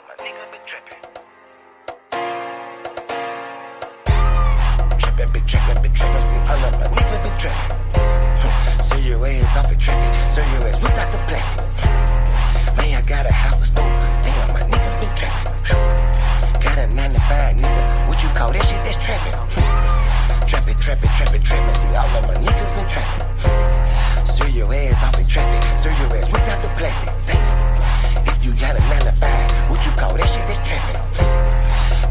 my niggas been trapping. Been trapping, see all of my niggas been trapping. So your ass off and trapping, so your ass without the plastic. Man, I got a house to store, damn, my niggas been trapping. Got a 9-to-5, nigga, what you call that shit? That's trapping. Trapping, see all of my niggas been trapping. So your ass off and trapping, so your ass without the plastic. Damn, if you got a 9-to-5, what you call that shit? That's trapping.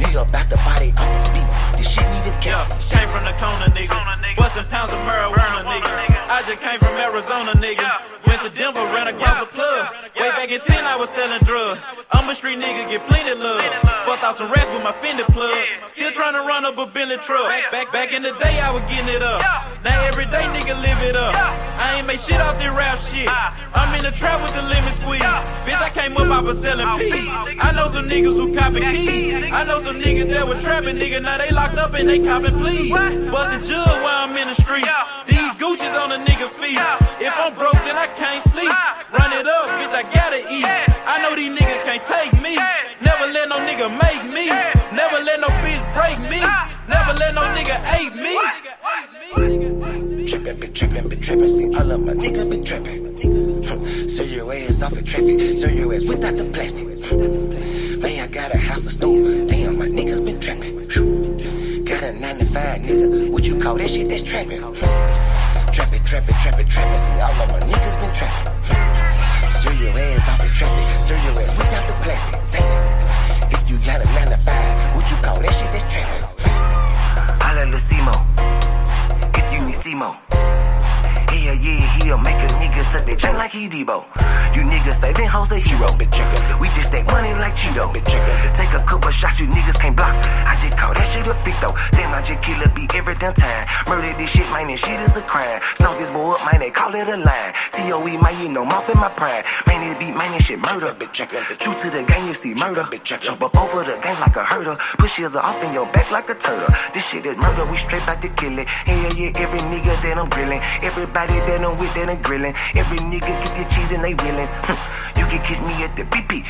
Nigga about the body off the speed. This shit need a gas. Came from the corner, nigga. Bustin' pounds of marijuana, nigga. I just came from Arizona, nigga. Went to Denver, ran across the plug. Way back in 10, I was selling drugs. I'm a street nigga, get plenty love. Fucked out some rats with my Fendi plug. Still trying to run up a Bentley truck. Back in the day, I was getting it up. Now every day, nigga, live it up. I ain't make shit off this rap shit. I'm in the trap with the lemon squeeze. Bitch, I came up off of selling peas. I know some niggas who copy keys. I know some niggas that were trapping, nigga. Now they locked up and they copping pleas. Bustin' jug while I'm in the street. These Gucci's on a nigga feet. If I'm broke, then I can't sleep. Run it up, bitch, I gotta eat. I know these niggas can't take me. Never let no nigga make me. Never let no bitch break me. Never let no nigga ape me. Been trapping, see all of my niggas been trapping. So your ass off and traffic, so your ass without the plastic. Man, I got a house to store, damn, my niggas been trapping. Got a 9-to-5, nigga, what you call that shit? That's trapping. Trapping, see all of my niggas been trapping. So your ass off and traffic, so your ass without the plastic. Damn, if you got a 9-to-5, what you call that shit? That's trapping. Holla Lucimo, if you need Simo. Yeah, he'll make a nigga touch that chain like he Debo. You niggas saving hoes a hero. We just take money like Cheeto. Take a couple shots you niggas can't block. I just call that shit a fit though. Damn, I just kill a beat every damn time. Murder this shit, man, this shit is a crime. Snow this boy up, man, they call it a line. COE, man, you know, mouth in my prime. Man, this beat, man, this shit murder. True to the game, you see murder. Jump up over the game like a herder. Push yours off in your back like a turtle. This shit is murder, we straight back to kill it. Yeah, every nigga that I'm grilling. Everybody that I'm with that I'm grilling. Every nigga get the cheese and they willing. You can catch me at the BP.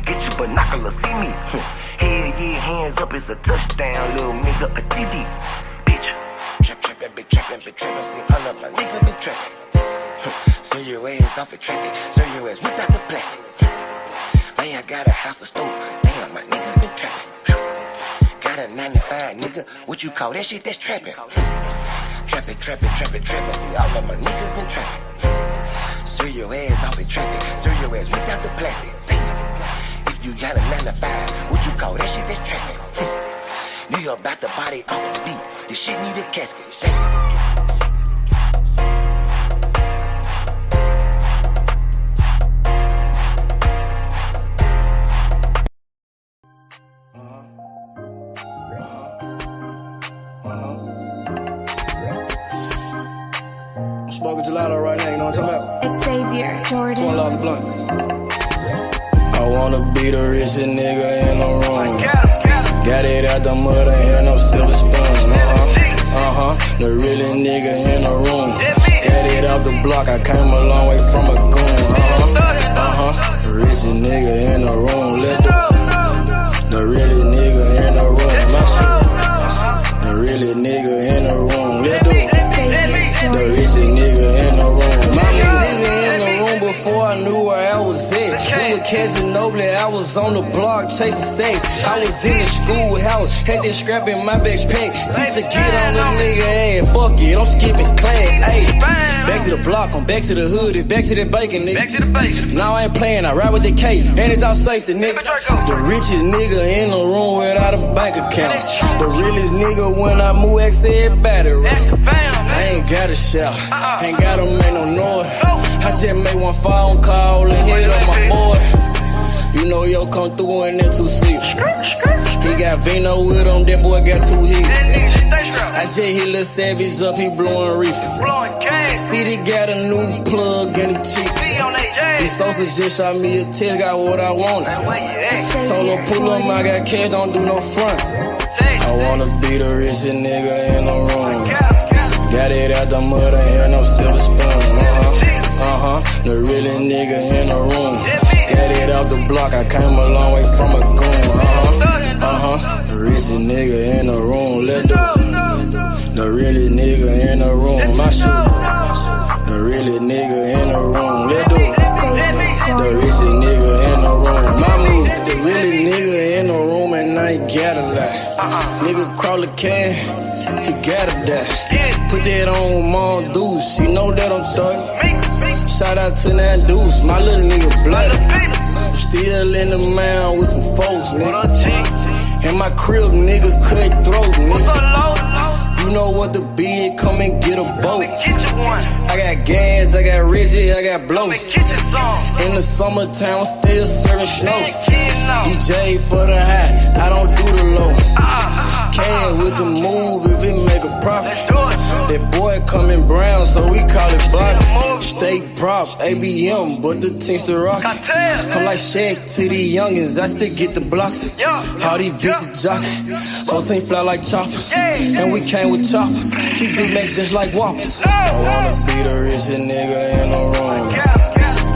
Get your binoculars, see me. Hell yeah, hands up, it's a touchdown, little nigga, a TD. Bitch. Trapping, see all of my niggas been trapping. So your ass off the traffic, so your ass without the plastic. Man, I got a house to store, damn, my niggas been trapping. Got a 9-to-5, nigga, what you call that shit? That's trapping. Trapping, see all of my niggas been trapping. So your ass off the traffic, so your ass without the plastic. Damn, if you got a 9-to-5, what you call that shit? That's trapping. Nigga about the body off the speed, this shit need a casket. Damn. Smoking gelato right now, you know what I'm talking about? Xavier Jordan. $12 blunt. I wanna be the richest nigga in the room. Got it out the mud, ain't had no silver spoon. The really nigga in the room. Got it out the block, I came a long way from a goon. The richest nigga in the room. The really nigga in the room. The really nigga in the room. The richest nigga in the room. My nigga in the room before I knew where I was at. We were catching Nobly, I was on the block chasing stacks. I was in the schoolhouse, had that scrap in my backpack. Teacher get on the nigga ass, fuck it, I'm skipping class. Ayy, back to the block, I'm back to the hood, it's back to the bacon, nigga. Back to the bacon. Now I ain't playing, I ride with the K, and it's all safety, nigga. The richest nigga in the room without a bank account. The realest nigga when I move, X everybody right. I ain't gotta shout, ain't gotta make no noise. I just made one phone call and hit up my boy. You know yo come through in that 2-seat. He got Vino with him, that boy got 2 hits. I just hit Lil Savage up, he blowing reefer. City got a new plug and he cheap. He Sosa just shot me a test, got what I wanted. Told him pull up, I got cash, don't do no front. I wanna be the richest nigga in the room. Got it out the mud, ain't had no silver spoon. The really nigga in the room. Got it out out the block, I came a long way from a goon. The richest nigga in the room, let's do it. The really nigga in the room, my shoe. The really nigga in the room, let's do it. The richest nigga in the room, my move. The really nigga in the room and I ain't got a lot. Nigga crawl a can, he gotta die. Put that on Mom Deuce, you know that I'm talking. Shout out to that Deuce, my little nigga bloody. Still in the mound with some folks, nigga. In my crib, niggas cut throats, nigga. You know what the bid, come and get a boat. I got gas, I got rigid, I got blow. In the summertime, I'm still serving snow. DJ for the high, I don't do the low. Can with the move if it make a profit. That boy coming brown, so we call it block. State props, ABM, but the team's the rock. I'm like Shaq to these youngins, I still get the blocks. All these bitches jockin', whole team fly like choppers. And we came with choppers, keep big necks just like whoppers. I wanna be the richest nigga in the room.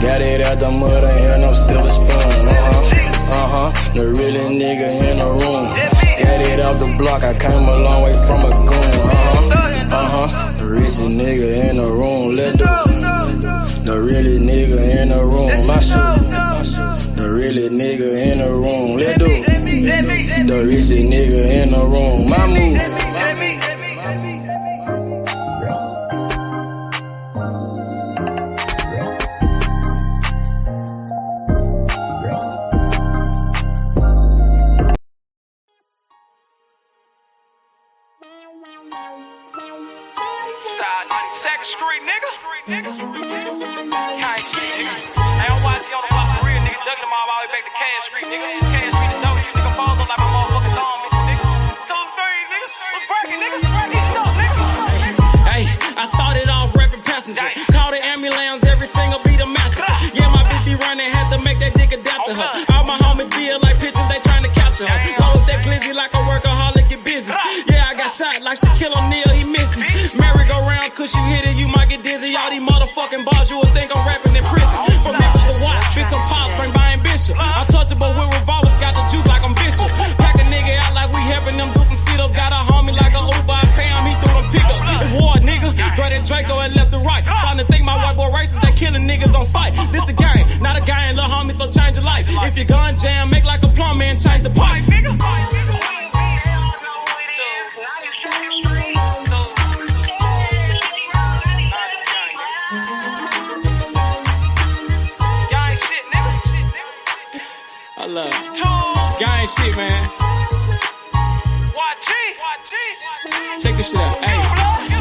Got it out the mud, ain't hear no silver spoon. The really nigga in the room. Got it out the block, I came a long way from a goon. The richest nigga in the room, let's do it. The really nigga in the room, my shoe. The really nigga in the room, let's do it. The richest nigga in the room, my move. Street nigga. Kind shit, nigga. I don't watch you on the block for real, nigga. Ducking them all the way back to Cash Street, nigga. Cash Street to W, nigga. Falls on like my motherfucking thumb, nigga. 2, 3, nigga. What's breaking, nigga? Hey, I started off rapping passenger. Call the ambulance, every single beat a massacre. Yeah, my bitch be running, had to make that dick adapt to her. All my homies feel like pictures, they trying to capture her. Roll that glizzy like a workaholic, get busy. Yeah, I got shot like Shaquille O'Neal, he missing. Merry-go-round, cause you hit it, you might get dizzy. All these motherfucking bars, you would think I'm rapping in prison. From Memphis to Watts, bitch, I'm pop, bring by ambition. I'm touchable with revolvers, got the juice like I'm Bishop. Pack a nigga out like we helping them do some sit-ups. Got a homie like a Uber, I pay him, he threw them pickup. It's war, nigga. Grab that Draco and left to right. Starting to think my white boy racist, they killing niggas on sight. This the game, not a gang, little homie, so change your life. If your gun jam, make like a plumber and change the pipe. Gang shit, man. Check this shit out. Hey,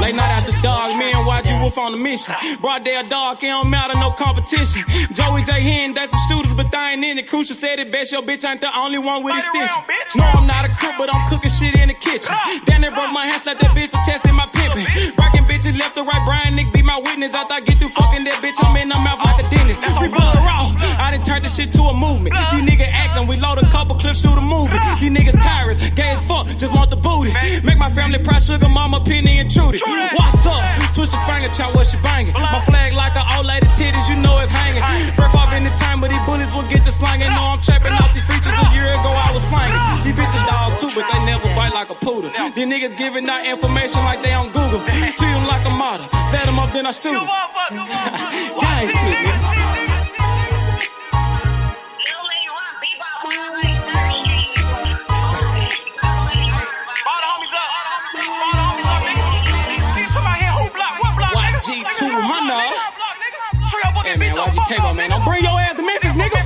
late night after dog, me and YG Wolf on the mission. Broad day of dog, it don't matter, no competition. Joey J. Hen, that's some shooters, but they ain't in it. Crucial said it best, your bitch ain't the only one with extension. No, I'm not a cook, but I'm cooking shit in the kitchen. Then they broke my hands like that bitch for testing my pimping. Breaking bitches left to right, Brian Nick be my witness. After I get through fucking that bitch, I'm in the mouth like a dentist. We blood raw, I done turned this shit to a movement. These niggas acting, we load a couple clips, shoot a movie. These niggas pirates, gay as fuck, just want the booty. Make my family proud, sugar mama, Penny and Trudy. What's up? Twist a finger, chop what she banging. My flag like an old lady titties, you know it's hanging. Breath off in the time, but these bullets will get the slanging. No, I'm trapping off these features. A year ago I was slanging. These bitches dog too, but they never bite like a poodle. These niggas giving out information like they on Google. Treat them like a model. Set them up, then I shoot them. Gang shit, nigga. G200. Hey man, YG Cable, man. Don't bring your ass to Memphis, nigga.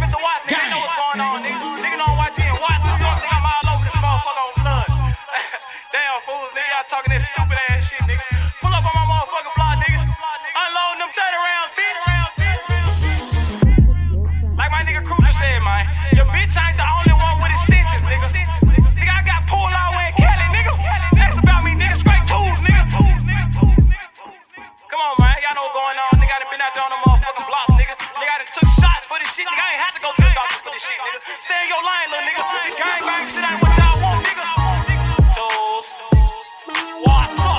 Gang. Nigga don't watch it and watch. I'm all over this motherfucker on blood. Damn fools, nigga. Y'all talking that stupid ass shit, nigga. Pull up on my motherfucking block, nigga. Unloading them 30 rounds, bitch. Like my nigga Crucial said, man. Your bitch ain't the only one with extensions, nigga. Nigga, I got pulled all the way in Cali, nigga. That's about me, nigga. Straight tools, nigga. Come on, man. Y'all know what's going on. Nigga, I done been out there on the motherfucking blocks, nigga. Nigga, I done took shots for this shit. Nigga, I ain't had to go to the doctor for this shit, nigga. Stay in your line, little nigga. Gang bang shit ain't what y'all want, nigga. Tools. What's up?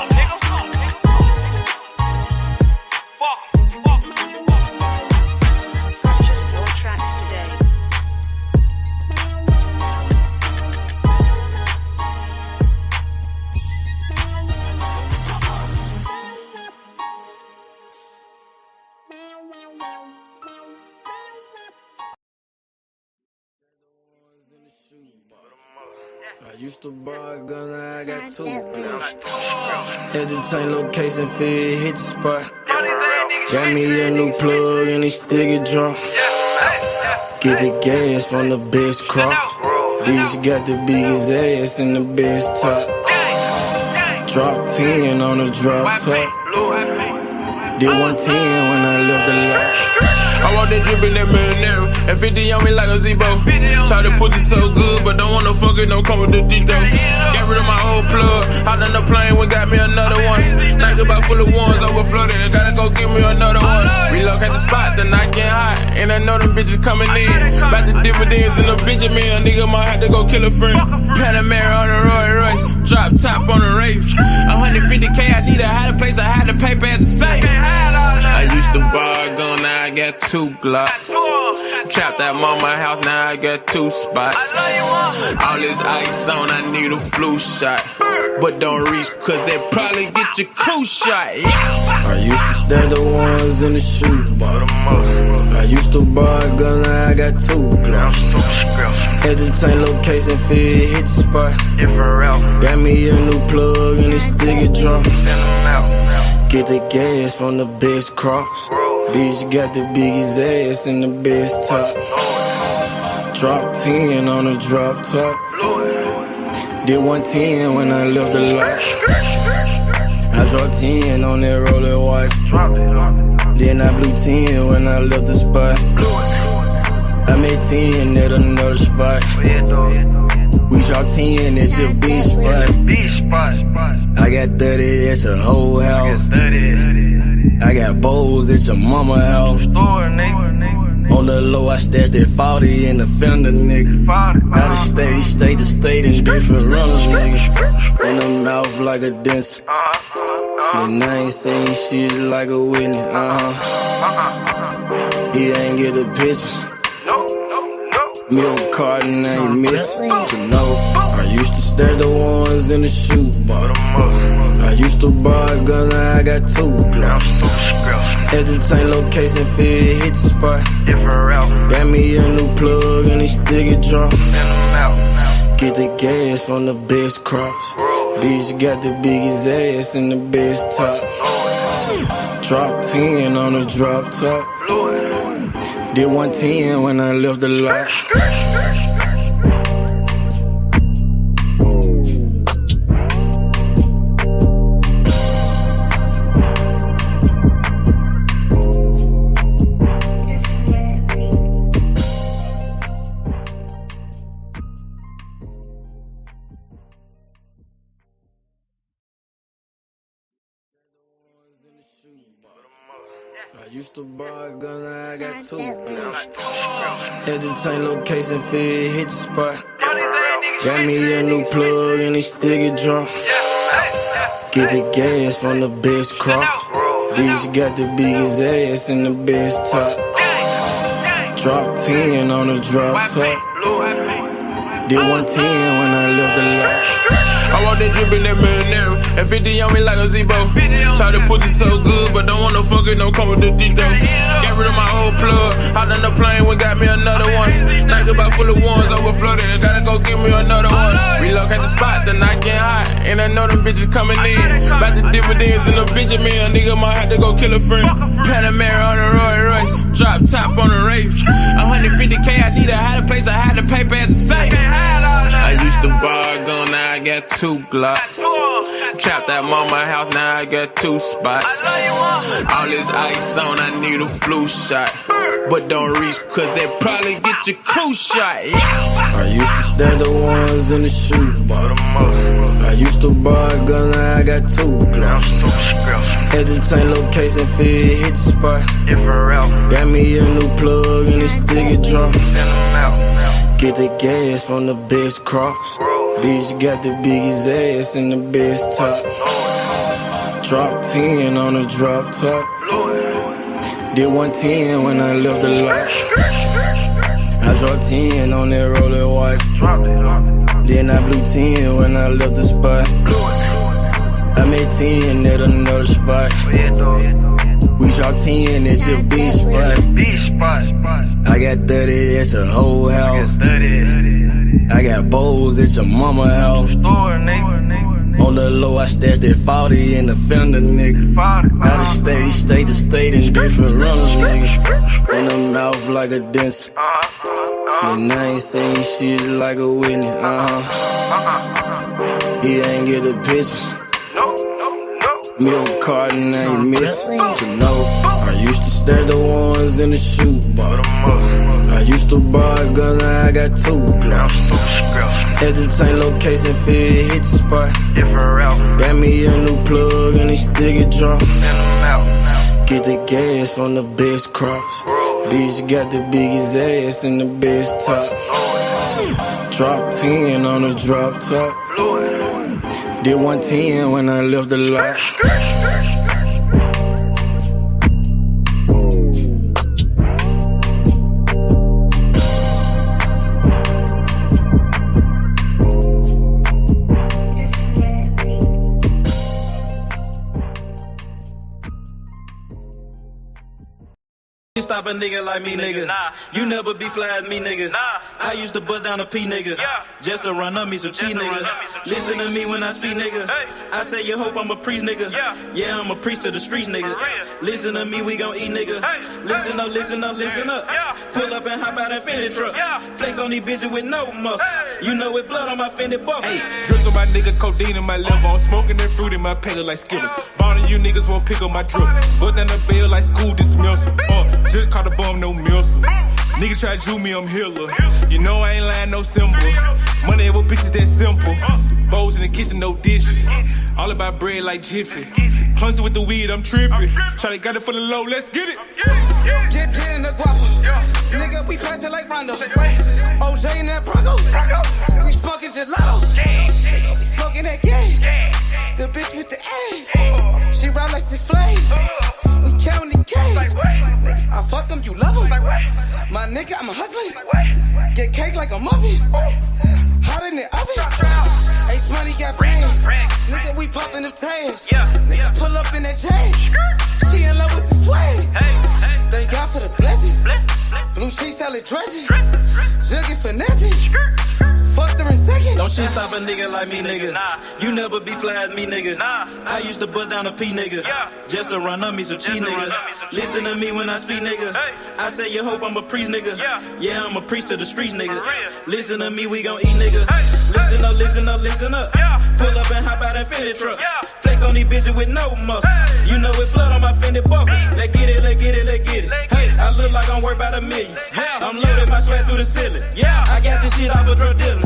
I used to buy a gun, now I got two. Had to change location, feel hit the spot. Got me a new plug and he still get drunk. Get the gas from the best crop. Bitch got the biggest ass and the best top. Drop 10 on the drop top. Did 110 when I left the lot. I want that drip in that marinara, and 50 on me like a Zebo. Try to put it so good, but don't want no fucking, don't come with the D though. Got rid of my old plug, hopped on the plane, we got me another one. Night about full of ones, overflooded, gotta go get me another one. Relocate the spot, the night getting hot, and I know them bitches coming in. About the dividends in the Benjamin, nigga might have to go kill a friend. Panamera on the Roy Royce, drop top on the Wraith. 150K, I need a higher place, I had to pay at the same. I used to buy a gun, now I got 2 Glocks. Trapped at mama house, now I got 2 spots. All this ice on, I need a flu shot. But don't reach, cause they probably get your crew shot. Yeah. I used to stash the ones in the shoebox. I used to buy a gun, now I got 2 Glocks. Had to change location, feel hit the spot. Got me a new plug and it still get drunk. Get the gas from the best crops. Bitch got the biggest ass and the best top. Drop 10 on the drop top. Did 110 when I left the lot. I dropped 10 on that roller watch. Then I blew 10 when I left the spot. I made 10 at another spot. We dropped 10 at your beach spot. I got 30 at your whole house. I got bowls at your mama house. On the low, I stashed that 40 in the fender, nigga. Out of state to state in different runners, nigga. In the mouth like a dentist. And I ain't saying shit like a witness, He ain't get the picture. Milk carton ain't missing. You know, I used to stash the ones in the shoebox. I used to buy a gun, now I got 2 Glocks. Had to change location, feel hit the spot. Got me a new plug and he still get drunk. Get the gas from the best crops. Bitch got the biggest ass and the best top. Drop 10 on the drop top. Did 110 when I left the lot. I used to buy a gun, now I got 2 Glocks. Had to change location, feel hit the spot. Got me a new plug and he still get drunk. Get the gas from the best crop. Bitch got the biggest ass and the best top. Drop 10 on the drop top. Did 110 when I left the lot. I want that drip in that marinara, and 50 on me like a Zebo. Try to put it so good, but don't want no fucking, don't come with the D though. Got rid of my old plug, hopped on the plane, we got me another one. Night about full of ones, overflooded, gotta go get me another one. Relocate the spot, the night getting hot, and I know them bitches coming in. About the dividends in the Benjamin, nigga might have to go kill a friend. Panamera on the Roy Royce, drop top on the Wraith. 150K, I need a higher place, I had to pay at the same. I used to buy a gun, now I got 2 Glocks. Trapped at mama house, now I got 2 spots. All this ice on, I need a flu shot. But don't reach, cause they probably get your crew shot. Yeah. I used to stash the ones in the shoebox. I used to buy a gun, now I got 2 Glocks. Had to change location, feel hit the spot. Got me a new plug and it still get drunk. Get the gas from the best crops. Bitch got the biggest ass and the best top. Drop 10 on the drop top. Did 110 when I left the lot. I dropped 10 on that roller watch. Then I blew 10 when I left the spot. I made 10 at another spot. We dropped 10 at your beach spot. I got 30 at your whole house. I got bowls at your mama house. On the low, I stashed that 40 in the fender, nigga. Out of state to state in different runners, nigga. In the mouth like a dentist. And I ain't saying shit like a witness, He ain't get the picture. Milk carton ain't missing. You know, I used to stash the ones in the shoebox. I used to borrow a gun, now I got 2 Glocks. Had to change location, fit hit the spot. Got me a new plug and they stick it drop. Get the gas from the best crops. Bitch got the biggest ass and the best top. Drop 10 on the drop top. Did 110 when I left the lot. Stop a nigga like me, nigga. You never be fly as me, nigga. I used to bust down a P, nigga. Just to run up me some cheese, nigga. Listen to me when I speak, nigga. I say you hope I'm a priest, nigga. Yeah, I'm a priest to the streets, nigga. Listen to me, we gon' eat, nigga. Listen up, listen up, listen up. Pull up and hop out that Fendi truck. Flex on these bitches with no muscle. You know it blood on my Fendi buckle. Hey, drips on my nigga, codeine in my liver. I'm smoking that fruit in my pedal like Skittles. Bonding you niggas won't pick up my drip. Bust down the bell like school dismissal. Just caught a bum, no missile. Nigga try to Jew me, I'm healer. You know I ain't lying, no symbol. Money with bitches that simple. Bowls in the kitchen, no dishes. All about bread like Jiffy. Clumsy with the weed, I'm tripping. Shawty got it for the low, let's get it. Get in the guapo. Nigga, we passing like Rondo. OJ in that Bronco. We smoking gelato. We smoking that game. The bitch with the ass. She ride like 6 Flames. We counting the cash. Nigga, I fuck him, you love him. My nigga, I'm a hustler. Get cake like a muffin. Hot in the oven. Ace Money got brains. Nigga, we popping them tabs. Nigga, pull up in that chain. She in love with the swag. Thank God for the blessing. Blue sheets, salad dressing. Jugging finessing. Fucked her in second. Don't shit stop a nigga like me, nigga. You never be fly as me, nigga. I used to bust down a P, nigga. Just to run up me some cheese, nigga. Listen to me when I speak, nigga. I say you hope I'm a priest, nigga. Yeah, I'm a priest to the streets, nigga. Listen to me, we gon' eat, nigga. Listen up, listen up, listen up. Pull up and hop out that Fendi truck. Flex on these bitches with no muscle. You know it blood on my Fendi buckle. Let's get it, let's get it, let's get it. Hey, I look like I'm worth about $1 million. I'm loaded, my sweat through the ceiling. I got this shit off of drug dealing.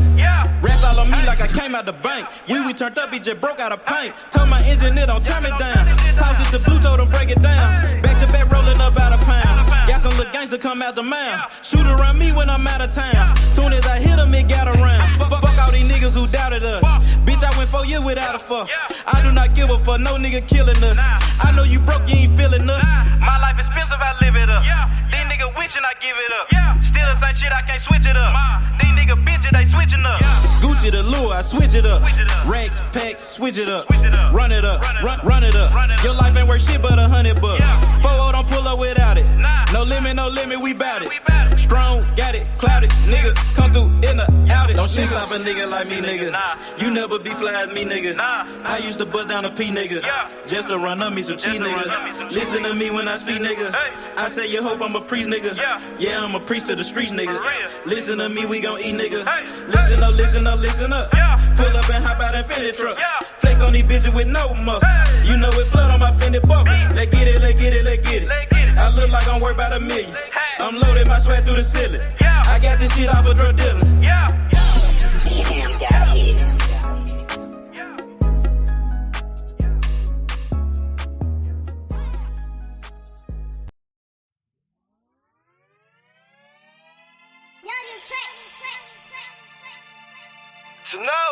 Rats all on me like I came out the bank. We turned up, he just broke out of paint. Told my engineer don't turn it down. Toss it to blue, told him break it down. Back to back rolling up out of pound. Got some little gangster come out the mouth. Shoot around me when I'm out of town. Soon as I hit him, it got around. Fuck all these niggas who doubted us. Bitch, I went 4 years without a fuck. I do not give a fuck, no nigga killing us. I know you broke, you ain't feeling us. My life expensive, I live it up. These niggas witching, I give it up. Still the same shit, I can't switch it up. These niggas bitches, they switching up. Gucci the lure, I switch it up. Racks, packs, switch it up. Run it up, run it up. Your life ain't worth shit but $100. 4-0 don't pull up without it. No limit, we bout it. Strong, got it, clouded. Nigga, come through in the out it. Don't shit stop a nigga like me, nigga. You never be fly as me, nigga. I used to bust down a P, nigga. Just to run up me some cheese, nigga. Listen to me when I speak, nigga. I say you hope I'm a priest, nigga. Yeah, I'm a priest to the streets, nigga. Listen to me, we gon' eat, nigga. Listen up, listen up, listen up. Pull up and hop out that Fendi truck. Flex on these bitches with no muscle. You know it blood on my Fendi buckle. Let's get it, let's get it, let's get it. I look like I'm worth about $1 million. I'm loaded, my sweat through the ceiling. I got this shit off of drug dealing. To know.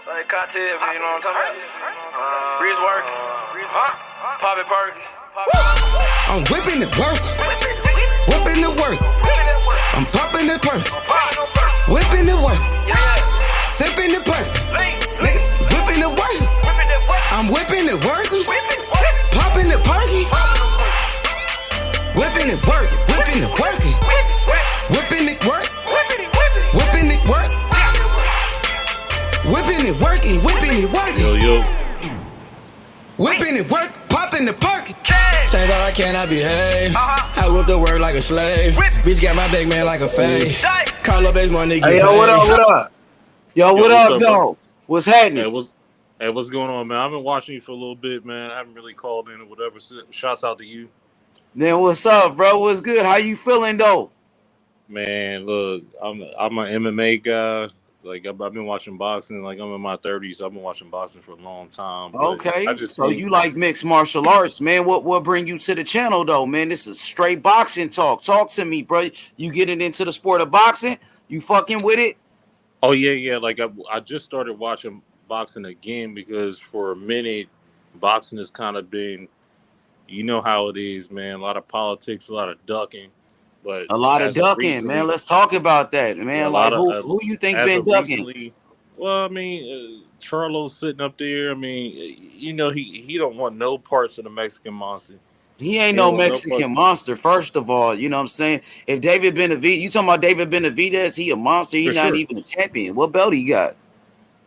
Like cocktail, you know what I'm talking about? Breeze work. Poppy Perky. I'm whipping the work. Whipping the work. I'm popping the perk. Whipping the work. Sipping the perk. Nigga, whipping the work. I'm whipping the work. Popping the perky. Whipping the work. Whipping the work. Whipping the work. popping it, working, whipping it, working. Yo. Whipping it, work, popping the perk. Change all I can, I behave. I whip the word like a slave. Bitch got my big man like a fade. Call up base money. Hey, yo, what up? Yo, what up, though? What's happening? Hey, what's going on, man? I've been watching you for a little bit, man. I haven't really called in or whatever. Shouts out to you. Man, what's up, bro? What's good? How you feeling, though? Man, look, I'm an MMA guy. Like, I've been watching boxing. Like, I'm in my 30s. So I've been watching boxing for a long time. Okay, so you like mixed martial arts, man. What bring you to the channel, though, man? This is straight boxing talk. Talk to me, bro. You getting into the sport of boxing? You fucking with it? Oh, yeah. Like, I just started watching boxing again because for a minute, boxing has kind of been, you know how it is, man. A lot of politics, a lot of ducking. But a lot of ducking, man. Let's talk about that, man. Like, who you think been ducking? Well, I mean, Charlo's sitting up there. I mean, you know, he don't want no parts of the Mexican monster. He ain't no Mexican monster, first of all. You know what I'm saying? If David Benavidez, you talking about David Benavidez, he a monster. He's not even a champion. What belt he got?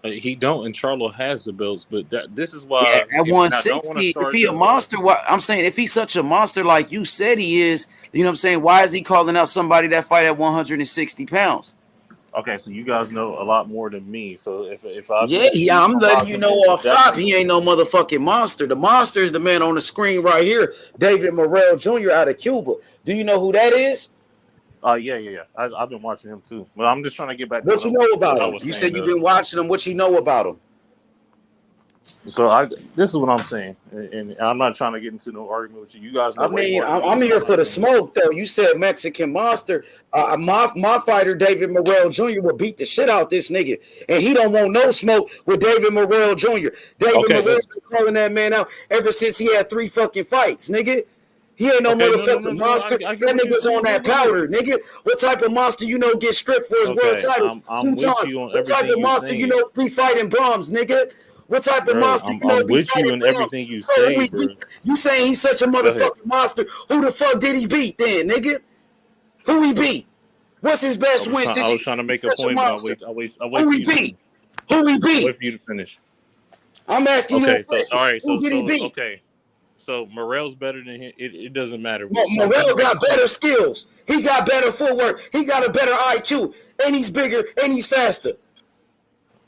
He don't, and Charlo has the belts, but this is why at 160, if he a monster, I'm saying if he's such a monster like you said he is, you know what I'm saying? Why is he calling out somebody that fight at 160 pounds? Okay, so you guys know a lot more than me. So if I'm letting you know off top, he ain't no motherfucking monster. The monster is the man on the screen right here, David Morrell Jr. out of Cuba. Do you know who that is? Yeah. I've been watching him too. But I'm just trying to get back. What you know about him? You said you've been watching him. What you know about him? So this is what I'm saying, and I'm not trying to get into no argument with you. You guys know. I mean, I'm here for the smoke, though. You said Mexican monster. My fighter, David Morrell Jr., will beat the shit out this nigga, and he don't want no smoke with David Morrell Jr. David Morrell been calling that man out ever since he had 3 fucking fights, nigga. He ain't no motherfucking monster. That nigga's on that powder, nigga. What type of monster you know get stripped for his world title 2 times? What type of monster you know be fighting bums, nigga? What type of monster you know I'm with you in everything you say, bro. You saying he's such a motherfucking monster? Who the fuck did he beat then, nigga? Who he beat? What's his best win? I was trying to make a point, but I'll wait Who he beat? Who he beat? Wait for you to finish. I'm asking you a question. So, all right, who did he beat? Okay. So Morrell's better than him. It doesn't matter. No, Morrell got better skills. He got better footwork. He got a better IQ, and he's bigger and he's faster.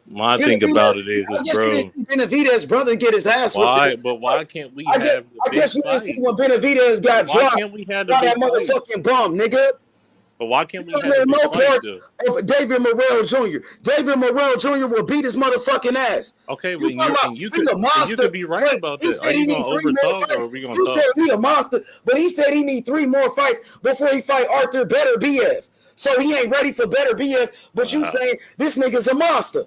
My thing about it is, bro, Benavidez brother get his ass whipped. But why can't we have? I guess you didn't see when Benavidez got dropped. Why can't we have by that motherfucking bum, nigga? But why can't we have no parts of David Morrell Jr.? David Morrell Jr. will beat his motherfucking ass. Okay, but you could be right about that. Are you gonna overtalk or are we gonna talk? You said he a monster, but he said he need 3 more fights before he fight Arthur Beterbiev. So he ain't ready for Beterbiev, but you saying this nigga's a monster.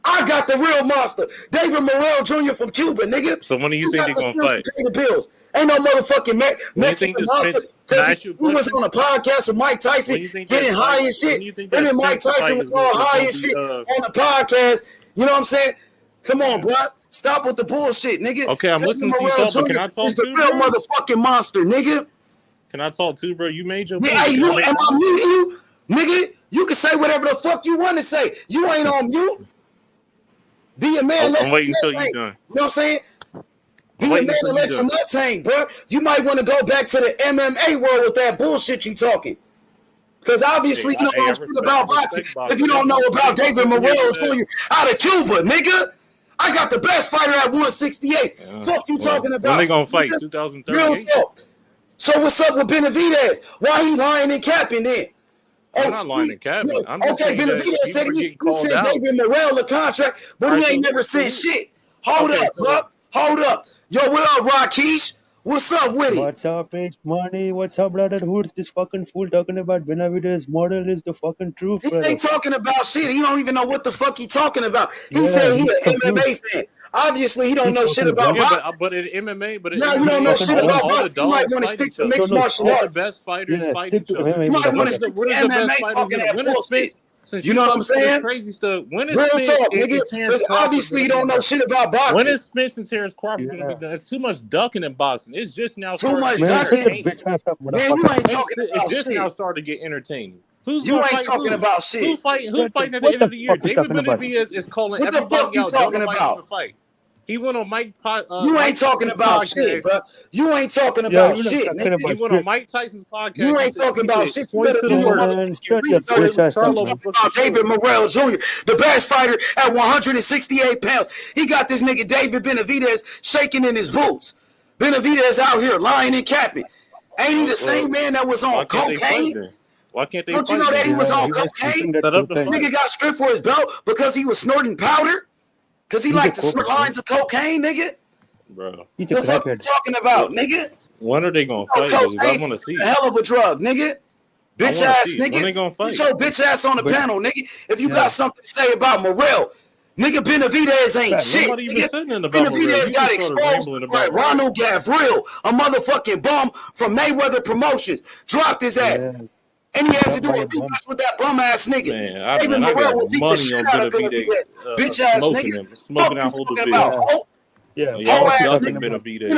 I got the real monster, David Morrell Jr. from Cuba, nigga. So when do you think they're gonna fight? Pay the bills. Ain't no motherfucking Mexican monster. He was on a podcast with Mike Tyson, getting high and shit. Him and Mike Tyson was all high and shit on the podcast. You know what I'm saying? Come on, bro. Stop with the bullshit, nigga. Okay, I'm listening to you talk, but can I talk too, bro? He's the real motherfucking monster, nigga. Can I talk too, bro? You made your point. Hey, am I muting you? Nigga, you can say whatever the fuck you want to say. You ain't on mute. Be a man. I'm waiting until you're done. You know what I'm saying? Be a man and let your nuts hang, bro. You might want to go back to the MMA world with that bullshit you talking. Because obviously you don't know shit about boxing if you don't know about David Morrell Jr. out of Cuba, nigga. I got the best fighter at 168. Fuck you talking about? When they gonna fight? 2038? Real talk. So what's up with Benavidez? Why he lying and capping then? I'm not lying and capping. Okay, Benavidez said he sent David Morrell the contract, but he ain't never sent shit. Hold up, bro. Hold up. Yo, what up, Rakesh? What's up with it? What's up, H Money? What's up, brother? Who's this fucking fool talking about Benavidez? Morrell is the fucking truth, brother. He ain't talking about shit. He don't even know what the fuck he talking about. He said he an MMA fan. Obviously, he don't know shit about boxing. But in MMA, no, you don't know shit about boxing. You might want to stick to mixed martial arts. The best fighters fight each other. You might want to stick to MMA talking that bullshit. You know what I'm saying? Crazy stuff. When is real talk, nigga. Because obviously you don't know shit about boxing. When is Spence and Terence Crawford going to be done? It's too much ducking in boxing. It's just now too much ducking. Man, you ain't talking about It's just now starting to get entertaining. You ain't talking about shit. Who's fighting at the end of the year? David Benavidez is calling what the everybody fuck you out. talking about? Fight. He went on Mike. You ain't talking about shit, bro. You ain't talking about shit, nigga. He went on Mike Tyson's podcast. You ain't talking about shit. You better do your research. About David Morrell Jr., the best fighter at 168 pounds. He got this nigga David Benavidez shaking in his boots. Benavidez out here lying and capping. Ain't he the same man that was on cocaine? Why can't they? Don't you know that he was on cocaine? Nigga got stripped for his belt because he was snorting powder. Because he liked to snort lines of cocaine, nigga. Bro. What the fuck you talking about, nigga? When are they going to fight? I want to see. A hell of a drug, nigga. Bitch ass nigga. When they going to fight? Get your bitch ass on the panel, nigga. If you got something to say about Morrell, nigga, Benavidez ain't shit. Benavidez got exposed like Ronald Gavril, a motherfucking bum from Mayweather Promotions. Dropped his ass. And he had to do a rematch with that bum ass nigga. Man, David Morrell will beat the shit out of Benavidez. Bitch ass nigga. Smoking out whole about. Benavidez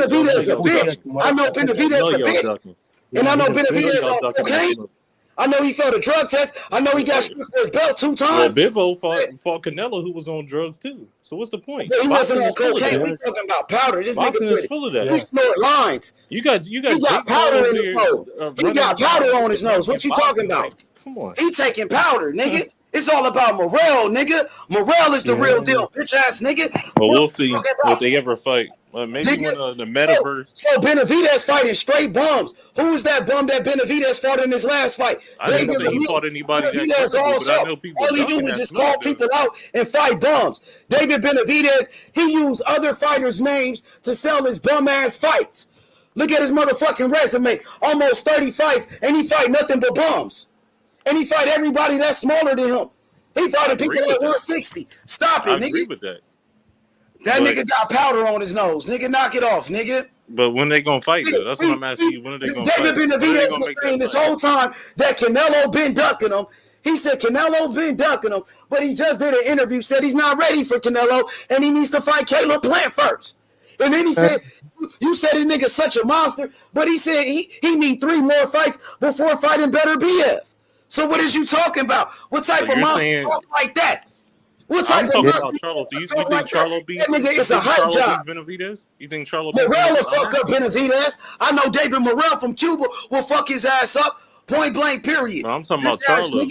a bitch. I know Benavidez a bitch. And I know Benavidez on cocaine. I know he failed a drug test. I know he got stripped for his belt 2 times. Well, Bivol fought Canelo, who was on drugs too. So what's the point? He wasn't on cocaine. We talking about powder. This Boxing nigga is full of that. He snort lines. You got He got powder in his nose. He got powder on his nose. What you talking about? Come on. He taking powder, nigga. It's all about Morrell, nigga. Morrell is the real deal, bitch ass nigga. Well, we'll see if they ever fight. Maybe nigga, when the metaverse. So Benavidez fighting straight bums. Who was that bum that Benavidez fought in his last fight? I didn't think he fought anybody. All he do is just call people out and fight bums. David Benavidez, he used other fighters' names to sell his bum ass fights. Look at his motherfucking resume. Almost 30 fights, and he fight nothing but bums. And he fight everybody that's smaller than him. He fought people at 160. Stop it, nigga. I agree with that. That nigga got powder on his nose. Nigga, knock it off, nigga. But when they gonna fight, though? That's what I'm asking you. When are they gonna fight? David Benavidez was saying this whole time that Canelo been ducking him. He said Canelo been ducking him, but he just did an interview, said he's not ready for Canelo, and he needs to fight Caleb Plant first. And then he said, you said this nigga's such a monster, but he said he need 3 more fights before fighting Better BF. So what is you talking about? What type of monster talk like that? What type of monster? So you think Charlo beat? That nigga is a hype job. Benavidez? You think Charlo? Morrell will fuck up Benavidez. I know David Morrell from Cuba will fuck his ass up. Point blank. Period. No, I'm talking about Charlo.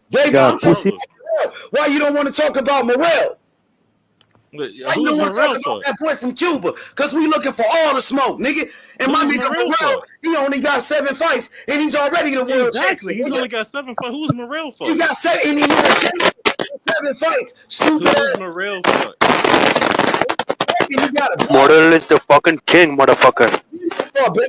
David, I'm talking about why you don't want to talk about Morrell? Why you don't want to talk about that boy from Cuba? Because we looking for all the smoke, nigga. And my nigga Morrell, he only got 7 fights, and he's already the world champion. He's only got 7 fights. Who's Morrell for? He got 7, and he's a champion. 7 fights. Stupid ass. Who's Morrell for? Morrell is the fucking king, motherfucker.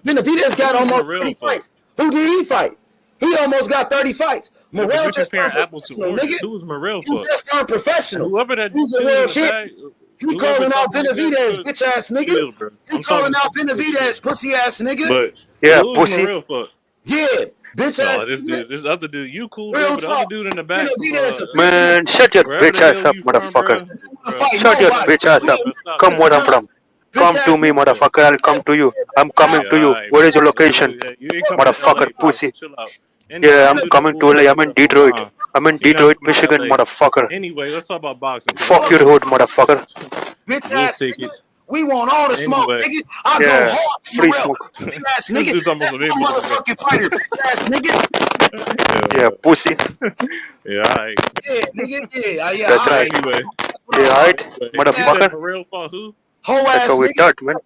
Benavidez got almost 30 fights. Who did he fight? He almost got 30 fights. Morrell just turned professional, nigga. Who's Morrell for? He just turned professional. Whoever that he's a world champion. He calling out Benavidez, bitch ass nigga. He calling out Benavidez, pussy ass nigga. But yeah, pussy. Yeah, bitch ass. This other dude, you cool, bro, but the other dude in the back. Man, shut your bitch ass up, motherfucker. Shut your bitch ass up. Come where I'm from. Come to me, motherfucker. I'll come to you. I'm coming to you. Where is your location? Motherfucker, pussy. Yeah, I'm coming to LA. I'm in Detroit. I'm in Detroit, Michigan, motherfucker. Anyway, let's talk about boxing. Fuck your hood, motherfucker. Bitch ass nigga. We want all the smoke, nigga. I go hard. Free smoke. Bitch ass nigga. That's my motherfucking fighter. Bitch ass nigga. Yeah, pussy. Yeah, alright. Yeah, nigga. Yeah. That's right. Anyway. Yeah, alright, motherfucker. Whole ass that's how we nigga. thought, man.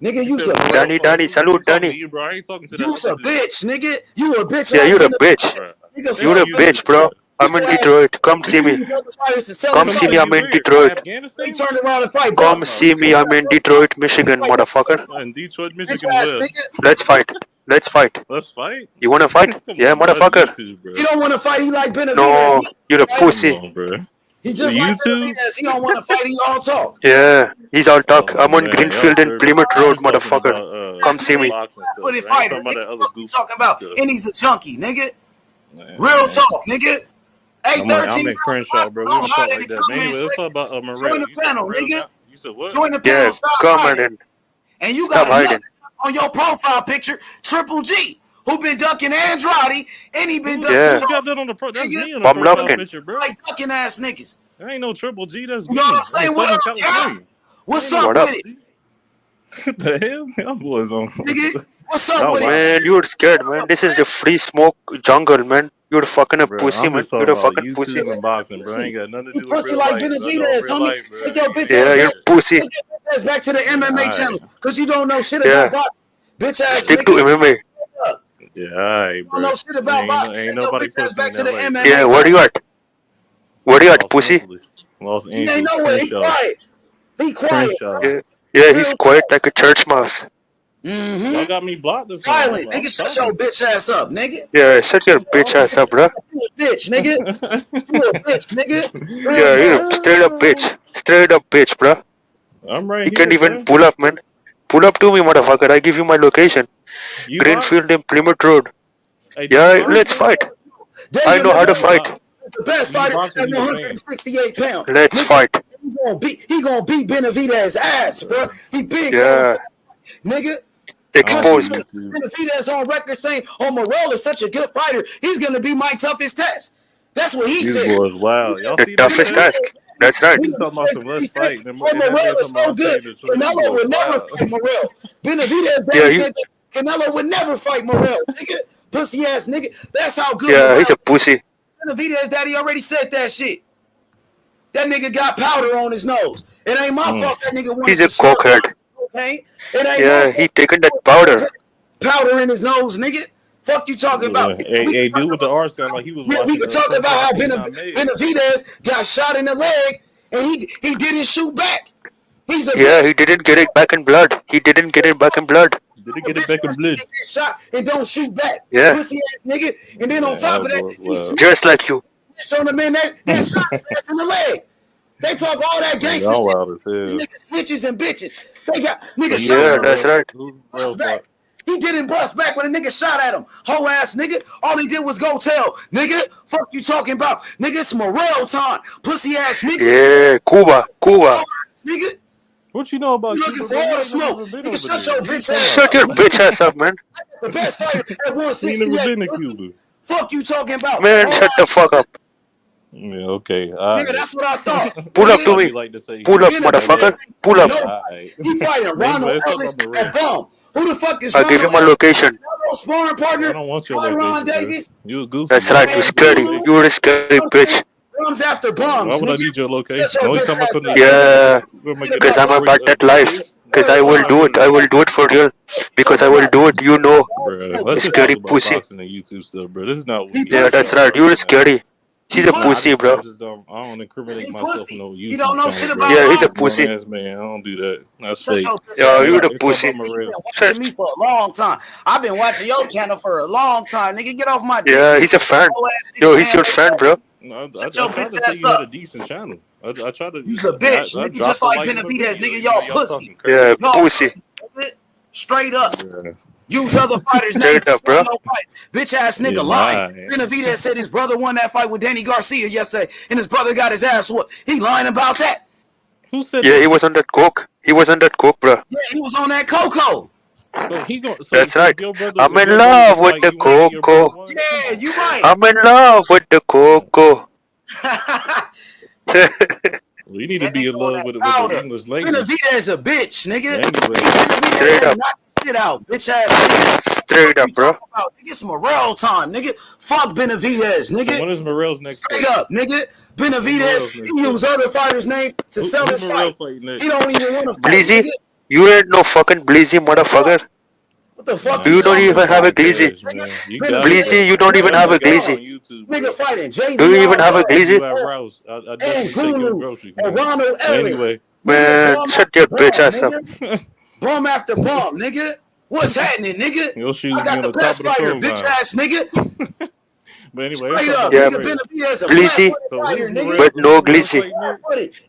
Nigga, you's a Danny, salute, Danny. You's a bitch, nigga. You a bitch. Yeah, you're a bitch. You're a bitch, bro. I'm in Detroit. Come see me. Come see me. I'm in Detroit. He turned around and fight. Come see me. I'm in Detroit, Michigan, motherfucker. In Detroit, Michigan. Let's fight. Let's fight. Let's fight. You wanna fight? Yeah, motherfucker. You don't wanna fight. He like Benavidez. No, you're a pussy. He just like Benavidez. He don't wanna fight. He all talk. Yeah, he's all talk. I'm on Greenfield and Plymouth Road, motherfucker. Come see me. What he fighter? What you talking about? And he's a junkie, nigga. Real talk, nigga. Hey, 13. I'm in Crenshaw, bro. We don't talk like that. Anyway, let's talk about Morrell. Join the panel, nigga. You said what? Join the panel. Yeah, Stop come hiding. on in. And you got on your profile picture, Triple G. who been ducking Andrade, and he been ducking. Yeah. Who got that on the pro? That's me on the profile picture, bro. Like ducking ass niggas. That ain't no Triple G. That's me. You know what I'm saying? What up, y'all? What's up with it? What the hell? Y'all boys on. Nigga, what's up with it? Man, you're scared, man. This is the free smoke jungle, man. You're fucking a pussy, man. You're a fucking pussy. And boxing, bro. I ain't got nothing to do with pussy real like life. Benavidez, homie. Take your bitch Yeah, you're pussy. Take your ass back to the MMA channel, cause you don't know shit about boxing. Bitch ass Stick nigga. to MMA. Yeah, alright, bro. Don't know shit about boxing. Ain't Take your nobody bitch ass back to the MMA. Yeah, where you at? Where you at, pussy? Los He ain't Angeles. nowhere. He quiet. He quiet. Yeah, he's quiet like a church mouse. Y'all got me blocked. Silent. Nigga, shut your bitch ass up, nigga. Yeah, shut your bitch ass up, bro. You a bitch, nigga. You a bitch, nigga. Yeah, you're a straight up bitch. Straight up bitch, bro. I'm right You here, can't even bro. pull up, man. Pull up to me, motherfucker. I give you my location. Greenfield and Plymouth Road. Yeah, let's fight. I know how to fight. The best fighter at 168 pounds. Let's fight. He gonna beat Benavidez's ass, bro. He big, nigga. Exposed. Benavidez on record saying, Morrell is such a good fighter. He's gonna be my toughest test. That's what he said. These boys, wow. Y'all The see toughest task. That's right. You talking about some less fight. Morrell is so good. Canelo would never fight Morrell. Benavidez said that Canelo would never fight Morrell. Nigga, pussy ass nigga. That's how good. Yeah, he's a pussy. Benavidez daddy already said that shit. That nigga got powder on his nose. It ain't my fault that nigga wanted He's a cokehead. Okay? It ain't Yeah, he taking that powder. Powder in his nose, nigga. Fuck you talking about? Hey, dude with the R sound like he was. We could talk about how Benavidez got shot in the leg and he didn't shoot back. He didn't get it back in blood. He didn't get it back in blood. Didn't get it back in blood. Get shot and don't shoot back. Yeah. Pussy ass nigga. And then on top of that, he just like you. on the man that shot his ass in the leg. They talk all that gangster shit. Niggas snitches and bitches. They got niggas shot. Yeah, that's right. Back. He didn't bust back when a nigga shot at him. Whole ass nigga. All he did was go tell. Nigga, fuck you talking about. Nigga, it's Morrell time. Pussy ass nigga. Yeah, Cuba. Nigga. What you know about you looking for all the smoke? Nigga, shut your bitch ass up. Shut your bitch ass up, man. The best fighter at 168. Fuck you talking about. Man, shut the fuck up. Yeah, okay. Nigga, that's what I thought. Pull up to me. Pull up, motherfucker. Pull up. He fighting Ronald Ellis at Bomb. Who the fuck is I'll give you my location. Sparring partner. I don't want your location. Ron Davis. You a goofy. That's right. You're scary. You're a scary bitch. Bombs after bombs. Why would I need your location? Yeah, because I'm about that life. Because I will do it. I will do it for real. Because I will do it. You know. Scary pussy. This is not. Yeah, that's right. You're scary. He's a pussy, bro. I don't incriminate myself in no YouTube. You don't know shit about. Yeah, he's a pussy. Man, I don't do that. That's fake. Yo, you're the pussy. You've been watching me for a long time. I've been watching your channel for a long time. Nigga, get off my dick. Yeah, he's a fan. Yo, he's your fan, bro. I tried to say you had a decent channel. I tried to. You's a bitch. Nigga, just like Benavidez, nigga. Y'all pussy. Yeah, pussy. Straight up. Use other fighters' names. Straight up, bro. Bitch ass nigga lying. Benavidez said his brother won that fight with Danny Garcia yesterday, and his brother got his ass whooped. He lying about that. Who said? Yeah, he was on that coke. He was on that coke, bro. Yeah, he was on that cocoa. That's right. I'm in love with the cocoa. Yeah, you right. I'm in love with the cocoa. We need to be in love with the English language. Benavidez a bitch, nigga. Straight up. Shit out, bitch ass nigga. Straight up, bro. Nigga, it's Morrell time, nigga. Fuck Benavidez, nigga. When is Morrell's next fight? Straight up, nigga. Benavidez, he use other fighters' name to sell his fight. He don't even want to fight. Bleezy? You ain't no fucking Bleezy, motherfucker. What the fuck? You don't even have a Gleezy. Bleezy, you don't even have a Gleezy. Nigga fighting JD. Do you even have a Gleezy? And Gulu and Ronald Ellis. Man, shut your bitch ass up. Bomb after bomb, nigga. What's happening, nigga? I got the best fighter, bitch ass nigga. But anyway, straight up, yeah, nigga. Benavidez a Gleezy, fighter, nigga. but no Gleezy.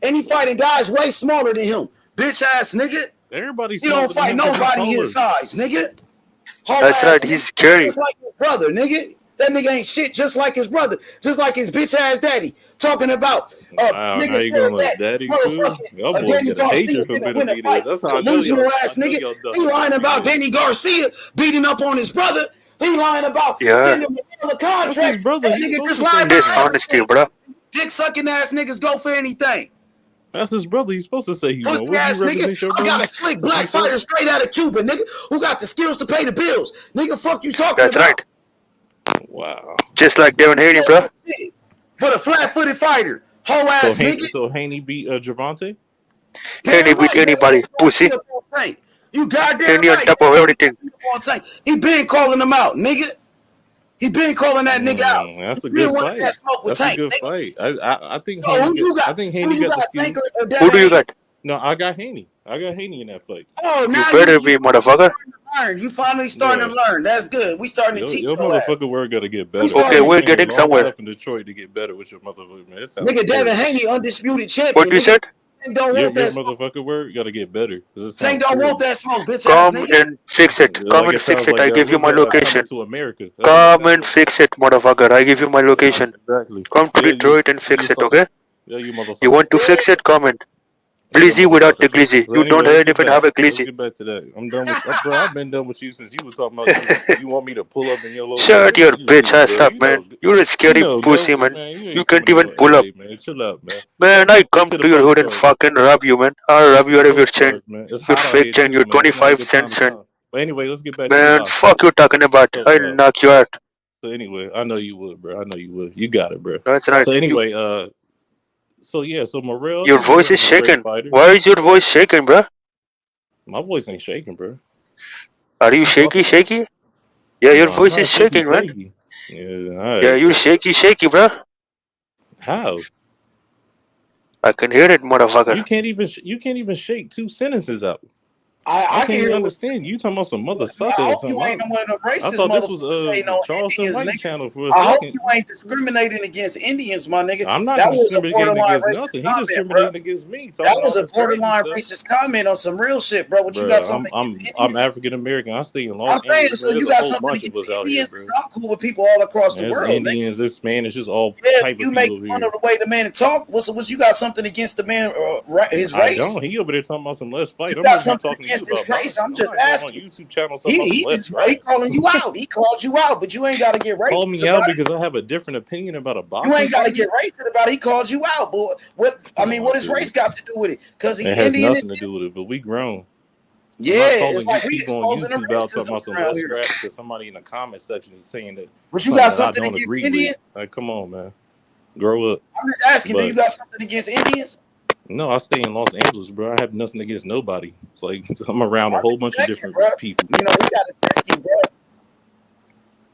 And he fighting guys way smaller than him. Bitch ass nigga. Everybody's he don't fight nobody his size, nigga. That's right, he's scary. Just like his brother, nigga. That nigga ain't shit just like his brother. Just like his bitch ass daddy. Talking about wow, how you gonna let daddy too? Y'all boys get a hatred for Benavidez. That's how I know y'all. Ass nigga. He lying about Danny Garcia beating up on his brother. He lying about sending him a contract. That's his brother. That nigga just lying This about honesty, bro. dick sucking ass niggas go for anything. That's his brother. He's supposed to say he won. Pussy ass nigga. I got a slick black fighter straight out of Cuba, nigga, who got the skills to pay the bills. Nigga, fuck you talking That's about. right. Wow. Just like Devin Haney, bro. But a flat-footed fighter. Whole ass nigga. So Haney beat Gervonta? Haney beat anybody, pussy. You goddamn Haney on right. top of everything. He been calling him out, nigga. He been calling that nigga out. That's a good fight. That's a good fight. I think Haney got the skills. Who do you got? No, I got Haney. I got Haney in that fight. Oh, now you better be, motherfucker. You finally starting to learn. That's good. We starting to teach your motherfucking word gotta get better. Okay, we're getting somewhere. Up in Detroit to get better with your motherfucker, man. Nigga, Devin Haney, undisputed champion. What you said? Don't want that motherfucking word gotta get better. Tank don't want that smoke, bitch. Come and fix it. Come and fix it. I give you my location. Come and fix it, motherfucker. I give you my location. Come to Detroit and fix it, okay? You want to fix it? Comment. Glizzy without the glizzy. You don't even have a glizzy. Get back to that. I'm done with bro. I've been done with you since you was talking about you want me to pull up in your local. Shut your bitch ass up, man. You're a scary pussy, man. You can't even pull up. Man, chill out, man. Man, I come to your hood and fucking rob you, man. I'll rob you out of your chain. Your fake chain, your 25 cent chain. But anyway, let's get back to the fuck you talking about. I'll knock you out. So anyway, I know you would, bro. I know you would. You got it, bro. That's right. So anyway, so Morrell. Your voice is shaking. Why is your voice shaking, bro? My voice ain't shaking, bro. Are you shaky? Yeah, your voice is shaking, man. Yeah, you're shaky, bro. How? I can hear it, motherfucker. You can't even shake two sentences out. I can't even understand. You talking about some mother sucker or something. You ain't one of them racist I thought this was Charleston White channel for a I second. hope you ain't discriminating against Indians, my nigga. I'm not discriminating against nothing. He's discriminating against me. That was a borderline racist comment on some real shit, bro. What you got something? I'm African American. I stay in Los Angeles. I'm saying, so you got something against Indians? I'm cool with people all across the world. Indians, there's Spanish, just all type of people. You make fun of the way the man talk. What you got something against the man? His race? I don't. He over there talking about some less fight. You got something against his race? I'm just asking. YouTube channel, he calling you out. He called you out, but you ain't got to get racist. Call me out because I have a different opinion about a boxing. You ain't got to get racist about it. He called you out, boy. What his race got to do with it? Because he has Indian. Nothing to do with it. But we grown. Yeah, it's like we exposing them racism around here. Because somebody in the comment section is saying that. But you got something against Indians? Like, come on, man. Grow up. I'm just asking. Do you got something against Indians? No, I stay in Los Angeles, bro. I have nothing against nobody. Like, I'm around a whole bunch of different people. You know, we gotta check you, bro.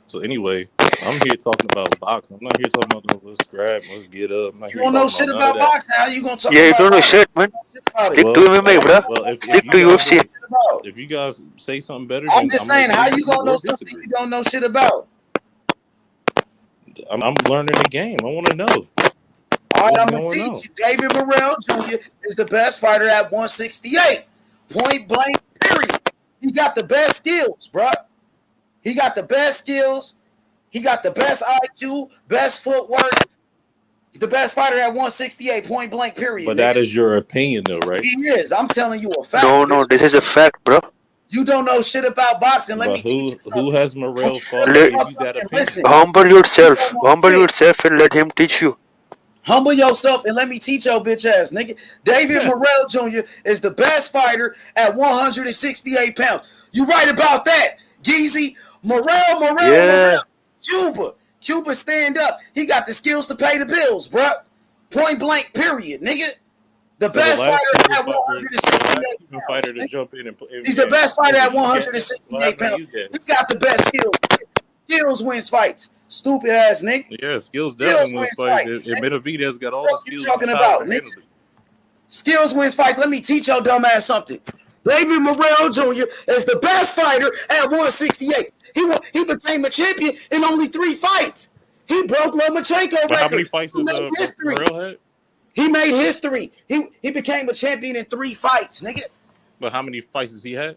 So anyway, I'm here talking about boxing. I'm not here talking about let's grab, let's get up. You don't know shit about boxing. How you gonna talk? Yeah, you don't know shit, man. Stick to MMA, bro. Stick to UFC. If you guys say something better, I'm just saying, how you gonna know something you don't know shit about? I'm learning the game. I want to know. All right, I'm gonna teach you. David Morrell Jr. is the best fighter at 168. Point blank, period. He got the best skills, bro. He got the best skills. He got the best IQ, best footwork. He's the best fighter at 168. Point blank, period. But that is your opinion, though, right? He is. I'm telling you a fact. No, this is a fact, bro. You don't know shit about boxing. Let me teach you something. Who has Morrell fought? Humble yourself. Humble yourself and let him teach you. Humble yourself and let me teach your bitch ass, nigga. David Morrell Jr. is the best fighter at 168 pounds. You right about that, Geezy. Morrell. Cuba, stand up. He got the skills to pay the bills, bro. Point blank, period, nigga. The best fighter at 168 pounds. He's the best fighter at 168 pounds. He got the best skills. Skills wins fights. Stupid ass nigga. Yeah, skills definitely wins fights. And Benavidez got all the skills. What you talking about, nigga? Skills wins fights. Let me teach your dumb ass something. David Morrell Jr. is the best fighter at 168. He became a champion in only 3 fights. He broke Lomachenko record. How many fights does Morrell had? He made history. He became a champion in 3 fights, nigga. But how many fights does he have?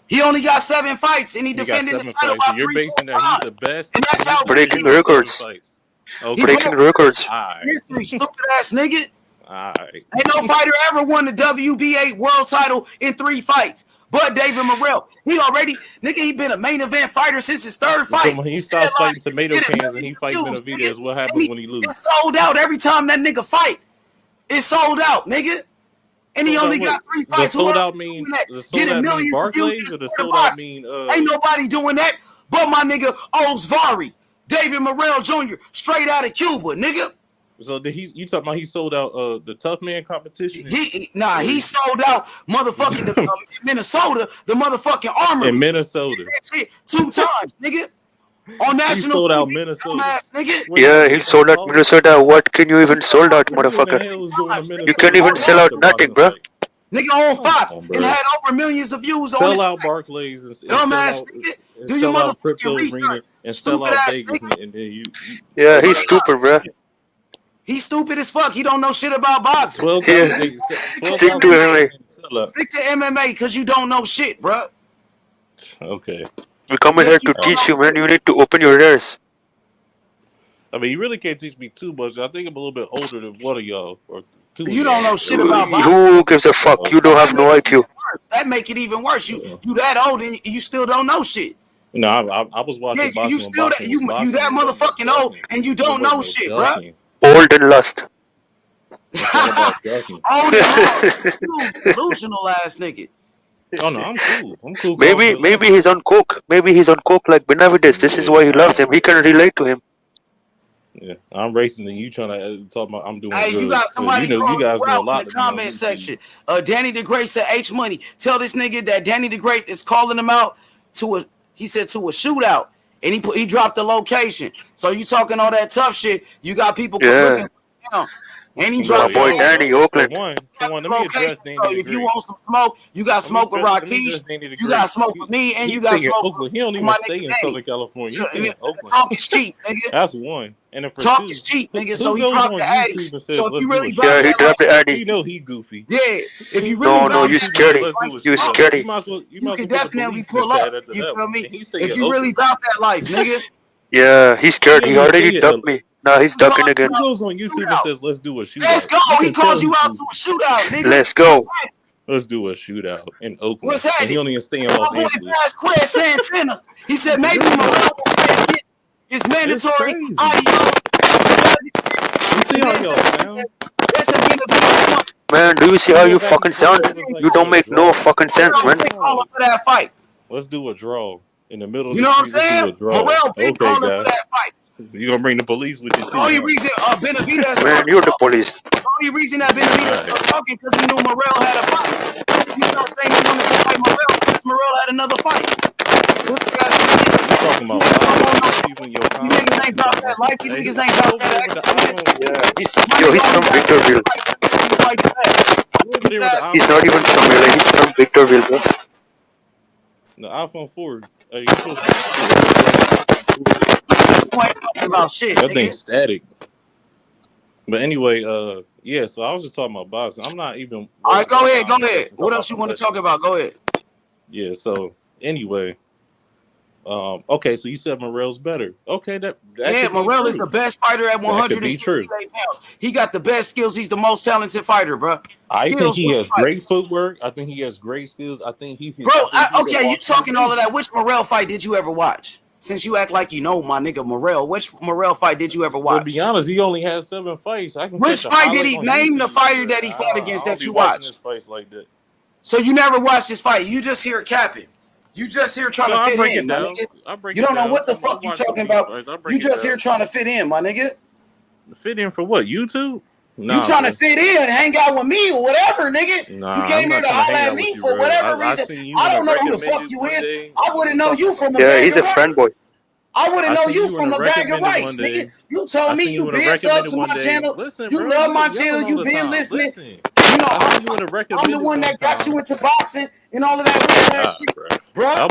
He only got 7 fights, and he defended his title about 3 You're basing that he's the best. And that's how breaking records. Breaking records. History, stupid ass nigga. All right. Ain't no fighter ever won the WBA world title in 3 fights. But David Morrell, he been a main event fighter since his third fight. So when he stops fighting tomato cans and he fights Benavidez, what happens when he loses? It's sold out every time that nigga fight. It's sold out, nigga. And he only got 3 fights. The sold out mean getting millions of views or the sold out mean ain't nobody doing that but my nigga Osvari, David Morrell Jr., straight out of Cuba, nigga. So you talking about he sold out the tough man competition? He sold out motherfucking Minnesota, the motherfucking Armory. In Minnesota. Shit 2 times, nigga. On national. He sold out Minnesota. Nigga. Yeah, he sold out Minnesota. What can you even sold out, motherfucker? You can't even sell out nothing, bro. Nigga on Fox and had over millions of views on his. Sell out Barclays and dumbass nigga. Do your motherfucking research. And sell out Vegas and then you. Yeah, he's stupid, bro. He's stupid as fuck. He don't know shit about boxing. Stick to MMA. Stick to MMA because you don't know shit, bro. Okay. We come in here to teach you, man. You need to open your ears. I mean, you really can't teach me too much. I think I'm a little bit older than one of y'all. Or two. You don't know shit about boxing. Who gives a fuck? You don't have no IQ. That make it even worse. You that old and you still don't know shit. No, I was watching boxing. You still you that motherfucking old and you don't know shit, bro. Old and lust. Old and delusional ass nigga. Oh no, I'm cool. I'm cool. Maybe he's on coke. Maybe he's on coke like Benavidez. This is why he loves him. He can relate to him. Yeah, I'm racing and you trying to talk about I'm doing. Hey, good. you got somebody you guys know a lot in the comment section. Danny DeGreat said H Money. Tell this nigga that Danny DeGreat is calling him out to a shootout. And he dropped the location. So you talking all that tough shit. You got people looking for him. And he dropped boy Danny Oakland. Let me address Danny so if you want some smoke, you got smoke with Rakesh. You got smoke with me, and you got smoke with He don't even stay in Southern California. Talk is cheap, nigga. That's one. And for talk is cheap, nigga. So he dropped the addy. So if you really he dropped the addy. You know he goofy. Yeah. If you really no, you scary. You scary. You can definitely pull up. You feel me? If you really about that life, nigga. Yeah, he's scared. He already ducked me. Nah, he's ducking again. He goes on YouTube and says, "Let's do a shootout." Let's go. He calls you out to a shootout, nigga. Let's go. Let's do a shootout in Oakland. What's happening? And he only stay in Los Angeles. Quest Santana. He said maybe Morrell is mandatory. You see how y'all sound? Man, do you see how you fucking sound? You don't make no fucking sense, man. For that fight. Let's do a draw in the middle. You know what I'm saying? Morrell been calling for that fight. You gonna bring the police with you too? Only reason Benavidez. Man, you're the police. Only reason that Benavidez was talking because he knew Morrell had a fight. You start saying he wanted to fight Morrell because Morrell had another fight. You talking about? You niggas ain't about that life. You niggas ain't about that. Yo, he's from Victorville. He's not even from LA. He's from Victorville, bro. The iPhone 4. About shit. That thing's static. But anyway, yeah. So I was just talking about boxing. I'm not even. All right, go ahead. What else you want to talk about? Go ahead. Yeah. So anyway, okay. So you said Morrell's better. Okay, that Morrell is the best fighter at 168 pounds. He got the best skills. He's the most talented fighter, bro. I think he has great footwork. I think he has great skills. I think he. Okay, you talking all of that? Which Morrell fight did you ever watch? Since you act like you know my nigga Morrell, which Morrell fight did you ever watch? To be honest, he only has 7 fights. Which fight did he name the fighter that he fought against that you watched? Fights like that. So you never watched this fight. You just hear capping. You just here trying to fit in, my nigga. You don't know what the fuck you talking about. You just here trying to fit in, my nigga. Fit in for what? YouTube? Nah, you trying to fit in, hang out with me or whatever, nigga. Nah, you came here to holler at me for whatever reason. I don't know who the fuck you is. I wouldn't know you from a bag he's a friend boy. I wouldn't know you from a bag of rice, nigga. You told me you been sub to my channel. You love my channel. You been listening. You know, I'm the one that got you into boxing and all of that weird ass shit, bro. Yeah,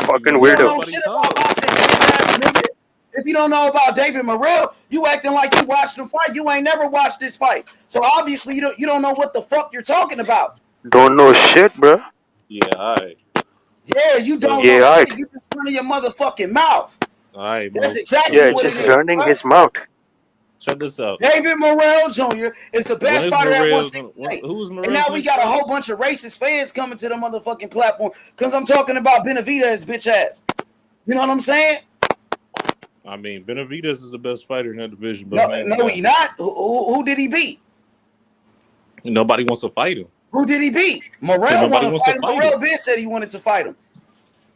fucking weirdo. You don't know shit about boxing, ass nigga. If you don't know about David Morrell, you acting like you watched him fight. You ain't never watched this fight, so obviously you don't know what the fuck you're talking about. Don't know shit, bro. Yeah, alright. Yeah, you don't know shit. You just running your motherfucking mouth. Alright, that's exactly what just running his mouth. Check this out. David Morrell Jr. is the best fighter at 168. Who's Morrell? And now we got a whole bunch of racist fans coming to the motherfucking platform because I'm talking about Benavidez bitch ass. You know what I'm saying? I mean, Benavidez is the best fighter in that division. But no, he not. Who did he beat? Nobody wants to fight him. Who did he beat? Morrell wanted to fight him. Morrell Ben said he wanted to fight him.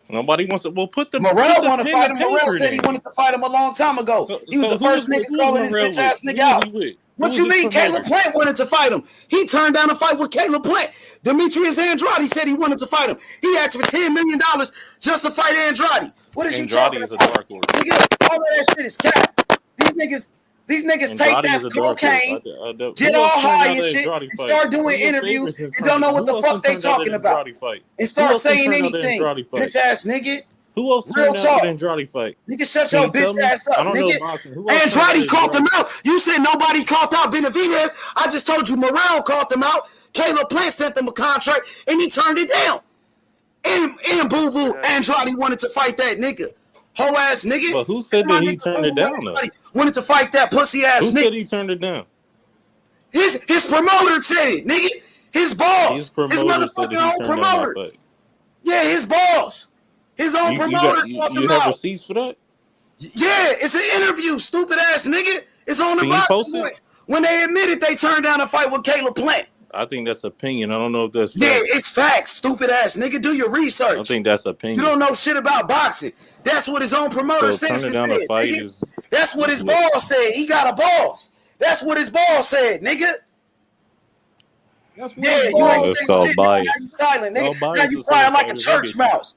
Nobody wants to. Well, Morrell wanted to fight him. Morrell said he wanted to fight him a long time ago. He was the first nigga calling his bitch ass nigga out. What you mean? Caleb Plant wanted to fight him. He turned down a fight with Caleb Plant. Demetrius Andrade said he wanted to fight him. He asked for $10 million just to fight Andrade. What is you talking about? Andrade is a dark horse. Nigga, all of that shit is cap. These niggas take that cocaine, get all high and shit, and start doing interviews and don't know what the fuck they talking about, and start saying anything. Bitch ass nigga. Who else turned out the Andrade fight? Nigga, shut your bitch ass up, nigga. Andrade called them out. You said nobody called out Benavidez. I just told you Morrell called them out. Caleb Plant sent them a contract, and he turned it down. And Boo Boo Andrade wanted to fight that nigga. Hoe ass nigga. But who said that he turned it down, though? Wanted to fight that pussy ass nigga. Who said he turned it down? His promoter said it, nigga. His boss. His motherfucking own promoter. Yeah, his boss. His own promoter. You have receipts for that? Yeah, it's an interview, stupid ass nigga. It's on the box points. When they admitted they turned down a fight with Caleb Plant. I think that's opinion. I don't know if that's facts. Yeah, it's facts, stupid ass nigga. Do your research. I think that's opinion. You don't know shit about boxing. That's what his own promoter said. That's what his boss said. He got a boss. That's what his boss said, nigga. You ain't saying now you silent, nigga. Now you crying like a church mouse.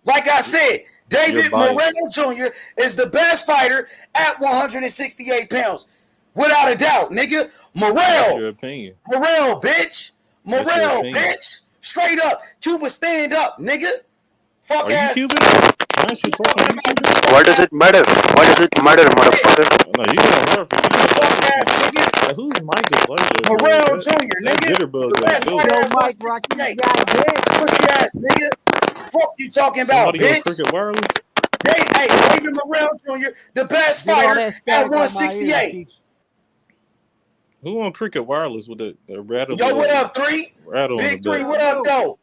Like I said, David Morrell Jr. is the best fighter at 168 pounds. Without a doubt, nigga. Morrell. Your opinion. Morrell, bitch. Morrell, bitch. Straight up. Cuba, stand up, nigga. Fuck ass. Why does it matter? Why does it matter, motherfucker? No, you got her. Fuck ass, nigga. Who's Michael? Morrell Jr., nigga. Mike Rocky, pussy ass, nigga. Fuck you talking about, bitch. Cricket Wireless? Hey, David Morrell Jr., the best fighter at 168. Who on Cricket Wireless with the rattle? Yo, what up, 3? Big 3, what up, though?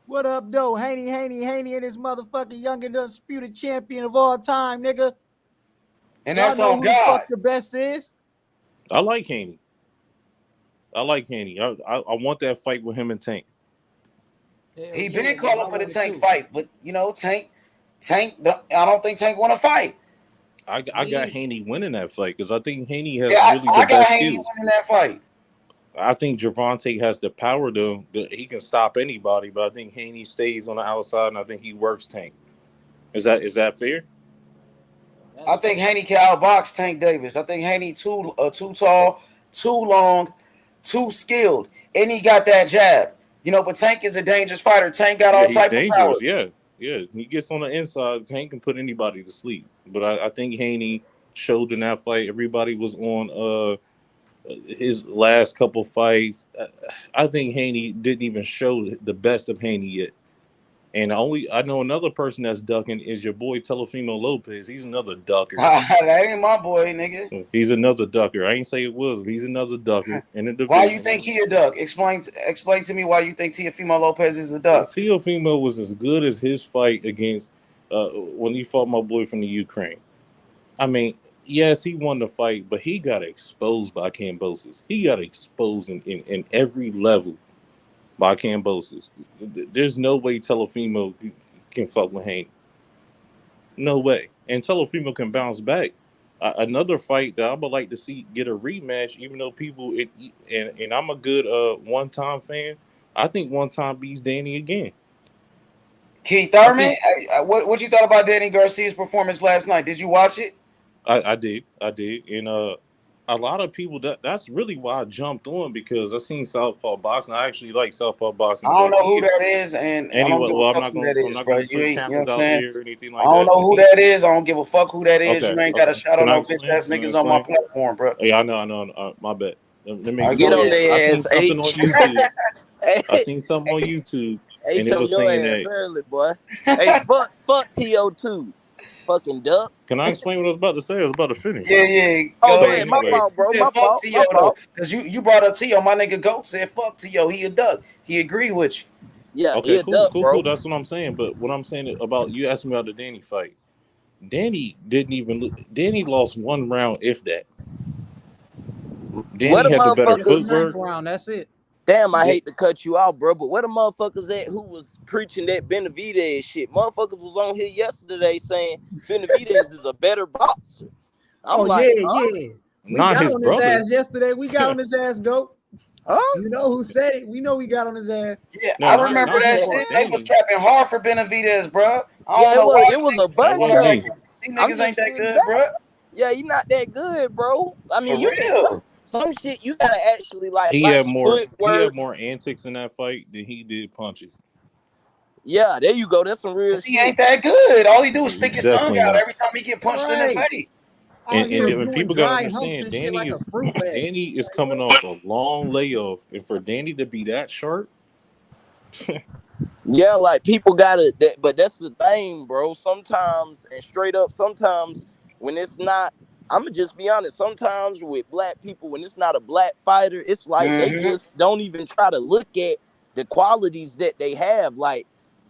What up, though? Haney, and his motherfucking young and undisputed champion of all time, nigga. And that's on God. The best is. I like Haney. I want that fight with him and Tank. He been calling for the Tank fight, but you know, Tank. I don't think Tank want to fight. I got Haney winning that fight because I think Haney has really the best skills. I got Haney winning that fight. I think Gervonta has the power to he can stop anybody, but I think Haney stays on the outside and I think he works Tank. Is that fair? I think Haney can outbox Tank Davis. I think Haney too tall, too long, too skilled, and he got that jab. You know, but Tank is a dangerous fighter. Tank got all type of power. Yeah, he gets on the inside. Tank can put anybody to sleep. But I think Haney showed in that fight. Everybody was on his last couple fights. I think Haney didn't even show the best of Haney yet. And I know another person that's ducking is your boy Teofimo Lopez. He's another ducker. That ain't my boy, nigga. He's another ducker. I ain't say it was, but he's another ducker. Why you think he a duck? Explain to me why you think Teofimo Lopez is a duck. Teofimo was as good as his fight against when he fought my boy from the Ukraine. I mean, yes, he won the fight, but he got exposed by Kambosos. He got exposed in every level by Kambosos. There's no way Teofimo can fuck with Haney. No way. And Teofimo can bounce back. Another fight that I would like to see get a rematch, even though people and I'm a good one-time fan. I think one-time beats Danny again. Keith Thurman, what you thought about Danny Garcia's performance last night? Did you watch it? I did. And a lot of people that's really why I jumped on because I seen Southpaw boxing. I actually like Southpaw boxing. I don't know who that is, and I don't give a fuck who that is, bro. You ain't, you know what I'm saying? I don't know who that is. I don't give a fuck who that is. You ain't got to shout out no bitch ass niggas on my platform, bro. Yeah, I know. My bad. Get on their ass. I seen something on YouTube. And it was saying that early, boy. Hey, fuck TO2. fucking duck. Can I explain what I was about to say? I was about to finish. Yeah. Oh, Go go ahead. ahead. My fault, bro. He My said fuck fault. T.O. though, because you brought up T.O. My nigga Goat said fuck T.O. He a duck. He agreed with you. Yeah, Okay, he a duck, bro. cool. That's what I'm saying. But what I'm saying about you asked me about the Danny fight. Danny lost one round, if that. Danny What a had the better It's footwork. round. That's it. Damn, I hate to cut you out, bro, but where the motherfuckers at who was preaching that Benavidez shit? Motherfuckers was on here yesterday saying Benavidez is a better boxer. I'm yeah. Huh? We Not got his on brother. his ass yesterday. We got on his ass, Goat. Huh? You know who said it? We know we got on his ass. Yeah, No, I remember not that his shit. Danny. They was capping hard for Benavidez, bro. I Yeah, don't know why. it was a bunch wasn't of me. them. These I'm niggas just ain't that sitting good, back. bro. Yeah, you not that good, bro. I mean, For you real. some shit you gotta actually He had more footwork. antics in that fight than he did punches. Yeah, there you go. That's some real He shit. ain't that good. All he do is stick his tongue Definitely out not. every time he get punched in the face. And doing people gotta dry humps understand, and shit like a fruit bag. Danny is coming off a long layoff, and for Danny to be that sharp, Yeah, like people gotta but that's the thing, bro. Sometimes and straight up, sometimes when it's not, I'ma just be honest, sometimes with black people, when it's not a black fighter, it's like they just don't even try to look at the qualities that they have. Like,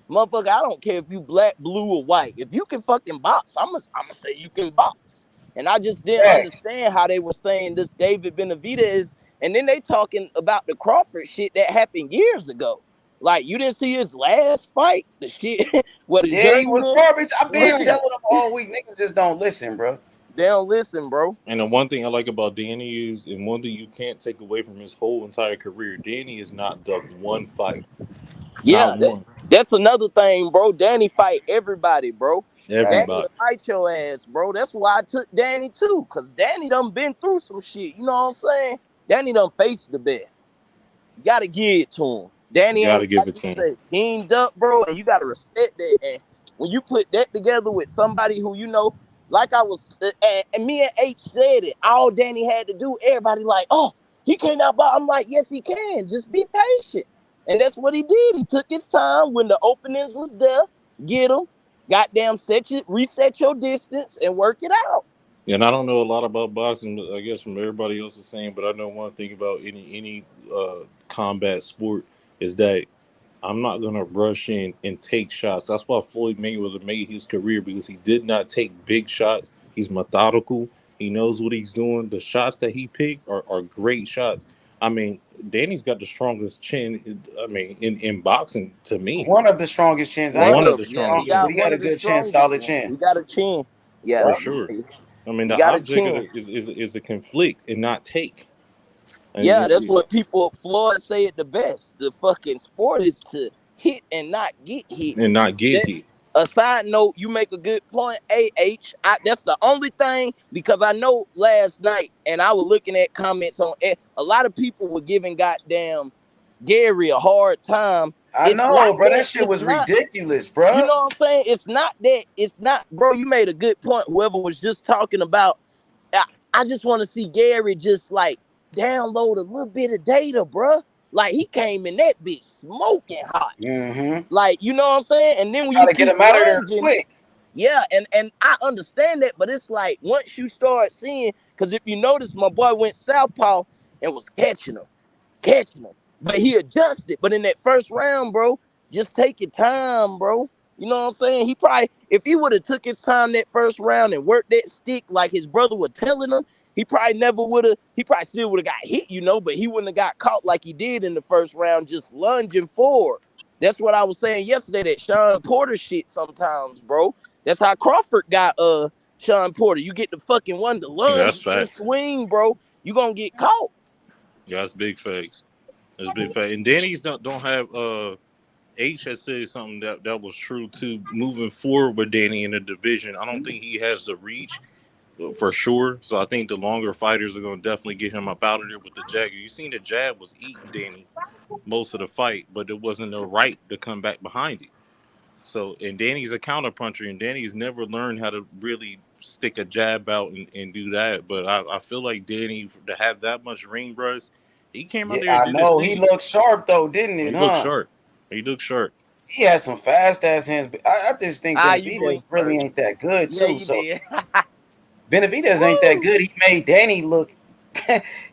motherfucker, I don't care if you black, blue, or white. If you can fucking box, I'ma say you can box. And I just didn't understand how they were saying this David Benavidez, and then they talking about the Crawford shit that happened years ago. Like, you didn't see his last fight? The shit. He was garbage. I've been telling them all week. Niggas just don't listen, bro. They don't listen, bro. And the one thing I like about Danny is, and one thing you can't take away from his whole entire career, Danny has not ducked one fight. Yeah, that's another thing, bro. Danny fight everybody, bro. Everybody. Danny fight your ass, bro. That's why I took Danny too, because Danny done been through some shit. You know what I'm saying? Danny done faced the best. You gotta give it to him. Danny ain't give it to him. He ain't duck, bro, and you gotta respect that. And when you put that together with somebody who you know, like I was, and me and H said it, all Danny had to do, everybody like, oh, he can't outbox. I'm like, yes, he can. Just be patient. And that's what he did. He took his time when the openings was there. Get him. Goddamn, reset your distance and work it out. And I don't know a lot about boxing, I guess, from everybody else is saying, but I know one thing about any combat sport is that I'm not going to rush in and take shots. That's why Floyd Mayweather made his career, because he did not take big shots. He's methodical. He knows what he's doing. The shots that he picked are great shots. I mean, Danny's got the strongest chin, in boxing, to me. One of the strongest chins. One of the strongest. He got a good chin, solid chin. He got a chin. Yeah. For sure. I mean, the object is a conflict and not take. And that's what Floyd say it the best. The fucking sport is to hit and not get hit. hit. A side note, you make a good point, AH. That's the only thing, because I know last night, and I was looking at comments on it, a lot of people were giving goddamn Gary a hard time. I know, bro. That shit was ridiculous, bro. You know what I'm saying? It's not, bro. You made a good point. Whoever was just talking about, I just want to see Gary just like download a little bit of data, bro. Like, he came in that bitch smoking hot. Like, you know what I'm saying? And then when you get him out of there quick. Yeah, and I understand that, but it's like once you start seeing, because if you notice, my boy went southpaw and was catching him. But he adjusted. But in that first round, bro, just take your time, bro. You know what I'm saying? He probably, if he would have took his time that first round and worked that stick like his brother was telling him, he probably still would have got hit, but he wouldn't have got caught like he did in the first round, just lunging forward. That's what I was saying yesterday, that Sean Porter shit sometimes, bro. That's how Crawford got Sean Porter. You get the fucking one to lunge and swing, bro. You gonna get caught. Yeah, that's big facts. That's big fact. And Danny's don't have H has said something that was true too. Moving forward with Danny in the division, I don't think he has the reach for sure. So I think the longer fighters are going to definitely get him up out of there with the jab. You seen the jab was eating Danny most of the fight, but it wasn't the right to come back behind it. So, and Danny's a counterpuncher, and Danny's never learned how to really stick a jab out and do that. But I feel like Danny, to have that much ring rust, he came out there. I know. He looked sharp though, didn't it? He looked sharp. He has some fast ass hands, but I just think You Benavidez blinked really first. ain't that good Yeah, too. you So did. Benavidez ain't that good. He made Danny look.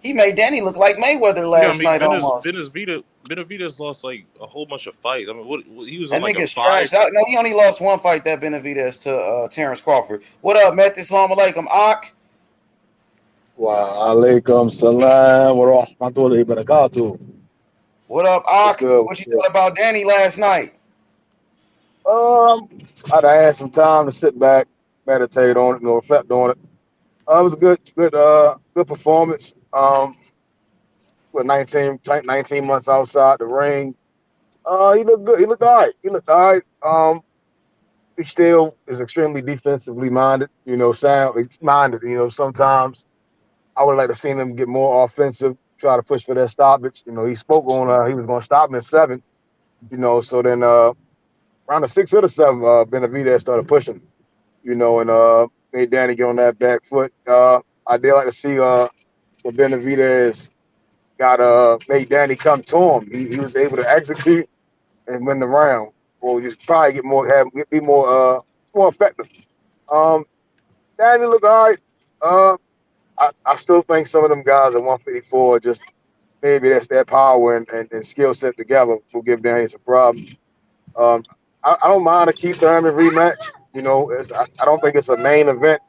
He made Danny look like Mayweather Yeah, I last mean, night almost. Benavidez lost like a whole bunch of fights. I mean, he was in That like a nigga's five. trash. No, he only lost one fight, that Benavidez, to Terence Crawford. What up, Matt? Assalamu alaikum, Ak. Wa alaikum salam wa rahmatullahi wa barakatuh. What up, What's Ak? good? What What's you good? thought about Danny last night? I'd had some time to sit back, meditate on it, reflect on it. It was a good performance. With 19 months outside the ring. He looked good. He looked all right. He still is extremely defensively minded, sound minded. Sometimes I would like to see him get more offensive, try to push for that stoppage. He spoke on he was going to stop him in 7. So then around the 6 or the 7, Benavidez started pushing. And made Danny get on that back foot. I did like to see when Benavidez got made Danny come to him. He was able to execute and win the round, or just probably be more effective. Um, Danny look all right. I still think some of them guys at 154 just maybe that's their power and skill set together will give Danny some problems. I don't mind a Keith Thurman rematch. I don't think it's a main event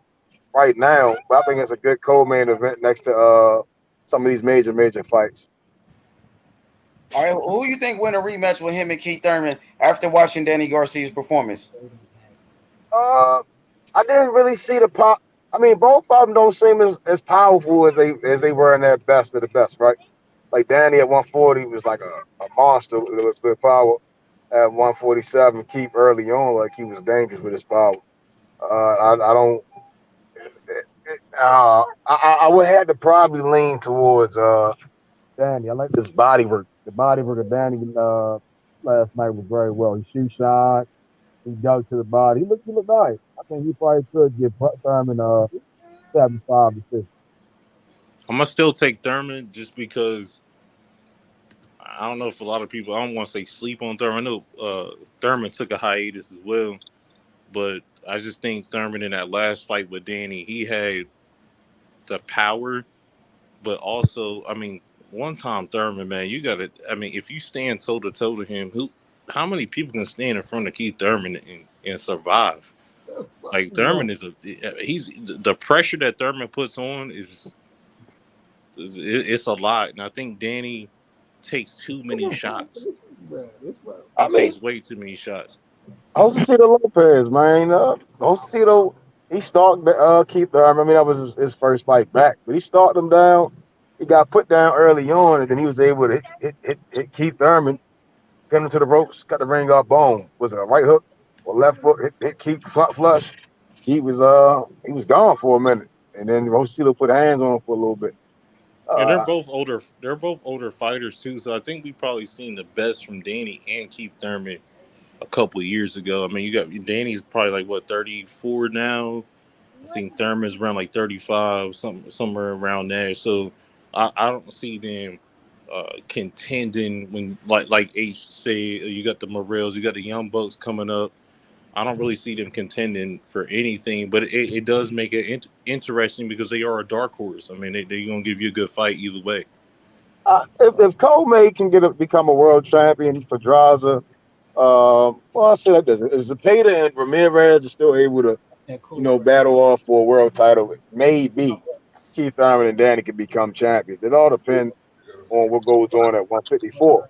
right now, but I think it's a good co-main event next to some of these major fights. All right, who you think win a rematch with him and Keith Thurman after watching Danny Garcia's performance? I didn't really see the pop. I mean, both of them don't seem as powerful as they were in their best of the best, right? Like Danny at 140 was like a monster with power. At 147, keep early on like he was dangerous with his power. I don't. I would have to probably lean towards Danny. I like this body work. The body work of Danny last night was very well. He shoot shot. He dug to the body. He looked nice. I think he probably could get Thurman 75 to 50. I'm gonna still take Thurman just because I don't know if a lot of people. I don't want to say sleep on Thurman. I know Thurman took a hiatus as well, but I just think Thurman in that last fight with Danny, he had the power, but also, I mean, one time Thurman, man, you got to. I mean, if you stand toe to toe to him, how many people can stand in front of Keith Thurman and survive? Like Thurman is he's the pressure that Thurman puts on it's a lot, and I think Danny takes too many shots. He takes way too many shots. Josecito Lopez, man. Josecito, he stalked Keith Thurman. I mean, that was his first fight back, but he stalked him down. He got put down early on, and then he was able to hit Keith Thurman, pin him to the ropes, cut the ring off. Boom. Was it a right hook or left hook? Hit Keith flush. He was gone for a minute, and then Josecito put hands on him for a little bit. And they're both older. They're both older fighters too. So I think we probably seen the best from Danny and Keith Thurman a couple of years ago. I mean, you got Danny's probably like what 34 now. I think Thurman's around like 35, somewhere around there. So I don't see them contending when like H say you got the Morrells, you got the Young Bucks coming up. I don't really see them contending for anything, but it does make it interesting because they are a dark horse. I mean, they're going to give you a good fight either way. If Coleman can become a world champion, Pedraza, well, I'll say that does. If Zepeda and Ramirez are still able to, battle off for a world title, maybe Keith Thurman and Danny can become champions. It all depends on what goes on at 154.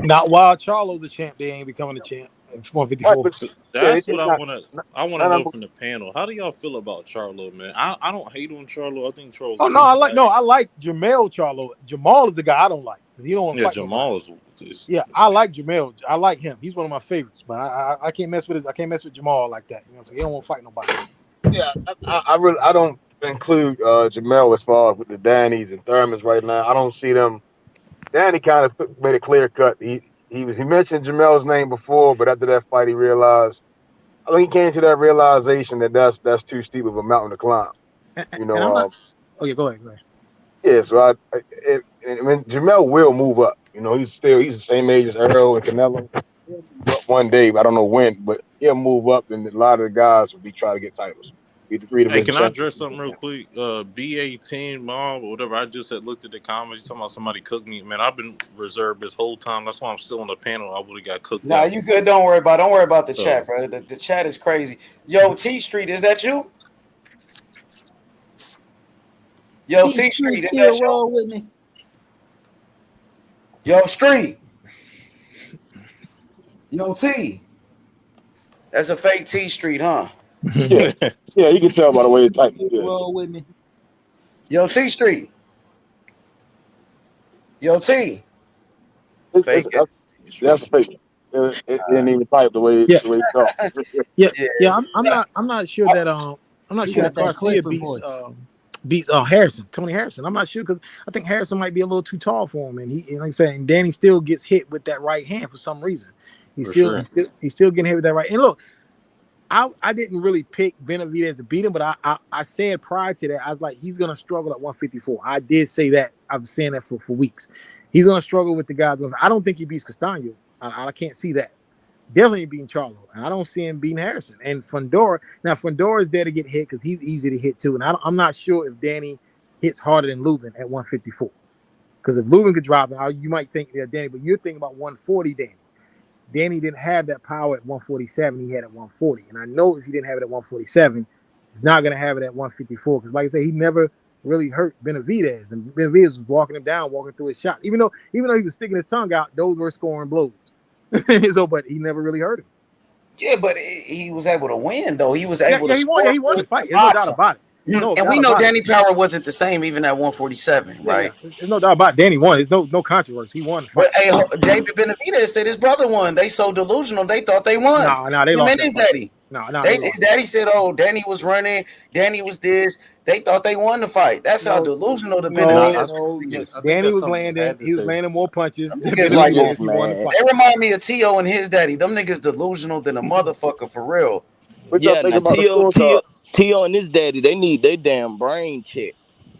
Not while Charlo's the champ. They ain't becoming the champ. 154. Right, so that's what I want to. I want to know from the panel. How do y'all feel about Charlo, man? I don't hate on Charlo. I think Charlo's. Oh no, I like Jamel Charlo. Jamal is the guy I don't like because he don't want to fight. Jamal is. Yeah, I like Jamel. I like him. He's one of my favorites. But I can't mess with I can't mess with Jamal like that. So he don't want to fight nobody. Yeah, I don't include Jamel as far as with the Dannys and Thurmans right now. I don't see them. Danny kind of made a clear cut. He mentioned Jamel's name before, but after that fight, he realized. I think he came to that realization that that's too steep of a mountain to climb. Go ahead. Yeah, so I mean, Jamel will move up. He's the same age as Errol and Canelo. one day. I don't know when, but he'll move up, and a lot of the guys will be trying to get titles. Be the 3 Hey, division can I champions. address something real quick? BA10 mob or whatever. I just had looked at the comments. You talking about somebody cooked me? Man, I've been reserved this whole time. That's why I'm still on the panel. I would have got cooked. Nah, out. you good. Don't worry about the chat, bro. The chat is crazy. Yo, T Street, is that you? Yo, T Street, is that you? With me. Yo, Street. Yo, T. That's a fake T Street, huh? Yeah, you can tell by the way it types. Roll with me. Yo, T Street. Yo, T. Fake. That's fake. It didn't even type the way it talked. I'm not sure that Garcia beats Harrison, Tony Harrison. I'm not sure because I think Harrison might be a little too tall for him, and like I'm saying, Danny still gets hit with that right hand for some reason. He's still getting hit with that right. And look, I didn't really pick Benavidez to beat him, but I said prior to that I was like he's gonna struggle at 154. I did say that. I've been saying that for weeks. He's gonna struggle with the guys. I don't think he beats Castaño. I can't see that. Definitely ain't beating Charlo, and I don't see him beating Harrison. And Fundora is there to get hit because he's easy to hit too. And I'm not sure if Danny hits harder than Lubin at 154. Because if Lubin could drop it, you might think Danny, but you're thinking about 140 Danny. Danny didn't have that power at 147. He had at 140. And I know if he didn't have it at 147, he's not going to have it at 154. Because like I said, he never really hurt Benavidez. And Benavidez was walking him down, walking through his shot. Even though he was sticking his tongue out, those were scoring blows. So, but he never really hurt him. Yeah, but he was able to win, though. He was able to score. He won the fight. There's no doubt about it. And we know Danny Power wasn't the same even at 147, right? Yeah. There's no doubt about it. Danny won. There's no controversy. He won the fight. But hey, David Benavidez said his brother won. They so delusional, they thought they won. No, they lost. His daddy. His daddy said, "Oh, Danny was running. Danny was this." They thought they won the fight. That's how delusional the Benavidez. Danny was landing. He was landing more punches. They remind me of T.O. and his daddy. Them niggas delusional than a motherfucker for real. T.O. and his daddy, they need their damn brain checked.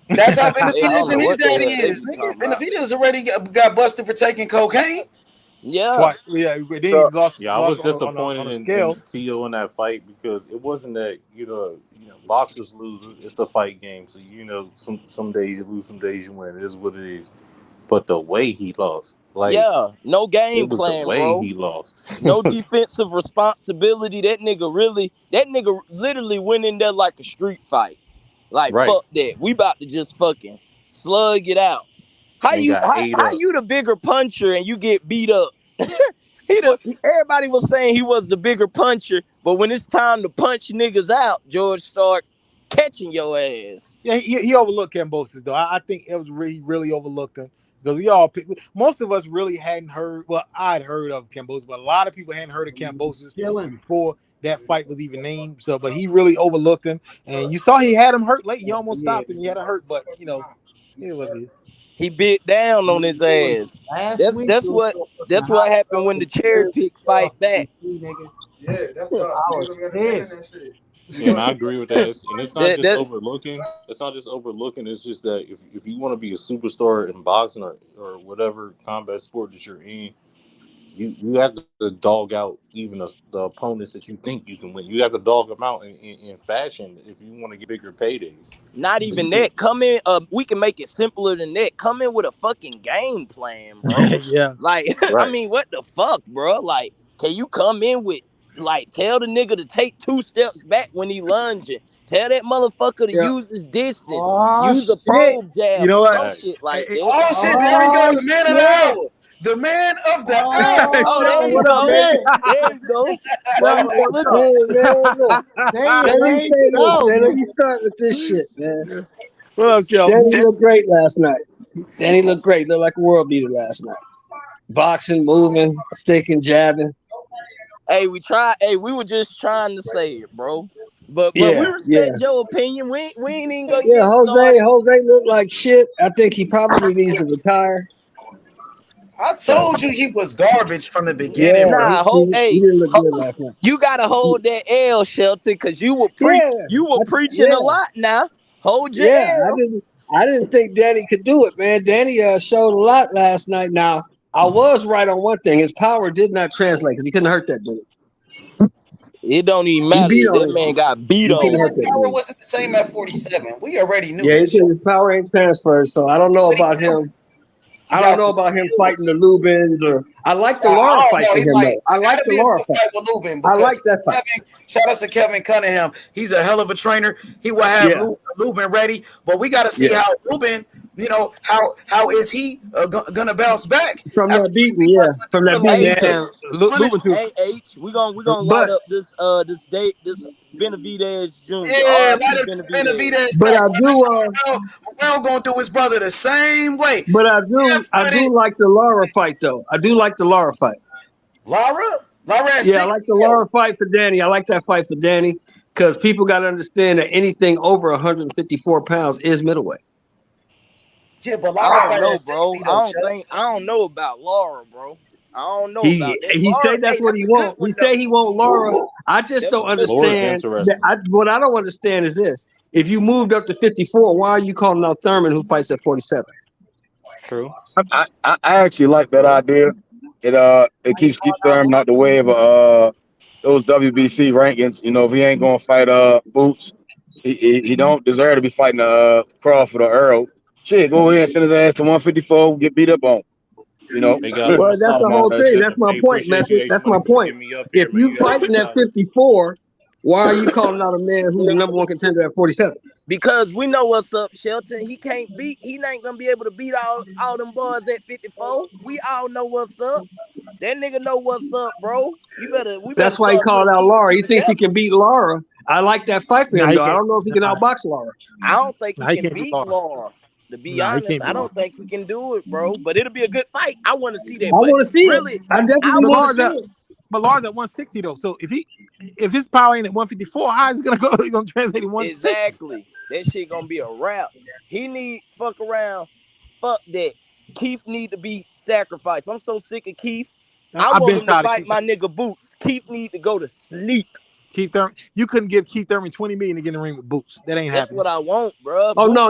That's how Benavidez and his daddy is. Benavidez already got busted for taking cocaine. Yeah. I was disappointed in T.O. in that fight because it wasn't that boxers lose. It's the fight game. So some days you lose, some days you win. It is what it is. But the way he lost, no game plan, the way bro. He lost. No defensive responsibility. That nigga literally went in there like a street fight. Fuck that. We about to just fucking slug it out. How you the bigger puncher and you get beat up? Everybody was saying he was the bigger puncher, but when it's time to punch niggas out, George start catching your ass. Yeah, he overlooked Kambosos though. I think it was really overlooked him because most of us really hadn't heard. Well, I'd heard of Kambosos, but a lot of people hadn't heard of Kambosos before that fight was even named. So, but he really overlooked him, and you saw he had him hurt late. He almost stopped him. He had him hurt, but it is what it is. He bit down on his ass. That's what happened when the cherry pick fight back. Yeah, that's what I was pissed. Yeah, and I agree with that. And it's not just overlooking. It's not just overlooking. It's just that if you want to be a superstar in boxing or whatever combat sport that you're in, you have to dog out even the opponents that you think you can win. You have to dog them out in fashion if you want to get bigger paydays. Not even that. Come in. We can make it simpler than that. Come in with a fucking game plan, bro. Yeah. Right. I mean, what the fuck, bro? Can you come in with tell the nigga to take 2 steps back when he lunging? Tell that motherfucker to use his distance. Use a probe jab. You know what? Shit like that. Oh shit! There we go. The man of the hour. The man of the hour. There you go. Let me start with this shit, man. What up, Joe? Danny looked great last night. Looked like a world beater last night. Boxing, moving, sticking, jabbing. Hey, we were just trying to say it, bro. But we respect your opinion. We ain't even gonna get started. Jose looked like shit. I think he probably needs to retire. I told you he was garbage from the beginning. Yeah, he didn't look good last night. You gotta hold that L, Shelton, because you were preaching a lot now. Hold your L. I didn't think Danny could do it, man. Danny showed a lot last night. Now, I was right on one thing. His power did not translate because he couldn't hurt that dude. It don't even matter. That man got beat on. His power wasn't the same at 47. We already knew Yeah, this. his power ain't transferred, so I don't know about him. I don't know about him fighting the Lubins, or I like the Laura fight for him though. I like the Laura fight. Lubin, I like that fight. Shout out to Kevin Cunningham. He's a hell of a trainer. He will have Lubin ready, but we got to see how Lubin. You know how is he gonna bounce back from that beating? Yeah, from that beating. Hey H, we gonna light up this Benavidez Jr. Yeah, Benavidez. But I do. Morrell gonna do his brother the same way. But I do like the Lara fight though. I do like the Lara fight. Lara. Yeah, I like the Lara fight for Danny. I like that fight for Danny because people got to understand that anything over 154 pounds is middleweight. Yeah, but I don't know, bro. I don't know about Laura, bro. I don't know about that. He say that's what he want. He say he want Laura. I just don't understand. What I don't understand is this: if you moved up to 54, why are you calling out Thurman who fights at 47? True. I actually like that idea. It keeps Thurman out the way of those WBC rankings. You know, if he ain't gonna fight Boots, he don't deserve to be fighting Crawford or Errol. Shit, go ahead and send his ass to 154, get beat up on. You know, well, that's the whole thing. That's my point, man. That's my point. If you fighting at 54, why are you calling out a man who's the number one contender at 47? Because we know what's up, Shelton. He ain't gonna be able to beat all them boys at 54. We all know what's up. That nigga know what's up, bro. That's why he called out Laura. He thinks he can beat Laura. I like that fight for him, though. I don't know if he can outbox Laura. I don't think he can beat Laura. To be honest, I don't think we can do it, bro. But it'll be a good fight. I want to see that. I want to see really, it. I definitely want to see it. But Laura's at 160 though. So if his power ain't at 154, how is he gonna go? He's gonna translate to 160. Exactly. That shit gonna be a wrap. He need fuck around. Fuck that. Keith need to be sacrificed. I'm so sick of Keith. I want him to fight my nigga Boots. Keith need to go to sleep. Keith Thurman, you couldn't give Keith Thurman $20 million to get in the ring with Boots. That ain't happening. That's what I want, bro. Oh no.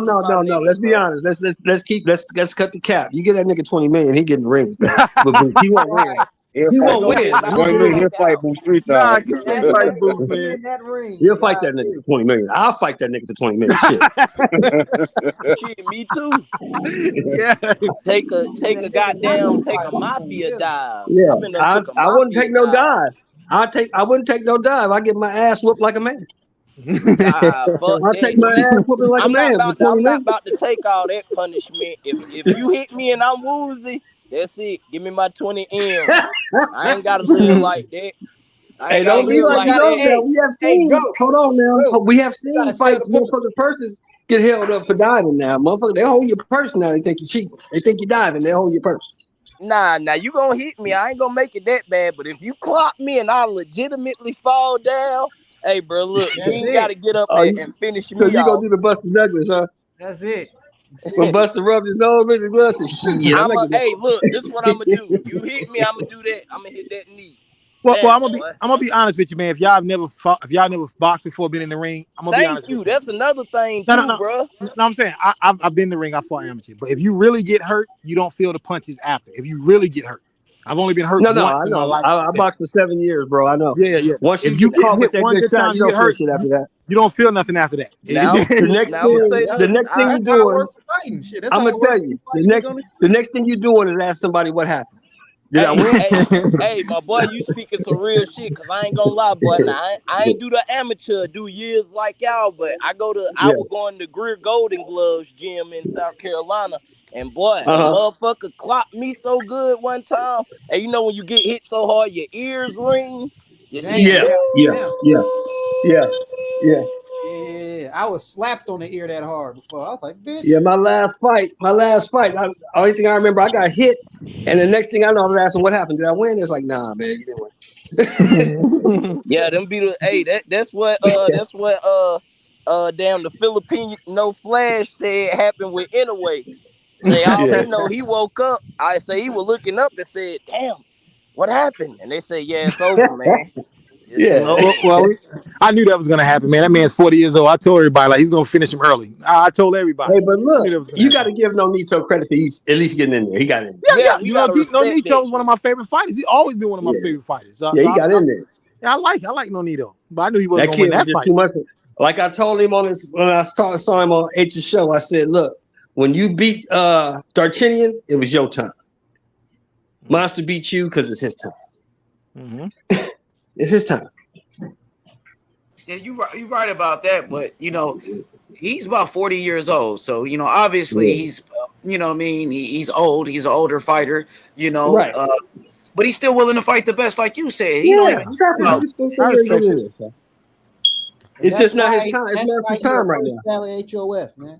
Let's be honest. Let's cut the cap. You get that nigga $20 million, he get in the ring with that. But Boots, he won't win. He won't win. He'll fight Boots 3 times. He'll fight that nigga for $20 million. I'll fight that nigga for $20 million. Shit, me too. Yeah. Take a mafia dive. Yeah. I wouldn't take no dive. I wouldn't take no dive. I get my ass whooped like a man. I take my ass whooping like a man. I'm not about to take all that punishment. If you hit me and I'm woozy, that's it. Give me my 20 M. I ain't gotta live like that. Hey, don't be like that. We have seen. Hold on now. We have seen fights. Motherfucking persons get held up for diving now. Motherfucker, they hold your purse now. They think you cheat. They think you diving. They hold your purse. Nah, you gonna hit me. I ain't gonna make it that bad. But if you clock me and I legitimately fall down, hey, bro, look, you ain't gotta get up and finish me. So you gonna do the Buster Douglas, huh? That's it. When Buster rubbed his nose, Mr. Gloves and shit. Hey, look, this is what I'm gonna do. You hit me, I'm gonna do that. I'm gonna hit that knee. Well, I'm gonna be honest with you, man. If y'all have never boxed before, been in the ring, I'm gonna be honest. Thank you. That's another thing, too, bro. No, I'm saying I've been in the ring. I fought amateur, but if you really get hurt, you don't feel the punches after. If you really get hurt, I've only been hurt once in my life. I boxed for 7 years, bro. I know. Yeah. Once you get caught with that good shot, you don't hurt shit after that. You don't feel nothing after that. The next thing you're doing, I'm gonna tell you, the next thing you're doing is ask somebody what happened. Hey, my boy, you speaking some real shit, because I ain't gonna lie, boy. Now, I ain't do the amateur, do years like y'all, but I was going to Greer Golden Gloves gym in South Carolina, and boy, a motherfucker clocked me so good one time. And you know when you get hit so hard, your ears ring? Yeah. I was slapped on the ear that hard before. I was like, bitch. Yeah, my last fight. Only thing I remember, I got hit, and the next thing I know, I was asking, "What happened? Did I win?" It's like, "Nah, man, you didn't win." Yeah, them be the. Hey, that's what damn the Filipino Flash said happened with Inouye. Say all they know, he woke up. I say he was looking up and said, "Damn, what happened?" And they say, "Yeah, it's over, man." Yeah. Well, I knew that was gonna happen, man. That man's 40 years old. I told everybody like he's gonna finish him early. I told everybody. Hey, but look, you got to give Nonito credit for he's at least getting in there. He got in. Yeah. Nonito was one of my favorite fighters. He's always been one of my favorite fighters. Yeah, he got in there. Yeah, I like Nonito, but I knew he wasn't That gonna win kid was that just fight. too much. Like I told him on his when I saw him on H's show, I said, "Look, when you beat Darchinian, it was your time. Monster beat you because it's his time. It's his time." Yeah, you're right about that, but he's about 40 years old, so obviously he's what I mean, he's old, he's an older fighter, Right. But he's still willing to fight the best, like you said. It's just not his time. It's Monster's time right now. HOF, man.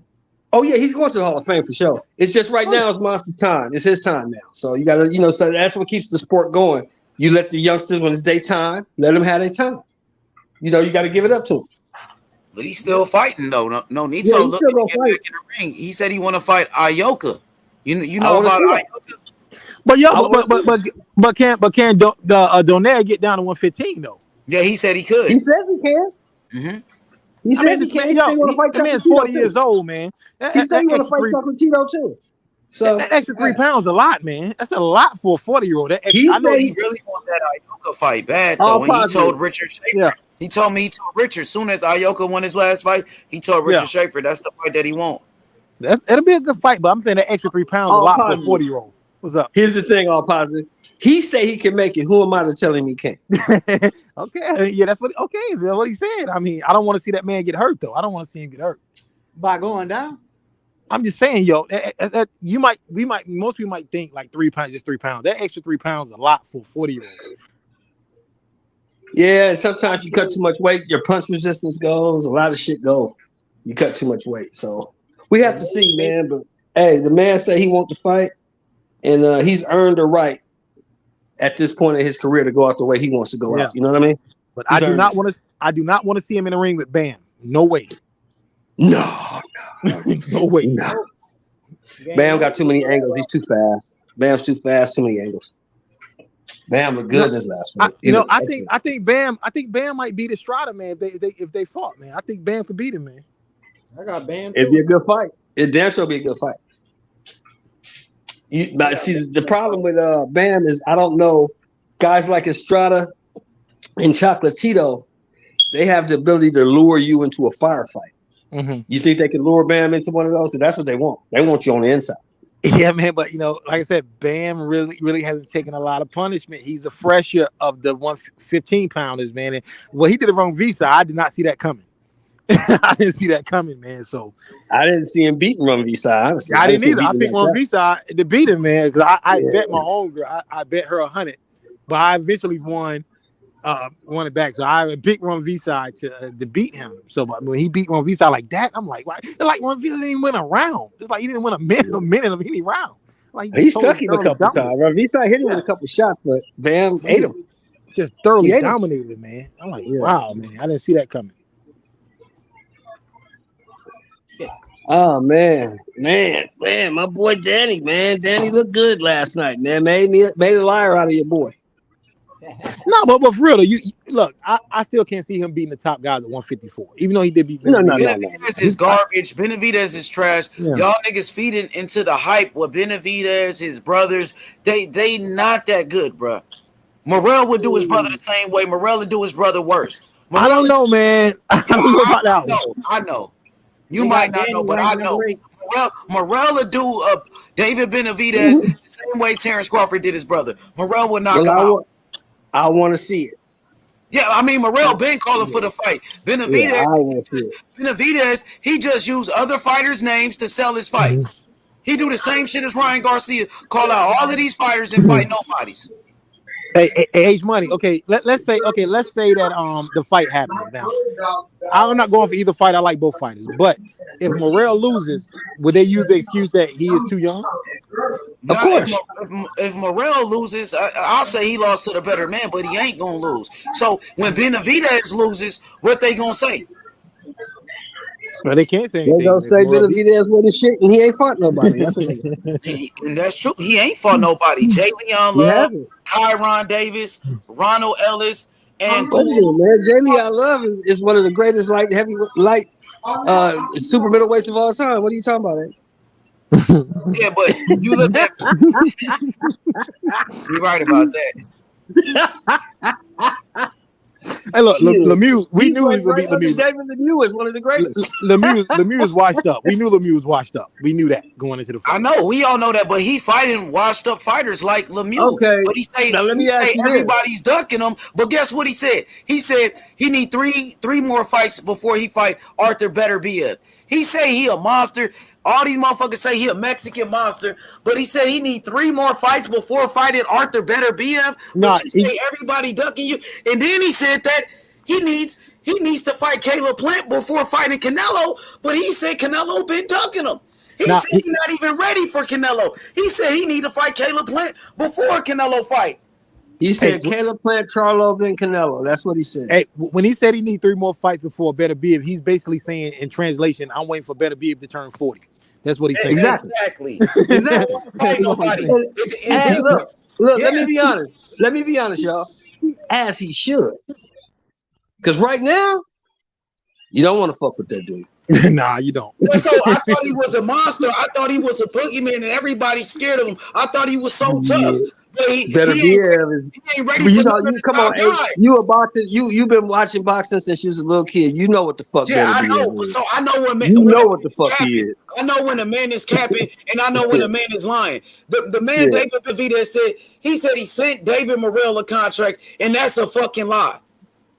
Oh yeah, he's going to the Hall of Fame for sure. It's just right now it's Monster's time. It's his time now. So you got to, so that's what keeps the sport going. You let the youngsters when it's daytime, let them have their time. You got to give it up to him. But he's still fighting though. No need to look to get back in the ring. He said he want to fight Ioka. You know about Ioka? But can Donaire get down to 115 though? Yeah, he said he could. He says he can. Mm-hmm. He says he can. That man's 40 years old, man. He said he want to fight Chocolatito too. So that extra 3 pounds a lot, man. That's a lot for a 40-year-old. I know he really want that Ioka fight bad though. When he told Richard Schaefer, he told Richard as soon as Ioka won his last fight, he told Richard Schaefer that's the fight that he want. It'll be a good fight, but I'm saying that extra 3 pounds a lot for a 40-year-old. What's up? Here's the thing, all positive. He say he can make it. Who am I to tell him he can't? Okay, yeah, that's what he said. I mean, I don't want to see that man get hurt though. I don't want to see him get hurt by going down. I'm just saying, most people might think like 3 pounds, just 3 pounds. That extra 3 pounds is a lot for a 40-year-old. Yeah, and sometimes you cut too much weight, your punch resistance goes, a lot of shit goes. You cut too much weight. So we have to see, man. But hey, the man said he wants to fight, and he's earned the right at this point in his career to go out the way he wants to go out. You know what I mean? But I do not want to see him in the ring with Bam. No way. No way. No. Bam got too many angles. He's too fast. Bam's too fast. Too many angles. Bam looked good in his last fight. I think Bam might beat Estrada, man. If they fought, man. I think Bam could beat him, man. I got Bam. It'd be a good fight. It damn sure be a good fight. But see, the problem with Bam is I don't know guys like Estrada and Chocolatito. They have the ability to lure you into a firefight. Mm-hmm. You think they can lure Bam into one of those? Because that's what they want. They want you on the inside. Yeah, man. But like I said, Bam really hasn't taken a lot of punishment. He's a fresher of the 115 pounders, man. And he did it wrong visa. I did not see that coming. I didn't see that coming, man. So I didn't see him beat Ron Visa. Honestly, I didn't either. I picked Ron Visa to beat him, man, because I bet my own girl. I bet her 100, but I eventually won it back. So I picked Ron Visa to beat him. So when he beat Ron Visa like that, I'm like, why? It's like Ron Visa didn't even win a round. It's like he didn't win a minute of any round. Like he stuck him a couple times. Ron Visa hit him with a couple shots, but Bam ate him. Just thoroughly dominated, man. I'm like, wow, man, I didn't see that coming. Oh man, my boy Danny, man. Danny looked good last night, man. Made a liar out of your boy. No, but for real, you look, I still can't see him beating the top guys at 154, even though he did beat Benavidez. Benavidez is garbage. Benavidez is trash. Yeah. Y'all niggas feeding into the hype with Benavidez, his brothers. They not that good, bro. Morrell would do his brother the same way. Morrell would do his brother worse. I don't know, man. I don't know about that one. I know. You might not know, but I know. Morrell would do David Benavidez the same way Terence Crawford did his brother. Morrell would knock him out. I want to see it. Yeah, I mean, Morrell been calling for the fight. Benavidez, he just used other fighters' names to sell his fights. He do the same shit as Ryan Garcia. Call out all of these fighters and fight nobodies. Hey, H Money. Okay, let's say that the fight happens now. I'm not going for either fight. I like both fighters, but if Morrell loses, would they use the excuse that he is too young? Of course. If Morrell loses, I'll say he lost to the better man, but he ain't gonna lose. So when Benavidez loses, what they gonna say? Well, they can't say anything. They gonna say Benavidez with his shit and he ain't fought nobody. That's what and that's true. He ain't fought nobody. Jay Leon Love, Tyron Davis, Ronald Ellis, and man. Jamie I Love is one of the greatest light super middleweights of all time. What are you talking about? Yeah, but you look at you're right about that. Hey, look, Lemieux. We knew he was gonna beat Lemieux. David Lemieux is one of the greatest. Lemieux is washed up. We knew Lemieux was washed up. We knew that going into the fight. I know, we all know that, but he fighting washed up fighters like Lemieux. Okay, but he say everybody's ducking him. But guess what he said? He said he need three more fights before he fight Arthur Beterbiev. He say he a monster. All these motherfuckers say he a Mexican monster, but he said he need 3 more fights before fighting Arthur Beterbiev. But you say everybody ducking you, and then he said that he needs to fight Caleb Plant before fighting Canelo, but he said Canelo been ducking him. He said he's not even ready for Canelo. He said he need to fight Caleb Plant before Canelo fight. He said Caleb Plant, Charlo, then Canelo. That's what he said. Hey, when he said he need 3 more fights before Beterbiev, he's basically saying, in translation, I'm waiting for Beterbiev to turn 40. That's what he's saying. Exactly. And look, let me be honest. Let me be honest, y'all. As he should. Because right now, you don't want to fuck with that dude. Nah, you don't. So I thought he was a monster. I thought he was a boogeyman, and everybody's scared of him. I thought he was so tough. But he ain't ready for come on, you a boxer. You've been watching boxing since you was a little kid. You know what the fuck. Yeah, I know. So I know when what the fuck he is. I know when a man is capping, and I know when a man is lying. The man David Benavidez said he sent David Morrell a contract, and that's a fucking lie.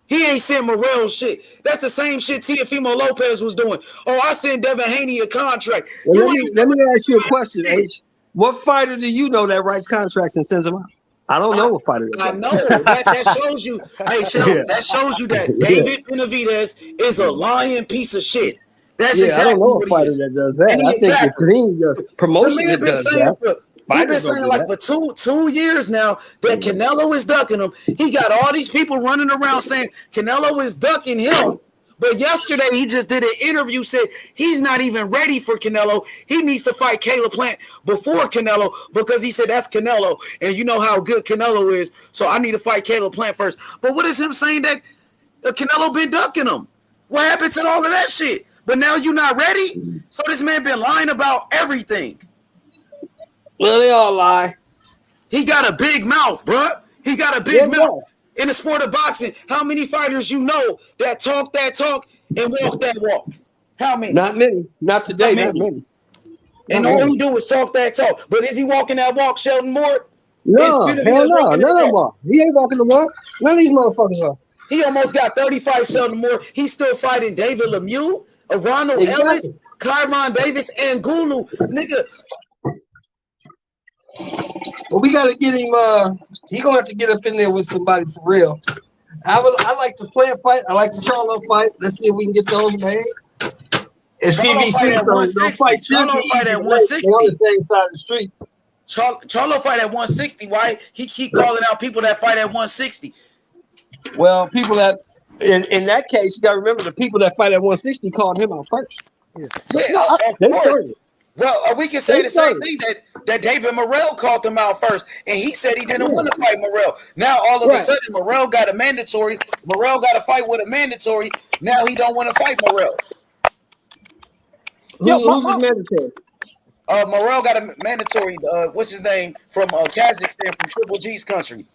He ain't sent Morrell shit. That's the same shit Teofimo Lopez was doing. Oh, I sent Devin Haney a contract. Well, let me ask you a question, H. What fighter do you know that writes contracts and sends them out? I don't know what fighter. I know that shows you. Hey, that shows you that David Benavidez is a lying piece of shit. That's exactly I don't know what a fighter that does that. I think the green promotion that does that. He's been saying like for two years now that Canelo is ducking him. He got all these people running around saying Canelo is ducking him. But yesterday he just did an interview, said he's not even ready for Canelo. He needs to fight Caleb Plant before Canelo because he said that's Canelo. And you know how good Canelo is. So I need to fight Caleb Plant first. But what is him saying that Canelo been ducking him? What happened to all of that shit? But now you're not ready? So this man been lying about everything. Well, they all lie. He got a big mouth, bruh. He got a big mouth. In the sport of boxing, how many fighters you know that talk and walk that walk? How many? Not many. Not today. Not many. And all he do is talk that talk. But is he walking that walk, Sheldon Moore? No, hell no. None of them are. He ain't walking the walk. None of these motherfuckers are. He almost got 35 Sheldon Moore. He's still fighting David Lemieux, Ronald Ellis, Kyron Davis, and Gulu. Nigga. Well, we gotta get him. He gonna have to get up in there with somebody for real. I like the Plant fight. I like the Charlo fight. Let's see if we can get those made. It's PBC. They'll fight at 160. On the same side of the street. Charlo fight at 160. Why he keep calling out people that fight at 160? Well, people that in that case, you gotta remember the people that fight at 160 called him out first. Well, we can say the same thing that David Morrell called him out first, and he said he didn't want to fight Morrell. Now all of a sudden, Morrell got a mandatory. Morrell got to fight with a mandatory. Now he don't want to fight Morrell. Who's his mandatory? Morrell got a mandatory. What's his name from Kazakhstan, from Triple G's country.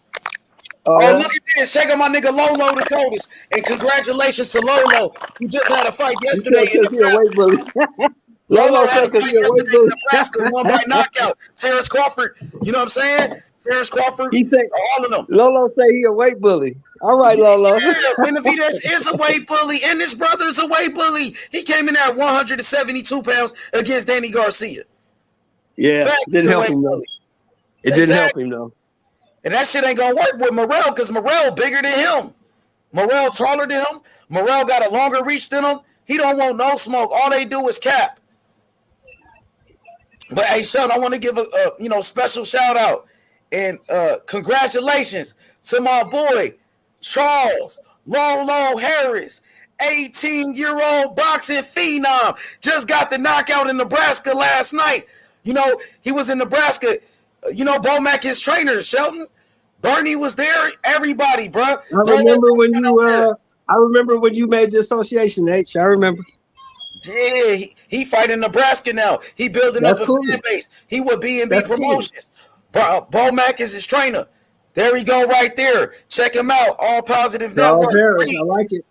Oh, look at this! Check out my nigga Lolo the coldest, and congratulations to Lolo. He just had a fight yesterday in Nebraska. Lolo had a fight yesterday in Nebraska, won by knockout. Terence Crawford, you know what I'm saying? Terence Crawford, he said, all of them. Lolo say he a weight bully. All right, Lolo. Yeah, Benavidez is a weight bully, and his brother's a weight bully. He came in at 172 pounds against Danny Garcia. Yeah, didn't help him though. It didn't help him though. And that shit ain't gonna work with Morrell because Morrell bigger than him. Morrell taller than him. Morrell got a longer reach than him. He don't want no smoke. All they do is cap. But hey, Sheldon, I want to give a special shout out and congratulations to my boy Charles Lolo Harris, 18-year-old boxing phenom. Just got the knockout in Nebraska last night. You know, he was in Nebraska. You know, Bo Mack, his trainer, Sheldon. Bernie was there. Everybody, bro. I remember when you. I remember when you made the association, H. I remember. Yeah, he fighting Nebraska now. He building up a fan base. He with B&B Promotions. Cool. Bo Mack is his trainer. There we go, right there. Check him out. All Positive Charles Network. Harris, I like it.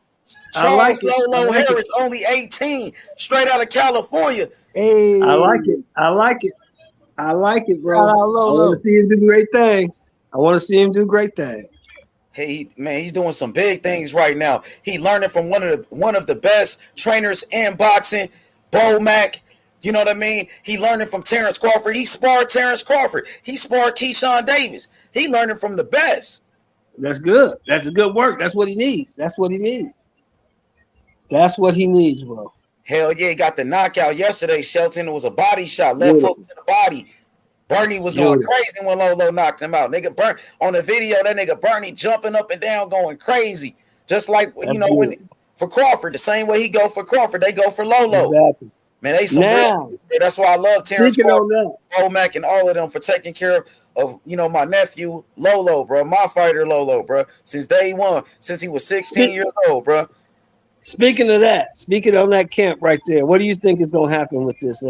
Charles Lolo Harris, only 18, straight out of California. Hey, I like it. I like it. I like it, bro. I want to see him do great things. Hey, man, he's doing some big things right now. He learning from one of the best trainers in boxing, Bo Mack. You know what I mean? He learning from Terence Crawford. He sparred Terence Crawford. He sparred Keyshawn Davis. He learning from the best. That's good. That's a good work. That's what he needs. That's what he needs, bro. Hell yeah, he got the knockout yesterday, Shelton. It was a body shot, left hook to the body. Bernie was going crazy when Lolo knocked him out. Nigga, on the video, that nigga Bernie jumping up and down, going crazy. Just like, when for Crawford, the same way he go for Crawford, they go for Lolo. Exactly. Man, they some real. That's why I love Terrence Crawford, Bo Mack, and all of them for taking care of my nephew Lolo, bro. My fighter Lolo, bro. Since day one, since he was 16 years old, bro. Speaking on that camp right there, what do you think is gonna happen with this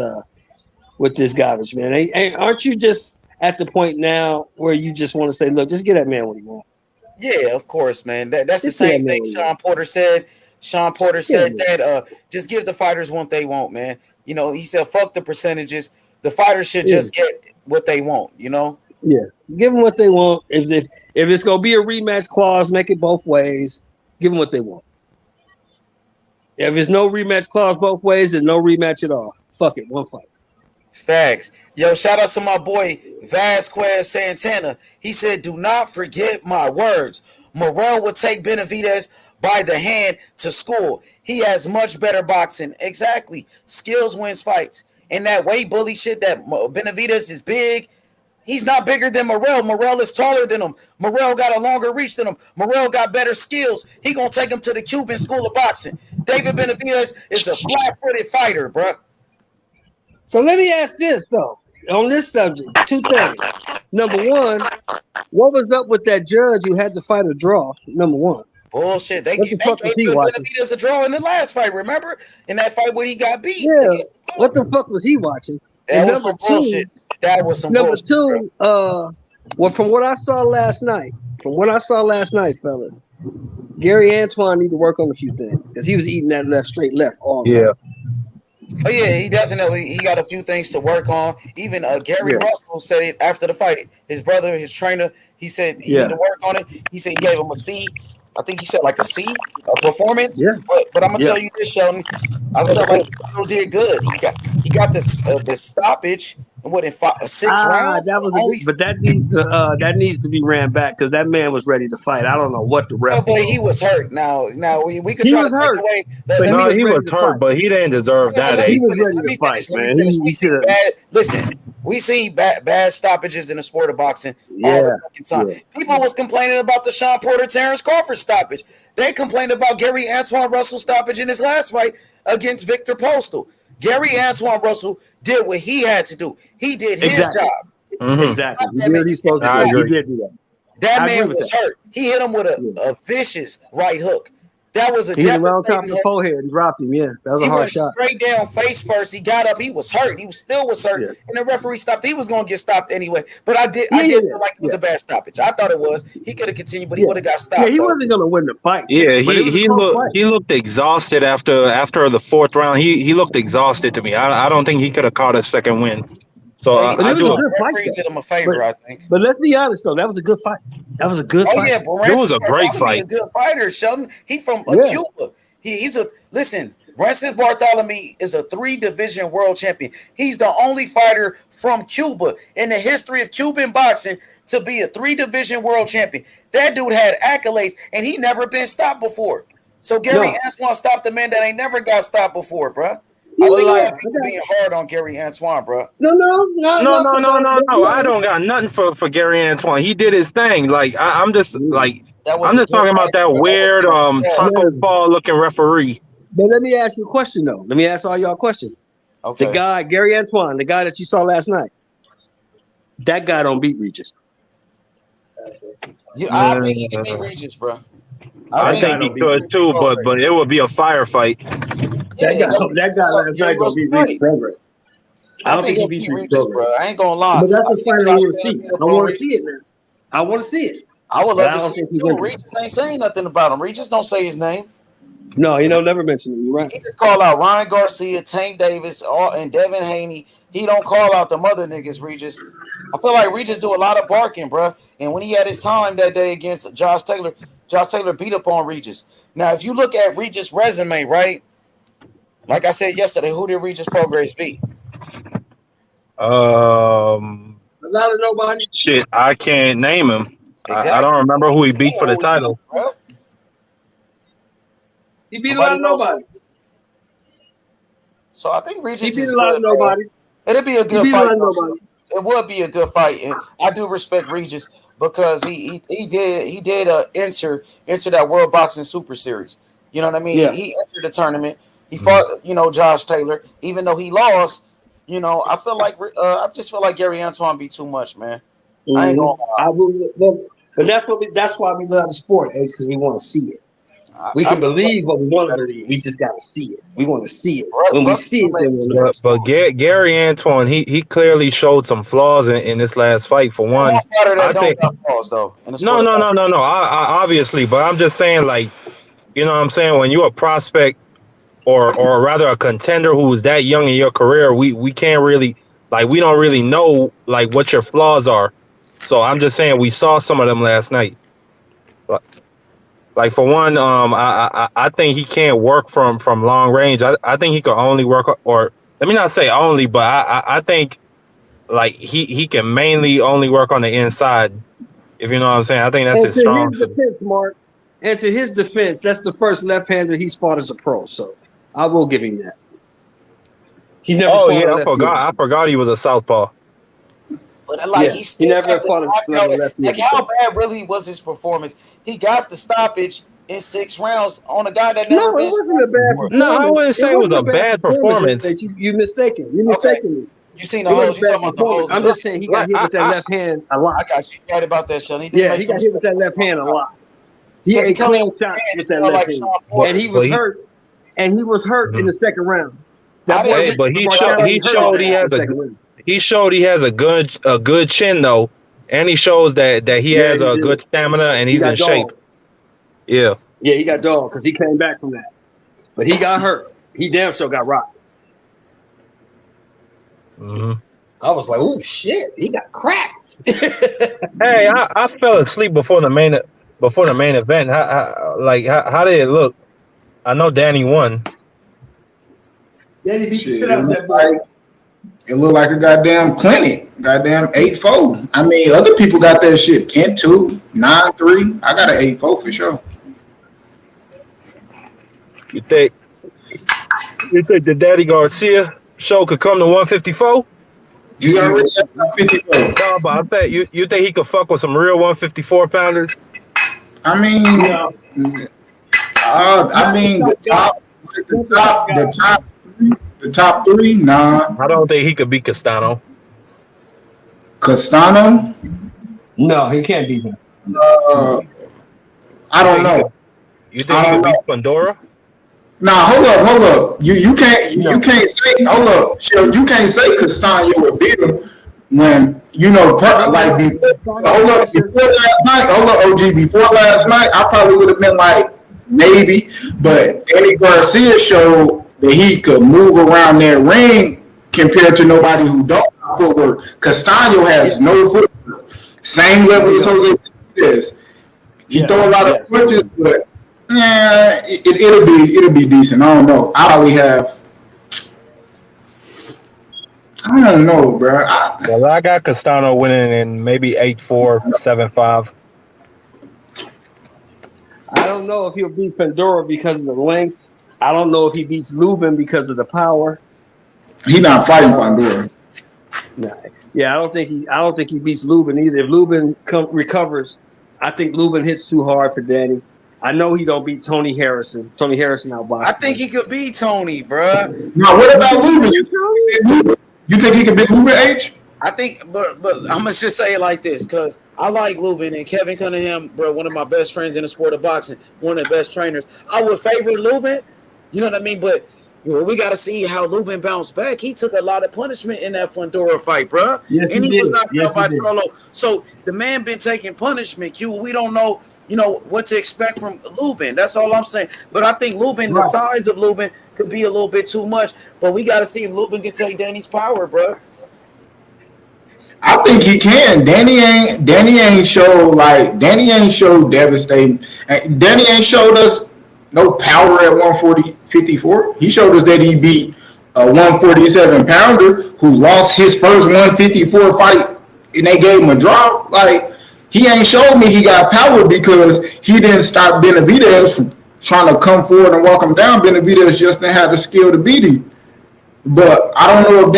garbage, man? Aren't you just at the point now where you just want to say, look, just get that man what he wants? Yeah, of course, man. That's the same thing Sean Porter said. Sean Porter said that just give the fighters what they want, man. He said, fuck the percentages. The fighters should just get what they want, Yeah, give them what they want. If it's gonna be a rematch clause, make it both ways. Give them what they want. If there's no rematch clause both ways, then no rematch at all. Fuck it, one fight. Facts. Yo, shout out to my boy Vasquez Santana. He said, do not forget my words. Morrell would take Benavidez by the hand to school. He has much better boxing. Exactly. Skills wins fights. And that weight bully shit that Benavidez is big. He's not bigger than Morrell. Morrell is taller than him. Morrell got a longer reach than him. Morrell got better skills. He gonna take him to the Cuban School of Boxing. David Benavidez is a flat-footed fighter, bro. So let me ask this, though, on this subject. Two things. Number one, what was up with that judge who had to fight a draw? Number one. Bullshit. They gave Benavidez a draw in the last fight, remember? In that fight where he got beat. Yeah. What the fuck was he watching? That was some bullshit. That was some bullshit. Number two, well, from what I saw last night, fellas, Gary Antoine need to work on a few things because he was eating that straight left all night. Oh yeah, he got a few things to work on. Even Gary Russell said it after the fight. His brother, his trainer, he said he need to work on it. He said he gave him a C. I think he said like a C, a performance. Yeah. But I'm gonna tell you this, Sheldon. I felt like he did good. He got this stoppage. What in 6 rounds? That needs to be ran back because that man was ready to fight. I don't know what the ref. But he was hurt. Now we could try to take away. He was hurt, but he didn't deserve that. He was ready to fight, man. Listen, we seen bad stoppages in the sport of boxing all the fucking time. Yeah. People was complaining about the Sean Porter Terence Crawford stoppage. They complained about Gary Antoine Russell stoppage in his last fight against Victor Postal. Gary Antoine Russell did what he had to do. He did his job. Mm-hmm. Exactly. He did what he's supposed to do. He did do that. That man was hurt. He hit him with a vicious right hook. That was a he hit him on top of the forehead and dropped him. Yeah, that was a hard shot. Straight down face first. He got up. He was hurt. He still was hurt. Yeah. And the referee stopped. He was going to get stopped anyway. But I did feel like it was a bad stoppage. I thought it was. He could have continued, but he would have got stopped. Yeah, he wasn't going to win the fight. Yeah, he looked exhausted after the fourth round. He looked exhausted to me. I don't think he could have caught a second win. So I do did him a favor, I think. But let's be honest, though, that was a good fight. That was a good fight. Oh yeah, it was a great fight. A good fighter, Sheldon. He from Cuba. Rancis Bartholomew is a 3-division world champion. He's the only fighter from Cuba in the history of Cuban boxing to be a 3-division world champion. That dude had accolades, and he never been stopped before. So Gary Antoine stopped a man that ain't never got stopped before, bro. I think a lot of people being hard on Gary Antoine, bro. No. I don't got nothing for Gary Antoine. He did his thing. Like I'm just talking about that weird taco ball looking referee. But let me ask you a question though. Let me ask all y'all a question. Okay. The guy, Gary Antoine, the guy that you saw last night, that guy don't beat Regis. I think he can beat Regis, bro. I think he could too, but it would be a firefight. That guy last night gonna beat Regis Progress. I don't think he beats Regis, bro. I ain't gonna lie. But that's the fight I want to see. I want to see it, man. I want to see it. I would love to see it too. Regis ain't saying nothing about him. Regis don't say his name. No, he don't never mention him. You're right. He just call out Ryan Garcia, Tank Davis, and Devin Haney. He don't call out the mother niggas, Regis. I feel like Regis do a lot of barking, bro. And when he had his time that day against Josh Taylor beat up on Regis. Now, if you look at Regis' resume, right? Like I said yesterday, who did Regis Progress beat? A lot of nobody. Shit, I can't name him. Exactly. I don't remember who he beat for the title. He beat a lot of nobody. So I think Regis he beat a lot of nobody. It'd be a good fight. It would be a good fight, and I do respect Regis because he did enter that World Boxing Super Series. You know what I mean? Yeah. He entered the tournament. He fought, Josh Taylor, even though he lost. I just feel like Gary Antoine be too much, man. Mm-hmm. I ain't gonna. But that's why we love the sport, because we want to see it. We can believe what we want to believe. We just got to see it. We want to see it. When we see it, then we'll know. But Gary Antoine, he clearly showed some flaws in this last fight. For one, I think flaws, though. No. I obviously, but I'm just saying, like, you know what I'm saying? When you're a prospect or rather a contender who's that young in your career, we can't really, like, we don't really know, like, what your flaws are. So I'm just saying we saw some of them last night. Like, for one, I think he can't work from long range. I think he could only work, or let me not say only, but I think, like, he can mainly only work on the inside, if you know what I'm saying. I think that's his strong. To his defense, Mark, and to his defense, that's the first left-hander he's fought as a pro, so I will give him that. He never I forgot he was a southpaw. But like he never fought a left. Like, how bad really was his performance? He got the stoppage in 6 rounds on a guy that never. No, it wasn't a bad performance. No, I wouldn't say it was a bad performance. You mistaken. You mistaken me. You seen the holes? You talking about the holes? I'm just saying he got hit with that left hand a lot. I got you right about that, Sean. He got hit with that left hand a lot. He had clean shots with that left hand, and he was hurt. And he was hurt in the second round. But he showed he has a good chin though, and he shows that he has a good stamina and he's in shape. Yeah, he got dogged because he came back from that, but he got hurt. He damn sure got rocked. Mm-hmm. I was like, "Oh shit, he got cracked." Hey, I fell asleep before the main event. How did it look? I know Danny won. Danny beat the shit out of that boy. It looked like a goddamn clinic. Goddamn 8-4. I mean, other people got that shit. Kent 2, 9-3. I got an 8-4 for sure. You think the Daddy Garcia show could come to 154? You already have 154. No, but I bet you think he could fuck with some real 154 pounders? I mean, the top three, nah. I don't think he could beat Castano. Castano? No, he can't beat him. I don't know. You think he could beat Pandora? Nah, hold up. You can't say hold up. Sure, you can't say Castano would beat him when before last night. Hold up, OG. Before last night, I probably would have been like maybe, but Eddie Garcia showed that he could move around that ring compared to nobody who don't have footwork. Castano has no footwork. Same level as Jose Benavidez. He throw a lot of punches, but it'll be decent. I don't know. I don't know, bro. I got Castano winning in maybe 8-4, 7-5. I don't know if he'll beat Pandora because of the length. I don't know if he beats Lubin because of the power. He's not fighting Pandora. Nah. Yeah, I don't think he beats Lubin either. If Lubin recovers, I think Lubin hits too hard for Danny. I know he don't beat Tony Harrison. Tony Harrison outboxes. I think he could beat Tony, bro. Now, what about Lubin? You think he could beat Lubin, H? I think, but I'm gonna just say it like this, because I like Lubin and Kevin Cunningham, bro, one of my best friends in the sport of boxing, one of the best trainers. I would favor Lubin, you know what I mean? But we got to see how Lubin bounced back. He took a lot of punishment in that Fundora fight, bro. Yes, and he was knocked out by did. Charlo. So the man been taking punishment, Q. We don't know, what to expect from Lubin. That's all I'm saying. But I think Lubin, the size of Lubin could be a little bit too much. But we got to see if Lubin can take Danny's power, bro. I think he can. Danny ain't showed devastating. Danny ain't showed us no power at 154. He showed us that he beat a 147 pounder who lost his first 154 fight and they gave him a draw. Like, he ain't showed me he got power because he didn't stop Benavidez from trying to come forward and walk him down. Benavidez just didn't have the skill to beat him. But I don't know if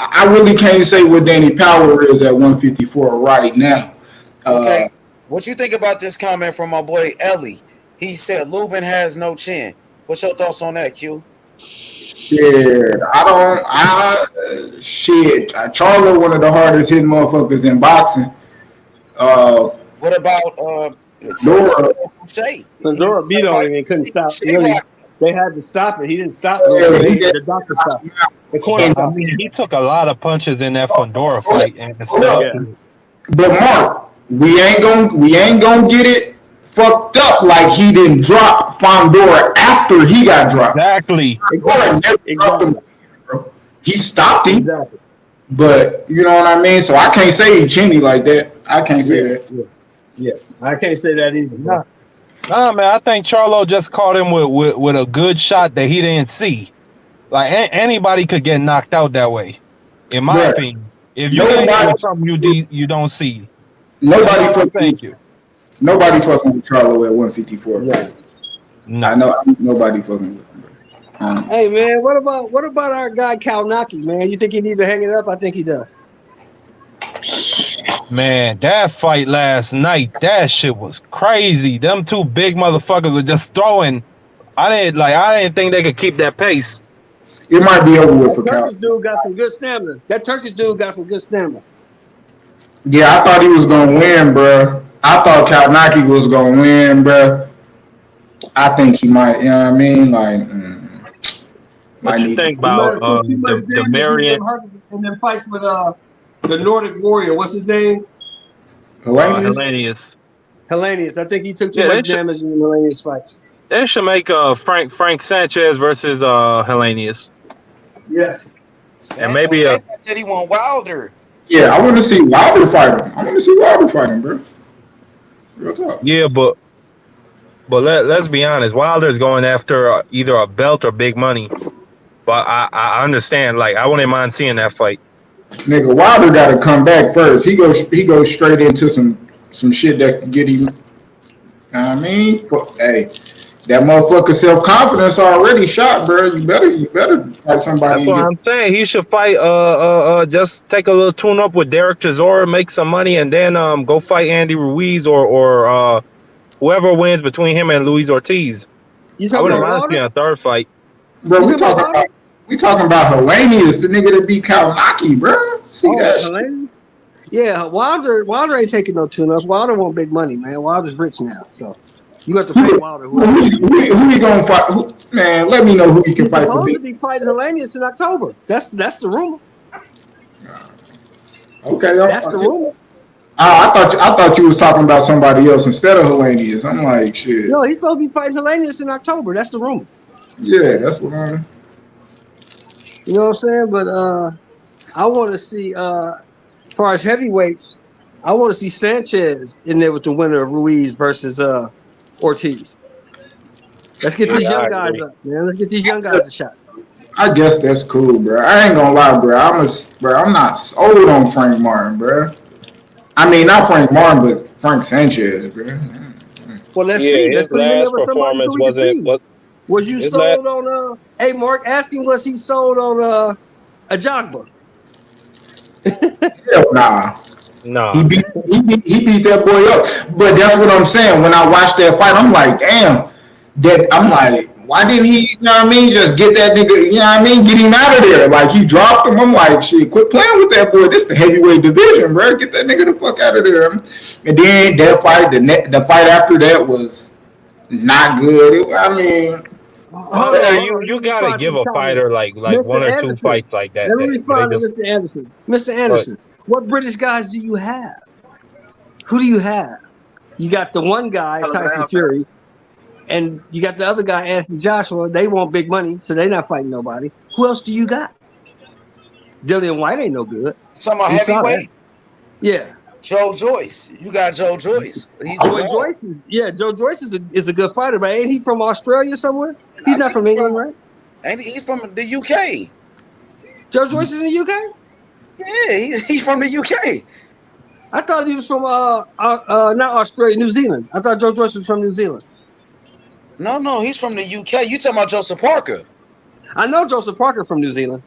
I really can't say what Danny Power is at 154 right now. Okay. What you think about this comment from my boy Ellie? He said Lubin has no chin. What's your thoughts on that, Q? Shit, Charlo, one of the hardest hitting motherfuckers in boxing. What about Fundora beat on him and couldn't stop. Really, they had to stop it. He didn't stop it. The doctor stopped it. The corner stopped it. He took a lot of punches in that Fundora fight. But Mark, we ain't gonna get it fucked up like he didn't drop Fundora after he got dropped. Exactly. He stopped him. Exactly. But you know what I mean? So I can't say he's chinny like that. I can't say that. Yeah. I can't say that either. Nah, man, I think Charlo just caught him with a good shot that he didn't see. Like, anybody could get knocked out that way, in my opinion. If you get something you don't see. Nobody fucking with Charlo at 154. Yeah. No. I know nobody fucking with him. Hey man, what about our guy Kalnaki, man? You think he needs to hang it up? I think he does. Man, that fight last night, that shit was crazy. Them two big motherfuckers were just throwing. I didn't think they could keep that pace. It might be over with for Cal. Turkish dude got some good stamina. That Turkish dude got some good stamina. Yeah, I thought he was gonna win, bro. I thought Kalnaki was gonna win, bro. I think he might. You know what I mean? Like, what you think about the Marion and then fights with the Nordic Warrior? What's his name? Hellenius. I think he took too much damage in the Hellenius fights. They should make Frank Sanchez versus Hellenius. Yes. And maybe Sanchez said he want Wilder. Yeah, I want to see Wilder fight him. Bro. Real talk. Yeah, but let's be honest. Wilder's going after either a belt or big money. But I understand. Like, I wouldn't mind seeing that fight. Nigga, Wilder got to come back first. He goes straight into some shit that can get him. You know what I mean? Hey, that motherfucker self-confidence already shot, bro. You better fight somebody. That's what I'm saying. He should fight. Just take a little tune up with Derek Chisora, make some money, and then go fight Andy Ruiz or whoever wins between him and Luis Ortiz. I wouldn't mind seeing a third fight. Bro, we talking about Hellenius, the nigga that beat Kalnaki, bro. See that shit? Yeah, Wilder ain't taking no tune-ups. Wilder want big money, man. Wilder's rich now, so you got to pay Wilder. Who he gonna fight? Man, let me know who he can fight for. He's supposed to be fighting Hellenius in October. That's the rumor. Okay, that's the rumor. I thought you was talking about somebody else instead of Hellenius. I'm like, shit. No, he's supposed to be fighting Hellenius in October. That's the rumor. Yeah, that's what I'm. You know what I'm saying? But I want to see, as far as heavyweights, I want to see Sanchez in there with the winner of Ruiz versus Ortiz. Let's get these young guys up, man. Let's get these young guys a shot. I guess that's cool, bro. I ain't gonna lie, bro. I'm not sold on Frank Martin, bro. I mean, not Frank Martin, but Frank Sanchez, bro. Well, let's see. Let's put him in there with somebody so we can see. Was you sold on hey Mark, ask him, was he sold on Ajagba? Hell nah. No. He beat that boy up. But that's what I'm saying. When I watched that fight, I'm like, damn. I'm like, why didn't he, you know what I mean, just get that nigga, you know what I mean, get him out of there. Like, he dropped him. I'm like, shit, quit playing with that boy. This the heavyweight division, bro. Get that nigga the fuck out of there. And then that fight, the fight after that was not good. I mean, you gotta give a fighter like one or two fights like that. Let me respond to Mr. Anderson. Mr. Anderson, what British guys do you have? Who do you have? You got the one guy, Tyson Fury, and you got the other guy, Anthony Joshua. They want big money, so they're not fighting nobody. Who else do you got? Dillian White ain't no good. Talking about heavyweight? Yeah. Joe Joyce. You got Joe Joyce. Joe Joyce is a good fighter, but ain't he from Australia somewhere? He's not from England, right? Ain't he from the UK? Joe Joyce is in the UK? Yeah, he's from the UK. I thought he was from not Australia, New Zealand. I thought Joe Joyce was from New Zealand. No, he's from the UK. You talking about Joseph Parker? I know Joseph Parker from New Zealand.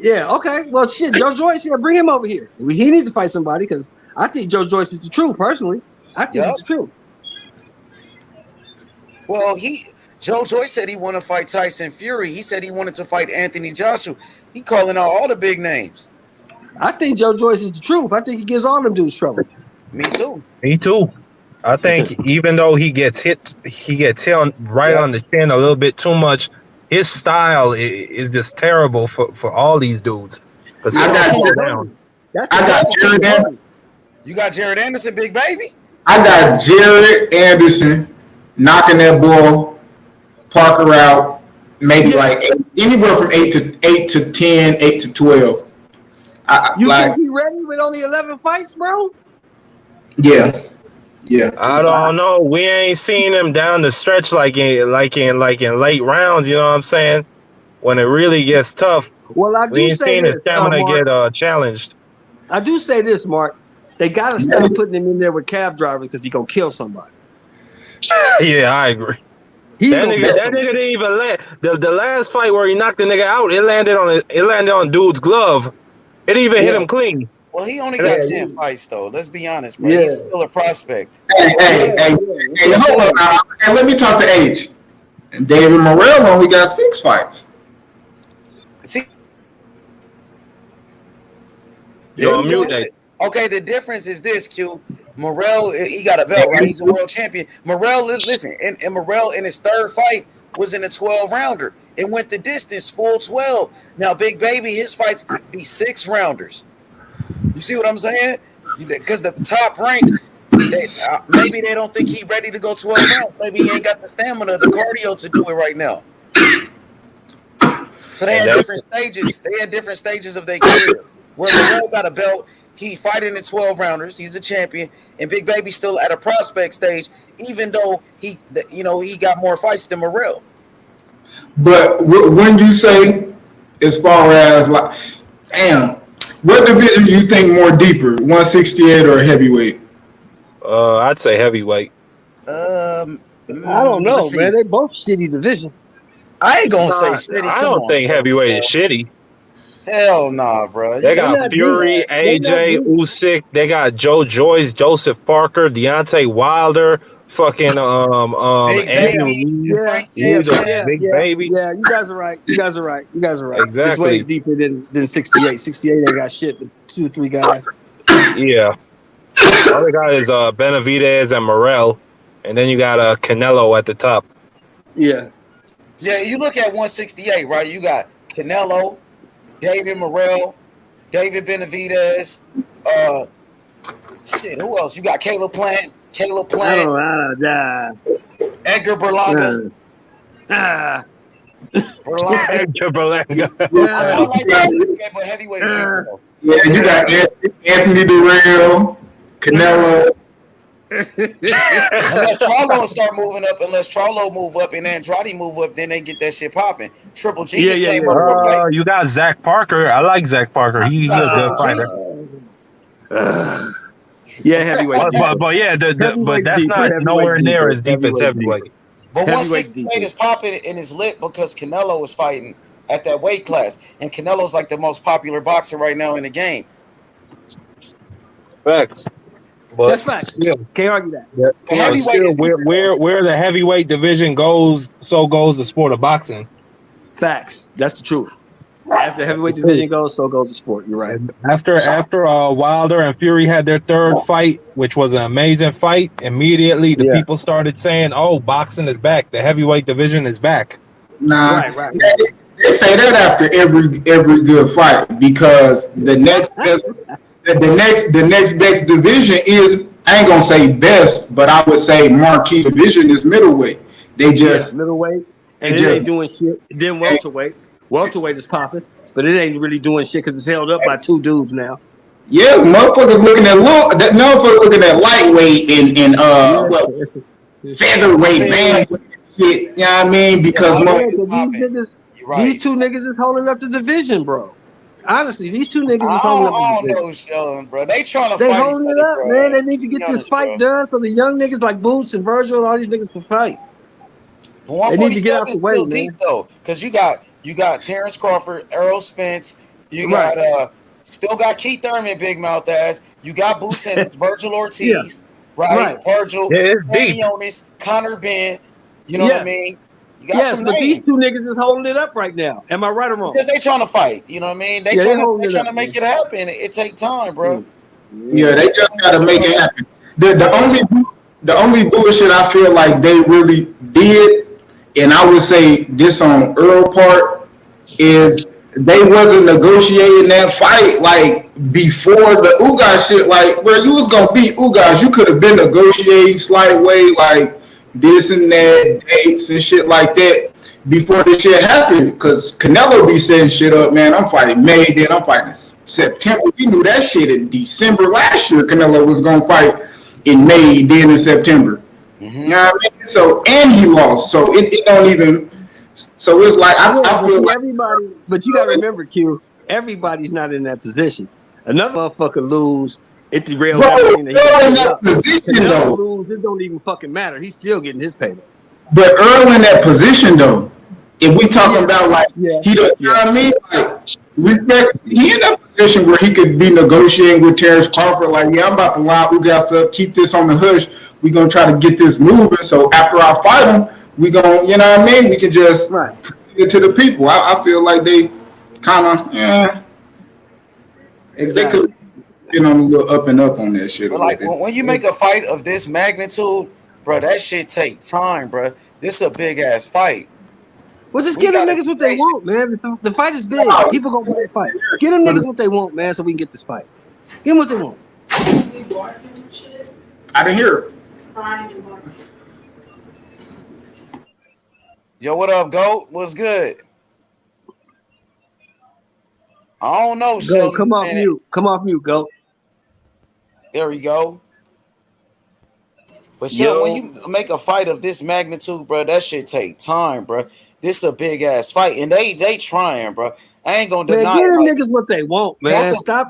Yeah, okay. Well, shit, Joe Joyce, bring him over here. He needs to fight somebody because I think Joe Joyce is the truth, personally. I think he's the truth. Well, Joe Joyce said he wanted to fight Tyson Fury. He said he wanted to fight Anthony Joshua. He calling out all the big names. I think Joe Joyce is the truth. I think he gives all them dudes trouble. Me too. I think even though he gets hit on on the chin a little bit too much, his style is just terrible for all these dudes. I got Jared Anderson. You got Jared Anderson, big baby? I got Jared Anderson knocking that boy Parker out, maybe like anywhere from 8 to 10, 8 to 12. You think he ready with only 11 fights, bro? Yeah. I don't know. We ain't seen him down the stretch like in late rounds. You know what I'm saying? When it really gets tough. Well, I do say this. His stamina get challenged. I do say this, Mark. They gotta stop putting him in there with cab drivers because he gonna kill somebody. Yeah, I agree. That nigga didn't even land. The last fight where he knocked the nigga out, it landed on dude's glove. It even hit him clean. Well, he only got 10 fights, though. Let's be honest, bro. He's still a prospect. Hey, hold on now. Hey, let me talk to Age. David Morrell only got 6 fights. See? Okay, the difference is this, Q. Morrell, he got a belt, right? He's a world champion. Morrell, listen, and Morrell in his third fight was in a 12-rounder. It went the distance, full 12. Now, Big Baby, his fights be 6-rounders. You see what I'm saying? Because the top rank, maybe they don't think he's ready to go 12 rounds. Maybe he ain't got the stamina, the cardio to do it right now. So they had different stages. They had different stages of their career. Where Morrell got a belt, he fighting in 12-rounders. He's a champion, and Big Baby still at a prospect stage, even though he got more fights than Morrell. But when you say, as far as like, damn, what division do you think more deeper, 168 or heavyweight? I'd say heavyweight. I don't know, man. They both shitty divisions. I ain't gonna say shitty. I don't think heavyweight is shitty. Hell nah, bro. They got Fury, AJ, Usyk. They got Joe Joyce, Joseph Parker, Deontay Wilder, fucking Andy Big Baby. Yeah, you guys are right. Exactly. It's way deeper than 68. 68 ain't got shit, but 2 or 3 guys. Yeah. The other guy is Benavidez and Morrell, and then you got Canelo at the top. Yeah. Yeah, you look at 168, right? You got Canelo, David Morrell, David Benavidez, who else? You got Caleb Plant, Edgar Berlanga. Edgar Berlanga. I like that, but heavyweight is deeper, though. Yeah, you got Anthony Durrell, Canelo. Unless Charlo move up and Andrade move up, then they get that shit popping. Triple G. You got Zach Parker. I like Zach Parker. He's a good fighter. Heavyweight. But that's not nowhere near as deep as heavyweight. But 168 is popping and is lit because Canelo is fighting at that weight class, and Canelo's like the most popular boxer right now in the game. Facts. But That's facts. Can't argue that. Still, where the heavyweight division goes, so goes the sport of boxing. Facts. That's the truth. As the heavyweight division goes, so goes the sport. You're right. After Wilder and Fury had their third fight, which was an amazing fight, immediately the people started saying, "Oh, boxing is back. The heavyweight division is back." Nah, they say that after every good fight because the next division is, I ain't gonna say best, but I would say marquee division is middleweight. They just middleweight, and it ain't doing shit. Then welterweight. Welterweight is popping, but it ain't really doing shit because it's held up by two dudes now. Yeah, motherfuckers looking at lightweight and featherweight bands shit. You know what I mean? Because these two niggas is holding up the division, bro. Honestly, these two niggas is holding up the division. I don't know, Sheldon, bro. They trying to They fight holding each it other, up, bro. man. They need to get this fight done so the young niggas like Boots and Virgil, all these niggas can fight. But They need to get out the way, still man. deep though, because you got Terence Crawford, Errol Spence, you got still got Keith Thurman, big mouth ass. You got Boots and Virgil Ortiz, right? Virgil, Jonas, Connor Ben. You know what I mean? You got some but names. these two niggas is holding it up right now. Am I right or wrong? Because they trying to fight. You know what I mean? They trying to make it happen. It take time, bro. Yeah, they just gotta make it happen. The only bullshit I feel like they really did, and I would say this on Earl part, is they wasn't negotiating that fight like before the Ugas shit. Like, bro, you was gonna beat Ugas, you could have been negotiating slight way, like this and that, dates and shit like that before this shit happened. Cause Canelo be setting shit up, man. I'm fighting May, then I'm fighting September. We knew that shit in December last year. Canelo was gonna fight in May, then in September. You know what I mean? So, and he lost. So it don't even. So it's like I feel like everybody. But you gotta remember, Q. Everybody's not in that position. Another motherfucker lose, it derails everything that he position though. Lose, it don't even fucking matter. He's still getting his payment. But Earl in that position though, if we talking about like he don't, you know what I mean? Like respect, he in that position where he could be negotiating with Terence Crawford. Like, yeah, I'm about to line Ugas up, keep this on the hush. We gonna try to get this moving. So after I fight him, we gonna, you know what I mean? We can just present it to the people. I feel like they kind of, they could been on a little up and up on that shit. But like when you make a fight of this magnitude, bro, that shit take time, bro. This is a big ass fight. Well, just give them niggas what they want, man. The fight is big. People gonna want the fight. Give them niggas what they want, man, so we can get this fight. Give them what they want. I didn't hear it. Yo, what up, GOAT? What's good? I don't know, Go, come off mute. Come off mute, GOAT. There we go. But when you make a fight of this magnitude, bro, that shit take time, bro. This is a big ass fight, and they trying, bro. I ain't gonna deny. Give them niggas what they want, man. Stop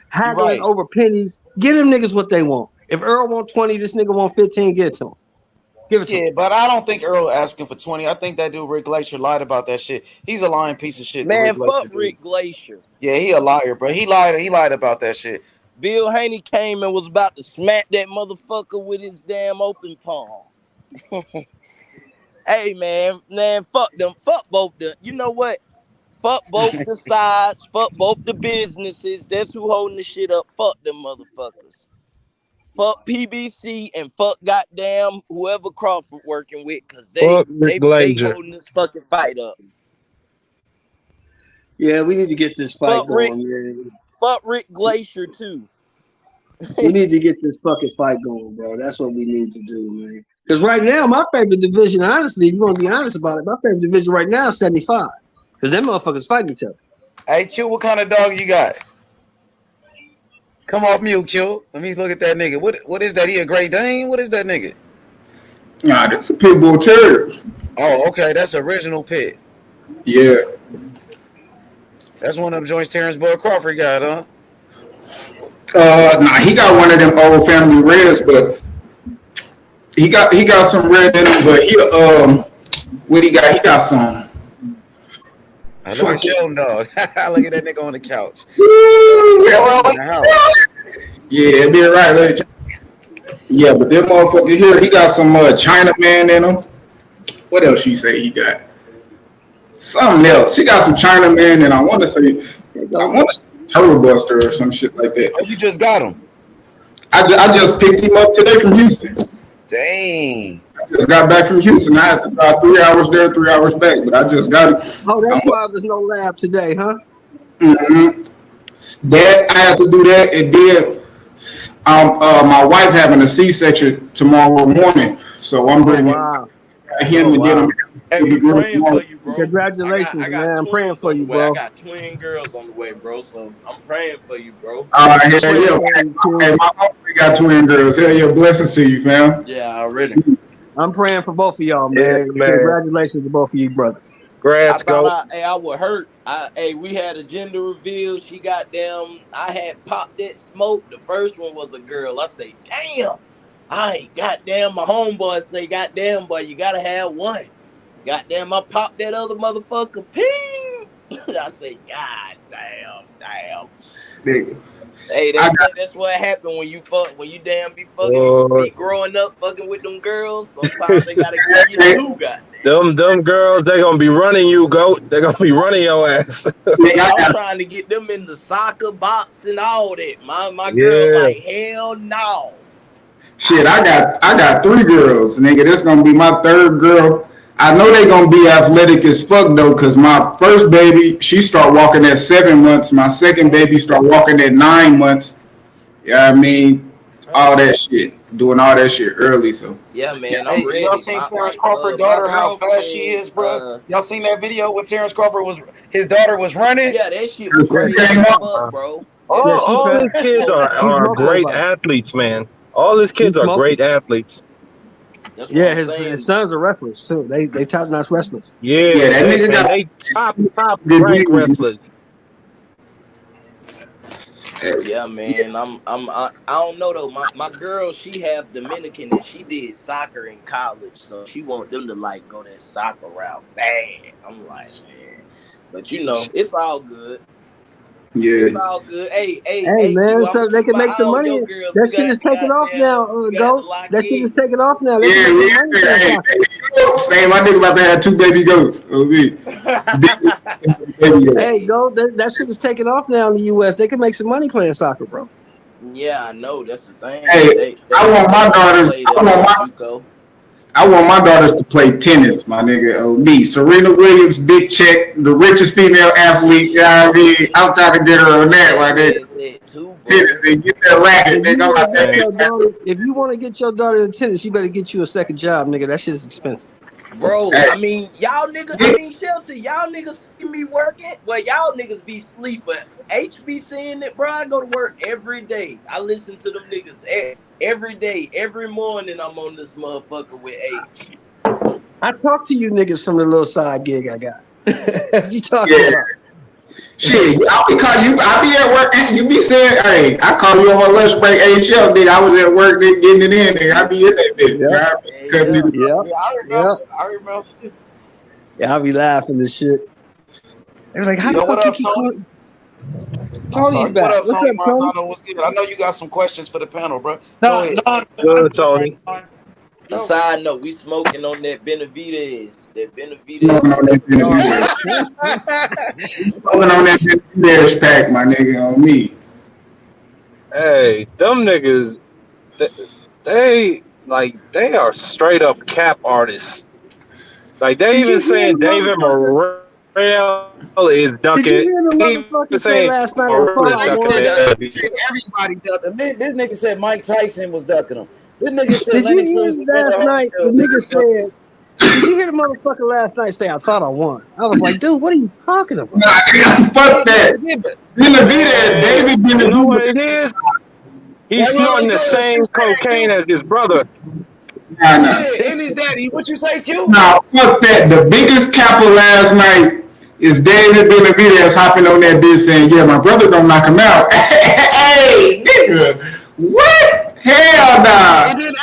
haggling over pennies. Give them niggas what they want. If Earl want 20, this nigga want 15. Give it to him. Give it to him. But I don't think Earl asking for 20. I think that dude Rick Glacier lied about that shit. He's a lying piece of shit. Man, fuck Rick Glacier. Yeah, he a liar, bro. He lied about that shit. Bill Haney came and was about to smack that motherfucker with his damn open palm. Hey, man, fuck them. Fuck both them. You know what? Fuck both the sides. Fuck both the businesses. That's who holding the shit up. Fuck them motherfuckers. Fuck PBC and fuck goddamn whoever Crawford working with, because they holding this fucking fight up. Yeah, we need to get this fight going, man. Fuck Rick Glacier too. We need to get this fucking fight going, bro. That's what we need to do, man. Because right now, my favorite division, honestly, if you want to be honest about it, my favorite division right now is 75. Because them motherfuckers fighting each other. Hey, Q, what kind of dog you got? Come off mute, Q. Let me look at that nigga. What is that? He a Great Dane? What is that nigga? Nah, that's a pit bull terrier. Oh, okay. That's original pit. Yeah. That's one of them joints Terence Bud Crawford got, huh? Nah, he got one of them old family reds, but he got some red in him, but what he got? He got some. I look at Sheldon, dog. Look at that nigga on the couch. Yeah, be right. Yeah, but that motherfucker here, he got some Chinaman in him. What else she say he got? Something else. He got some Chinaman, and I want to say Turtle Buster or some shit like that. Oh, you just got him? I just picked him up today from Houston. Dang. I just got back from Houston. I had to drive 3 hours there, 3 hours back, but I just got it. Oh, that's why there's no lab today, huh? Mm-hmm. That I had to do that. It did. My wife having a C-section tomorrow morning, so I'm bringing him to get him. Hey, we praying for you, bro. Congratulations, man. I'm praying for you, bro. I got twin girls on the way, bro. So I'm praying for you, bro. All right, hell yeah. Hey, my uncle got twin girls. Hell yeah, blessings to you, fam. Yeah, already. I'm praying for both of y'all, man. Yeah, man. Congratulations to both of you brothers. Grass go. I would hurt. We had a gender reveal. She goddamn, I had popped that smoke. The first one was a girl. I say, damn. I ain't goddamn. My homeboy say, goddamn, boy, you gotta have one. Goddamn, I popped that other motherfucker. Ping. I say, God damn. Nigga. Hey, that's what happened when you damn be growing up fucking with them girls. Sometimes they gotta give you two, goddamn. Them girls, they gonna be running you, goat. They gonna be running your ass. Hey, I'm trying to get them in the soccer box and all that. My girl like, hell no. Shit, I got 3 girls, nigga. This gonna be my 3rd girl. I know they gonna be athletic as fuck though, cause my first baby, she start walking at 7 months. My second baby start walking at 9 months. Yeah, I mean, all that shit, doing all that shit early. So yeah, man. Hey, y'all seen Terence Crawford's daughter? How fast she is, bro? Y'all seen that video when Terence Crawford his daughter was running? Yeah, that shit was crazy, bro. All these kids are great athletes, man. All these kids are great athletes. Yeah, his sons are wrestlers too. They top-notch wrestlers. Yeah, that nigga got they top rank wrestlers. Yeah, man. I don't know though. My girl, she have Dominican and she did soccer in college, so she want them to like go that soccer route bad. I'm like, man, but you know, it's all good. Yeah, it's all good. Hey, man, so they can make some money. That shit is taking off now. That shit is taking off now. Same. My nigga about to have 2 baby goats. Hey, that shit is taking off now in the U.S. They can make some money playing soccer, bro. Yeah, I know. That's the thing. Hey, I want my daughters. I want my daughters to play tennis, my nigga. Me, Serena Williams, big check, the richest female athlete. You know what I mean? I'm trying to get her on that, my nigga. Tennis, they get that racket. If you want to get your daughter in tennis, you better get you a second job, nigga. That shit is expensive. Bro, I mean, y'all niggas, Shelter, y'all niggas see me working. Well, y'all niggas be sleep, but H be saying it, bro. I go to work every day. I listen to them niggas every day, every morning. I'm on this motherfucker with H. I talk to you niggas from the little side gig I got. You talking about? Shit, I be at work and you be saying, hey, I call you on my lunch break, HL, nigga. I was at work, nigga, getting it in, nigga. I be in that bitch. I remember. Yeah, I be laughing and shit. They were like, how the fuck you keep calling? Tony's back. What up, Tony? Tony? What's good? I know you got some questions for the panel, bro. Good, Tony. Side note, we smoking on that Benavidez. Smoking on that Benavidez pack, my nigga, on me. Hey, them niggas, they are straight up cap artists. Like they even saying David Morrell is ducking. Did you hear the motherfucker say last night? Everybody ducking. This nigga said Mike Tyson was ducking him. This nigga said Did you hear last night? The nigga said. Did you hear the motherfucker last night say, I thought I won? I was like, dude, what are you talking about? Fuck that. Benavidez, David Benavidez. You know what it is? He's snorting the same cocaine as his brother. And his daddy. What you say, Q? Nah, fuck that. The biggest capper last night is David Benavidez hopping on that bitch saying, yeah, my brother gonna knock him out. Hey, nigga. What? Hell nah. And then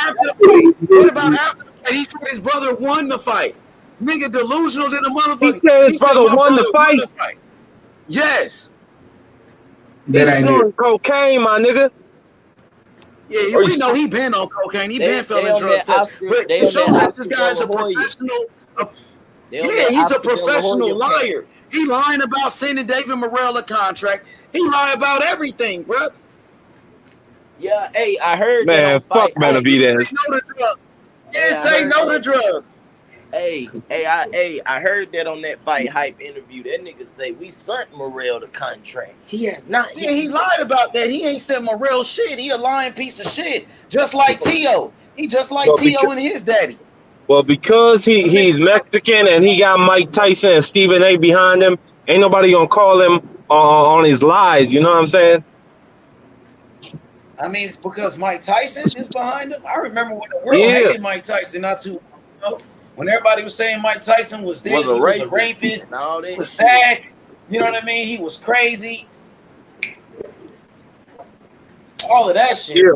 what about after the fight? He said his brother won the fight. Nigga delusional than a motherfucker. He said his brother won the fight? Yes. He's snorting cocaine, my nigga. Yeah, we know he been on cocaine. He been failing drug tests. But They it on shows that that this Oscar guy's De a La Hoya. professional. They on Yeah, that he's a Oscar De La professional Hoya pack. liar. He lying about sending David Morrell a contract. He lie about everything, bro. Yeah, hey, I heard that Man, on fuck Fight Hype. Benavidez. No to drugs. Hey, Yeah, say no to drugs. I heard that on that Fight Hype interview. That nigga say we sent Morrell the contract. He has not. Yeah, he lied about that. He ain't sent Morrell shit. He a lying piece of shit. Just like T.O. He just like Well, T.O. and his daddy. Well, because he's Mexican and he got Mike Tyson and Stephen A. behind him, ain't nobody gonna call him on his lies. You know what I'm saying? I mean, because Mike Tyson is behind him. I remember when the world hated Mike Tyson not too long ago. When everybody was saying Mike Tyson was this, he was a rapist, he was bad. You know what I mean? He was crazy. All of that shit. Yeah.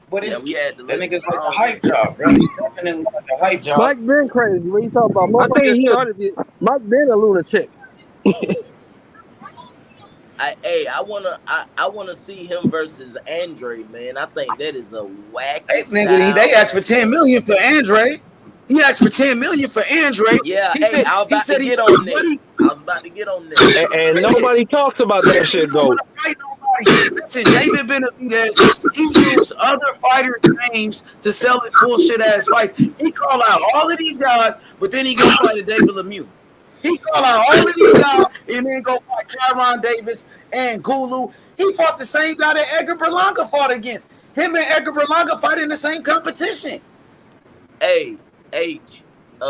But it's that nigga's like a hype job, bro. Definitely like a hype job. Mike been crazy. What you talking about? Mike been a lunatic. I wanna see him versus Andre, man. I think that is a whack. Nigga, they asked for $10 million for Andre. He asked for $10 million for Andre. Yeah, he said, I was about to get on that. I was about to get on that. And nobody talks about that shit, though. Listen, David Benavidez, he used other fighters' names to sell his bullshit ass fights. He call out all of these guys, but then he go fight a David Lemieux. He call out all of these guys and then go fight Kyron Davis and Gulu. He fought the same guy that Edgar Berlanga fought against. Him and Edgar Berlanga fight in the same competition. Hey, H,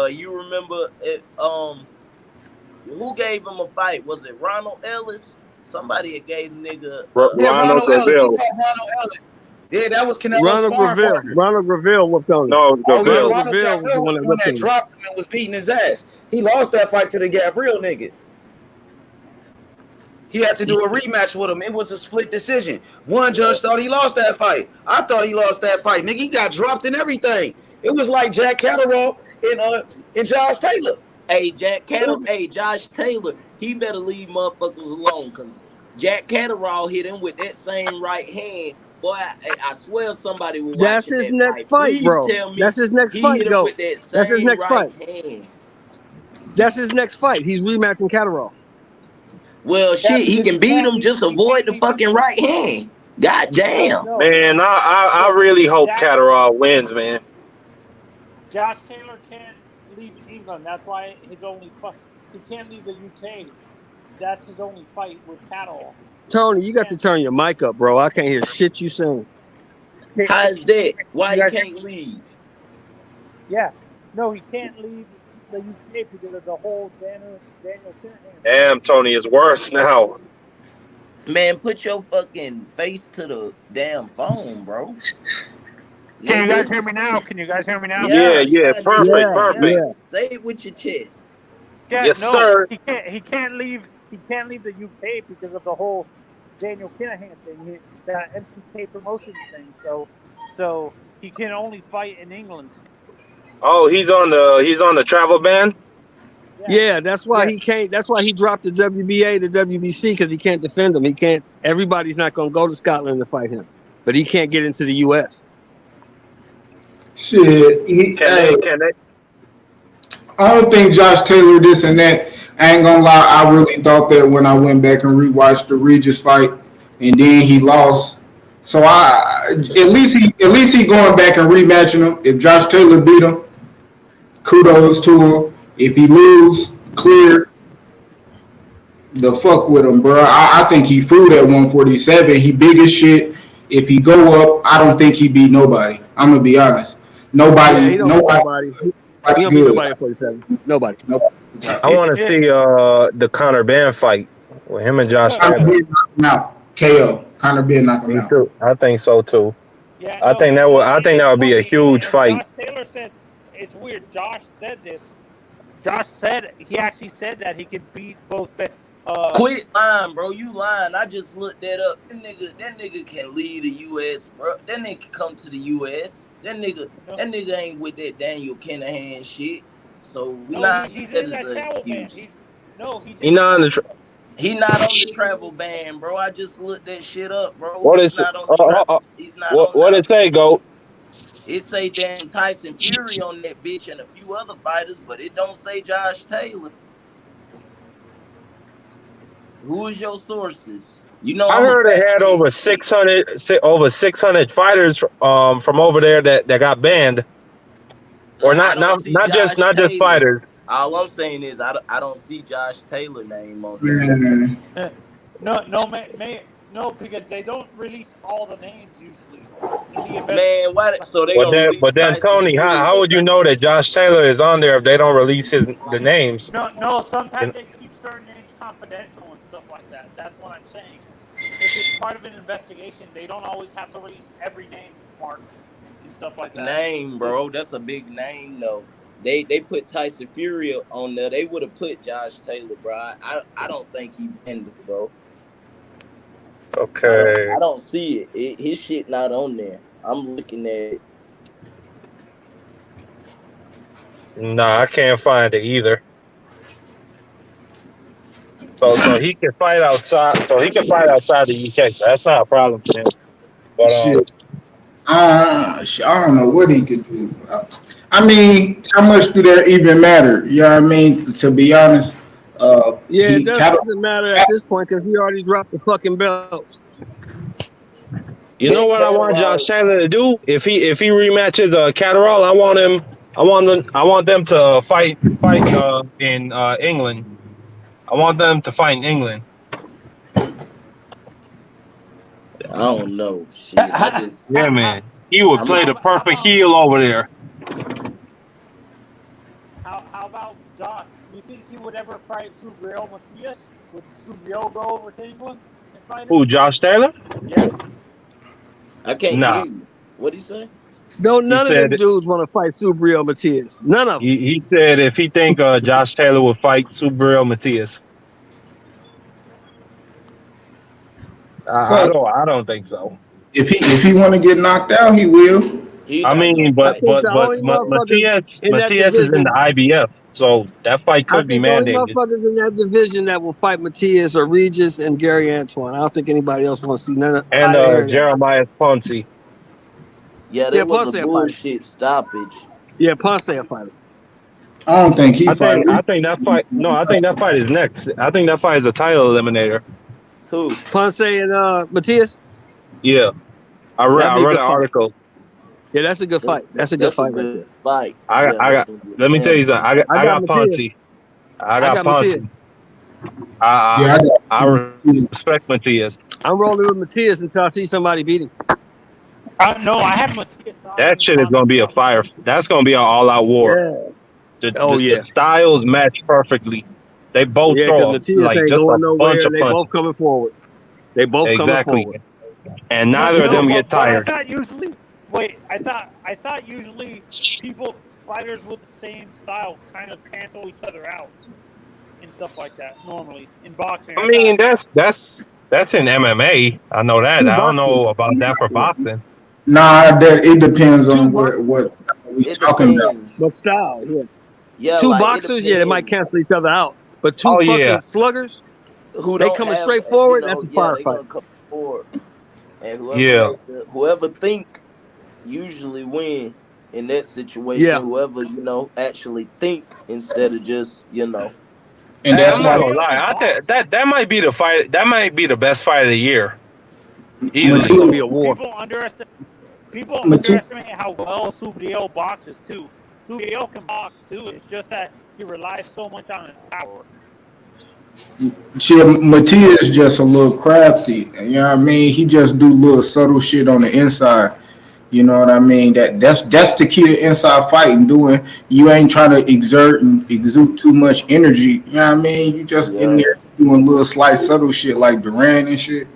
you remember it? Who gave him a fight? Was it Ronald Ellis? Somebody gave nigga Ronald Graville. Yeah, that was Canelo's Ronald Graville. Ronald Graville whooped on him. No, Ronald Graville was the one that dropped him and was beating his ass. He lost that fight to the Gavril nigga. He had to do a rematch with him. It was a split decision. One judge thought he lost that fight. I thought he lost that fight. Nigga, he got dropped and everything. It was like Jack Catterall and Josh Taylor. Hey, Josh Taylor, he better leave motherfuckers alone because Jack Catterall hit him with that same right hand. Boy, I swear somebody will watch That's his next fight, bro. That's his next fight, though. That's his next fight. That's his next fight. He's rematching Catterall. Well, shit, he can beat him. Just avoid the fucking right hand. God damn. Man, I really hope Catterall wins, man. Josh Taylor can't leave England. That's why his only fight. He can't leave the UK. That's his only fight with Catterall. Tony, you got to turn your mic up, bro. I can't hear shit you saying. How is that? Why he can't leave? Yeah. No, he can't leave the UK because of the whole Daniel Kinahan. Damn, Tony, it's worse now. Man, put your fucking face to the damn phone, bro. Can you guys hear me now? Yeah, perfect. Yeah. Say it with your chest. Yeah, yes, sir. He can't leave the UK because of the whole Daniel Kinahan thing, that MCK promotion thing. So he can only fight in England. Oh, he's on the travel ban? Yeah, that's why he can't. That's why he dropped the WBA to WBC because he can't defend him. He can't. Everybody's not going to go to Scotland to fight him, but he can't get into the U.S. Shit. I don't think Josh Taylor this and that. I ain't gonna lie. I really thought that when I went back and rewatched the Regis fight, and then he lost. So at least he going back and rematching him. If Josh Taylor beat him, kudos to him. If he lose, clear the fuck with him, bro. I think he fooled at 147. He big as shit. If he go up, I don't think he beat nobody. I'm gonna be honest. Nobody. He don't beat nobody at 47. Nobody. I want to see the Conor Benn fight with him and Josh Taylor. KO. Conor Benn knock him out. I think so too. Yeah, I think that would be a huge fight. Josh Taylor said it's weird. Josh said this. Josh said he actually said that he could beat both. Quit lying, bro. You lying. I just looked that up. That nigga can leave the U.S., bro. That nigga can come to the U.S. That nigga ain't with that Daniel Kinahan shit. So he's in that travel ban. He's not in the He not on the travel ban, bro. I just looked that shit up, bro. What He's is not on the travel. He's not on what there. it say, Goat? It say damn Tyson Fury on that bitch and a few other fighters, but it don't say Josh Taylor. Who is your sources? You know I I'm a heard they fact had check over shit. 600 fighters from over there that got banned, or I don't see Josh not just Taylor. fighters. All I'm saying is I don't see Josh Taylor name on here. Man. No, because they don't release all the names usually in the event. Man, why? So they gonna release But then Tyson Tony, Fury, how but would you know that Josh Taylor is on there if they don't release the names? No. Sometimes they keep certain names confidential and stuff like that. That's what I'm saying. If it's part of an investigation, they don't always have to release every name, Mark, and stuff like that. Name, bro. That's a big name, though. They put Tyson Fury on there. They would have put Josh Taylor, bro. I don't think he banned it, bro. Okay. I don't see it. His shit not on there. I'm looking at it. Nah, I can't find it either. So he can fight outside. So he can fight outside the UK. So that's not a problem for him. But Shit. I don't know what he could do. I mean, how much do that even matter? You know what I mean? To be honest, yeah, it doesn't matter at this point because he already dropped the fucking belts. you know what I want Josh Taylor to do? If he rematches Catterall, I want them to fight in England. I want them to fight in England. I don't know. Shit, yeah, man. He would play the perfect heel over there. How about Josh? You think he would ever fight Subriel Matias? Would Subriel go over to England and fight him? Who, Josh Taylor? Yeah. I can't hear you. What'd he say? No, none of them dudes want to fight Subriel Matias. None of them. He said if he think Josh Taylor would fight Subriel Matias. I don't think so. If he want to get knocked out, he will. I mean, but Matias is in the IBF, so that fight could be mandated. The only motherfuckers in that division that will fight Matias are Regis and Gary Antoine. I don't think anybody else wants to see none of. And Jeremiah Ponce. Yeah, that was a bullshit stoppage. Yeah, Ponce a fighter. I don't think he fights. I think that fight. No, I think that fight is next. I think that fight is a title eliminator. Who? Ponce and Matias? Yeah. I read an article. Yeah, that's a good fight. That's a good fight right there. Fight. Let me tell you something. I got Ponce. I got Ponce. I respect Matias. I'm rolling with Matias until I see somebody beat him. No, I have Matias. That shit is going to be a fire. That's going to be an all-out war. Yeah. The styles match perfectly. They both throw like just a bunch of punches. Both coming forward. They both coming forward. And neither of them get tired. I thought usually fighters with the same style kind of cancel each other out and stuff like that. Normally in boxing. I mean, that's in MMA. I know that. I don't know about that for boxing. Nah, it depends on what we talking about. What style? Yeah. Yeah. Two boxers, they might cancel each other out. But two fucking sluggers, they coming straight forward. That's a fire fight. And whoever think usually win in that situation. Yeah. Whoever actually think instead of just And that's I'm not gonna lie. I think that might be the fight. That might be the best fight of the year. Easily, it's gonna be a war. People underestimate how well Subriel boxes too. Subriel can box too. It's just that he relies so much on his power. Matias is just a little crafty. You know what I mean? He just do little subtle shit on the inside. You know what I mean? That's the key to inside fighting. You ain't trying to exert and exude too much energy. You know what I mean? You just in there doing little slight subtle shit like Duran and shit.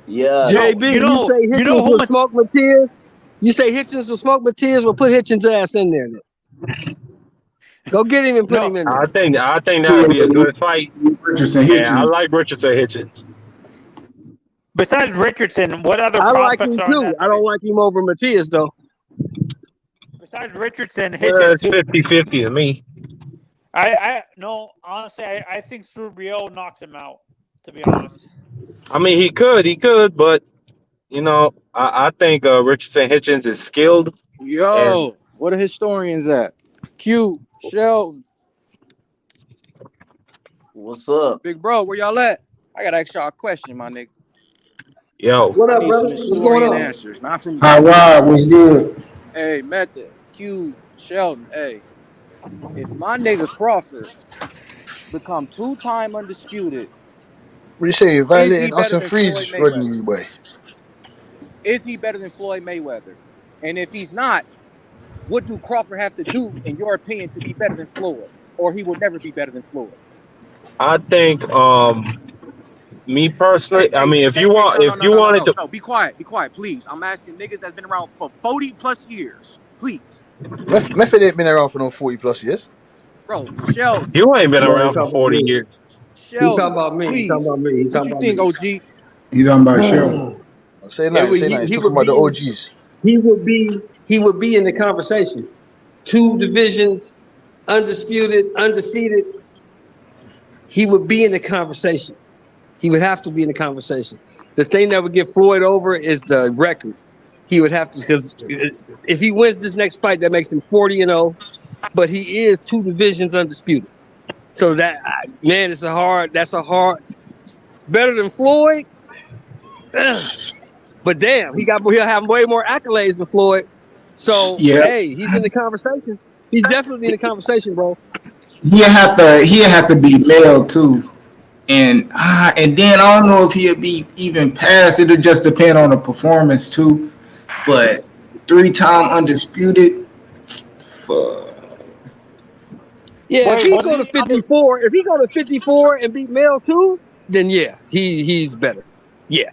Yeah. JB, you say Hitchens will smoke Matias? You say Hitchens will smoke Matias? We'll put Hitchens' ass in there then. Go get him and put him in there. I think that would be a good fight. I like Richardson Hitchens. Besides Richardson, what other I like prospects him are too. I don't like him over Matias though. Besides Richardson, Hitchens. It's 50-50 to me. No, honestly, I think Subriel knocks him out. to be honest. I mean, he could, but you know, I think Richardson Hitchens is skilled. And Yo, where the historians at? Q, Sheldon, What's up? big bro, where y'all at? I gotta ask y'all a question, my nigga. yo, What I up, need some brother? What's going historian on? answers, not from. Hi, Rod, what's good? Hey, Method, Q, Sheldon, hey. If my nigga Crawford become 2-time undisputed, What you say? is he Violating better Austin than Floyd Freeze running Mayweather? your way. Is he better than Floyd Mayweather? And if he's not, what do Crawford have to do, in your opinion, to be better than Floyd? Or he will never be better than Floyd? I think me personally, I mean, if you wanted to, No. Be quiet, please. I'm asking niggas that's been around for 40 plus years. Please. Method ain't been around for no 40 plus years. Bro, Sheldon. you ain't been No, he around for talking about 40 me. years. He talking Sheldon, about me. He talking please. about me. He What talking you about think, me. OG? You talking about Cheryl? Say It would, nice. He's he talking would about the be. OGs. He would be in the conversation. 2 divisions, undisputed, undefeated. He would be in the conversation. He would have to be in the conversation. The thing that would get Floyd over is the record. He would have to, because if he wins this next fight, that makes him 40-0. But he is 2 divisions undisputed. So that, man, that's a hard. Better than Floyd. Ugh. But damn, he'll have way more accolades than Floyd. So Yeah, hey, he's in the conversation. He's definitely in the conversation, bro. he'll have to be male too. And then I don't know if he'll be even past. It'll just depend on the performance too. But 3-time undisputed. Yeah, if Wait, he was go to he 54, and beat Mel too, then yeah, he's better. Yeah.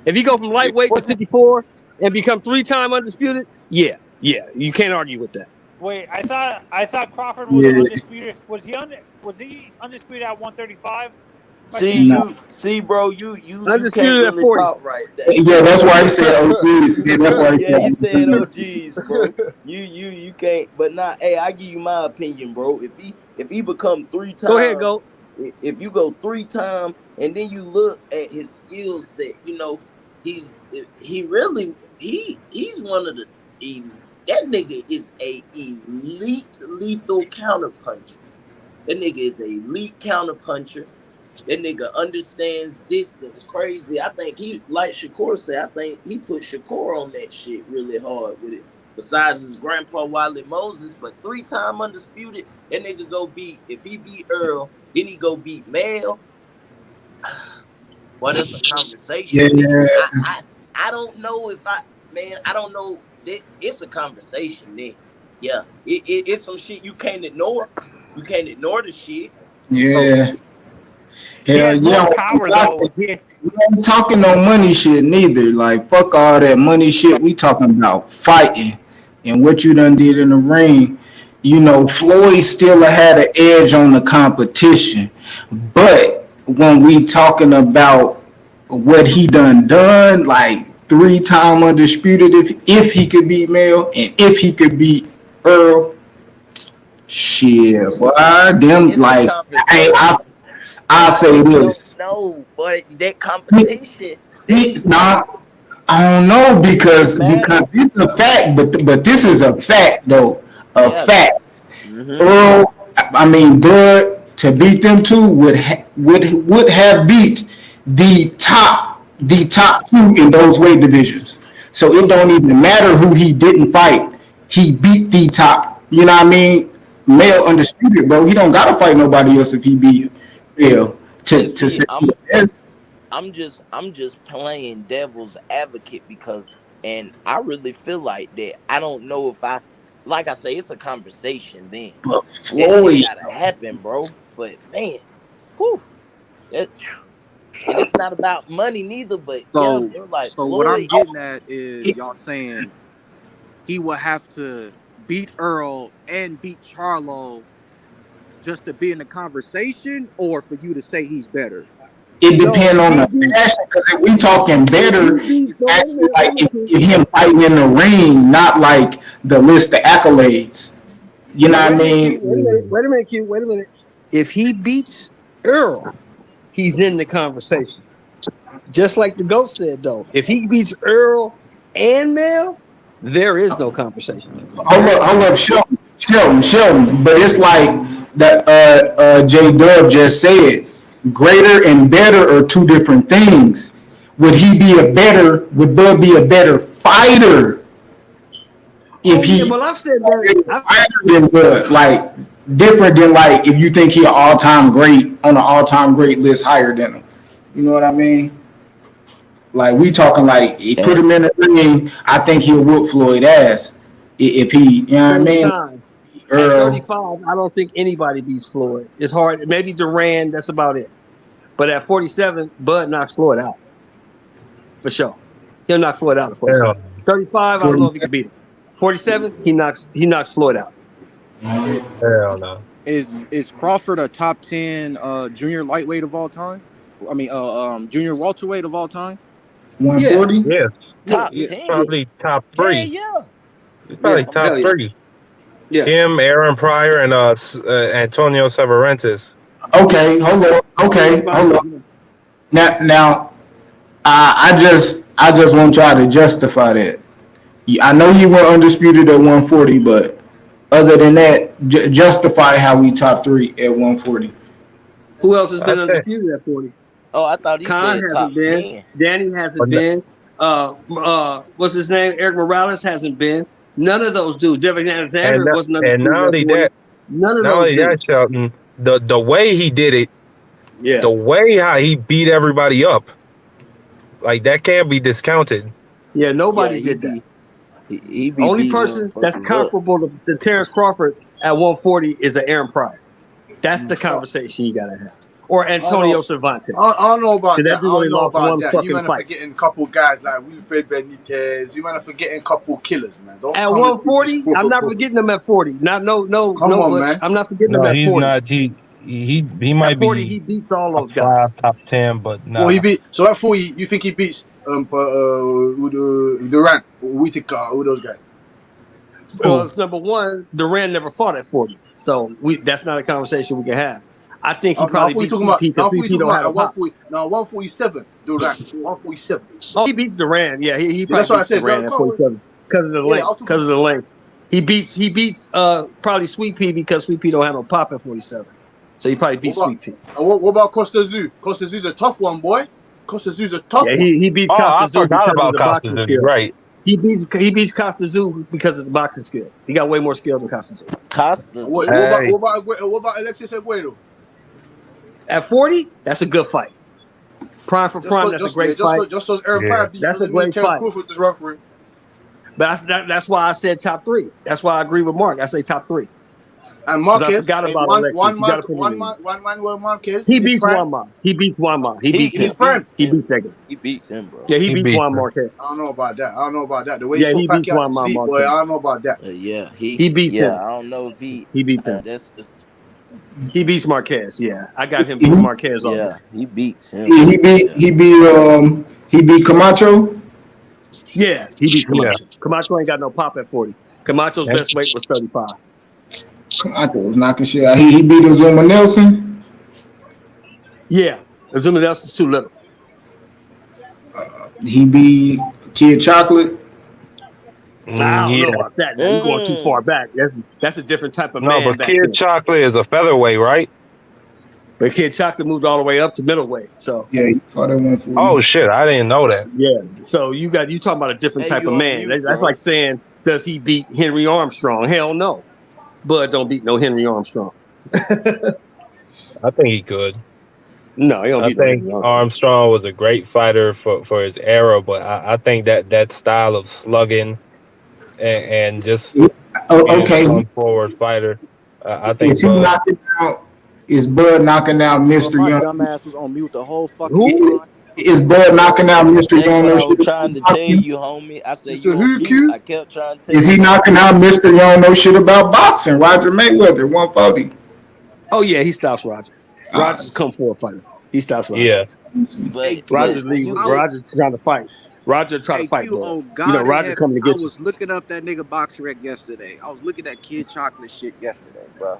If he go from lightweight to 54 and become 3-time undisputed, yeah, you can't argue with that. Wait, I thought Crawford was Yeah, undisputed. Was he undisputed at 135? See, bro, you can't Undisputed at really 40. talk right there. yeah, that's why he said OGs. Yeah, that's why he Yeah, he said said OGs. OGs, bro. You can't. But hey, I give you my opinion, bro. If he become 3 Go ahead, times, go. if you go 3 times, and then you look at his skill set, you know, he's one of the that nigga is a elite lethal counterpuncher. That nigga is a elite counterpuncher. That nigga understands distance crazy. I think he, like Shakur said, I think he put Shakur on that shit really hard with it. Besides his grandpa Wally Moses, but 3-time undisputed, that nigga go beat, if he beat Earl, then he go beat Mel. Well, that's a conversation, Yeah, nigga. I don't know if I don't know. It's a conversation then. Yeah, it's some shit you can't ignore. You can't ignore the shit. yeah. He Hell has yeah. more power though. We ain't talking no money shit neither. Like, fuck all that money shit. We talking about fighting and what you done did in the ring. You know, Floyd still had an edge on the competition. But when we talking about what he done, like 3-time undisputed, if he could beat Mel and if he could beat Earl, shit, boy, them, It's a like, conversation. I'll say this. No, but that competition. I don't know because this is a fact, but this is a fact though. Fact. Earl, I mean, Bud to beat them two would have beat the top 2 in those weight divisions. So it don't even matter who he didn't fight. He beat the top. You know what I mean? Male undisputed, bro. He don't gotta fight nobody else if he beat Male to say yes. I'm just playing devil's advocate because, and I really feel like that. I don't know if like I say, it's a conversation then. That shit gotta happen, bro. But man, whew, and it's not about money neither. But yeah, bro, like So Floyd, what I'm getting at is y'all saying he would have to beat Earl and beat Charlo just to be in the conversation, or for you to say he's better? It depends on the passion, because if we talking better, it's actually like if him fighting in the ring, not like the list of accolades. You know what I mean? Wait a minute, Q. If he beats Earl, he's in the conversation. Just like the GOAT said, though, if he beats Earl and Mel, there is no conversation. Hold up, Shelton. But it's like that J Dub just said, greater and better are two different things. Would Bud be a better fighter if he well, I've said that than Bud, like different than like if you think he an all-time great on an all-time great list higher than him. You know what I mean? Like we talking like he put him in the ring, I think he'll whoop Floyd ass if he, you know what I mean? At 35, I don't think anybody beats Floyd. It's hard. Maybe Duran, that's about it. But at 47, Bud knocks Floyd out. For sure. He'll knock Floyd out at 47. 35, I don't know if he can beat him. 47, he knocks Floyd out. Hell no. Is Crawford a top 10 junior lightweight of all time? I mean, junior welterweight of all time? 140? Yeah. Top 10. Probably top 3. Yeah. Probably top 3. Yeah. Him, Aaron Pryor, and Antonio Severantes. Okay, hold on. Now, I just want y'all to justify that. I know he went undisputed at 140, but other than that, justify how we top 3 at 140. Who else has been undisputed at 40? Oh, I thought he Khan said top hasn't been. 10. Danny hasn't been. What's his name? Eric Morales hasn't been. None of those dudes. Devin Haney wasn't undisputed. And not only that, Shelton, the way he did it, the way how he beat everybody up, like that can't be discounted. Yeah, nobody did that. He be only person that's comparable to Terence Crawford at 140 is an Aaron Pryor. That's the conversation you gotta have. Or Antonio Cervantes. I don't know about that. I don't know about that. You man are forgetting a couple guys like Wilfred Benitez. You man are forgetting a couple killers, man. Don't at 140, I'm not forgetting them at 40. Come on, man. I'm not forgetting them at 40. He's not. He might at 40, be. he beats all those guys. Top 10, but no. Well, he beat. So at 40, you think he beats Durant, Whitaker, who those guys? Well, number one, Durant never fought at 40, so that's not a conversation we can have. I think he probably beats CP because CP don't have a pop. 147, Durant, 147. Oh, he beats Durant. Yeah, he probably beats Durant at 47 because of the length. Because of the length, he beats probably Sweet Pea because Sweet Pea don't have no pop at 47. So he probably beats Sweet Pea. What about Costa Zoo? Costa Zoo's a tough one, boy. Costa Zoo's a tough one. He beats Costa Zoo because of the boxing skill. Right. He beats Costa Zoo because of the boxing skill. He got way more skill than Costa Zoo. What about Alexis Aguero? At 40, that's a good fight. Prime for prime, that's a great fight. Just as Aaron Pryor beat that's a great fight. Crawford is referee. But that's why I said top 3. That's why I agree with Mark. I say top 3. And Marquez, I forgot about one Manuel Marquez. He beats Juanma. He beats Juanma. He beats him. He beats that guy. He beats him, bro. Yeah, he beats Juan Marquez. I don't know about that. The way he put Pacquiao to sleep, boy, I don't know about that. He beats him. I don't know if he beats him. He beats Marquez. Yeah, I got him beating Marquez. He beats him. He beat Camacho. Yeah, he beats Camacho. Camacho ain't got no pop at 40. Camacho's best weight was 35. Camacho was knocking shit out. He beat Azuma Nelson. Yeah, Azuma Nelson's too little. He beat Kid Chocolate. I don't know about that. You're going too far back. That's a different type of man. No, but Kid Chocolate is a featherweight, right? But Kid Chocolate moved all the way up to middleweight. So he fought at 140. Oh shit, I didn't know that. Yeah. So you talking about a different type of man. That's like saying, does he beat Henry Armstrong? Hell no. Bud don't beat no Henry Armstrong. I think he could. No, he don't beat think Armstrong was a great fighter for his era, but I think that style of slugging and just a forward fighter, I think is Bud knocking out Mr. Young? Dumbass was on mute the whole fucking time. Is Bud knocking out Mr. Young? I was trying to tell you, homie. I said Mr. I kept trying to tell you. Is he knocking out Mr. Young? No shit about boxing. Roger Mayweather, 140. Oh yeah, he stops Roger. Roger's come for a fighter. He stops Roger. Yeah. Roger's trying to fight. Roger tried to fight. Roger coming to get you. I was looking up that nigga box rec yesterday. I was looking at Kid Chocolate shit yesterday, bro.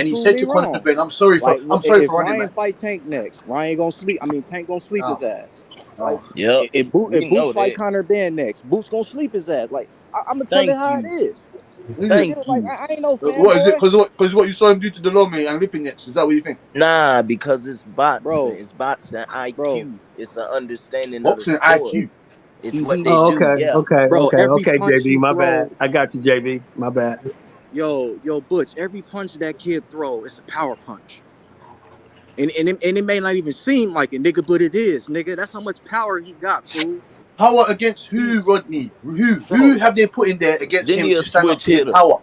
and he prove said me to Conor wrong. Ben, I'm sorry for If running, Ryan man. fight Tank next, Ryan gonna sleep. I mean, Tank gonna sleep his ass. Like Yep, if we Boots know fight that. Conor Ben next, Boots gonna sleep his ass. Like I'm gonna tell it Thank how it you. is. Is Thank it? Like you. I ain't no What is it? fanboy, Because what you saw him do to Delorme and Lipinets, is that what you think? Nah, because it's boxing. bro. It's boxing Bro, IQ. It's an understanding of the Boxing sport. IQ. It's what they Oh, do. okay, Yeah. okay, Every punch JB. he My throw, bad. I got you, JB. My bad. yo, Butch, every punch that kid throw, it's a power punch. And it may not even seem like it, nigga, but it is, nigga. That's how much power he got, fool. Power against who, Rodney? Who have they put in there against Then him he a to stand up switch to his hitter. power?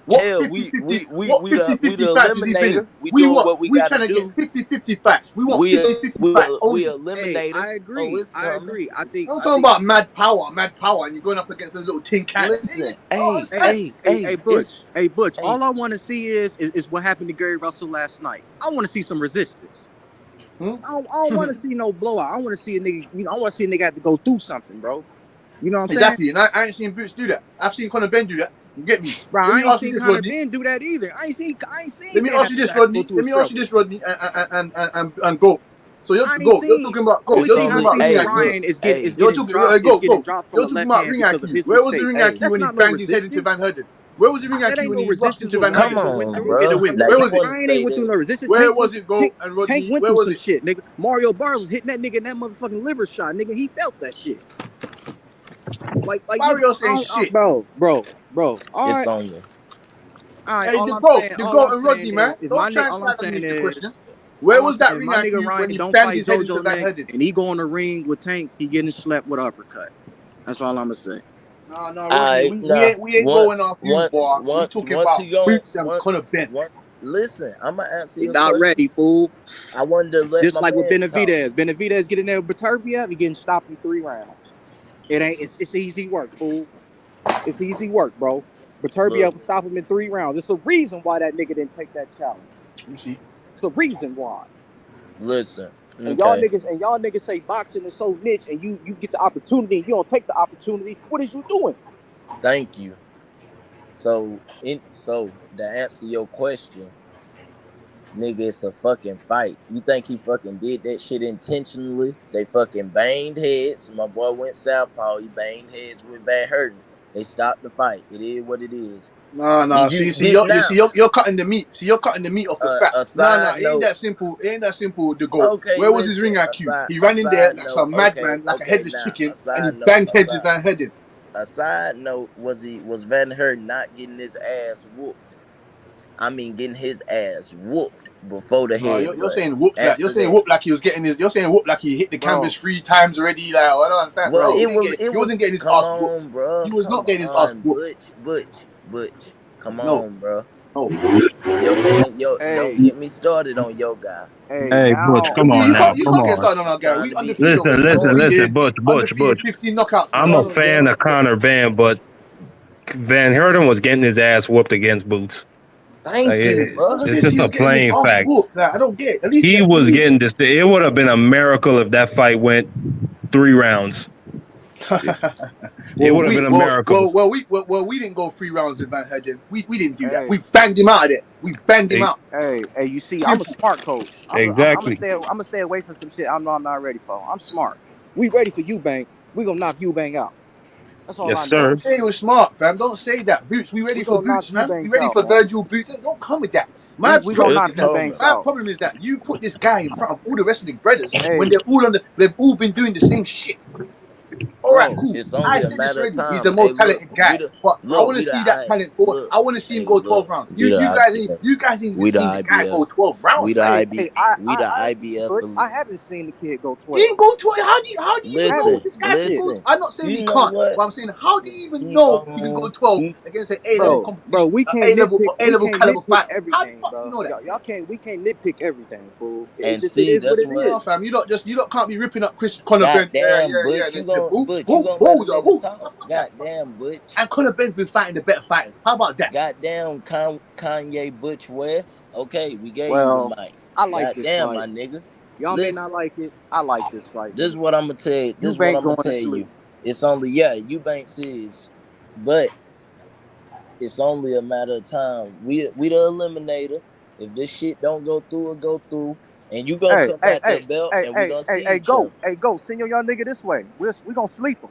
What Hell, 50-50? we What the 50-50 fights is he winning? eliminator. We We doing what? what we We gotta trying to get do. 50-50 fights. We want We 50-50 fights only. Hey, eliminator. I Oh, agree. it's coming. I think I'm talking about mad power, and you're going up against a little tin can. Listen, hey, it's Butch. hey. All I want to see is what happened to Gary Russell last night. I want to see some resistance. I don't want to see no blowout. I want to see a nigga. I want to see a nigga have to go through something, bro. You know what I'm saying? Exactly, and I ain't seen Boots do that. I've seen Conor Ben do that. You get me? Bro, Let I me ain't ask you seen this, Conor Rodney. Ben do that either. I ain't seen Let me Ben ask you this, have to go Rodney. through Let a me ask you struggle. this, Rodney, and go. So you're I ain't go. You're seen. talking about go. Only You're thing talking I about see ring from IQ. Ryan is You're talking go. getting dropped from You're the talking left about hand ring because of IQ. his Where was the mistake. ring IQ That's when he not no banged his head into Van resistance. Herden? Where was the ring That IQ ain't when no he rushed resistance into what Van Ryan Herden just went and through. get the win? Where was it? Ryan ain't went through no resistance. Where was it, go? And Tank Rodney, went where through was some it? shit, nigga. Mario Barnes was hitting that nigga in that motherfucking liver shot, nigga. He felt that shit. Like nigga, Mario's saying shit. bro. All It's right, on you. Hey, the all goat I'm and saying Rodney, man. is Don't my try nigga. and All I'm slide on me saying with the is, question. Where was that ring my nigga IQ when Ryan he don't banged fight his head into JoJo Van next, Herden? and he go on the ring with Tank. He getting slapped with uppercut. That's all I'ma say. No, Rodney, we ain't going off you, boy. We talking Once about he go, Boots and Conor Ben. listen, I'm gonna answer He your not question. ready, fool. I wanted to let Just my like with man talk. Benavidez. Benavidez getting there with Beterbiev, he getting stopped in 3 rounds. It ain't. It's easy work, fool. It's easy work, bro. Beterbiev Look, will stop him in 3 rounds. It's a reason why that nigga didn't take that challenge. You see? It's the reason why. listen. And Okay, y'all niggas say boxing is so niche, and you get the opportunity, and you don't take the opportunity. What is you doing? thank you. So to answer your question, nigga, it's a fucking fight. You think he fucking did that shit intentionally? They fucking banged heads. My boy went southpaw. He banged heads with Van Herten. They stopped the fight. It is what it is. No. Did See, you see, did now? you're cutting the meat. See, you're cutting the meat off the fat. A No, side it ain't note. that simple. It ain't that simple to go. Okay, Where was his listen. ring IQ? He A ran in there side like note. some Okay, madman, like a headless now chicken, and he banged heads with Van Herden. a side note was Van Herten not getting his ass whooped? I mean, getting his ass whooped before the No, you're headbutt. saying whoop like Answer that. like he was getting his. You're saying whoop like he hit the canvas Bro, 3 times already. Like I don't understand, Well, bro. it He was. wasn't getting his Come ass whooped. on, bro. He was Come not getting his ass on, whooped. Butch. Come No, on, bro. no. Yo, man, don't hey, get me started on your guy. Hey, Butch, now, come on now, You come can't get on. started on our guy. Trying We to be undefeated fair. already. Listen, Butch. Undefeated, 15 knockouts, man. I'm a Don't fan of Conor Ben, but Van Herten was getting his ass whooped against Boots. Thank you, What's bro. It's this? just He a was getting his plain ass fact. whooped. Like, I don't get it. At least He get the was win. getting this. It would have been a miracle if that fight went 3 rounds. It would have been a miracle. We didn't go 3 rounds with Van Herden. We didn't do that. hey, We banged him out of there. We banged him out. hey, you see, I'm a Simple. smart coach. I'm gonna Exactly. stay away from some shit I know I'm not ready for. I'm smart. We ready for you, Bang. We gonna knock you, Bang, out. That's all Yes, I know. sir. Don't say it was smart, fam. Don't say that. Boots, we ready We for gonna knock Boots, you, fam. We Banks, ready out, for man. Virgil Boots. Don't come with that. We gonna knock you, Banks, My out. problem is that you put this guy in front of all the rest of the brothers when Hey, they've all been doing the same shit. All right, bro. cool. It's I only a said this matter of already. He's time. the Hey, most look, talented guy, but I want to we the see that I talent go. look. I want to see him Hey, go 12 look, rounds. we the IBF. You guys ain't even We the seen the guy IBF. go 12 rounds, man. Hey, We the I agree, IBF. Butch. I haven't seen the kid go He 12. didn't go 12. How do you even know Haven't, this guy can go? Listen. I'm not saying You he know can't, what? but I'm saying how do you even He know he can go gon' 12 he against an bro. A-level competition, We can't nitpick. We A-level can't caliber nitpick fighter? How the everything, fuck do you bro. know that? Y'all can't. We can't nitpick everything, fool. and It see. is what That's it what. No, is. fam, you don't can't be ripping up Chris Conor Ben. Goddamn, Yeah. Butch, Then say boots, You boots, gonna let a boots, nigga boots. talk? Fuck that, bro. Goddamn, Butch. And Conor Ben's been fighting the better fighters. How about that? Goddamn, Kanye Butch West. Okay, we gave you the Well, mic. I like this Goddamn, my fight. nigga. Y'all may not Listen, like it. I like this fight, this is nigga. what I'm gonna tell you. This You is what ain't I'm gonna going to tell sleep. you. It's only Eubanks is, but it's only a matter of time. We the eliminator. If this shit don't go through, it go through, and you gonna Hey, come hey, back hey, the belt, hey, and we hey, gonna hey, see hey, each go, other. hey, go. Send your young nigga this way. We gonna sleep him.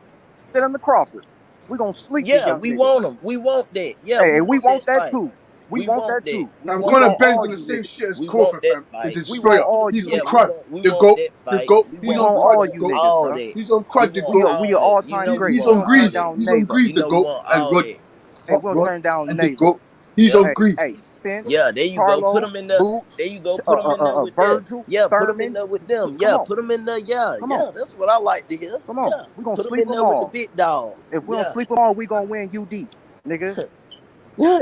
Send him to Crawford. We gonna sleep this Yeah, young we nigga. want him. We want that. Yeah, Hey, we and we want want that that fight. too. We want that too. I'm Conor Ben's on the same shit as Crawford, fam. The destroyer. He's on crud. The goat. The goat. He's on crud. The goat. He's on crud. The goat. We are all-time great. He's on grease. He's on grease. The goat and Rod. Hey, we'll turn down and the goat. He's on grease. Hey, Spence. Yeah, there you go. Put him in there. There you go. Put him in there with them. Yeah, put him in there with them. Yeah, put him in there. Yeah, that's what I like to hear. Come on, we gonna put sleep him in them there all. with the big dogs. If we don't sleep them all, we gonna win UD, nigga.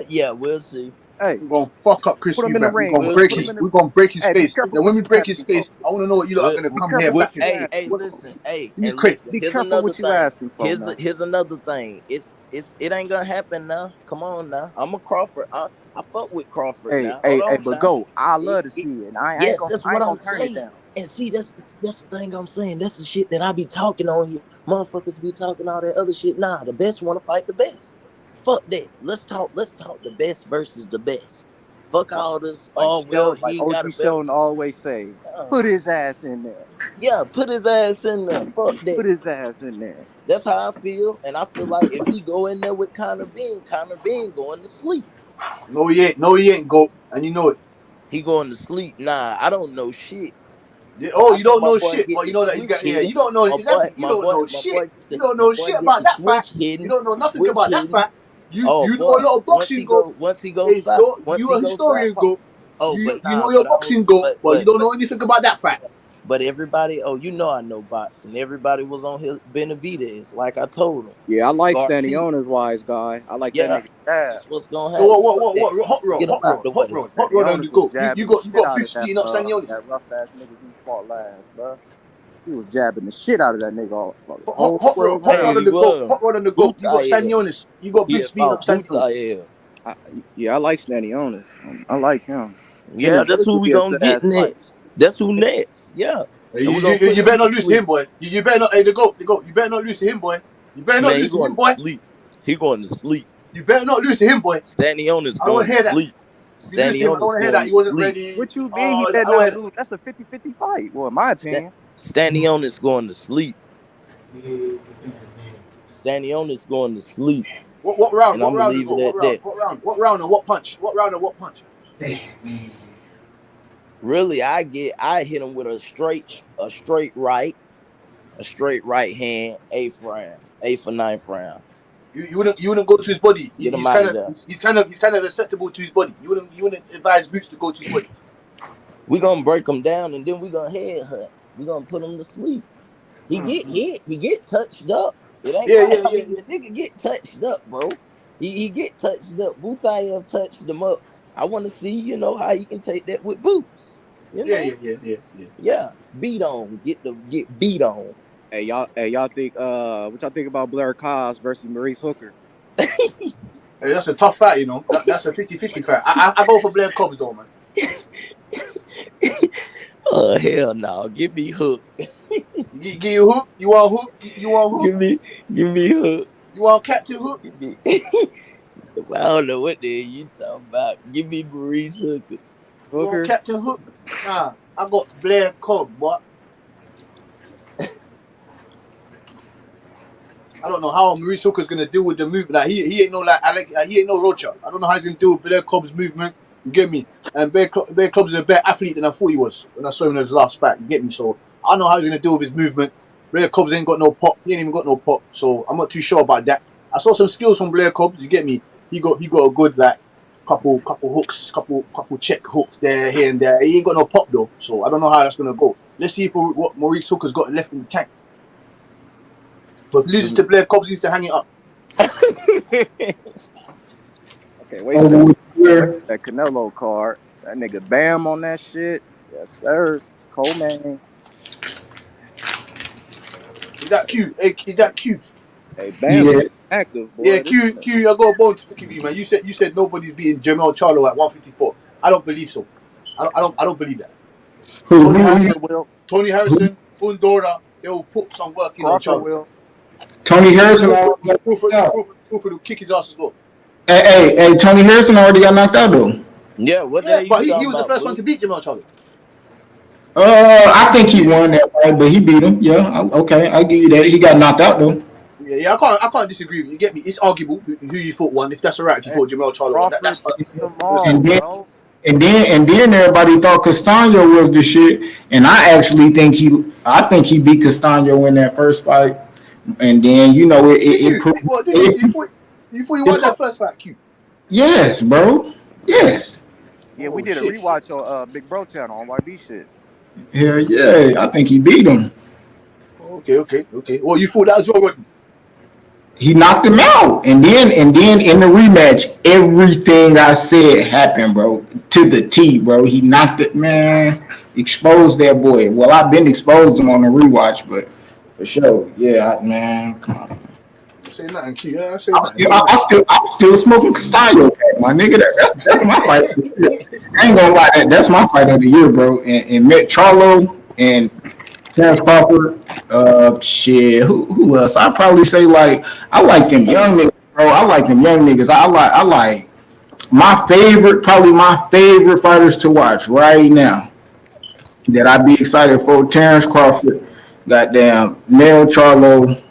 Yeah, we'll see. Hey, we're gonna fuck up Chris Eubank. We're gonna break his face. Now when we break his face, I wanna know what you lot are gonna come here back. Hey, listen. Hey, and listen. Be careful what you asking for. Here's another thing. It ain't gonna happen now. Come on now. I'm a Crawford. I fuck with Crawford now. Hey, but go. I love to see it. And I ain't gonna turn it down. And see, that's the thing I'm saying. That's the shit that I be talking on here. Motherfuckers be talking all that other shit. Nah, the best wanna fight the best. Fuck that. Let's talk the best versus the best. Fuck all this. He got OG Sheldon always say, put his ass in there. Yeah, put his ass in there. Fuck that. Put his ass in there. That's how I feel. And I feel like if he go in there with Conor Benn going to sleep. No, he ain't, go. And you know it. He going to sleep. Nah, I don't know shit. You don't know shit, but you know that you got. Yeah, you don't know exactly. You don't know shit. You don't know shit about that fact. You don't know nothing about that fact. You know a lot of boxing go. Once he goes south, you a historian go. You know your boxing go, but you don't know anything about that fact. But everybody, you know I know boxing. Everybody was on his Benavidez, like I told him. Yeah, I like Stanionis wise guy. I like that nigga. That's what's gonna happen. So what? Hot rod on the go. You got Big speeding up Stanionis. That rough ass nigga who fought last, bro. He was jabbing the shit out of that nigga all Hot rod on the go. Hot rod on the go. You got Stanionis. You got Big speeding up Stanionis. Yeah, I like Stanionis. I like him. Yeah, that's who we gonna get next. That's who next. Yeah. You better not lose to him, boy. You better not. Hey, the goat. You better not lose to him, boy. You better not lose to him, boy. He going to sleep. You better not lose to him, boy. Stanionis going to sleep. I don't want to hear that. He wasn't ready. What you mean? He better not lose? That's a 50-50 fight. Well, in my opinion. Stanionis going to sleep. Stanionis going to sleep. What round? What round? Leave it at that. What round and what punch? What round and what punch? Really, I hit him with a straight right hand, 8th round, 8th or 9th round. You wouldn't go to his body. He's kind of acceptable to his body. You wouldn't advise Boots to go to his body. We gonna break him down and then we gonna head hunt. We gonna put him to sleep. He get touched up. It ain't the nigga get touched up, bro. He get touched up. Butayev touched him up. I want to see, how you can take that with Boots. Yeah. Beat on. Get beat on. Hey, y'all think what y'all think about Blair Cos versus Maurice Hooker? Hey, that's a tough fight, That's a 50-50 fight. I go for Blair Cobbs though, man. Oh hell no! Give me Hook. Give you Hook? You want Hook? You want Hook? Give me Hook. You want Captain Hook? I don't know what the hell you talking about. Give me Maurice Hooker. You want Captain Hook? Nah, I got Blair Cobb, boy. I don't know how Maurice Hooker's gonna deal with the movement. Like he ain't no he ain't no Rocha. I don't know how he's gonna deal with Blair Cobb's movement. You get me? And Blair Cobb's a better athlete than I thought he was when I saw him in his last fight. You get me? So I don't know how he's gonna deal with his movement. Blair Cobbs ain't got no pop. He ain't even got no pop. So I'm not too sure about that. I saw some skills from Blair Cobbs. You get me? He got a good couple hooks, couple check hooks there, here and there. He ain't got no pop though. So I don't know how that's gonna go. Let's see what Maurice Hooker's got left in the tank. But if he loses to Blair Cobbs, he needs to hang it up. Okay, wait a minute. That Canelo card. That nigga Bam on that shit. Yes, sir. Coleman. Is that Q? Hey, is that Q? Hey, Bam is active, boy. Yeah, Q, I got a bone to pick with you, man. You said nobody's beating Jermell Charlo at 154. I don't believe so. I don't believe that. Tony Harrison, Fundora, they will put some work in on Charlo. Tony Harrison Crawford will kick his ass as well. Hey, Tony Harrison already got knocked out though. Yeah, but he was the first one to beat Jermell Charlo. I think he won that fight, but he beat him. Yeah, okay, I give you that. He got knocked out though. Yeah, I can't disagree with you. You get me? It's arguable who you thought won. If that's alright, if you thought Jamel Charlo won, that's and then everybody thought Castano was the shit, and I think he beat Castano in that first fight, and then you thought you won that first fight, Q? Yes, bro. Yes. Yeah, we did a rewatch on Big Bro channel on YB shit. Hell yeah, I think he beat him. Okay. Well, you thought that as well, Rodney? He knocked him out, and then in the rematch, everything I said happened, bro, to the T, bro. He knocked it, man. Exposed that boy. Well, I've been exposed him on the rewatch, but for sure, yeah, man. Come on. Say nothing, Q. I say nothing. I'm still smoking Castillo, my nigga. That's my fight. I ain't gonna lie, that's my fight of the year, bro. And met Charlo and Terence Crawford. Shit. Who else? I'd probably say I like them young niggas, bro. I like them young niggas. I like my favorite fighters to watch right now that I'd be excited for. Terence Crawford, goddamn Mel Charlo,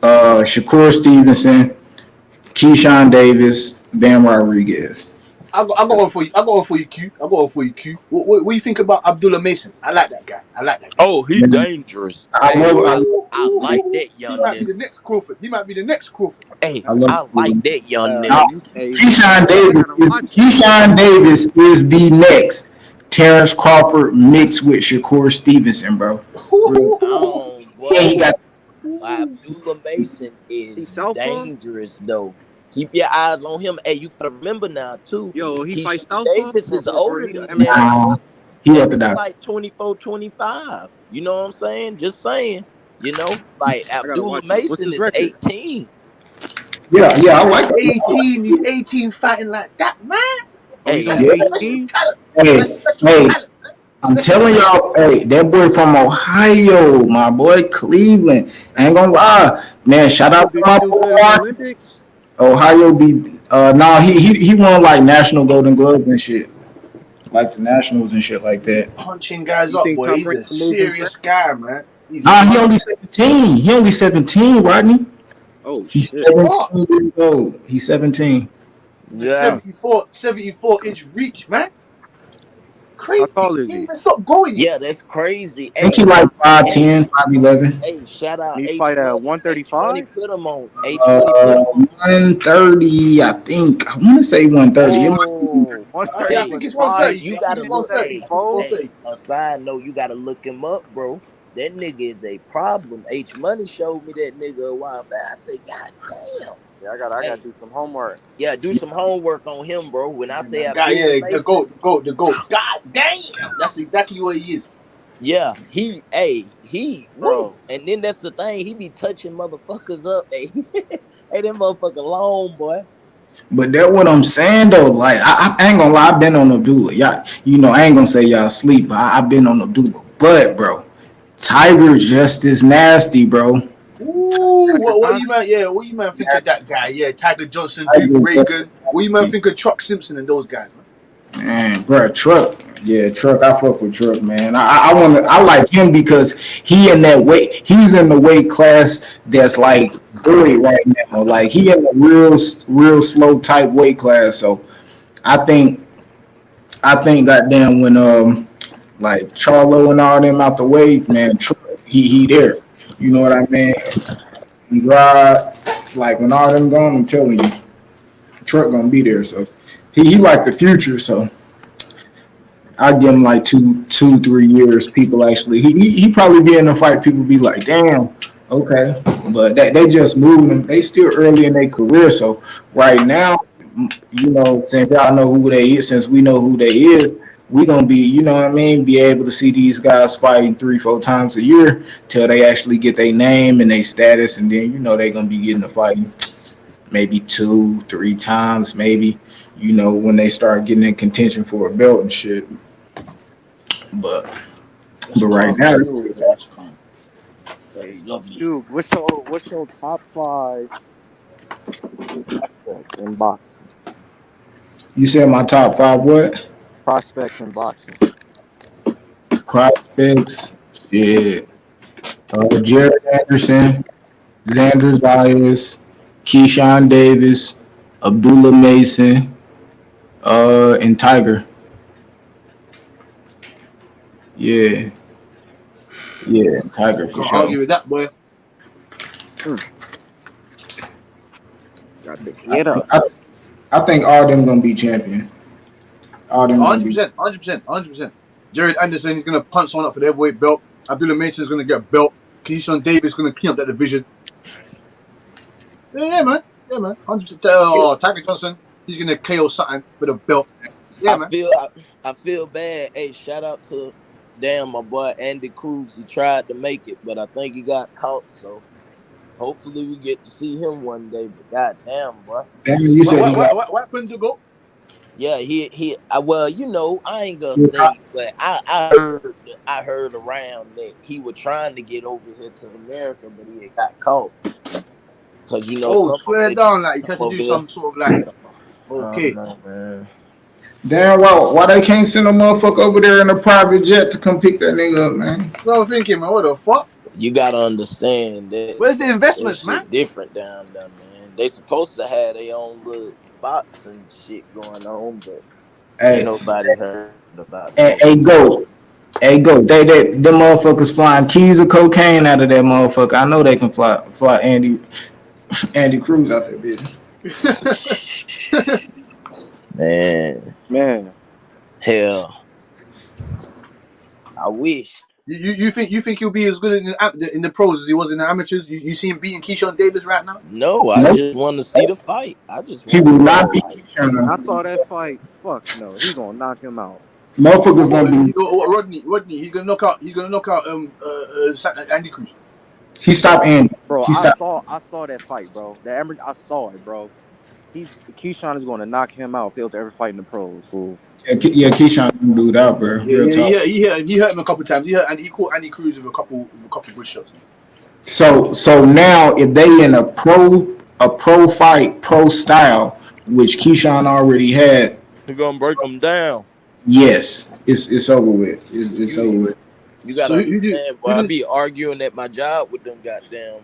Shakur Stevenson, Keyshawn Davis, Bam Rodriguez. I got one for you. Q. What do you think about Abdullah Mason? I like that guy. Oh, he's dangerous. I like that young nigga. He might be the next Crawford. Hey, I like that young nigga. Keyshawn Davis is the next Terence Crawford mixed with Shakur Stevenson, bro. Oh, boy. Yeah, he got Abdullah Mason is dangerous though. Keep your eyes on him. Hey, you gotta remember now too. Yo, he fights Davis is older than he at the doctor. Like 24, 25. You know what I'm saying? Just saying. You know, like Abdullah Mason is 18. Yeah, I like 18. He's 18 fighting like that, man. Hey, I'm telling y'all, hey, that boy from Ohio, my boy Cleveland. I ain't gonna lie, man. Shout out to my boy. Ohio be he won like national Golden Gloves and shit, like the nationals and shit like that. Punching guys up, boy. He's a serious guy, man. He only 17. He only 17, Rodney. Oh, he's 17 years old. He's 17. Yeah. 74-inch reach, man. Crazy. How tall is he? Even stop going. Yeah, that's crazy. I think he like 5'10", 5'11". Hey, shout out. He fight at 135. Put him on. 130, I think. I want to say 130. I think it's 130. You gotta look. Hey, a side note, you gotta look him up, bro. That nigga is a problem. H Money showed me that nigga a while back. I said, God damn. Yeah, I gotta do some homework. Yeah, do some homework on him, bro. When I say the GOAT. God damn. That's exactly what he is. Yeah, he bro. And then that's the thing. He be touching motherfuckers up. Hey, hey, that motherfucker long, boy. But that's what I'm saying though. Like I ain't gonna lie, I've been on Abdullah. Y'all, I ain't gonna say y'all sleep, but I've been on Abdullah. But bro, Tiger just as nasty, bro. Ooh, what you man? Yeah, what you man think of that guy? Yeah, Tiger Johnson, Duke Reagan. What you man think of Truck Simpson and those guys, man? Bro, Truck. Yeah, Truck. I fuck with Truck, man. I like him because he's in the weight class that's like good right now. Like he in the real slow type weight class. So I think goddamn when like Charlo and all them out the way, man, Truck, he there. You know what I mean? And Dry, like when all them gone, I'm telling you, Truck gonna be there. So he like the future. So I give him like 2-3 years. People actually, he probably be in a fight. People be like, damn, okay, but they just moving. They still early in their career. So right now, since y'all know who they is, since we know who they is, we gonna be, be able to see these guys fighting 3-4 times a year till they actually get their name and their status, and then they gonna be getting to fighting maybe 2-3 times, maybe, when they start getting in contention for a belt and shit. But right now, dude, what's your top 5 prospects in boxing? You said my top 5 what? Prospects in boxing. Prospects, shit. Jared Anderson, Xander Zayas, Keyshawn Davis, Abdullah Mason, and Tiger. Yeah, yeah, Tiger for Can't sure. argue with that, boy. Got the I head think up. I think all them gonna be champion. All them gonna be. 100%, 100%, 100%. Jared Anderson is gonna punch someone up for the heavyweight belt. Abdullah Mason is gonna get a belt. Keyshawn Davis is gonna clean up that division. Yeah, man. Yeah, man. 100%. Tiger Johnson, he's gonna KO something for the belt. Yeah, man. I feel bad. Hey, shout out to my boy Andy Cruz. He tried to make it, but I think he got caught. So hopefully we get to see him one day. But goddamn, boy. Damn, you said he got. What happened to go? Yeah, well, I ain't gonna say, but I heard around that he was trying to get over here to America, but he had got caught. Cause swear down, like he tried to do some sort of like. Okay. No, man. Damn, why they can't send a motherfucker over there in a private jet to come pick that nigga up, man? I was thinking, man, what the fuck? You gotta understand that. Where's the investments, man? Different down there, man. They supposed to have their own little bots and shit going on, but ain't nobody heard about it. Hey, go. Them motherfuckers flying keys of cocaine out of that motherfucker. I know they can fly Andy Cruz out there, bitch. Man. Hell. I wish. You think he'll be as good in the pros as he was in the amateurs? You see him beating Keyshawn Davis right now? No, I just want to see the fight. He will not beat Keyshawn. When I saw that fight, fuck no, he gonna knock him out. Motherfuckers gonna be. Rodney, he's gonna knock out Andy Cruz. He stopped Andy. Bro, I saw that fight, bro. I saw it, bro. Keyshawn is gonna knock him out if they was to ever fight in the pros, fool. Yeah, Keyshawn can do that, bro. He hurt him a couple times. He caught Andy Cruz with a couple good shots. So now if they in a pro fight, pro style, which Keyshawn already had, he's gonna break them down. Yes, it's over with. It's over with. You gotta understand, boy. I be arguing at my job with them goddamn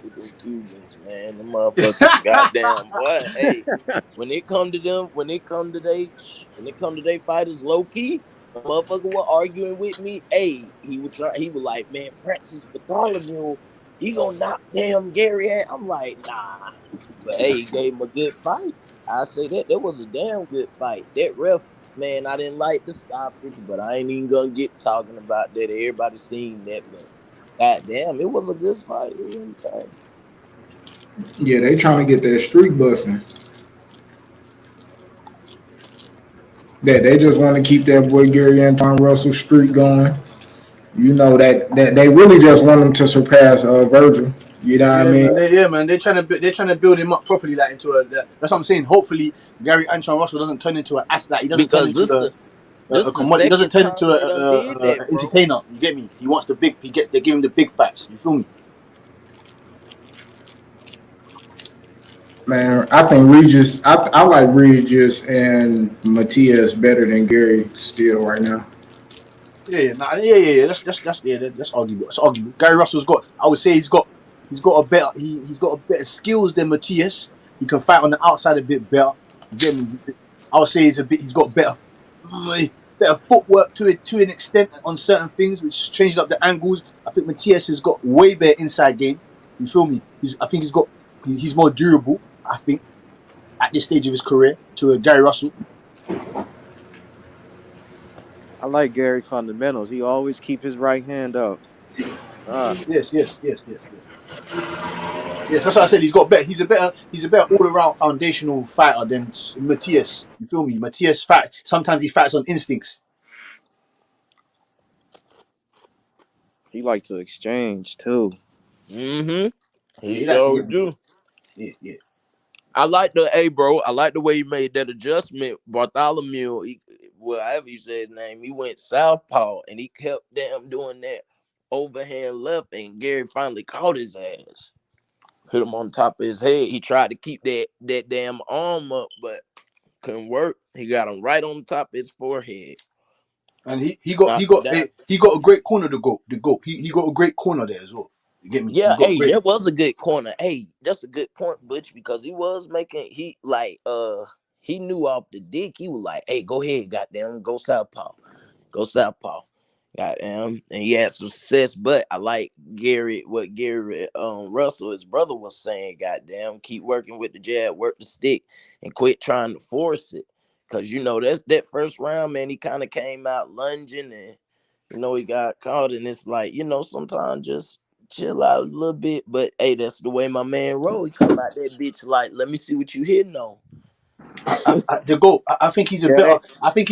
with them Cubans, man. The motherfuckers goddamn boy. Hey, when it come to they fighters low key, the motherfucker was arguing with me. Hey, he was like, man, Francis Bartholomew, he gonna knock damn Gary out. I'm like, nah. But hey, he gave him a good fight. I say that was a damn good fight. That ref, man, I didn't like the stoppage, but I ain't even gonna get talking about that. Everybody seen that, but goddamn, it was a good fight. It wasn't tight. Yeah, they trying to get that streak busting. That they just want to keep that boy Gary Anton Russell streak going. You know that they really just want him to surpass Virgil. You know what I mean? Man. They're trying to build him up properly, like into a. That's what I'm saying. Hopefully, Gary Anton Russell doesn't turn into an asset. He doesn't turn into a commodity. He doesn't turn into an entertainer. You get me? He wants the big. They give him the big fights. You feel me? Man, I think Regis. I like Regis and Matias better than Gary still right now. Yeah. That's arguable. It's arguable. Gary Russell's got. I would say he's got a better skills than Matias. He can fight on the outside a bit better. You get me? I would say he's got better footwork to an extent on certain things, which changed up the angles. I think Matias has got way better inside game. You feel me? He's more durable. I think at this stage of his career to Gary Russell. I like Gary fundamentals. He always keep his right hand up. Yes. Yes, that's what I said. He's a better all-around foundational fighter than Matias. You feel me? Matias sometimes he fights on instincts. He like to exchange too. He sure do. Yeah. I like the way he made that adjustment. Bartholomew, however you say his name, he went southpaw and he kept doing that overhand left, and Gary finally caught his ass. Hit him on top of his head. He tried to keep that damn arm up, but couldn't work. He got him right on top of his forehead. And he got a great corner to go. He got a great corner there as well. You get me? Yeah, He's got hey, great. that was a good corner. Hey, that's a good point, Butch, because he was making he knew off the dick. He was like, hey, go ahead, goddamn, go southpaw. Go southpaw. Goddamn. And he had some success, but I like what Gary Russell, his brother, was saying, goddamn, keep working with the jab, work the stick, and quit trying to force it. Cause that's that first round, man, he kind of came out lunging and he got caught, and it's like, sometimes just chill out a little bit. But hey, that's the way my man roll. He come out that bitch like, let me see what you hitting on. The GOAT. I think he's a better. I think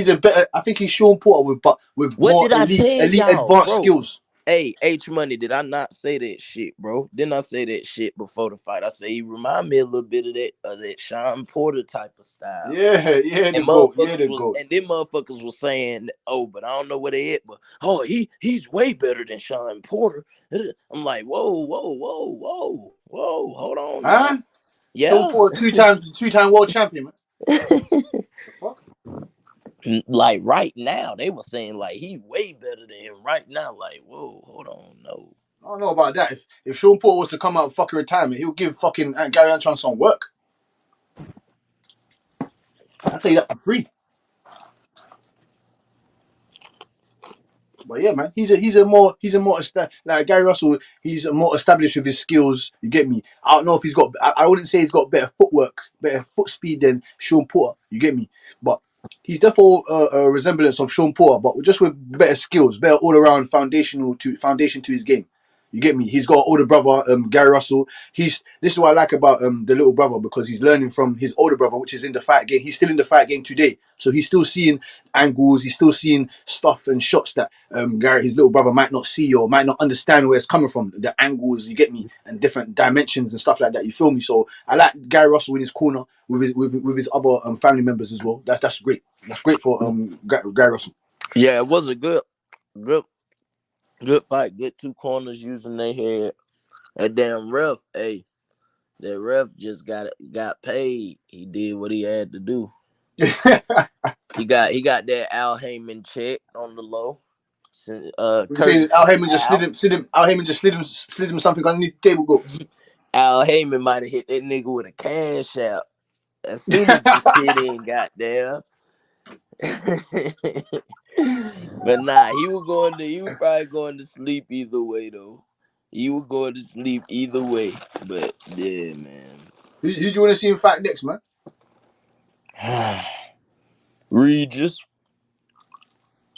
he's Sean Porter with What more did I tell elite y'all, advanced bro? skills. Hey, H Money, did I not say that shit, bro? Didn't I say that shit before the fight? I say he remind me a little bit of that Sean Porter type of style. Yeah, the GOAT. Yeah, the GOAT. And then motherfuckers was saying, oh, but I don't know where they at, but he's way better than Sean Porter. I'm like, whoa, hold on now. Huh? Yeah. Sean Porter, two-time world champion, man. The fuck? Like right now, they were saying like he way better than him right now. Like, whoa, hold on, no. I don't know about that. If Sean Porter was to come out of fucking retirement, he'll give fucking Gary Antron some work. I'll tell you that for free. But yeah, man, he's a more like Gary Russell. He's a more established with his skills. You get me? I don't know if he's got. I wouldn't say he's got better footwork, better foot speed than Sean Porter. You get me? But he's definitely a resemblance of Sean Porter, but just with better skills, better all around foundation to his game. You get me? He's got an older brother, Gary Russell. This is what I like about the little brother, because he's learning from his older brother, which is in the fight game. He's still in the fight game today, so he's still seeing angles. He's still seeing stuff and shots that Gary, his little brother, might not see or might not understand where it's coming from. The angles, you get me, and different dimensions and stuff like that. You feel me? So I like Gary Russell in his corner with his other family members as well. That's great. That's great for Gary Russell. Yeah, it was a good fight. Good two corners using their head. That damn ref, hey, that ref just got paid. He did what he had to do. he got that Al Heyman check on the low. Al Heyman just slid him something underneath the table. Go. Al Heyman might have hit that nigga with a cash out as soon as the shit ain't got there. But nah, he was probably going to sleep either way though. He was going to sleep either way. But yeah, man. Who do you want to see him fight next, man? Regis.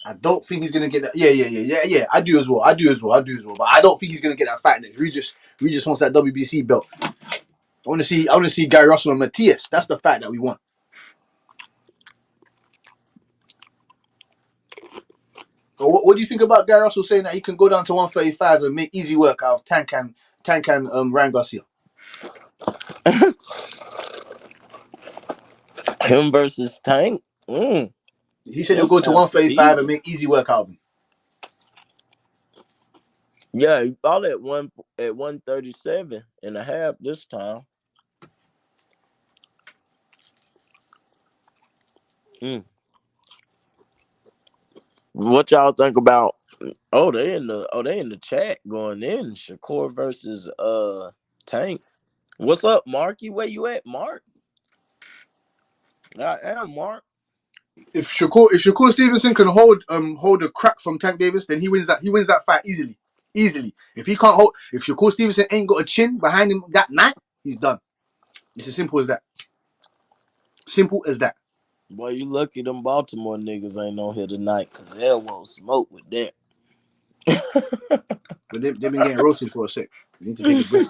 I don't think he's gonna get that. Yeah. I do as well. But I don't think he's gonna get that fight next. Regis wants that WBC belt. I want to see Gary Russell and Matthias. That's the fight that we want. So what do you think about Gary Russell saying that he can go down to 135 and make easy work out of Tank and Ryan Garcia? Him versus Tank. He said he'll go to 135 and make easy work out of him. Yeah, he fought at 137 and a half this time. What y'all think about? Oh, they in the chat going in. Shakur versus Tank. What's up, Marky? Where you at, Mark? I am Mark. If Shakur Stevenson can hold a crack from Tank Davis, then he wins that fight easily. If Shakur Stevenson ain't got a chin behind him that night, he's done. It's as simple as that. Simple as that. Boy, you lucky them Baltimore niggas ain't on here tonight, because they won't smoke with that. But they've been getting roasted for a sec. We need to take a break.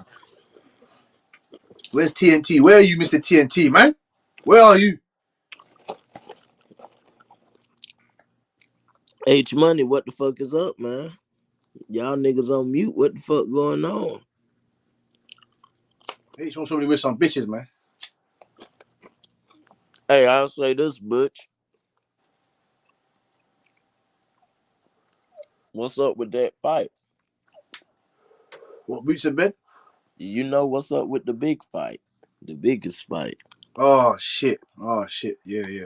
Where's TNT? Where are you, Mr. TNT, man? Where are you? H Money, what the fuck is up, man? Y'all niggas on mute. What the fuck going on? Hey, just want somebody with some bitches, man. Hey, I'll say this, Butch. What's up with that fight? What, Boots and Ben? You know what's up with the big fight? The biggest fight. Oh, shit. Yeah.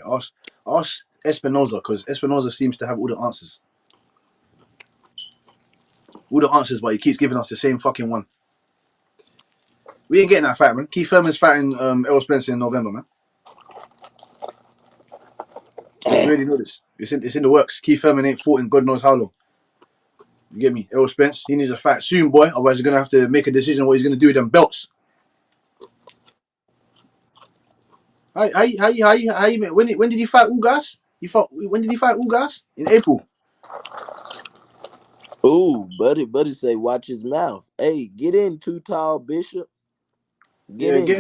Ask Espinoza, because Espinoza seems to have all the answers. all the answers, but he keeps giving us the same fucking one. We ain't getting that fight, man. Keith Thurman's fighting Errol Spence in November, man. You already know this. It's in the works. Keith Thurman ain't fought in God knows how long. You get me? Errol Spence, he needs a fight soon, boy. Otherwise, he's gonna have to make a decision what he's gonna do with them belts. When did he fight Ugas? When did he fight Ugas? In April. Ooh, buddy say watch his mouth. Hey, get in, Too Tall Bishop. Get in there.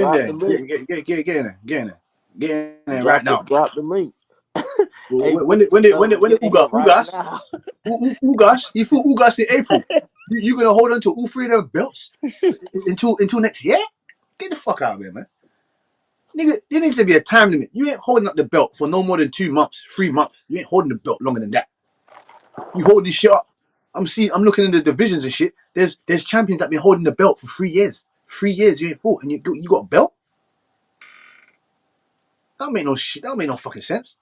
Get in there right now. Drop the link. Hey, when did Ugas? He fought Ugas in April. You gonna hold on to all three of them belts until next year? Get the fuck out of here, man. Nigga, there needs to be a time limit. You ain't holding up the belt for no more than 2 months, 3 months. You ain't holding the belt longer than that. You hold this shit up. I'm looking in the divisions and shit. There's champions that been holding the belt for 3 years. 3 years you ain't fought and you got a belt? That don't make no shit. That don't make no fucking sense.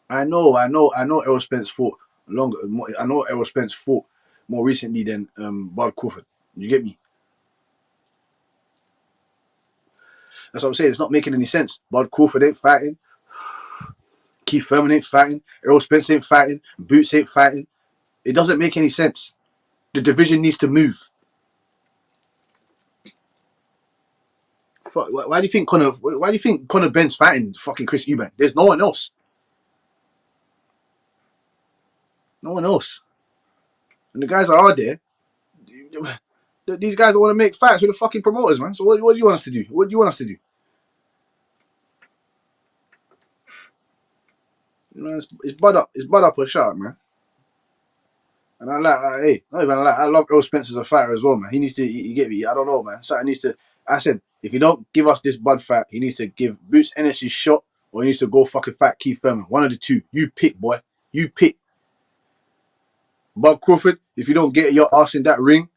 I know Errol Spence fought longer. I know Errol Spence fought more recently than Bud Crawford. You get me? That's what I'm saying. It's not making any sense. Bud Crawford ain't fighting. Keith Thurman ain't fighting. Errol Spence ain't fighting. Boots ain't fighting. It doesn't make any sense. The division needs to move. Fuck, why do you think Conor Benn's fighting fucking Chris Eubank? There's no one else. No one else. And the guys that are there, these guys don't want to make fights with the fucking promoters, man. So what do you want us to do? What do you want us to do? Man, it's bud up. It's bud up or shut up, man. And I love Errol Spence as a fighter as well, man. He needs to, you get me? I don't know, man. Something needs to, I said, if he don't give us this Bud fight, he needs to give Boots Ennis his shot, or he needs to go fucking fight Keith Thurman. One of the two. You pick, boy. You pick. Bud Crawford, if you don't get your ass in that ring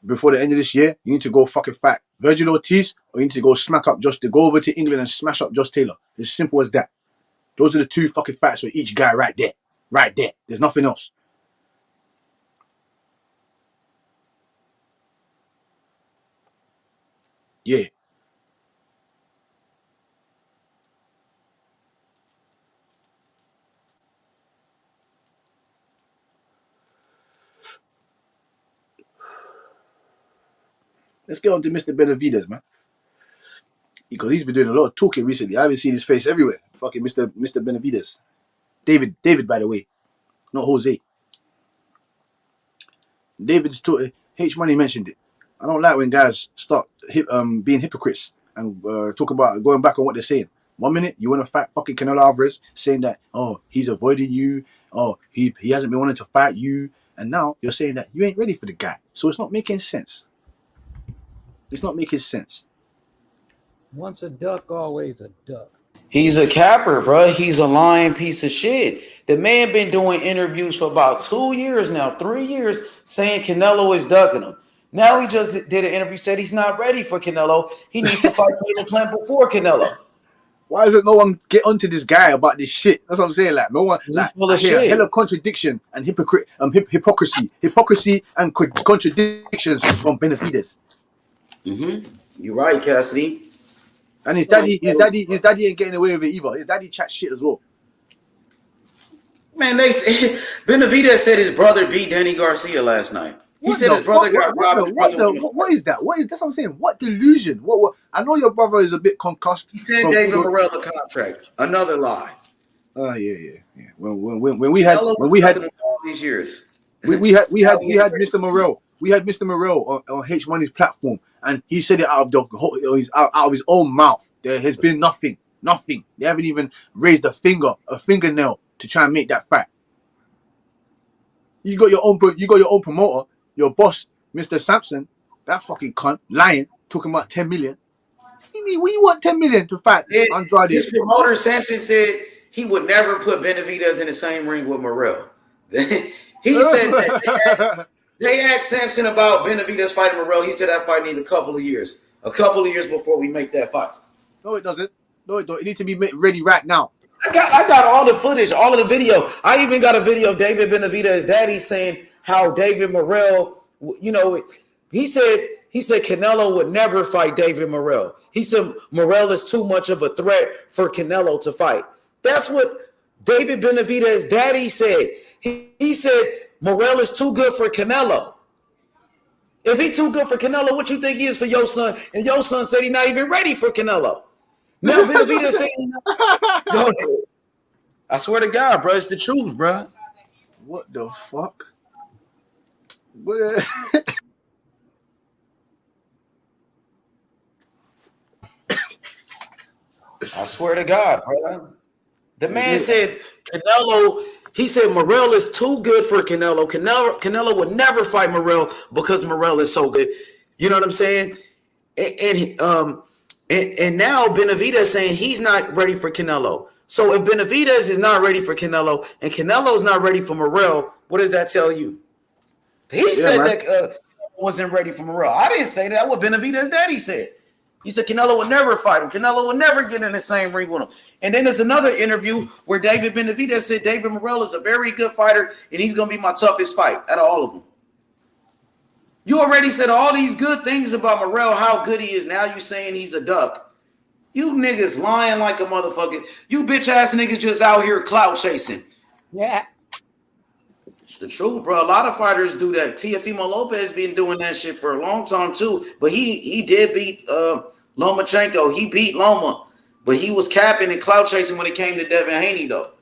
before the end of this year, you need to go fucking fight Virgil Ortiz, or you need to go go over to England and smash up Josh Taylor. It's as simple as that. Those are the two fucking fights for each guy right there. Right there. There's nothing else. Yeah. Let's get on to Mr. Benavidez, man. Because he's been doing a lot of talking recently. I haven't seen his face everywhere. Fucking Mr. Benavidez. David, by the way. Not Jose. David's talking. H Money mentioned it. I don't like when guys start being hypocrites and talk about going back on what they're saying. 1 minute, you want to fight fucking Canelo Alvarez, saying that, oh, he's avoiding you. Oh, he hasn't been wanting to fight you. And now you're saying that you ain't ready for the guy. So it's not making sense. It's not making sense. Once a duck, always a duck. He's a capper, bro. He's a lying piece of shit. The man been doing interviews for about 2 years now, 3 years, saying Canelo is ducking him. Now he just did an interview, said he's not ready for Canelo. He needs to fight Caleb Plant before Canelo. Why doesn't no one get onto this guy about this shit? That's what I'm saying. Like, no one, like, I hear a hell of contradiction and hypocrisy and contradictions from Benavidez. You're right, Cassidy. And his daddy ain't getting away with it either. His daddy chats shit as well. Man, Benavidez said his brother beat Danny Garcia last night. He said his brother got robbed. What is that? That's what I'm saying. What delusion? What? I know your brother is a bit concussed. He said David Morrell the contract. Another lie. Oh yeah. When we had all these years, we had Mr. Morrell. We had Mr. Morrell on H-Money's platform, and he said it out of his own mouth. There has been nothing. They haven't even raised a fingernail to try and make that fact. You got your own promoter, your boss, Mr. Sampson, that fucking cunt, lying, talking about 10 million. What do you mean? We want 10 million to fight Andrade. His promoter Sampson said he would never put Benavidez in the same ring with Morrell. He said that they asked Sampson about Benavidez fighting Morrell. He said that fight needs a couple of years before we make that fight. No, it doesn't. It needs to be ready right now. I got all the footage, all of the video. I even got a video of David Benavidez' daddy saying how David Morrell, you know, he said Canelo would never fight David Morrell. He said Morrell is too much of a threat for Canelo to fight. That's what David Benavidez' daddy said. He said Morrell is too good for Canelo. If he too good for Canelo, what you think he is for your son? And your son said he's not even ready for Canelo. Now Benavidez saying, I swear to God, bro, it's the truth, bro. What the fuck? I swear to God, bro. The man said Canelo. He said Morrell is too good for Canelo. Canelo would never fight Morrell because Morrell is so good. You know what I'm saying? And now Benavidez saying he's not ready for Canelo. So if Benavidez is not ready for Canelo and Canelo's not ready for Morrell, what does that tell you? He said that wasn't ready for Morrell. I didn't say that. That's what Benavidez's daddy said. He said Canelo would never fight him. Canelo would never get in the same ring with him. And then there's another interview where David Benavidez said David Morrell is a very good fighter and he's going to be my toughest fight out of all of them. You already said all these good things about Morrell, how good he is. Now you saying he's a duck. You niggas lying like a motherfucker. You bitch ass niggas just out here clout chasing. Yeah. It's the truth, bro. A lot of fighters do that. Teofimo Lopez been doing that shit for a long time too. But he did beat Lomachenko. He beat Loma. But he was capping and clout chasing when it came to Devin Haney though.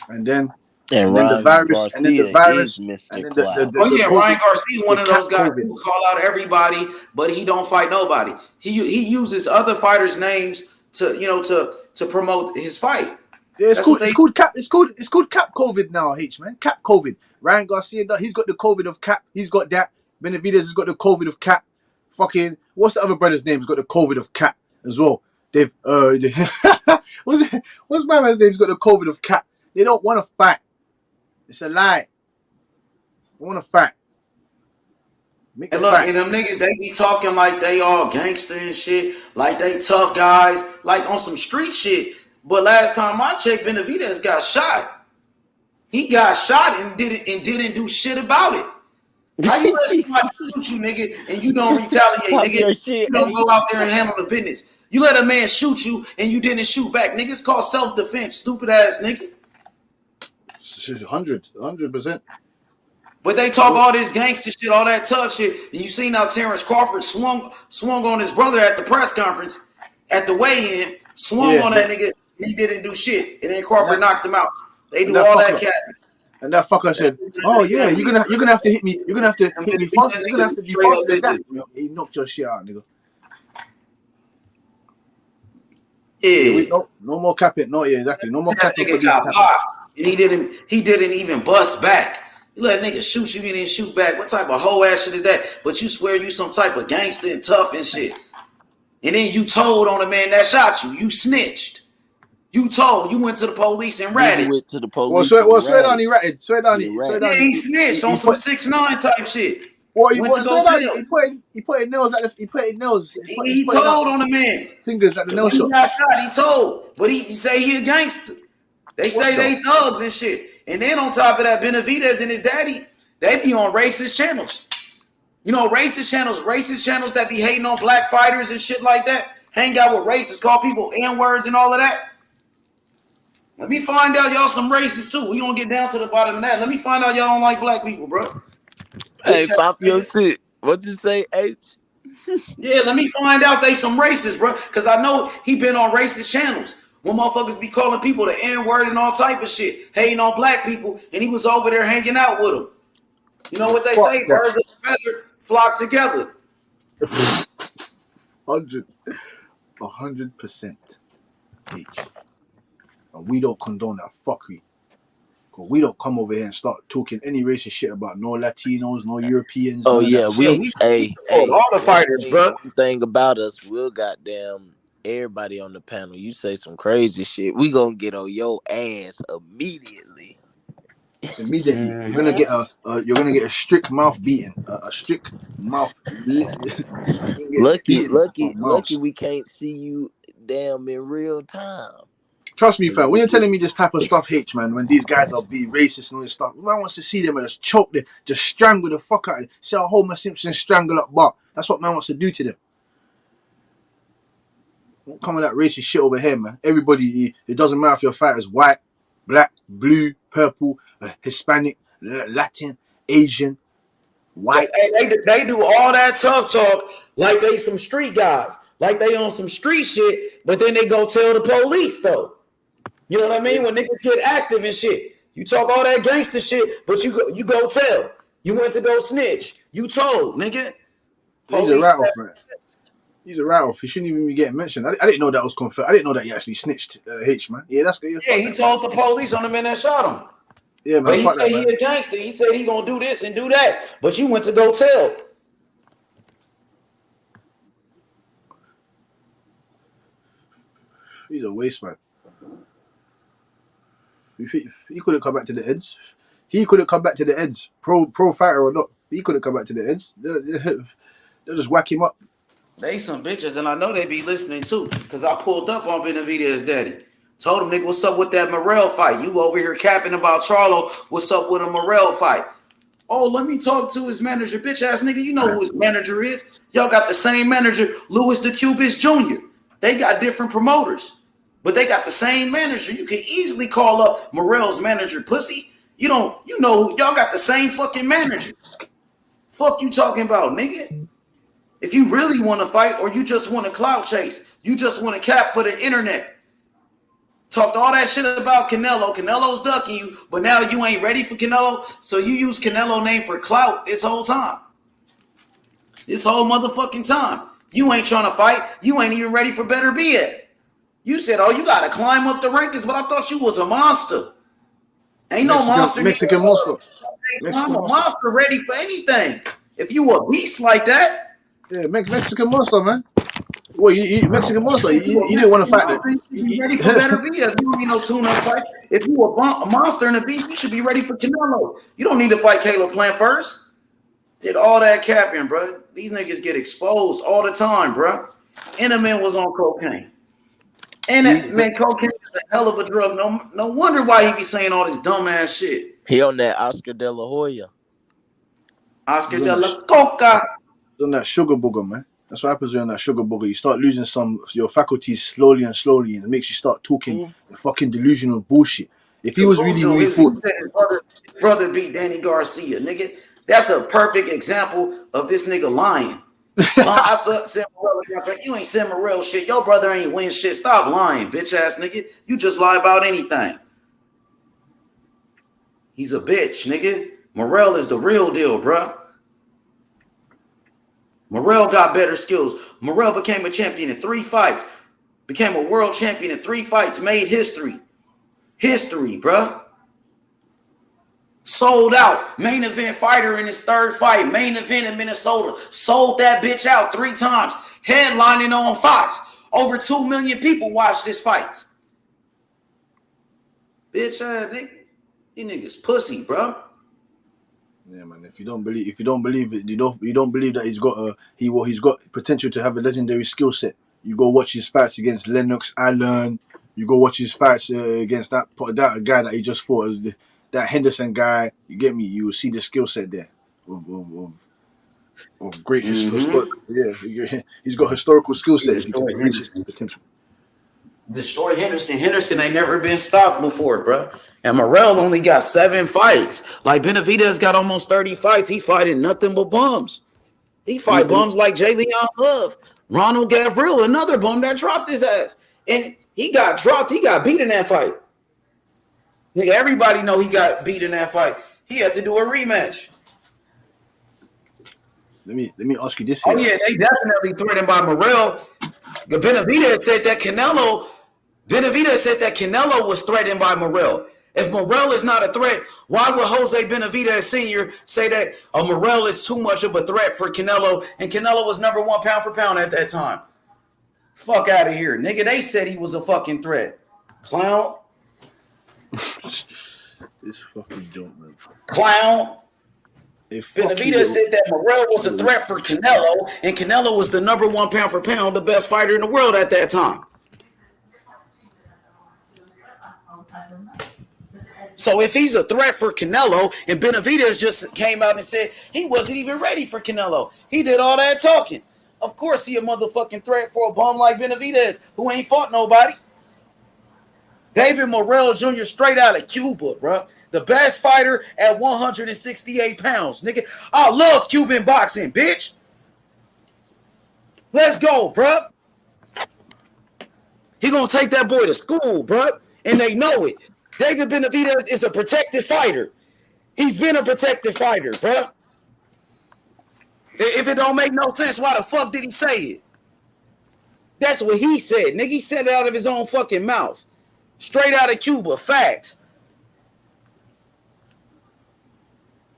And then the virus, Garcia and then the virus, is Mr. and then Clout. Ryan Garcia, one of those guys who call out everybody, but he don't fight nobody. He uses other fighters' names to promote his fight. Yeah, it's called cap. It's called cap COVID now, man. Cap COVID. Ryan Garcia, he's got the COVID of cap. He's got that. Benavidez has got the COVID of cap. Fucking what's the other brother's name? He's got the COVID of cap as well. They've what's my man's name? He's got the COVID of cap. They don't want to fight. It's a lie. They want to fight. And look, and them niggas, they be talking like they all gangster and shit, like they tough guys, like on some street shit. But last time I checked, Benavidez got shot. He got shot and didn't do shit about it. How you let somebody shoot you, nigga, and you don't retaliate, nigga? You don't go out there and handle the business. You let a man shoot you and you didn't shoot back. Niggas call self-defense, stupid ass nigga. 100%. But they talk all this gangster shit, all that tough shit. And you see now Terence Crawford swung on his brother at the press conference, at the weigh-in, swung on that nigga. He didn't do shit, and then Crawford knocked him out. They do all that cat. And that fucker said, "Oh yeah, you're gonna have to hit me. You're gonna have to hit me faster. You're gonna have to be faster than that." He knocked your shit out, nigga. Yeah. No more capping. No, yeah, exactly. No more capping. And he didn't even bust back. You let a nigga shoot you and then shoot back. What type of hoe ass shit is that? But you swear you some type of gangster and tough and shit. And then you told on the man that shot you. You snitched. You went to the police and ratted. You went to the police. Well, swear down, he ratted. Swear down, he snitched on some 6ix9ine type shit. Well, he put his nails at the. He put his nails. He told on the man. Fingers at the nail shop. He got shot. He told, but he say he a gangster. They say they thugs and shit. And then on top of that, Benavidez and his daddy, they be on racist channels. You know, racist channels that be hating on black fighters and shit like that. Hang out with racists, call people N-words and all of that. Let me find out y'all some racists too. We gonna get down to the bottom of that. Let me find out y'all don't like black people, bro. Hey, pop your shit. What you say, H? Yeah, let me find out they some racists, bro. Because I know he been on racist channels. When motherfuckers be calling people the N-word and all type of shit, hating on black people, and he was over there hanging out with them. You know what they say? Birds of a feather flock together. 100%. H. And we don't condone that fuckery. Cause we don't come over here and start talking any racist shit about no Latinos, no Europeans. Oh yeah, we all the fighters, bro. One thing about us, we'll goddamn everybody on the panel. You say some crazy shit, we gonna get on your ass immediately. You're gonna get a strict mouth beating, a strict mouth. Lucky we can't see you damn in real time. Trust me, fam. When you're telling me this type of stuff, H, man, when these guys are being racist and all this stuff, man wants to see them and just choke them, just strangle the fuck out of them. See how Homer Simpson strangle up Bart. That's what man wants to do to them. Don't come with that racist shit over here, man. Everybody, it doesn't matter if your fighter's white, black, blue, purple, Hispanic, Latin, Asian, white. They do all that tough talk like they some street guys, like they on some street shit, but then they go tell the police though. You know what I mean? When niggas get active and shit, you talk all that gangster shit, but you go tell. You went to go snitch. You told, nigga. He's a rattle, man. He's a rattle. He shouldn't even be getting mentioned. I didn't know that was confirmed. I didn't know that he actually snitched H, man. Yeah, that's good. Yeah, he told the police on the man that shot him. Yeah, man. But he said he a gangster. He said he gonna do this and do that. But you went to go tell. He's a waste, man. He couldn't come back to the ends. He couldn't come back to the ends. Pro fighter or not. He couldn't come back to the ends. They'll just whack him up. They some bitches, and I know they be listening too, because I pulled up on Benavidez' daddy. Told him, nigga, what's up with that Morrell fight? You over here capping about Charlo. What's up with a Morrell fight? Oh, let me talk to his manager. Bitch ass nigga, you know who his manager is. Y'all got the same manager, Louis the Cubist Jr. They got different promoters, but they got the same manager. You can easily call up Morrell's manager, pussy. You know, y'all got the same fucking manager. Fuck you talking about, nigga? If you really want to fight or you just want to clout chase, you just want to cap for the internet. Talked all that shit about Canelo. Canelo's ducking you, but now you ain't ready for Canelo, so you use Canelo name for clout this whole time. This whole motherfucking time. You ain't trying to fight. You ain't even ready for better be it. You said, oh, you got to climb up the rankings, but I thought you was a monster. Ain't no monster. Mexican monster. I'm a monster ready for anything. If you a beast like that. Yeah, Mexican monster, man. Well, you Mexican monster. You didn't want to fight that. You ready for better be if you don't need no tune-up fight. If you a monster and a beast, you should be ready for Canelo. You don't need to fight Caleb Plant first. Did all that capping, bro. These niggas get exposed all the time, bro. And the man was on cocaine. And that man, cocaine is a hell of a drug. No wonder why he be saying all this dumbass shit. He on that Oscar De La Hoya. Oscar De La Coca. On that sugar booger, man. That's what happens when that sugar booger. You start losing some of your faculties slowly, and it makes you start talking the fucking delusional bullshit. If he was really who he thought, his brother beat Danny Garcia, nigga. That's a perfect example of this nigga lying. I said Morrell, you ain't said Morrell shit. Your brother ain't win shit. Stop lying, bitch ass nigga. You just lie about anything. He's a bitch, nigga. Morrell is the real deal, bruh. Morrell got better skills. Morrell became a champion in 3 fights. Became a world champion in 3 fights. Made history. History, bruh. Sold out. Main event fighter in his 3rd fight. Main event in Minnesota. Sold that bitch out 3 times. Headlining on Fox. Over 2 million people watched this fight. Bitch ass nigga. These niggas pussy, bruh. Yeah, man. If you don't believe it, you don't believe that he's got potential to have a legendary skill set. You go watch his fights against Lennox Allen. You go watch his fights against that guy that he just fought, that Henderson guy. You get me? You will see the skill set there of great historical. Yeah, he's got historical skill set if he can reach his potential. Destroy Henderson. Henderson ain't never been stopped before, bro. And Morrell only got 7 fights. Like Benavidez got almost 30 fights. He fighting nothing but bums. He fight bums like J. Leon Love, Ronald Gavril, another bum that dropped his ass. And he got dropped. He got beat in that fight. Nigga, everybody know he got beat in that fight. He had to do a rematch. Let me ask you this. Oh yeah, they definitely threatened by Morrell. Benavidez said that Canelo was threatened by Morrell. If Morrell is not a threat, why would Jose Benavidez Sr. say that Morrell is too much of a threat for Canelo? And Canelo was number 1 pound for pound at that time. Fuck out of here, nigga. They said he was a fucking threat. Clown. This fucking joke, man. Clown. Benavidez said that Morrell was a threat for Canelo, and Canelo was the number 1 pound for pound, the best fighter in the world at that time. So if he's a threat for Canelo, and Benavidez just came out and said he wasn't even ready for Canelo, he did all that talking. Of course, he a motherfucking threat for a bum like Benavidez who ain't fought nobody. David Morrell Jr. straight out of Cuba, bro. The best fighter at 168 pounds, nigga. I love Cuban boxing, bitch. Let's go, bro. He gonna take that boy to school, bro, and they know it. David Benavidez is a protected fighter. He's been a protected fighter, bro. If it don't make no sense, why the fuck did he say it? That's what he said, nigga. He said it out of his own fucking mouth. Straight out of Cuba, facts.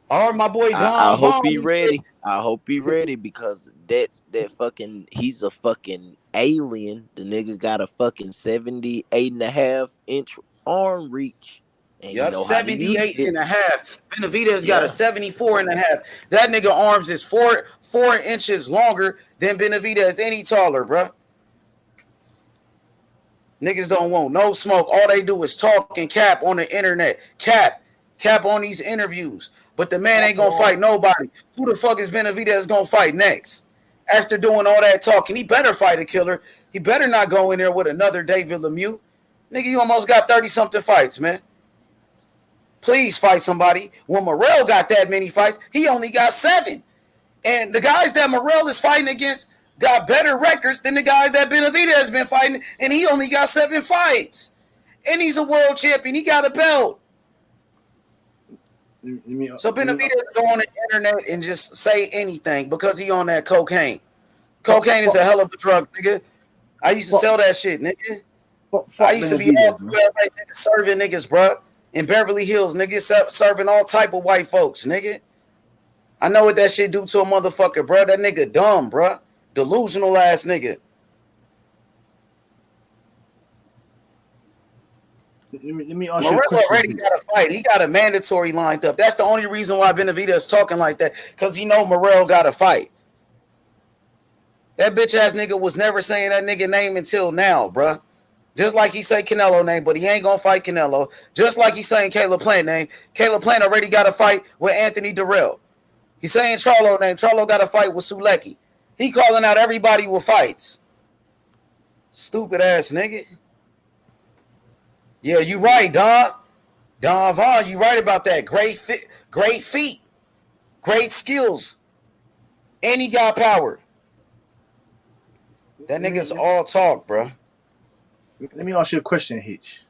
All right, my boy Don. I hope he ready. I hope he ready because that fucking he's a fucking alien. The nigga got a fucking 78.5-inch arm reach. And Yep, you know 78.5. Benavidez got a 74.5. That nigga arms is four inches longer than Benavidez any taller, bro. Niggas don't want no smoke. All they do is talk and cap on the internet. Cap on these interviews. But the man ain't gonna fight nobody. Who the fuck is Benavidez gonna fight next? After doing all that talking, he better fight a killer. He better not go in there with another David Lemieux. Nigga, you almost got 30-something fights, man. Please fight somebody. When Morrell got that many fights, he only got 7. And the guys that Morrell is fighting against got better records than the guys that Benavidez has been fighting, and he only got 7 fights. And he's a world champion. He got a belt. So Benavidez go on the internet and just say anything because he on that cocaine. Cocaine is a hell of a drug, nigga. I used to sell that shit, nigga. I used to be all through LA, nigga, serving niggas, bro. In Beverly Hills, nigga, serving all type of white folks, nigga. I know what that shit do to a motherfucker, bro. That nigga dumb, bro. Delusional ass nigga. Let me ask you a Morrell question. already got a fight. He got a mandatory lined up. That's the only reason why Benavidez is talking like that, because he know Morrell got a fight. That bitch ass nigga was never saying that nigga name until now, bruh. Just like he say Canelo name, but he ain't gonna fight Canelo. Just like he saying Caleb Plant name. Caleb Plant already got a fight with Anthony Durrell. He's saying Charlo name. Charlo got a fight with Sulecki. He calling out everybody with fights. Stupid ass nigga. Yeah, you right, Don. Don Vaughn, you right about that. Great feet, great skills. And he got power. That nigga's all talk, bro. Let me ask you a question, Hitch.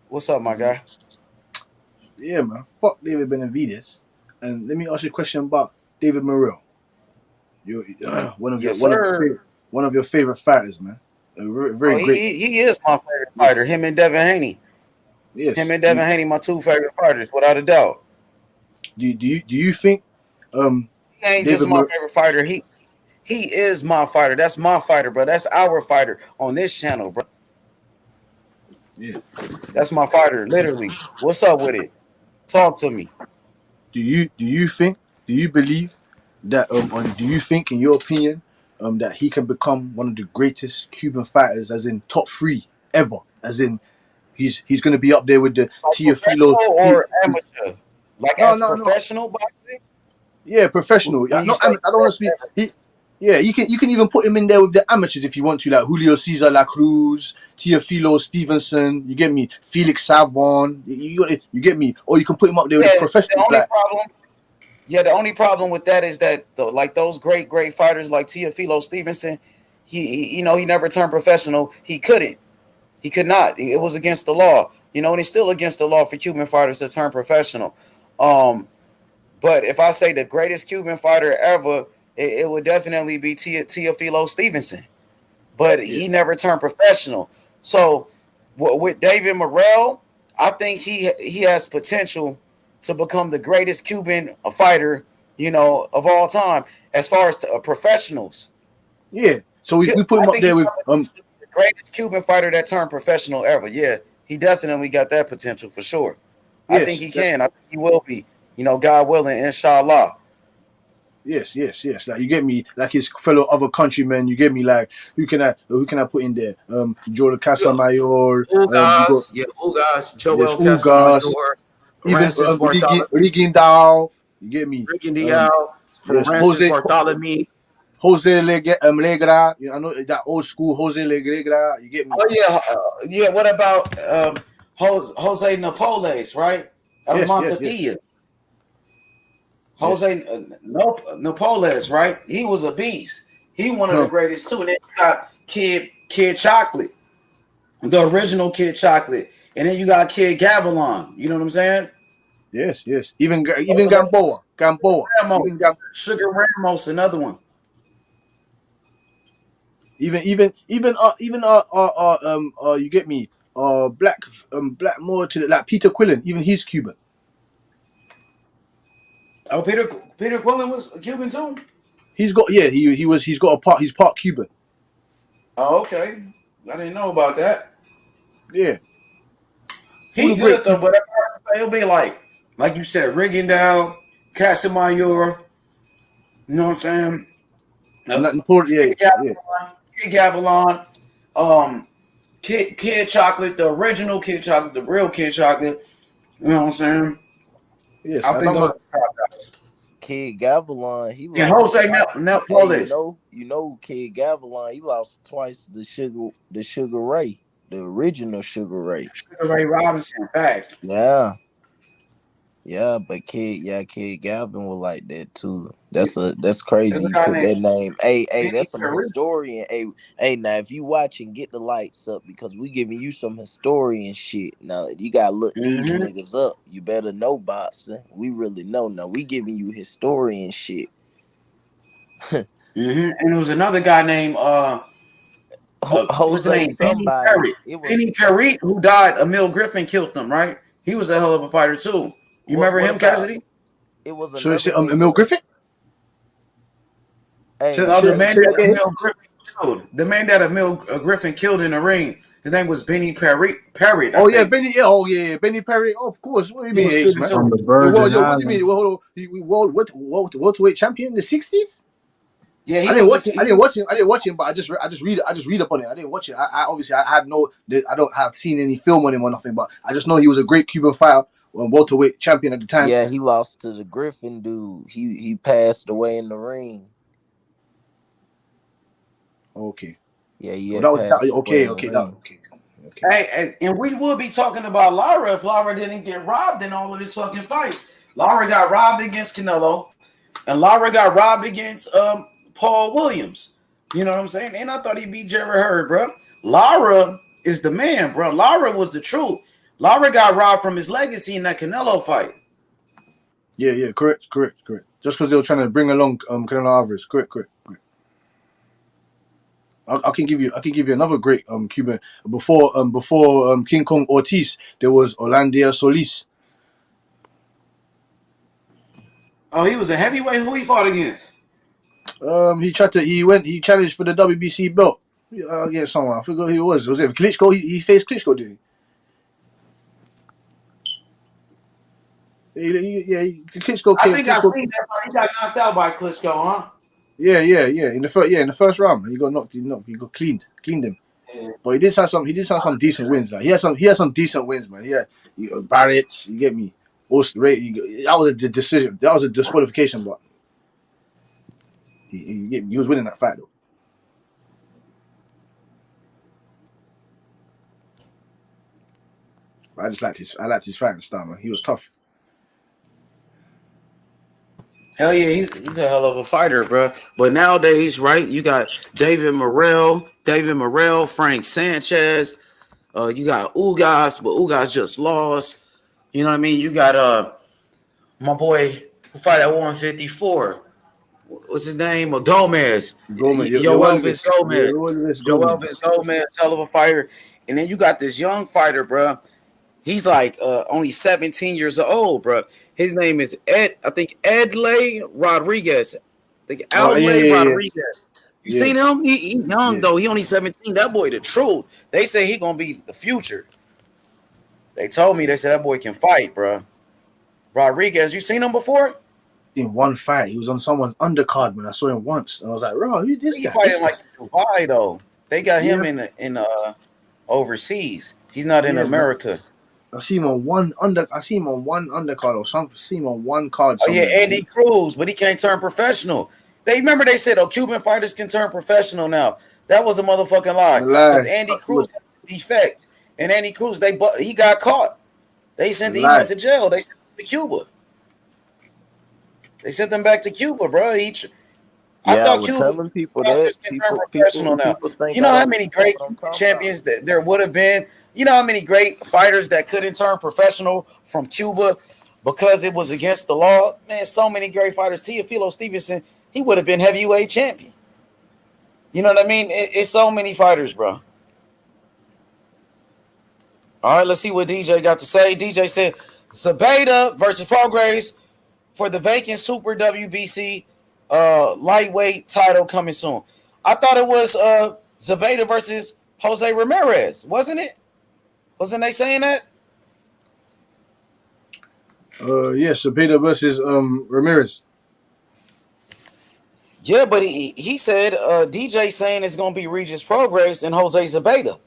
What's up, my guy? Yeah, man. Fuck David Benavidez. And let me ask you a question about David Morrell. You one of your favorite fighters, man. Very great. He is my favorite fighter. Him and Devin Haney. Yes. Him and Devin Haney, my 2 favorite fighters, without a doubt. Do you think he ain't just my favorite fighter? He is my fighter. That's my fighter, bro. That's our fighter on this channel, bro. Yeah. That's my fighter, literally. What's up with it? Talk to me. Do you believe that do you think, in your opinion, that he can become one of the greatest Cuban fighters, as in top 3 ever, as in he's going to be up there with the Teofilo or amateur, professional boxing? Yeah, professional. I don't want to speak. You can even put him in there with the amateurs if you want to, like Julio Cesar La Cruz, Teofilo Stevenson. You get me? Felix Savon. You get me? Or you can put him up there with the professional. The only problem with that is that those great fighters like Teofilo Stevenson, he never turned professional. He couldn't. He could not. It was against the law. And it's still against the law for Cuban fighters to turn professional. But if I say the greatest Cuban fighter ever, it would definitely be Teofilo Stevenson. But he never turned professional. So with David Morrell, I think he has potential to become the greatest Cuban fighter, of all time, as far as professionals. Yeah. So we put him up there with the greatest Cuban fighter that turned professional ever. Yeah, he definitely got that potential for sure. Yes, I think he can. I think he will be. God willing, inshallah. Yes. Like you get me, like his fellow other countrymen. You get me, like who can I put in there? Jordan Casamayor. You got Ugas, yes, Joel Ugas. Casamayor, Even Francis Bartholomew, Rigging Dow. You get me. from Yes, Francis Bartholomew. Jose Legra. You know, I know that old school Jose Legra. You get me. Oh yeah. What about Jose Napoles, right? El Yes. Montedia. Jose Napoles, right? He was a beast. He one of the greatest too. And then you got Kid Chocolate, the original Kid Chocolate, and then you got Kid Gavilan. You know what I'm saying? Yes. Even Gamboa. Ramos, Sugar Ramos, another one. You get me. Black more to the, like Peter Quillen. Even he's Cuban. Oh, Peter Quillen was Cuban too. He's got he's got a part. He's part Cuban. Oh, okay. I didn't know about that. Yeah. He good though, but it'll be like you said, Rigondeaux, Casamayor. You know what I'm saying? Kid Gavilan, Kid Chocolate, the original Kid Chocolate, the real Kid Chocolate. You know what I'm saying? Yes, I think those are top guys. Kid Gavilan, he lost. And Jose Napoles. You know, Kid Gavilan, he lost twice the Sugar Ray, the original Sugar Ray. Sugar Ray Robinson, fact. Yeah, but Kid Galvin was like that too. That's crazy. You put that name. Hey, that's some historian. Hey, now if you watching, get the lights up because we giving you some historian shit. Now you gotta look these niggas up. You better know boxing. We really know. Now we giving you historian shit. And there was another guy named what's his name? Benny Perry, who died. Emil Griffin killed him. Right? He was a hell of a fighter too. You remember him, Cassidy? It was Emil Griffin. The man that Emil Griffin killed in the ring. His name was Benny Perry. Benny. Benny Perry. Oh, of course. What do you mean, H, man? From the Virgin what do you mean? Hold on. Welterweight champion in the 60s? Yeah, I didn't watch him, but I just read up on it. I didn't watch it. I don't have seen any film on him or nothing, but I just know he was a great Cuban fighter, welterweight champion at the time. Yeah, he lost to the Griffin dude. He passed away in the ring. Okay. Yeah. That was okay. Hey, and we would be talking about Lara if Lara didn't get robbed in all of this fucking fight. Lara got robbed against Canelo, and Lara got robbed against Paul Williams. You know what I'm saying? And I thought he beat Jerry Hurd, bro. Lara is the man, bro. Lara was the truth. Lara got robbed from his legacy in that Canelo fight. Yeah, correct. Just because they were trying to bring along Canelo Alvarez. Correct. I can give you another great Cuban before King Kong Ortiz. There was Orlando Solis. Oh, he was a heavyweight. Who he fought against? He challenged for the WBC belt against someone. I forgot who it was. Was it Klitschko? He faced Klitschko, did he? Klitschko came. I think I've seen that fight. He got knocked out by Klitschko, huh? Yeah. In the first round, he got knocked. He got cleaned him. Yeah. But he did have some decent wins. Like he had some decent wins, man. Yeah, Barrett. You get me? That was a decision. That was a disqualification, but he was winning that fight though. I liked his fighting style, man. He was tough. Hell yeah, he's a hell of a fighter, bro. But nowadays, right, you got David Morrell, Frank Sanchez. You got Ugas, but Ugas just lost. You know what I mean? You got my boy who fight at 154. What's his name? Gomez. Elvis Gomez, hell of a fighter. And then you got this young fighter, bro. He's like only 17 years old, bro. His name is Edley Rodriguez. Rodriguez. You seen him? He young though. He only 17. That boy, the truth. They say he gonna be the future. They told me, they said that boy can fight, bro. Rodriguez, you seen him before? In one fight, he was on someone's undercard, man. I saw him once, and I was like, "Bro, who's this He guy?" fighting like Dubai though. They got him Yeah. in overseas. He's not in Yeah, man. America. I see him on one undercard or something. See him on one card Oh yeah, somewhere. Andy Cruz, but he can't turn professional. They said, "Oh, Cuban fighters can turn professional now." That was a motherfucking lie. Because Andy Cruz had a defect, and Andy Cruz, he got caught. He went to jail. They sent him to Cuba. They sent them back to Cuba, bro. I thought Cuba telling people that can turn professional now. You know how many great champions that there would have been? You know how many great fighters that couldn't turn professional from Cuba because it was against the law? Man, so many great fighters. Teofilo Stevenson, he would have been heavyweight champion. You know what I mean? It's so many fighters, bro. All right, let's see what DJ got to say. DJ said, Zabeda versus Prograis for the vacant Super WBC lightweight title coming soon. I thought it was Zabeda versus Jose Ramirez, wasn't it? Wasn't they saying that? Yes, Zabeda versus Ramirez. Yeah, but he said DJ saying it's gonna be Regis Prograis and Jose Zabeda.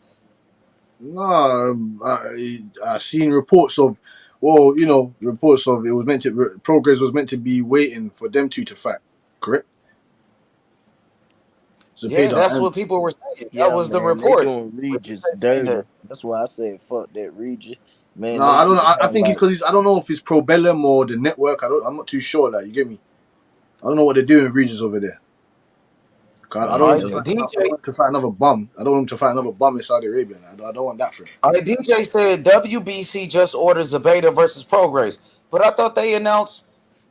No, I seen reports of, reports of it was meant to Prograis was meant to be waiting for them two to fight. Correct. Yeah, that's what people were saying. Yeah, that was the man, report. They doing Regis dirty. That's why I said fuck that Regis. Man, No, I don't know. I think it's because I don't know if it's Probellum or the network. I'm not too sure. Like, you get me? I don't know what they're doing with Regis over there. I don't want to fight another bum. I don't want him to fight another bum in Saudi Arabia. I don't want that for him. DJ said WBC just ordered Zabeda versus Prograis, but I thought they announced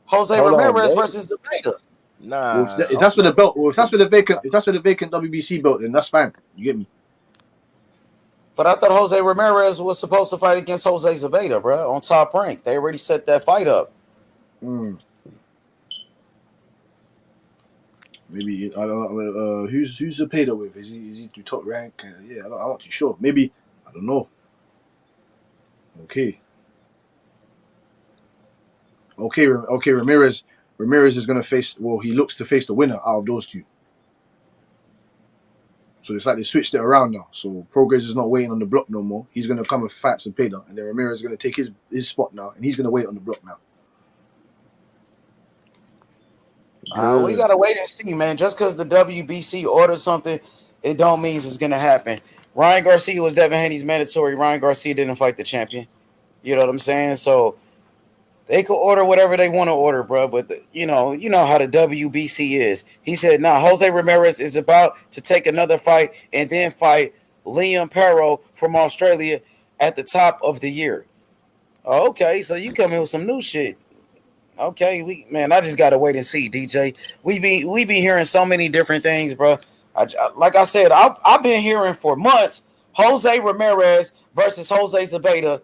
Jose Ramirez versus Zabeda. Nah, well, if that's for the belt, or if that's for the vacant WBC belt, then that's fine. You get me? But I thought Jose Ramirez was supposed to fight against Jose Zabeda, bro, on Top Rank. They already set that fight up. Maybe I don't know. Who's Zabeda with? Is he to Top Rank? Yeah, I'm not too sure. Maybe I don't know. Okay. Ramirez is gonna face. Well, he looks to face the winner out of those two. So it's like they switched it around now. So Prograis is not waiting on the block no more. He's gonna come and fight Zabeda, and then Ramirez is gonna take his spot now, and he's gonna wait on the block now. We gotta wait and see, man. Just because the WBC ordered something, it don't mean it's gonna happen. Ryan Garcia was Devin Haney's mandatory. Ryan Garcia didn't fight the champion. You know what I'm saying? So they could order whatever they want to order, bro. But you know how the WBC is. He said, "Nah, Jose Ramirez is about to take another fight and then fight Liam Perro from Australia at the top of the year." Okay, so you come in with some new shit. Okay, I just gotta wait and see, DJ. We be hearing so many different things, bro. Like I said, I've been hearing for months Jose Ramirez versus Jose Zabeda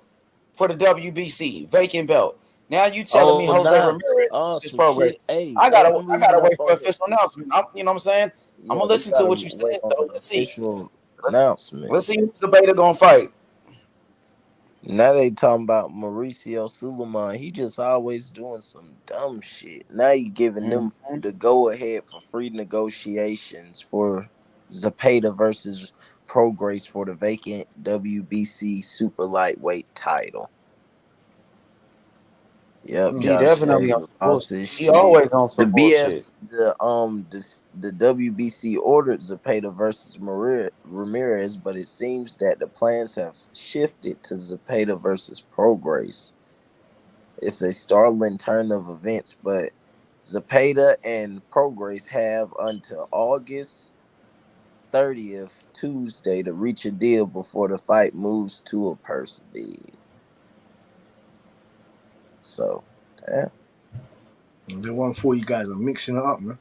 for the WBC vacant belt. Now you telling me Jose Ramirez is Prograis? Hey, I gotta wait for official announcement. You know what I'm saying? I'm gonna listen to what you said though. Let's see. Announcement. Let's see who Zabeda gonna fight. Now they talking about Mauricio Suleiman. He just always doing some dumb shit. Now you giving them the go ahead for free negotiations for Zabeda versus Prograis for the vacant WBC super lightweight title. Yep, He definitely on bullshit. He always on some bullshit. The WBC ordered Zabeda versus Ramirez, but it seems that the plans have shifted to Zabeda versus Prograis. It's a startling turn of events, but Zabeda and Prograis have until August 30th, Tuesday, to reach a deal before the fight moves to a purse bid. So, damn. The 140 guys are mixing it up, man.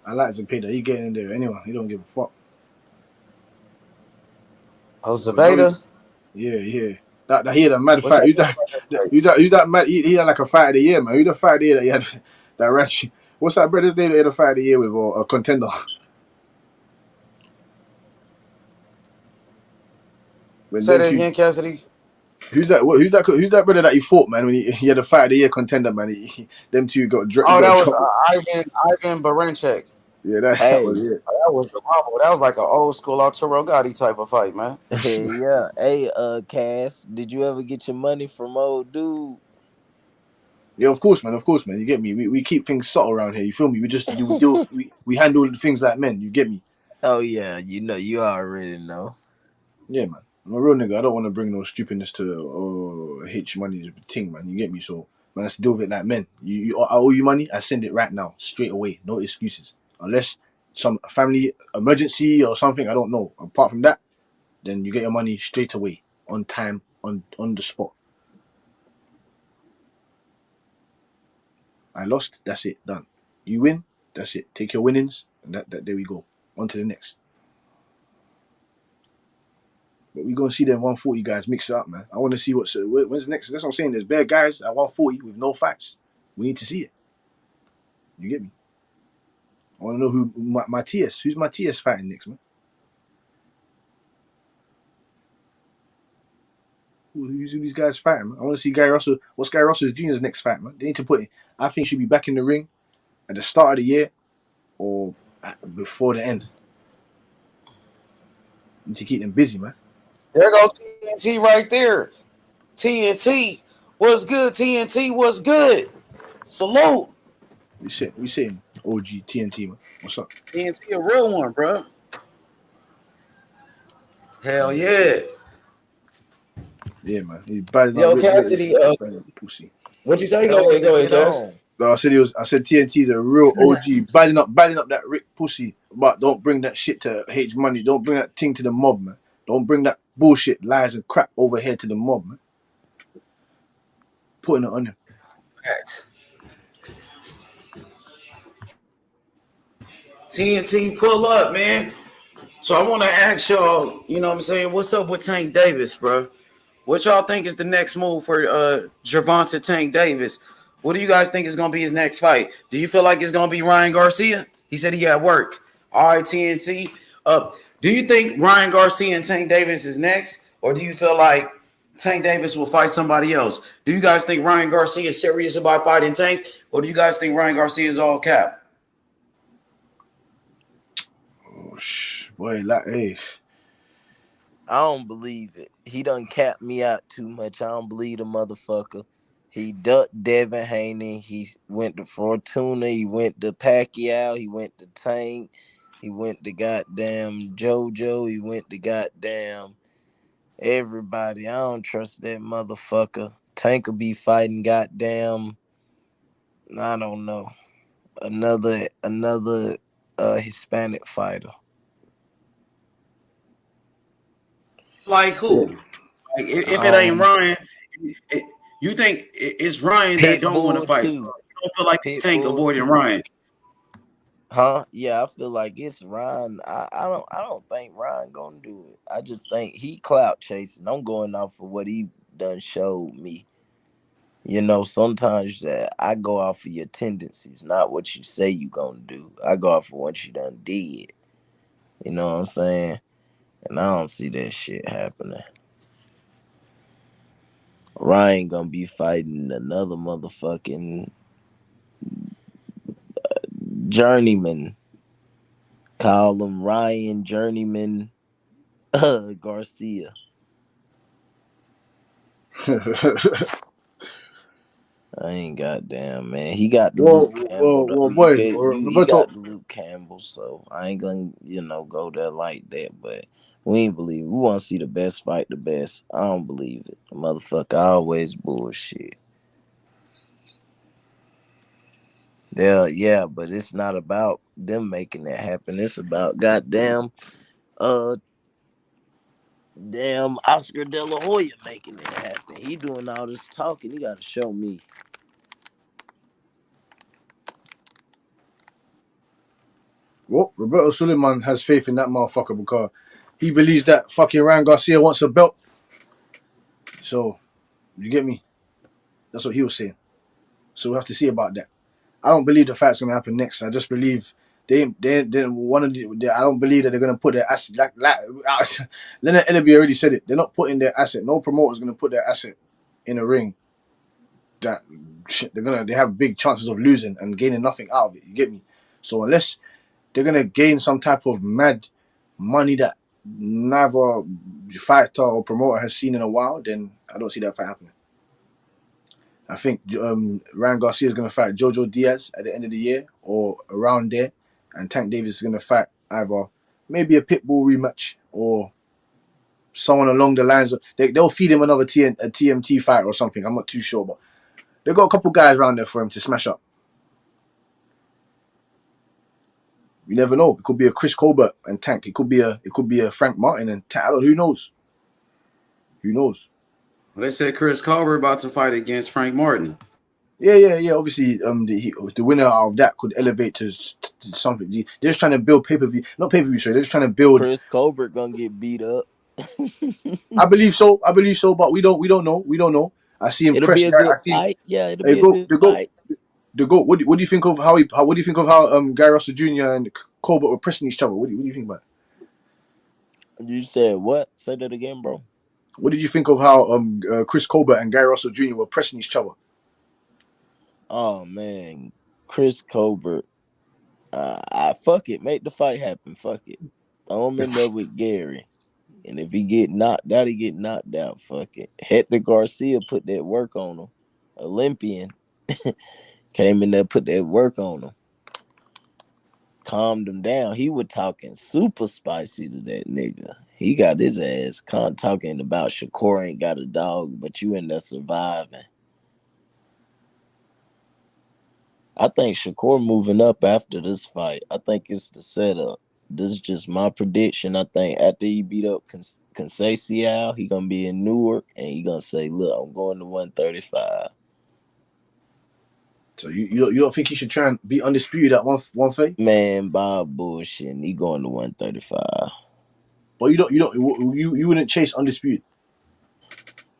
I like Zabeda. He getting in there anyway. He don't give a fuck. Oh, Zabeda? Yeah. That he had a mad fight. Who's that mad? He had like a fight of the year, man. Who's the fight of the year that he had? That ratchet. What's that brother's name that he had a fight of the year with, or a contender? Say that again, Cassidy. Who's that? Who's that? Who's that brother that he fought, man? When he had a fight of the year contender, man. Them two got Oh, that was dropped. Ivan Barancek. Yeah, that was Hey, it. That was the Rumble. That was like an old school Arturo Gotti type of fight, man. yeah. Hey, Cass, did you ever get your money from old dude? Yeah, of course, man. Of course, man. You get me. We keep things subtle around here. You feel me? We handle things like men. You get me? Oh yeah, you already know. Yeah, man. I'm a real nigga. I don't want to bring no stupidness to H money thing, man. You get me? So, man, let's deal with it like men. I owe you money. I send it right now, straight away. No excuses, unless some family emergency or something. I don't know. Apart from that, then you get your money straight away, on time, on the spot. I lost. That's it. Done. You win. That's it. Take your winnings, and that there we go. On to the next. But we gonna see them 140 guys mix it up, man. I want to see when's next. That's what I'm saying. There's bare guys at 140 with no fights. We need to see it. You get me? I want to know who Matthias. Who's Matthias fighting next, man? Who's these guys fighting, man? I want to see Gary Russell. What's Gary Russell Jr.'s next fight, man? They need to put it. I think he should be back in the ring at the start of the year or before the end. Need to keep them busy, man. There goes TNT right there. TNT, what's good? TNT, what's good? Salute. We saying OG TNT, man. What's up? TNT, a real one, bro. Hell yeah. Yeah, man. He's bad. Yo, Cassidy, pussy. What'd you say? Go ahead, Cass. No, I said TNT's a real OG, badding up that Rick pussy. But don't bring that shit to H Money. Don't bring that thing to the mob, man. Don't bring that bullshit, lies and crap over here to the mob, man. Putting it on him. TNT, pull up, man. So I want to ask y'all, you know what I'm saying? What's up with Tank Davis, bro? What y'all think is the next move for Gervonta Tank Davis? What do you guys think is going to be his next fight? Do you feel like it's going to be Ryan Garcia? He said he at work. All right, TNT. Do you think Ryan Garcia and Tank Davis is next? Or do you feel like Tank Davis will fight somebody else? Do you guys think Ryan Garcia is serious about fighting Tank? Or do you guys think Ryan Garcia is all cap? Oh, boy, hey. I don't believe it. He done capped me out too much. I don't believe the motherfucker. He ducked Devin Haney. He went to Fortuna. He went to Pacquiao. He went to Tank. He went to goddamn JoJo. He went to goddamn everybody. I don't trust that motherfucker. Tank will be fighting goddamn, I don't know, another Hispanic fighter. Like who? Like if it ain't Ryan, you think it's Ryan that don't want to fight? So you don't feel like it's Tank avoiding Ryan? Huh? Yeah, I feel like it's Ryan. I don't think Ryan gonna do it. I just think he clout chasing. I'm going off of what he done showed me. You know, sometimes I go off of your tendencies, not what you say you gonna do. I go off of what you done did. You know what I'm saying? And I don't see that shit happening. Ryan gonna be fighting another motherfucking journeyman. Call him Ryan Journeyman Garcia. I ain't goddamn, man. He got the Luke Campbell. He got the Luke Campbell, so I ain't gonna, go there like that. But we ain't believe it. We want to see the best fight the best. I don't believe it. The motherfucker always bullshit. Yeah, but it's not about them making that happen. It's about goddamn Oscar De La Hoya making it happen. He doing all this talking. He gotta show me. Well, Roberto Suleiman has faith in that motherfucker because he believes that fucking Ryan Garcia wants a belt. So, you get me? That's what he was saying. So we have to see about that. I don't believe the fight's going to happen next. I just believe one of the, I don't believe that they're gonna put their asset like Leonard Ellaby already said it. They're not putting their asset. No promoter's gonna put their asset in a ring that they have big chances of losing and gaining nothing out of it. You get me? So unless they're gonna gain some type of mad money that neither fighter or promoter has seen in a while, then I don't see that fight happening. I think Ryan Garcia is going to fight Jojo Diaz at the end of the year or around there, and Tank Davis is going to fight either maybe a Pitbull rematch or someone along the lines of they'll feed him another TMT fight or something. I'm not too sure, but they've got a couple guys around there for him to smash up. You never know. It could be a Chris Colbert and Tank. It could be a Frank Martin and Tank. Who knows? Who knows? Well, they said Chris Colbert about to fight against Frank Martin. Yeah. Obviously, the winner out of that could elevate to something. They're just trying to build pay-per-view, not pay-per-view. Sorry, they're just trying to build. Chris Colbert gonna get beat up. I believe so, but we don't know. I see him. It'll be a good fight. Yeah, it'll be a good fight. The GOAT. What do you think of how what do you think of how Gary Russell Jr. and Colbert were pressing each other? What do you think about it? You said what? Say that again, bro. What did you think of how Chris Colbert and Gary Russell Jr. were pressing each other? Oh man, Chris Colbert. Fuck it, make the fight happen. Fuck it. Throw him in there with Gary, and if he get knocked out, he get knocked out. Fuck it. Hector Garcia put that work on him. Olympian came in there, put that work on him. Calmed him down. He was talking super spicy to that nigga. He got his ass talking about Shakur ain't got a dog, but you in there surviving. I think Shakur moving up after this fight. I think it's the setup. This is just my prediction. I think after he beat up Conceição, he gonna be in Newark and he gonna say, "Look, I'm going to 135." So you don't think he should try and be undisputed at one fight? Man, Bob bullshit. He going to 135. But you wouldn't chase undisputed.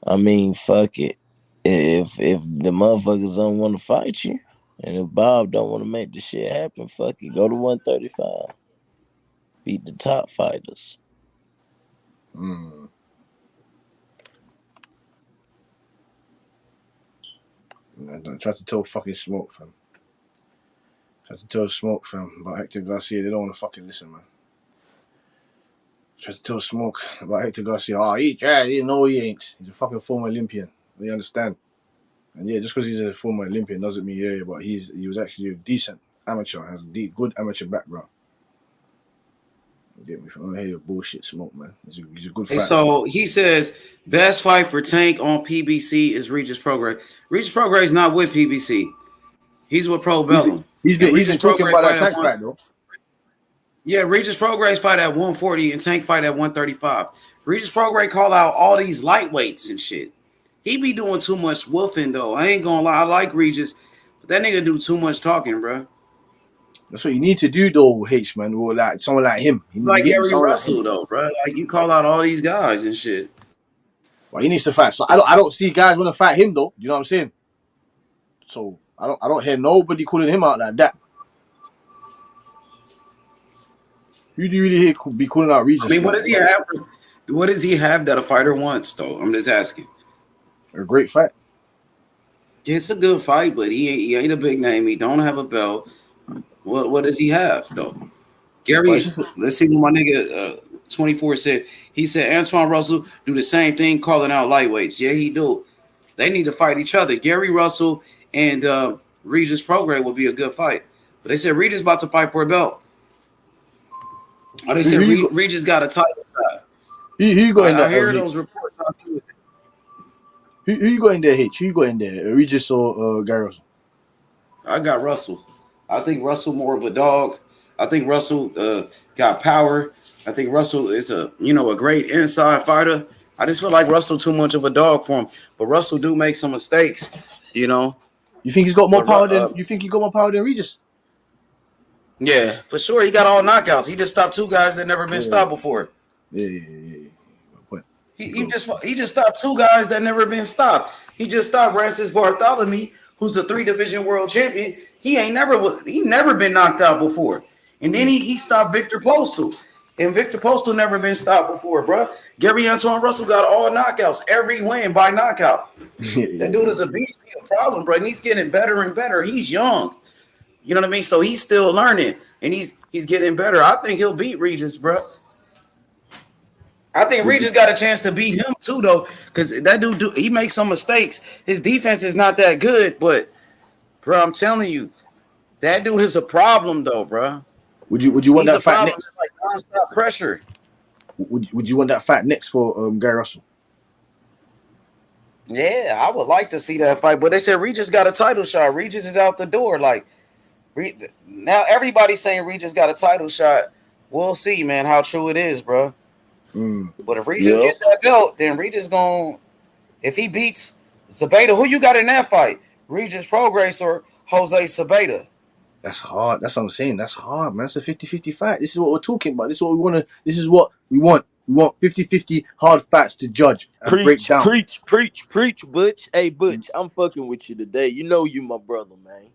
I mean, fuck it. If the motherfuckers don't want to fight you, and if Bob don't want to make the shit happen, fuck it. Go to 135. Beat the top fighters. I tried to tell fucking Smoke, fam. About Hector Garcia. They don't want to fucking listen, man. Tried to tell Smoke about Hector Garcia. Oh, he no, he ain't. He's a fucking former Olympian. You understand? And yeah, just because he's a former Olympian doesn't mean but he was actually a decent amateur, has a good amateur background. You get me? I don't hear your bullshit, Smoke, man. He's a good fighter. So he says best fight for Tank on PBC is Regis Prograis. Regis Prograis is not with PBC. He's with Pro Bellum. He's been talking about that Tank fight, though. Yeah, Regis Prograis fight at 140 and Tank fight at 135. Regis Prograis call out all these lightweights and shit. He be doing too much woofing, though. I ain't gonna lie. I like Regis, but that nigga do too much talking, bro. That's what you need to do, though, H, man. Or like someone like him. He's like Gary Russell, though, bro. Like you call out all these guys and shit. Well, he needs to fight. So I don't see guys want to fight him, though. You know what I'm saying? So I don't hear nobody calling him out like that. Who do you really hear be calling out Regis? I mean, what does he have? What does he have that a fighter wants, though? I'm just asking. A great fight. Yeah, it's a good fight, but he ain't a big name. He don't have a belt. What does he have, though? Gary, let's see what my nigga 24 said. He said Antoine Russell do the same thing, calling out lightweights. Yeah, he do. They need to fight each other. Gary Russell and Regis Prograis will be a good fight. But they said Regis about to fight for a belt. Oh, they said Regis got a title shot. He got in there. I hear those reports. Who you got in there, H? Who you got in there? Regis or Gary Russell? I got Russell. I think Russell more of a dog. I think Russell got power. I think Russell is a great inside fighter. I just feel like Russell too much of a dog for him. But Russell do make some mistakes, You think he's got more power than Regis? Yeah, for sure. He got all knockouts. He just stopped two guys that never been stopped before. Yeah. He just stopped two guys that never been stopped. He just stopped Francis Bartholomew, who's a 3-division world champion. He never been knocked out before. And then he stopped Victor Postal. And Victor Postal never been stopped before, bro. Gary Antoine Russell got all knockouts, every win by knockout. That dude is a beast. He's a problem, bro. And he's getting better and better. He's young. You know what I mean? So he's still learning, and he's getting better. I think he'll beat Regis, bro. I think Regis got a chance to beat him too, though, because that dude he makes some mistakes. His defense is not that good, but bro, I'm telling you, that dude is a problem, though, bro. Would you want that fight next? Like nonstop pressure. Would you want that fight next for Gary Russell? Yeah, I would like to see that fight, but they said Regis got a title shot. Regis is out the door. Like now, everybody's saying Regis got a title shot. We'll see, man, how true it is, bro. But if Regis gets that belt, then Regis if he beats Zabeta, who you got in that fight? Regis Prograis or Jose Zabeta? That's hard. That's what I'm saying. That's hard, man. It's a 50-50 fight. This is what we're talking about. This is what we want to. This is what we want. We want 50-50 hard fights to judge and break down. Preach, Butch. Hey, Butch, I'm fucking with you today. You know you my brother, man.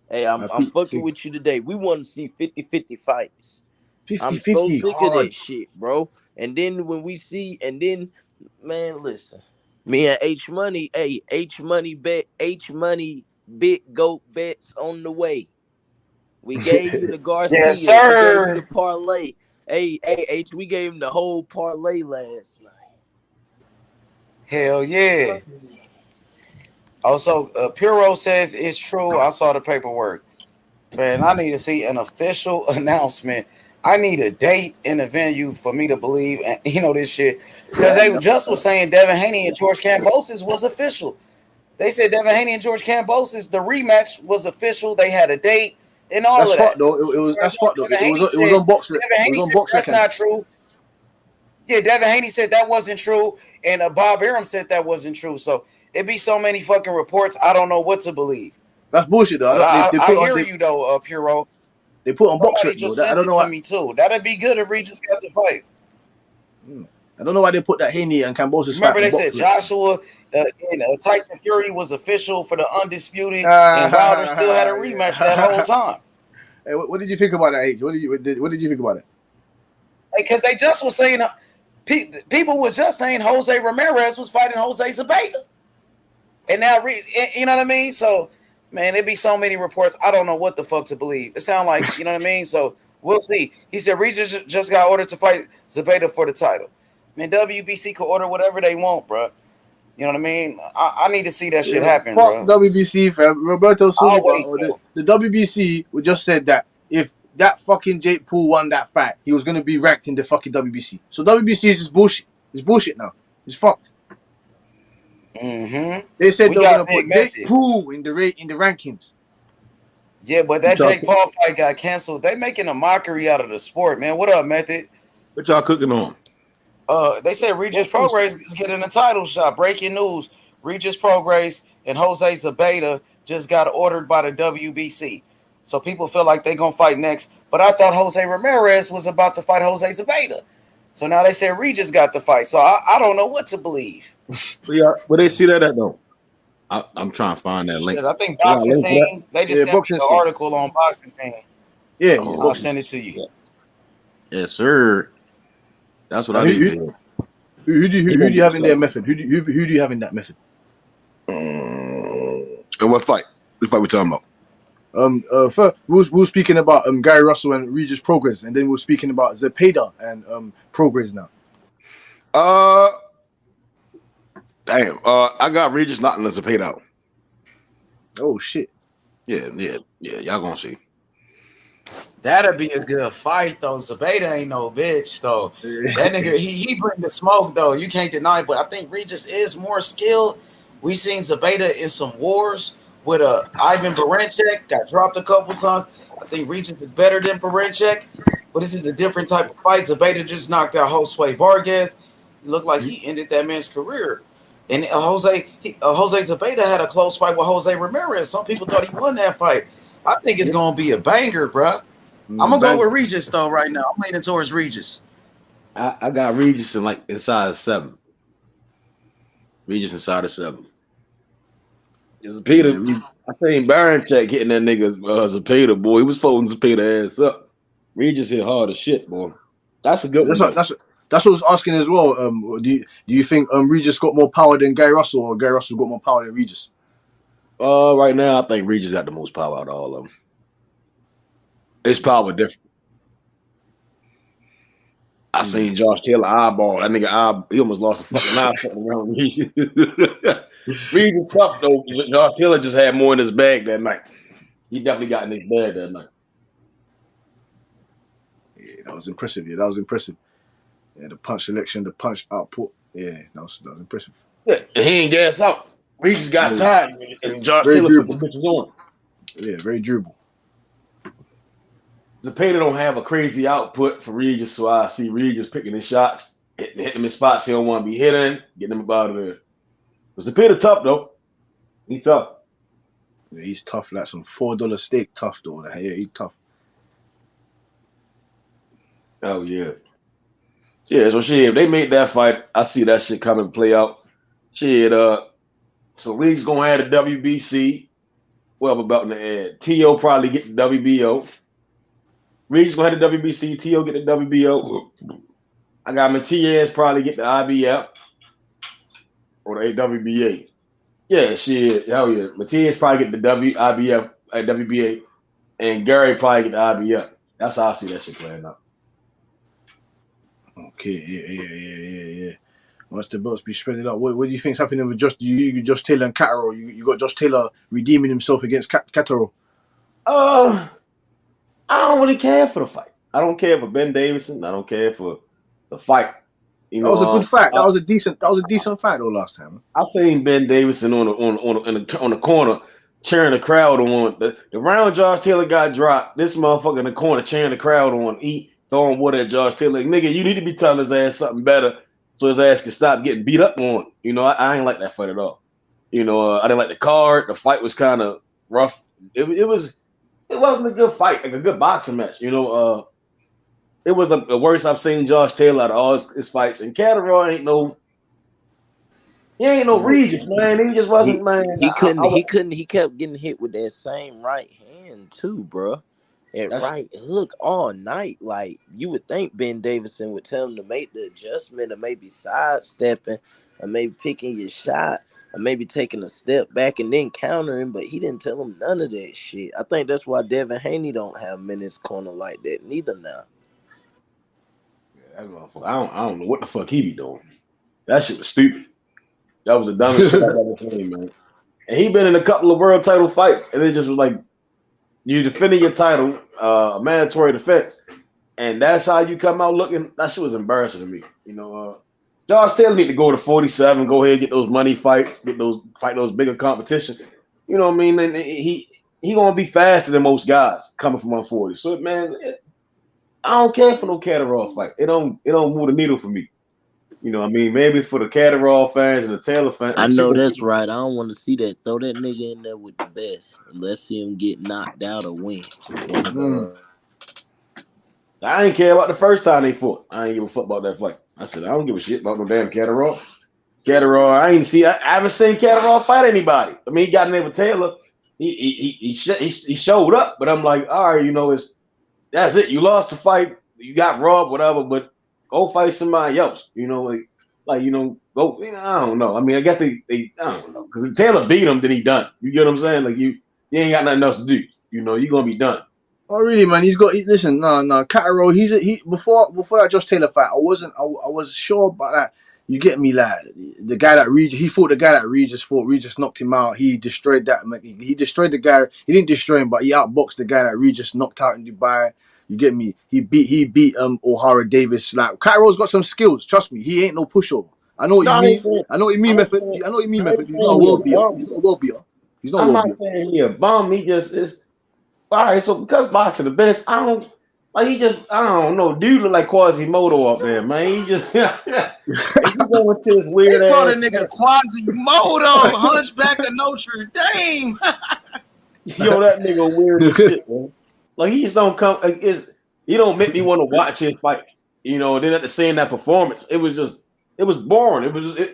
Hey, I'm fucking with you today. We want to see 50-50 fights. 50-50 I'm so sick hard. of that shit, bro. And then when we see, man, listen. Me and H Money big goat bets on the way. We gave you the Garcia. Yes, sir. We gave you the parlay. Hey, H, we gave him the whole parlay last night. Hell yeah. Also, Puro says it's true. I saw the paperwork. Man, I need to see an official announcement. I need a date and a venue for me to believe, this shit. Because they just was saying Devin Haney and George Kambosos was official. They said Devin Haney and George Kambosos, the rematch was official. They had a date and all that's of that. Fuck, though. That's fucked, though. It was on box. That's not true. Yeah, Devin Haney said that wasn't true, and Bob Arum said that wasn't true. So it'd be so many fucking reports. I don't know what to believe. That's bullshit, though. I hear you, though, Puro. They put on box. I don't know. Me too. That'd be good if Regis got the fight. I don't know why they put that Haney and Kambosos. Remember, they said Joshua and Tyson Fury was official for the undisputed, and Wilder still had a rematch that whole time. Hey, what did you think about that, H? What did you think about it? Because they just was saying, people was just saying Jose Ramirez was fighting Jose Zabeta, and now you know what I mean. So, man, it'd be so many reports. I don't know what the fuck to believe. It sounds like you know what I mean. So we'll see. He said Regis just got ordered to fight Zabeta for the title. Man, WBC could order whatever they want, bro. You know what I mean? I need to see that shit happen, fuck bro. WBC, fam. Roberto Silva, the WBC would just said that if that fucking Jake Paul won that fight, he was gonna be ranked in the fucking WBC. So WBC is just bullshit. It's bullshit now. It's fucked. They said they're gonna put Jake Paul in the rankings. Yeah, but that Jake Paul fight got canceled. They making a mockery out of the sport, man. What up, Method? What y'all cooking on? They said Regis Prograis is getting a title shot. Breaking news: Regis Prograis and Jose Zabeta just got ordered by the WBC. So people feel like they're gonna fight next. But I thought Jose Ramirez was about to fight Jose Zabeta. So now they say Regis got the fight. So I don't know what to believe. Yeah, but they see that though. I'm trying to find that link. I think Boxing Scene. They just sent me the article on Boxing Scene. Yeah, I'll send it to you. Yes, sir. That's what I need to hear. Who do you have in their method? Who do you have in that method? And what fight? What fight we talking about? First, we were speaking about Gary Russell and Regis Prograis, and then we were speaking about Zabeta and Prograis now. Damn. I got Regis knocking Zabeta out. Oh shit. Yeah. Y'all gonna see. That'd be a good fight, though. Zabeta ain't no bitch, though. That nigga, he bring the smoke, though. You can't deny it, but I think Regis is more skilled. We seen Zabeta in some wars with Ivan Baranchyk, got dropped a couple times. I think Regis is better than Baranchyk, but this is a different type of fight. Zabeta just knocked out Josue Vargas. It looked like he ended that man's career. And Jose Zabeta had a close fight with Jose Ramirez. Some people thought he won that fight. I think it's going to be a banger, bro. I'm going to go with Regis, though, right now. I'm leaning towards Regis. I got Regis inside of 7. Regis inside of 7. Zabeta, I think Baranchyk hitting that nigga Zabeta, boy. He was folding Zabeta ass up. Regis hit hard as shit, boy. That's a good one. That's what I was asking as well. Do you think Regis got more power than Gary Russell, or Gary Russell got more power than Regis? Right now I think Regis got the most power out of all of them. His power different. I seen Josh Taylor eyeball. That nigga he almost lost a fucking eye around Regis. Regis tough though. Josh Taylor just had more in his bag that night. He definitely got in his bag that night. Yeah, that was impressive. Yeah, the punch selection, the punch output. Yeah, that was impressive. Yeah, and he ain't gas out. Regis got tired, and Josh Very Taylor durable. put the bitches on. Yeah, very durable. Zepeda don't have a crazy output for Regis, so I see Regis picking his shots, hitting him in spots he don't want to be hitting, getting him out of there. But Zepeda tough though. He tough. Yeah, he's tough, like some $4 steak tough though. Yeah, he's tough. Oh yeah. Yeah, so shit, if they made that fight, I see that shit come and play out. Shit, so Regis gonna have the WBC. Well, about in the end. T.O. probably get the WBO. Regis gonna have the WBC. T.O. get the WBO. I got Matias probably get the IBF or the WBA. Yeah, shit. Hell yeah. Matias probably get the IBF at WBA. And Gary probably get the IBF. That's how I see that shit playing out. Okay, yeah. Once the belts be spread out, what do you think's happening with Josh Taylor and Catterall? You got Josh Taylor redeeming himself against Catterall. I don't really care for the fight. I don't care for Ben Davison. I don't care for the fight. That was a good fight. That was a decent fight though last time. I seen Ben Davison on the corner cheering the crowd on. The round Josh Taylor got dropped. This motherfucker in the corner cheering the crowd on. He throwing water at Josh Taylor. Like, nigga, you need to be telling his ass something better so his ass can stop getting beat up on. You know, I ain't like that fight at all. You know, I didn't like the card. The fight was kind of rough. It wasn't a good fight, like a good boxing match. You know, it was the worst I've seen Josh Taylor out of all his fights. And Catterall ain't no Regis, man. He just wasn't, man. He kept getting hit with that same right hand too, bro. That right hook all night. Like, you would think Ben Davison would tell him to make the adjustment, or maybe sidestepping, or maybe picking your shot, or maybe taking a step back and then countering, but he didn't tell him none of that shit. I think that's why Devin Haney don't have him in his corner like that neither now. Yeah, that motherfucker, I don't know what the fuck he be doing. That shit was stupid. That was the dumbest shit I've ever seen, man. And he been in a couple of world title fights, and it just was like, you defending your title, mandatory defense, and that's how you come out looking. That shit was embarrassing to me. You know, Josh Taylor need to go to 47, go ahead and get those money fights, fight those bigger competitions. You know what I mean? And he gonna be faster than most guys coming from 140. So man, I don't care for no Catterall fight. It don't move the needle for me. You know what I mean? Maybe for the Catterall fans and the Taylor fans. I know that's right. I don't want to see that. Throw that nigga in there with the best. Let's see him get knocked out or win. I ain't care about the first time they fought. I ain't give a fuck about that fight. I said, I don't give a shit about no damn Catterall. I haven't seen Catterall fight anybody. I mean, he got in there with Taylor. He showed up, but I'm like, all right, you know, that's it. You lost the fight. You got robbed, whatever, but go fight somebody else. You know, like you know, go. I don't know. I mean, I guess they I don't know, because if Taylor beat him, then he done. You get what I'm saying? Like you ain't got nothing else to do. You know, you're gonna be done. Oh really, man? Listen, no. Catterall, before that Josh Taylor fight, I was sure about that. You get me, like the guy that Regis, he fought the guy that Regis fought. Regis knocked him out. He destroyed that. He destroyed the guy. He didn't destroy him, but he outboxed the guy that Regis knocked out in Dubai. You get me? He beat O'Hara Davis. Like, Catterall's got some skills. Trust me, he ain't no pushover. I know what you mean. I know what you mean, Method. He's not a world beater. I'm not saying he a bum. He just is. All right, so because boxing the best, I don't know. Dude look like Quasimodo up there, man. He just he going to this weird they ass. call the nigga Quasimodo, Hunchback of Notre Dame. Yo, that nigga weird as shit, man. Like, he just don't come. Like, he don't make me want to watch his fight. You know, then at the same that performance, it was boring. It was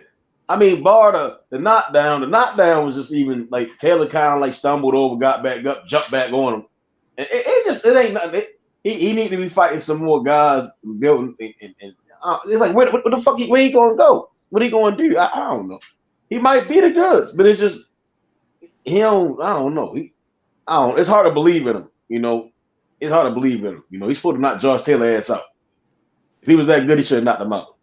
I mean, bar the knockdown. The knockdown was just even like Taylor kind of like stumbled over, got back up, jumped back on him. And it ain't nothing. he need to be fighting some more guys. Building and it's like what the fuck? Where he gonna go? What he gonna do? I don't know. He might be the goods, but it's just he don't. I don't know. It's hard to believe in him. You know, it's hard to believe in him. You know, he's supposed to knock Josh Taylor ass out. If he was that good, he should have knocked him out.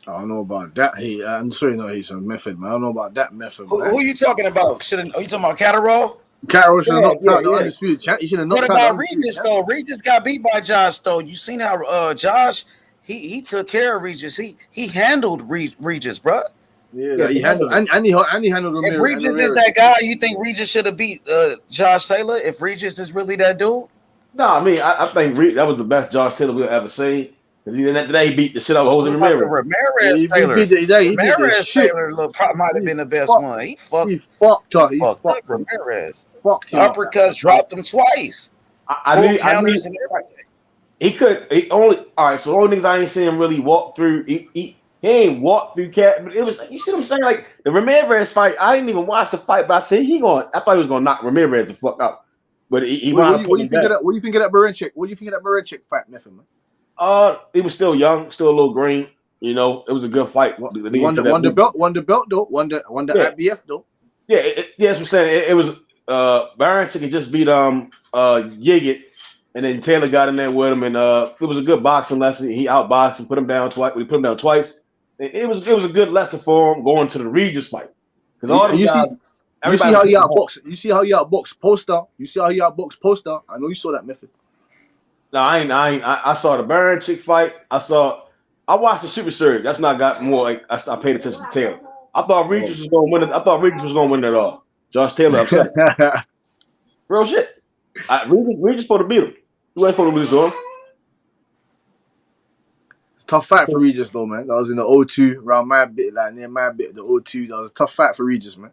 I don't know about that. I'm sorry, no, he's a method, man. I don't know about that method. Who you talking about? Are you talking about Catterall? Catterall should have knocked out the undisputed champ. He should have knocked out the What about undisputed Regis champ. though? Regis got beat by Josh though. You seen how Josh he took care of Regis. He handled Regis, bro. Yeah, he handled and he handled Ramirez. If Regis is that guy, you think Regis should have beat Josh Taylor? If Regis is really that dude? No, I mean I think that was the best Josh Taylor we've ever seen. Because today he beat the shit out of Jose Ramirez. Ramirez Taylor. Ramirez Taylor might have been the best one. He fucked up Ramirez. Uppercuts dropped him twice. I knew and everything. All right. So the only things I ain't seen him really walk through. He ain't walked through cat, but it was you see what I'm saying? Like the Ramirez fight, I didn't even watch the fight, but I thought he was gonna knock Ramirez the fuck out. But he what do you think of that? What do you think of that Berincic? What do you think of that Berincic fight, nothing, man? He was still young, still a little green. You know, it was a good fight. Won the belt though. Won the IBF though. Yeah, that's what I'm saying. It was Berincic had just beat Yigit, and then Taylor got in there with him, and it was a good boxing lesson. He outboxed and put him down twice. We put him down twice. It was a good lesson for him going to the Regis fight. Because you see how he outboxed. You see how he outboxed Poster. You see how he outboxed Poster. I know you saw that method. No, I saw the Berincic fight. I watched the Super Series. That's when I got more. Like I paid attention to Taylor. I thought Regis was going to win it. I thought Regis was going to win it all. Josh Taylor upset. Real shit. Regis supposed to beat him. Who ain't supposed to lose to him? It's a tough fight for Regis though, man. That was in the O2 around my bit, like near my bit, the O2. That was a tough fight for Regis, man.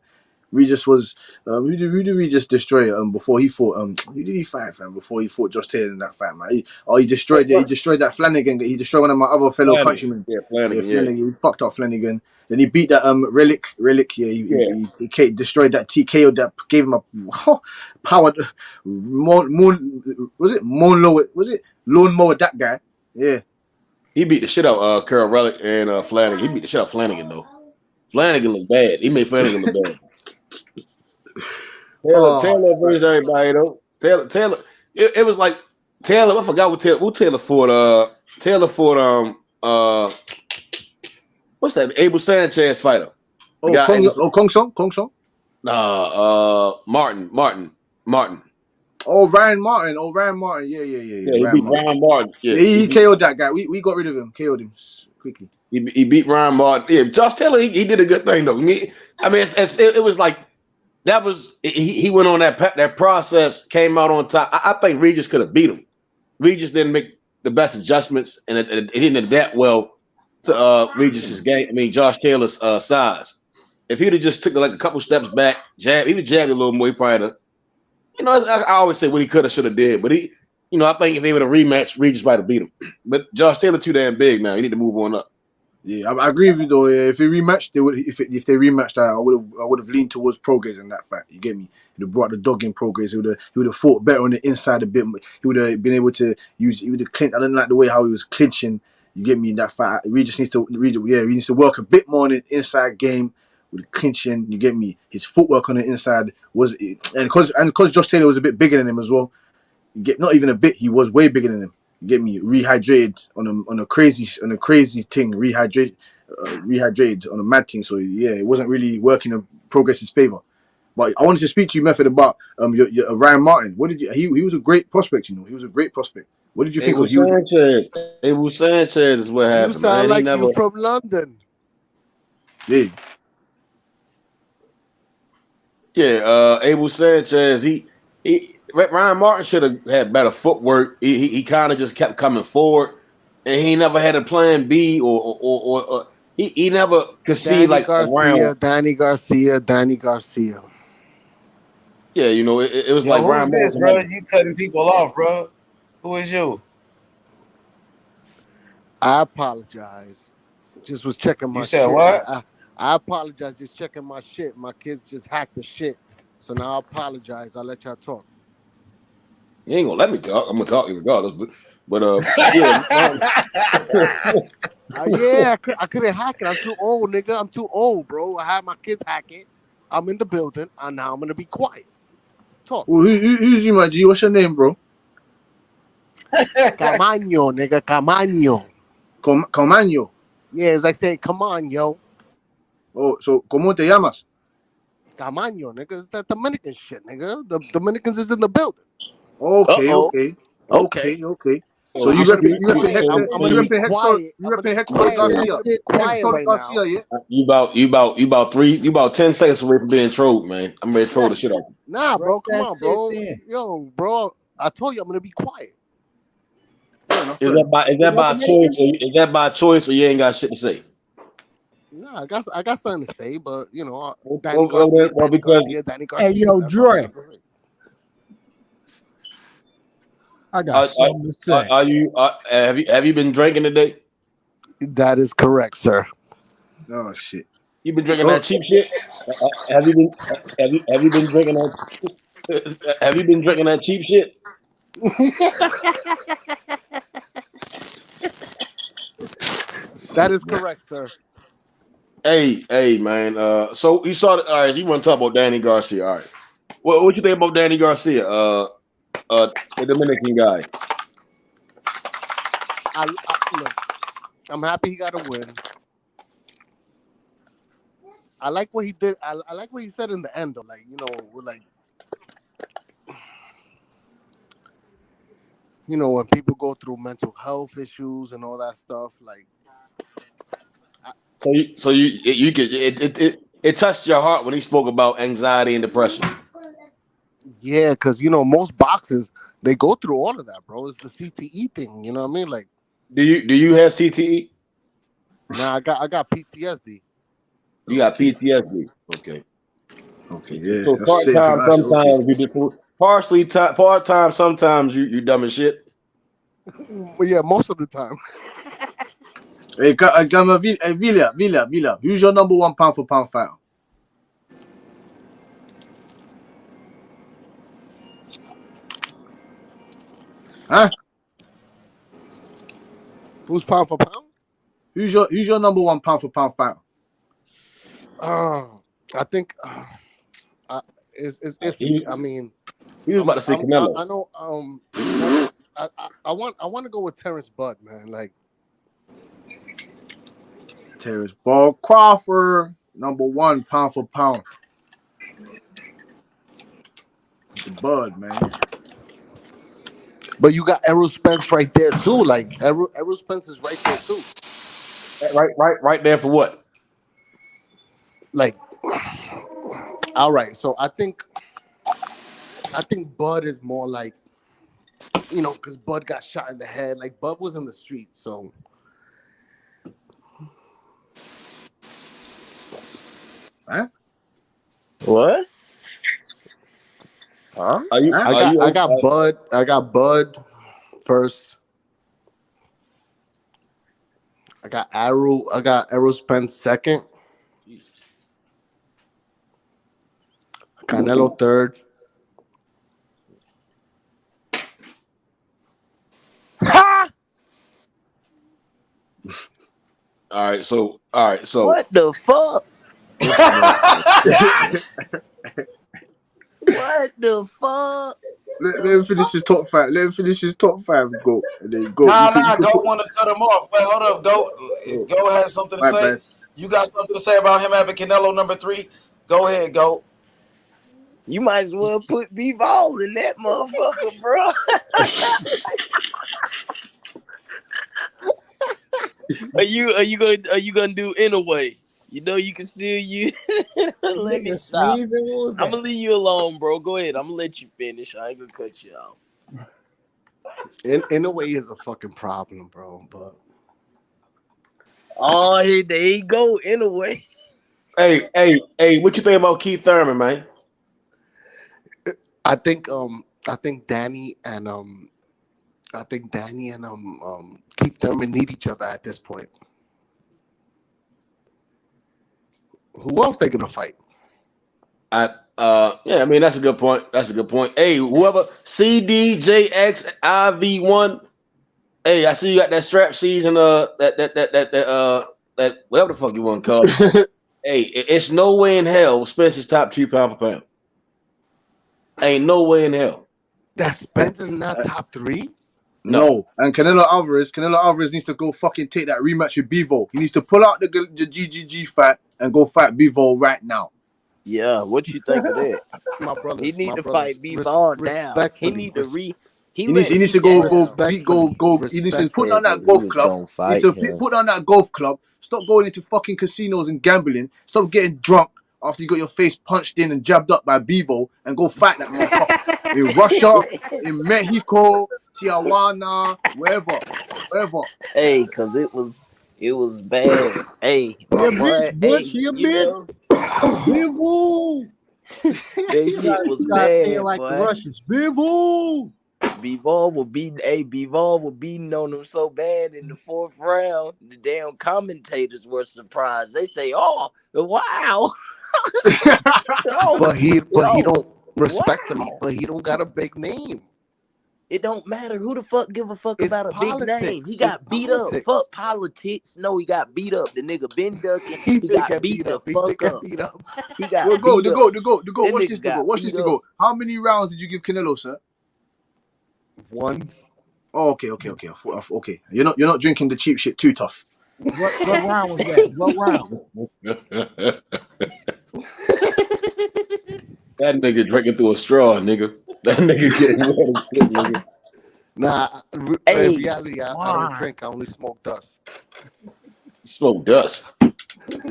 Regis was who did Regis destroy before he fought who did he fight, fam? Before he fought Josh Taylor in that fight, man. He destroyed that Flanagan. He destroyed one of my other fellow countrymen. Yeah, Flanagan. He fucked up Flanagan. Then he beat that Relic. He destroyed that TKO that gave him a powered lawnmower that guy. Yeah. He beat the shit out of Carol Relic and Flanagan. He beat the shit out of Flanagan though. Flanagan looked bad. He made Flanagan look bad. Taylor versus everybody though. Taylor. It was like Taylor. I forgot what Taylor fought. Taylor fought what's that? Abel Sanchez fighter. Kong Song. Martin. Oh, Ryan Martin. Yeah. He beat Ryan Martin. Yeah, he KO'd that guy. We got rid of him. KO'd him quickly. He beat Ryan Martin. Yeah, Josh Taylor. He did a good thing though. I mean, it was like that was he went on that process, came out on top. I think Regis could have beat him. Regis didn't make the best adjustments, and it didn't adapt well to Regis's game. I mean, Josh Taylor's size. If he'd have just took like a couple steps back, he would jab a little more. He probably, I always say what he could have, should have did, but I think if they would have rematched, Regis might have beat him. But Josh Taylor too damn big now. He need to move on up. Yeah, I agree with you though. Yeah, if they rematched, they would. If they rematched, I would have leaned towards Progress in that fight. You get me? He'd have brought the dog in Progress. He would have fought better on the inside a bit. He would have been able to use. He would have clinched. I didn't like the way how he was clinching. You get me in that fight. Regis needs to. He needs to work a bit more on the inside game with the clinching. You get me? His footwork on the inside was, and because Josh Taylor was a bit bigger than him as well. You get not even a bit. He was way bigger than him. Get me rehydrated on a crazy thing, rehydrated on a mad thing. So yeah, it wasn't really working in Progress's favor. But I wanted to speak to you, Method, about your Ryan Martin. What did you? He was a great prospect, He was a great prospect. What did you think of Sanchez? Abel Sanchez is what happened. You sound like you from London. Yeah, Abel Sanchez. Ryan Martin should have had better footwork. He kind of just kept coming forward, and he never had a plan B or he never could see like around. Danny Garcia. Yeah, it was like who's Ryan this, Martin. bro? You cutting people off, bro. Who is you? I apologize. Just was checking my shit. You said what? I apologize. Just checking my shit. My kids just hacked the shit. So now I apologize. I'll let y'all talk. You ain't gonna let me talk. I'm gonna talk regardless. But yeah. Yeah, I couldn't hack it. I'm too old, nigga. I'm too old, bro. I had my kids hack it. I'm in the building, and now I'm gonna be quiet. Talk. Well, who's you, my G? What's your name, bro? Camaño, nigga. Camaño. Camaño. Yeah, it's like saying, come on, yo. Oh, so ¿cómo te llamas? Camaño, nigga. It's that Dominican shit, nigga. The Dominicans is in the building. Okay. So you repping Hector Garcia. Hector Garcia, yeah? You about 10 seconds away from being trolled, man. I'm ready to troll the shit out. Nah, bro, come on, bro. Yo, bro, I told you I'm gonna be quiet. Is that by choice? Is that by choice, or you ain't got shit to say? Nah, I got something to say, but you know, Danny Garcia. Hey, yo, Dre. I got something to say. Have you been drinking today? That is correct, sir. Oh shit! You been drinking that cheap shit? Have you been drinking that? Have you been drinking that cheap shit? That is correct, sir. Hey, man. So you saw. All right, you want to talk about Danny Garcia? All right. What you think about Danny Garcia? The Dominican guy. Look, I'm happy he got a win. I like what he did. I like what he said in the end, though. Like, when people go through mental health issues and all that stuff, like. So you could it touched your heart when he spoke about anxiety and depression. Yeah, because most boxers they go through all of that, bro. It's the CTE thing. You know what I mean? Like, do you have CTE? Nah, I got PTSD. You got PTSD. Okay. Yeah. So part-time sometimes you just part-time sometimes you dumb as shit. Yeah, most of the time. Hey, Villa, who's your number one pound for pound fighter? Huh? Who's pound for pound? Who's your number one pound for pound fighter? I think it's iffy. I mean, he was about to say Canelo. I know. I want to go with Terence Bud, man. Like Terence Crawford, number one pound for pound. The Bud, man. But you got Errol Spence right there too. Like Errol Spence is right there too. Right there for what? Like, all right. So I think Bud is more like, because Bud got shot in the head. Like Bud was in the street, so. Huh? What? Huh? I got Bud first. I got Errol Spence second. Canelo third. Ha! All right, so what the fuck? What the fuck? Let him finish his top five. Go. And then go. Nah. Go want to cut him off. Wait, hold up. Go has something to say. Man. You got something to say about him having Canelo number 3? Go ahead, go. You might as well put B-Ball in that motherfucker, bro. Are you gonna do anyway? You can still use. Let me stop. I'm gonna leave you alone, bro. Go ahead. I'm gonna let you finish. I ain't gonna cut you off. In a way, is a fucking problem, bro. But here they go. In a way. Hey, what you think about Keith Thurman, man? I think Danny and Keith Thurman need each other at this point. Who else they gonna fight? I Yeah, I mean that's a good point. That's a good point. Hey, whoever CDJXIV1. Hey, I see you got that strap season. That whatever the fuck you want to call it. Hey, it's no way in hell Spence is top 2 pound for pound. Ain't no way in hell. That Spence is not top 3? No. And Canelo Alvarez needs to go fucking take that rematch with Bivol. He needs to pull out the GGG fight and go fight Bivol right now. Yeah, what you think of that? My brother. He need to fight Bivol now. He need to He needs to go he needs to put down that golf club. He needs to put down that golf club. Stop going into fucking casinos and gambling. Stop getting drunk after you got your face punched in and jabbed up by Bivol and go fight that motherfucker in Russia, in Mexico, Tijuana, wherever. Hey, cause it was bad. Hey, my boy, Bivol. that shit was Say it bad, like boy. the Russians. Bivol. Bivol was beating on him so bad in the 4th round. The damn commentators were surprised. They say, "Oh, wow." But he don't respectfully. Wow. But he don't got a big name. It don't matter. Who the fuck give a fuck about a big name? He got beat up. Fuck politics. No, he got beat up. The nigga been ducking. He got beat the fuck up. He got the goat. Watch this, the goat. Watch this, the goat. How many rounds did you give Canelo, sir? 1. Oh, okay. You're not drinking the cheap shit too tough. What round was that? What round? That nigga drinking through a straw, nigga. That nigga getting wet as shit, nigga. Nah, in reality, I don't drink. I only smoke dust. Smoke dust.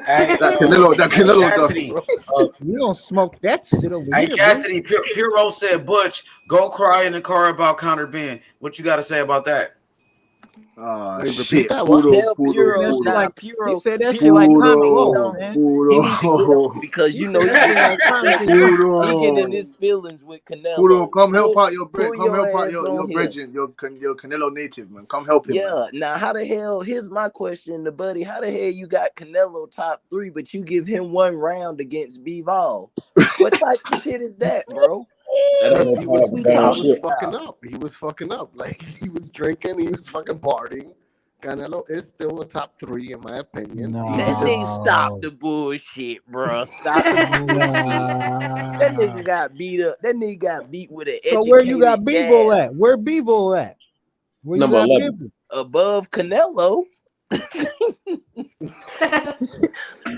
Hey, that Canelo Cassidy, dust. We don't smoke that shit over Hey, here. Cassidy, Puro said, Butch, go cry in the car about Conor Ben. What you got to say about that? Shit. Puro. He said that shit like Puro. Because you know he get in his feelings with Canelo. Puro, come help out your brethren, your Canelo native, man. Come help him. Yeah. Man. Now, how the hell? Here's my question, to Buddy. How the hell you got Canelo top 3, but you give him 1 round against Bivol? What type of shit is that, bro? He was fucking up. Like, he was drinking, he was fucking partying. Canelo is still a top 3 in my opinion. Stop the bullshit, bro. Stop the bullshit. That nigga got beat up. That nigga got beat with an So where you got Bivol at? Where Bivol at? Where you got Bivol? Above Canelo.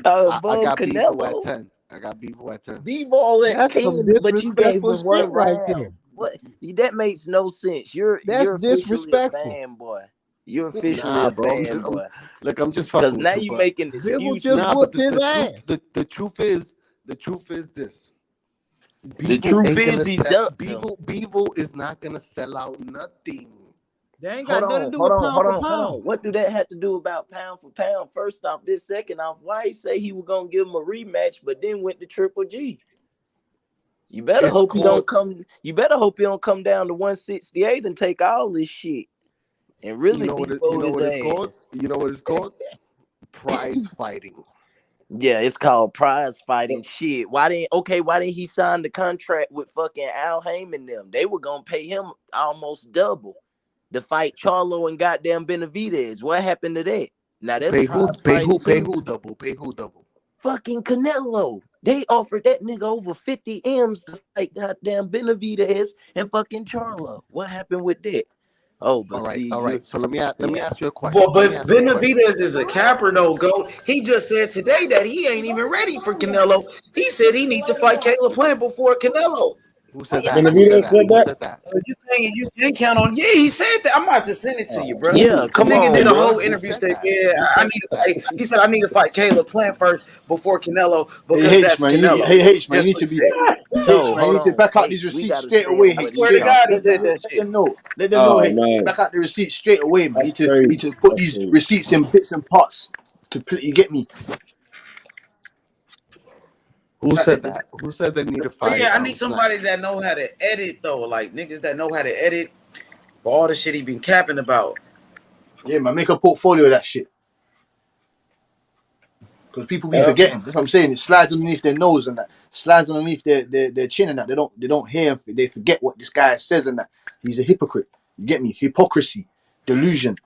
Above Canelo. At 10. I got Bivol at 10. Bivol at 10, but you gave him 1 right round. there. What? That makes no sense. You're disrespectful. a fanboy. You're officially a fanboy. Look, I'm just fucking. Because now you making Bivol excuses. just whooped his ass. The truth is this. The truth is Bivol is not gonna sell out nothing. They ain't got nothing to do with pound for pound. What do that have to do about pound for pound? First off, this second off, why he say he was gonna give him a rematch, but then went to Triple G? You better hope he don't come. You better hope he don't come down to 168 and take all this shit. And really, you know what it's called? You know what it's called? Prize fighting. Yeah, it's called prize fighting. Shit. Why didn't he sign the contract with fucking Al Heyman them? They were gonna pay him almost double to fight Charlo and goddamn Benavidez. What happened to that? Now that's pay who double. Fucking Canelo. They offered that nigga over 50 M's to fight goddamn Benavidez and fucking Charlo. What happened with that? Oh, but all right. So let me ask you a question. Well, but Benavidez is a capper, though, GOAT. He just said today that he ain't even ready for Canelo. He said he needs to fight Caleb Plant before Canelo. Who said that? You can't count on. Yeah, he said that. I'm about to send it to you, bro. Yeah, come on. Nigga did a whole interview. Said, I need to fight. He said I need to fight Caleb Plant first before Canelo because that's Canelo. H man, you need to be. You need to back out these receipts straight away. I swear to God, he said that shit. Let them know. Back out the receipts straight away, man. You need to put these receipts in bits and parts. You get me? Who said that? Who said they need to fight? Yeah, I need somebody that know how to edit though, like niggas that know how to edit for all the shit he been capping about. Yeah, man, make a portfolio of that shit. Because people be forgetting. That's what I'm saying. It slides underneath their nose and that. Slides underneath their chin and that. They don't hear him. They forget what this guy says and that. He's a hypocrite. You get me? Hypocrisy. Delusion.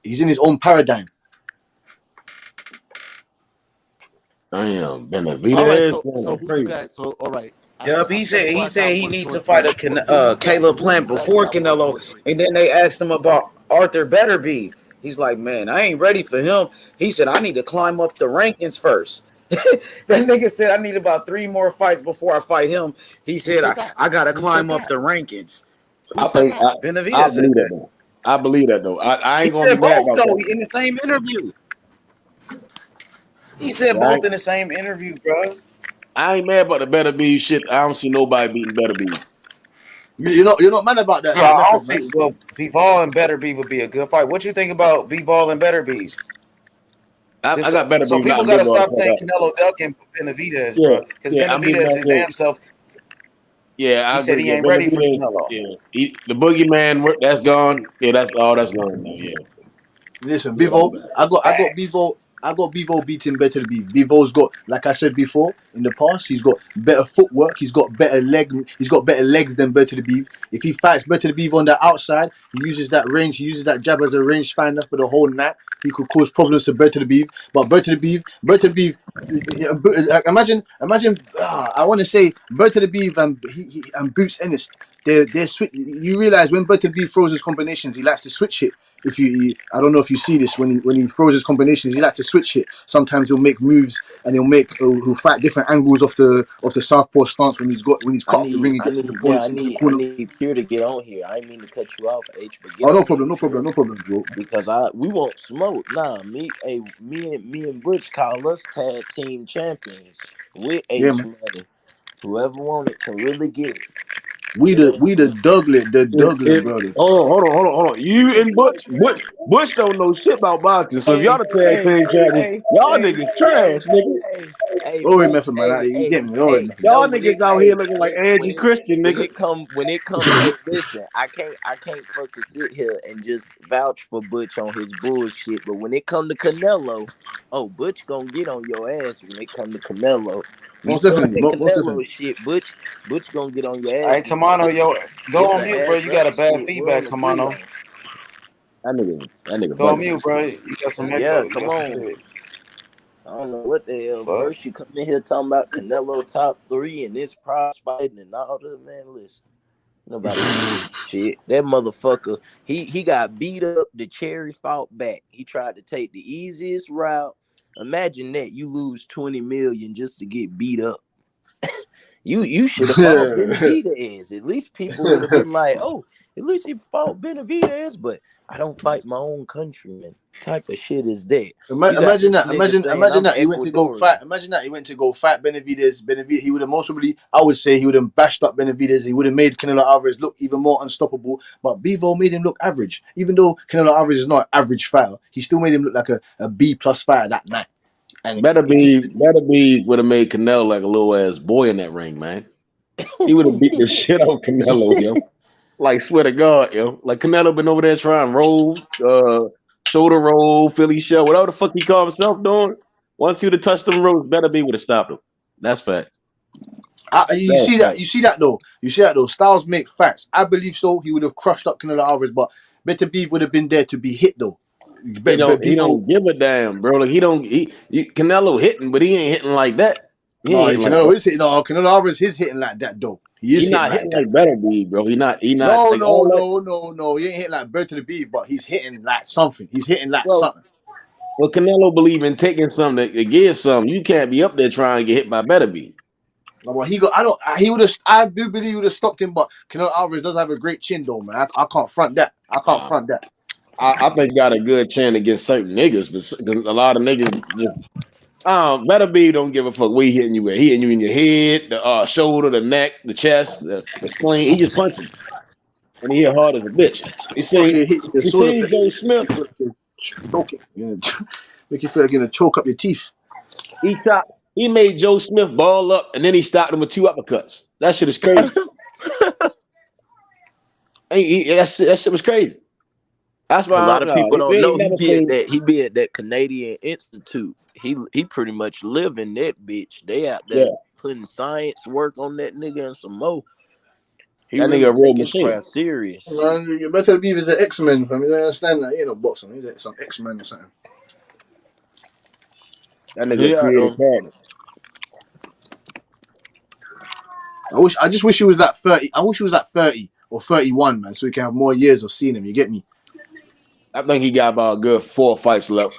He's in his own paradigm. Damn, All right, Benavidez. so who you got? So all right. Yep, he said he needs to fight a Caleb Plant before Canelo, and then they asked him about Arthur Betterby. He's like, man, I ain't ready for him. He said, I need to climb up the rankings first. That nigga said, I need about 3 more fights before I fight him. He said, I gotta climb up the rankings. I think Benavidez said that. I believe that though. I ain't He gonna said be mad both about though that. in the same interview. He said both in the same interview, bro. I ain't mad about the Beterbiev shit. I don't see nobody beating Beterbiev. You're not mad about that. Bro, I don't see. Well, Bivol and Betterbeef would be a good fight. What you think about Bivol and Betterbeef? I got Beterbiev. So people gotta stop saying Canelo ducking Benavidez, bro, because Benavidez is damn self. Yeah, He said he ain't ready for Canelo. Yeah, the boogeyman that's gone. Yeah, that's gone now. Yeah. Listen, Bivol, I got Bivol beating better than Beef. Bivol's got, like I said before, in the past, he's got better footwork, he's got better legs than Better the Beef. If he fights Better the Beef on the outside, he uses that range, he uses that jab as a range finder for the whole night. He could cause problems to Better the Beef. But Better the Beef, imagine. I want to say Better the Beef and Boots Ennis. They're switch. You realize when Better the Beef throws his combinations, he likes to switch it. I don't know if you see this when he throws his combinations, he likes to switch it. Sometimes he'll make moves and he'll fight different angles off the southpaw stance when he's cut off the ring and gets his opponents into the corner. I need Pure to get on here. I didn't mean to cut you off, H. But Oh, no problem, bro. Because we won't smoke. Nah, me and Butch call us tag team champions with H money. Whoever want it can really get it. We the Douglas brothers. Hold on. You and Butch don't know shit about boxing. So if y'all the tag team champions, y'all niggas trash, nigga. Oh, wait, Method, man. You get me? Y'all niggas out here looking like Angie Christian, nigga. When it comes to listen, I can't fucking sit here and just vouch for Butch on his bullshit. But when it come to Canelo, Butch gonna get on your ass when it come to Canelo. Most definitely. Canelo shit, Butch gonna get on your ass. Hey, come on, yo, go on mute, bro. You got a bad feedback. Come on, that nigga. Go on mute, bro. You got some echo. Yeah, come on. I don't know what the hell. First, you come in here talking about Canelo top 3 and this prize fighting and all that. Man, listen, nobody shit. That motherfucker, he got beat up. The cherry fought back. He tried to take the easiest route. Imagine that you lose 20 million just to get beat up. You should have fought Benavidez. At least people would have been like, oh, at least he fought Benavidez, but I don't fight my own countryman. Type of shit is that? Imagine that he went to go fight. Imagine that he went to go fight Benavidez. He would have most probably, I would say, he would have bashed up Benavidez. He would have made Canelo Alvarez look even more unstoppable. But Bivol made him look average. Even though Canelo Alvarez is not an average fighter, he still made him look like a B+ fighter that night. And Beterbiev would have made Canelo like a little ass boy in that ring, man. He would have beat the shit out of Canelo, yo. Like, swear to God, yo. Like, Canelo been over there trying roll, shoulder roll, Philly shell, whatever the fuck he called himself doing. Once he would have touched them ropes, Beterbiev would have stopped him. That's fact. You see that though. Styles make facts. I believe so. He would have crushed up Canelo Alvarez, but Beterbiev would have been there to be hit though. He don't give a damn, bro. Like Canelo hitting, but he ain't hitting like that. Canelo is hitting. No, Canelo Alvarez is hitting like that though. He's not hitting like Beterbiev, bro. He not. No. He ain't hitting like Beterbiev, but he's hitting like something. He's hitting like something. Well, Canelo believe in taking something to give something. You can't be up there trying to get hit by Beterbiev. Well, I do believe he would have stopped him, but Canelo Alvarez does have a great chin though, man. I can't front that. I think he got a good chin against certain niggas, but a lot of niggas just Beterbiev don't give a fuck where he hitting you at. He hitting you in your head, the shoulder, the neck, the chest, the spleen. He just punching. And he hit hard as a bitch. He seen Joe Smith choking. Make you feel like you're gonna choke up your teeth. He made Joe Smith ball up and then he stopped him with 2 uppercuts. That shit is crazy. That shit was crazy. That's why A lot of people if don't you know ain't never seen. he be at that Canadian Institute. He pretty much live in that bitch. They out there Yeah, putting science work on that nigga and some more. He that nigga really a real take his machine. craft serious. Man, you better believe he's an X-Men, fam. You don't understand that? He ain't no boxer. He's some X-Men or something. That nigga Yeah, created character. I just wish he was like 30. I wish he was like 30 or 31, man, so we can have more years of seeing him. You get me? I think he got about a good 4 fights left.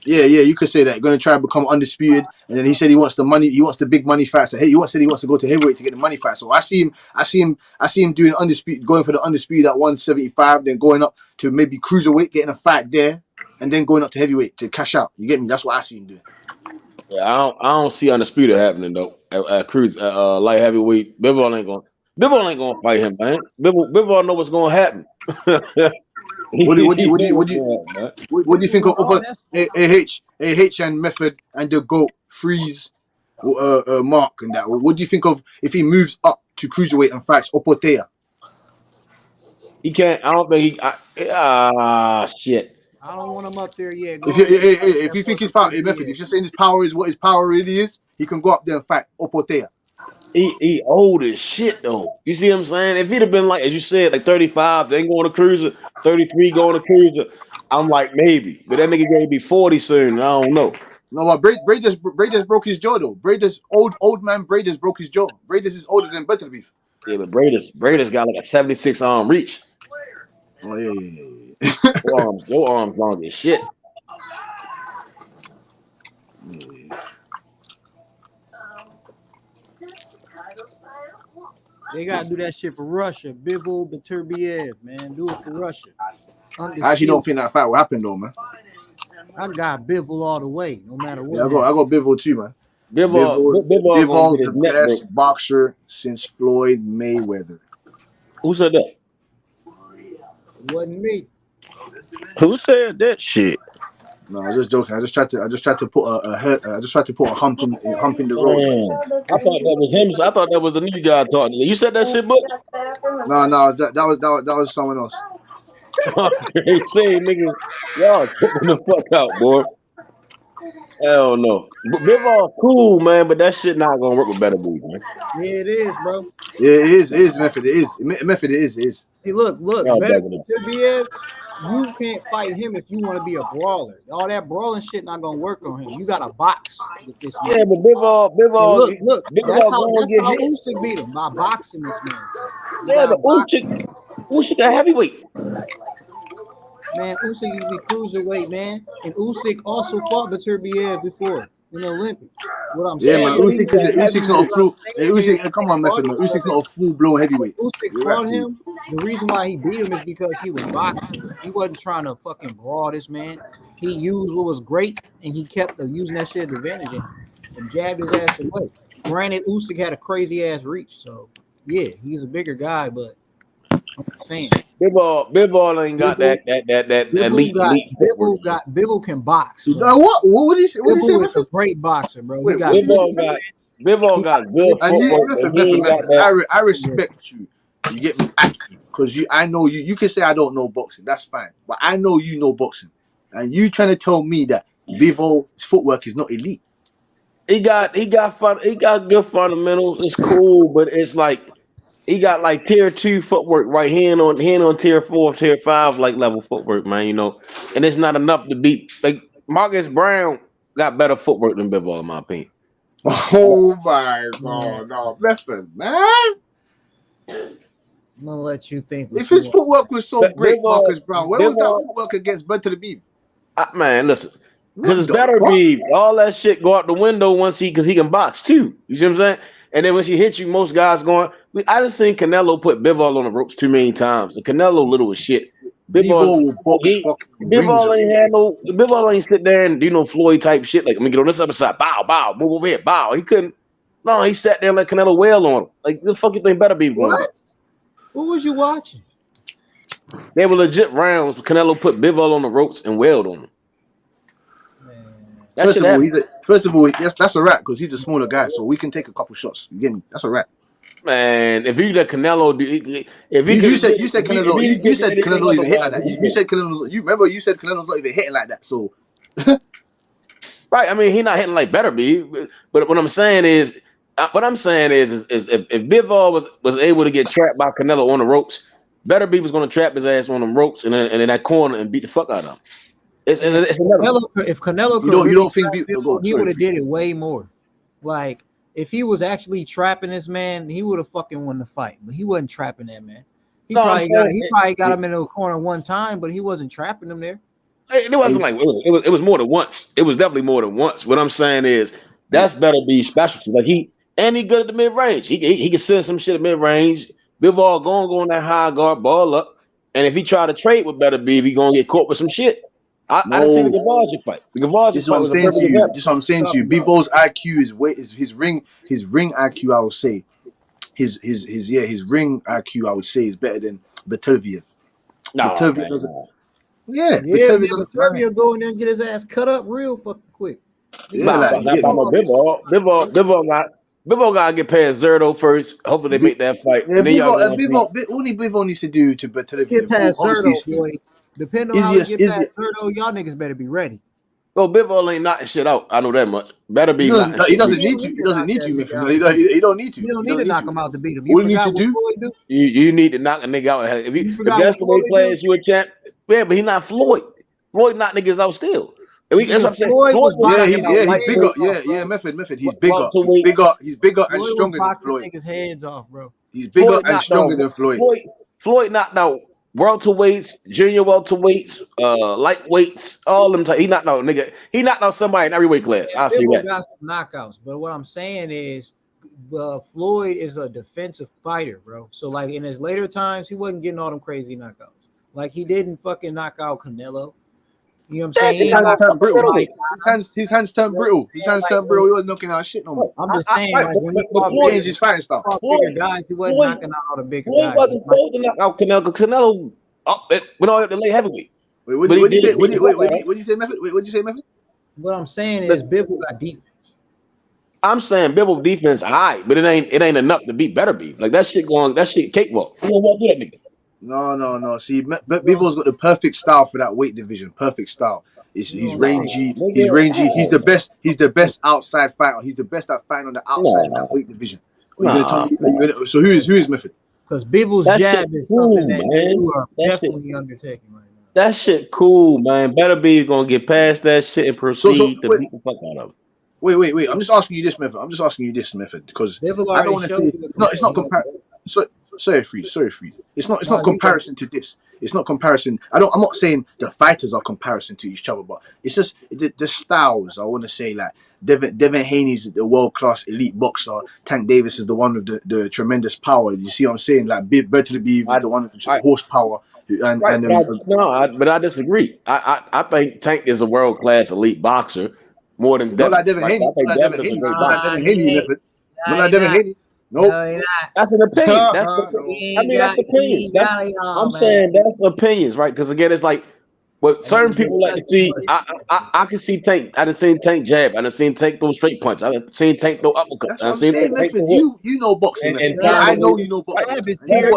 Yeah, you could say that. You're gonna try to become undisputed, and then he said he wants the money. He wants the big money fights. Hey, he wants to go to heavyweight to get the money fight. So I see him doing undisputed, going for the undisputed at 175, then going up to maybe cruiserweight, getting a fight there, and then going up to heavyweight to cash out. You get me? That's what I see him doing. Yeah, I don't see undisputed happening though. At cruise, light heavyweight, Bivol ain't gonna fight him, man. Bivol know what's gonna happen. What do He know what's gonna happen, man. you think of upper AH and Method and the GOAT Freeze, Mark and that? What do you think of if he moves up to cruiserweight and fights Opotea? He can't. I don't think he. Shit. I don't want him up there yet. If you think his power, Method, if you're saying his power is what his power really is, he can go up there and fight Opotea. He old as shit though. You see what I'm saying? If he'd have been like, as you said, like 35, then going to cruiser, 33 going to cruiser, I'm like maybe. But that nigga gonna be 40 soon. I don't know. No, but Bray just broke his jaw though. Old man Bray just broke his jaw. Bray is older than Better Beef. Yeah, but Brady's got like a 76 arm reach. Oh yeah. Your arms long as shit. They gotta do that shit for Russia. Bivol Beterbiev, man. Do it for Russia. I actually don't think that fight will happen though, man. I got Bivol all the way, no matter what. Yeah, I got Bivol too, man. Bivol Bivol's the best boxer since Floyd Mayweather. Who said that? Wasn't me. Who said that shit? No, I'm just joking. I just tried to put a hump in the road. I thought that was him. I thought that was a new guy talking. You said that shit, book? No, that was someone else. Say, nigga, y'all tripping the fuck out, boy. Hell no. Bivol cool, man, but that shit not gonna work with Better Beef, man. Yeah, it is, bro. Yeah, it is. Method. It is. See, look. Y'all Better bugging out. Beterbiev, you can't fight him if you want to be a brawler. All that brawling shit not gonna work on him. You got to box with this man. Yeah, but Bivol, Look. Bivol That's how hit. Usyk beat him, by boxing this man. Yeah, but Usyk got heavyweight. Man, Usyk used to be cruiserweight, man. And Usyk also fought Beterbiev before in the Olympics. What I'm saying, man, Usyk's not a full. Come on, Method, man. Usyk's not a full-blown heavyweight. Usyk fought him. The reason why he beat him is because he was boxing. He wasn't trying to fucking brawl this man. He used what was great, and he kept using that shit as advantage and jabbed his ass away. Granted, Usyk had a crazy-ass reach, so yeah, he's a bigger guy, but I'm saying. Bivol ain't got that elite. Bivol can box. What did he say? Bivol is a great boxer, bro. Bivol got good footwork. I respect you. You get me? Because I know you. You can say I don't know boxing. That's fine. But I know you know boxing, and you trying to tell me that Bivol's footwork is not elite. He got good fundamentals. It's cool, but it's like. He got like tier 2 footwork, right? Hand on tier 4, tier 5 like level footwork, man. You know, and it's not enough to beat. Like Marcus Brown got better footwork than Bivol, in my opinion. Oh my god, no, Method, man. I'm gonna let you think. If his footwork was so great, Marcus Brown, where was that footwork against Better Beef? Man, listen, because it's Better Beef. All that shit go out the window because he can box too. You see what I'm saying? And then when she hits you, most guys going. I just seen Canelo put Bivol on the ropes too many times. The Canelo little as shit. Bivol will box Bivol ain't sit there and do no Floyd type shit. Like, let me get on this other side. Bow, move over here. Bow. He couldn't. No, he sat there and let Canelo wail on him. Like, the fuck you think Better Beef going? What? What was you watching? They were legit rounds. Canelo put Bivol on the ropes and wailed on him. First of all, that's a wrap because he's a smaller guy, so we can take a couple shots. You get me? That's a wrap. Man, if he let Canelo do, if he you said Canelo, you said Canelo even hit like that. You said Canelo. You remember you said Canelo's not even hitting like that. So, right? I mean, he not hitting like better be. But what I'm saying is, if Bivol was able to get trapped by Canelo on the ropes, better be was going to trap his ass on them ropes and in that corner and beat the fuck out of him. It's if Canelo could you don't think he would have did it way more. Like if he was actually trapping this man, he would have fucking won the fight. But he wasn't trapping that man. He probably got him in the corner one time, but he wasn't trapping him there. It wasn't like it was more than once. It was definitely more than once. What I'm saying is that's better be specialty. Like he good at the mid range. He can send some shit at mid range. Bivol go on that high guard, ball up, and if he try to trade with better be, he gonna get caught with some shit. I didn't see the Gavaji fight. The Gavaji fight was a perfect example. Just what I'm saying to you. Bivol's IQ is his ring IQ. I would say his ring IQ. I would say is better than Beterbiev. Beterbiev doesn't. Yeah, Beterbiev go in there and get his ass cut up real fucking quick. Bivol gotta get past Zerto first. Hopefully they make that fight. Yeah, Bivol needs to do to Beterbiev. Get past Zerto, boy. Depending on how you get past Zerto, y'all niggas better be ready. Well, Bivol ain't knocking shit out. I know that much. Better be. He doesn't need to. He doesn't need to. He don't need to. You don't need to knock him out to beat him. What do you need to do? You need to knock a nigga out. If that's the way he plays, you a champ. Yeah, but he not Floyd. Floyd knock niggas out still. That's what I'm saying. He's bigger. Yeah, Method. He's bigger. He's bigger and stronger than Floyd. Niggas heads off, bro. He's bigger and stronger than Floyd. Floyd knocked out welterweights, junior welterweights, lightweights, all them. He knocked out nigga. He knocked out somebody in every weight class. I see that. Got some knockouts, but what I'm saying is, Floyd is a defensive fighter, bro. So like in his later times, he wasn't getting all them crazy knockouts. Like he didn't fucking knock out Canelo. You know what I'm saying? His hands turned brittle. His hands turned brittle. He wasn't knocking out shit no more. I'm just saying, like when he changed his fighting style. Bigger guys, he wasn't knocking out all the bigger guys. He wasn't supposed to knock out Canelo. Canelo went all up to late heavyweight. What did you say? What did you say, Method? What did you say, Method? What I'm saying is, Bivol got defense. I'm saying Bivol defense, all right, but it ain't enough to beat better beef. Like that shit cakewalk. You don't want to do that nigga. No. See, Bivol's got the perfect style for that weight division. Perfect style. He's rangy. He's rangy. He's the best. He's the best outside fighter. He's the best at fighting on the outside in that weight division. So who is Method? Because Bivol's jab is something that you are definitely undertaking right now. That shit cool, man. Better be gonna get past that shit and proceed to beat the fuck out of him. Wait. I'm just asking you this, Method. Because I don't want to say it's not comparison. Sorry, Freeze. It's not comparison to this. It's not comparison. I'm not saying the fighters are comparison to each other, but it's just the styles. I want to say like Devin Haney's the world class elite boxer. Tank Davis is the one with the tremendous power. You see what I'm saying? Like Beterbiev is the one with the horsepower. But I disagree. I think Tank is a world class elite boxer more than Devin. Not like Devin Haney. Not like Devin Haney. Not Devin Haney. Not like Devin Haney. Nope. That's an opinion. That's opinions. I'm saying that's opinions, right? Because again, it's like what certain people like to see. I can see Tank. I done seen Tank jab. I done seen Tank throw straight punch. I done seen Tank throw uppercuts. That's what I'm saying, Method. You know boxing. I know you know boxing.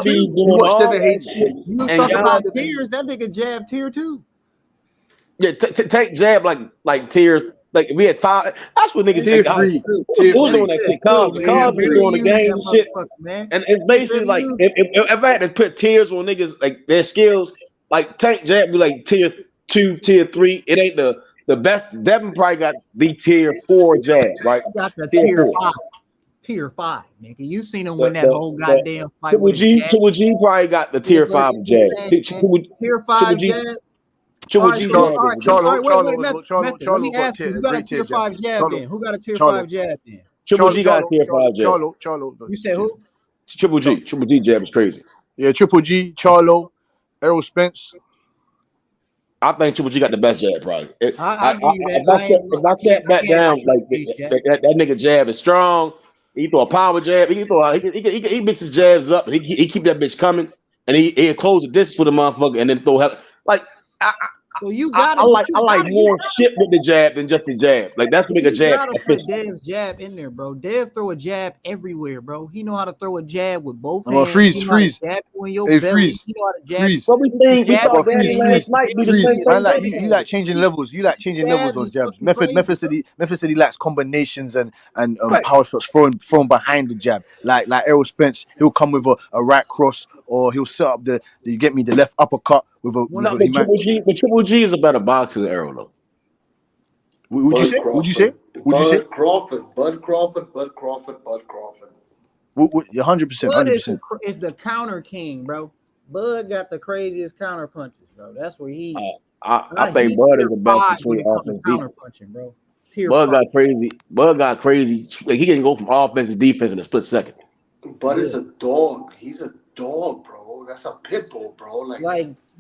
You watch Devin Haney. You talking about tiers? That nigga jab tier 2. Yeah, Tank jab like tier. Like we had 5. That's what niggas tier 3. Who's doing that shit? Cars be doing the game and shit. And it's basically like if I had to put tiers on niggas like their skills, like Tank jab be like tier 2, tier 3. It ain't the best. Devin probably got the tier 4 jab, right? You got the tier 5. Tier 5, nigga. You seen him win that whole goddamn fight. Triple G probably got the tier 5 jab. Tier 5 jab. Charlo got a tier 5 jab then. Who got a tier 5 jab then? Triple G got a tier 5 jab. Charlo. You said who? Triple G jab is crazy. Yeah, Triple G, Charlo, Errol Spence. I think Triple G got the best jab, probably. If I sat back down, like that nigga jab is strong. He throw a power jab. He mixes jabs up. He keep that bitch coming, and he close the distance with the motherfucker, and then throw hell. Like So you I gotta, like more shit with the jab than just the jab. Like that's what make a you jab gotta put efficient. Dev's jab in there, bro. Dev throw a jab everywhere, bro. He know how to throw a jab with both I'm a hands. He freeze. know how to jab you in your Hey, belly. freeze. He know how to jab. Freeze. What we Jab saw About Daddy last night do the freeze. same Man, like thing. you like changing levels. You like changing levels jab on is jabs. fucking crazy. Memphis said he likes combinations and Right. power shots thrown behind the jab. Like Errol Spence, he'll come with a right cross, or he'll set up the you get me the left uppercut with a No, he might. but Triple G is a better boxer than Errol though. Would you Bud say? Would you Crawford. say? Would you say? Bud Crawford. Bud Crawford. Bud Crawford. Bud Crawford. 100%. Bud 100%. is the counter king, bro. Bud got the craziest counter punches, bro. That's where he. I think Bud is the best when between it comes to offense and counter defense. punching, bro. Tier Bud 5. got crazy. Like he can go from offense to defense in a split second. Bud is a dog. He's a dog, bro. That's a pit bull, bro.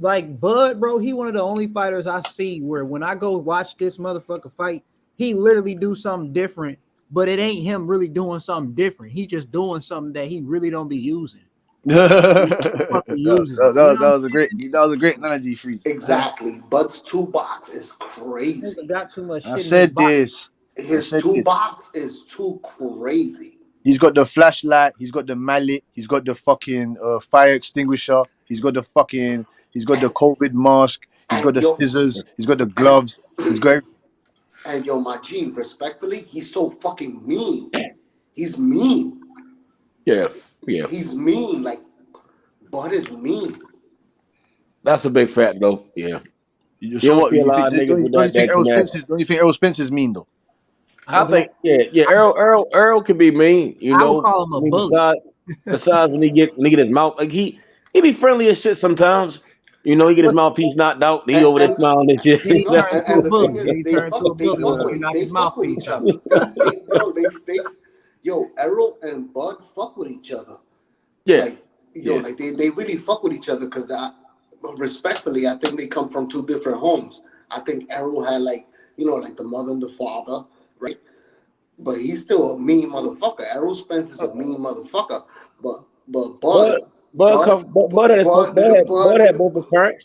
Like Bud, bro. He one of the only fighters I see where when I go watch this motherfucker fight, he literally do something different, but it ain't him really doing something different. He just doing something that he really don't be using. that was a great analogy, freeze. Exactly. Bud's toolbox is crazy. Nigga got too much I shit said in his body. this. His toolbox is too crazy. He's got the flashlight. He's got the mallet. He's got the fucking fire extinguisher. He's got the COVID mask. He's got the scissors. He's got the gloves. He's got. And yo, my G, respectfully, he's so fucking mean. He's mean. Yeah. He's mean. Like Bud is mean. That's a big fact, though. Yeah. So what? Don't you think Errol Spence is mean though? I think Errol can be mean. You know, I would call him a bully. Besides when he get his mouth, like he be friendly as shit sometimes. You know, he get his mouthpiece knocked out. He over there smiling and shit. He turned to a bully. He turned to a bully once he knocked his mouthpiece out. Yo, Errol and Bud fuck with each other. Yeah. Like they really fuck with each other because respectfully, I think they come from two different homes. I think Errol had like the mother and the father, right? But he's still a mean motherfucker. Errol Spence is a mean motherfucker. But Bud had both his parents.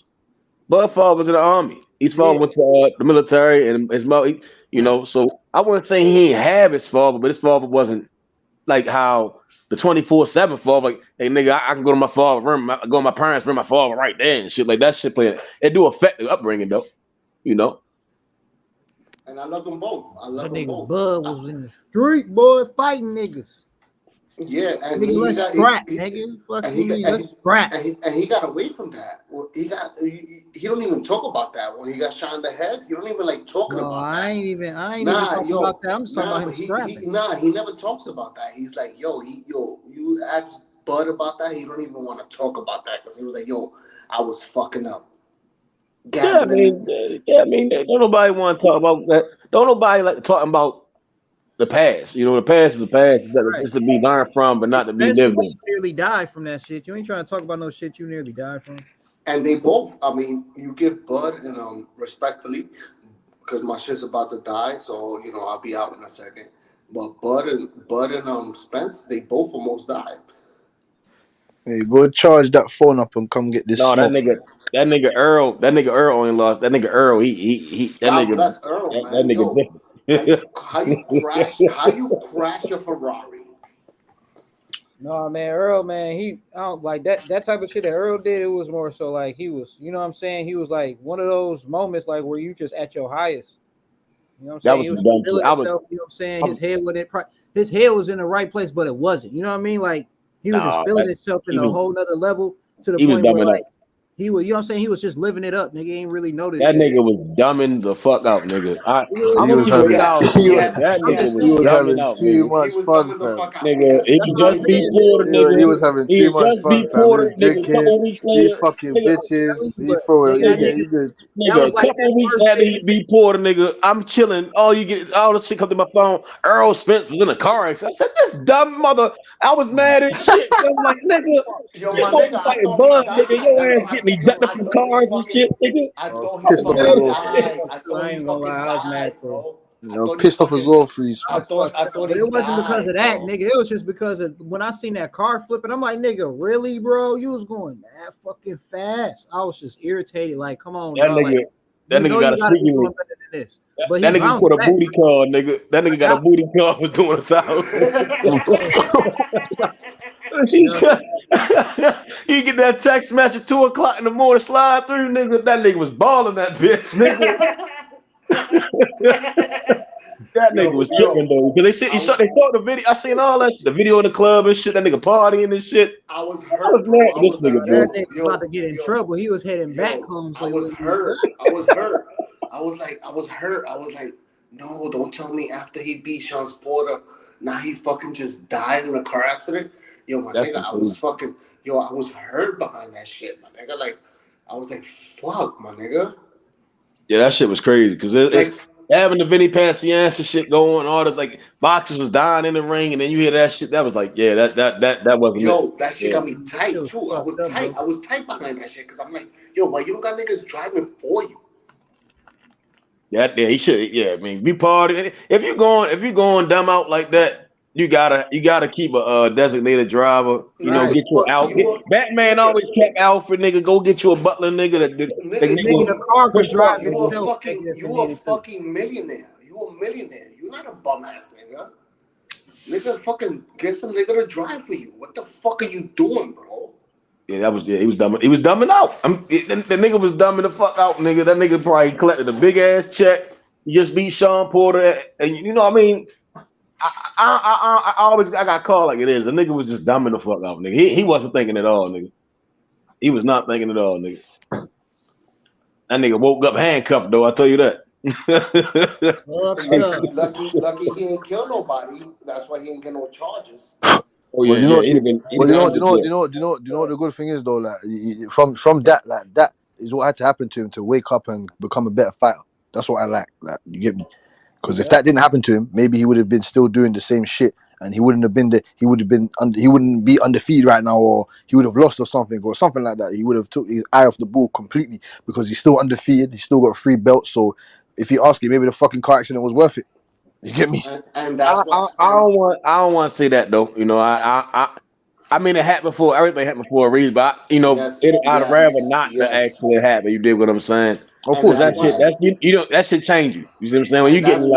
Bud father was in the army. His father went to the military, and his mother, so I wouldn't say he ain't have his father, but his father wasn't like how the 24/7 father, like, hey nigga, I can go to my father room, go to my parents' room, my father right there and shit. Like that shit playing. It do affect the upbringing though, And I love them both. That nigga Bud was in the street, boy, fighting niggas. Yeah, and nigga, let's scrap, nigga. Let's scrap. And he got away from that. Well, he don't even talk about that. When he got shot in the head, he don't even like talking about that. I ain't even talking about that. I'm talking about him scrapping. He never talks about that. He's like, you ask Bud about that, he don't even want to talk about that because he was like, I was fucking up. I mean, don't nobody want to talk about that. Don't nobody like talking about the past. The past is the past. It's to be learned from, but not to be lived in. You nearly died from that shit. You ain't trying to talk about no shit you nearly died from. And they both, you give Bud and respectfully, because my shit's about to die, so I'll be out in a second. But Bud and Spence, they both almost died. Hey, go charge that phone up and come get this. No, smoke. that nigga Earl only lost. That nigga Earl, Bless Earl, man. That nigga different. How you crash a Ferrari? No, man, Earl, man, I don't like that type of shit that Earl did. It was more so like he was, you know what I'm saying? He was like one of those moments like where you just at your highest. You know what I'm saying? He was feeling himself, you know what I'm saying? His head was in the right place, but it wasn't. You know what I mean? Like he was just feeling himself in a whole nother level to the point where like he was, you know what I'm saying? He was just living it up. Nigga ain't really noticed that nigga was dumbing the fuck out, nigga. That nigga was having too much fun, fam. Nigga, he just be Porter, nigga. He was having too much fun, fam. He was drinking, he fucking bitches, he throwing, nigga, a couple weeks after he beat Porter, nigga, I'm chilling. All the shit come to my phone. Errol Spence was in a car accident. I said, this dumb mother. I was mad as shit. I'm like, nigga, my nigga, I thought Bud, nigga, your ass getting ejected from cars and shit, nigga. I thought he was gonna die. Pissed off as well, freeze. I thought but it wasn't because of that, nigga. It was just because of when I seen that car flipping. I'm like, nigga, really, bro? You was going that fucking fast. I was just irritated. Like, come on, That dog. nigga, That You nigga know got you a gotta be sneaky doing link. better than this. That, But he that nigga bounced put a back. booty call, nigga. That nigga got a booty call for doing 1,000. You get that text match at 2:00 in the morning, slide through, nigga. That nigga was balling that bitch, nigga. That nigga was tripping though, because they saw the video. I seen all that shit, the video in the club and shit. That nigga partying and shit. I was I hurt, was bro. mad I at this was nigga, like, bro. That nigga about to get in trouble. He was heading back home, so I he was wouldn't be hurt. I was hurt. I was hurt. I was like, no, don't tell me after he beat Sean Porter, now he fucking just died in a car accident. Yo, my That's nigga, I crazy. was fucking, I was hurt behind that shit, my nigga. Like, I was like, fuck, my nigga. Yeah, that shit was crazy because it's having the Vinny Pacianza shit going, all this like boxers was dying in the ring, and then you hear that shit. That was like, yeah, that wasn't Yo, it. that shit got me tight too. I was tight. I was tight behind that shit because I'm like, yo, why you don't got niggas driving for you? Yeah, he should. Yeah, I mean, be partying. If you're going dumb out like that, you gotta keep a designated driver. You know, get your outfit. Batman always kept Alfred, nigga. Go get you a butler, nigga. Nigga, the car could drive you a itself. fucking millionaire. You a millionaire. You're not a bum ass nigga. Nigga, fucking get some nigga to drive for you. What the fuck are you doing, bro? Yeah, he was dumb. He was dumbing out. The nigga was dumbing the fuck out, nigga. That nigga probably collected a big ass check. He just beat Sean Porter, and you know what I mean. I always got called like it is. The nigga was just dumbing the fuck out, nigga. He wasn't thinking at all, nigga. He was not thinking at all, nigga. That nigga woke up handcuffed though. I tell you that. Lucky he ain't kill nobody. That's why he ain't get no charges. Oh yeah, you know, he'd have been. do you know what the good thing is though? Like from that, like that is what had to happen to him to wake up and become a better fighter. That's what I like. Like, you get me? Because if that didn't happen to him, maybe he would have been still doing the same shit, and he wouldn't be undefeated right now, or he would have lost or something like that. He would have took his eye off the ball completely because he's still undefeated. He's still got 3 belts. So if you ask him, maybe the fucking car accident was worth it. You get me? And that's why I don't want to say that though. You know, I mean, it happened before. Everything happened for a reason, but I'd rather not to actually happen. You did what I'm saying? Of course, that shit. That should change you. You see what I'm saying? When you getting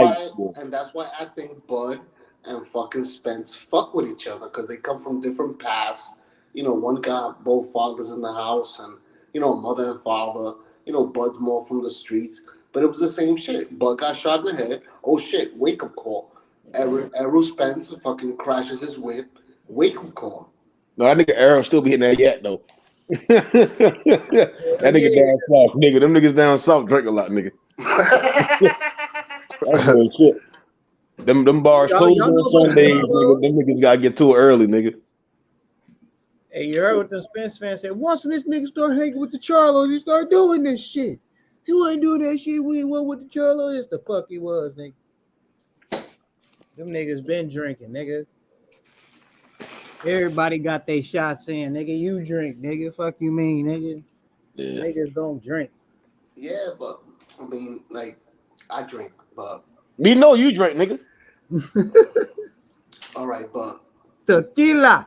and that's why I think Bud and fucking Spence fuck with each other because they come from different paths. You know, one got both fathers in the house, and mother and father. Bud's more from the streets, but it was the same shit. Bud got shot in the head. Oh shit! Wake up call. Errol Spence fucking crashes his whip. Wake up call. No, that nigga Errol still be hitting that yet though. That nigga down south, nigga. Them niggas down south drink a lot, nigga. That's real shit. Them bars closed on Sundays, nigga. Them niggas gotta get to it early, nigga. Hey, you heard what the Spence fans said? Once this nigga start hanging with the Charlos, he start doing this shit. He wasn't doing that shit when he went with the Charlos. Yes, the fuck he was, nigga. Them niggas been drinking, nigga. Everybody got their shots in, nigga. You drink, nigga. Fuck you mean, nigga. Yeah. Niggas don't drink. Yeah, but I mean, like, I drink, but we know you drink, nigga. All right, but tequila.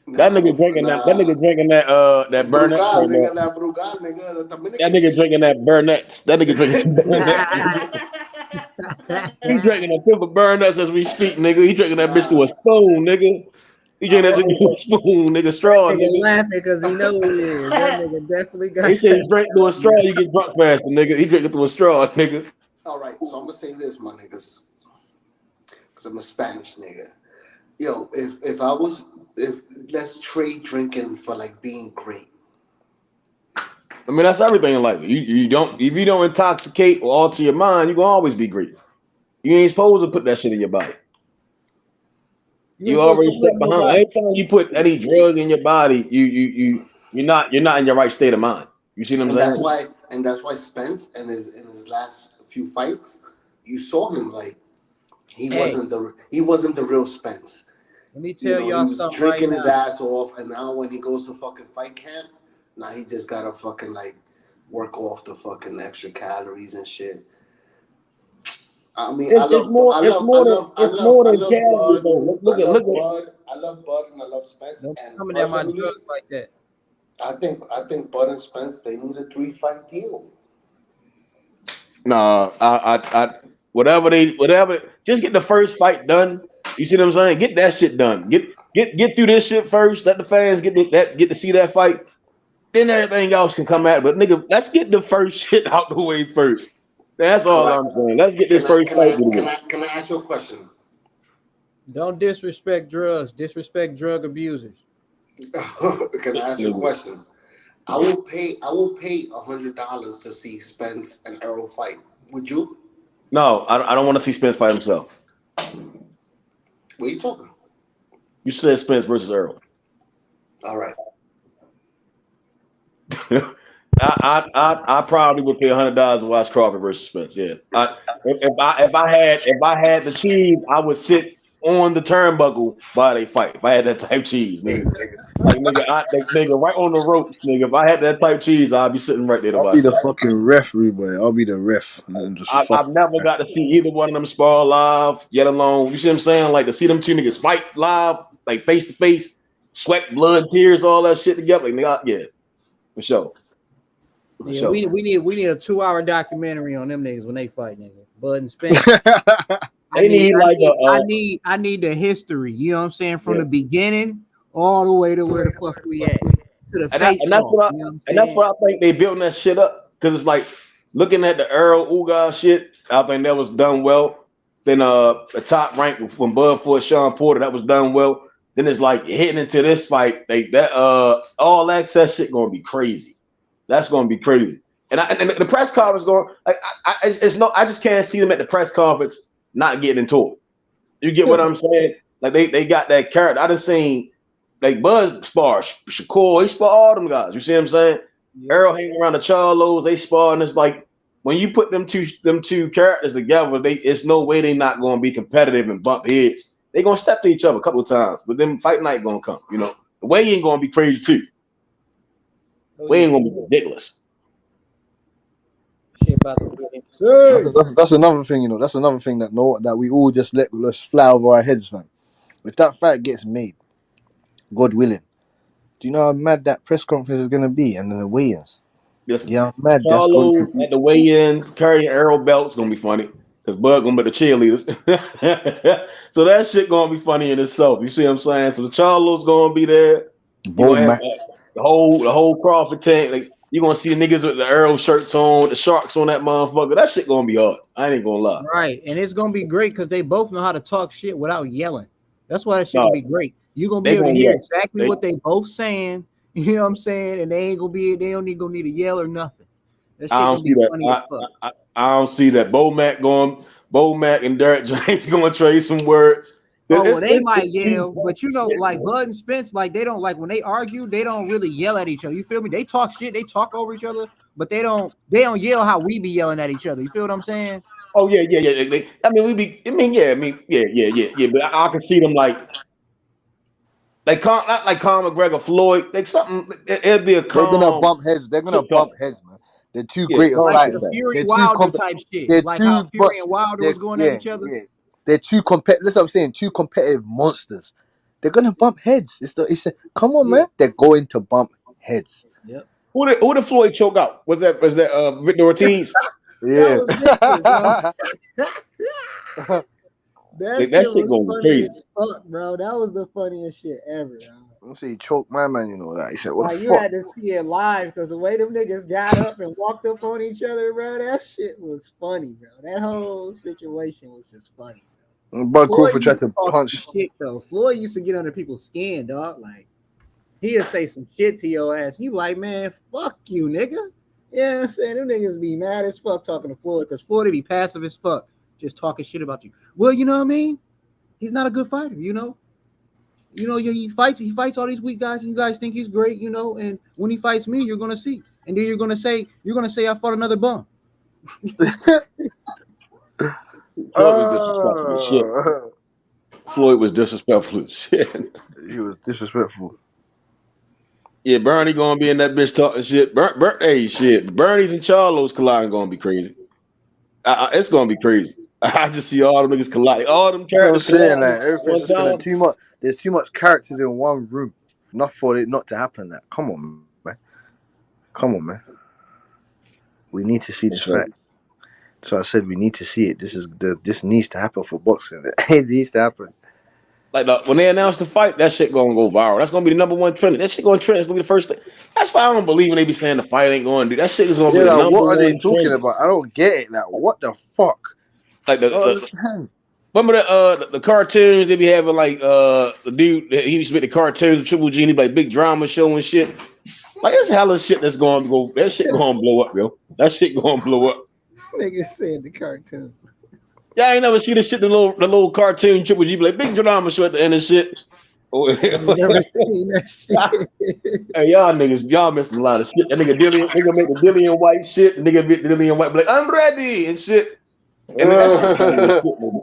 That nigga drinking that. That nigga drinking that Burnett. That nigga drinking that Burnett. That nigga drinking some Burnett. He drinking a fifth of Burnett as we speak, nigga. He drinking that bitch through a spoon, nigga. He drinking that bitch through a spoon, nigga. Straw, nigga. Nigga laughing because he know who he is. That nigga definitely got. He said he drink through a straw, you get drunk faster, nigga. He drinking through a straw, nigga. All right, so I'm gonna say this, my niggas, because I'm a Spanish nigga. Yo, if let's trade drinking for like being great. I mean, that's everything in life. You don't, if you don't intoxicate or alter your mind, you gonna always be great. You ain't supposed to put that shit in your body. You already set behind. Anytime you put any drug in your body, you're not in your right state of mind. You see what I'm saying? That's why Spence in his last few fights, you saw him like he wasn't the real Spence. Let me tell y'all he was something. Drinking right his now. ass off, and now when he goes to fucking fight camp, now he just gotta fucking like work off the fucking extra calories and shit. I mean, I love Bud. I love Bud and I love Spence. And coming at my drugs like that. I think Bud and Spence, they need a 3-fight deal. Nah, whatever just get the first fight done. You see what I'm saying? Get that shit done. Get through this shit first. Let the fans get to see that fight. Then everything else can come out. But nigga, let's get the first shit out the way first. That's all I'm saying. Let's get this first fight. Can I ask you a question? Don't disrespect drugs. Disrespect drug abusers. Can I ask you a question? I will pay $100 to see Spence and Errol fight. Would you? No, I don't want to see Spence fight himself. What are you talking? You said Spence versus Errol. All right. I probably would pay $100 to watch Crawford versus Spence. Yeah. If I had the cheese, I would sit on the turnbuckle while they fight. If I had that type cheese, nigga. Like nigga, right on the ropes, nigga. If I had that type cheese, I'd be sitting right there to I'll watch be the that. fucking referee, boy. I'll be the ref and just I've never got to see either one of them spar live, yet alone. You see what I'm saying? Like to see them two niggas fight live, like face to face, sweat, blood, tears, all that shit together. Like, nigga, yeah, for sure. For Yeah, sure. we need a 2-hour documentary on them niggas when they fight, nigga. Bud and Spence. I need the history. You know what I'm saying? From the beginning all the way to where the fuck we at. To the face That's off. what I think they building that shit up. Cause it's like looking at the Errol Uga shit, I think that was done well. Then the top rank when Bud fought Sean Porter, that was done well. Then it's like hitting into this fight, that all access shit gonna be crazy. That's gonna be crazy. And the press conference going, like, I just can't see them at the press conference not getting into it. You get what I'm saying? Like they got that character. I just seen like Bud spar, Shakur, he spar all them guys. You see what I'm saying? Yeah. Errol hanging around the Charlos, they spar, and it's like when you put them two characters together, it's no way they not gonna be competitive and bump heads. They gonna step to each other a couple of times, but then fight night gonna come. You know, the way ain't gonna be crazy too. We ain't gonna be ridiculous. That's another thing, you know. That's another thing that we all just let's fly over our heads, man. If that fight gets made, God willing, do you know how mad that press conference is gonna be and then the weigh-ins? Yeah, I'm mad. That's going to be at the weigh-ins carrying Errol belts gonna be funny because Bud gonna be the cheerleaders. So that shit gonna be funny in itself. You see what I'm saying? So the Charlos gonna be there. You gonna have the whole Crawford tank. Like you gonna see the niggas with the Errol shirts on, the sharks on that motherfucker. That shit gonna be hard. I ain't gonna lie. Right, and it's gonna be great because they both know how to talk shit without yelling. That's why that shit gonna be great. You're gonna be able to hear exactly what they both saying. You know what I'm saying? And they don't need to yell or nothing. That shit I gonna be funny as fuck. I don't see that. Bo Mac and Derek James gonna trade some words. Oh, well, they might yell, but you know, like Bud and Spence, like they don't, like when they argue, they don't really yell at each other. You feel me? They talk shit, they talk over each other, but they don't yell how we be yelling at each other. You feel what I'm saying? Oh yeah. But I can see them not like Conor McGregor, Floyd, like something. It'd be a calm. They're gonna bump heads. They're gonna bump heads, man. They're two great fighters. Like Fury Wilder type shit. Like how Fury and Wilder was going at each other. Yeah. They're two competitive. That's what I'm saying. Two competitive monsters. They're gonna bump heads. Come on, man. They're going to bump heads. Yep. Who did Floyd choke out? Was that Victor Ortiz? Yeah. That shit was funny as fuck, bro. That was the funniest shit ever. I'm saying he choked my man, you know that. He said, "What the fuck?" You had to see it live because the way them niggas got up and walked up on each other, bro. That shit was funny, bro. That whole situation was just funny. Bud Crawford tried to punch. Shit though. Floyd used to get under people's skin, dog. Like he'll say some shit to your ass. You like, man, fuck you, nigga. Yeah, you know I'm saying them niggas be mad as fuck talking to Floyd because Floyd be passive as fuck, just talking shit about you. Well, you know what I mean? He's not a good fighter, you know. You know, he fights all these weak guys, and you guys think he's great, you know. And when he fights me, you're gonna see, and then you're gonna say I fought another bum. Floyd was disrespectful as shit. He was disrespectful. Yeah, Bernie gonna be in that bitch talking shit. Bernie's and Charlos colliding gonna be crazy. It's gonna be crazy. I just see all them niggas collide. All them characters. I'm saying, like, everything's just gonna too much. There's too much characters in one room. Enough for it not to happen. That. Come on, man. We need to see this fight. So I said we need to see it. This needs to happen for boxing. It needs to happen. Like when they announce the fight, that shit gonna go viral. That's gonna be the number one trend. That shit gonna trend. It's gonna be the first thing. That's why I don't believe when they be saying the fight ain't going to do. That shit is gonna be the Like, number what are they one talking trend. about? I don't get it. Like, what the fuck? Like I don't understand. remember the cartoons they be having like the dude he used to make the cartoons Triple G and he be like big drama show and shit. Like there's hella shit that's gonna go. That shit gonna blow up, yo. That shit gonna blow up. This nigga said the cartoon. Yeah, I ain't never seen the shit. The little cartoon Triple G be like big drama show at the end of shit. I never seen that shit. Hey, y'all missing a lot of shit. That nigga nigga make the Dillian White shit. The nigga make the Dillian White be like, I'm ready and shit. And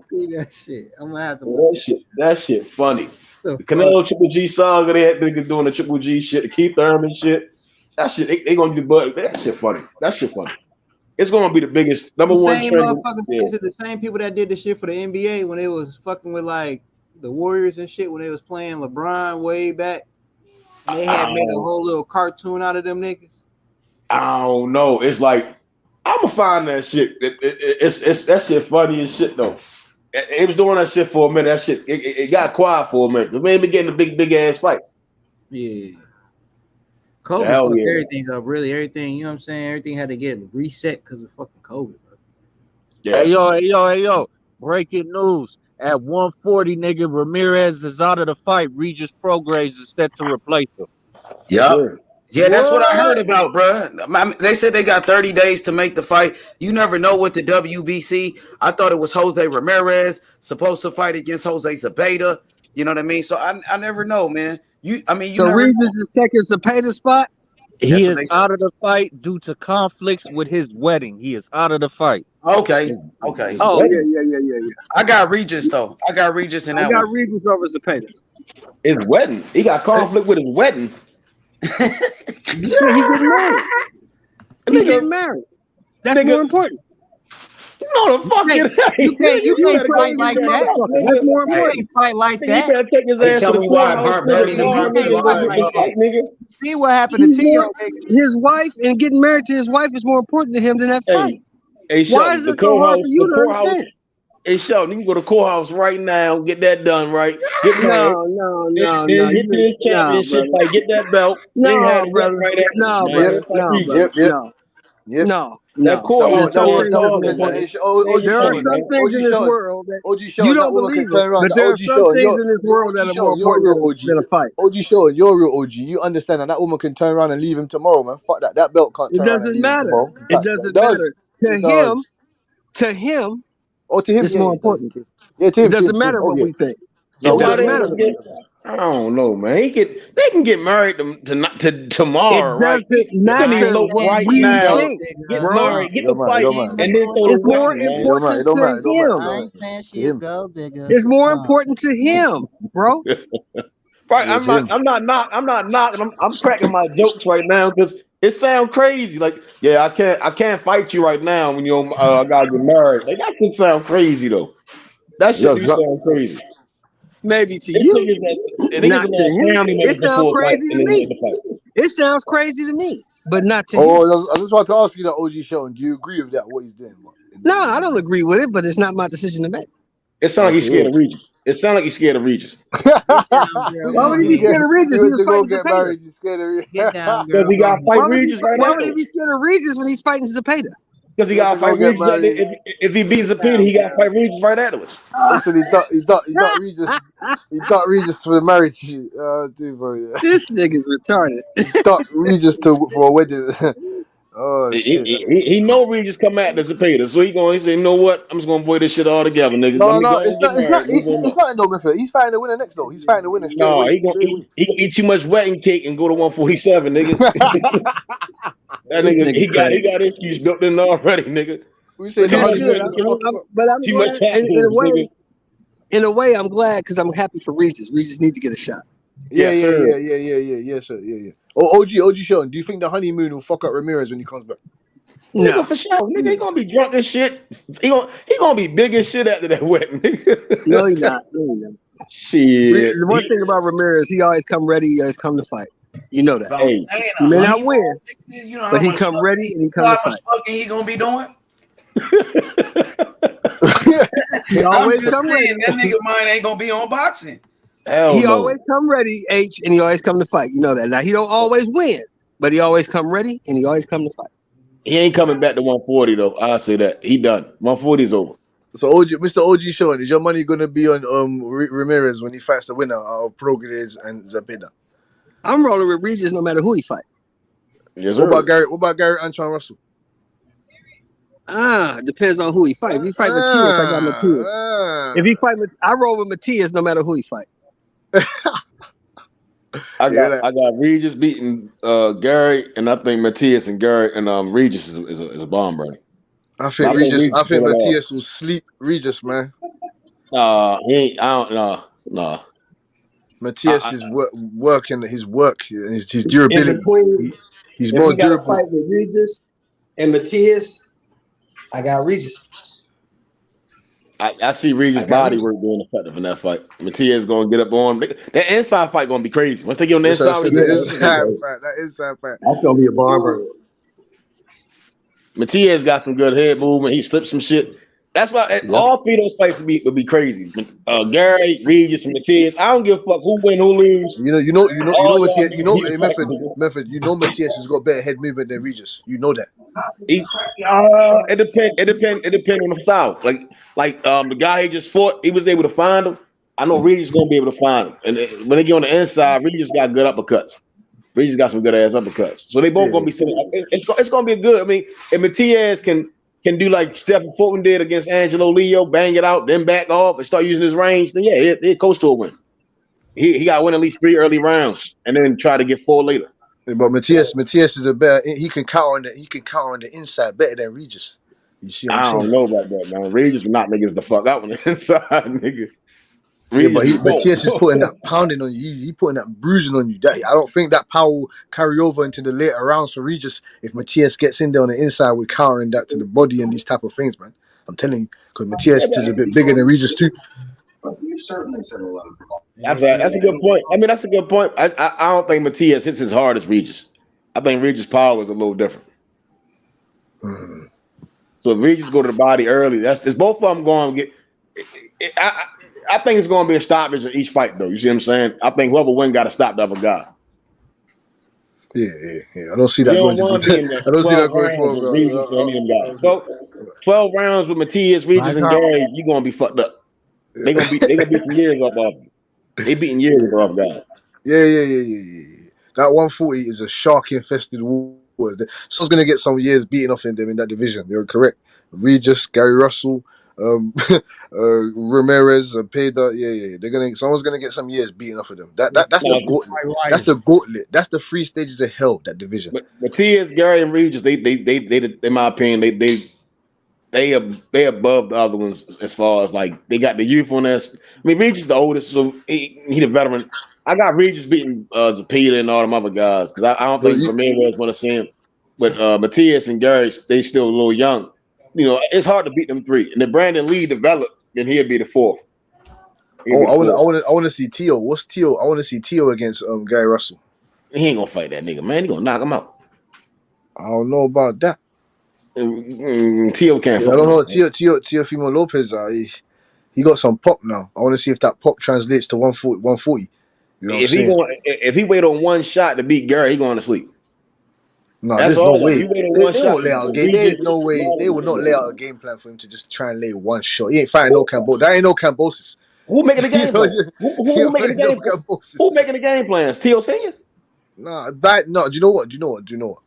See that shit. I'm gonna have to look. That shit funny. The Canelo Triple G saga, they had niggas doing the Triple G shit, the Keith Thurman shit. That shit, they gonna do but that shit funny. That shit funny. It's gonna be the biggest number one same trend. motherfuckers. Is it the same people that did the shit for the NBA when they was fucking with like the Warriors and shit when they was playing LeBron way back? And they had made a whole little cartoon out of them niggas. I don't know. It's like I'ma find that shit. It's that shit funny as shit though. It was doing that shit for a minute. That shit it got quiet for a minute. We ain't been getting the big ass fights. Yeah. COVID fucked everything up, really. Everything, you know what I'm saying? Everything had to get reset because of fucking COVID, bro. Yeah. Hey yo. Breaking news. At 140, nigga, Ramirez is out of the fight. Regis Prograis is set to replace him. Yep. Yeah, that's what I heard about, bro. They said they got 30 days to make the fight. You never know with the WBC. I thought it was Jose Ramirez supposed to fight against Jose Zepeda. You know what I mean? So I never know, man. So Regis is taking Zepeda's spot? He is out of the fight due to conflicts with his wedding. He is out of the fight. Okay. Oh, yeah. I got Regis, though. I got Regis in that I got one. Regis over Zepeda. His wedding. He got conflict with his wedding. Yeah, he's getting married. He's getting married. That's more important. No, the fuck you can't fight like that. That's more important. You can't fight like that. You better take his ass to the courthouse. See what happened to Tio, nigga. His wife and getting married to his wife is more important to him than that fight. Hey, why is it so hard for you to understand? Hey, Sheldon, you can go to the courthouse right now, get that done, right? No. Get this championship fight, get that belt. No, brother. No. That courthouse. There are some things in this world that you don't believe it, but there are some things in this world that are more important than a fight. OG Sean, you're a real OG. You understand that woman can turn around and leave him tomorrow, man. Fuck that. That belt can't turn around and leave him tomorrow. It doesn't matter. To him, it's more important. Yeah, to him. It doesn't matter what we think. It doesn't matter. I don't know, man. They can get married to tomorrow, right? It doesn't matter what we think, Get bro. married, get the fight, and then it's more important to him. It's more important to him, bro. Right, I'm not knocking. I'm cracking my jokes right now because it sounds crazy. Like, yeah, I can't fight you right now when you gotta get married. Like that shit sound crazy though. That shit sound crazy. Maybe to you, not to him. It sounds crazy to me. It sounds crazy to me, but not to him. I just want to ask you that, OG Sheldon. Do you agree with that? What he's doing? No, I don't agree with it, but it's not my decision to make. It sounds like he's scared of Regis. It sounds like he's scared of Regis. Why would he be scared of Regis? He was to go get married. He's scared of Regis. Because he got to fight Regis right now. Why would he be scared of Regis when he's fighting Zepeda? Because he got to fight Regis. If he beats Zepeda, he got to fight Regis right afterwards. Listen, he thought Regis. He thought Regis for the marriage shit. Dude, bro, yeah. This nigga's retarded. He thought Regis for a wedding. Oh shit! He know Regis come at the Zepeda, so he say, you know what? I'm just gonna avoid this shit all together, nigga. No, it's not in no method. He's fighting the winner next though. He's fighting the winner straight away. He gonna eat too much wedding cake and go to 147, nigga. That nigga, he got issues built in already, nigga. We said but I'm glad, in a way, I'm glad because I'm happy for Regis. Regis need to get a shot. Yeah, sir. Oh, OG Sheldon, do you think the honeymoon will fuck up Ramirez when he comes back? No, for sure. Nigga, he gonna be drunk as shit. He gonna be big as shit after that wedding. Nigga. No, he's not. Shit. The one thing about Ramirez, he always come ready. He always come to fight. You know that. Hey, he may not win, you know but he come ready and he come to fight. Fucking he gonna be doing? He I'm always just come ready. saying that nigga mine ain't gonna be on boxing. Hell He no. always come ready, H, and he always come to fight. You know that. Now he don't always win, but he always come ready and he always come to fight. He ain't coming back to 140 though. I say that he done. 140 is over. So Mr. OG Sean, is your money gonna be on Ramirez when he fights the winner of Progrades and Zepeda? I'm rolling with Regis no matter who he fight. Yes, What sir. about Gary Antoine Russell? Depends on who he fight. If he fight Matias, I got Matias. If he fight, I roll with Matias no matter who he fight. I got Regis beating Gary, and I think Matias and Gary and Regis is a bomb brain. I think Matias will sleep Regis, man. He ain't. I don't know. No. Matias is working his work and his durability. In between, He's if more he got durable. a fight with Regis and Matias, I got Regis. I see Regis' body work being effective in that fight. Matias gonna get up on that inside fight. Gonna be crazy once they get on the inside. That inside fight. That's gonna be a barber. Matias got some good head movement. He slipped some shit. That's why all three of those fights would be crazy. Gary, Regis, and Matias. I don't give a fuck who win, who lose. Method. You know Matias has got better head movement than Regis. You know that. It depends on the style. Like the guy he just fought, he was able to find him. I know Regis gonna be able to find him. And when they get on the inside, Regis got good uppercuts. Regis got some good ass uppercuts. So they both gonna be sitting. It's gonna be good. I mean, if Matias can do like Stephen Fulton did against Angelo Leo, bang it out, then back off and start using his range, then yeah, he'll coast to a win. He got to win at least 3 early rounds and then try to get 4 later. But Matias is a better. He can count on the inside better than Regis. You see what I'm saying? I don't know about that, man. Regis will knock niggas the fuck out on the inside, nigga. Yeah, but Matias is putting that pounding on you. He putting that bruising on you. That I don't think that power will carry over into the later rounds for Regis if Matias gets in there on the inside with countering that to the body and these type of things, man. I'm telling you, because Matias is a bit bigger than Regis too. You certainly said a lot. That's a good point. I mean, that's a good point. I don't think Matias hits as hard as Regis. I think Regis' power is a little different. So if Regis go to the body early, it's both of them going to get. I think it's going to be a stoppage in each fight, though. You see what I'm saying? I think whoever wins got to stop the other guy. Yeah. I don't see that going to. I don't see that going 12 rounds. 12 rounds with Matias, Regis, and Gary. You're going to be fucked up. They gonna beat some years up off them. They beating years off guys. Yeah. That 140 is a shark infested war. Someone's gonna get some years beating off in them in that division. You're correct. Regis, Gary Russell, Ramirez, Peda. Yeah. Someone's gonna get some years beating off of them. That's the gauntlet. That's the gauntlet. That's the 3 stages of hell. That division. But Matias, Gary, and Regis, they in my opinion, they above the other ones as far as like they got the youthfulness. I mean, Regis the oldest, so he the veteran. I got Regis beating Zepeda and all them other guys because I don't think Ramirez want to see him. But Matias and Gary, they still a little young. You know, it's hard to beat them 3. And if Brandon Lee developed, then he'll be the 4th. I want to see Tio. What's Tio? I want to see Tio against Gary Russell. He ain't gonna fight that nigga, man. He gonna knock him out. I don't know about that. Tio can't. I don't know. Tio Fimo Lopez. He got some pop now. I want to see if that pop translates to 140. You know if he wait on one shot to beat Gary, he going to sleep. No, there's no way. They won't lay out a game. There's no way. They will not lay out a game plan for him to just try and lay one shot. He ain't fighting no Cambosis. That ain't no Cambosis. Who making the game plan? Who making the game plan? Who making the game plans? Tio Senior? No. Do you know what?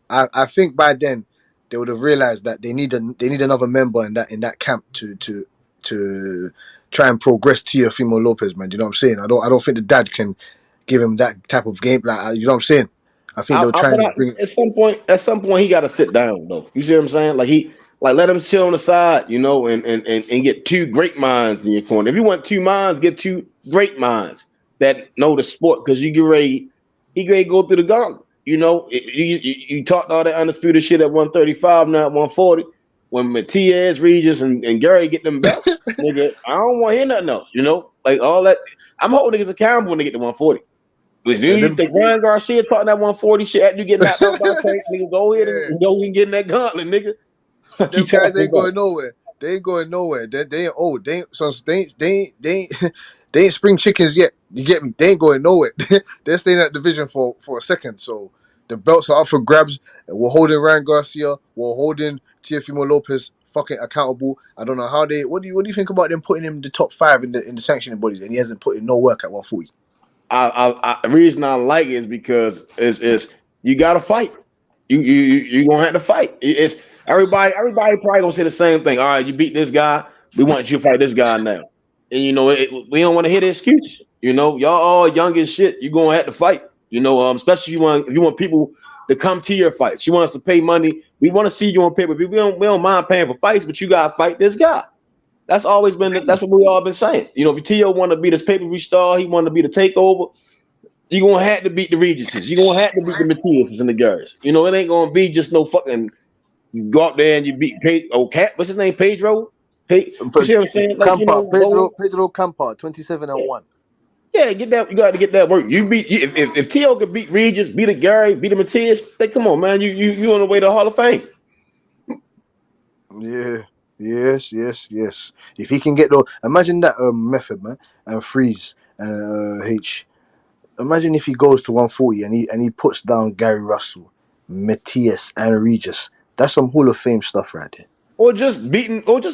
I think by then they would have realized that they need another member in that camp to try and progress Teofimo Lopez, man. Do you know what I'm saying? I don't think the dad can give him that type of game. Like, you know what I'm saying? I think they'll try and bring. At some point, he got to sit down though. You see what I'm saying? Like let him chill on the side, you know, and get 2 great minds in your corner. If you want 2 minds, get 2 great minds that know the sport because he get ready to go through the gauntlet. You know, you talked all that undisputed shit at 135, now at 140. When Matias, Regis, and Gary get them back, nigga, I don't want to hear nothing else. You know, like all that. I'm holding niggas accountable when they get to 140. If you think Ryan Garcia talking that 140 shit after you get knocked out by Tank, nigga, go ahead and go and get in that gauntlet, nigga. Them guys ain't going nowhere. They ain't going nowhere. They ain't old. They ain't spring chickens yet. You get me? They ain't going nowhere. They're staying in that division for a second. So the belts are up for grabs. We're holding Ryan Garcia. We're holding Teofimo Lopez fucking accountable. I don't know how they. What do you think about them putting him in the top 5 in the sanctioning bodies, and he hasn't put in no work at 140? The reason I like it is because it's you got to fight. You gonna have to fight. It's everybody probably gonna say the same thing. All right, you beat this guy. We want you to fight this guy now. And we don't want to hear the excuses. Y'all all young as shit. You gonna have to fight. Especially if you want people to come to your fights. You want us to pay money. We want to see you on paper. We don't mind paying for fights, but you gotta fight this guy. That's always been. That's what we all been saying. If T.O. want to be this pay-per-view star, he want to be the takeover. You gonna have to beat the Regencies. You gonna have to beat the Matias and the Garys. It ain't gonna be just no fucking. You go out there and you beat what's his name? Pedro. You see what I'm saying? Like Pedro Campa, 27-1. Yeah, get that. You got to get that work. If T.O. could beat Regis, beat the Gary, beat the Matias, come on, man. You on the way to Hall of Fame. Yeah. Yes. If he can get imagine that method, man, and Freeze and H. Imagine if he goes to 140 and he puts down Gary Russell, Matias, and Regis. That's some Hall of Fame stuff right there. Or just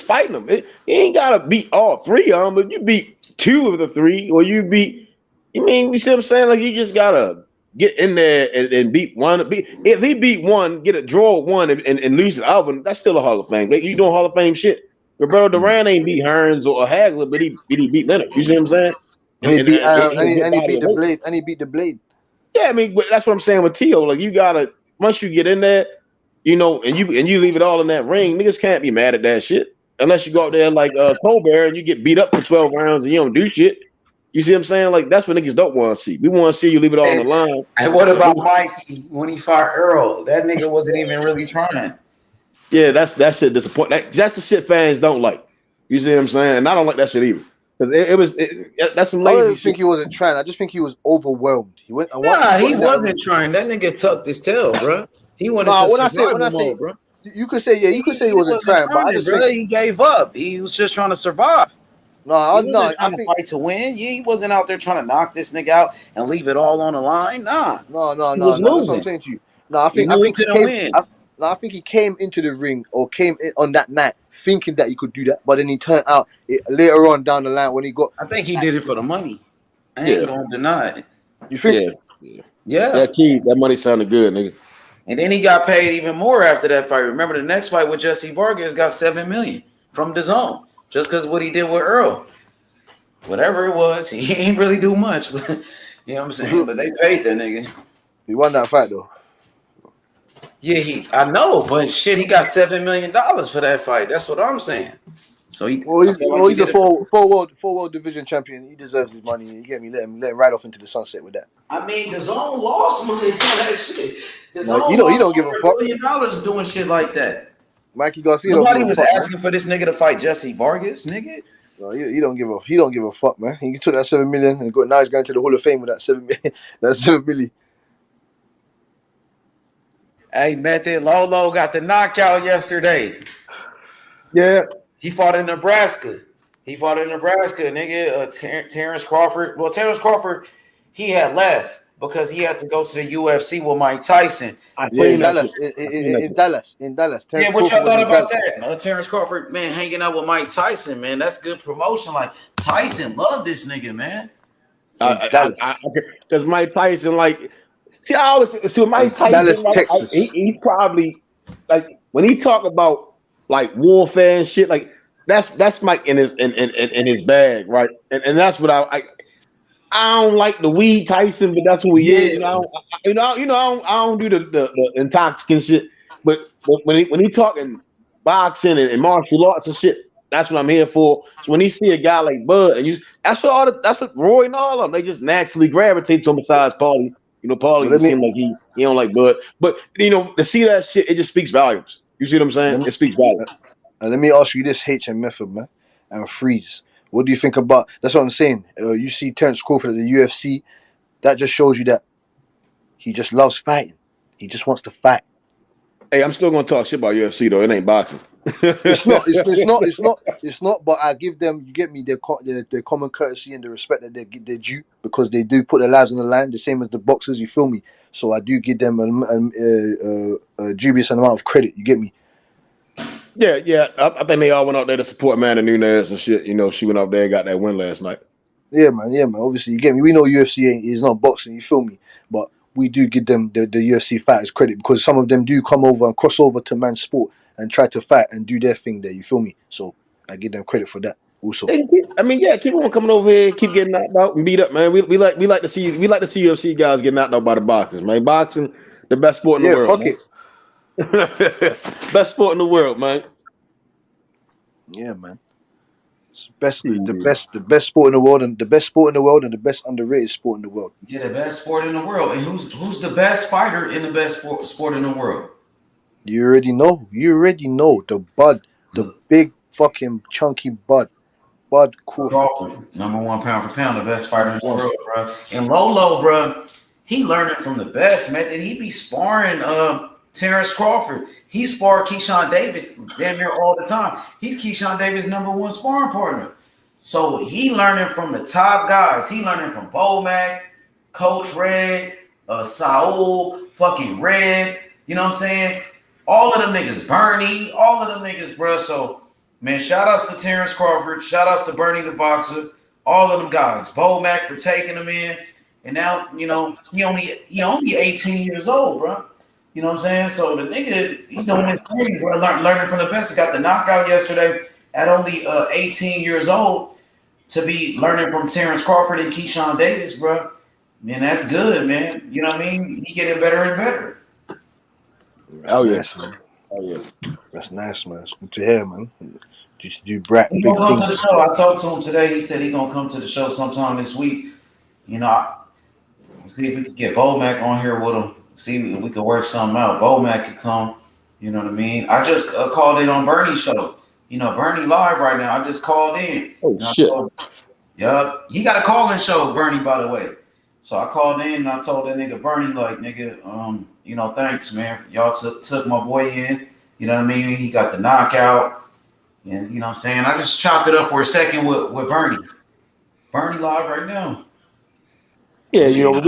fighting them. You ain't gotta beat all 3 of them, but you beat 2 of the 3, or you beat. You see what I'm saying? Like, you just gotta get in there and beat one. If he beat one, get a draw with one and lose the other, that's still a Hall of Fame. You doing Hall of Fame shit. Roberto Duran ain't beat Hearns or Hagler, but he beat Leonard. You see what I'm saying? And he beat the Blade. Yeah, I mean, that's what I'm saying with T.O. Like, you gotta, once you get in there, and you leave it all in that ring, niggas can't be mad at that shit. Unless you go out there like Colbert and you get beat up for 12 rounds and you don't do shit. You see what I'm saying? Like, that's what niggas don't want to see. We want to see you leave it all on the line. And what about Mikey when he fought Earl? That nigga wasn't even really trying. Yeah, that shit disappointing. That's the shit fans don't like. You see what I'm saying? And I don't like that shit either. Because that's some lazy shit. I don't think he wasn't trying. I just think he was overwhelmed. He wasn't trying. That nigga tucked his tail, bro. He wanted to survival mode, bro. You could say, he wasn't trying, but I just think he gave up. He was just trying to survive. He wasn't trying to fight to win. He wasn't out there trying to knock this nigga out and leave it all on the line. Nah. He was losing. That's what I'm saying to you. I think he came into the ring or came in on that night thinking that he could do that, but then he turned out later on down the line when he got. I think he did it for the money. I ain't gonna deny it. You think? Yeah. That money sounded good, nigga. And then he got paid even more after that fight. Remember the next fight with Jesse Vargas got $7 million from DAZN just because what he did with Earl. Whatever it was, he ain't really do much. You know what I'm saying? But they paid that nigga. He won that fight though. Yeah, I know, but shit, he got $7 million for that fight. That's what I'm saying. So he's a four world division champion. He deserves his money. You get me? Let him ride off into the sunset with that. I mean, DAZN lost money on that shit. You don't give a fuck. $1 million doing shit like that. Mikey Garcia. Nobody was asking for this nigga to fight Jesse Vargas, nigga. No, he don't give a fuck, man. He took that $7 million and now he's going to the Hall of Fame with that $7 million. That $7 million. Hey, Method Lolo got the knockout yesterday. Yeah. He fought in Nebraska. Nigga. Terence Crawford. Well, Terence Crawford, he had left because he had to go to the UFC with Mike Tyson. In Dallas. Yeah, what y'all thought about that? Terence Crawford, man, hanging out with Mike Tyson, man. That's good promotion. Like, Tyson loved this nigga, man. Because Mike Tyson, like, see, I always see Mike Tyson. Dallas, Texas. He's probably like when he talk about like warfare and shit. Like that's Mike in his bag, right? And that's what I don't like the weed Tyson, but that's who he is. I don't do the intoxicant shit. But when he talking boxing and martial arts and shit, that's what I'm here for. So when he see a guy like Bud, and that's what Roy and all of them, they just naturally gravitate to him. Besides Paulie. Paulie seems like he don't like Bud. But, to see that shit, it just speaks volumes. You see what I'm saying? It speaks volumes. And let me ask you this, H and Method, man, and Freeze. What do you think about, that's what I'm saying. You see Terence Crawford at the UFC, that just shows you that he just loves fighting. He just wants to fight. Hey, I'm still going to talk shit about UFC, though. It ain't boxing. It's not. It's not. But I give them. You get me. Their common courtesy and the respect that they're due because they do put their lives on the line, the same as the boxers. You feel me? So I do give them a dubious amount of credit. You get me? Yeah. I think they all went out there to support Amanda Nunes and shit. You know, she went out there and got that win last night. Yeah, man. Obviously, you get me. We know UFC is not boxing. You feel me? But we do give them the UFC fighters credit because some of them do come over and cross over to man's sport and try to fight and do their thing there. You feel me? So I give them credit for that also. I mean, yeah, keep on coming over here, keep getting knocked out and beat up, man. We like to see UFC guys get knocked out by the boxers, man. Boxing, the best sport in the Yeah, world, fuck man. it. Best sport in the world, man. Yeah, man. It's the best sport in the world and the best sport in the world and the best underrated sport in the world. Yeah, the best sport in the world. And who's the best fighter in the best sport in the world? You already know. The Bud, the big fucking chunky Bud Crawford. Number one pound for pound, the best fighter in the world, bro. And Lolo, bro, he learning from the best, man. And he be sparring Terence Crawford. He sparred Keyshawn Davis damn near all the time. He's Keyshawn Davis' number one sparring partner. So he learning from the top guys. He learning from Bomac, Coach Red, Saul, fucking Red. You know what I'm saying? All of them niggas, Bernie, all of them niggas, bro. So, man, shout outs to Terence Crawford. Shout outs to Bernie the boxer. All of them guys. Bomac for taking them in. And now, you know, he only 18 years old, bro. You know what I'm saying? So the nigga, he doing his thing, bro. Learning from the best. He got the knockout yesterday at only 18 years old to be learning from Terence Crawford and Keyshawn Davis, bro. Man, that's good, man. You know what I mean? He getting better and better. Nice, man. Oh yeah. That's nice, man. It's good to hear, man. Just do brat He big gonna come things. to the show. I talked to him today. He said he gonna come to the show sometime this week. You know, see if we could get Bomac on here with him. See if we could work something out. Bomac could come. You know what I mean? I just called in on Bernie's show. You know, Bernie live right now. I just called in. Oh shit. Yup. He got a call-in show, Bernie, by the way. So I called in and I told that nigga Bernie, like, nigga, you know, thanks, man. Y'all took my boy in. You know what I mean? He got the knockout. And you know what I'm saying? I just chopped it up for a second with Bernie. Bernie live right now. Yeah, you know,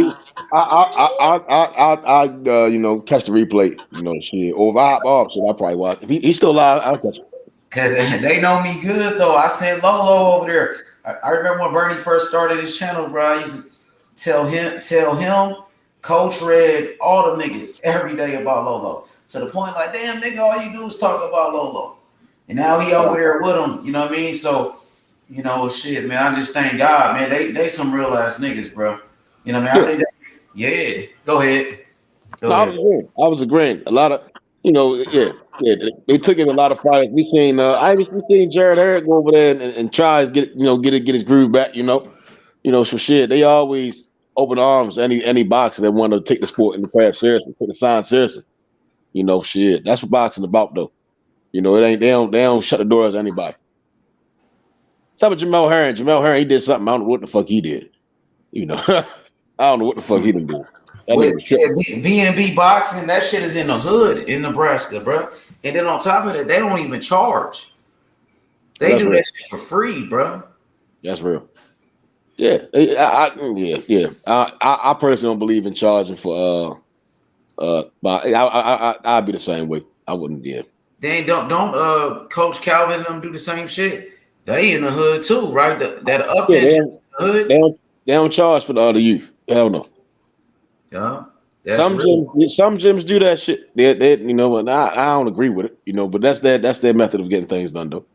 I you know, catch the replay. You know, shit. Or if I hop off, shit, I probably watch. If he's still live, I'll catch it. Cause they know me good though. I sent Lolo over there. I remember when Bernie first started his channel, bro. I used to tell him, Coach Red, all the niggas every day about Lolo. To the point like, damn nigga, all you do is talk about Lolo. And now he over there with him. You know what I mean? So, you know, shit, man. I just thank God, man. They some real ass niggas, bro. You know what I mean? I think yeah. Go ahead. I was agreeing. A lot of, you know, yeah. They took in a lot of fighters. We seen Jared Harris go over there and try to get his groove back. You know, so shit. They always open arms any boxer that want to take the sport and the craft seriously, take the science seriously. You know, shit. That's what boxing about, though. You know, they don't shut the doors to anybody. Except with Jamel Herring. Jamel Herring, he did something. I don't know what the fuck he did. You know, I don't know what the fuck he done did. With B&B boxing, that shit is in the hood in Nebraska, bro. And then on top of that, they don't even charge. They do that shit for free, bro. That's real. Yeah, I personally don't believe in charging for but I'd be the same way. I wouldn't. Yeah. They don't Coach Calvin and them do the same shit. They in the hood too, right? That up there in the hood. They don't charge for the other youth. Hell no. Yeah. Some gyms do that shit. They you know, and I don't agree with it. You know, but that's their method of getting things done, though.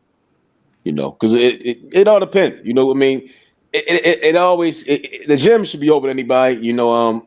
You know, because it all depends. You know what I mean? It always the gym should be open to anybody. You know,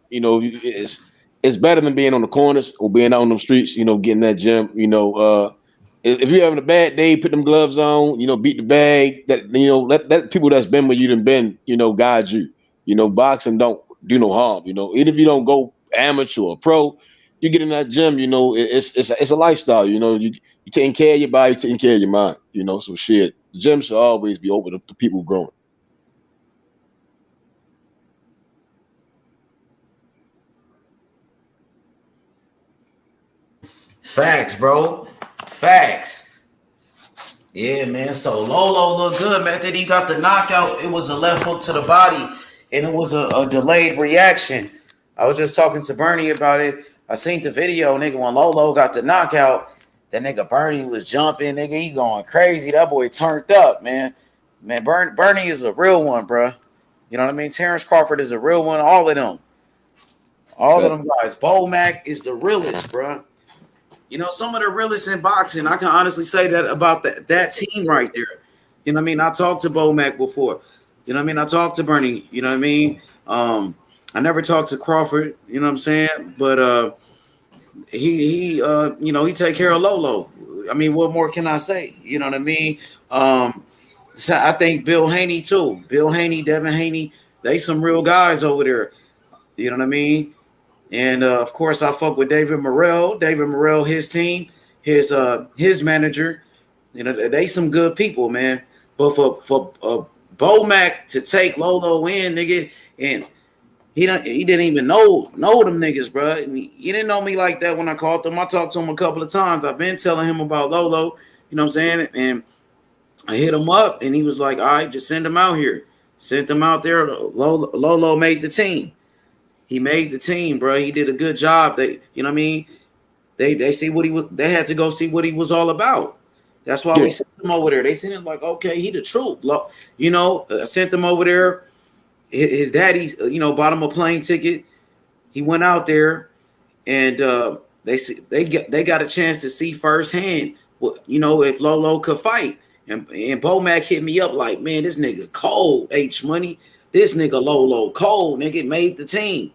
it's better than being on the corners or being out on the streets. You know, getting that gym. You know, if you're having a bad day, put them gloves on. You know, beat the bag. That let people that's been where you done been. You know, guide you. You know, boxing don't do no harm. You know, even if you don't go amateur or pro, you get in that gym. You know, it's a lifestyle. You know, you taking care of your body, taking care of your mind. You know, so shit. The gym should always be open to people growing. Facts, bro. Facts. Yeah, man. So Lolo looked good, man. Then he got the knockout. It was a left hook to the body, and it was a delayed reaction. I was just talking to Bernie about it. I seen the video, nigga, when Lolo got the knockout. That nigga Bernie was jumping, nigga. He going crazy. That boy turned up, man. Man, Bernie is a real one, bro. You know what I mean? Terence Crawford is a real one. All of them. All of them guys. Bo Mac is the realest, bro. You know, some of the realest in boxing. I can honestly say that about that team right there. You know what I mean? I talked to Bo Mac before. You know what I mean? I talked to Bernie. You know what I mean? I never talked to Crawford. You know what I'm saying? But he you know, he take care of Lolo. I mean, what more can I say? You know what I mean? So I think Bill Haney too. Bill Haney, Devin Haney, they some real guys over there. You know what I mean? And of course, I fuck with David Morrell. David Morrell, his team, his manager. You know, they some good people, man. But for Bo Mac to take Lolo in, nigga, and he didn't even know them niggas, bro. And he didn't know me like that when I called him. I talked to him a couple of times. I've been telling him about Lolo. You know what I'm saying? And I hit him up, and he was like, "All right, just send him out here." Sent him out there. Lolo made the team. He made the team, bro. He did a good job. They, you know what I mean? They see what he was. They had to go see what he was all about. That's why we sent him over there. They sent him like, okay, he the truth. You know, I sent him over there. His daddy's, you know, bought him a plane ticket. He went out there, and they got a chance to see firsthand, you know, if Lolo could fight. And Bo Mac hit me up like, man, this nigga cold, H Money. This nigga Lolo cold, nigga made the team.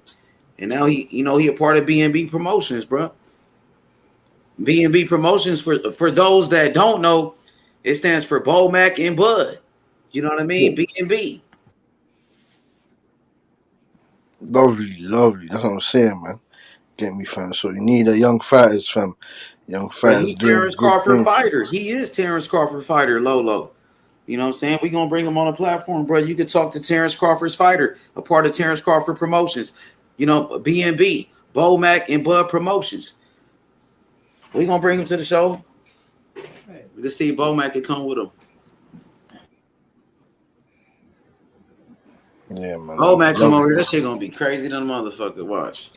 And now he, you know, he a part of B&B Promotions, bro. B&B Promotions, for those that don't know, it stands for Bo Mac and Bud. You know what I mean? B&B. Lovely, lovely. That's what I'm saying, man. Get me, fam. So you need a young fighters, fam. Young But fighters he doing Terence good Crawford things. fighter. He is Terence Crawford fighter, Lolo. You know what I'm saying? We're going to bring him on a platform, bro. You could talk to Terence Crawford's fighter, a part of Terence Crawford Promotions. You know, B&B, Bo Mac and Bud Promotions. We're going to bring him to the show. We can see Bo Mac could come with him. Yeah, man. Bo Mac come over here. That shit going to be crazy than a motherfucker. Watch.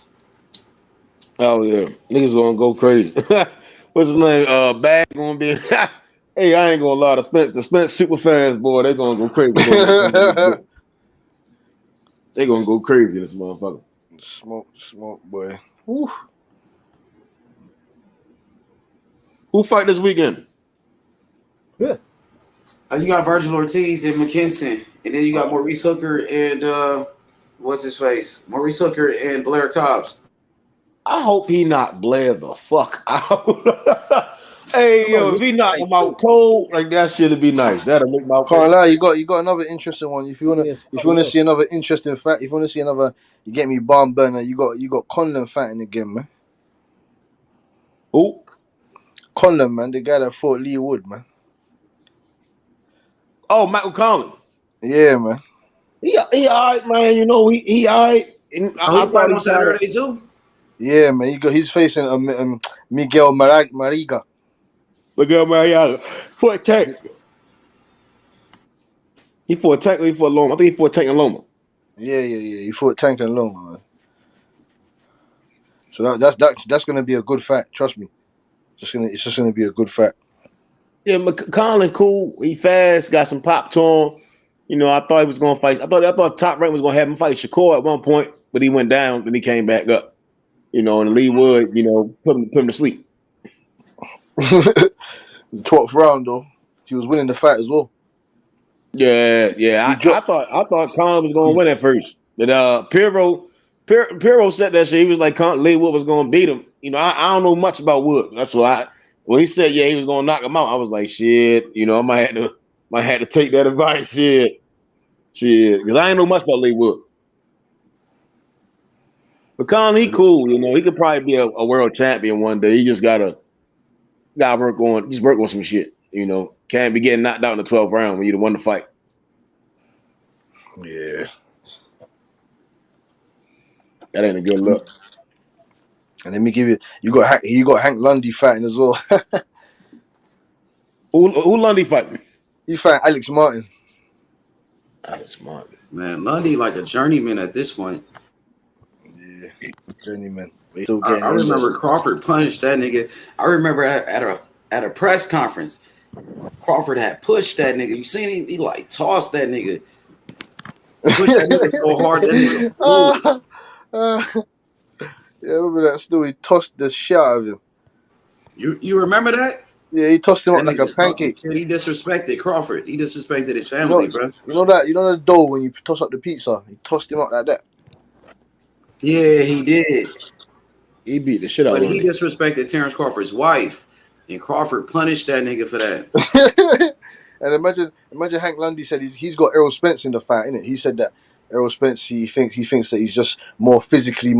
Oh, yeah. Niggas going to go crazy. What's his name? Bag going to be... Hey, I ain't going to lie. The Spence super fans, boy, they going to go crazy. They going to go crazy, this motherfucker. Smoke, boy. Woo. Who fight this weekend? You got Virgil Ortiz and McKinson. And then you got Maurice Hooker and what's his face? Maurice Hooker and Blair Cobbs. I hope he knocked Blair the fuck out. Hey, yo, if he knock him out cold, like that shit'd be nice. That'll make my Can't lie, you got another interesting one. If you wanna see another interesting fact, if you wanna see another, you get me barn burner. You got Conlon fighting again, man. Who? Conlon, man, the guy that fought Lee Wood, man. Oh, Michael Collins. Yeah, man. He all right, man. You know, he all right. I thought he on Saturday too. Yeah, man. He's facing Miguel Mariga. Miguel Mariga. Fought Tank. He fought Tank. He fought Loma. I think he fought Tank and Loma. Yeah. He fought Tank and Loma, man. So that's gonna be a good fight. Trust me. It's just gonna be a good fight. Yeah, Colin cool. He fast. Got some pop to him. You know, I thought he was gonna fight. I thought Top Rank was gonna have him fight Shakur at one point, but he went down. Then he came back up. You know, and Lee Wood, you know, put him to sleep. The 12th round though, he was winning the fight as well. Yeah. I thought Colin was gonna win at first, but Pirro said that shit. He was like Lee Wood was gonna beat him. You know, I don't know much about Wood. That's why when he said he was gonna knock him out, I was like, shit. You know, I might have to take that advice. Shit, because I ain't know much about Lee Wood. But Colin, he cool. You know, he could probably be a world champion one day. He just gotta work on some shit. You know, can't be getting knocked out in the 12th round when you the one to fight. Yeah, that ain't a good look. And let me give you got Hank Lundy fighting as well. Who Lundy fighting? He fight Alex Martin. Alex Martin. Man, Lundy like a journeyman at this point. Yeah, journeyman. Still I getting in remember there. Crawford punched that nigga. I remember at a press conference, Crawford had pushed that nigga. You seen him? He like tossed that nigga. Pushed that nigga so hard that nigga flew. Yeah, I remember that still. He tossed the shit out of him. You remember that? Yeah, he tossed him That up like nigga a was talking pancake. shit. He disrespected Crawford. He disrespected his You family, know, bro. you know the dough when you toss up the pizza. He tossed him up like that. Yeah, he did. He beat the shit out But of he Lundy. disrespected Terence Crawford's wife, and Crawford punished that nigga for that. And imagine Hank Lundy said he's got Errol Spence in the fight, innit? He said that Errol Spence he thinks that he's just more physically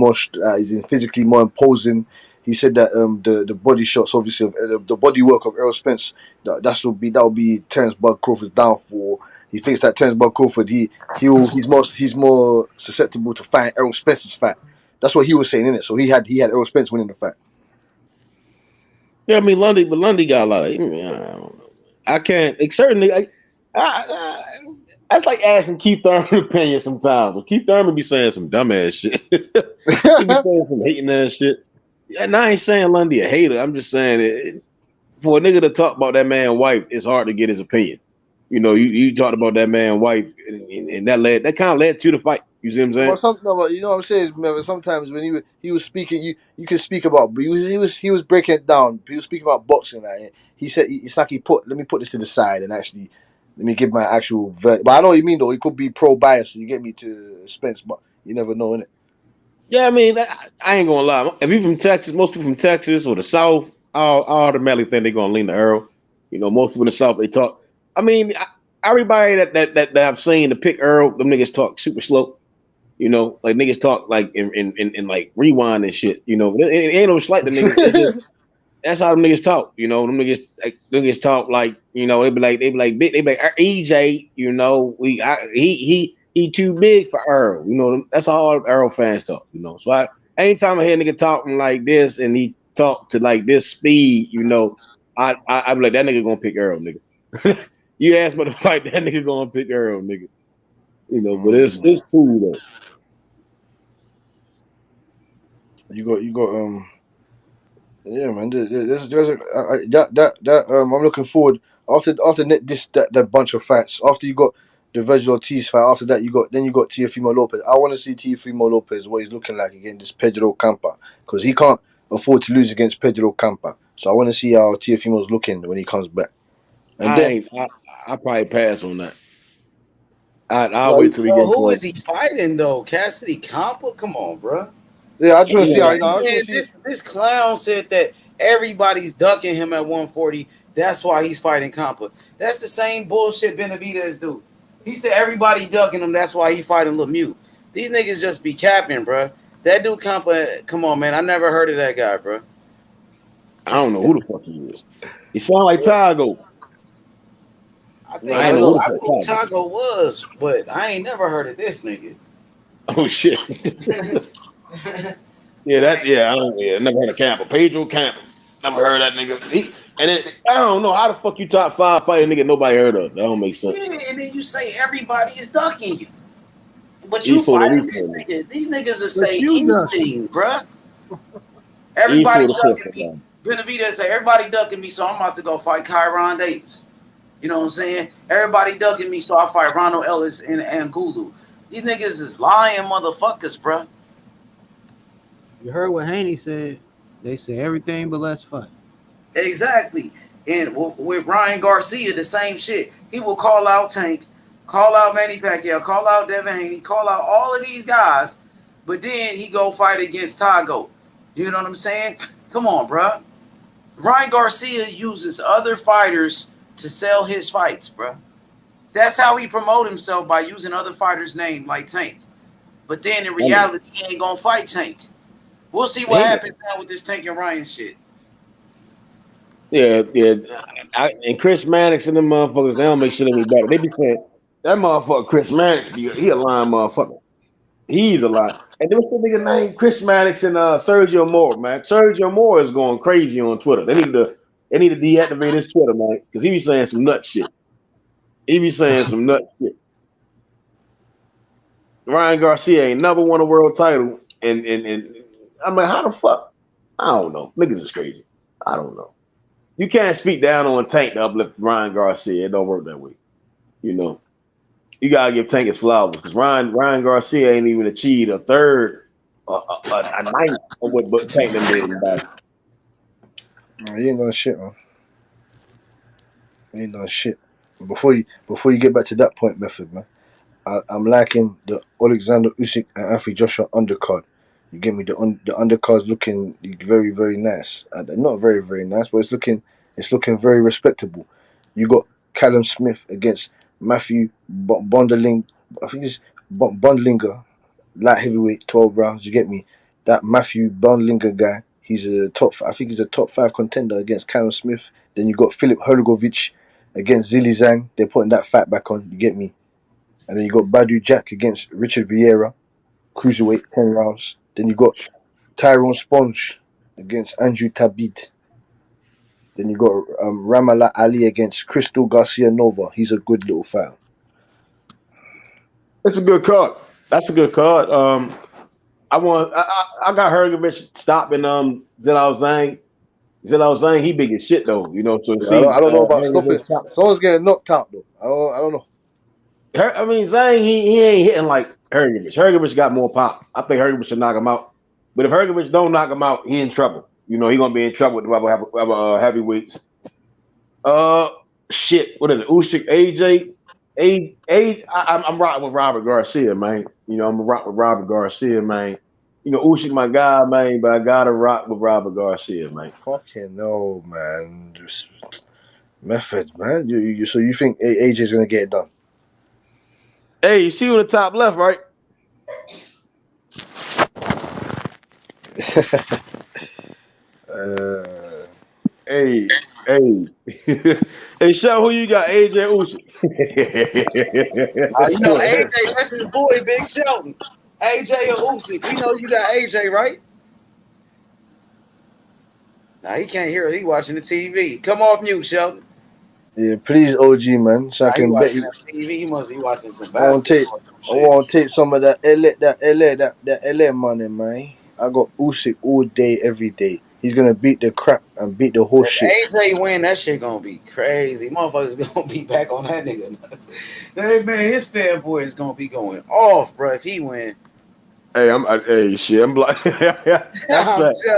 physically more imposing. He said that the body shots obviously of the body work of Errol Spence that will be Terence Bud Crawford's downfall. He thinks that Terence Bud Crawford he's more susceptible to fighting Errol Spence's fight. That's what he was saying, innit? So he had Errol Spence winning the fight. Yeah, I mean Lundy got a lot. I don't know. I can't. Certainly, that's like asking Keith Thurman opinion sometimes. But Keith Thurman be saying some dumbass shit. He be saying some hating ass shit. And I ain't saying Lundy a hater. I'm just saying for a nigga to talk about that man's wife, it's hard to get his opinion. You know, you talked about that man's wife, and that kind of led to the fight. You see what I'm saying? But you know what I'm saying, man. Sometimes when he was speaking, you can speak about, but he was breaking it down. He was speaking about boxing. Like, he said it's like let me put this to the side and actually let me give my actual verdict. But I know what you mean though. It could be pro bias. You get me to Spence, but you never know, innit? Yeah, I mean, I ain't gonna lie. If you from Texas, most people from Texas or the South, I automatically think they're gonna lean to Earl. You know, most people in the South they talk. I mean, everybody that I've seen to pick Earl, them niggas talk super slow. You know, like niggas talk like in like rewind and shit. You know, it ain't no slight to niggas. It's just, that's how them niggas talk. You know, them niggas talk like, you know, they be like EJ. You know, he too big for Earl. You know, that's how all Earl fans talk. You know, so anytime I hear a nigga talking like this and he talk to like this speed, you know, I be like, that nigga gonna pick Earl, nigga. You ask me to fight, that nigga gonna pick Earl, nigga. You know, but it's cool though. You got yeah, man. I'm looking forward after that bunch of fights. After you got the Virgil Ortiz fight, after that you got Teofimo Lopez. I want to see Teofimo Lopez what he's looking like against this Pedro Campa because he can't afford to lose against Pedro Campa. So I want to see how Teofimo's looking when he comes back. And then I probably pass on that. I'll wait till we So get who to is he fighting though? Cassidy Campa? Come on, bro. Yeah, I just want to see how. I just want to see. This clown said that everybody's ducking him at 140. That's why he's fighting Campa. That's the same bullshit Benavidez do. He said everybody ducking him. That's why he fighting Lemieux. These niggas just be capping, bro. That dude Campa, come on, man. I never heard of that guy, bro. I don't know who the fuck he is. He sound like Tago. I know who Tago was, but I ain't never heard of this nigga. Oh shit. I never heard of Campa. Pedro Campa. Never heard of that nigga. I don't know how the fuck you top 5 fighting nigga nobody heard of. That don't make sense. Yeah, and then you say everybody is ducking you. But you fighting this nigga. These niggas will say anything, bruh. Everybody ducking me. Benavidez say, everybody ducking me, so I'm about to go fight Kyron Davis. You know what I'm saying? Everybody ducking me, so I fight Ronald Ellis and Angulu. These niggas is lying motherfuckers, bruh. You heard what Haney said. They say everything but let's fight. Exactly. And with Ryan Garcia, the same shit. He will call out Tank, call out Manny Pacquiao, call out Devin Haney, call out all of these guys, but then he go fight against Tago. You know what I'm saying? Come on, bruh. Ryan Garcia uses other fighters to sell his fights, bruh. That's how he promote himself, by using other fighters' name like Tank. But then in reality, he ain't gonna fight Tank. We'll see what happens now with this Tank and Ryan shit. Yeah. And Chris Mannix and them motherfuckers, they don't make shit any better. They be saying, that motherfucker Chris Mannix, he a lying motherfucker. He's a lie. And there was the nigga named Chris Mannix and Sergio Moore, man. Sergio Moore is going crazy on Twitter. They They need to deactivate his Twitter, man, because he be saying some nut shit. He be saying some nut shit. Ryan Garcia ain't never won a world title, and I'm like, how the fuck? I don't know. Niggas is crazy. I don't know. You can't speak down on Tank to uplift Ryan Garcia. It don't work that way. You know, you gotta give Tank his flowers because Ryan Garcia ain't even achieved a third, a ninth of what Tank them did in back. No, he ain't done shit, man. He ain't done shit. Before you get back to that point, Method, man, I'm liking the Alexander Usyk and Anthony Joshua undercard. You get me? The undercard's looking very, very nice. Not very, very nice, but it's looking very respectable. You got Callum Smith against Matthew Bonderling. I think it's Bondlinger, light heavyweight, 12 rounds. You get me? That Matthew Bondlinger guy. He's a I think he's a top 5 contender against Callum Smith. Then you got Filip Hrgovic against Zhilei Zhang. They're putting that fight back on. You get me? And then you got Badu Jack against Richard Vieira, cruiserweight, 10 rounds. Then you got Tyrone Sponge against Andrew Tabid. Then you got Ramallah Ali against Crystal Garcia Nova. He's a good little fighter. It's a good card. That's a good card. I got Hrgovic stopping Zhilei Zhang. Zhilei Zhang, he big as shit though, you know. So Yeah, I don't know about stopping. Someone's getting knocked out though. I don't know. I mean, Zhang, he ain't hitting like Hrgovic. Hrgovic got more pop. I think Hrgovic should knock him out. But if Hrgovic don't knock him out, he in trouble. You know, he gonna be in trouble with the other heavyweights. Shit. What is it? Usyk, AJ. I'm rocking with Robert Garcia, man. You know, I'm rocking with Robert Garcia, man. You know, Usyk my guy, man, but I gotta rock with Robert Garcia, man. Fucking no, man. Just Method, man. So you think AJ's gonna get it done? Hey, you see on the top left, right? Hey, hey, Sean, who you got? AJ Usyk. You know, AJ, that's his boy, Big Shelton. AJ or Usyk. We know you got AJ, right? Nah, he can't hear it. He watching the TV. Come off mute, Shelton. Yeah, please, OG, man. So I can bet you. TV. He must be watching some I want to take some of that LA money, man. I got Usyk all day, every day. He's gonna beat the crap and beat the horse shit. AJ win, that shit gonna be crazy. Motherfuckers gonna be back on that nigga nuts. Hey man, his fanboy is gonna be going off, bro. If he win. Hey, I'm like, that's that.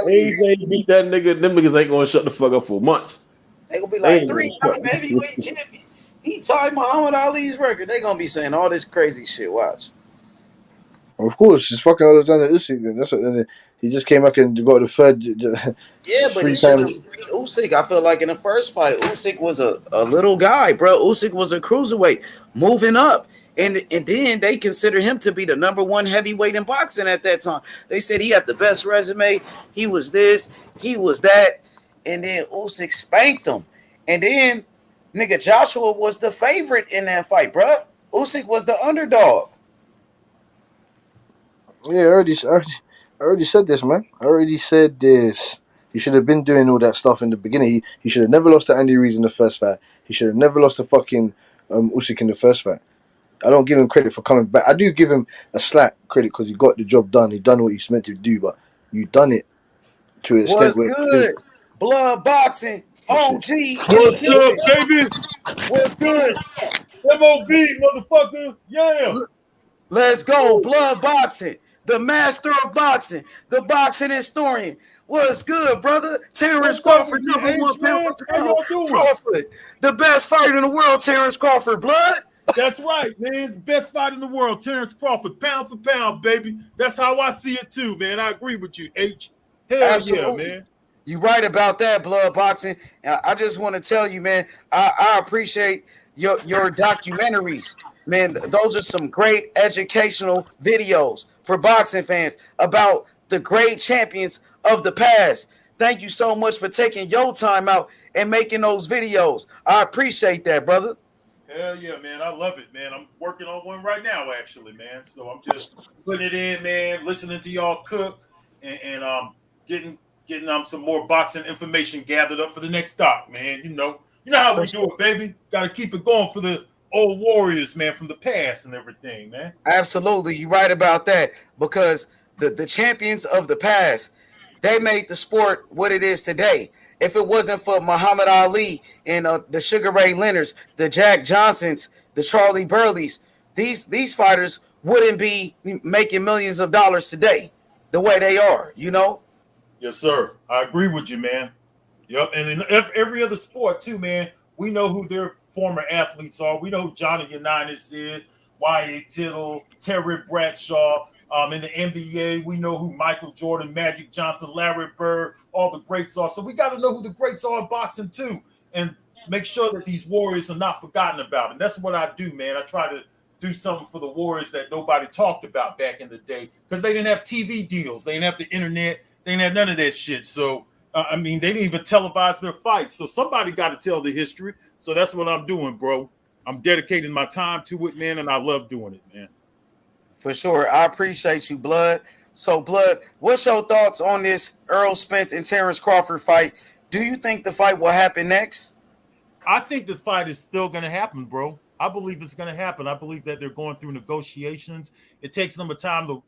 AJ beat that nigga. Them niggas ain't gonna shut the fuck up for months. They gonna be like 3-time heavyweight champion. He tied Muhammad Ali's record. They gonna be saying all this crazy shit. Watch. Of course, it's fucking Alexander Usyk. That's what. He just came back and got the third. Yeah, but he should have beat Usyk. I feel like in the first fight, Usyk was a little guy, bro. Usyk was a cruiserweight moving up. And then they consider him to be the number 1 heavyweight in boxing at that time. They said he had the best resume. He was this, he was that. And then Usyk spanked him. And then, nigga, Joshua was the favorite in that fight, bro. Usyk was the underdog. Yeah, I already said this, man. I already said this. He should have been doing all that stuff in the beginning. He should have never lost to Andy Ruiz in the first fight. He should have never lost to fucking Usyk in the first fight. I don't give him credit for coming back. I do give him a slight credit because he got the job done. He done what he's meant to do, but you done it to an extent where good? Blood boxing. OG. What's up, baby? What's good? MOB, motherfucker. Yeah. Let's go. Blood boxing. The master of boxing. The boxing historian. What's good, brother? Terence Crawford, number 1 pound for pound. Crawford. The best fighter in the world, Terence Crawford. Blood. That's right, man. The best fight in the world, Terence Crawford, pound for pound, baby. That's how I see it too, man. I agree with you, H. Hell Absolutely. Yeah, man. You right about that, blood boxing. I just want to tell you, man, I appreciate your documentaries. Man, those are some great educational videos for boxing fans about the great champions of the past. Thank you so much for taking your time out and making those videos. I appreciate that, brother. Hell yeah, man. I love it, man. I'm working on one right now, actually, man. So I'm just putting it in, man, listening to y'all cook and getting getting some more boxing information gathered up for the next doc, man. You know how we do it, baby. Got to keep it going for the old warriors, man, from the past and everything, man. Absolutely, you're right about that, because the champions of the past, they made the sport what it is today. If it wasn't for Muhammad Ali and the Sugar Ray Leonards, the Jack Johnsons, the Charlie Burleys, these fighters wouldn't be making millions of dollars today the way they are, you know? Yes, sir. I agree with you, man. Yep. And in every other sport, too, man, we know who their former athletes are. We know who Johnny Unitas is, Y.A. Tittle, Terry Bradshaw. In the NBA, we know who Michael Jordan, Magic Johnson, Larry Bird, all the greats are. So we got to know who the greats are in boxing, too, and make sure that these warriors are not forgotten about. And that's what I do, man. I try to do something for the warriors that nobody talked about back in the day, because they didn't have TV deals. They didn't have the internet. They didn't have none of that shit. So, they didn't even televise their fights. So somebody got to tell the history. So that's what I'm doing, bro. I'm dedicating my time to it, man, and I love doing it, man. For sure. I appreciate you, Blood. So, Blood, what's your thoughts on this Errol Spence and Terence Crawford fight? Do you think the fight will happen next? I think the fight is still going to happen, bro. I believe it's going to happen. I believe that they're going through negotiations. It takes them a time to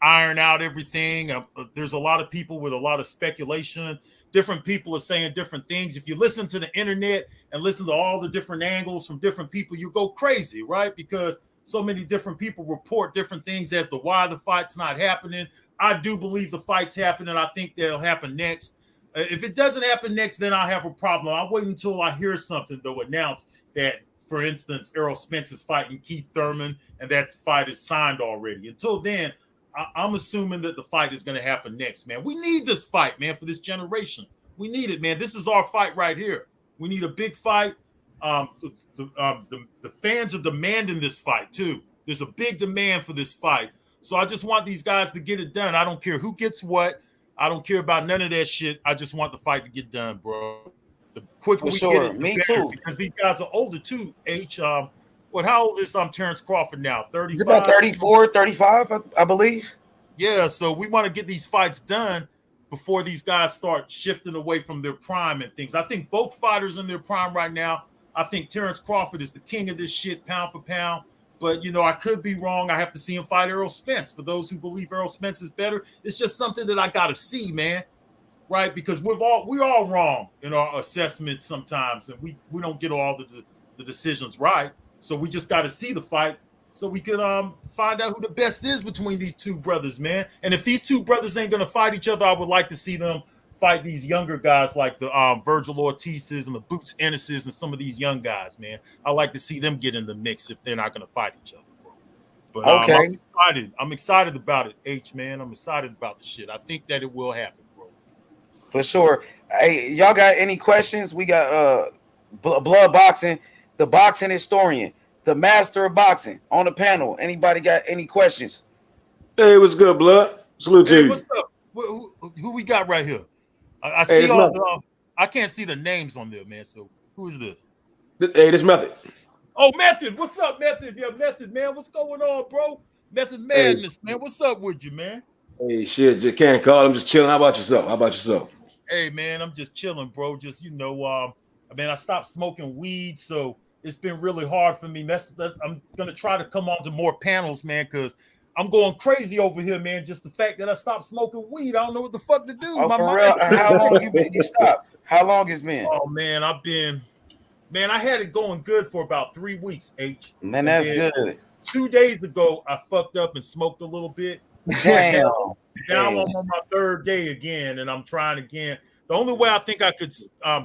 iron out everything. There's a lot of people with a lot of speculation. Different people are saying different things. If you listen to the internet and listen to all the different angles from different people, you go crazy, right? Because so many different people report different things as to why the fight's not happening. I do believe the fight's happening. I think that'll happen next. If it doesn't happen next, then I'll have a problem. I'll wait until I hear something, though, announced that, for instance, Errol Spence is fighting Keith Thurman, and that fight is signed already. Until then, I'm assuming that the fight is going to happen next, man. We need this fight, man, for this generation. We need it, man. This is our fight right here. We need a big fight. The fans are demanding this fight, too. There's a big demand for this fight. So I just want these guys to get it done. I don't care who gets what. I don't care about none of that shit. I just want the fight to get done, bro. The quicker we get it, the better, because these guys are older, too, H. How old is Terence Crawford now? 35? It's about 34, 35, I believe. Yeah, so we want to get these fights done before these guys start shifting away from their prime and things. I think both fighters in their prime right now. I think Terence Crawford is the king of this shit, pound for pound. But, I could be wrong. I have to see him fight Errol Spence. For those who believe Errol Spence is better, it's just something that I got to see, man. Right? Because we're all wrong in our assessments sometimes, and we don't get all the decisions right. So we just got to see the fight so we could find out who the best is between these two brothers, man. And if these two brothers ain't going to fight each other, I would like to see them fight these younger guys like the Virgil Ortiz's and the Boots Ennis's and some of these young guys, man. I like to see them get in the mix if they're not going to fight each other, bro. But okay. I'm excited about it, H, man. I'm excited about the shit. I think that it will happen, bro. For sure. Hey, y'all got any questions? We got Blood Boxing, the boxing historian, the master of boxing on the panel. Anybody got any questions? Hey, what's good, Blood? Salute to you. What's up? Who we got right here? I see all I can't see the names on there, man. So who is this? Hey, this Method. Oh, Method. What's up, Method? Yeah, Method, man. What's going on, bro? Method Madness, man. What's up with you, man? Hey, shit, just can't call. I'm just chilling. How about yourself? Hey, man, I'm just chilling, bro. Just, I stopped smoking weed, so it's been really hard for me. I'm going to try to come on to more panels, man, because I'm going crazy over here, man. Just the fact that I stopped smoking weed, I don't know what the fuck to do. Oh, for real? How long you stopped? How long it's been? Oh, man, I had it going good for about 3 weeks, H. Man, that's good. 2 days ago, I fucked up and smoked a little bit. Damn. Now I'm on my third day again, and I'm trying again. The only way I think I could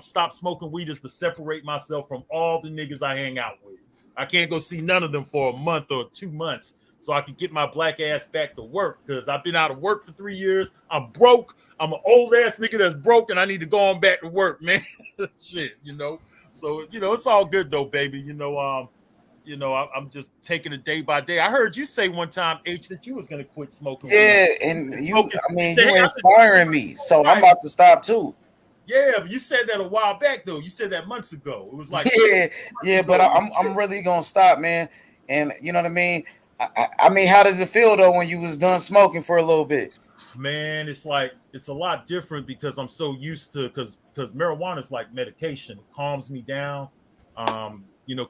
stop smoking weed is to separate myself from all the niggas I hang out with. I can't go see none of them for a month or 2 months so I can get my black ass back to work, because I've been out of work for 3 years. I'm broke. I'm an old ass nigga that's broke, and I need to go on back to work, man. Shit, So, it's all good though, baby. I'm just taking it day by day. I heard you say one time, H, that you was gonna quit smoking. Yeah, and you're inspiring me, so I'm about to stop too. Yeah, but you said that a while back though. You said that months ago. It was like yeah, but I'm really gonna stop, man. And you know what I mean? I mean, how does it feel though when you was done smoking for a little bit? Man, it's like it's a lot different because I'm so used to because marijuana is like medication. It calms me down,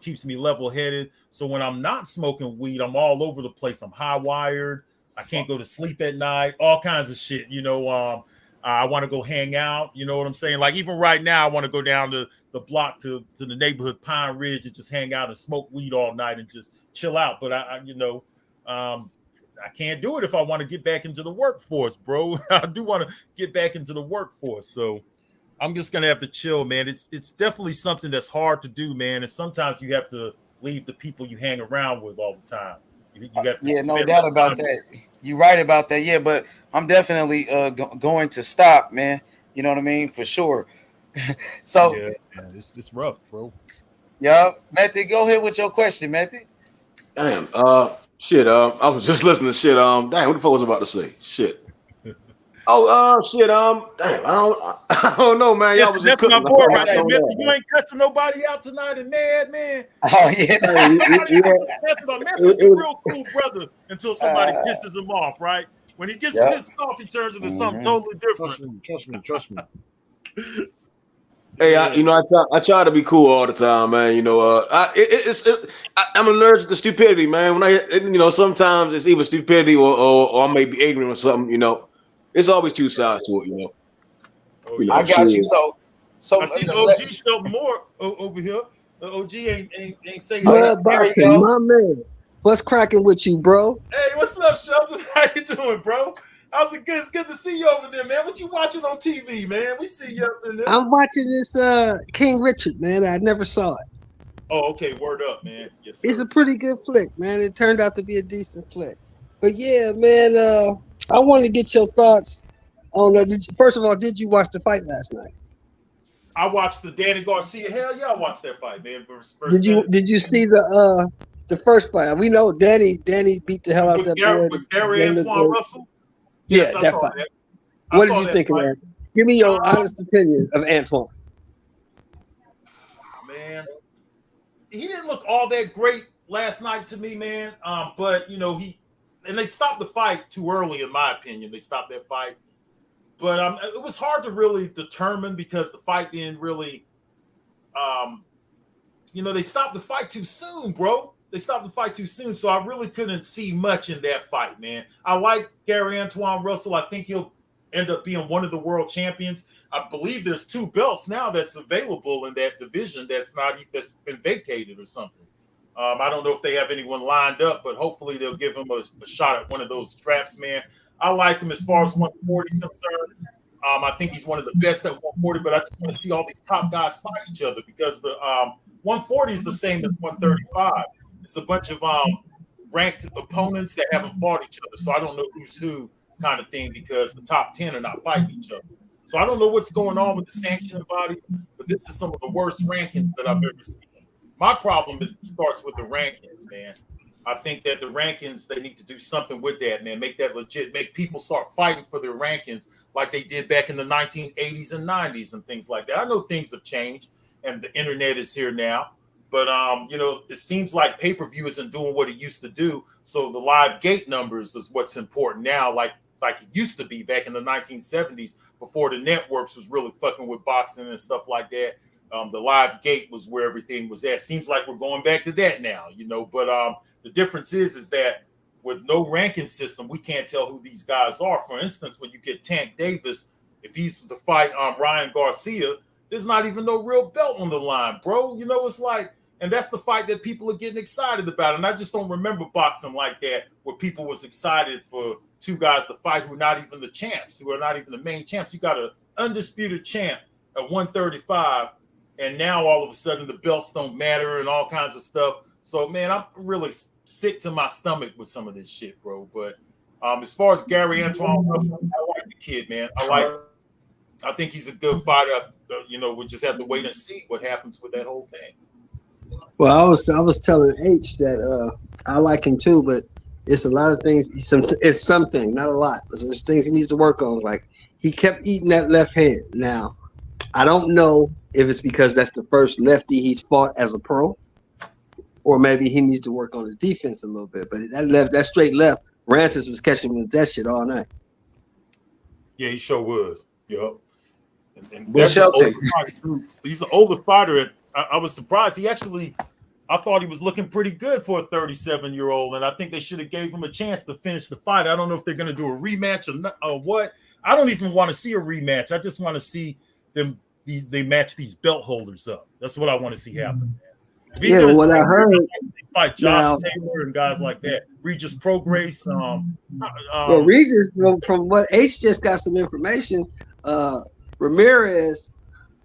keeps me level-headed. So when I'm not smoking weed, I'm all over the place. I'm high-wired. I can't go to sleep at night. All kinds of shit. I want to go hang out. You know what I'm saying? Like even right now, I want to go down to the block to the neighborhood Pine Ridge and just hang out and smoke weed all night and just chill out. But I can't do it if I want to get back into the workforce, bro. I do want to get back into the workforce. So I'm just going to have to chill, man. It's definitely something that's hard to do, man. And sometimes you have to leave the people you hang around with all the time. You got to no doubt about that. You're right about that. Yeah, but I'm definitely going to stop, man. You know what I mean? For sure. So yeah, it's rough, bro. Yeah. Method, go ahead with your question, Method. Damn. Shit. I was just listening to shit. Damn. What the fuck was I about to say? Shit. Oh. Shit. Damn. I don't know, man. Y'all was just cooking. My boy right there. You ain't cussing nobody out tonight, and man. Oh yeah. Method is a real cool brother until somebody pisses him off, right? When he gets pissed off, he turns into something totally different. Trust me. Hey, I try to be cool all the time, man. I'm allergic to stupidity, man. When sometimes it's either stupidity or I may be ignorant or something. It's always two sides to it. I got you. So I see the OG Shelton Moore over here. The OG ain't saying that. My man, what's cracking with you, bro? Hey, what's up, Shelton? How you doing, bro? How's it good? It's good to see you over there, man. What you watching on TV, man? We see you up in there. I'm watching this King Richard, man. I never saw it. Oh, okay. Word up, man. Yes, sir. It's a pretty good flick, man. It turned out to be a decent flick. But yeah, man, I want to get your thoughts on first of all, did you watch the fight last night? I watched the Danny Garcia. Hell yeah, I watched that fight, man. Did you see the first fight? We know Danny beat the hell out of that boy. With Gary Antoine Russell? Yes, yeah, that fight. What did you think of that? Give me your honest opinion of Antoine. Man, he didn't look all that great last night to me, man. But they stopped the fight too early, in my opinion. They stopped that fight, but it was hard to really determine because the fight didn't really, they stopped the fight too soon, bro. They stopped the fight too soon, so I really couldn't see much in that fight, man. I like Gary Antoine Russell. I think he'll end up being one of the world champions. I believe there's 2 belts now that's available in that division that's been vacated or something. I don't know if they have anyone lined up, but hopefully they'll give him a shot at one of those straps, man. I like him as far as 140 is concerned. I think he's one of the best at 140, but I just want to see all these top guys fight each other because the 140 is the same as 135. It's a bunch of ranked opponents that haven't fought each other. So I don't know who's who kind of thing because the top 10 are not fighting each other. So I don't know what's going on with the sanctioning bodies, but this is some of the worst rankings that I've ever seen. My problem starts with the rankings, man. I think that the rankings, they need to do something with that, man. Make that legit. Make people start fighting for their rankings like they did back in the 1980s and 90s and things like that. I know things have changed and the internet is here now. But, it seems like pay-per-view isn't doing what it used to do. So the live gate numbers is what's important now, like it used to be back in the 1970s before the networks was really fucking with boxing and stuff like that. The live gate was where everything was at. Seems like we're going back to that now, But the difference is that with no ranking system, we can't tell who these guys are. For instance, when you get Tank Davis, if he's to fight Ryan Garcia, there's not even no real belt on the line, bro. It's like, and that's the fight that people are getting excited about. And I just don't remember boxing like that, where people was excited for 2 guys to fight who are not even the champs, who are not even the main champs. You got an undisputed champ at 135, and now all of a sudden the belts don't matter and all kinds of stuff. So, man, I'm really sick to my stomach with some of this shit, bro. But as far as Gary Antoine Russell, I like the kid, man. I think he's a good fighter. We just have to wait and see what happens with that whole thing. Well, I was telling H that I like him too, but it's a lot of things. It's something, not a lot. There's things he needs to work on. Like he kept eating that left hand. Now, I don't know if it's because that's the first lefty he's fought as a pro, or maybe he needs to work on his defense a little bit. But that straight left, Rancis was catching him with that shit all night. Yeah, he sure was. Yep. And Well, that's an older Shelton. fighter. He's an older fighter. I was surprised. I thought he was looking pretty good for a 37-year-old, and I think they should have gave him a chance to finish the fight. I don't know if they're going to do a rematch or what. I don't even want to see a rematch. I just want to see them. They match these belt holders up. That's what I want to see happen. Yeah, what I heard. Fight Josh Taylor and guys like that. Regis Prograis. Well, Regis, from what H just got some information, Ramirez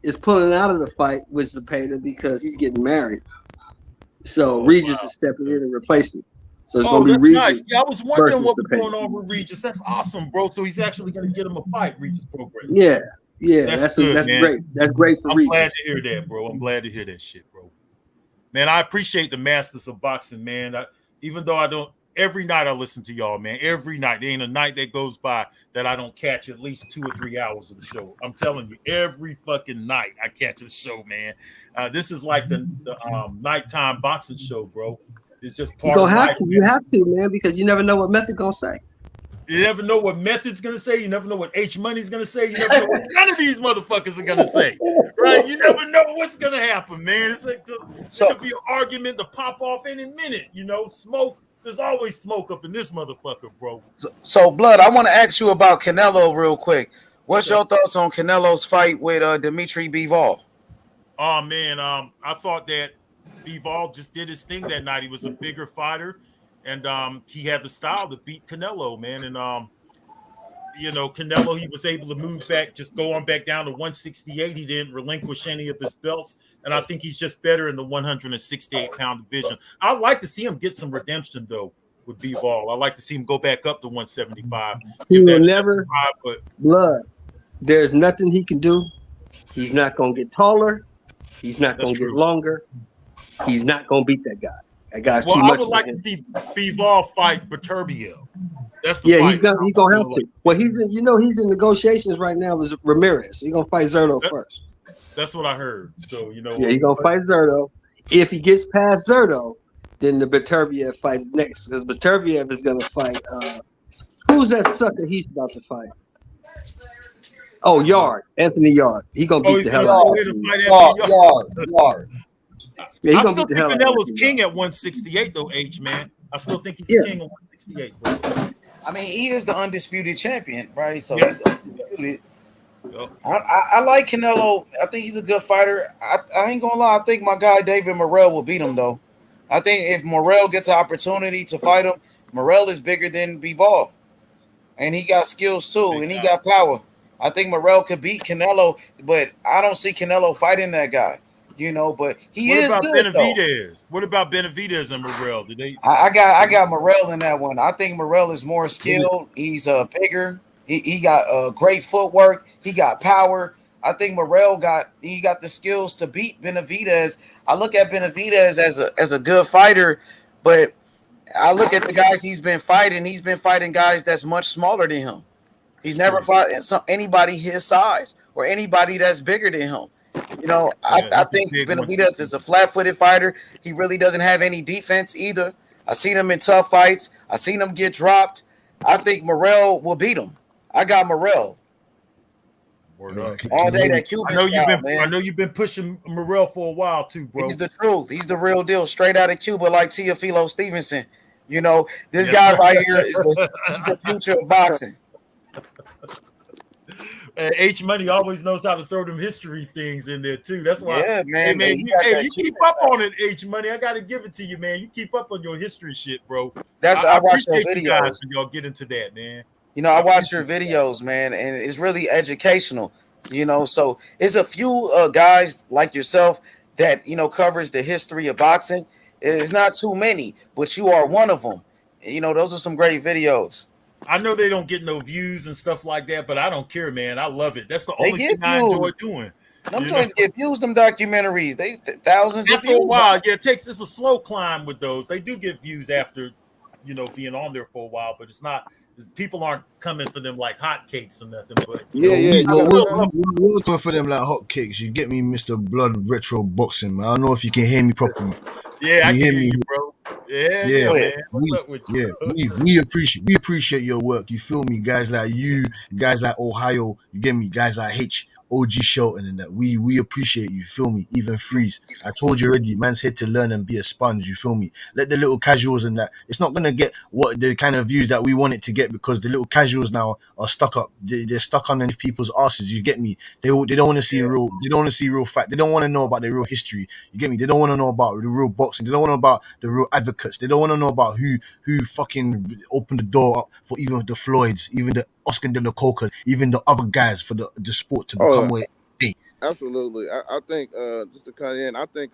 is pulling out of the fight with Zepeda because he's getting married. So Regis is stepping in and replacing. So it's going to be Regis. Nice. Yeah, I was wondering what was going on with Regis. That's awesome, bro. So he's actually going to get him a fight, Regis Prograis. Yeah, that's great. That's great for Regis. I'm glad to hear that, bro. I'm glad to hear that shit, bro. Man, I appreciate the masters of boxing, man. Even though I don't, every night I listen to y'all, man. Every night. There ain't a night that goes by that I don't catch at least 2 or 3 hours of the show. I'm telling you, every fucking night I catch the show, man. This is like the nighttime boxing show, bro. It's just part of life. You have to, man, because you never know what Method gonna say. You never know what Method's gonna say. You never know what H Money's gonna say. You never know what none of these motherfuckers are gonna say. Right? You never know what's gonna happen, man. It's like there could be an argument to pop off any minute. You know, smoke. There's always smoke up in this motherfucker, bro. So Blood, I want to ask you about Canelo real quick. What's your thoughts on Canelo's fight with Dimitri Bivol? Oh man, I thought that Bivol just did his thing that night. He was a bigger fighter. And he had the style to beat Canelo, man. And, Canelo, he was able to move back, just go on back down to 168. He didn't relinquish any of his belts. And I think he's just better in the 168-pound division. I'd like to see him get some redemption, though, with Bivol. I'd like to see him go back up to 175. He will never, Blood, there's nothing he can do. He's not going to get taller. He's not going to get longer. He's not going to beat that guy. That guy's too much. I would like to see Bivol fight Beterbiev. That's the fight. he's gonna have to. Well, he's in negotiations right now with Ramirez. He's gonna fight Zerto first. That's what I heard. So he's gonna fight Zerto. If he gets past Zerto, then the Beterbiev fights next because Beterbiev is gonna fight. Who's that sucker he's about to fight? Oh, Yard, Anthony Yard. He gonna beat the hell out of him. Yard. Yeah, I still think Canelo's king at 168, though, H, man. I still think he's the king at 168, bro. I mean, he is the undisputed champion, right? So he's undisputed. I like Canelo. I think he's a good fighter. I ain't gonna lie. I think my guy David Morrell will beat him, though. I think if Morrell gets an opportunity to fight him, Morrell is bigger than Bivol. And he got skills, too, and he got power. I think Morrell could beat Canelo, but I don't see Canelo fighting that guy. But he is good. What about Benavidez? What about Benavidez and Morrell? Did they? I got Morrell in that one. I think Morrell is more skilled. He's bigger. He got great footwork. He got power. I think Morrell got the skills to beat Benavidez. I look at Benavidez as a good fighter, but I look at the guys he's been fighting. He's been fighting guys that's much smaller than him. He's never fought anybody his size or anybody that's bigger than him. I think Benavidez is a flat-footed fighter. He really doesn't have any defense either. I've seen him in tough fights. I've seen him get dropped. I think Morrell will beat him. I got Morrell. All day that Cuban I know you've been pushing Morrell for a while too, bro. He's the truth. He's the real deal. Straight out of Cuba, like Teofilo Stevenson. This guy right here is the future of boxing. H Money always knows how to throw them history things in there too. That's why, man. You keep up on it, H Money. I got to give it to you, man. You keep up on your history shit, bro. I watch your videos. videos. You guys when y'all get into that, man. I watch your videos, man, and it's really educational. So it's a few guys like yourself that covers the history of boxing. It's not too many, but you are one of them. Those are some great videos. I know they don't get no views and stuff like that, but I don't care, man. I love it. That's the only thing I enjoy doing. Them joints get views, them documentaries. They thousands of views. After a while, it's a slow climb with those. They do get views after, being on there for a while, but it's not. People aren't coming for them like hotcakes or nothing. But we're coming for them like hotcakes. You get me, Mr. Blood Retro Boxing, man. I don't know if you can hear me properly. Yeah, I can hear you, bro. Yeah, man. What's up with you? we appreciate your work. You feel me, guys like you, guys like Ohio. You get me, guys like OG Shelton and that. We appreciate you. Feel me? Even Freeze. I told you already, man's here to learn and be a sponge. You feel me? Let the little casuals and that. It's not gonna get what the kind of views that we want it to get because the little casuals now are stuck up. They're stuck on people's asses. You get me? They don't want to see real. They don't want to see real fact. They don't want to know about their real history. You get me? They don't want to know about the real boxing. They don't want to know about the real advocates. They don't want to know about who fucking opened the door up for even the Floyds, even the Oscar De La Cocas, even the other guys for the sport to become where it. Absolutely. I think just to cut in, I think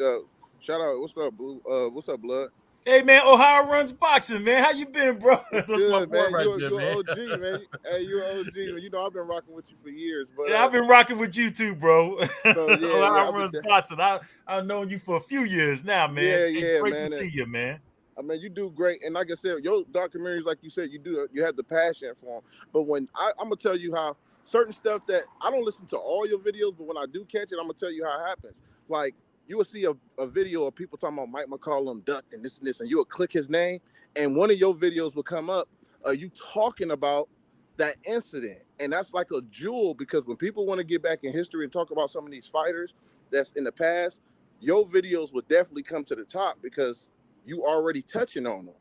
shout out, what's up, Blue? What's up, Blood? Hey man, Ohio runs boxing, man. How you been, bro? That's good, my man. right You're there, man. OG, man. Hey, you're OG, man. You know I've been rocking with you for years, but yeah, I've been rocking with you too, bro. So, yeah, Ohio runs boxing. I've known you for a few years now, man. Yeah, it's great man. to see you, man. I mean, you do great, and like I said, your documentaries, like you said, you have the passion for them. But when I'm gonna tell you how certain stuff that I don't listen to all your videos, but when I do catch it, I'm gonna tell you how it happens. Like you will see a video of people talking about Mike McCollum ducked and this and this, and you will click his name, and one of your videos will come up. You talking about that incident, and that's like a jewel because when people want to get back in history and talk about some of these fighters that's in the past, your videos will definitely come to the top because you already touching on them.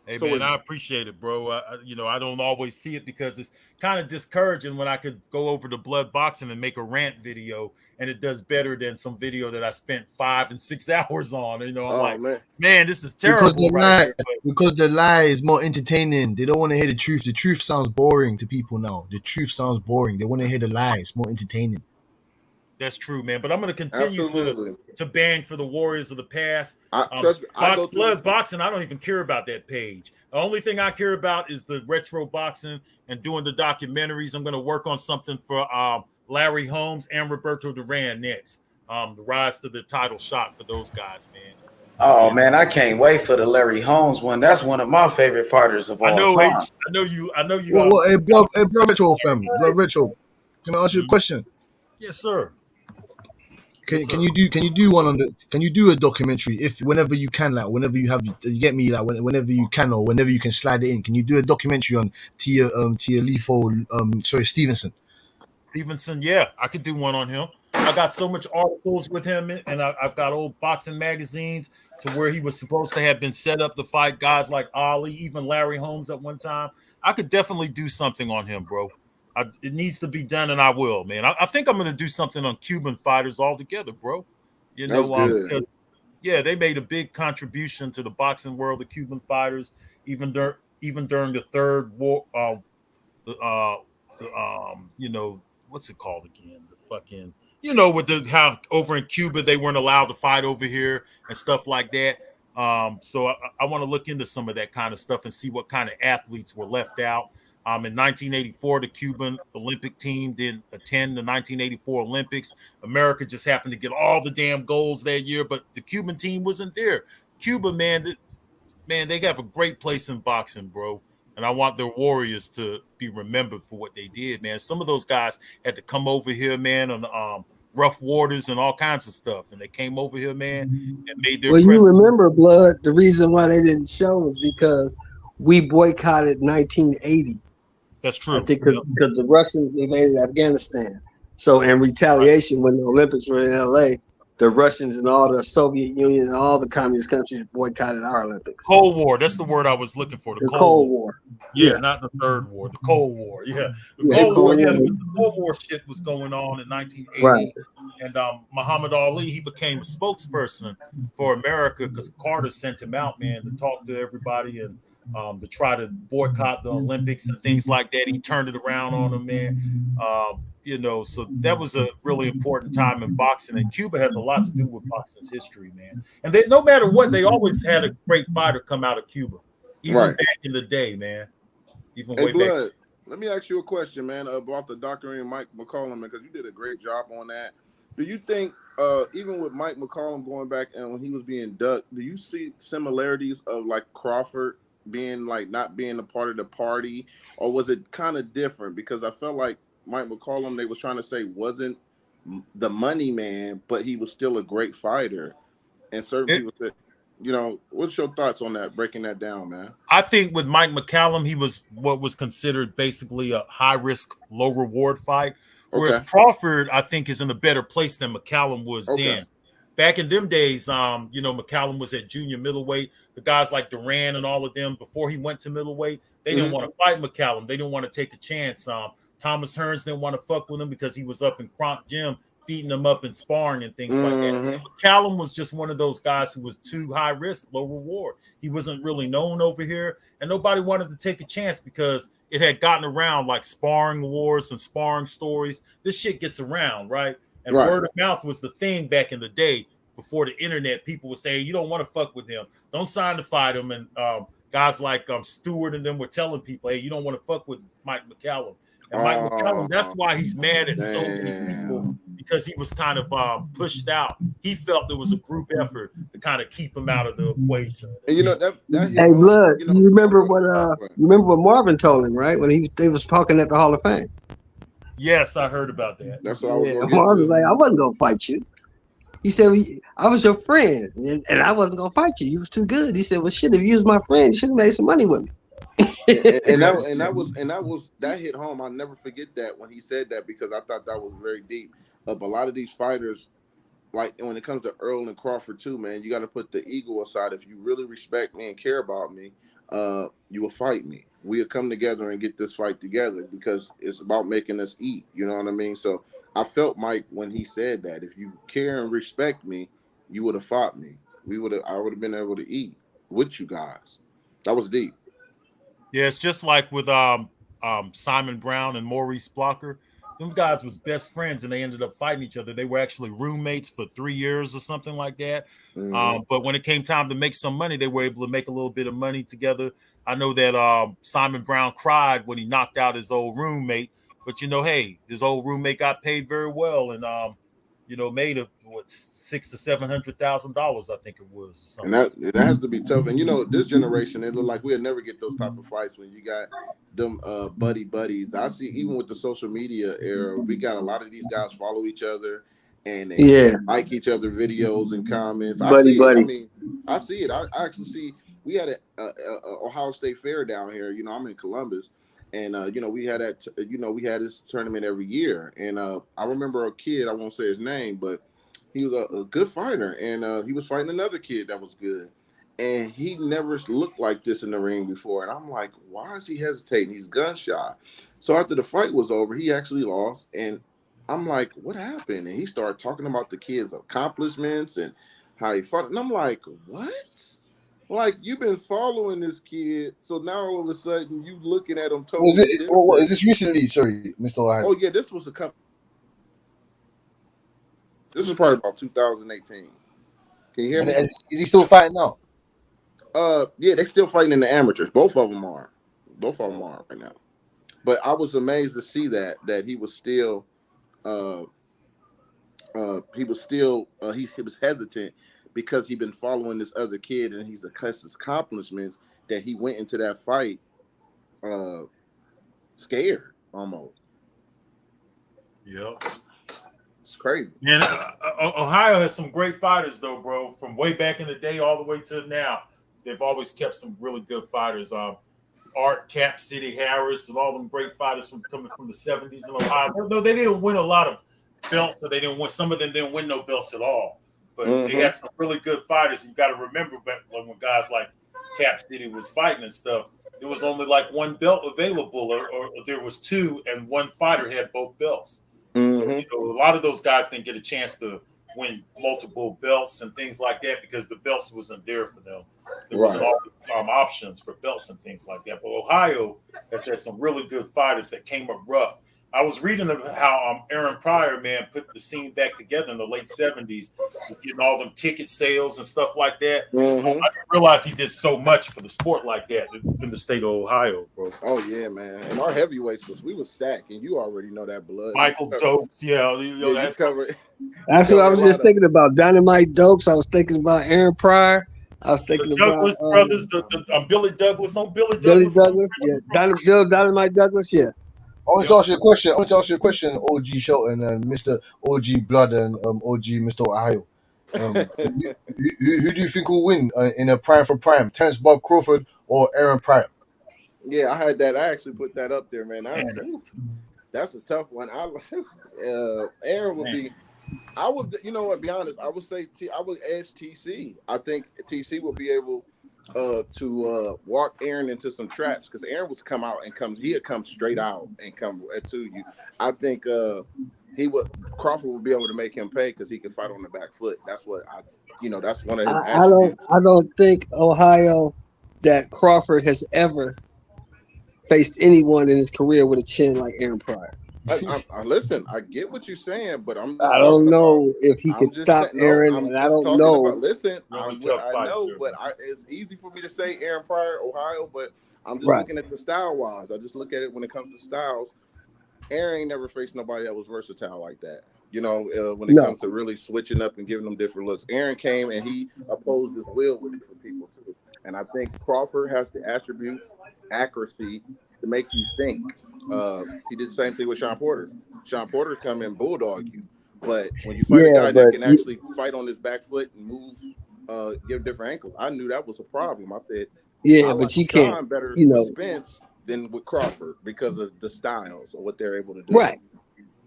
Hey, so man, I appreciate it, bro. I don't always see it because it's kind of discouraging when I could go over to Blood Boxing and make a rant video, and it does better than some video that I spent 5 and 6 hours on. I'm man, this is terrible. Because the lie is more entertaining. They don't want to hear the truth. The truth sounds boring to people now. The truth sounds boring. They want to hear the lie. It's more entertaining. That's true, man. But I'm going to continue to bang for the Warriors of the past. Blood Boxing, I don't even care about that page. The only thing I care about is the retro boxing and doing the documentaries. I'm going to work on something for Larry Holmes and Roberto Duran next. The rise to the title shot for those guys, man. Oh man, I can't wait for the Larry Holmes one. That's one of my favorite fighters of all time. I know you. Well, hey, Blood Retro family, Blood Retro. Can I ask you a question? Yes, sir. Can you do one on the? Can you do a documentary whenever you can, like whenever you have, you get me, like whenever you can or whenever you can slide it in? Can you do a documentary on Tia Stevenson? Stevenson, yeah, I could do one on him. I got so much articles with him, and I've got old boxing magazines to where he was supposed to have been set up to fight guys like Ali, even Larry Holmes at one time. I could definitely do something on him, bro. It needs to be done, and I will, man. I think I'm going to do something on Cuban fighters altogether, bro. Because, they made a big contribution to the boxing world, the Cuban fighters, even during the third war. What's it called again? The fucking, with how over in Cuba they weren't allowed to fight over here and stuff like that. So I want to look into some of that kind of stuff and see what kind of athletes were left out. In 1984, the Cuban Olympic team didn't attend the 1984 Olympics. America just happened to get all the damn goals that year, but the Cuban team wasn't there. Cuba, man, they have a great place in boxing, bro. And I want their warriors to be remembered for what they did, man. Some of those guys had to come over here, man, on rough waters and all kinds of stuff. And they came over here, man, and made their you remember, Blood, the reason why they didn't show is because we boycotted 1980. That's true. I think because the Russians invaded Afghanistan. So in retaliation, when the Olympics were in LA, the Russians and all the Soviet Union and all the communist countries boycotted our Olympics. Cold War. That's the word I was looking for. The Cold War. Yeah, not the Third War. The Cold War. Yeah. The Cold War. Yeah, the Cold War shit was going on in 1980. Right. And Muhammad Ali, he became a spokesperson for America because Carter sent him out, man, to talk to everybody and to try to boycott the Olympics and things like that. He turned it around on them, man. So that was a really important time in boxing, and Cuba has a lot to do with boxing's history, man. And they, no matter what, they always had a great fighter come out of Cuba, even back in the day, man. Even way Blood, back. let me ask you a question, man, about the documentary Mike McCollum, because you did a great job on that. Do you think, even with Mike McCollum going back and when he was being ducked, do you see similarities of like Crawford being like not being a part of the party, or was it kind of different? Because I felt like Mike McCollum, they was trying to say wasn't the money man, but he was still a great fighter. And certain people said, You know, what's your thoughts on that? Breaking that down, man. I think with Mike McCallum, he was what was considered basically a high risk, low reward fight. Whereas Okay. Crawford, I think, is in a better place than McCallum was Okay. then. Back in them days, McCallum was at junior middleweight. The guys like Duran and all of them, before he went to middleweight, they didn't want to fight McCallum. They didn't want to take a chance. Thomas Hearns didn't want to fuck with him because he was up in Kronk Gym beating him up and sparring and things like that. McCallum was just one of those guys who was too high risk, low reward. He wasn't really known over here, and nobody wanted to take a chance because it had gotten around like sparring wars and sparring stories. This shit gets around, right? And word of mouth was the thing back in the day before the internet. People would say, you don't want to fuck with him. Don't sign to fight him. And guys like Stewart and them were telling people, hey, you don't want to fuck with Mike McCallum. And Mike McCallum, that's why he's mad at so many people, because he was kind of pushed out. He felt there was a group effort to kind of keep him out of the equation. And you know that Hey, Blood, you remember what Marvin told him, right? When they was talking at the Hall of Fame. Yes, I heard about that. That's what I was going to get Marvin was to. like, I wasn't gonna fight you. He said, I was your friend, and I wasn't gonna fight you. You was too good. He said, well, shit, if you was my friend, you should have made some money with me. and that hit home. I'll never forget that when he said that, because I thought that was very deep. A lot of these fighters, like when it comes to Earl and Crawford too, man, you got to put the ego aside. If you really respect me and care about me, you will fight me. We'll come together and get this fight together, because it's about making us eat. You know what I mean? So I felt Mike when he said that. If you care and respect me, you would have fought me. I would have been able to eat with you guys. That was deep. Yeah, it's just like with Simon Brown and Maurice Blocker. Them guys was best friends, and they ended up fighting each other. They were actually roommates for 3 years or something like that. But when it came time to make some money, they were able to make a little bit of money together. I know that Simon Brown cried when he knocked out his old roommate. But, hey, his old roommate got paid very well and, made $600,000 to $700,000, I think it was. Or something. And that has to be tough. And, this generation, it look like we'll never get those type of fights when you got them buddies. I see even with the social media era, we got a lot of these guys follow each other and they like each other videos and comments. I see it. I actually see. We had a Ohio State Fair down here. I'm in Columbus, and we had that. We had this tournament every year, and I remember a kid. I won't say his name, but he was a good fighter, and he was fighting another kid that was good. And he never looked like this in the ring before. And I'm like, why is he hesitating? He's gun shy. So after the fight was over, he actually lost. And I'm like, what happened? And he started talking about the kid's accomplishments and how he fought. And I'm like, what? Like, you've been following this kid. So now all of a sudden you looking at him totally different. Is this recently? Sorry, Mr. Ohio. Oh, yeah, this was a couple. This was probably about 2018. Can you hear me? Is he still fighting now? Yeah, they're still fighting in the amateurs. Both of them are right now. But I was amazed to see that he was still he was hesitant, because he'd been following this other kid, and he's his accomplishments that he went into that fight scared almost. Yep. It's crazy. And Ohio has some great fighters though, bro, from way back in the day all the way to now. They've always kept some really good fighters. Art, Cap City, Harris, and all them great fighters coming from the 70s in Ohio. Though they didn't win a lot of belts, so they didn't win. Some of them didn't win no belts at all. But they had some really good fighters. You got to remember back when guys like Cap City was fighting and stuff, there was only like one belt available, or there was two, and one fighter had both belts. So a lot of those guys didn't get a chance to win multiple belts and things like that, because the belts wasn't there for them. There wasn't always some options for belts and things like that. But Ohio has had some really good fighters that came up rough. I was reading about how Aaron Pryor, man, put the scene back together in the late 70s, getting all them ticket sales and stuff like that. I didn't realize he did so much for the sport like that in the state of Ohio, bro. Oh, yeah, man. And our heavyweights, we was stacked, and you already know that, Blood. Michael Dokes, that's covered. That's what I was just thinking about. Dynamite Dokes. I was thinking about Aaron Pryor. I was thinking the Douglas brothers, Billy Douglas, yeah. Dynamite Douglas, yeah. I want to ask you a question. OG Shelton and Mr. OG Blood and OG Mr. Ohio. Who do you think will win in a prime for prime? Terence Bob Crawford or Aaron Pryor? Yeah, I had that. I actually put that up there, man. That's a tough one. Aaron would be. I would, you know what? Be honest. I would say I would edge TC. I think TC will be able to walk Aaron into some traps because Aaron was come out and he'd come straight out and come to you. I think Crawford would be able to make him pay because he can fight on the back foot. That's what that's one of his attributes. I don't think Ohio that Crawford has ever faced anyone in his career with a chin like Aaron Pryor. Listen, I get what you're saying, but I don't know if he could stop Aaron, and I don't know. I know, but it's easy for me to say Aaron Pryor, Ohio, but I'm just looking at the style wise. I just look at it when it comes to styles. Aaron ain't never faced nobody that was versatile like that. When it comes to really switching up and giving them different looks. Aaron came and he opposed his will with different people too. And I think Crawford has the attributes, accuracy to make you think. He did the same thing with Sean Porter. Sean Porter come in bulldog you, but when you fight a guy that can actually fight on his back foot and move, give different ankles, I knew that was a problem. I said, but you can't. Better with Spence than with Crawford because of the styles or what they're able to do. Right,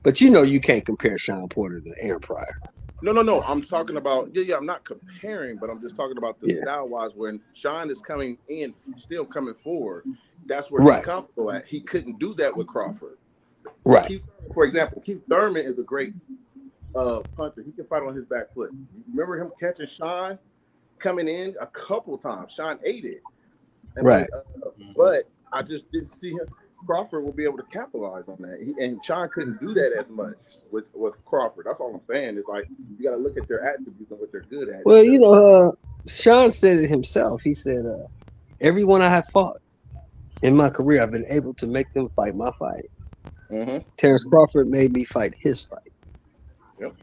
but you can't compare Sean Porter to Aaron Pryor. No. I'm talking about I'm not comparing, but I'm just talking about the style wise. When Sean is coming in, still coming forward, that's where he's comfortable at. He couldn't do that with Crawford. Right. For example, Keith Thurman is a great puncher. He can fight on his back foot. Remember him catching Sean coming in a couple times. Sean ate it. But I just didn't see him. Crawford will be able to capitalize on that. And Sean couldn't do that as much with Crawford. That's all I'm saying. It's like you got to look at their attributes and what they're good at. Well, Sean said it himself. He said, everyone I have fought in my career, I've been able to make them fight my fight. Mm-hmm. Terence Crawford made me fight his fight. Yep.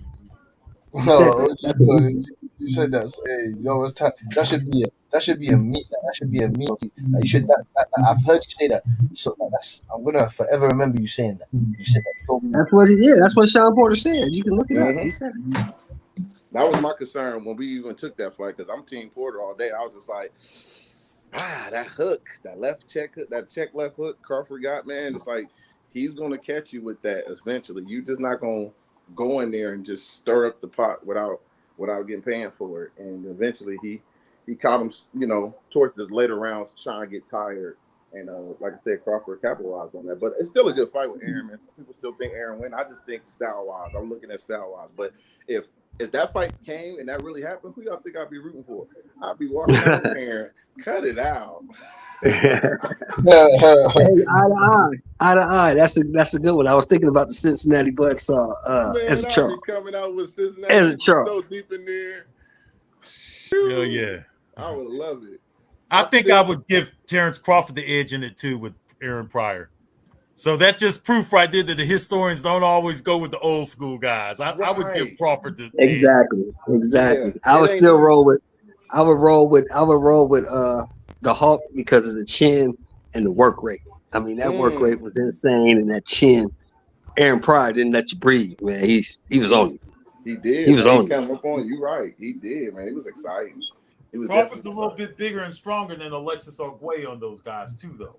You said that. Hey, yo, it's time. That should be a meet. That should be a meet. Like, you should. I've heard you say that. So I'm gonna forever remember you saying that. You said that. That's what he did. That's what Sean Porter said. You can look it up. He said it. That was my concern when we even took that fight because I'm Team Porter all day. I was just like, that hook, that left check hook, that check left hook Crawford got, man. It's like he's gonna catch you with that eventually. You just not gonna go in there and just stir up the pot without getting paying for it. And eventually he caught him, towards the later rounds, Sean get tired. And like I said, Crawford capitalized on that. But it's still a good fight with Aaron, man. People still think Aaron win. I just think style-wise. I'm looking at style-wise. But if that fight came and that really happened, who y'all think I'd be rooting for? I'd be walking out with Aaron. Cut it out. Hey, eye to eye. That's a good one. I was thinking about the Cincinnati Buzzsaw as a Charles. Coming out with Cincinnati as a Charles. So deep in there. Hell yeah. I would love it. I think I would give Terence Crawford the edge in it too with Aaron Pryor. So that's just proof right there that the historians don't always go with the old school guys. I would give Crawford the Exactly. Yeah. I would still roll with the Hawk because of the chin and the work rate. I mean, that work rate was insane, and that chin. Aaron Pryor didn't let you breathe, man. He was on you. He did. He was on you. Came up on you, right? He did, man. It was exciting. Crawford's a little bit bigger and stronger than Alexis Arguello on those guys too, though.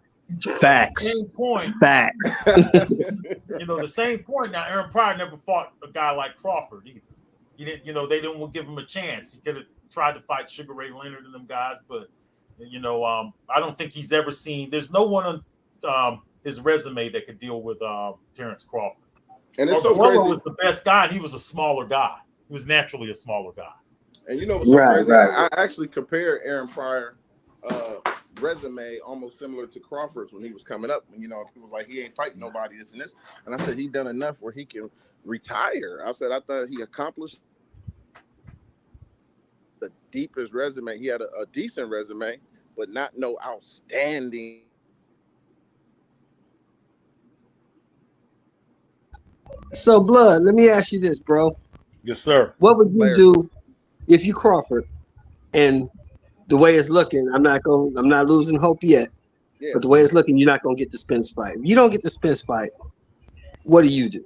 Facts. Same point. Facts. The same point. Now, Aaron Pryor never fought a guy like Crawford either. He didn't. They didn't give him a chance. He could have tried to fight Sugar Ray Leonard and them guys, but I don't think he's ever seen. There's no one on his resume that could deal with Terence Crawford. And it's so crazy. Was the best guy, and he was a smaller guy. He was naturally a smaller guy. And what's so crazy? I actually compared Aaron Pryor resume almost similar to Crawford's when he was coming up. People were like, he ain't fighting nobody, this and this. And I said, he done enough where he can retire. I said, I thought he accomplished the deepest resume. He had a decent resume, but not no outstanding. So, Blood, let me ask you this, bro. Yes, sir. What would you do if you Crawford? And the way it's looking, I'm not losing hope yet. Yeah. But the way it's looking, you're not gonna get the Spence fight. If you don't get the Spence fight, what do you do?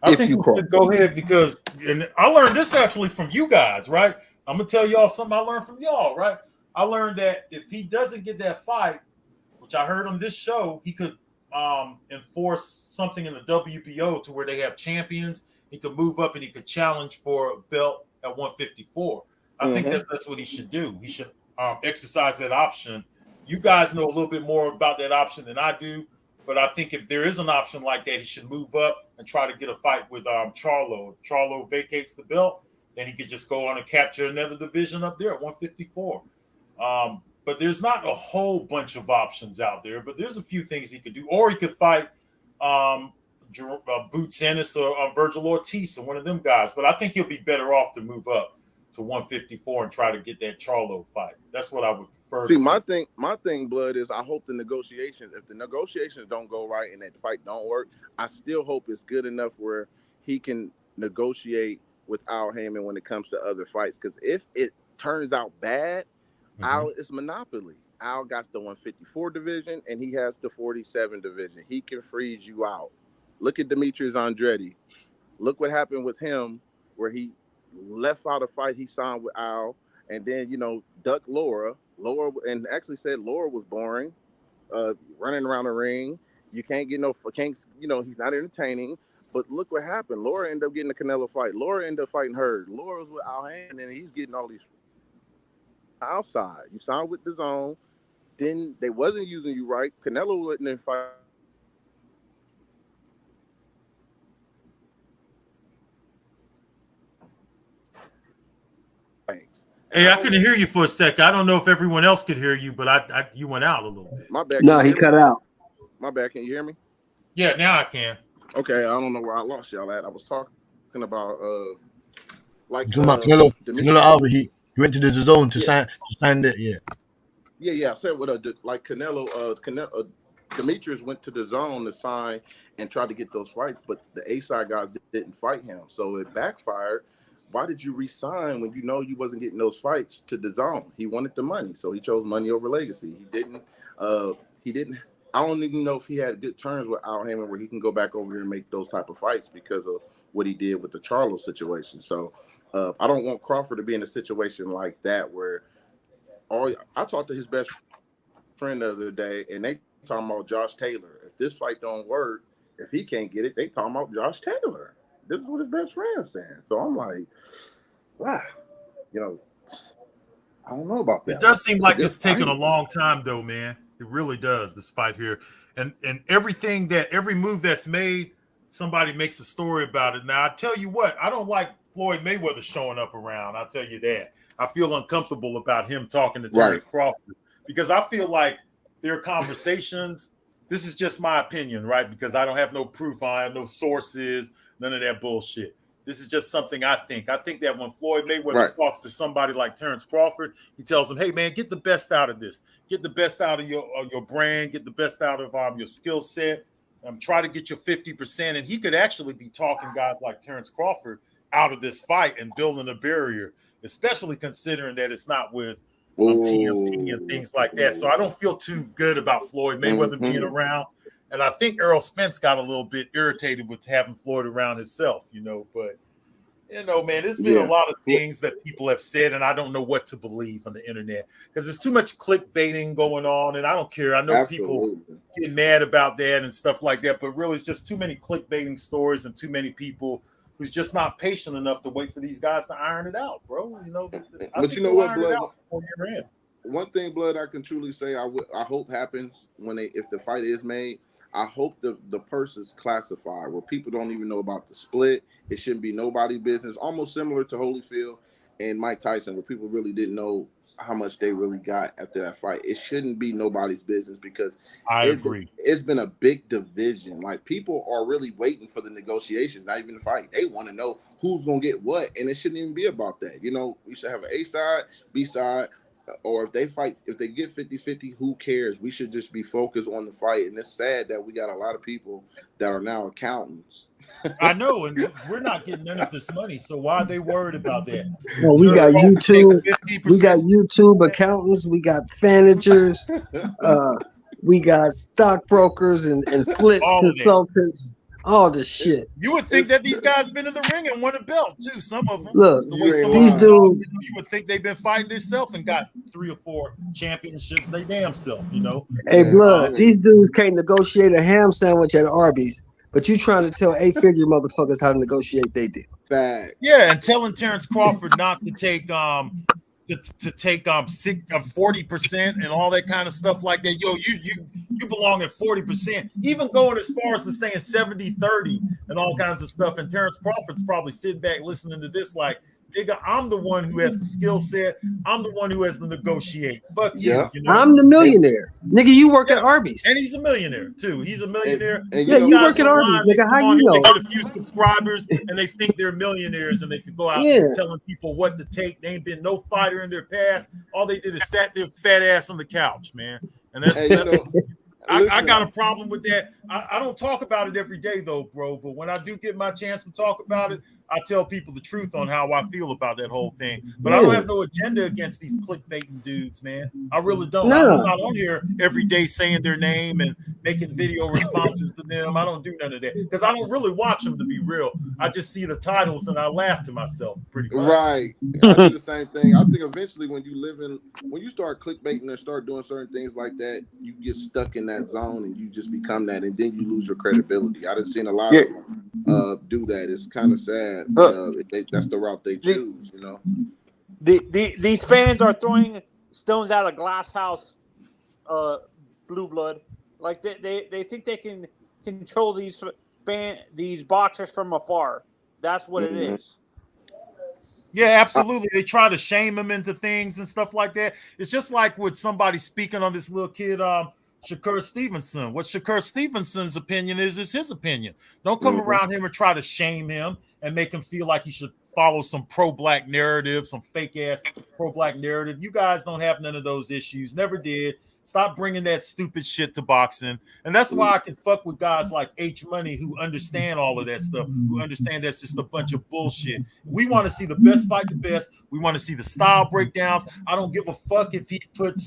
I think we should go ahead because, and I learned this actually from you guys, right? I'm gonna tell y'all something I learned from y'all, right? I learned that if he doesn't get that fight, which I heard on this show, he could enforce something in the WBO to where they have champions. He could move up and he could challenge for a belt at 154. I think that's what he should do. He should exercise that option. You guys know a little bit more about that option than I do, but I think if there is an option like that, he should move up and try to get a fight with Charlo. If Charlo vacates the belt, then he could just go on and capture another division up there at 154. But there's not a whole bunch of options out there, but there's a few things he could do. Or he could fight Boots Ennis or Virgil Ortiz or one of them guys. But I think he'll be better off to move up to 154 and try to get that Charlo fight. That's what I would prefer. See, my thing, Blood, is I hope the negotiations, if the negotiations don't go right and that fight don't work, I still hope it's good enough where he can negotiate with Al Haymon when it comes to other fights. Because if it turns out bad, Al is monopoly. Al got the 154 division and he has the 47 division. He can freeze you out. Look at Demetrius Andretti. Look what happened with him where he left out a fight he signed with Al and then, ducked Laura, and actually said Laura was boring, running around the ring. You can't get he's not entertaining. But look what happened. Laura ended up getting the Canelo fight. Laura ended up fighting her. Laura was with Al Haymon and he's getting all these outside. You signed with the zone. Then they wasn't using you right. Canelo wasn't in fight. Thanks. Hey, I couldn't hear you for a sec. I don't know if everyone else could hear you, but you went out a little bit. My bad. No, he cut out. My bad. Can you hear me? Yeah, now I can. Okay, I don't know where I lost y'all at. I was talking about Canelo Alva. He went to the zone to sign that. Yeah. I said Canelo. Demetrius went to the zone to sign and try to get those fights, but the A-side guys didn't fight him, so it backfired. Why did you resign when you know you wasn't getting those fights to the zone? He wanted the money, so he chose money over legacy. He didn't. I don't even know if he had good terms with Al Haymon where he can go back over here and make those type of fights because of what he did with the Charlo situation. So I don't want Crawford to be in a situation like that where I talked to his best friend the other day and they talking about Josh Taylor. If this fight don't work, if he can't get it, they talking about Josh Taylor. This is what his best friend's saying. So I'm like, wow, I don't know about that. It does seem like it's taking a long time though, man. It really does, this fight here. And every move that's made, somebody makes a story about it. Now, I tell you what, I don't like Floyd Mayweather showing up around. I'll tell you that. I feel uncomfortable about him talking to Terence Crawford because I feel like there are conversations. This is just my opinion, right? Because I don't have no proof. I have no sources, none of that bullshit. This is just something I think. I think that when Floyd Mayweather talks to somebody like Terence Crawford, he tells him, hey, man, get the best out of this. Get the best out of your brand. Get the best out of your skill set. Try to get your 50%. And he could actually be talking guys like Terence Crawford out of this fight and building a barrier, especially considering that it's not with TMT and things like that. So I don't feel too good about Floyd Mayweather being around. And I think Errol Spence got a little bit irritated with having Floyd around himself, but, man, there's been a lot of things that people have said, and I don't know what to believe on the internet because there's too much clickbaiting going on, and I don't care. I know people get mad about that and stuff like that, but really it's just too many clickbaiting stories and too many people who's just not patient enough to wait for these guys to iron it out, bro. But you know what, Blood? One thing, Blood, I can truly say I hope happens if the fight is made. I hope the purse is classified where people don't even know about the split. It shouldn't be nobody's business. Almost similar to Holyfield and Mike Tyson, where people really didn't know how much they really got after that fight. It shouldn't be nobody's business because I agree. It's been a big division. Like people are really waiting for the negotiations, not even the fight. They want to know who's gonna get what, and it shouldn't even be about that. We should have an A side, B side. Or if they get 50-50, who cares? We should just be focused on the fight. And it's sad that we got a lot of people that are now accountants. I know, and we're not getting none of this money. So why are they worried about that? Well, we got YouTube. We got YouTube accountants. We got managers. We got stockbrokers and split consultants. all this shit. You would think that these guys been in the ring and won a belt too. Some of them. Look, The way some these of them talk, dudes. you would think they've been fighting themselves and got 3 or 4 championships. They damn self, you know. Hey, blood, these dudes can't negotiate a ham sandwich at Arby's, but you trying to tell 8-figure motherfuckers how to negotiate they deal. Yeah, and telling Terence Crawford not to take to take 40% and all that kind of stuff like that. Yo, you belong at 40%. Even going as far as to saying 70-30 and all kinds of stuff. And Terence Crawford's probably sitting back listening to this like, nigga, I'm the one who has the skill set. I'm the one who has to negotiate. Fuck you. You know? I'm the millionaire. Nigga, you work at Arby's. And he's a millionaire, too. He's a millionaire. And you work at Arby's, nigga. How you know? They get a few subscribers, and they think they're millionaires, and they can go out telling people what to take. They ain't been no fighter in their past. All they did is sat their fat ass on the couch, man. And that's I got a problem with that. I don't talk about it every day, though, bro. But when I do get my chance to talk about it, I tell people the truth on how I feel about that whole thing. But I don't have no agenda against these clickbaiting dudes, man. I really don't. No. I'm not on here every day saying their name and making video responses to them. I don't do none of that because I don't really watch them, to be real. I just see the titles and I laugh to myself pretty much. Right. I do the same thing. I think eventually when you start clickbaiting and start doing certain things like that, you get stuck in that zone and you just become that, and then you lose your credibility. I've seen a lot of them do that. It's kind of sad. That's the route they choose, you know. These fans are throwing stones out of glass house, blue blood. Like they think they can control these boxers from afar. That's what it is. Yeah, absolutely. They try to shame him into things and stuff like that. It's just like with somebody speaking on this little kid, Shakur Stevenson. What Shakur Stevenson's opinion is his opinion. Don't come around him and try to shame him and make him feel like he should follow some pro-black narrative, some fake-ass pro-black narrative. You guys don't have none of those issues. Never did. Stop bringing that stupid shit to boxing. And that's why I can fuck with guys like H Money who understand all of that stuff, who understand that's just a bunch of bullshit. We want to see the best fight the best. We want to see the style breakdowns. I don't give a fuck if he puts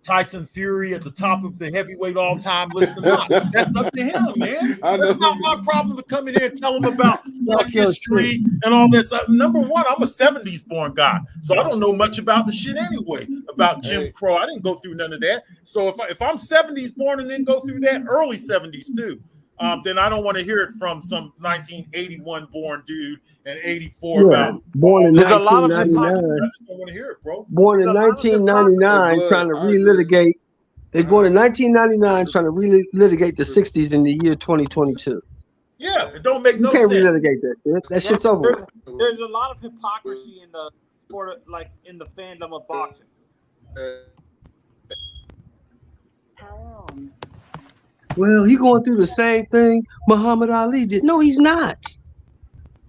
Tyson Fury at the top of the heavyweight all-time list or not. That's up to him, man. That's not my problem to come in here and tell him about black history and all this. Number one, I'm a 70s born guy, so I don't know much about the shit anyway, about Jim Crow. I didn't go through none of that. So if I'm 70s born and then go through that, early 70s too, then I don't want to hear it from some 1981 born dude and 84 about. Born in 1999. I just don't want to hear it, bro. Born in 1999, trying to relitigate. They born in 1999, trying to relitigate the 60s in the year 2022. Yeah, it don't make no sense. You can't sense. relitigate that shit. That shit's over. There's a lot of hypocrisy in the sport, like in the fandom of boxing. Well, he going through the same thing Muhammad Ali did. No, he's not.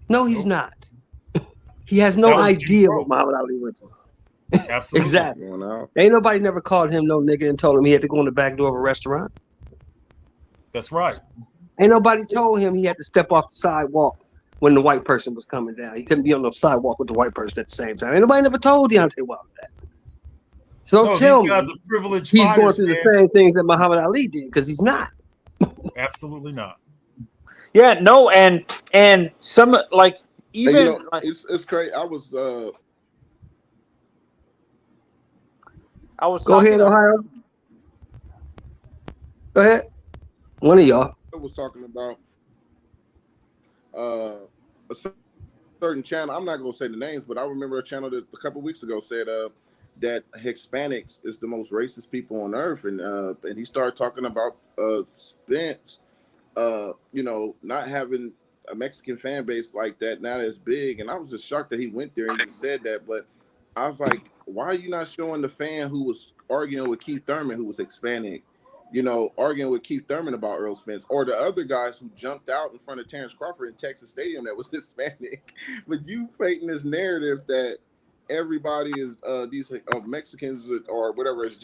No, he's not. He has no idea what Muhammad Ali went through. Absolutely. Exactly. Ain't nobody never called him no nigga and told him he had to go in the back door of a restaurant. That's right. Ain't nobody told him he had to step off the sidewalk when the white person was coming down. He couldn't be on the sidewalk with the white person at the same time. Ain't nobody never told Deontay Wilder that. So don't tell me he's going through the same things that Muhammad Ali did, because he's not. Absolutely not. Yeah, no, and some like even it's crazy. I was go ahead, Ohio. Go ahead. One of y'all. I was talking about a certain channel. I'm not gonna say the names, but I remember a channel that a couple weeks ago said that Hispanics is the most racist people on earth, and he started talking about Spence, not having a Mexican fan base like that, not as big, and I was just shocked that he went there and he said that. But I was like, why are you not showing the fan who was arguing with Keith Thurman, who was Hispanic, arguing with Keith Thurman about Errol Spence, or the other guys who jumped out in front of Terence Crawford in Texas Stadium that was Hispanic? But you faking this narrative that everybody is these Mexicans or whatever it's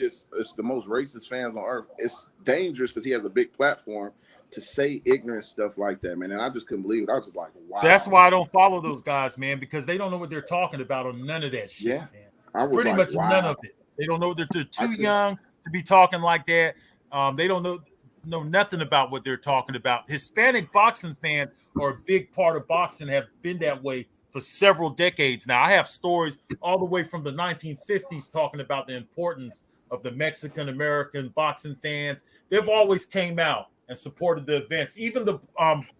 the most racist fans on earth. It's dangerous because he has a big platform to say ignorant stuff like that, man. And I just couldn't believe it. I was just like, wow. That's why I don't follow those guys, man, because they don't know what they're talking about on none of that shit. Yeah, man. I was Pretty like, much none of it. They don't know that they're too young to be talking like that. They don't know. know nothing about what they're talking about. Hispanic boxing fans are a big part of boxing, have been that way for several decades now. I have stories all the way from the 1950s talking about the importance of the Mexican American boxing fans. They've always came out and supported the events, even the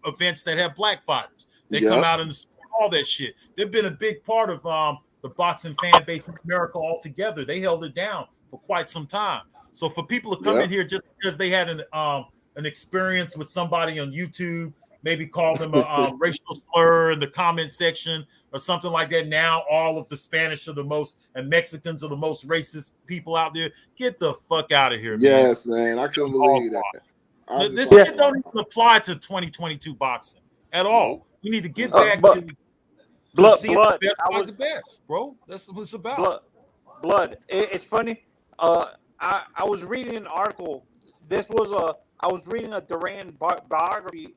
events that have black fighters. They come out and support all that shit. They've been a big part of the boxing fan base in America altogether. They held it down for quite some time. So for people to come in here just because they had an experience with somebody on YouTube, maybe call them a racial slur in the comment section or something like that. Now all of the Spanish are the most and Mexicans are the most racist people out there. Get the fuck out of here, man. Yes, man. I couldn't believe that. This shit don't even apply to 2022 boxing at all. We need to get back to blood. The best by the best, bro. That's what it's about. Blood. It's funny. I was reading an article. I was reading a Duran biography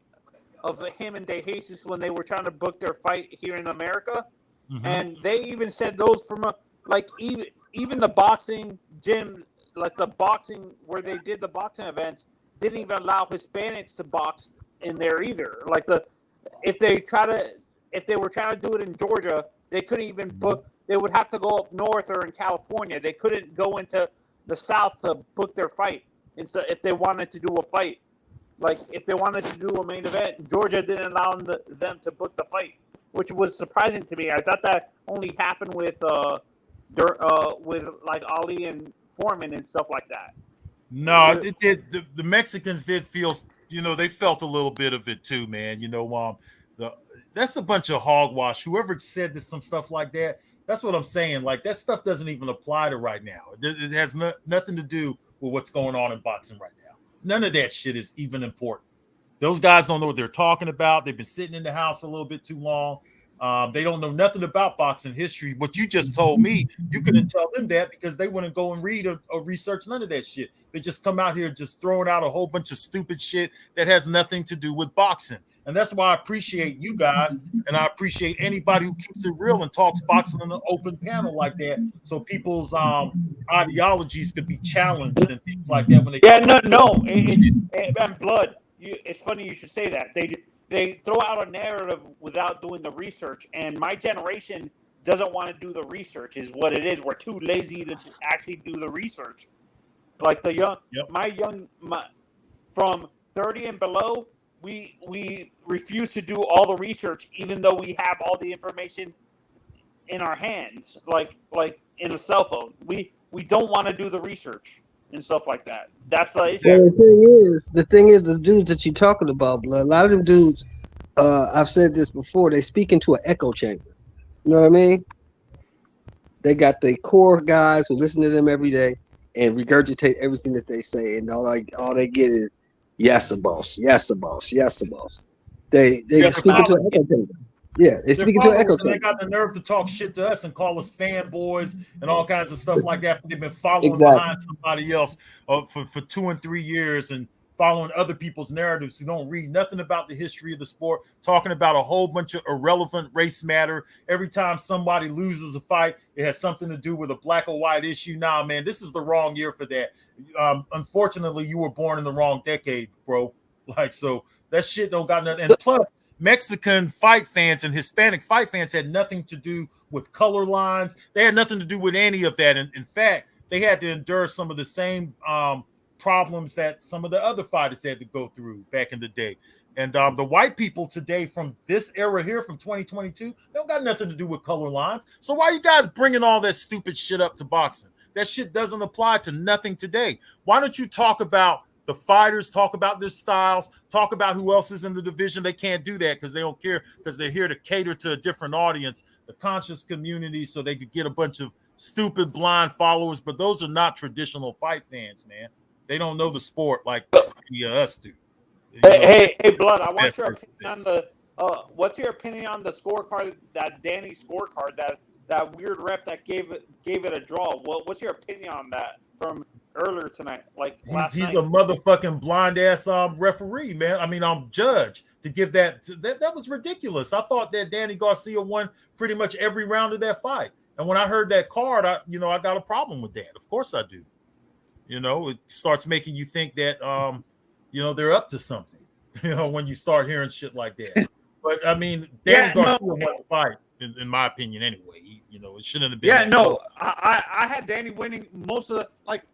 of him and De Jesus when they were trying to book their fight here in America, and they even said those even the boxing gym, like the boxing where they did the boxing events, didn't even allow Hispanics to box in there either. Like if they were trying to do it in Georgia, they couldn't even book. They would have to go up north or in California. They couldn't go into the South to book their fight. And so if they wanted to do a fight, like if they wanted to do a main event, Georgia didn't allow them to book the fight, which was surprising to me. I thought that only happened with like Ali and Foreman and stuff like that. No, it did. The Mexicans did feel, they felt a little bit of it too, man. That's a bunch of hogwash. Whoever said this, some stuff like that, that's what I'm saying. Like that stuff doesn't even apply to right now. It has nothing to do with what's going on in boxing right now. None of that shit is even important. Those guys don't know what they're talking about. They've been sitting in the house a little bit too long. They don't know nothing about boxing history. What you just told me, you couldn't tell them that because they wouldn't go and read or research none of that shit. They just come out here just throwing out a whole bunch of stupid shit that has nothing to do with boxing. And that's why I appreciate you guys, and I appreciate anybody who keeps it real and talks boxing in an open panel like that, so people's ideologies could be challenged and things like that. When they And blood. It's funny you should say that. They throw out a narrative without doing the research, and my generation doesn't want to do the research. Is what it is. We're too lazy to actually do the research. Like from 30 and below. We refuse to do all the research, even though we have all the information in our hands, like in a cell phone. We don't want to do the research and stuff like that. That's the issue. Well, the thing is, the dudes that you're talking about, blood. A lot of them dudes, I've said this before. They speak into an echo chamber. You know what I mean? They got the core guys who listen to them every day and regurgitate everything that they say, and all they get is. Yes, a boss. Yes, a boss. Yes, a boss. They speak into an echo chamber. Yeah, they speak into an echo chamber. They got the nerve to talk shit to us and call us fanboys and all kinds of stuff like that. They've been following behind somebody else for 2 and 3 years and following other people's narratives who don't read nothing about the history of the sport, talking about a whole bunch of irrelevant race matter. Every time somebody loses a fight, it has something to do with a black or white issue. Nah, man, this is the wrong year for that. Unfortunately, you were born in the wrong decade, bro. Like, so that shit don't got nothing. And plus, Mexican fight fans and Hispanic fight fans had nothing to do with color lines. They had nothing to do with any of that. And in fact, they had to endure some of the same problems that some of the other fighters had to go through back in the day. And the white people today from this era here, from 2022, they don't got nothing to do with color lines. So why are you guys bringing all that stupid shit up to boxing? That shit doesn't apply to nothing today. Why don't you talk about the fighters, talk about their styles, talk about who else is in the division? They can't do that because they don't care, because they're here to cater to a different audience, the conscious community, so they could get a bunch of stupid blind followers. But those are not traditional fight fans, man. They don't know the sport like us do. Hey, Blood, I want your opinion on the what's your opinion on the scorecard, that Danny scorecard, that weird ref that gave it a draw? What's your opinion on that from earlier tonight? Like last night? He's a motherfucking blind ass referee, man. I mean, judge to give that was ridiculous. I thought that Danny Garcia won pretty much every round of that fight. And when I heard that card, I got a problem with that. Of course I do. It starts making you think that they're up to something. When you start hearing shit like that. But I mean, Danny Garcia won the fight, in my opinion, anyway. It shouldn't have been. Yeah, no, I had Danny winning most of the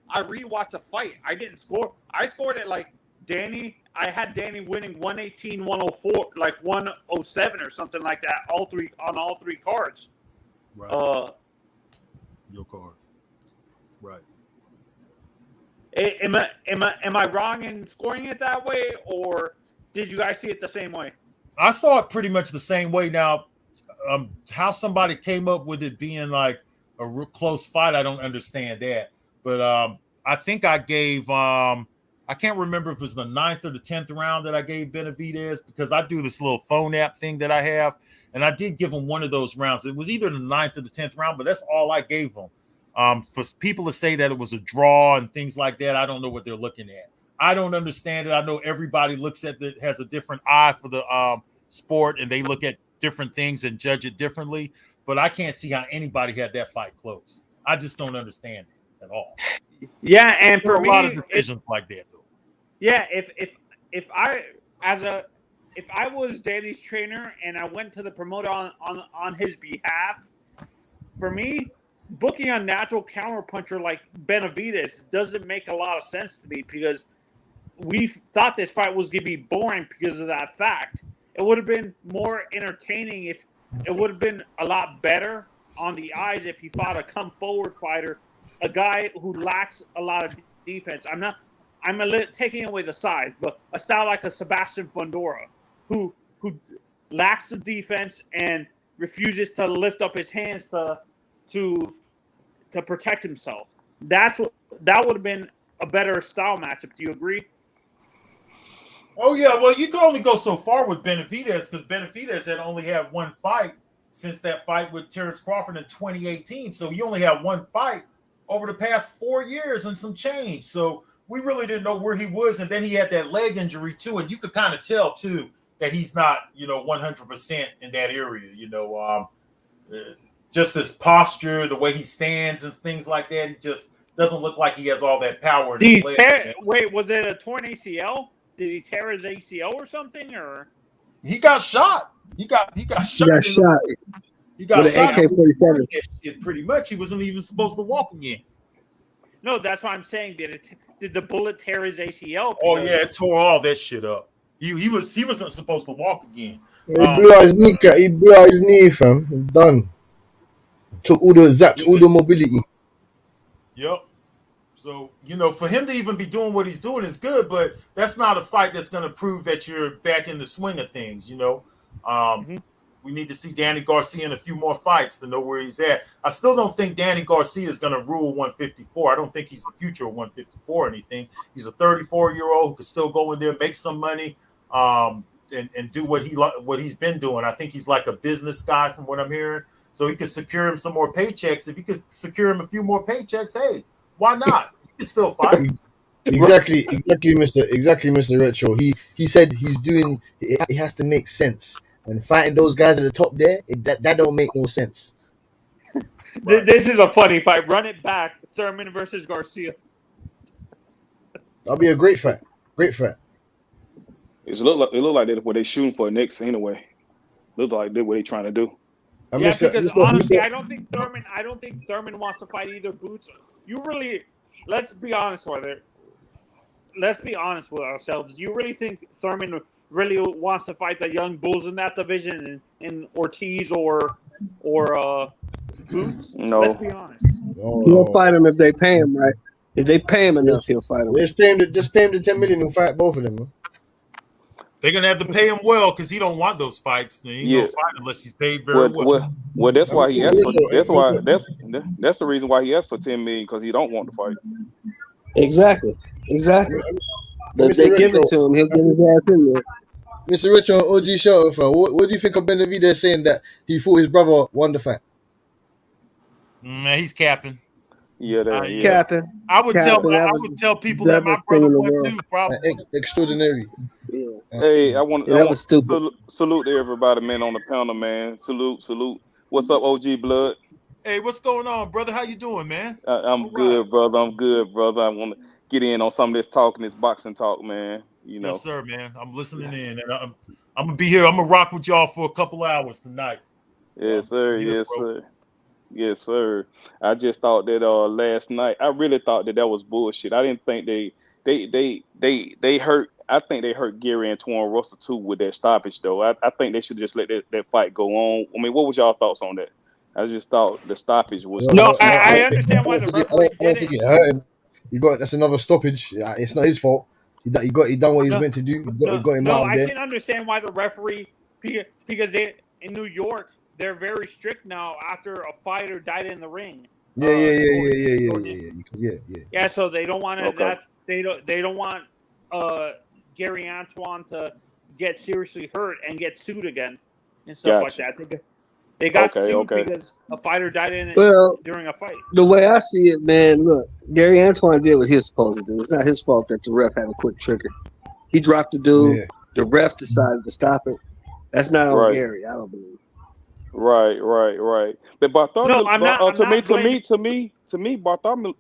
I rewatched the fight. I didn't score. I scored it like Danny. I had Danny winning 118, 104, like 107 or something like that. All three cards. Right. Your card. Right. Am I wrong in scoring it that way, or did you guys see it the same way? I saw it pretty much the same way. Now, how somebody came up with it being like a real close fight, I don't understand that. But I think I gave I can't remember if it was the 9th or the 10th round that I gave Benavidez, because I do this little phone app thing that I have, and I did give him one of those rounds. It was either the 9th or the 10th round, but that's all I gave him. For people to say that it was a draw and things like that, I don't know what they're looking at. I don't understand it. I know everybody looks at it, has a different eye for the sport, and they look at different things and judge it differently. But I can't see how anybody had that fight close. I just don't understand it at all. Yeah, and for me, a lot of decisions like that, though. Yeah, if I was Danny's trainer and I went to the promoter on his behalf, for me, booking a natural counterpuncher like Benavidez doesn't make a lot of sense to me, because we thought this fight was going to be boring because of that fact. It would have been more entertaining if it would have been a lot better on the eyes if he fought a come forward fighter, a guy who lacks a lot of defense. I'm taking away the size, but a style like a Sebastian Fundora, who lacks the defense and refuses to lift up his hands to protect himself. That would have been a better style matchup. Do you agree? Oh yeah, well, you could only go so far with Benavidez, because Benavidez had only had one fight since that fight with Terence Crawford in 2018. So he only had one fight over the past 4 years and some change. So we really didn't know where he was, and then he had that leg injury too, and you could kind of tell too that he's not, 100% in that area. Just his posture, the way he stands, and things like that, he just doesn't look like he has all that power in his leg. Wait, was it a torn ACL? Did he tear his ACL or something? Or he got shot? He got shot. He got shot. He got with shot. an AK-47. Pretty much, he wasn't even supposed to walk again. No, that's what I'm saying. Did the bullet tear his ACL? Oh yeah, it tore all that shit up. He wasn't supposed to walk again. He blew out his knee. He blew out his knee, fam. Done. Took all the mobility. Yep. So, for him to even be doing what he's doing is good, but that's not a fight that's going to prove that you're back in the swing of things, We need to see Danny Garcia in a few more fights to know where he's at. I still don't think Danny Garcia is going to rule 154. I don't think he's the future of 154 or anything. He's a 34-year-old who could still go in there, make some money, and do what he's been doing. I think he's like a business guy from what I'm hearing. So he could secure him some more paychecks. If he could secure him a few more paychecks, hey, why not? He can still fight. Exactly, Mr. Retro. He said he has to make sense. And fighting those guys at the top there, that don't make no sense. This is a funny fight. Run it back. Thurman versus Garcia. That'll be a great fight. Great fight. It look like that what they shooting for next anyway. Looks like that's what they trying to do. Because honestly, I don't think Thurman wants to fight either. Boots. Let's be honest with it. Let's be honest with ourselves. Do you really think Thurman really wants to fight the young bulls in that division, in Ortiz or Boots? No. Let's be honest. He'll fight him if they pay him right. If they pay him enough, he'll fight him. Just pay him the $10 million and fight both of them. Man. They're gonna have to pay him well because he don't want those fights. He ain't gonna fight unless he's paid very well. Well, that's why he asked for. That's the reason why he asked for $10 million, because he don't want to fight. Exactly. But if they give it to him, he'll get his ass in there. Mr. Rich on OG Show, what do you think of Benavidez saying that he thought his brother won the fight? He's capping. Capping. I would tell people that my brother won too. Probably extraordinary. Yeah. Hey, I want to salute to everybody, man, on the panel, man. Salute. What's up, OG Blood? Hey, what's going on, brother? How you doing, man? I'm good, brother. I want to get in on some of this talking, this boxing talk, man. You know. Yes, sir, man. I'm listening in, and I'm gonna be here. I'm gonna rock with y'all for a couple hours tonight. Yes, sir. Here, Yes, bro. sir. Yes, sir. I just thought that last night. I really thought that was bullshit. I didn't think they hurt. I think they hurt Gary Antoine Russell too with that stoppage though. I think they should just let that fight go on. I mean, what was y'all thoughts on that? I just thought the stoppage was No, too I much. understand why the I referee don't did think it. it hurt him. That's another stoppage. It's not his fault. He done what he was No, meant to do. He got him no, out of I there. can understand why the referee, because in New York they're very strict now. After a fighter died in the ring, Yeah. so they don't want to. Okay. That they don't want Gary Antoine to get seriously hurt and get sued again and stuff like Gotcha. that. They got Okay, sued okay. because a fighter died Well, during a fight. the way I see it, man, look, Gary Antoine did what he was supposed to do. It's not his fault that the ref had a quick trigger. He dropped the dude. Yeah. The ref decided to stop it. That's not on Right. Gary, I don't believe. Right. But Bartholomew, No, I'm not blaming. to me, Bartholomew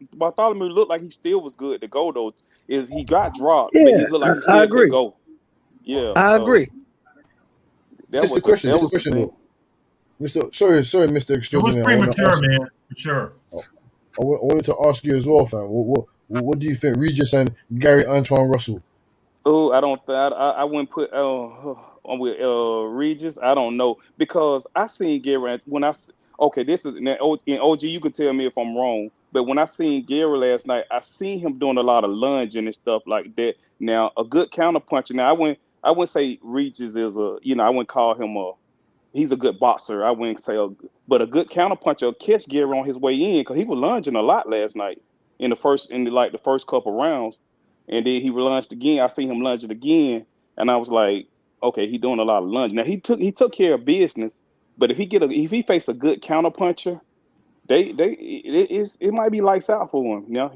looked like he still was good to go though. Is he got dropped, but Yeah, he looked like he I still agree. could go. Yeah, I so agree. Just a question. Just a question, though. Sorry, Mr. It was Extraordinary. premature, man, for sure. I wanted to ask you as well, fam. What do you think, Regis and Gary Antoine Russell? Oh, I wouldn't put on with Regis. I don't know because I seen Gary when this is in OG. You can tell me if I'm wrong, but when I seen Gary last night, I seen him doing a lot of lunging and stuff like that. Now a good counter puncher. Now I wouldn't say Regis is I wouldn't call him he's a good boxer. I wouldn't say but a good counter puncher will catch Gary on his way in because he was lunging a lot last night in the first couple rounds. And then he lunged again. I seen him lunging again, and I was like, okay, he doing a lot of lunging. Now he took care of business, but if he face a good counter puncher, it might be lights out for him. You know,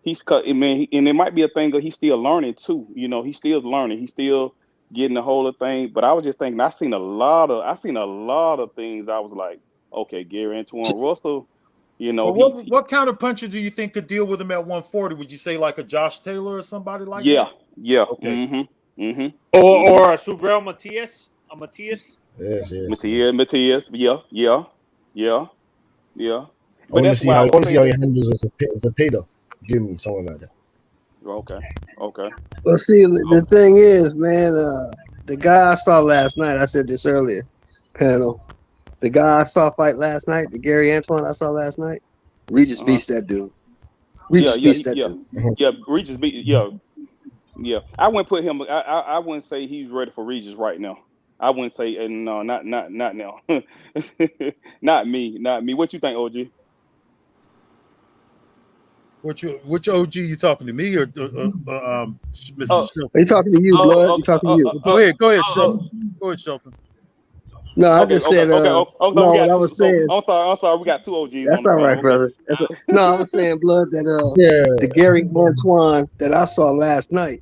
he's cut. I mean, and it might be a thing that he's still learning too. You know, he's still learning. He's still getting the whole thing. But I was just thinking, I seen a lot of things. I was like, okay, Gary Antoine Russell. You know, So what counter puncher do you think could deal with him at 140? Would you say like a Josh Taylor or somebody like that? Yeah. Okay. Or a Subriel Matias? A Matias? Yes. Matias. Yeah. I want to see how he handles as a pader. Give me someone like that. Okay. Well, see, the thing is, man, the guy I saw last night, I said this earlier, panel. The guy I saw fight last night, the Gary Antoine I saw last night, Regis beats that dude. Regis beats that dude. Yeah, Regis beat. Yeah. I wouldn't put him. I wouldn't say he's ready for Regis right now. I wouldn't say, no, not now. Not me. What you think, OG? Which OG you talking to me or Mr. Shelton? Are you talking to you, Blood? You talking to you? Go ahead, Shelton. Go ahead, Shelton. No, I just said. No, what I was saying. I'm sorry. We got two OGs. That's all right, brother. No, I was saying, Blood, that the Gary Antoine that I saw last night,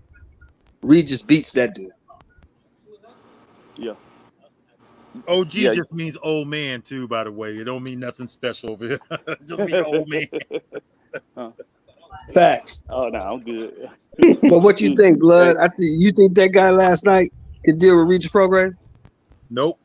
Regis beats that dude. Yeah. OG just means old man too, by the way. It don't mean nothing special over here. It just mean old man. Facts. Oh no, I'm good. But what you think, Blood? You think that guy last night could deal with Regis Prograis? Nope.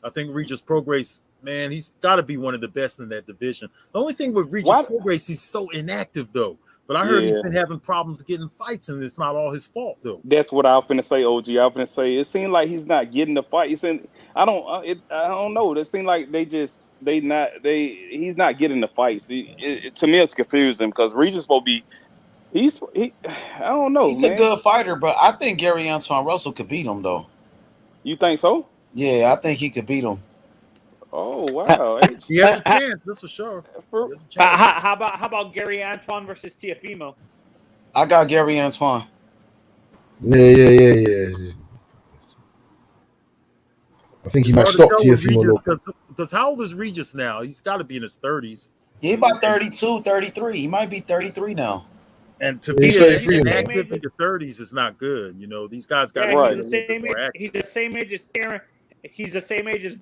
I think Regis Prograis, man, he's got to be one of the best in that division. The only thing with Regis Prograis, he's so inactive, though. But I heard he's been having problems getting fights, and it's not all his fault, though. That's what I was finna say, OG. I was finna say it seemed like he's not getting the fight. I don't know. It seemed like he's not getting the fights. To me, it's confusing because Regis supposed to be. I don't know. He's man. a good fighter, but I think Gary Antoine Russell could beat him, though. You think so? Yeah, I think he could beat him. Oh wow! He has a chance, that's for sure. How about Gary Antoine versus Teofimo? I got Gary Antoine. Yeah. I think he might stop Teofimo. Because how old is Regis now? He's got to be in his 30s. Yeah, about 32, 33. He might be 33 now. And to be inactive in your 30s is not good. You know, these guys got to be he's the same age as Terence. He's the same age as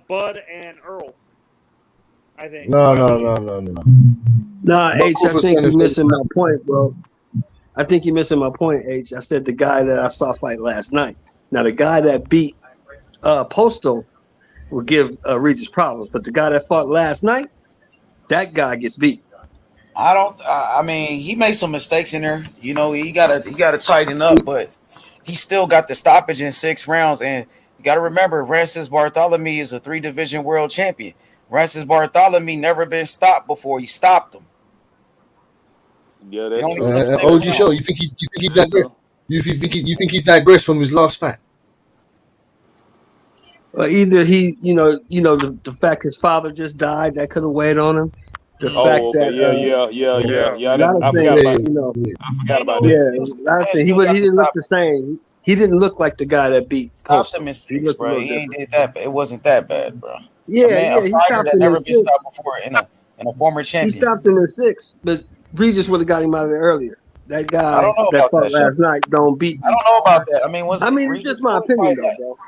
Bud and Earl, I think. No. Nah, H, I think you're missing my point, bro. I think you're missing my point, H. I said the guy that I saw fight last night. Now the guy that beat Postal will give Regis problems, but the guy that fought last night, that guy gets beat. I mean, he made some mistakes in there. You know, he gotta tighten up, but he still got the stoppage in 6 rounds. And you gotta remember, Francis Bartholomew is a 3-division world champion. Francis Bartholomew never been stopped before. He stopped him. Yeah, He that's only true. took 6 OG Show, rounds. you think he digressed? You think he's digressed from his last fight? Either he, the fact his father just died, that could have weighed on him. The fact Oh, okay. that Yeah. a lot of I forgot things, about I forgot about yeah, that. a lot of things. He didn't look the same. He didn't look like the guy that beat Stopped Postal. him in He 6, looked a bro. little He ain't different. did that, but it wasn't that bad, bro. Yeah, A he fighter stopped that him in never been 6. stopped before in a former He champion. stopped him in 6, but Regis would have got him out of there earlier. That I guy don't know that about fought that shit. last night don't beat. I don't know about that. I mean, I mean, it's Regis just my will opinion, fight though, that? bro.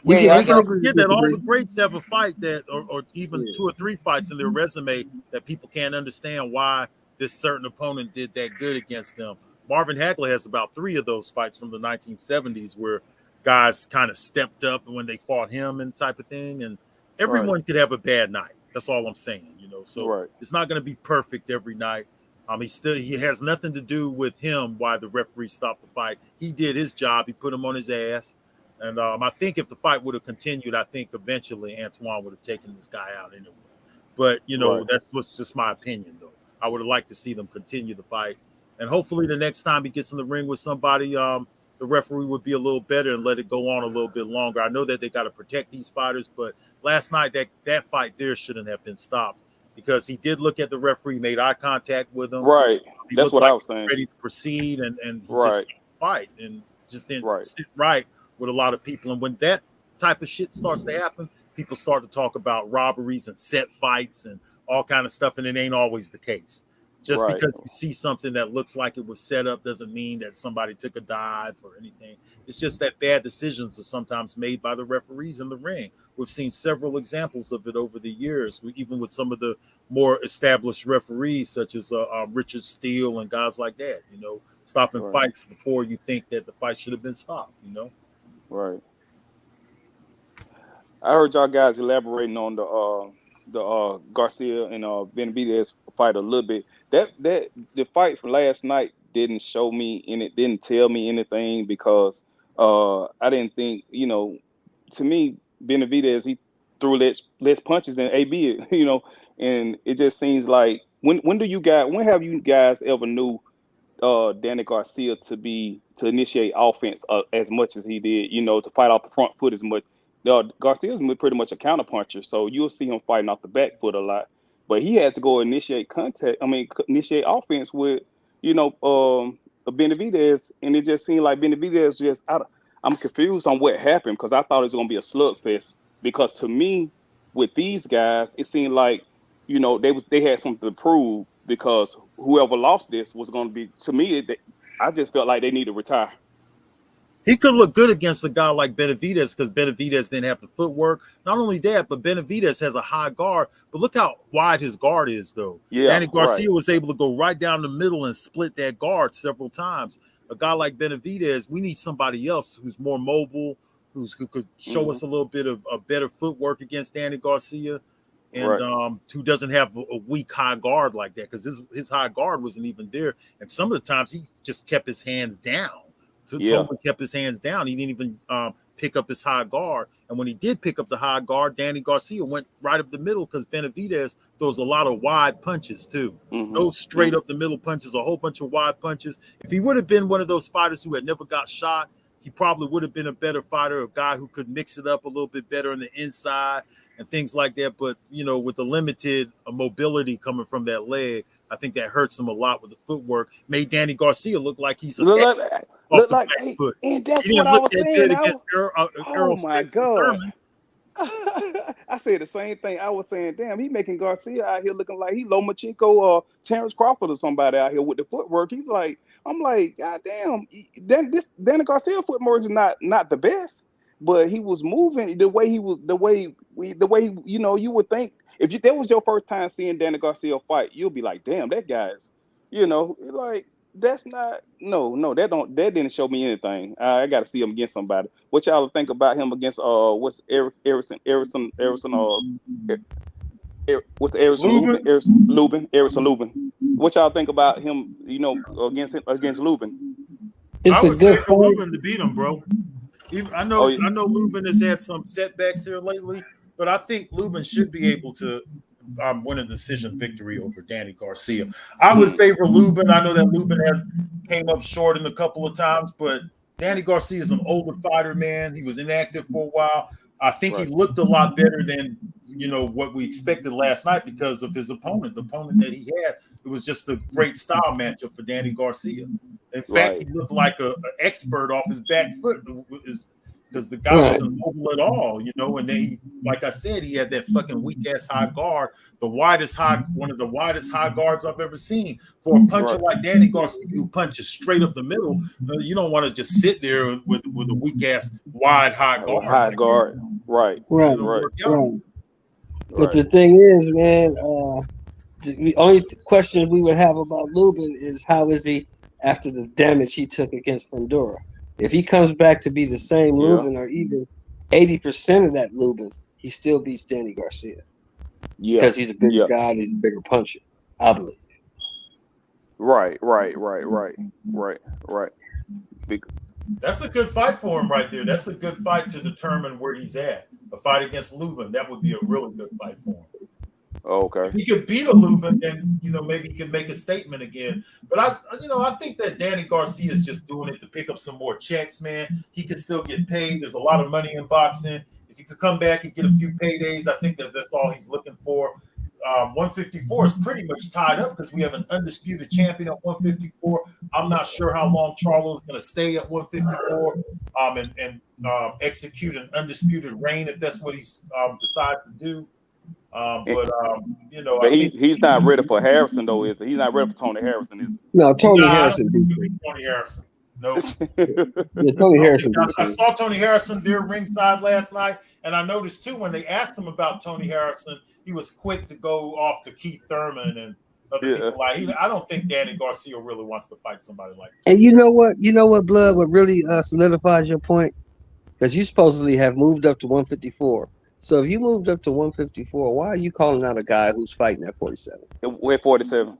We Yeah, I can't got agree to forget that all disagree. the greats have a fight that, or even 2 or 3 fights in their resume that people can't understand why this certain opponent did that good against them. Marvin Hagler has about 3 of those fights from the 1970s where guys kind of stepped up when they fought him and type of thing. And everyone could have a bad night. That's all I'm saying, So Right. it's not going to be perfect every night. He has nothing to do with him why the referee stopped the fight. He did his job. He put him on his ass. And I think if the fight would have continued, I think eventually Antoine would have taken this guy out anyway. But, Right. that's what's just my opinion, though. I would have liked to see them continue the fight. And hopefully the next time he gets in the ring with somebody, the referee would be a little better and let it go on a little bit longer. I know that they got to protect these fighters, but last night that fight there shouldn't have been stopped because he did look at the referee, made eye contact with him. Right. He That's looked what like I was saying. ready to proceed, and he Right. just fight and just didn't Right. sit right with a lot of people. And when that type of shit starts to happen, people start to talk about robberies and set fights and all kind of stuff, and it ain't always the case. Just Right. because you see something that looks like it was set up doesn't mean that somebody took a dive or anything. It's just that bad decisions are sometimes made by the referees in the ring. We've seen several examples of it over the years, even with some of the more established referees, such as Richard Steele and guys like that, stopping Right. fights before you think that the fight should have been stopped, Right. I heard y'all guys elaborating on the Garcia and Benavidez fight a little bit. That the fight from last night didn't show me and it didn't tell me anything because I didn't think, to me Benavidez he threw less punches than AB, and it just seems like when have you guys ever knew Danny Garcia to initiate offense as much as he did, to fight off the front foot as much. Garcia's pretty much a counterpuncher, so you'll see him fighting off the back foot a lot. But he had to go initiate initiate offense with, Benavidez, and it just seemed like Benavidez I'm confused on what happened because I thought it was going to be a slugfest. Because to me, with these guys, it seemed like they had something to prove because whoever lost this was going to be to me. I just felt like they need to retire. He could look good against a guy like Benavidez because Benavidez didn't have the footwork. Not only that, but Benavidez has a high guard. But look how wide his guard is, though. Yeah, Danny Garcia right. was able to go right down the middle and split that guard several times. A guy like Benavidez, we need somebody else who's more mobile, who could show us a little bit of a better footwork against Danny Garcia, and Right. Who doesn't have a weak high guard like that because his high guard wasn't even there. And some of the times he just kept his hands down. Yeah. Totally kept his hands down. He didn't even pick up his high guard. And when he did pick up the high guard, Danny Garcia went right up the middle because Benavidez throws a lot of wide punches too. No straight up the middle punches, a whole bunch of wide punches. If he would have been one of those fighters who had never got shot, he probably would have been a better fighter, a guy who could mix it up a little bit better on the inside and things like that. But, with the limited mobility coming from that leg, I think that hurts him a lot with the footwork. Made Danny Garcia look like he's Look off the like, back hey, foot. and that's He what didn't I look was that saying. good against Errol My Spence and God. Thurman. I said the same thing. I was saying, damn, he making Garcia out here looking like he Lomachenko or Terence Crawford or somebody out here with the footwork. I'm like, God damn, this Danny Garcia footwork is not the best, but he was moving the way you would think if that was your first time seeing Danny Garcia fight, you'll be like, damn, that guy's, like That's not that didn't show me anything. I got to see him against somebody. What y'all think about him against what's Erickson what's the Erickson Lubin? What y'all think about him? Against Lubin. I would favor Lubin to beat him, bro. I know Lubin has had some setbacks here lately, but I think Lubin should be able to win a decision victory over Danny Garcia. I would favor Lubin. I know that Lubin has came up short in a couple of times, but Danny Garcia is an older fighter, man. He was inactive for a while. I think he looked a lot better than what we expected last night because of his opponent. The opponent that he had, it was just a great style matchup for Danny Garcia. In fact, he looked like an expert off his back foot because the guy wasn't mobile at all, and then like I said, he had that fucking weak ass high guard, one of the widest high guards I've ever seen. For a puncher like Danny Garcia who punches straight up the middle, you don't want to just sit there with a weak ass wide high guard. Right. But the thing is, man, the only question we would have about Lubin is how is he after the damage he took against Fundora? If he comes back to be the same Lubin or even 80% of that Lubin, he still beats Danny Garcia. Yeah. Because he's a bigger guy and he's a bigger puncher, I believe. Right. That's a good fight for him right there. That's a good fight to determine where he's at. A fight against Lubin, that would be a really good fight for him. Okay. If he could beat a Lubin, then maybe he could make a statement again. But I think that Danny Garcia is just doing it to pick up some more checks, man. He could still get paid. There's a lot of money in boxing. If he could come back and get a few paydays, I think that's all he's looking for. 154 is pretty much tied up because we have an undisputed champion at 154. I'm not sure how long Charlo is going to stay at 154 and execute an undisputed reign if that's what he decides to do. But he's not ready for Harrison though, is he? He's not ready for Tony Harrison, is he? No, Tony Harrison. Tony Harrison. No. Tony Harrison. I saw Tony Harrison there ringside last night, and I noticed too when they asked him about Tony Harrison, he was quick to go off to Keith Thurman and other people. I don't think Danny Garcia really wants to fight somebody like that. And you know what, Blood, what really solidifies your point? Because you supposedly have moved up to 154. So if you moved up to 154, why are you calling out a guy who's fighting at 47? We're 47.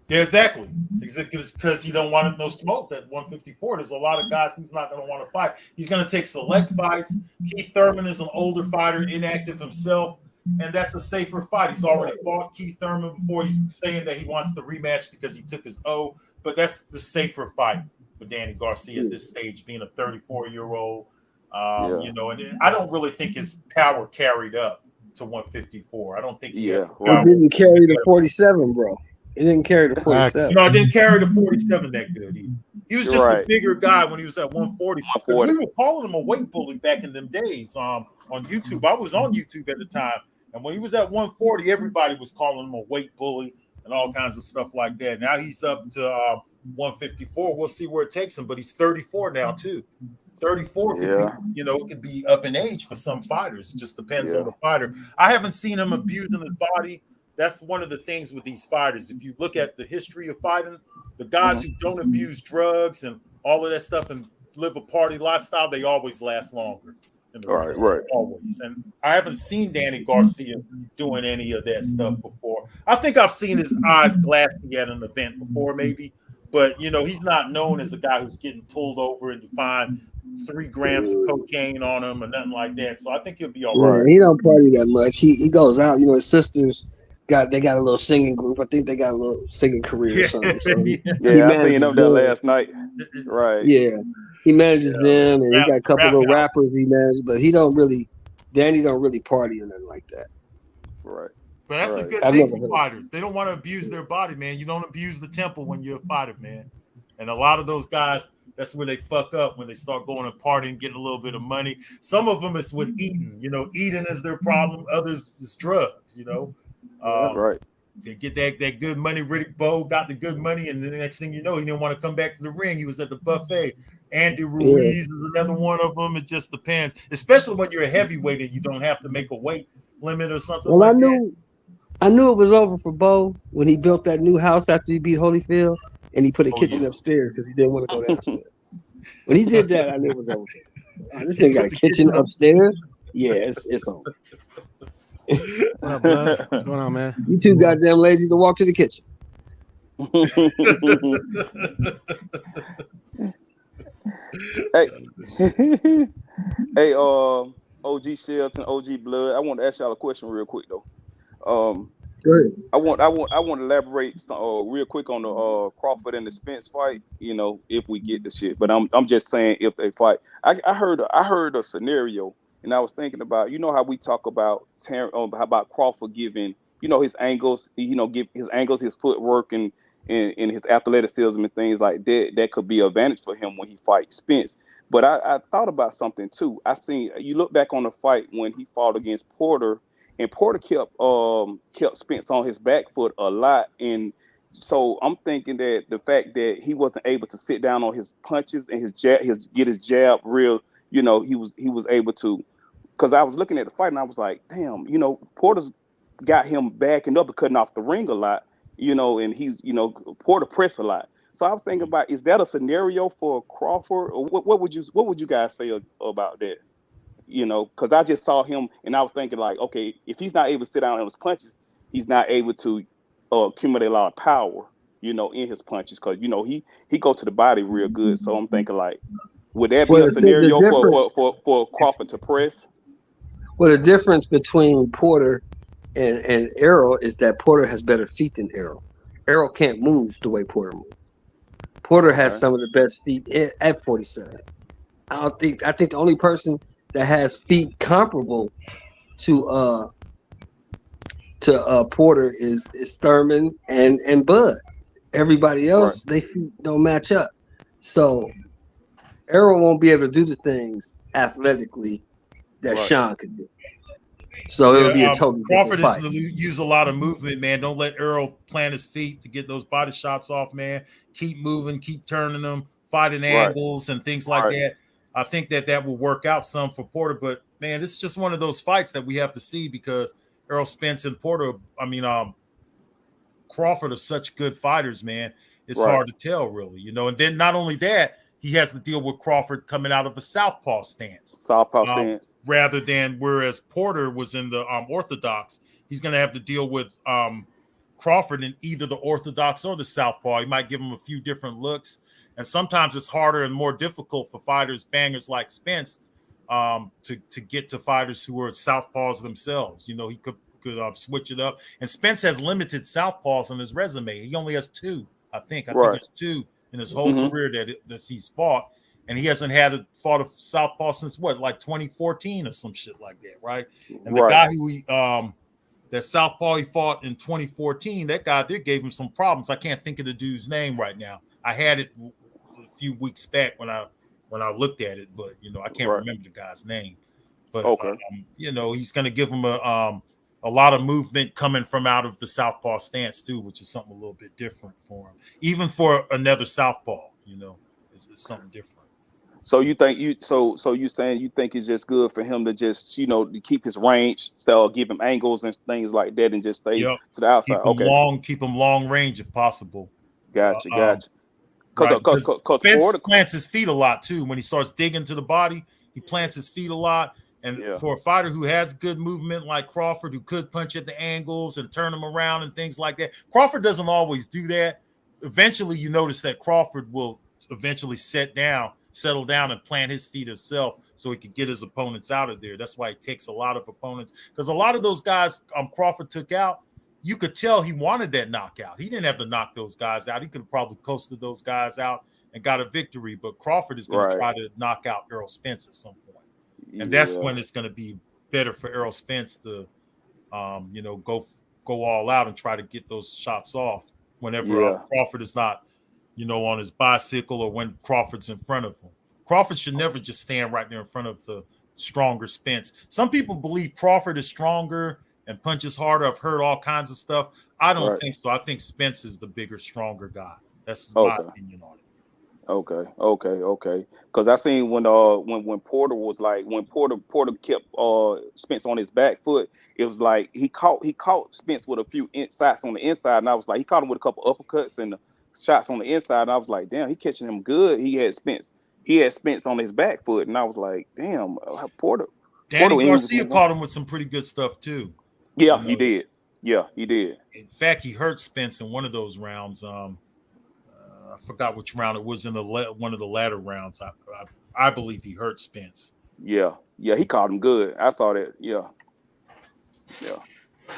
Yeah, exactly. Because he don't want no smoke at 154. There's a lot of guys he's not going to want to fight. He's going to take select fights. Keith Thurman is an older fighter, inactive himself, and that's a safer fight. He's already fought Keith Thurman before. He's saying that he wants the rematch because he took his O, but that's the safer fight for Danny Garcia at this stage, being a 34-year-old. And I don't really think his power carried up to 154. I don't think it didn't carry to 47, bro. It didn't carry to 47. No, it didn't carry to 47 that good either. He was just a bigger guy when he was at 140. We were calling him a weight bully back in them days on YouTube. I was on YouTube at the time, and when he was at 140, everybody was calling him a weight bully and all kinds of stuff like that. Now he's up to 154. We'll see where it takes him, but he's 34 now too. 34 could be, it could be up in age for some fighters. It just depends on the fighter. I haven't seen him abusing his body. That's one of the things with these fighters. If you look at the history of fighting, the guys who don't abuse drugs and all of that stuff and live a party lifestyle, they always last longer. Right. Always. And I haven't seen Danny Garcia doing any of that stuff before. I think I've seen his eyes glassy at an event before, maybe. But, he's not known as a guy who's getting pulled over and you find 3 grams of cocaine on him or nothing like that. So I think he'll be all right. He don't party that much. He goes out. His sisters got a little singing group. I think they got a little singing career or something. So I seen them there last night. Right. Yeah. He manages them, and he got a couple of rappers he manages, but Danny don't really party or nothing like that. Right. But that's a good thing for fighters. They don't want to abuse their body, man. You don't abuse the temple when you're a fighter, man. And a lot of those guys, that's where they fuck up when they start going and partying, getting a little bit of money. Some of them is with eating. Eating is their problem. Others is drugs. Right. They get that good money. Riddick Bowe got the good money, and the next thing you know, he didn't want to come back to the ring. He was at the buffet. Andy Ruiz is another one of them. It just depends, especially when you're a heavyweight and you don't have to make a weight limit or something. Well, I knew it was over for Bowe when he built that new house after he beat Holyfield. and he put a kitchen upstairs because he didn't want to go downstairs. When he did that, I knew it was over. Oh, this nigga got a kitchen upstairs. Yeah, it's over. What up, bud? What's going on, man? You too goddamn lazy to walk to the kitchen. Hey, OG Shelton, OG Blood. I want to ask y'all a question real quick though. Good. I want to elaborate real quick on the Crawford and the Spence fight. You know, if we get the shit, but I'm just saying if they fight. I heard a scenario, and I was thinking about, you know, how we talk about about Crawford giving, you know, his angles, give his angles, his footwork, and his athleticism and things like that. That could be an advantage for him when he fights Spence. But I thought about something too. You look back on the fight when he fought against Porter. And Porter kept Spence on his back foot a lot, and so I'm thinking that the fact that he wasn't able to sit down on his punches and get his jab real, you know, he was able to, because I was looking at the fight and I was like, damn, you know, Porter's got him backing up and cutting off the ring a lot, you know, and Porter press a lot. So I was thinking about, is that a scenario for Crawford, or what would you guys say about that? You know, because I just saw him and I was thinking like, okay, if he's not able to sit down on his punches, he's not able to accumulate a lot of power, you know, in his punches, because, you know, he go to the body real good. So I'm thinking like, would that be a scenario for Crawford to press? Well, the difference between Porter and Errol is that Porter has better feet than Errol. Errol can't move the way Porter moves. Porter has some of the best feet at 47. I think the only person that has feet comparable to Porter is Thurman and Bud. Everybody else, they feet don't match up. So Errol won't be able to do the things athletically that Sean could do. So it would be a totally Crawford different is fight. to use a lot of movement, man. Don't let Errol plant his feet to get those body shots off, man. Keep moving, keep turning them, fighting angles and things like that. I think that will work out some for Porter, but man, this is just one of those fights that we have to see, because Errol Spence and Crawford are such good fighters, man. It's hard to tell, really, you know. And then not only that, he has to deal with Crawford coming out of a southpaw stance. Rather than whereas Porter was in the orthodox, he's going to have to deal with Crawford in either the orthodox or the southpaw. He might give him a few different looks. And sometimes it's harder and more difficult for bangers like Spence, to get to fighters who are southpaws themselves. You know, he could switch it up. And Spence has limited southpaws on his resume. He only has two, I think. I think there's two in his whole career that he's fought. And he hasn't fought a southpaw since like 2014 or some shit like that, right? And the guy who that southpaw he fought in 2014, that guy there gave him some problems. I can't think of the dude's name right now. I had it a few weeks back when I looked at it, but you know, I can't remember the guy's name. But you know, he's going to give him a lot of movement coming from out of the southpaw stance too, which is something a little bit different for him. Even for another southpaw, you know, it's something different. So you think you saying you think it's just good for him to just, you know, to keep his range, so give him angles and things like that, and just stay to the outside. Keep him long range if possible. Gotcha. Because Spence plants his feet a lot too. When he starts digging to the body, he plants his feet a lot. And for a fighter who has good movement like Crawford, who could punch at the angles and turn them around and things like that, Crawford doesn't always do that. Eventually, you notice that Crawford will eventually settle down and plant his feet himself so he could get his opponents out of there. That's why he takes a lot of opponents, because a lot of those guys Crawford took out, you could tell he wanted that knockout. He didn't have to knock those guys out. He could have probably coasted those guys out and got a victory. But Crawford is going to try to knock out Errol Spence at some point. And that's when it's going to be better for Errol Spence to, you know, go all out and try to get those shots off whenever Crawford is not, you know, on his bicycle, or when Crawford's in front of him. Crawford should never just stand right there in front of the stronger Spence. Some people believe Crawford is stronger and punches harder. I've heard all kinds of stuff. I don't think so. I think Spence is the bigger, stronger guy. That's my opinion on it. Okay. Because I seen when Porter was like, when Porter kept Spence on his back foot, it was like he caught Spence with a few shots on the inside, and I was like, he caught him with a couple uppercuts and shots on the inside. And I was like, damn, he catching him good. He had Spence on his back foot, and I was like, damn, Porter. Danny Garcia caught him with some pretty good stuff too. Yeah, he did. Yeah, he did. In fact, he hurt Spence in one of those rounds. I forgot which round it was in one of the latter rounds. I believe he hurt Spence. Yeah, he caught him good. I saw that. Yeah.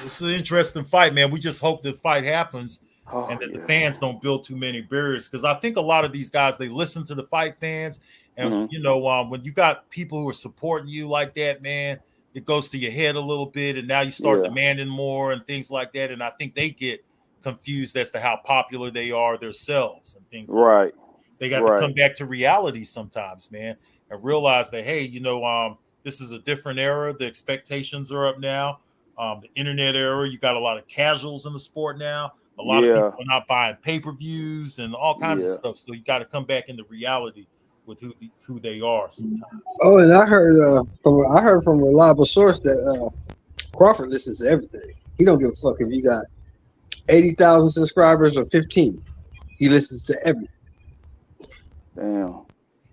It's an interesting fight, man. We just hope the fight happens and that the fans don't build too many barriers, because I think a lot of these guys, they listen to the fight fans, and you know, when you got people who are supporting you like that, man, it goes to your head a little bit, and now you start demanding more and things like that, and I think they get confused as to how popular they are themselves and things like that. They got to come back to reality sometimes, man, and realize that, hey, you know, this is a different era. The expectations are up now. The internet era, you got a lot of casuals in the sport now. A lot of people are not buying pay-per-views and all kinds of stuff. So you got to come back into reality with who they are sometimes. Oh, and I heard from a reliable source that Crawford listens to everything. He don't give a fuck if you got 80,000 subscribers or 15. He listens to everything. Damn.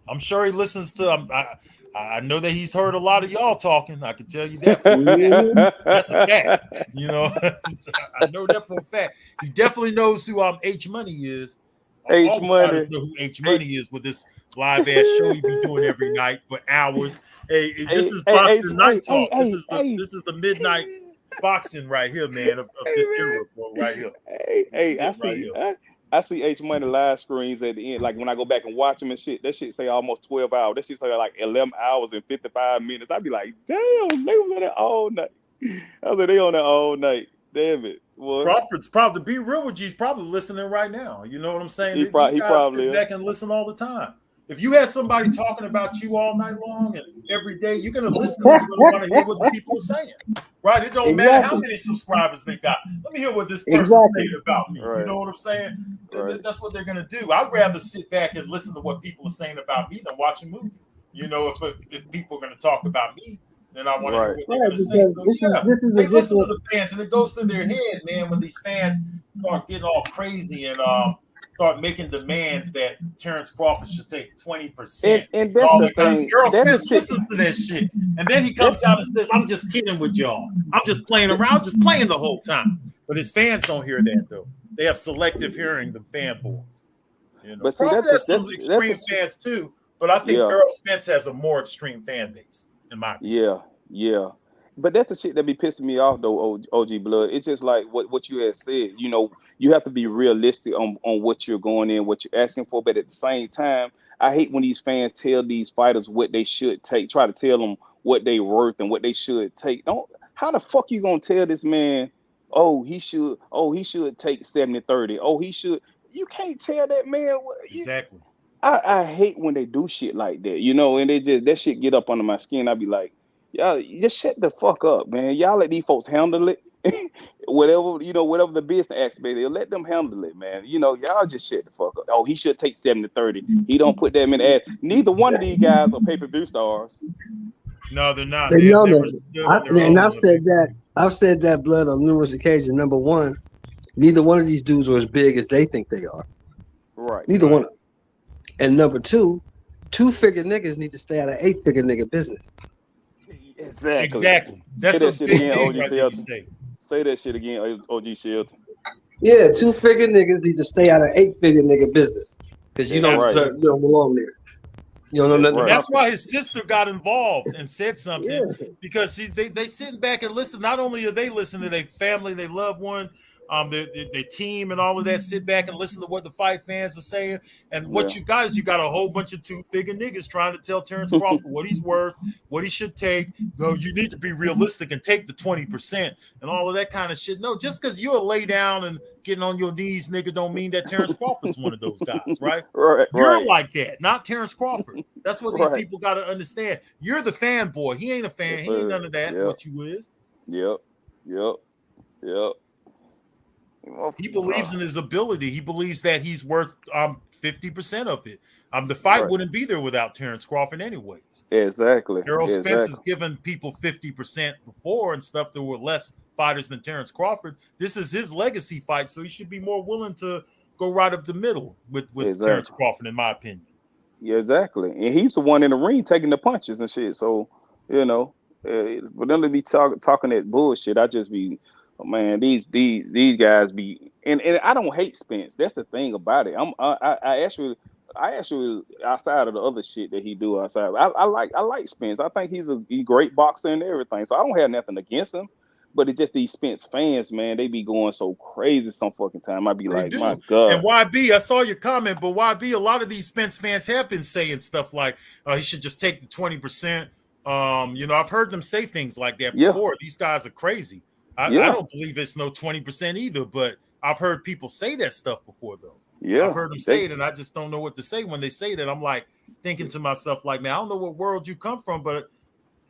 I'm sure he listens to. I know that he's heard a lot of y'all talking. I can tell you that. That's a fact. You know, I know that for a fact. He definitely knows who H Money is. H Money know who H Money is with this live ass show you be doing every night for hours. Hey, this is boxing night talk. This is the midnight boxing right here, man. Of this era, bro, right here. I see H Money live screens at the end. Like when I go back and watch them and shit, that shit say almost 12 hours. That shit say like 11 hours and 55 minutes. I'd be like, damn, they was on that all night. I was like, they on that all night. Damn it. Well, Crawford's probably, to be real with you, he's probably listening right now. You know what I'm saying? He probably sit back and listen all the time. If you had somebody talking about you all night long and every day, you're going to listen. You're going to want to hear what the people are saying. Right? It don't matter how many subscribers they got. Let me hear what this person's saying about me. You know what I'm saying? That's what they're going to do. I'd rather sit back and listen to what people are saying about me than watch a movie. You know, if people are going to talk about me, then I want to hear what they're going to say. So, they listen to the fans, and it goes through their head, man, when these fans start getting all crazy and start making demands that Terence Crawford should take 20%. And that's the thing. Errol Spence listens to that shit. And then he comes out and says, I'm just kidding with y'all. I'm just playing around. I'm just playing the whole time. But his fans don't hear that, though. They have selective hearing, the fanboys. You know? But see, Crawford has some extreme fans, too. But I think Errol Spence has a more extreme fan base, in my opinion. Yeah. But that's the shit that be pissing me off, though, OG Blood. It's just like what you had said. You know, you have to be realistic on what you're going in, what you're asking for. But at the same time, I hate when these fans tell these fighters what they should take, try to tell them what they worth and what they should take. How the fuck you gonna tell this man, he should take 70-30. He should. You can't tell that man. Exactly. I hate when they do shit like that, you know, and that shit get up under my skin. I be like, y'all just shut the fuck up, man. Y'all let these folks handle it. whatever the business aspect, let them handle it, man. You know, y'all just shut the fuck up. He should take 70-30. He don't put them in the ass. Neither one of these guys are pay-per-view stars. No, they're not. I've said that, Blood, on numerous occasions. Number one, neither one of these dudes are as big as they think they are. Right. Neither one of them. And number two, 2-figure niggas need to stay out of 8-figure nigga business. Exactly. That's say that shit again, OG right Shelton. Say that shit again, OG Shelton. Yeah, 2-figure niggas need to stay out of 8-figure nigga business because you don't belong there. You don't know nothing. That's why his sister got involved and said something because they sitting back and listen. Not only are they listening to their family, their loved ones, their team and all of that, sit back and listen to what the fight fans are saying. And what you got is you got a whole bunch of 2-figure niggas trying to tell Terence Crawford what he's worth, what he should take. No, you need to be realistic and take the 20% and all of that kind of shit. No, just because you'll lay down and getting on your knees, nigga, don't mean that Terence Crawford's one of those guys, right? You're like that, not Terence Crawford. That's what these people got to understand. You're the fanboy. He ain't a fan. He ain't none of that. What you is. Yep. He believes in his ability. He believes that he's worth 50% of it. The fight wouldn't be there without Terence Crawford anyways. Exactly. Errol Spence has given people 50% before and stuff. There were less fighters than Terence Crawford. This is his legacy fight, so he should be more willing to go right up the middle with Terence Crawford, in my opinion. Yeah, exactly. And he's the one in the ring taking the punches and shit. So, you know, for them to be talking that bullshit, I just be, oh, man, these guys be, and I don't hate Spence. That's the thing about it. I actually outside of the other shit that he do outside, I like Spence. I think he's a great boxer and everything. So I don't have nothing against him. But it's just these Spence fans, man, they be going so crazy some fucking time. I be like, my God. And YB, I saw your comment, but YB, a lot of these Spence fans have been saying stuff like he should just take the 20%. You know, I've heard them say things like that before. These guys are crazy. I don't believe it's no 20% either, but I've heard people say that stuff before, though. Yeah, I've heard them say it, and I just don't know what to say when they say that. I'm like thinking to myself, like, man, I don't know what world you come from, but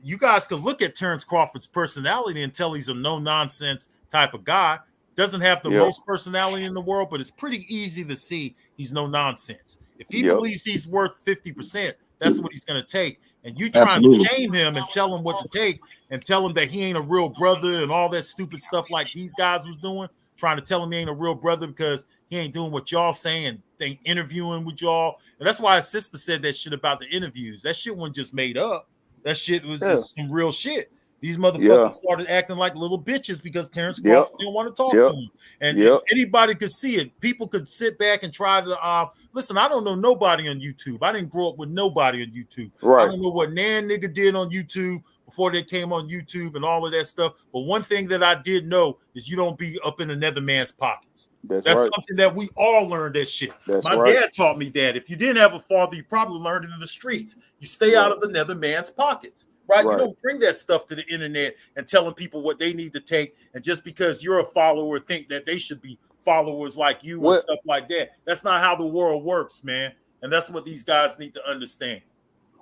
you guys could look at Terence Crawford's personality and tell he's a no-nonsense type of guy. Doesn't have the most personality in the world, but it's pretty easy to see he's no nonsense. If he believes he's worth 50%, that's what he's going to take. And you trying to shame him and tell him what to take and tell him that he ain't a real brother and all that stupid stuff like these guys was doing, trying to tell him he ain't a real brother because he ain't doing what y'all saying and they interviewing with y'all. And that's why his sister said that shit about the interviews. That shit wasn't just made up. That shit was some real shit. These motherfuckers started acting like little bitches because Terence Crawford didn't want to talk to them. And anybody could see it. People could sit back and try to listen, I don't know nobody on YouTube. I didn't grow up with nobody on YouTube. I don't know what Nan nigga did on YouTube before they came on YouTube and all of that stuff. But one thing that I did know is you don't be up in another man's pockets. That's something that we all learned that shit. My dad taught me that. If you didn't have a father, you probably learned it in the streets. You stay out of another man's pockets. Right? You don't bring that stuff to the internet and telling people what they need to take. And just because you're a follower, think that they should be followers like you and stuff like that. That's not how the world works, man. And that's what these guys need to understand.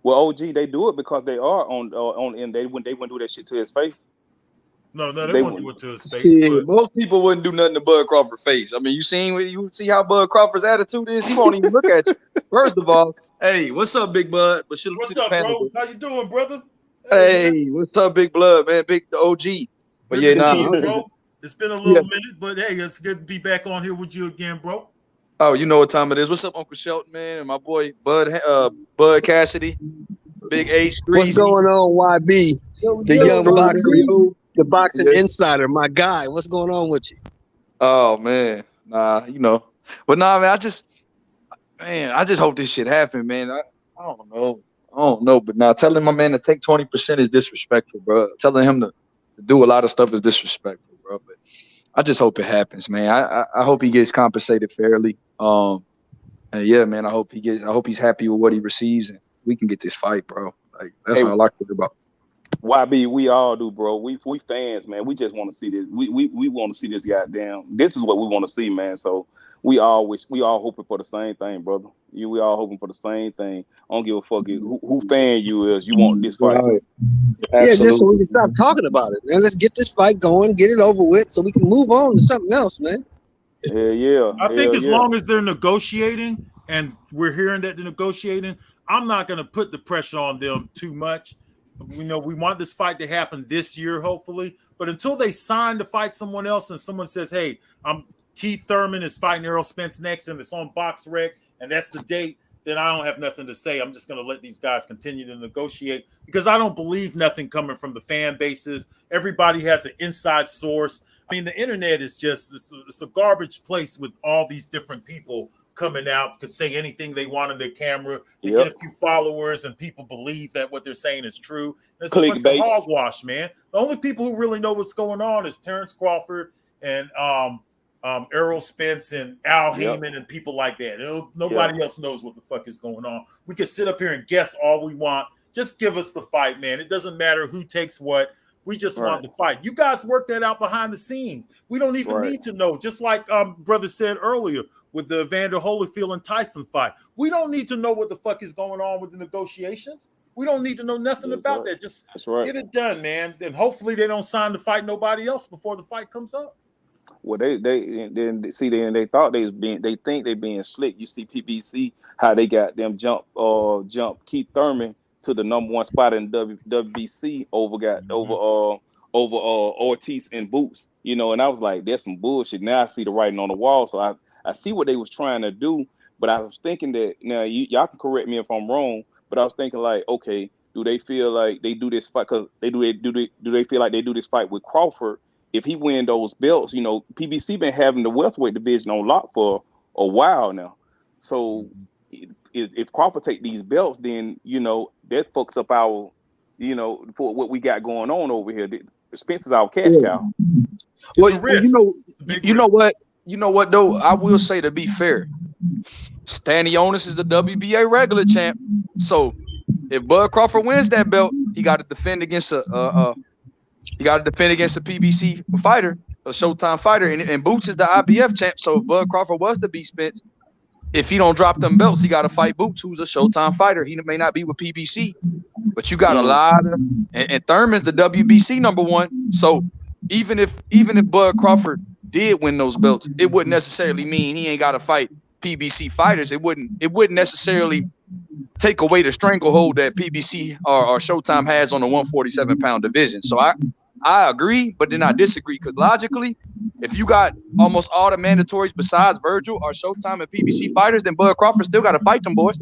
Well, OG, they do it because they are on and they wouldn't do that shit to his face. No, they wouldn't do it to his face. Yeah, most people wouldn't do nothing to Bud Crawford's face. I mean, you see how Bud Crawford's attitude is? He won't even look at you. First of all, hey, what's up, Big Bud? What's up, bro? How you doing, brother? Hey, what's up, Big Blood, man? Big OG. But it's been a little minute, but hey, it's good to be back on here with you again, bro. Oh, you know what time it is. What's up, Uncle Shelton, man? And my boy Bud Cassidy, Big H. What's going on, YB? The young boxer, the boxing insider, my guy. What's going on with you? Oh man, nah, you know. But nah, man, I just hope this shit happen, man. I don't know. But now telling my man to take 20% is disrespectful, bro. Telling him to do a lot of stuff is disrespectful, bro. But I just hope it happens, man. I hope he gets compensated fairly. And yeah, man, I hope he's happy with what he receives and we can get this fight, bro. Like that's all I care about. YB, we all do, bro. We fans, man. We just want to see this. We want to see this goddamn. This is what we want to see, man. So we all hoping for the same thing, brother. We all hoping for the same thing. I don't give a fuck who fan you is. You want this fight? Right. Yeah, just so we can stop talking about it, man. Let's get this fight going, get it over with, so we can move on to something else, man. Yeah. I think as long as they're negotiating, and we're hearing that they're negotiating, I'm not going to put the pressure on them too much. We want this fight to happen this year, hopefully. But until they sign to fight someone else, and someone says, "Hey, Keith Thurman is fighting Errol Spence next, and it's on BoxRec, and that's the date," then I don't have nothing to say. I'm just going to let these guys continue to negotiate because I don't believe nothing coming from the fan bases. Everybody has an inside source. I mean, the internet is just it's a garbage place with all these different people coming out, could say anything they want on their camera. They get a few followers, and people believe that what they're saying is true. It's a bunch of hogwash, man. The only people who really know what's going on is Terence Crawford and Errol Spence and Al Heyman and people like that. Nobody else knows what the fuck is going on. We can sit up here and guess all we want. Just give us the fight, man. It doesn't matter who takes what. We just want the fight. You guys work that out behind the scenes. We don't even need to know. Just like brother said earlier with the Evander Holyfield and Tyson fight. We don't need to know what the fuck is going on with the negotiations. We don't need to know nothing about that. Just get it done, man. And hopefully they don't sign to fight nobody else before the fight comes up. Well, they thought they think they being slick. You see PBC how they got them jump Keith Thurman to the number one spot in WBC over Ortiz and Boots, and I was like, that's some bullshit. Now I see the writing on the wall, so I see what they was trying to do, but I was thinking that now y'all can correct me if I'm wrong, but I was thinking like, okay, do they feel like they do this fight because do they feel like they do this fight with Crawford? If he win those belts, you know, PBC been having the welterweight division on lock for a while now. So if Crawford take these belts, then you know that fucks up our, you know, for what we got going on over here. Spence is our cash cow. Well, you know what though? I will say, to be fair, Stanionis is the WBA regular champ. So if Bud Crawford wins that belt, he got to defend against a PBC fighter, a Showtime fighter, and Boots is the IBF champ. So if Bud Crawford was to beat Spence, if he don't drop them belts, he got to fight Boots, who's a Showtime fighter. He may not be with PBC, but you got a lot of, and Thurman's the WBC #1. So even if Bud Crawford did win those belts, it wouldn't necessarily mean he ain't got to fight PBC fighters. It wouldn't necessarily take away the stranglehold that PBC or Showtime has on the 147-pound division. So I agree, but then I disagree, because logically, if you got almost all the mandatories besides Virgil or Showtime and PBC fighters, then Bud Crawford still got to fight them boys,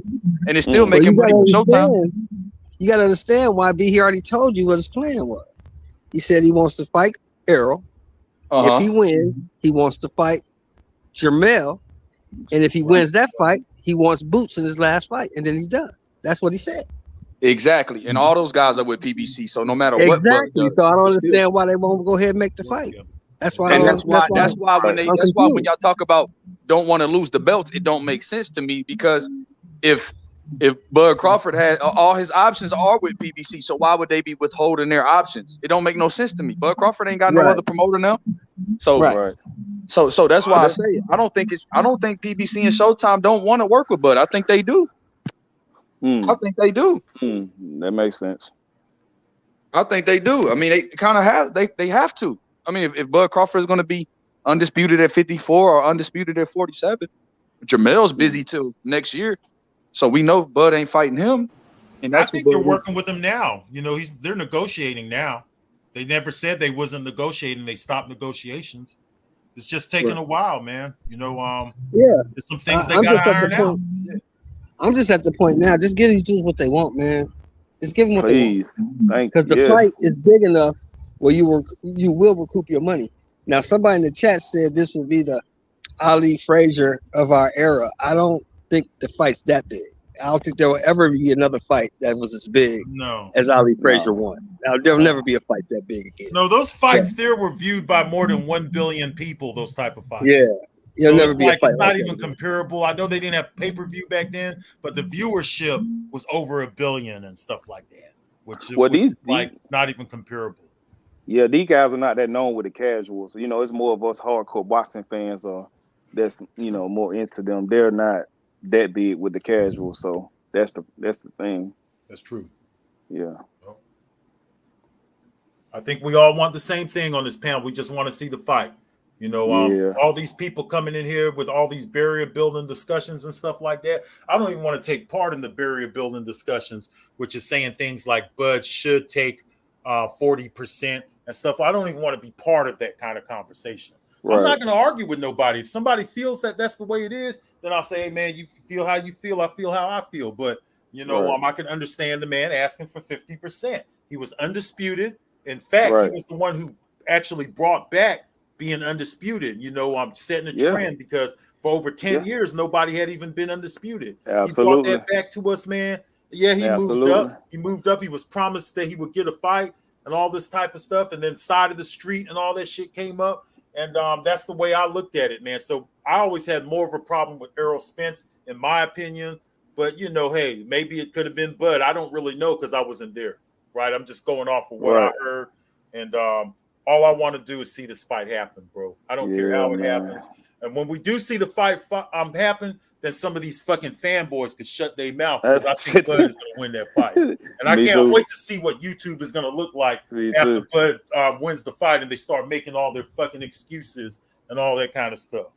and it's still making money for Showtime. You got to understand why he already told you what his plan was. He said he wants to fight Errol. If he wins, he wants to fight Jermell. And if he wins that fight, he wants Boots in his last fight, and then he's done. That's what he said. Exactly. And all those guys are with PBC. So no matter what. Exactly. So I don't understand why they won't go ahead and make the fight. That's why. And that's why when y'all talk about don't want to lose the belts, it don't make sense to me, because if Bud Crawford had all his options are with PBC, so why would they be withholding their options? It don't make no sense to me. Bud Crawford ain't got no other promoter now. So so that's why I say I don't think PBC and Showtime don't want to work with Bud. I think they do. I think they do. That makes sense. I think they do. I mean, they kind of have. They have to. I mean, if Bud Crawford is going to be undisputed at 54 or undisputed at 47, Jermell's busy till next year, so we know Bud ain't fighting him. And I think they're working with him now. You know, they're negotiating now. They never said they wasn't negotiating. They stopped negotiations. It's just taking a while, man. You know, there's some things they got to iron out. I'm just at the point now. Just give these dudes what they want, man. Just give them what they want. Because the fight is big enough where you will recoup your money. Now, somebody in the chat said this will be the Ali Frazier of our era. I don't think the fight's that big. I don't think there will ever be another fight that was as big as Ali Frazier won. Now, there will never be a fight that big again. No, those fights there were viewed by more than 1 billion people, those type of fights. Yeah. So never be a fight it's not even comparable. I know they didn't have pay-per-view back then, but the viewership was over 1 billion and stuff like that, which is not even comparable. Yeah, these guys are not that known with the casuals. You know, it's more of us hardcore boxing fans that's, you know, more into them. They're not that big with the casuals, so that's the thing. That's true. Yeah. Well, I think we all want the same thing on this panel. We just want to see the fight. You know, all these people coming in here with all these barrier building discussions and stuff like that. I don't even want to take part in the barrier building discussions, which is saying things like Bud should take 40% and stuff. I don't even want to be part of that kind of conversation. Right. I'm not going to argue with nobody. If somebody feels that that's the way it is, then I'll say, hey, man, you feel how you feel. I feel how I feel. But, you know, I can understand the man asking for 50%. He was undisputed. In fact, he was the one who actually brought back being undisputed. You know, I'm setting a trend because for over 10 years, nobody had even been undisputed. Absolutely. He brought that back to us, man. Yeah, he moved up. He moved up. He was promised that he would get a fight and all this type of stuff. And then side of the street and all that shit came up. And that's the way I looked at it, man. So I always had more of a problem with Errol Spence, in my opinion. But, you know, hey, maybe it could have been Bud. I don't really know because I wasn't there, right? I'm just going off of what I heard. And all I want to do is see this fight happen, bro. I don't care how it happens. And when we do see the fight happen, then some of these fucking fanboys could shut their mouth because I think Bud is going to win that fight. And I can't wait to see what YouTube is going to look like after Bud wins the fight and they start making all their fucking excuses and all that kind of stuff.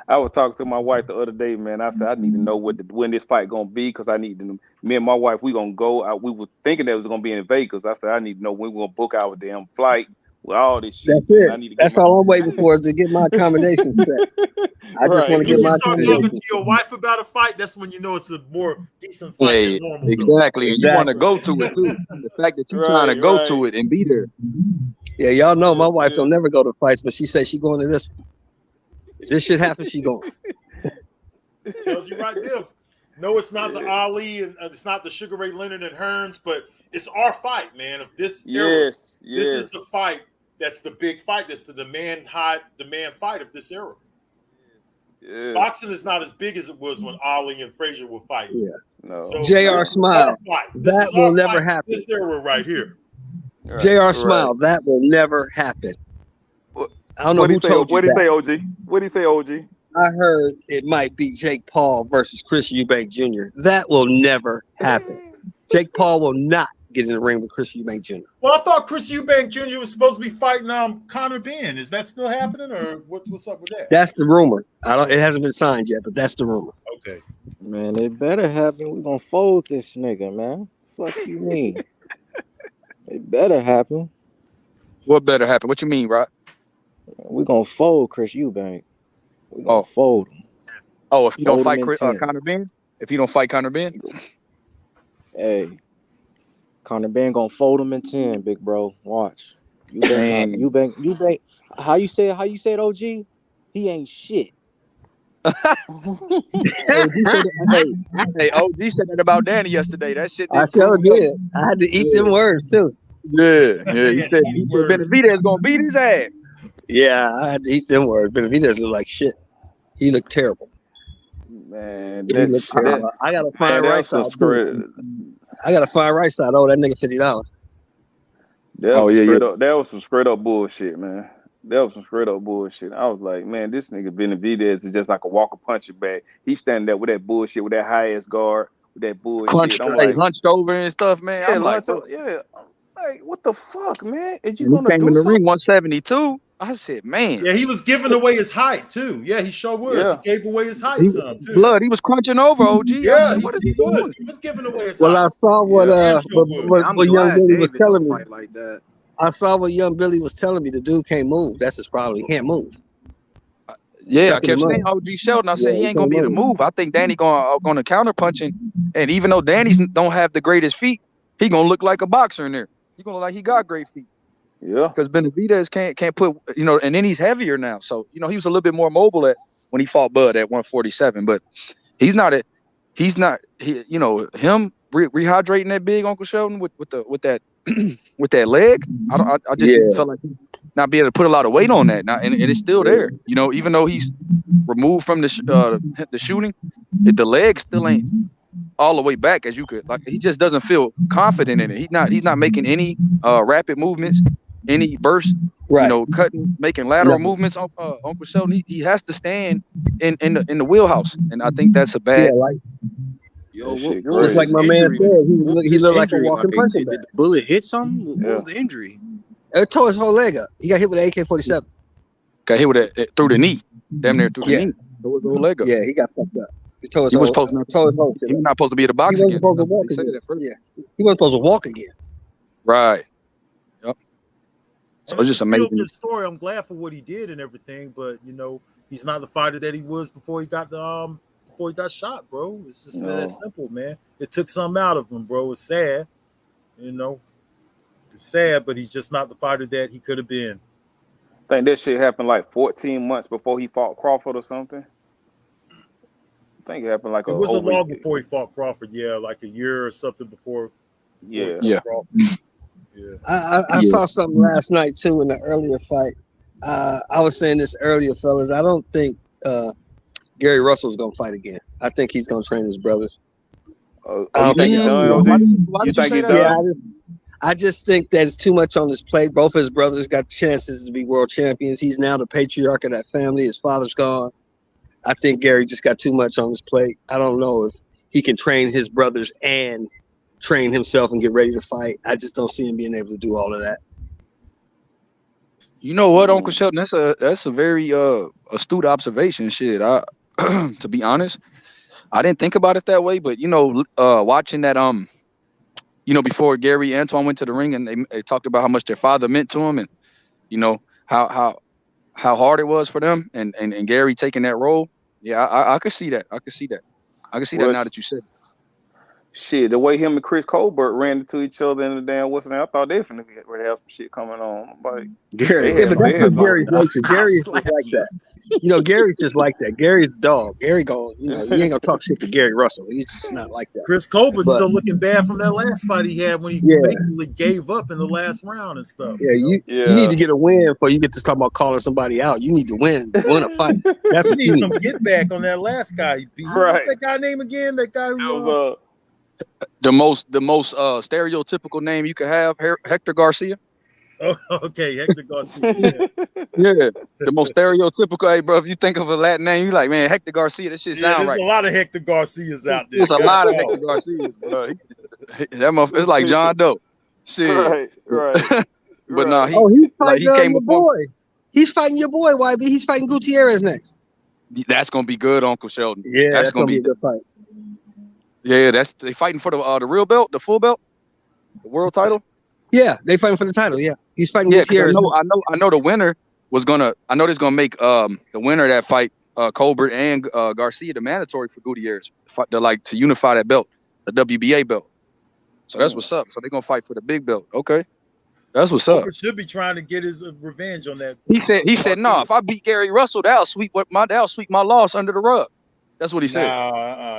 I was talking to my wife the other day, man. I said, I need to know when this fight going to be because I need to. Me and my wife, we going to go. We were thinking that it was going to be in Vegas. I said, I need to know when we're going to book our damn flight, with all this shit. That's Man. it. I need to get That's my all I'm waiting for is to get my accommodations set. I just want to Once get you my start talking accommodations. to your wife about a fight, that's when you know it's a more decent fight Yeah, than normal. exactly. And you want to Exactly. go to it too. The fact that you're trying to Right, go right. to it and be there. Yeah, y'all know my Yes, wife yes. don't never go to fights, but she says she going to this. If this shit happens, she going. It tells you right there. No, it's not the Ali and it's not the Sugar Ray Leonard and Hearns, but it's our fight, man. Of this era, Yes, this is yes. the fight. That's the big fight. That's the demand fight of this era. Yes. Boxing is not as big as it was when Ali and Frazier were fighting. Yeah. No. So Jr. this is Smile. our fight. This That is will our never fight. happen. This era right here. Right, Jr. right. Smile. That will never happen. I don't know What he who say? told you What he that. say, OG? What he say, OG? I heard it might be Jake Paul versus Chris Eubank Jr. That will never happen. Jake Paul will not get in the ring with Chris Eubank Jr. Well, I thought Chris Eubank Jr. was supposed to be fighting Conor Benn. Is that still happening, or what's up with that? That's the rumor. It hasn't been signed yet, but that's the rumor. Okay. Man, it better happen. We're gonna fold this nigga, man. Fuck you mean? It better happen. What better happen? What you mean, Rod? We're gonna fold Chris Eubank. We're gonna fold him. Oh, if you don't Fold fight him in 10. Conor Benn? If you don't fight Conor Benn? Hey, Conor Benn gonna fold him in 10, big bro. Watch. Eubank. How you say it, OG? He ain't shit. Hey, OG said that about Danny yesterday. That shit I didn't sure prove did. nothing. I had to eat them words too. Yeah. He said Benavidez gonna beat his ass. Yeah, I had to eat them words. Benavidez looked like shit. He looked terrible. Man, He looked terrible. I got to find right side too. I got to find right side. Oh, that nigga $50. That was some straight up bullshit, man. That was some straight up bullshit. I was like, man, this nigga Benavidez is just like a walker punching bag. He's standing there with that bullshit, with that high ass guard, with that bullshit. I'm like, hunched over and stuff, man. Yeah, I'm like, yeah. I'm like, what the fuck, man? Is you he gonna came do in the something? ring 172. I said, man. Yeah, he was giving away his height too. Yeah, he sure was. Yeah. He gave away his height some too. Blood, he was crunching over, OG. Yeah, I said, what is he he was. doing? He was giving away his Well, height. I saw what I'm what young glad Billy was David telling don't me. fight like that. I saw what young Billy was telling me. The dude can't move. That's his problem. He can't move. Yeah, I Stuck in kept the saying mud. OG Sheldon. I said Yeah, he he ain't gonna can't be able to move. move. I think Danny gonna counter punching, and even though Danny's don't have the greatest feet, he gonna look like a boxer in there. He gonna look like he got great feet. Yeah, because Benavidez can't put, and then he's heavier now. So he was a little bit more mobile when he fought Bud at 147, but him rehydrating that big Uncle Sheldon with that with that leg. I just felt like he not be able to put a lot of weight on that now, and it's still there. Even though he's removed from the shooting, the leg still ain't all the way back as you could. Like, he just doesn't feel confident in it. He's not making any rapid movements, any bursts. Right. Cutting, making lateral movements. Uncle Sheldon, he has to stand in the wheelhouse, and I think that's a bad. Yo, shit what was Just like his my man injury? said, What was he his looked like a injury? walking punching Did bag. the bullet hit something? What was the injury? It tore his whole leg up. He got hit with an AK-47. Got hit with it through the knee, damn near through the knee. Tore his whole leg up. Yeah, he got fucked up. He tore his He was whole. supposed tore his whole shit He was up. not supposed to be at the He box wasn't again. supposed to That's what walk they said again. at first. Yeah, he wasn't supposed to walk again. Right. Yep. So it's just a real amazing. good story. I'm glad for what he did and everything, but he's not the fighter that he was before he got shot, bro. It's just that simple, man. It took something out of him, bro. It's sad, It's sad, but he's just not the fighter that he could have been. I think that shit happened like 14 months before he fought Crawford or something. I think it happened like It wasn't long before he fought Crawford. Yeah, like a year or something before. Yeah. Crawford. I saw something last night too in the earlier fight. I was saying this earlier, fellas. I don't think Gary Russell's gonna fight again. I think he's gonna train his brothers. You think he's done, OG? You think he's done? Yeah, I just think that it's too much on his plate. Both his brothers got chances to be world champions. He's now the patriarch of that family. His father's gone. I think Gary just got too much on his plate. I don't know if he can train his brothers and train himself and get ready to fight. I just don't see him being able to do all of that. You know what, Uncle Sheldon? That's a very astute observation. Shit, to be honest, I didn't think about it that way. But watching that before Gary Antoine went to the ring and they talked about how much their father meant to him, and you know, how hard it was for them, and Gary taking that role. Yeah, I could see that. I could see that. I can see that now that you said it. Shit, the way him and Chris Colbert ran into each other in the damn what's name, I thought they finna have some shit coming on. Like, Gary, yeah, but that's just Gary's nature. Gary is just like that. You know, Gary's just like that. Gary's a dog. Gary you ain't gonna talk shit to Gary Russell. He's just not like that. Chris Colbert's still looking bad from that last fight he had when he basically gave up in the last round and stuff. Yeah, you need to get a win before you get to talk about calling somebody out. You need to win a fight. That's what you need. Some get back on that last guy he beat. Right. What's that guy name again? That guy who the most stereotypical name you could have, Hector Garcia. Oh, okay, Hector Garcia. Yeah, the most stereotypical. Hey, bro, if you think of a Latin name, you like, man, Hector Garcia. That shit sound right. There's a lot of Hector Garcias out there. There's a lot of Hector Garcias, bro. That motherfucker, it's like John Doe. Shit. Right. But no, he's fighting your boy. He's fighting your boy, YB. He's fighting Gutierrez next. That's gonna be good, Uncle Sheldon. Yeah, that's gonna be a good fight. Yeah, they fighting for the real belt, the full belt, the world title. Yeah, they fighting for the title. Yeah, he's fighting Gutierrez. I know the winner was gonna. I know they're gonna make the winner of that fight, Colbert and Garcia, the mandatory for Gutierrez, to unify that belt, the WBA belt. So that's what's up. So they're gonna fight for the big belt. Okay, that's what's up. Colbert should be trying to get his revenge on that. He said no. If I beat Gary Russell, that'll sweep my loss under the rug. That's what he said.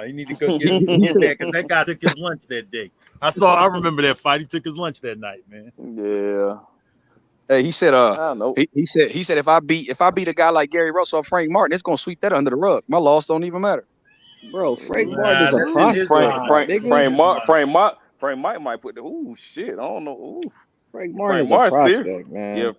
He need to go get his back because that guy took his lunch that day. I remember that fight. He took his lunch that night, man. Yeah. Hey, he said, I don't know. he said if I beat a guy like Gary Russell or Frank Martin, it's gonna sweep that under the rug. My loss don't even matter. Bro, Frank Martin is a prospect. Frank Martin might put the shit. I don't know. Frank Martin is a prospect, man. Yeah.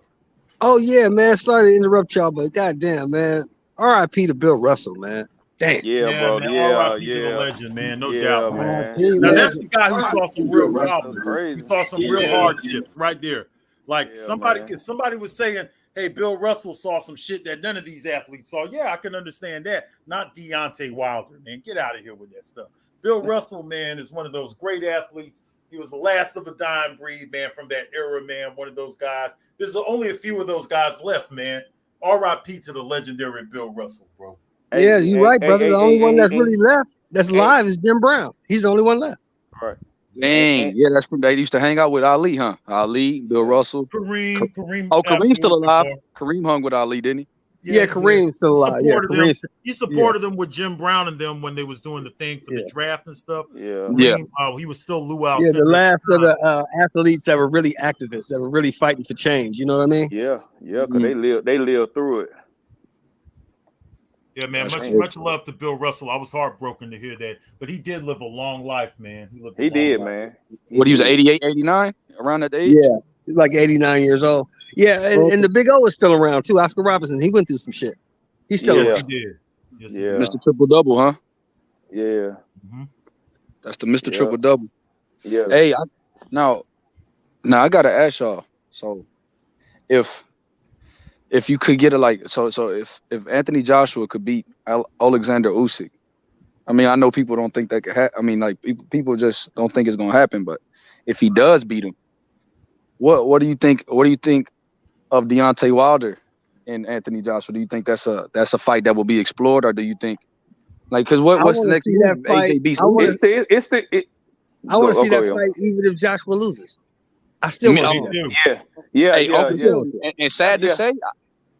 Oh yeah, man. Sorry to interrupt y'all, but goddamn, man. R.I.P. to Bill Russell, man. Damn. Yeah, bro. Man, yeah, to the legend, man. No yeah, doubt, man. Now that's the guy who saw some real problems. He saw some real hardships right there. Like somebody was saying, hey, Bill Russell saw some shit that none of these athletes saw. Yeah, I can understand that. Not Deontay Wilder, man. Get out of here with that stuff. Bill Russell, man, is one of those great athletes. He was the last of a dying breed, man, from that era, man. One of those guys. There's only a few of those guys left, man. R.I.P. to the legendary Bill Russell, bro. Yeah, you're right, brother. The only one that's really left that's alive is Jim Brown. He's the only one left. Right. Dang, yeah, that's from they used to hang out with Ali, huh? Ali, Bill Russell, Kareem. Oh, Kareem's still alive. Kareem hung with Ali, didn't he? Yeah, Kareem's still alive. He supported them with Jim Brown and them when they was doing the thing for the draft and stuff. Yeah. He was still luau. Yeah, the last of the athletes that were really activists, that were really fighting for change. You know what I mean? Yeah, because they lived through it. Yeah, man. Much love to Bill Russell. I was heartbroken to hear that, but he did live a long life, man. He did, man. What, he was 88, 89, around that age? Yeah, he's like 89 years old. Yeah, and the Big O is still around too. Oscar Robertson, he went through some shit. He's still around. He did. Yes, Mr. Triple Double, huh? Yeah. Mm-hmm. That's the Mr. Triple Double. Yeah. Hey, now I gotta ask y'all. So, if you could get if Anthony Joshua could beat Alexander Usyk, I mean, I know people don't think that could happen. I mean, like people just don't think it's gonna happen. But if he does beat him, what do you think? What do you think of Deontay Wilder and Anthony Joshua? Do you think that's a fight that will be explored, or do you think because what's the next move? AJ beats I want to see that yeah. fight even if Joshua loses. I still want to see that. Yeah. And sad to say,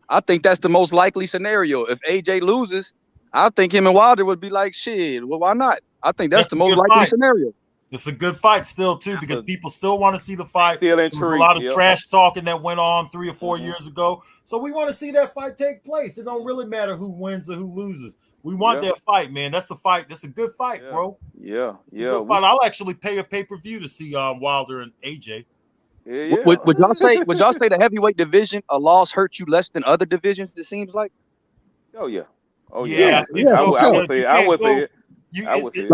I think that's the most likely scenario. If AJ loses, I think him and Wilder would be like, shit, well, why not? I think that's the most likely scenario. It's a good fight still, too, because people still want to see the fight. Still There's a lot of trash talking that went on 3 or 4 years ago. So we want to see that fight take place. It don't really matter who wins or who loses. We want that fight, man. That's a fight. That's a good fight, bro. Yeah. I'll actually pay a pay-per-view to see Wilder and AJ. Yeah. Would y'all say the heavyweight division a loss hurt you less than other divisions? It seems like. Oh yeah. Yeah. I would say it.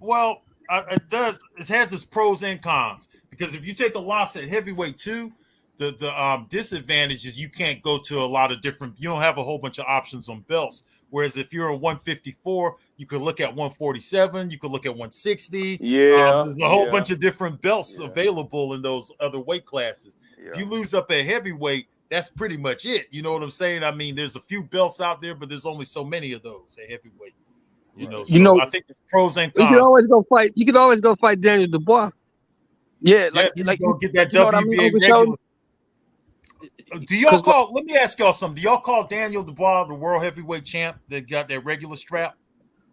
Well, it does. It has its pros and cons because if you take a loss at heavyweight too, the disadvantage is you can't go to a lot of different. You don't have a whole bunch of options on belts. Whereas if you're a 154, you could look at 147, you could look at 160. Yeah. There's a whole bunch of different belts available in those other weight classes. Yeah. If you lose up at heavyweight, that's pretty much it. You know what I'm saying? I mean, there's a few belts out there, but there's only so many of those at heavyweight. You know, so I think the pros and You cons. could always go fight. You could always go fight Daniel Dubois. Yeah, like go get that you know what I mean, WBA Uncle regular. Shorty? Do y'all call? Let me ask y'all something. Do y'all call Daniel Dubois the world heavyweight champ that got that regular strap?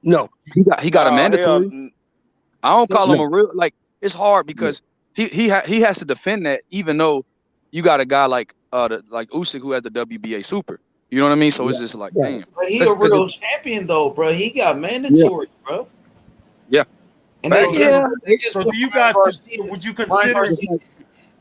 No, he got a mandatory. hell, I don't call him No. a real It's hard because he has to defend that, even though you got a guy like Usyk who has the WBA super. You know what I mean? So it's just like, damn. But he a real champion though, bro. He got mandatory, bro. Yeah. And they just So put do you Ryan guys? Garcia- Would you Ryan consider? Garcia-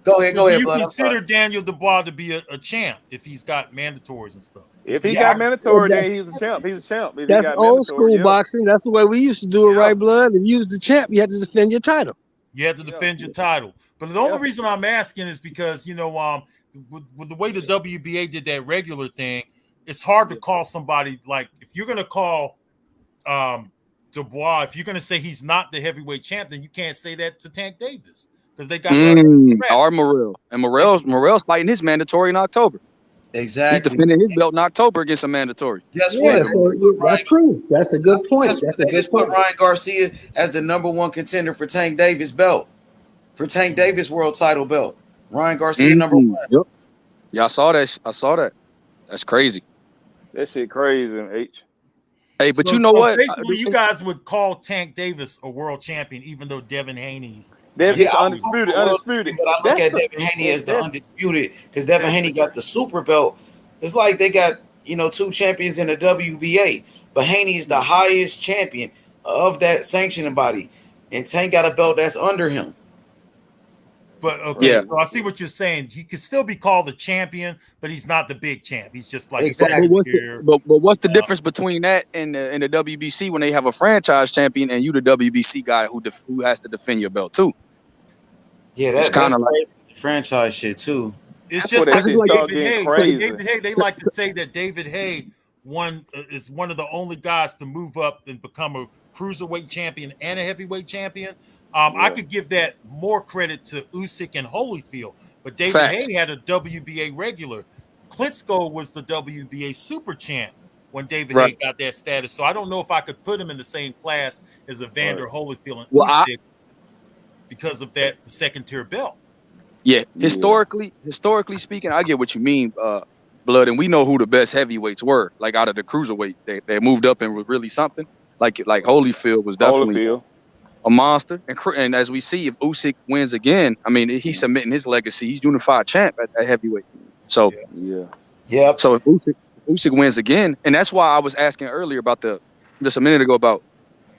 Go ahead, Do you bud. I'm consider sorry. Daniel Dubois to be a champ if he's got mandatories and stuff? If he got mandatory, then he's a champ. He's a champ. If That's he got old school mandatory, boxing. That's the way we used to do it, right, blood? If you was the champ, you had to defend your title. You have to defend your title. But the only reason I'm asking is because, you know, with the way the WBA did that regular thing, it's hard to call somebody like, if you're going to call Dubois, if you're going to say he's not the heavyweight champ, then you can't say that to Tank Davis because they got or Morrell. And Morrell's fighting his mandatory in October. Exactly. He's defending his belt in October against a mandatory. Guess Yeah, what? so that's true. That's a good point. That's a They good just put point. Ryan Garcia as the #1 contender for Tank Davis belt, for Tank Davis world title belt. Ryan Garcia #1. Yep. Yeah, I saw that. That's crazy. that shit crazy, H. Hey, but So- you know so what? Basically, you guys would call Tank Davis a world champion, even though Devin Haney's Devin I undisputed. But I look at Devin Haney as the undisputed because Devin Haney got the super belt. It's like they got, you know, 2 champions in the WBA, but Haney is the highest champion of that sanctioning body, and Tank got a belt that's under him. But okay, so I see what you're saying. He could still be called the champion, but he's not the big champ. He's just like But what's the difference between that and the WBC when they have a franchise champion and you the WBC guy who has to defend your belt too? Yeah, It's that's kinda like- crazy. The franchise shit too. It's That's just where that like shit start David getting Hay. crazy. David Hay. They like to say that David Hay is one of the only guys to move up and become a cruiserweight champion and a heavyweight champion. I could give that more credit to Usyk and Holyfield, but David Facts. Hay had a WBA regular. Klitschko was the WBA super champ when David Right. Hay got that status. So I don't know if I could put him in the same class as Evander Holyfield and Well, Usyk because of that second tier belt. Yeah, historically speaking, I get what you mean, Blood, and we know who the best heavyweights were. Like out of the cruiserweight, they moved up and was really something. Like Holyfield was definitely a monster. And as we see, if Usyk wins again, I mean, he's submitting his legacy. He's unified champ at heavyweight. So Yep. So if Usyk wins again, and that's why I was asking earlier about just a minute ago about,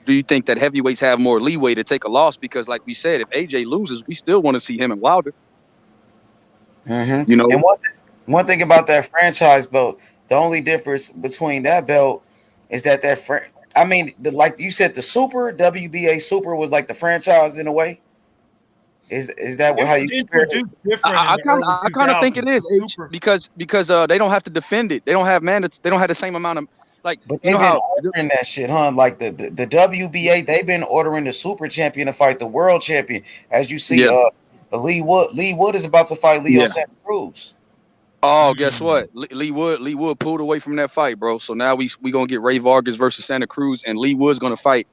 do you think that heavyweights have more leeway to take a loss? Because like we said, if AJ loses, we still want to see him and Wilder. Mm-hmm. You know, and one thing about that franchise belt, the only difference between that belt is that like you said, the Super WBA Super was like the franchise in a way. Is that how you compare it? I kind of think it is because they don't have to defend it. They don't have mandates. They don't have the same amount of like. But they've been ordering that shit, huh? Like the WBA, they've been ordering the super champion to fight the world champion. As you see, Lee Wood is about to fight Leo Santa Cruz. Oh, guess what? Lee Wood pulled away from that fight, bro. So now we gonna get Ray Vargas versus Santa Cruz, and Lee Wood's gonna fight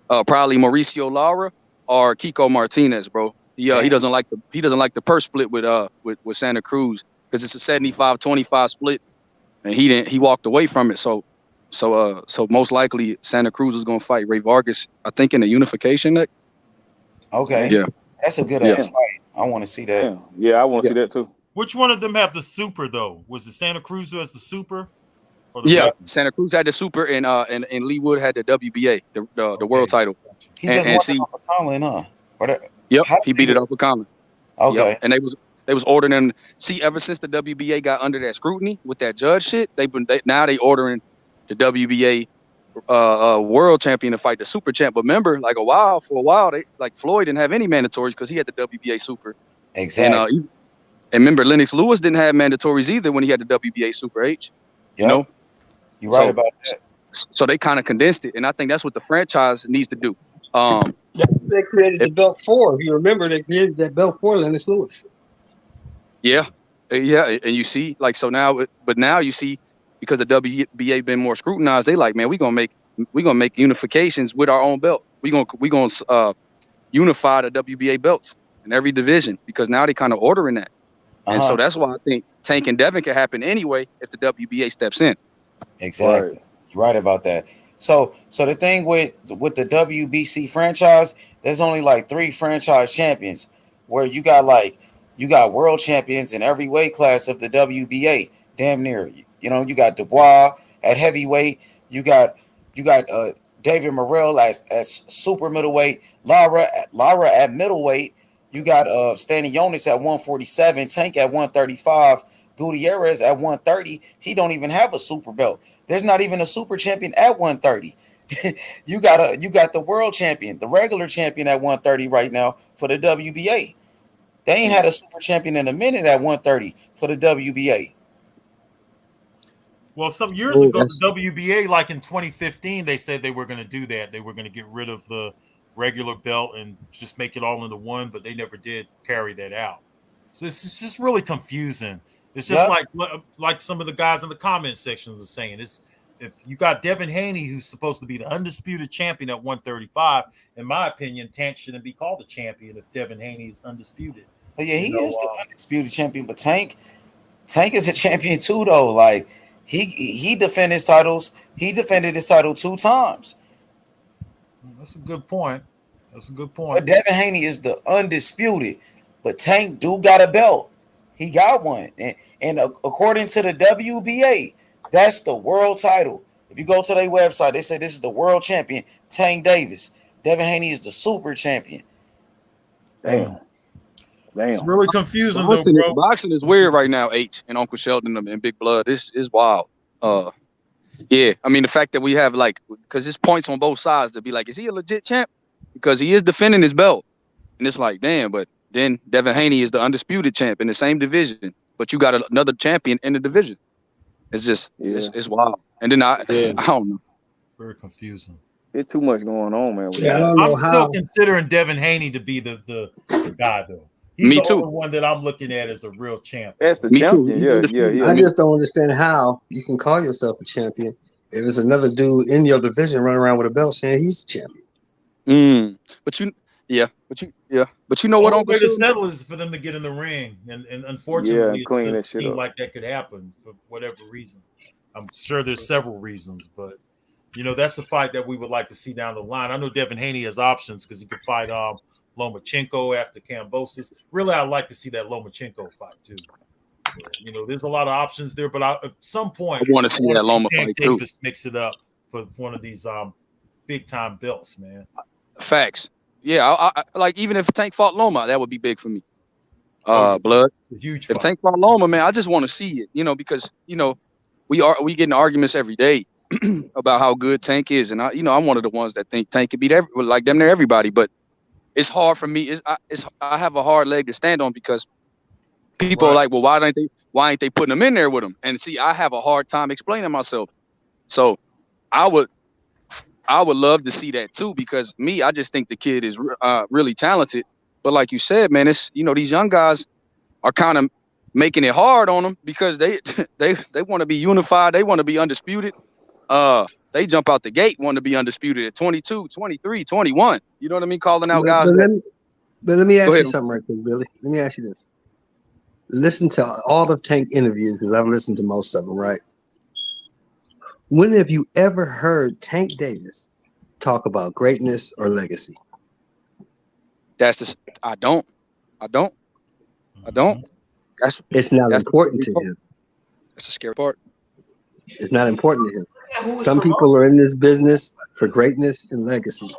probably Mauricio Lara or Kiko Martinez, bro. He doesn't like the purse split with Santa Cruz because it's a 75-25 split, and he walked away from it. So most likely Santa Cruz is gonna fight Ray Vargas, I think, in the unification neck. Okay. Yeah. That's a good ass fight. I want to see that. Yeah, I want to see that too. Which one of them have the super though? Was it Santa Cruz who has the super? Santa Cruz had the super, and Lee Wood had the WBA, the world title. He just won off of Conlon, huh? Yep, he beat it off with Conlon. Okay. Yep. And they was ordering. See, ever since the WBA got under that scrutiny with that judge shit, now they ordering the WBA world champion to fight the super champ. But remember, for a while, they like Floyd didn't have any mandatories because he had the WBA super. Exactly. And remember, Lennox Lewis didn't have mandatories either when he had the WBA Super H. You know, you're right about that. So they kind of condensed it, and I think that's what the franchise needs to do. They created the belt for. If you remember, they created that belt for Lennox Lewis. Yeah, Yeah, and you see, like, so now, but now you see, because the WBA been more scrutinized, they like, man, we gonna make unifications with our own belt. We gonna unify the WBA belts in every division, because now they kind of ordering that, and so that's why I think Tank and Devin can happen anyway if the WBA steps in. Exactly, you're right about that. So the thing with the WBC franchise, there's only like 3 franchise champions, where you got world champions in every weight class of the WBA. Damn near, you got Dubois at heavyweight. You got David Morrell at super middleweight. Lara at middleweight. You got Stanionis at 147. Tank at 135. Gutierrez at 130. He don't even have a super belt. There's not even a super champion at 130. you got the world champion, the regular champion at 130 right now for the WBA. They ain't had a super champion in a minute at 130 for the WBA. Well, some years ago, the WBA, like in 2015, they said they were going to do that. They were going to get rid of the regular belt and just make it all into one, but they never did carry that out. So it's just really confusing. It's just like some of the guys in the comment sections are saying. If you got Devin Haney, who's supposed to be the undisputed champion at 135, in my opinion, Tank shouldn't be called a champion if Devin Haney is undisputed. But yeah, he is the undisputed champion. But Tank is a champion too, though. Like he defended his titles. He defended his title 2 times. That's a good point. But Devin Haney is the undisputed. But Tank do got a belt. He got one. And according to the WBA, that's the world title. If you go to their website, they say this is the world champion, Tank Davis. Devin Haney is the super champion. Damn. It's really confusing, though, bro. Boxing is weird right now, H and Uncle Sheldon and Big Blood. This is wild. Yeah, I mean, the fact that we have, like, because there's points on both sides to be like, is he a legit champ? Because he is defending his belt. And it's like, damn, but then Devin Haney is the undisputed champ in the same division, but you got another champion in the division. It's just, it's wild. And then I don't know. Very confusing. It's too much going on, man. I'm still considering Devin Haney to be the guy, though. He's the only one that I'm looking at as a real champion. That's the champion. Yeah. I just don't understand how you can call yourself a champion if there's another dude in your division running around with a belt saying he's a champion. But you know what? The way to settle is for them to get in the ring, and unfortunately, it doesn't seem like that could happen for whatever reason. I'm sure there's several reasons, but that's a fight that we would like to see down the line. I know Devin Haney has options because he could fight Lomachenko after Kambosos. Really, I'd like to see that Lomachenko fight too. There's a lot of options there, but at some point, I want to see that Loma fight too. Davis mix it up for one of these big time belts, man. Facts. Yeah, I like, even if Tank fought Loma, that would be big for me. Blood. Huge. If Tank fought Loma, man, I just want to see it. Because we get in arguments every day about how good Tank is, and I'm one of the ones that think Tank could beat like damn near everybody, but it's hard for me. I have a hard leg to stand on because people are like, well, why ain't they putting him in there with him? And see, I have a hard time explaining myself. So I would love to see that too, because I just think the kid is really talented. But like you said, man, it's these young guys are kind of making it hard on them because they want to be unified. They want to be undisputed. They jump out the gate wanting to be undisputed at 22, 23, 21. You know what I mean? Calling out guys. But let me ask you something right quick, Billy. Let me ask you this. Listen to all the Tank interviews, because I've listened to most of them, right? When have you ever heard Tank Davis talk about greatness or legacy? I don't. It's not important to him. That's the scary part. It's not important to him. Some people are in this business for greatness and legacy.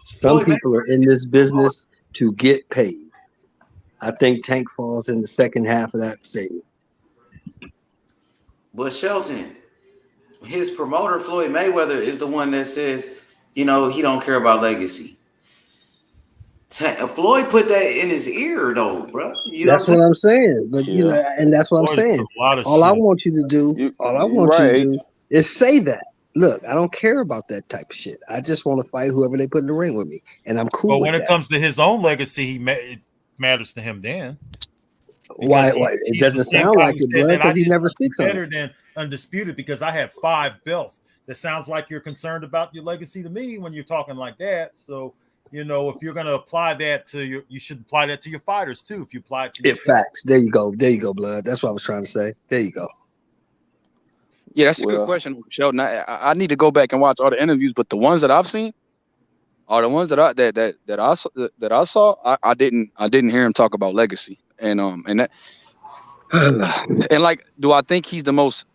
Some people are in this business to get paid. I think Tank falls in the second half of that statement. But Shelton, his promoter, Floyd Mayweather, is the one that says, he don't care about legacy. Floyd put that in his ear, though, bro. That's what I'm saying. But and that's what I'm saying. All I want you to do is say that. Look, I don't care about that type of shit. I just want to fight whoever they put in the ring with me, and I'm cool. But when it comes to his own legacy, it matters to him then. Why? It He's doesn't the same sound guy like who it, said blood, that I because he did never something speaks on better it. than Undisputed because I had 5 belts. That sounds like you're concerned about your legacy to me when you're talking like that. So, you know, if you're going to apply that to you should apply that to your fighters too. If you apply it to It facts. There you go. There you go, blood. That's what I was trying to say. There you go. Yeah, that's a good question, Sheldon. I need to go back and watch all the interviews, but the ones that I've seen are the ones that I saw. I didn't hear him talk about legacy, and that and like, do I think he's the most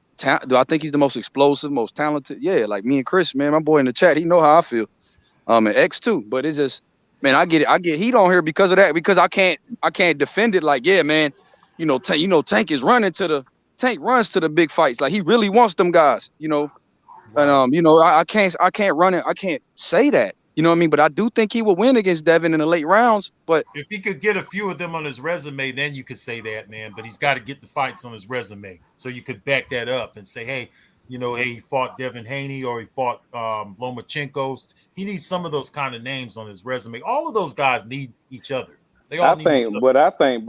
explosive, most talented? Yeah, like me and Chris, man, my boy in the chat, he know how I feel. And X too, but it's just, man, I get heat on here because of that, because I can't defend it. Like, yeah, man, Tank is running to the Tank runs to the big fights. Like, he really wants them guys, and I can't run it. I can't say that, you know what I mean? But I do think he will win against Devin in the late rounds. But if he could get a few of them on his resume, then you could say that, man. But he's got to get the fights on his resume, so you could back that up and say, hey, he fought Devin Haney or he fought Lomachenko. He needs some of those kind of names on his resume. All of those guys need each other. They all need each other. I think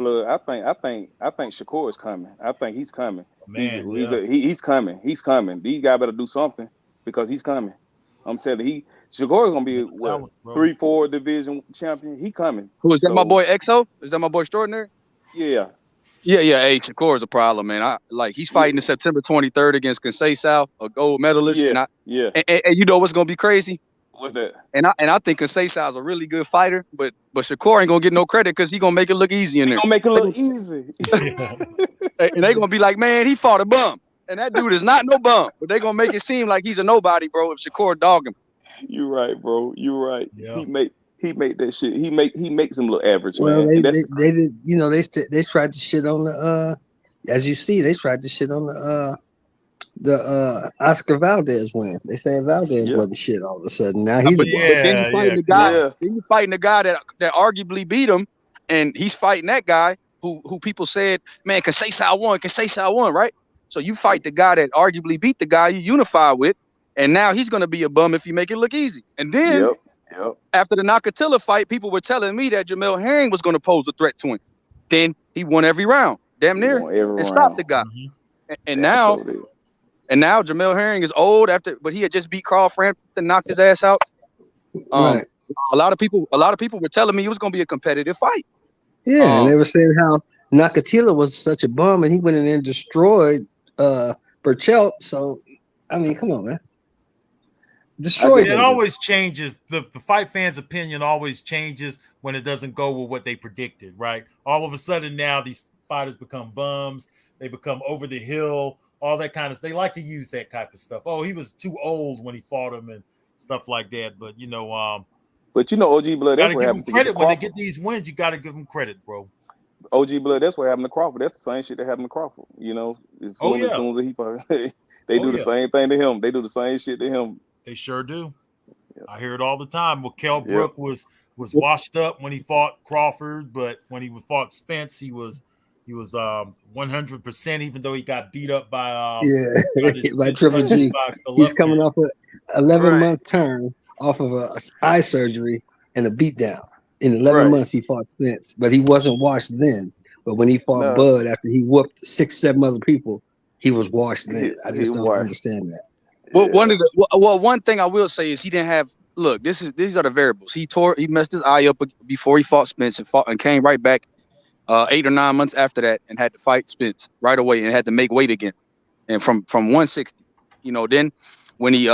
Shakur is coming. I think he's coming. Man, he's coming. He's coming. These guys better do something because he's coming. I'm saying Shakur is gonna be what 3-4 division champion. He coming. Who is that? My boy XO? Is that my boy Extraordinary? Yeah. Hey, Shakur is a problem, man. He's fighting in September 23rd against Conceição, a gold medalist. And you know what's gonna be crazy? What's that? And I think Conceição is a really good fighter, but Shakur ain't gonna get no credit because he gonna make it look easy in there. He gonna make it look easy. And they gonna be like, man, he fought a bum, and that dude is not no bum. But they gonna make it seem like he's a nobody, bro. If Shakur dog him. You're right, bro. You're right. Yeah. He make that shit. He makes him look average. Well, man. they did. They tried to shit on the. As you see, they tried to shit on the Oscar Valdez win. They saying Valdez wasn't shit all of a sudden. Now he's then you fighting the guy that arguably beat him, and he's fighting that guy who people said, man, Conceição won, right? So you fight the guy that arguably beat the guy you unify with, and now he's gonna be a bum if you make it look easy. And then after the Nakatila fight, people were telling me that Jamel Herring was gonna pose a threat to him. Then he won every round, damn near, and stopped the guy. And now Jamel Herring is old but he had just beat Carl Frampton and knocked his ass out. Right. A lot of people were telling me it was gonna be a competitive fight. Yeah, and they were saying how Nakatila was such a bum and he went in there and destroyed Burchelt. So I mean, come on, man. Destroyed. It always changes. The fight fans' opinion always changes when it doesn't go with what they predicted, right? All of a sudden now these fighters become bums. They become over the hill. All that kind of. They like to use that type of stuff. Oh, he was too old when he fought him and stuff like that. But OG Blood. That's what happened to credit when they get these wins. You got to give them credit, bro. OG Blood. That's what happened to Crawford. That's the same shit that happened to Crawford. As soon as he fought, they do the same thing to him. They do the same shit to him. They sure do. Yep. I hear it all the time. Well, Kell Brook was washed up when he fought Crawford, but when he fought Spence, he was 100%. Even though he got beat up by by Triple G. He's coming off an 11-month turn off of a eye surgery and a beatdown. In 11 months, he fought Spence, but he wasn't washed then. But when he fought Bud after he whooped 6-7 other people, he was washed then. I just don't understand that. Well, one thing I will say is he didn't have. Look, these are the variables. He messed his eye up before he fought Spence and came right back 8 or 9 months after that and had to fight Spence right away and had to make weight again, and from 160. Then when he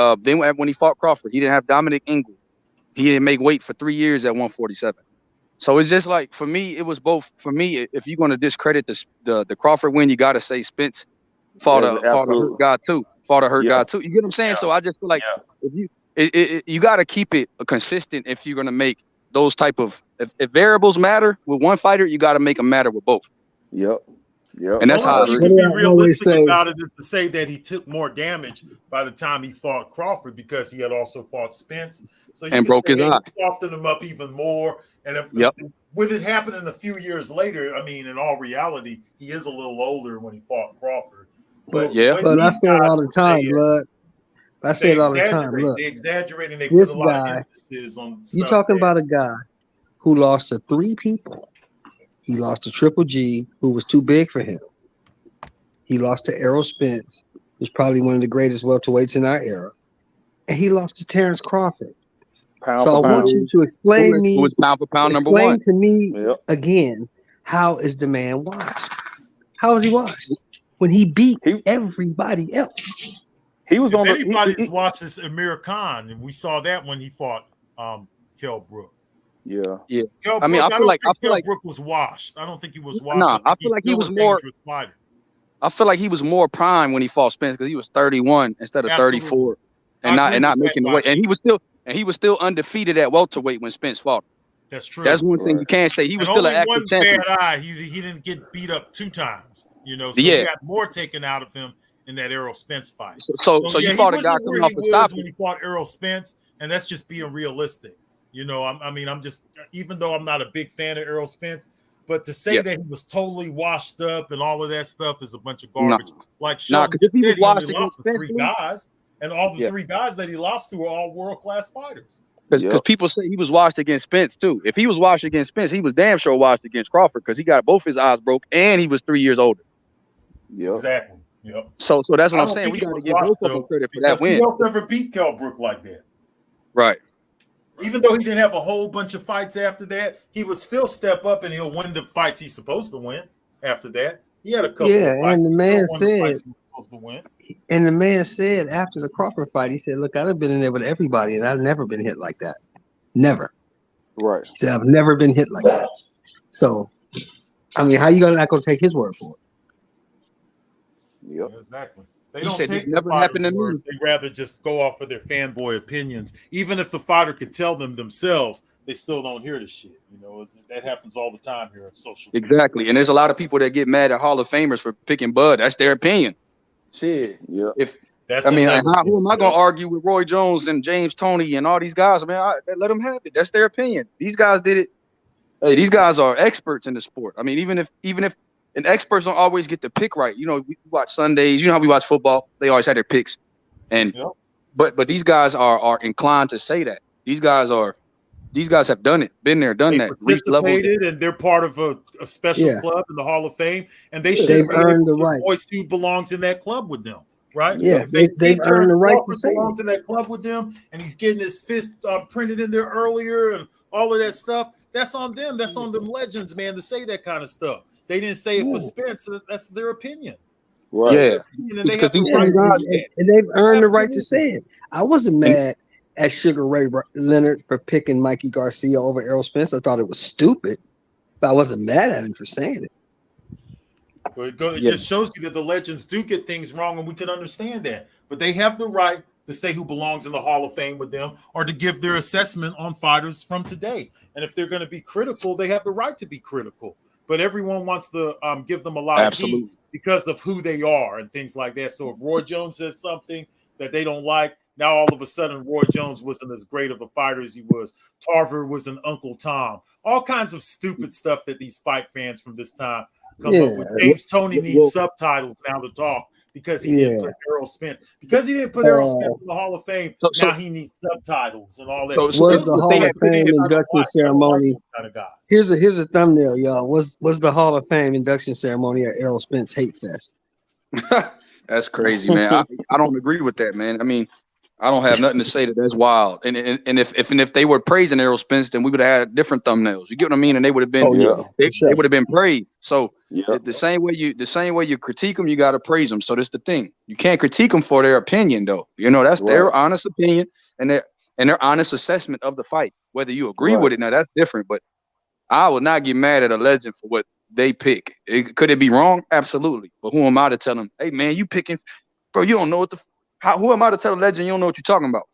fought Crawford, he didn't have Dominic Ingle. He didn't make weight for 3 years at 147. So it's just like, for me, it was both. For me, if you're going to discredit the Crawford win, you got to say Spence fought a hurt guy too. You get what I'm saying? Yeah. So I just feel like if you got to keep it consistent if you're going to make those type of if variables matter with one fighter, you got to make them matter with both. Yep. And that's how you can be realistic about it, is to say that he took more damage by the time he fought Crawford because he had also fought Spence. So you broke his eye. Soften him up even more. And with it happening a few years later, I mean, in all reality, he is a little older when he fought Crawford. But I say it all the time, Blood. I say it all the time. Look, they exaggerate and they this put a lot guy, of emphasis on. You're talking about a guy who lost to 3 people He lost to Triple G, who was too big for him. He lost to Errol Spence, who's probably one of the greatest welterweights in our era. And he lost to Terence Crawford. So I want you to explain Who was pound for pound number one. to me again, how is the man washed? How is he washed? When he beat everybody else. He was on anybody's watched this Amir Khan, and we saw that when he fought Kell Brook. Yeah. Kell I mean, Brook, I feel like Kell Brook was washed. I don't think he was washed. Nah, I feel like he was more. Fighter. I feel like he was more prime when he fought Spence because he was 31 instead of 34, and not making the weight. And he was still undefeated at welterweight when Spence fought him. That's true. That's one thing you can't say. He was still an active champion. Bad eye. He didn't get beat up 2 times. You know, so he had more taken out of him in that Errol Spence fight. So you fought a guy coming off the stop when he fought Errol Spence, and that's just being realistic. You know, I'm just, even though I'm not a big fan of Errol Spence, but to say that he was totally washed up and all of that stuff is a bunch of garbage. Like Sean because if he was washed against Spence, 3 guys, and all the 3 guys that he lost to were all world-class fighters. Because people say he was washed against Spence too. If he was washed against Spence, he was damn sure washed against Crawford because he got both his eyes broke and he was 3 years older. Yeah, exactly. Yep. So that's what I'm saying. We got to give both of them credit for that win. He don't ever beat Kell Brook like that. Right. Even though he didn't have a whole bunch of fights after that, he would still step up and he'll win the fights he's supposed to win after that. He had a couple of fights. And the man said after the Crawford fight, he said, look, I've been in there with everybody and I've never been hit like that. Never. Right. He said, I've never been hit like that. So, I mean, how you not going to take his word for it? Yep. Yeah, exactly. They don't take never happened to me. They rather just go off of their fanboy opinions. Even if the fighter could tell them themselves, they still don't hear the shit. You know, that happens all the time here on social media. Exactly. And there's a lot of people that get mad at Hall of Famers for picking Bud. That's their opinion. Shit. Yeah. Who am I gonna argue with Roy Jones and James Toney and all these guys? Let them have it. That's their opinion. These guys did it. Hey, these guys are experts in the sport. I mean, even if and experts don't always get the pick right. You know, we watch Sundays. You know how we watch football? They always have their picks. And but these guys are inclined to say that. These guys have done it, been there, done that. Participated, and they're part of a special club in the Hall of Fame, and they've earned the right. Voice who belongs in that club with them, right? Yeah, they've earned the right to say belongs in that club with them, and he's getting his fist printed in there earlier, and all of that stuff. That's on them. That's on them legends, man, to say that kind of stuff. They didn't say it for Spence. That's their opinion. Right. Yeah. And they've earned the right to say it. I wasn't mad at Sugar Ray Leonard for picking Mikey Garcia over Errol Spence. I thought it was stupid, but I wasn't mad at him for saying it. Well, it just shows you that the legends do get things wrong, and we can understand that. But they have the right to say who belongs in the Hall of Fame with them, or to give their assessment on fighters from today. And if they're going to be critical, they have the right to be critical. But everyone wants to give them a lot of heat because of who they are and things like that. So if Roy Jones says something that they don't like, now all of a sudden Roy Jones wasn't as great of a fighter as he was. Tarver was an Uncle Tom. All kinds of stupid stuff that these fight fans from this time come up with. James Toney needs subtitles now to talk because he didn't put Errol Spence. Because he didn't put Errol Spence in the Hall of Fame, now he needs subtitles and all that. Was the Hall of Fame induction ceremony? Here's a thumbnail, y'all. Was the Hall of Fame induction ceremony at Errol Spence Hate Fest? That's crazy, man. I don't agree with that, man. I mean, I don't have nothing to say that that's wild. And if they were praising Errol Spence, then we would have had different thumbnails. You get what I mean? And they would have been they would have been praised. So the same way you critique them, you got to praise them. So that's the thing. You can't critique them for their opinion, though. You know, that's their honest opinion and their honest assessment of the fight. Whether you agree with it, now that's different. But I would not get mad at a legend for what they pick. Could it be wrong? Absolutely. But who am I to tell them, hey man, you picking, bro? You don't know what who am I to tell a legend you don't know what you're talking about?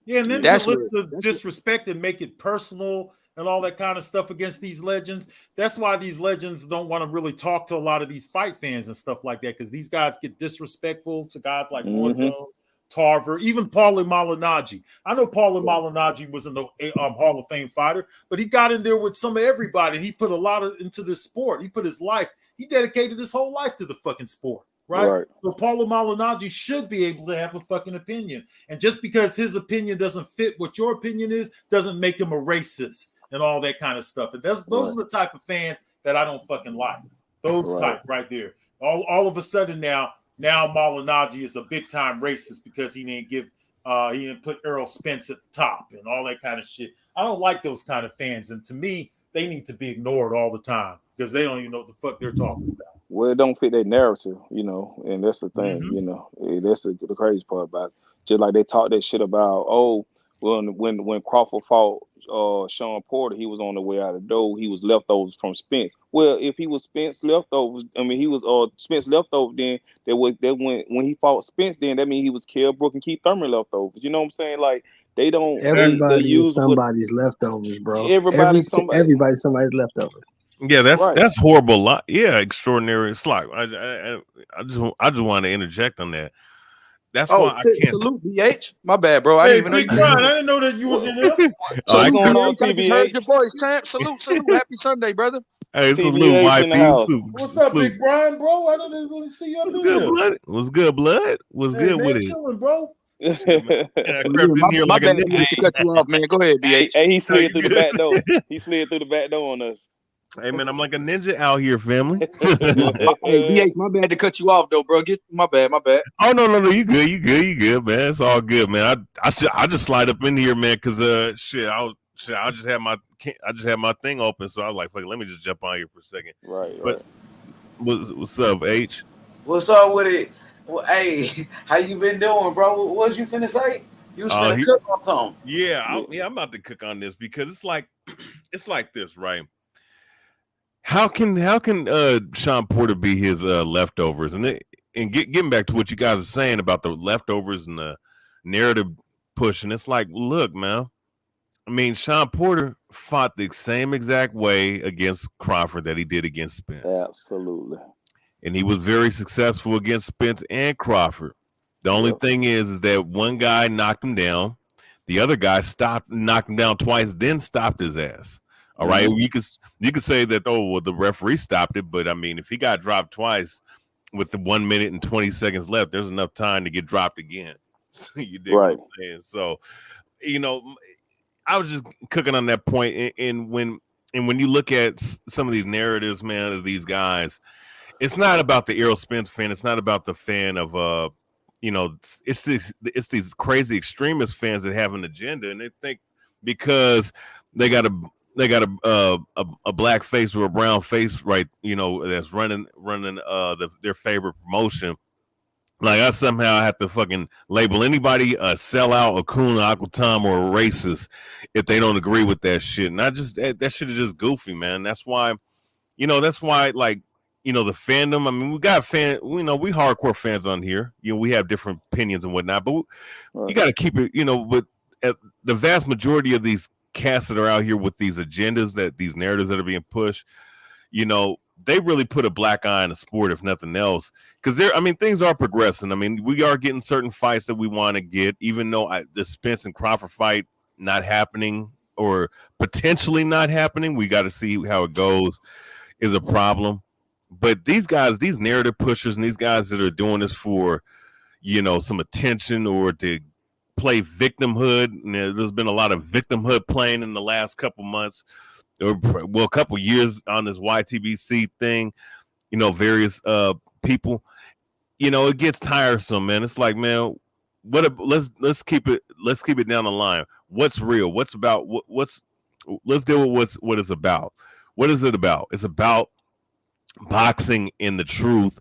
Yeah, and then to disrespect and make it personal and all that kind of stuff against these legends. That's why these legends don't want to really talk to a lot of these fight fans and stuff like that, because these guys get disrespectful to guys like Morrell, Tarver, even Paulie Malignaggi. I know Paulie Malignaggi wasn't a Hall of Fame fighter, but he got in there with some of everybody. He put a lot into the sport. He put his life. He dedicated his whole life to the fucking sport. Right? So Paulie Malignaggi should be able to have a fucking opinion. And just because his opinion doesn't fit what your opinion is, doesn't make him a racist and all that kind of stuff. And those are the type of fans that I don't fucking like. Those Right. type right there. All of a sudden now Malignaggi is a big time racist because he didn't put Errol Spence at the top and all that kind of shit. I don't like those kind of fans, and to me, they need to be ignored all the time because they don't even know what the fuck they're talking about. Well, it don't fit their narrative, and that's the thing, that's the crazy part about it. Just like they talk that shit about, when Crawford fought Sean Porter, he was on the way out the door. He was leftovers from Spence. Well, if he was Spence leftovers, he was Spence leftovers. Then when he fought Spence, then that means he was Kell Brook and Keith Thurman leftovers. You know what I'm saying? Like they don't. They Everybody is use somebody's leftovers, bro. everybody's somebody. Everybody's somebody's leftovers. Yeah, that's Right. that's horrible. Yeah, extraordinary. It's like I just want to interject on that. That's why I can't. Salute, BH. My bad, bro. I Hey, didn't even know Big you. Brian, I didn't know that you was in here. What's going on, TBH? I just heard your voice, champ. Salute. Happy Sunday, brother. Hey, salute, TBH in the house. YP. What's up, Big Brian, bro? I didn't see you up in here. What's good, blood? What's good man, with it? chilling, bro. Yeah, I crept in here My like a bad. ninja. To cut you off, man. Go ahead, BH. Hey, he slid through the back door. He slid through the back door on us. Hey man, I'm like a ninja out here, family. Hey, BH, my bad to cut you off, though, bro. My bad. Oh no, you good, man. It's all good, man. I just slide up in here, man, because I just had my thing open, so I was like, fuck it, let me just jump on here for a second. Right. But what's up, H? What's up with it? Well, hey, how you been doing, bro? What was you finna say? You was finna cook on something. Yeah, I'm about to cook on this because it's like this, right? How can Sean Porter be his leftovers? And getting back to what you guys are saying about the leftovers and the narrative pushing, it's like, look, man. I mean, Sean Porter fought the same exact way against Crawford that he did against Spence. Absolutely. And he was very successful against Spence and Crawford. The only thing is that one guy knocked him down. The other guy knocked him down twice, then stopped his ass. All right. You could say that, the referee stopped it, but I mean, if he got dropped twice with the 1 minute and 20 seconds left, there's enough time to get dropped again. So you dig what I'm saying? So, I was just cooking on that point. And when you look at some of these narratives, man, of these guys, it's not about the Errol Spence fan. It's not about the fan of it's these crazy extremist fans that have an agenda, and they think because they got a black face or a brown face, right? That's running their favorite promotion. Like I somehow have to fucking label anybody a sellout, a coon, an Uncle Tom, or a racist if they don't agree with that shit. And that shit is just goofy, man. That's why, the fandom. I mean, we got we hardcore fans on here. We have different opinions and whatnot, but you got to keep it. With the vast majority of these cats that are out here with these agendas, these narratives that are being pushed, they really put a black eye on the sport, if nothing else, because things are progressing. I mean, we are getting certain fights that we want to get, even though the Spence and Crawford fight not happening or potentially not happening. We got to see how it goes is a problem. But these guys, these narrative pushers, and these guys that are doing this for, some attention or to play victimhood. And there's been a lot of victimhood playing in the last couple months. A couple years on this YTBC thing, various people, it gets tiresome, man. It's like, man, let's keep it down the line. What's real? What's about? Let's deal with what it's about. What is it about? It's about boxing and the truth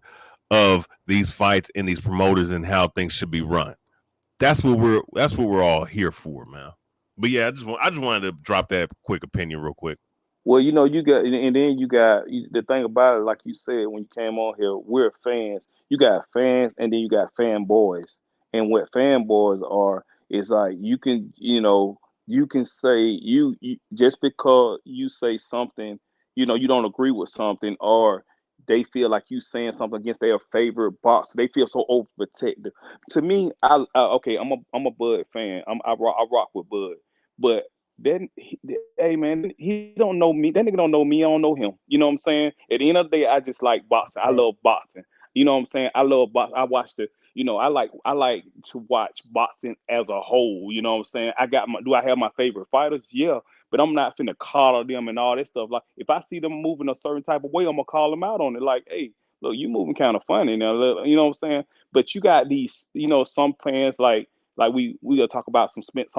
of these fights and these promoters and how things should be run. That's what we're all here for, man. But yeah, I just wanted to drop that quick opinion real quick. Well, you got, and then you got the thing about it, like you said when you came on here, we're fans. You got fans, and then you got fanboys. And what fanboys are is like you can say you just because you say something, you don't agree with something, or they feel like you saying something against their favorite boxer. They feel so overprotective. To me, I'm a Bud fan. I rock with Bud, but. Then, hey man, he don't know me. That nigga don't know me. I don't know him. You know what I'm saying? At the end of the day, I just like boxing. I love boxing. You know what I'm saying? I love boxing. I watch I like to watch boxing as a whole. You know what I'm saying? Do I have my favorite fighters? Yeah, but I'm not finna collar them and all that stuff. Like if I see them moving a certain type of way, I'm gonna call them out on it. Like, hey, look, you moving kind of funny now. You know what I'm saying? But you got these, you know, some fans like we gonna talk about some Spence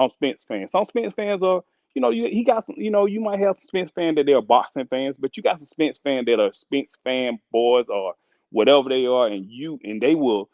fans. Some Spence fans are, you know, he got some, you know, you might have some Spence fans that they're boxing fans, but you got some Spence fans that are Spence fan boys or whatever they are, and they will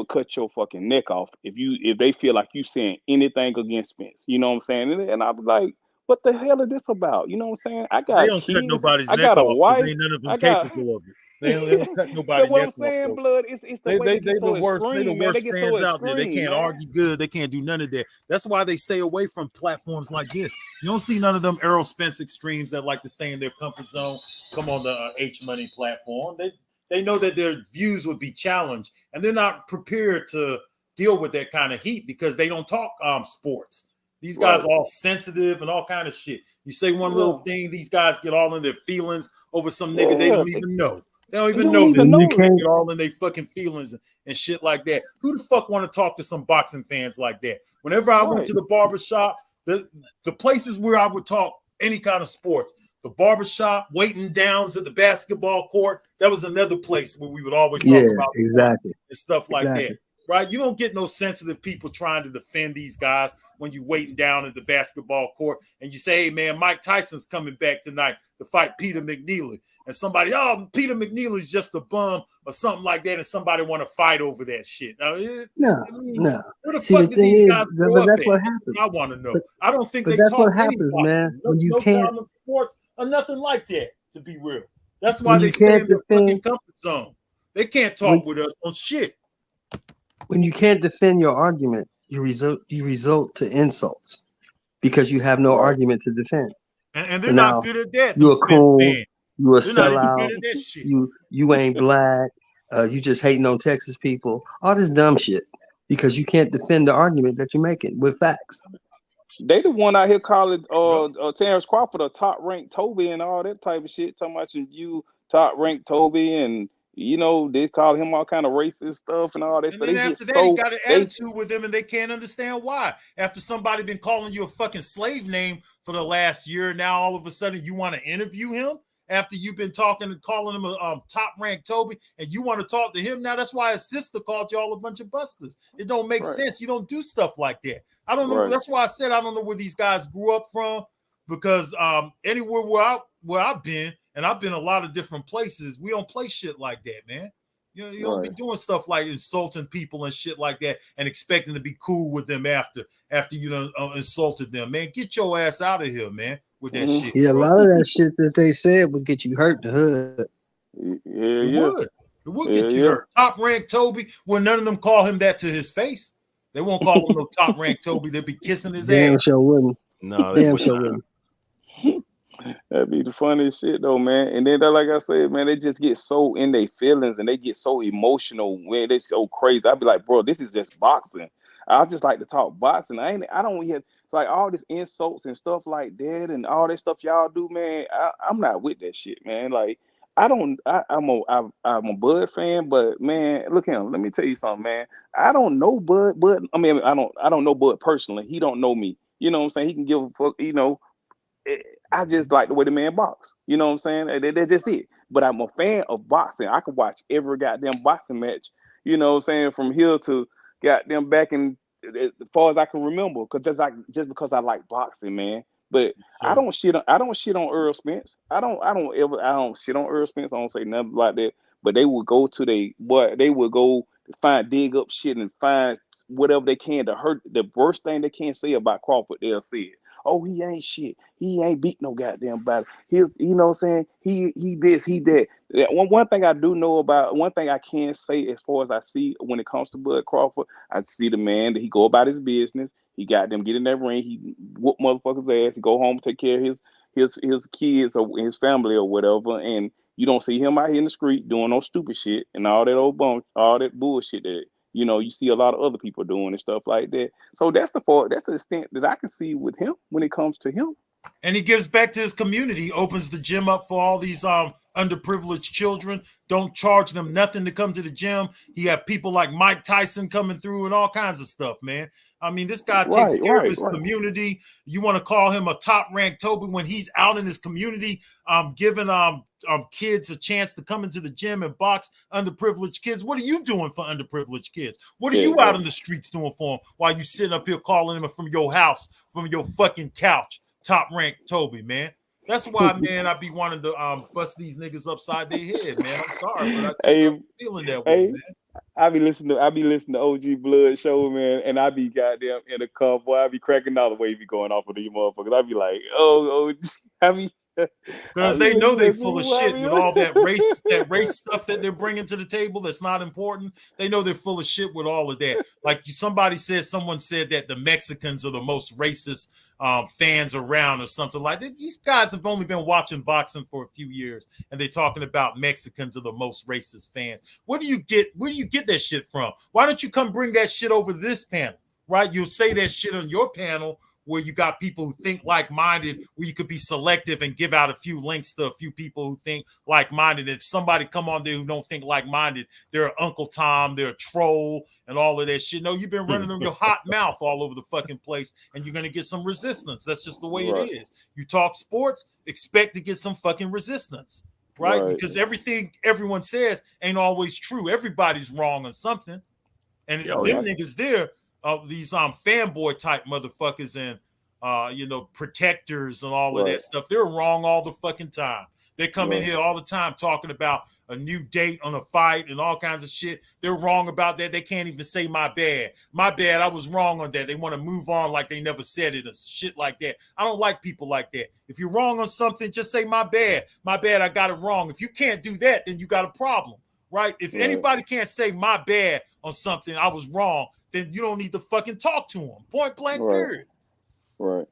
cut your fucking neck off if they feel like you saying anything against Spence. You know what I'm saying? And I'll be like, what the hell is this about? You know what I'm saying? I They got don't cut kids. nobody's I neck got a off because wife. ain't none of them I got. capable of it. They don't cut nobody's But what neck I'm off, saying, though. blood, it's the way they get so the worst. They the extreme, man. They worst get so fans out there. They extreme, can't man. argue good. They can't do none of that. That's why they stay away from platforms like this. You don't see none of them Errol Spence extremes that like to stay in their comfort zone. Come on the H Money platform. They know that their views would be challenged, and they're not prepared to deal with that kind of heat because they don't talk sports. These guys are all sensitive and all kind of shit. You say one little thing, these guys get all in their feelings over some nigga they don't even know. They don't even know this. They get all in their fucking feelings and shit like that. Who the fuck want to talk to some boxing fans like that? Whenever I went to the barbershop, the places where I would talk any kind of sports, the barbershop, waiting downs at the basketball court, that was another place where we would always talk about exactly and stuff like that. Right? You don't get no sensitive people trying to defend these guys when you're waiting down at the basketball court and you say, hey, man, Mike Tyson's coming back tonight to fight Peter McNeely. And somebody, oh, Peter McNeely's just a bum or something like that, and somebody want to fight over that shit. Now, no. Where the See, fuck the did thing these is, guys grow but up that's at? what That's happens. what I want to know. But, I don't think but they that's taught what any happens, boxing. man. When you no can't, time in sports or nothing like that, to be real. That's why when they you stay can't in their defend, fucking comfort zone. They can't talk with us on shit. when you can't defend your argument, you result to insults because you have no argument to defend. And So they're not now good at that. you Them a Spence coon, fans. you a They're not even sellout, good at that shit. you ain't black, you just hating on Texas people, all this dumb shit because you can't defend the argument that you're making with facts. They the one out here calling Terence Crawford a top ranked Toby and all that type of shit. Talking about you top ranked Toby, and you know they call him all kind of racist stuff and all that. And So then they get after that, he so got an attitude with them, and they can't understand why. After somebody been calling you a fucking slave name for the last year, now all of a sudden you want to interview him after you've been talking and calling him a top-ranked Toby, and you want to talk to him now. That's why his sister called y'all a bunch of busters. It don't make sense. You don't do stuff like that. I don't know. That's why I said I don't know where these guys grew up from, because anywhere where I've been, and I've been a lot of different places, we don't play shit like that, man. You don't be doing stuff like insulting people and shit like that and expecting to be cool with them after you done insulted them, man. Get your ass out of here, man, with that shit. Yeah, bro. a lot of that shit that they said would get you hurt in the hood. It would get you hurt. Top ranked Toby, well, none of them call him that to his face. They won't call him no top ranked Toby. They'll be kissing his Damn ass. sure wouldn't. No, damn sure wouldn't. That'd be the funniest shit though, man. And then like I said, man, they just get so in their feelings and they get so emotional when they so crazy. I'd be like, bro, this is just boxing. I just like to talk boxing. I don't hear like all this insults and stuff like that and all that stuff y'all do, man. I'm not with that shit, man. Like I'm a Bud fan, but man, look at him. Let me tell you something, man. I don't know Bud. I mean, I don't know Bud personally. He don't know me. You know what I'm saying? He can give a fuck. You know, I just like the way the man box. You know what I'm saying? That's just it. But I'm a fan of boxing. I can watch every goddamn boxing match. You know what I'm saying? From here to goddamn back in as far as I can remember, because just because I like boxing, man. But I don't shit on Errol Spence. I don't shit on Errol Spence. I don't say nothing like that. But they will go to they will go dig up shit and find whatever they can to hurt. The worst thing they can say about Crawford, they'll say it. Oh, he ain't shit. He ain't beat no goddamn body. You know what I'm saying? He this, he that. One thing I do know about, one thing I can say as far as I see when it comes to Bud Crawford, I see the man that he go about his business. He got them get in that ring. He whoop motherfuckers ass. He go home, take care of his kids or his family or whatever. And you don't see him out here in the street doing no stupid shit and all that all that bullshit that you see a lot of other people doing and stuff like that. So that's the extent that I can see with him when it comes to him. And he gives back to his community, opens the gym up for all these underprivileged children. Don't charge them nothing to come to the gym. He have people like Mike Tyson coming through and all kinds of stuff, man. I mean, this guy takes care of his community. You want to call him a top-ranked Toby when he's out in his community, giving kids a chance to come into the gym and box underprivileged kids. What are you doing for underprivileged kids? What are you out in the streets doing for them while you sitting up here calling them from your house, from your fucking couch? Top-ranked Toby, man. That's why, man, I be wanting to bust these niggas upside their head, man. I'm sorry, but I'm feeling that way, man. I be listening to OG Blood show, man, and I be goddamn in the car, boy. I be cracking all the way he be going off of these motherfuckers. I be like, oh, I mean, because they know they full of shit with all that race stuff that they're bringing to the table that's not important. They know they're full of shit with all of that. Like someone said that the Mexicans are the most racist fans around or something like that. These guys have only been watching boxing for a few years, and they're talking about Mexicans are the most racist fans. Where do you get that shit from? Why don't you come bring that shit over this panel, right? You'll say that shit on your panel where you got people who think like-minded, where you could be selective and give out a few links to a few people who think like-minded. If somebody come on there who don't think like-minded, they're Uncle Tom, they're a troll, and all of that shit. No, you've been running them your hot mouth all over the fucking place, and you're going to get some resistance. That's just the way it is. You talk sports, expect to get some fucking resistance, right? Because everything everyone says ain't always true. Everybody's wrong on something. And them niggas there, these fanboy type motherfuckers and protectors and all of that stuff, they're wrong all the fucking time. They come in here all the time talking about a new date on a fight and all kinds of shit. They're wrong about that. They can't even say my bad. My bad, I was wrong on that. They want to move on like they never said it or shit like that. I don't like people like that. If you're wrong on something, just say my bad. My bad, I got it wrong. If you can't do that, then you got a problem, right? If anybody can't say my bad on something, I was wrong, then you don't need to fucking talk to them. Point blank, period. Right.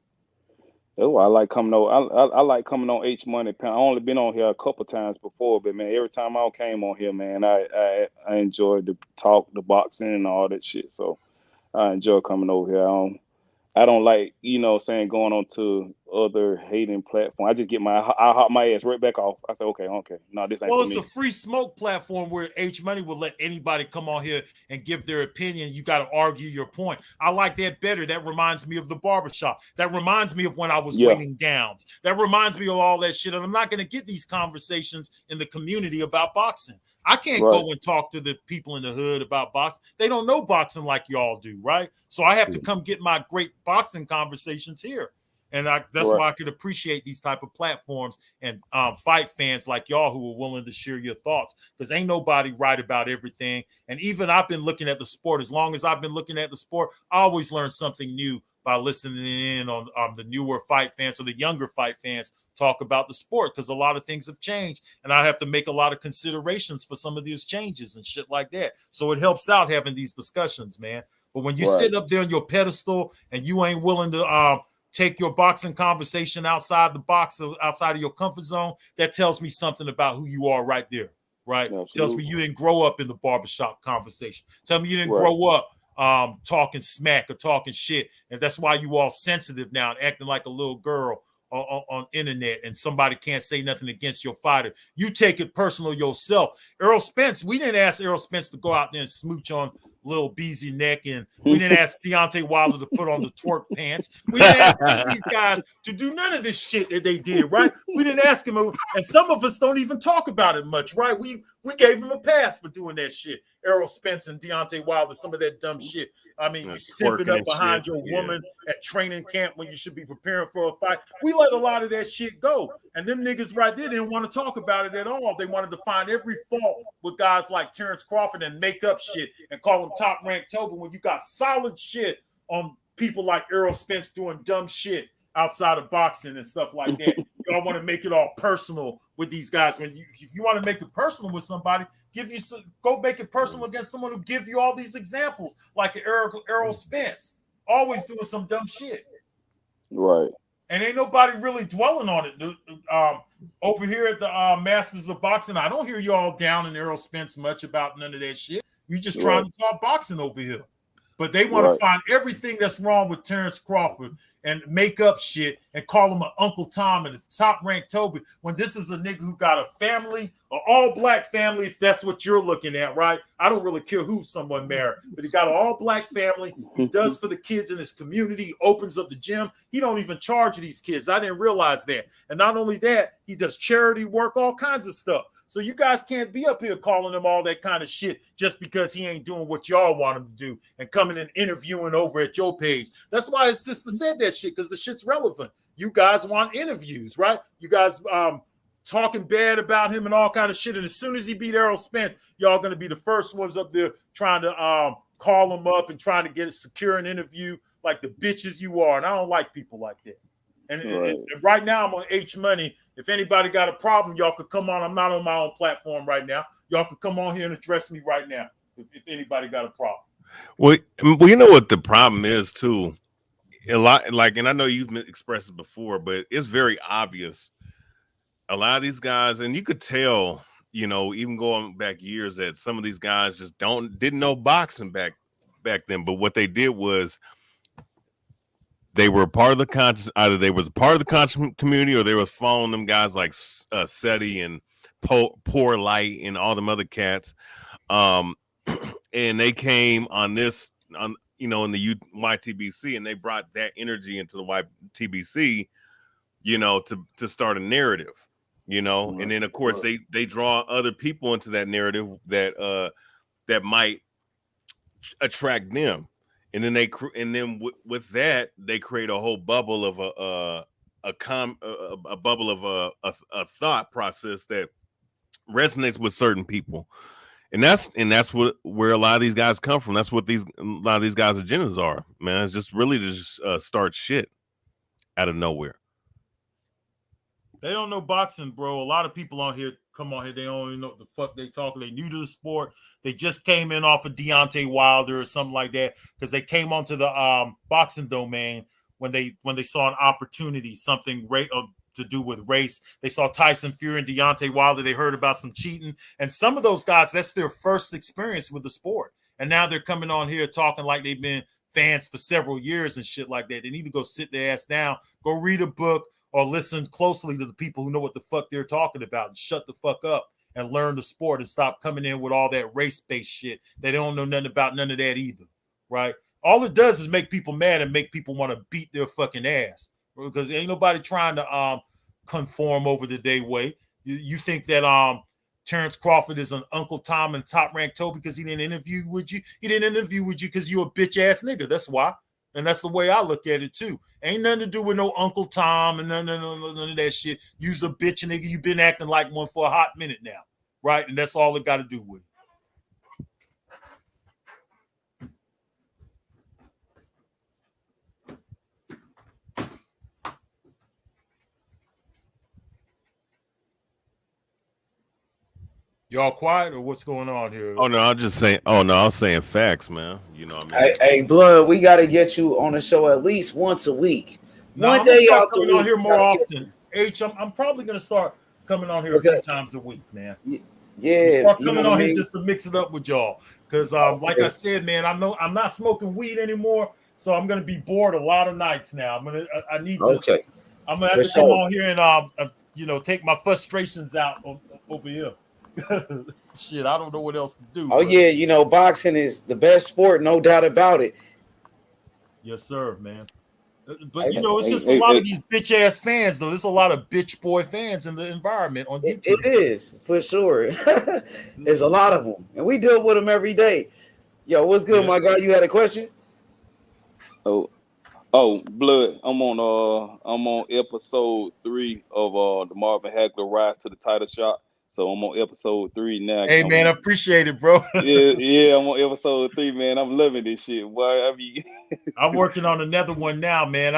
Oh, I like coming on. I like coming on H Money. I only been on here a couple times before, but man, every time I came on here, man, I enjoyed the talk, the boxing, and all that shit. So I enjoy coming over here. I don't like, saying going on to other hating platform. I just get I hop my ass right back off. I say, okay, no, this ain't for me. Well, it's a free smoke platform where H Money will let anybody come on here and give their opinion. You got to argue your point. I like that better. That reminds me of the barbershop. That reminds me of when I was winning downs. That reminds me of all that shit. And I'm not going to get these conversations in the community about boxing. I can't go and talk to the people in the hood about boxing. They don't know boxing like y'all do, right? So I have to come get my great boxing conversations here. And that's why I could appreciate these type of platforms and fight fans like y'all who are willing to share your thoughts, because ain't nobody right about everything. And even I've been looking at the sport. As long as I've been looking at the sport, I always learn something new by listening in on the newer fight fans or the younger fight fans talk about the sport, because a lot of things have changed and I have to make a lot of considerations for some of these changes and shit like that. So it helps out having these discussions, man. But when you sit up there on your pedestal and you ain't willing to take your boxing conversation outside the box, outside of your comfort zone, that tells me something about who you are right there, right? Absolutely. Tells me you didn't grow up in the barbershop conversation. Tell me you didn't grow up talking smack or talking shit. And that's why you all sensitive now and acting like a little girl on internet, and somebody can't say nothing against your fighter. You take it personal yourself. Errol Spence, we didn't ask Errol Spence to go out there and smooch on little Beezy neck, and we didn't ask Deontay Wilder to put on the twerk pants. We didn't ask any of these guys to do none of this shit that they did, right? We didn't ask them, and some of us don't even talk about it much, right? We gave them a pass for doing that shit. Errol Spence and Deontay Wilder, some of that dumb shit. I mean, you simping up behind your woman at training camp when you should be preparing for a fight. We let a lot of that shit go. And them niggas right there didn't want to talk about it at all. They wanted to find every fault with guys like Terence Crawford and make up shit and call them top-ranked Toby when you got solid shit on people like Errol Spence doing dumb shit outside of boxing and stuff like that. Y'all want to make it all personal with these guys. When if you want to make it personal with somebody, go make it personal against someone who give you all these examples, like Errol Spence, always doing some dumb shit. Right. And ain't nobody really dwelling on it. Over here at the Masters of Boxing, I don't hear y'all down in Errol Spence much about none of that shit. You just trying to talk boxing over here. But they want to find everything that's wrong with Terence Crawford and make up shit and call him an Uncle Tom and a top-ranked Toby when this is a nigga who got a family, an all-black family, if that's what you're looking at, right? I don't really care who someone married, but he got an all-black family. He does for the kids in his community. He opens up the gym. He don't even charge these kids. I didn't realize that. And not only that, he does charity work, all kinds of stuff. So you guys can't be up here calling him all that kind of shit just because he ain't doing what y'all want him to do and coming and interviewing over at your page. That's why his sister said that shit, because the shit's relevant. You guys want interviews, right? You guys talking bad about him and all kind of shit. And as soon as he beat Errol Spence, y'all going to be the first ones up there trying to call him up and trying to secure an interview like the bitches you are. And I don't like people like that. And right now I'm on H Money. If anybody got a problem, y'all could come on. I'm not on my own platform right now. Y'all could come on here and address me right now if anybody got a problem. Well, you know what the problem is too. A lot, like, and I know you've expressed it before, but it's very obvious. A lot of these guys, and you could tell, you know, even going back years, that some of these guys just didn't know boxing back then. But what they did was, they were part of the conscious. Either they was a part of the conscious community, or they was following them guys like SETI and Poor Light and all them other cats. And they came on this, in the YTBC, and they brought that energy into the YTBC, to start a narrative, and then of course they draw other people into that narrative that might attract them. And then with that, they create a whole bubble of a bubble of a thought process that resonates with certain people, and that's where a lot of these guys come from. That's what a lot of these guys' agendas are, man. It's just really to just start shit out of nowhere. They don't know boxing, bro. A lot of people on here come on here. They don't even know what the fuck they talking. They new to the sport. They just came in off of Deontay Wilder or something like that because they came onto the boxing domain when they saw an opportunity, something to do with race. They saw Tyson Fury and Deontay Wilder. They heard about some cheating, and some of those guys, that's their first experience with the sport, and now they're coming on here talking like they've been fans for several years and shit like that. They need to go sit their ass down, go read a book, or listen closely to the people who know what the fuck they're talking about and shut the fuck up and learn the sport and stop coming in with all that race-based shit. They don't know nothing about none of that either, right? All it does is make people mad and make people want to beat their fucking ass because ain't nobody trying to conform over the day way. You think that Terence Crawford is an Uncle Tom and top-ranked Toby because he didn't interview with you? He didn't interview with you because you a bitch-ass nigga. That's why. And that's the way I look at it too. Ain't nothing to do with no Uncle Tom and none of that shit. You's a bitch nigga. You've been acting like one for a hot minute now, right? And that's all it got to do with it. Y'all quiet or what's going on here? Oh no, I'm just saying. Oh no, I was saying facts, man. You know what I mean? Hey, Blood, we got to get you on the show at least once a week. No, One I'm day start out the coming on week. here more often. I'm probably gonna start coming on here a few times a week, man. Yeah, Start coming on here just to mix it up with y'all, because like I said, man, I'm not smoking weed anymore, so I'm gonna be bored a lot of nights now. I need to. Okay. I'm gonna have to come on here and take my frustrations out over here. Shit, I don't know what else to do. Oh, yeah, boxing is the best sport, no doubt about it. Yes, sir, man. But, it's just a lot of these bitch-ass fans, though. There's a lot of bitch boy fans in the environment on YouTube. It is, for sure. There's a lot of them, and we deal with them every day. Yo, what's good, my guy? You had a question? Oh, Blood, I'm on episode 3 of the Marvin Hagler Rise to the Title Shot. So I'm on episode 3 now. Hey, man, I appreciate it, bro. yeah, I'm on episode 3, man. I'm loving this shit. Boy, I'm working on another one now, man.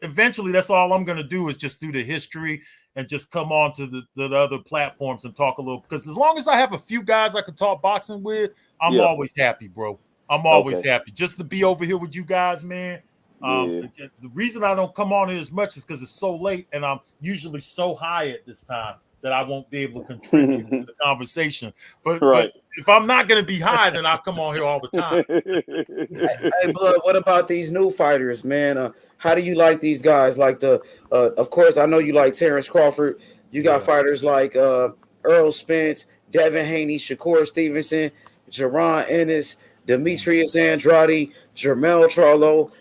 Eventually, that's all I'm going to do is just do the history and just come on to the other platforms and talk a little. Because as long as I have a few guys I can talk boxing with, I'm always happy, bro. I'm always happy. Just to be over here with you guys, man. The reason I don't come on here as much is because it's so late and I'm usually so high at this time that I won't be able to contribute to the conversation. But if I'm not gonna be high, then I'll come on here all the time. Hey, Blood, what about these new fighters, man? How do you like these guys? Like of course, I know you like Terence Crawford. You got fighters like Errol Spence, Devin Haney, Shakur Stevenson, Jaron Ennis, Demetrius Andrade, Jamal Charlo.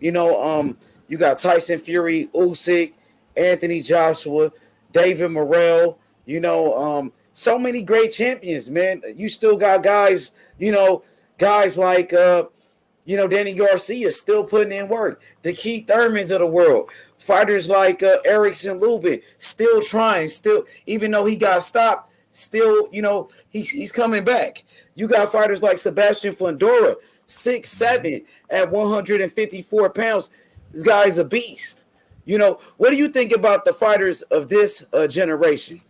You know, you got Tyson Fury, Usyk, Anthony Joshua, David Morrell. You know, so many great champions, man. You still got guys, you know, guys like, you know, Danny Garcia still putting in work. The Keith Thurmans of the world. Fighters like Erickson Lubin still trying, still, even though he got stopped, still, you know, he's coming back. You got fighters like Sebastian Flandora, 6'7" at 154 pounds. This guy is a beast. You know, what do you think about the fighters of this generation?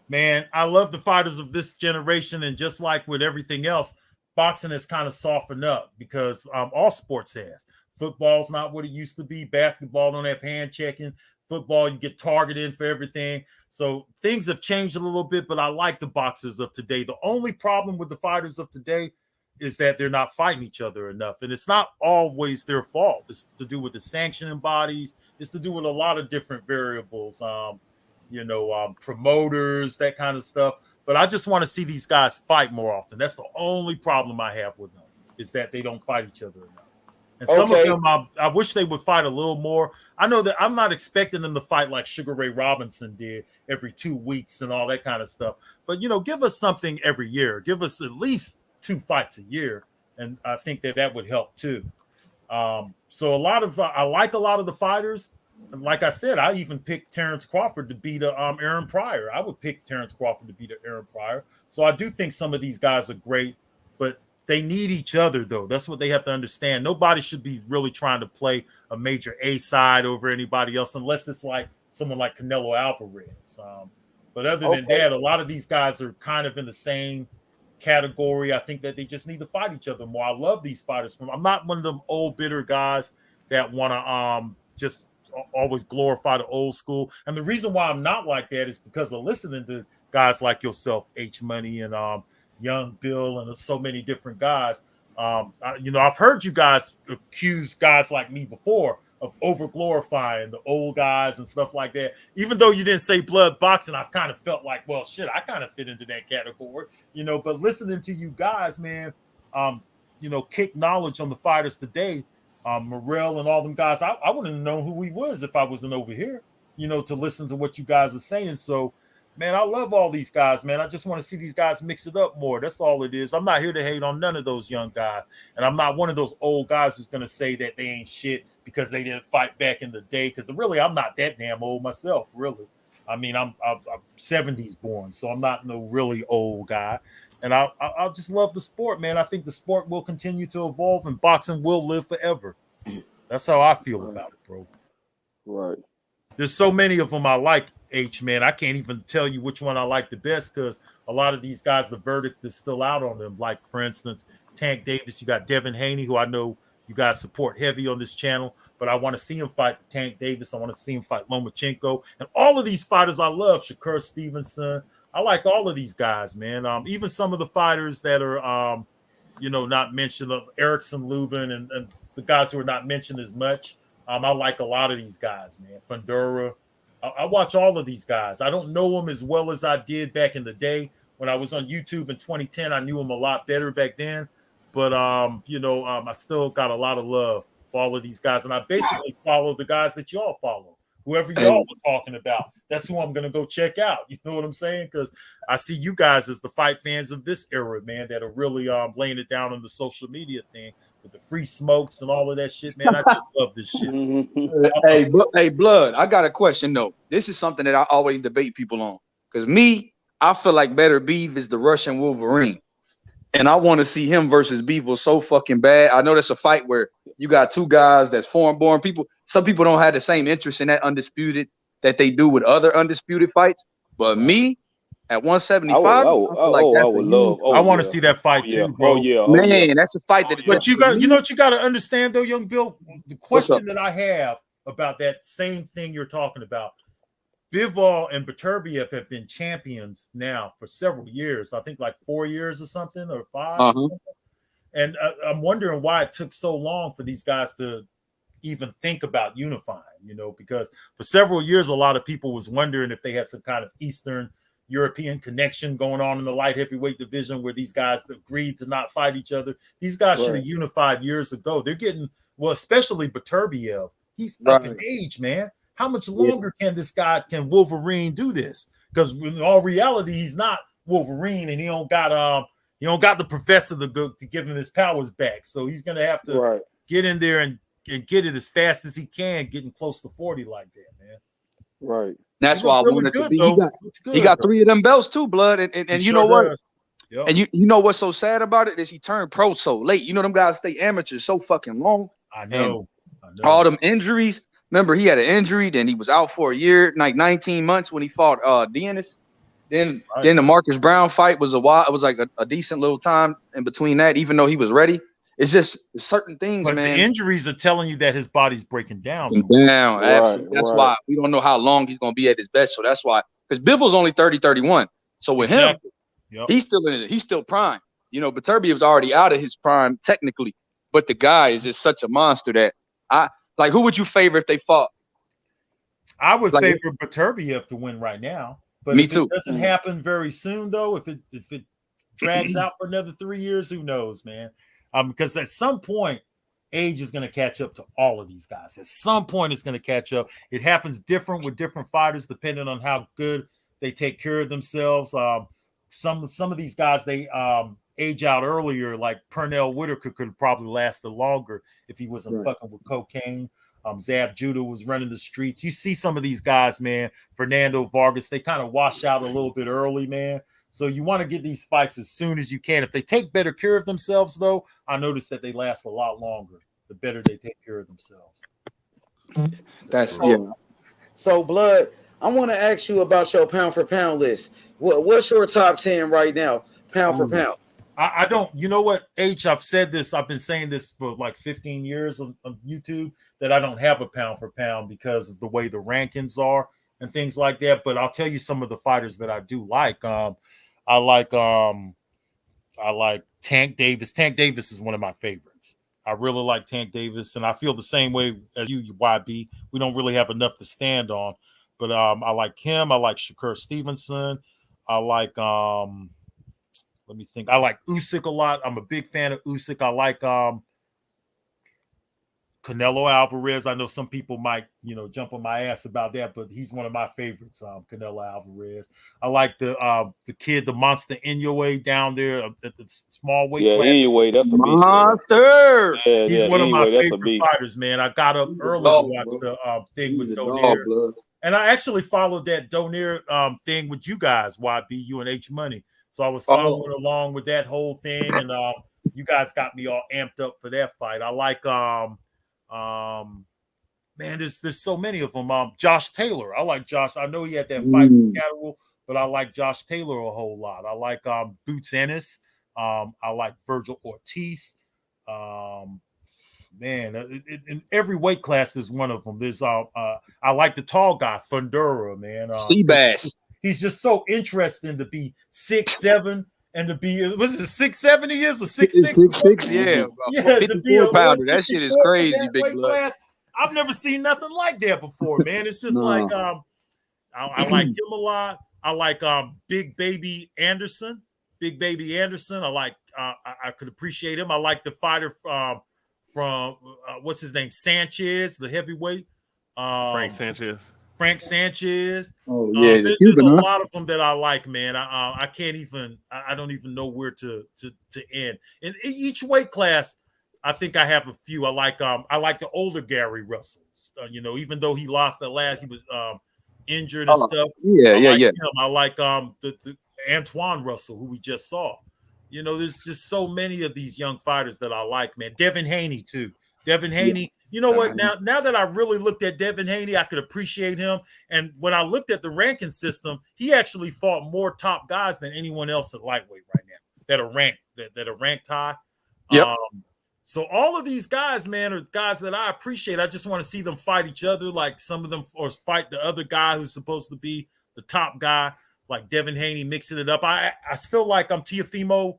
Man, I love the fighters of this generation, and just like with everything else, boxing has kind of softened up because all sports has. Football's not what it used to be. Basketball don't have hand checking. Football, you get targeted for everything. So things have changed a little bit, but I like the boxers of today. The only problem with the fighters of today is that they're not fighting each other enough. And it's not always their fault. It's to do with the sanctioning bodies. It's to do with a lot of different variables, promoters, that kind of stuff. But I just want to see these guys fight more often. That's the only problem I have with them, is that they don't fight each other enough. And some of them, I wish they would fight a little more. I know that I'm not expecting them to fight like Sugar Ray Robinson did every 2 weeks and all that kind of stuff. But, you know, give us something every year. Give us at least 2 fights a year. And I think that would help too. So I like a lot of the fighters. And like I said, I even picked Terence Crawford to beat Aaron Pryor. I would pick Terence Crawford to beat Aaron Pryor. So I do think some of these guys are great, but they need each other, though. That's what they have to understand. Nobody should be really trying to play a major A side over anybody else, unless it's like someone like Canelo Alvarez. But other than that, a lot of these guys are kind of in the same category. I think that they just need to fight each other more. I love these fighters. I'm not one of them old bitter guys that want to just always glorify the old school. And the reason why I'm not like that is because of listening to guys like yourself, H Money, and Young Bill, and so many different guys. I've heard you guys accuse guys like me before of over glorifying the old guys and stuff like that. Even though you didn't say blood boxing, I've kind of felt like, well, shit, I kind of fit into that category, but listening to you guys, man, kick knowledge on the fighters today, Morrell and all them guys, I wouldn't have known who he was if I wasn't over here, to listen to what you guys are saying. So, man, I love all these guys, man. I just want to see these guys mix it up more. That's all it is. I'm not here to hate on none of those young guys. And I'm not one of those old guys who's going to say that they ain't shit because they didn't fight back in the day. Because really, I'm not that damn old myself, really. I mean, I'm 70s born, so I'm not no really old guy. And I just love the sport, man. I think the sport will continue to evolve and boxing will live forever. That's how I feel about it, bro. Right. There's so many of them I like, H, man. I can't even tell you which one I like the best because a lot of these guys, the verdict is still out on them. Like, for instance, Tank Davis, you got Devin Haney, who I know you guys support heavy on this channel, but I want to see him fight Tank Davis. I want to see him fight Lomachenko. And all of these fighters I love, Shakur Stevenson. I like all of these guys, man. Even some of the fighters that are, not mentioned, Erickson Lubin and the guys who are not mentioned as much. I like a lot of these guys, man. Fundora. I watch all of these guys. I don't know them as well as I did back in the day. When I was on YouTube in 2010, I knew them a lot better back then. But, I still got a lot of love for all of these guys. And I basically follow the guys that y'all follow. Whoever y'all were talking about, that's who I'm going to go check out. You know what I'm saying? Because I see you guys as the fight fans of this era, man, that are really laying it down on the social media thing with the free smokes and all of that shit, man. I just love this shit. Hey, Blood, I got a question, though. This is something that I always debate people on. Because I feel like Better Beef is the Russian Wolverine. And I want to see him versus Beaver so fucking bad. I know that's a fight where you got two guys that's foreign-born people. Some people don't have the same interest in that undisputed that they do with other undisputed fights. But me, at 175, I want to see that fight too, bro. Man, that's a fight that. But you know what you got to understand, though, Young Bill. The question that I have about that same thing you're talking about, Bivol and Beterbiev have been champions now for several years. I think like 4 years or something, or 5 or something. And I'm wondering why it took so long for these guys to even think about unifying, because for several years, a lot of people was wondering if they had some kind of Eastern European connection going on in the light heavyweight division where these guys agreed to not fight each other. These guys should have unified years ago. They're getting, especially Beterbiev. He's up in age, man. How much longer can Wolverine do this? Because in all reality, he's not Wolverine, and he don't got the professor to give him his powers back. So he's gonna have to get in there and get it as fast as he can, getting close to 40 like that, man. Right. That's why I wanted to be. He got 3 of them belts too, blood. And you know what? Yep. And you know what's so sad about it is he turned pro so late. You know them guys stay amateurs so fucking long. I know. All them injuries. Remember, he had an injury, then he was out for a year, like 19 months when he fought Dennis. Then the Marcus Brown fight was a while. It was like a decent little time in between that, even though he was ready. It's just certain things, but man. The injuries are telling you that his body's breaking down. Absolutely. That's why we don't know how long he's going to be at his best. So that's why, because Bivol's only 30, 31. So with him, he's still prime. Beterbiev's already out of his prime technically, but the guy is just such a monster that who would you favor if they fought? I would favor Beterbiev to win right now. But if it doesn't happen very soon, though, if it drags out for another 3 years, who knows, man? Because at some point, age is going to catch up to all of these guys. At some point, it's going to catch up. It happens different with different fighters, depending on how good they take care of themselves. Some of these guys, they age out earlier, like Pernell Whitaker could probably last longer if he wasn't fucking with cocaine. Zab Judah was running the streets. You see some of these guys, man, Fernando Vargas, they kind of wash out a little bit early, man. So you want to get these fights as soon as you can. If they take better care of themselves, though, I noticed that they last a lot longer, the better they take care of themselves. So, Blood, I want to ask you about your pound for pound list. What's your top 10 right now, pound for pound? I don't, you know what, H, I've said this, I've been saying this for like 15 years on YouTube, that I don't have a pound for pound because of the way the rankings are and things like that. But I'll tell you some of the fighters that I do like. I like Tank Davis. Tank Davis is one of my favorites. I really like Tank Davis, and I feel the same way as you, YB. We don't really have enough to stand on, but I like him. I like Shakur Stevenson. I like let me think. I like Usyk a lot. I'm a big fan of Usyk. I like Canelo Alvarez. I know some people might, jump on my ass about that, but he's one of my favorites, Canelo Alvarez. I like the kid, the monster Inoue down there at the small weight class. Inoue, that's a monster. He's one of my favorite fighters, man. I got up early to watch the thing with Donaire. And I actually followed that Donaire thing with you guys, YB, you and H Money. So I was following along with that whole thing, and you guys got me all amped up for that fight. I like man, there's so many of them. Josh Taylor. I like Josh. I know he had that fight with Catterall, but I like Josh Taylor a whole lot. I like Boots Ennis. I like Virgil Ortiz. Man, in every weight class there's one of them. There's I like the tall guy, Fundura, man. Seabass. He's just so interesting to be 6'7" and to be, was it 6'7" he is, or 6'6"? Yeah, 54 pounder. That shit is crazy, big blood. I've never seen nothing like that before, man. It's just like I like him a lot. I like Big Baby Anderson. I like I could appreciate him. I like the fighter from what's his name, Sanchez, the heavyweight. Frank Sanchez. Oh yeah, there's a lot of them that I like, man. I can't even. I don't even know where to end. In each weight class, I think I have a few. I like the older Gary Russell. Even though he lost at last, he was injured and stuff. Yeah. I like the Antoine Russell, who we just saw. There's just so many of these young fighters that I like, man. Devin Haney too. Devin Haney. You know what? Now that I really looked at Devin Haney, I could appreciate him. And when I looked at the ranking system, he actually fought more top guys than anyone else at lightweight right now that are ranked high. Yep. So all of these guys, man, are guys that I appreciate. I just want to see them fight each other, like some of them, or fight the other guy who's supposed to be the top guy, like Devin Haney, mixing it up. I still like Teofimo.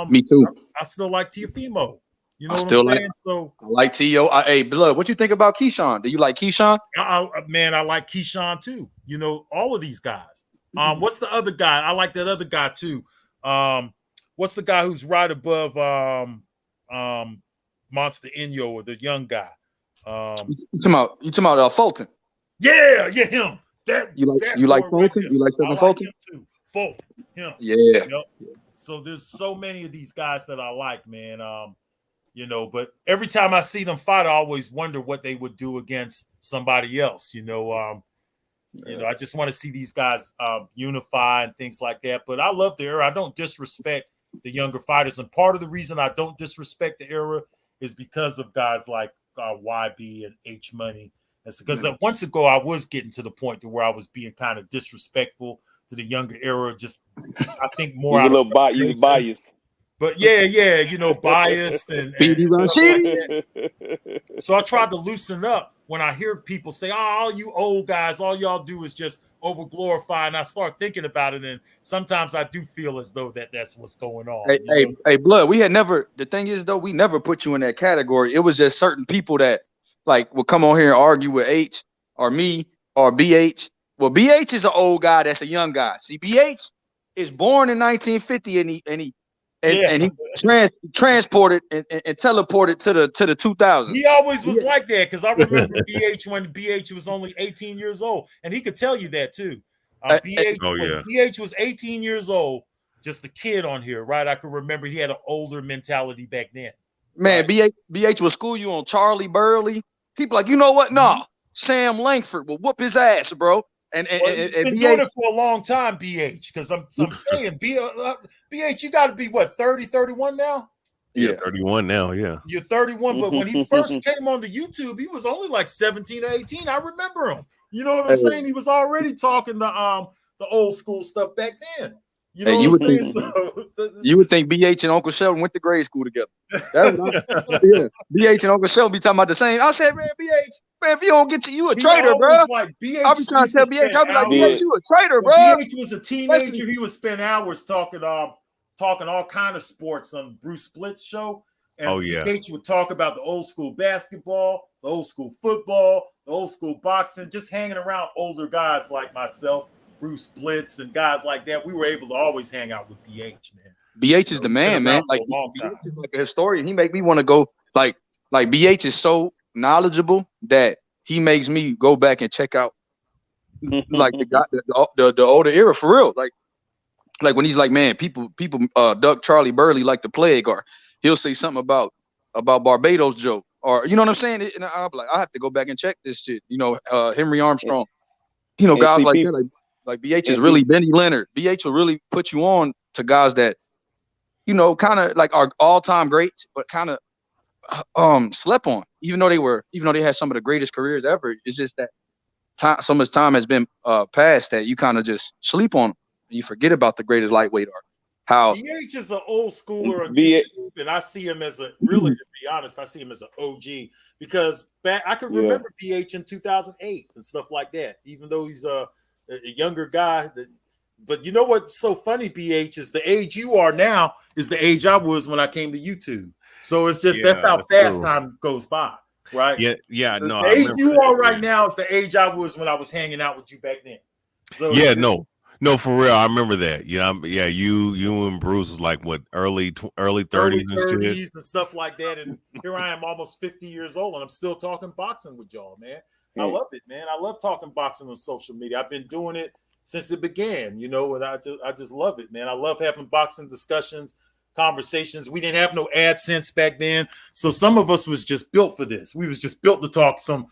Me too. I still like Teofimo. You know I what still I'm like. saying? So I like T.O. Hey, Blood, what you think about Keyshawn? Do you like Keyshawn? Man, I like Keyshawn too. You know, all of these guys. What's the other guy? I like that other guy too. What's the guy who's right above Monster Inyo, or the young guy? You talking about Fulton? Yeah, him. You like Fulton? You like Stephen Fulton? Him too. Fulton, him. Yeah. Yep. So there's so many of these guys that I like, man. You know, but every time I see them fight, I always wonder what they would do against somebody else. You know, I just want to see these guys unify and things like that. But I love the era. I don't disrespect the younger fighters, and part of the reason I don't disrespect the era is because of guys like YB and H Money. That's because once ago I was getting to the point to where I was being kind of disrespectful to the younger era. Just I think more He's out a of little biased. But yeah, you know, biased and so I tried to loosen up when I hear people say, "Oh, all you old guys, all y'all do is just over glorify," and I start thinking about it, and sometimes I do feel as though that's what's going on. Hey, Blood, we had never. The thing is, though, we never put you in that category. It was just certain people that like would come on here and argue with H or me or BH. Well, BH is an old guy that's a young guy. See, BH is born in 1950, and he transported and teleported to the 2000s. He always was like that, because I remember BH when BH was only 18 years old, and he could tell you that too. BH was 18 years old, just a kid on here, right? I could remember he had an older mentality back then. Man, right? BH will school you on Charlie Burley. People like, you know what? No, Sam Langford will whoop his ass, bro. And he's been doing it for a long time, BH, because I'm saying, BH, you got to be what, 30, 31 now? Yeah, 31 now, yeah. You're 31, but when he first came on the YouTube, he was only like 17 or 18. I remember him. You know what I'm saying? He was already talking the old school stuff back then. You know what I'm saying? You would think BH and Uncle Sheldon went to grade school together. BH and Uncle Sheldon be talking about the same. I said, man, BH, man, if you don't get you a traitor, bro. Like, I'll be trying to tell BH, I'll be like, BH, you a traitor, bro. BH was a teenager. He would spend hours talking all kind of sports on Bruce Splitt's show. And BH would talk about the old school basketball, the old school football, the old school boxing, just hanging around older guys like myself, Bruce Splits, and guys like that. We were able to always hang out with BH, man. BH is the man, man. Like, BH is like a historian. He make me want to go, like BH is so knowledgeable that he makes me go back and check out like the older era for real. Like when he's like, man, people duck Charlie Burley like the plague, or he'll say something about Barbados joke, or you know what I'm saying? And I'll be like, I have to go back and check this shit. You know, Henry Armstrong. You know, guys like that, like BH is really Benny Leonard. BH will really put you on to guys that, you know, kind of like are all-time greats, but kind of slept on, even though they had some of the greatest careers ever. It's just that so much time has been passed that you kind of just sleep on them and you forget about the greatest lightweight art. How BH is an old schooler on YouTube, and I see him as to be honest, I see him as an OG, because I could remember BH in 2008 and stuff like that, even though he's a younger guy. But you know what's so funny, BH, is the age you are now is the age I was when I came to YouTube. So it's just that's how fast time goes by, right? Yeah. The age you are right now is the age I was when I was hanging out with you back then. So no, for real. I remember that. You and Bruce was like what, early 30s and stuff like that. And here I am, almost 50 years old, and I'm still talking boxing with y'all, man. I love it, man. I love talking boxing on social media. I've been doing it since it began, you know, and I just love it, man. I love having boxing discussions, conversations. We didn't have no AdSense back then, so some of us was just built for this. We was just built to talk some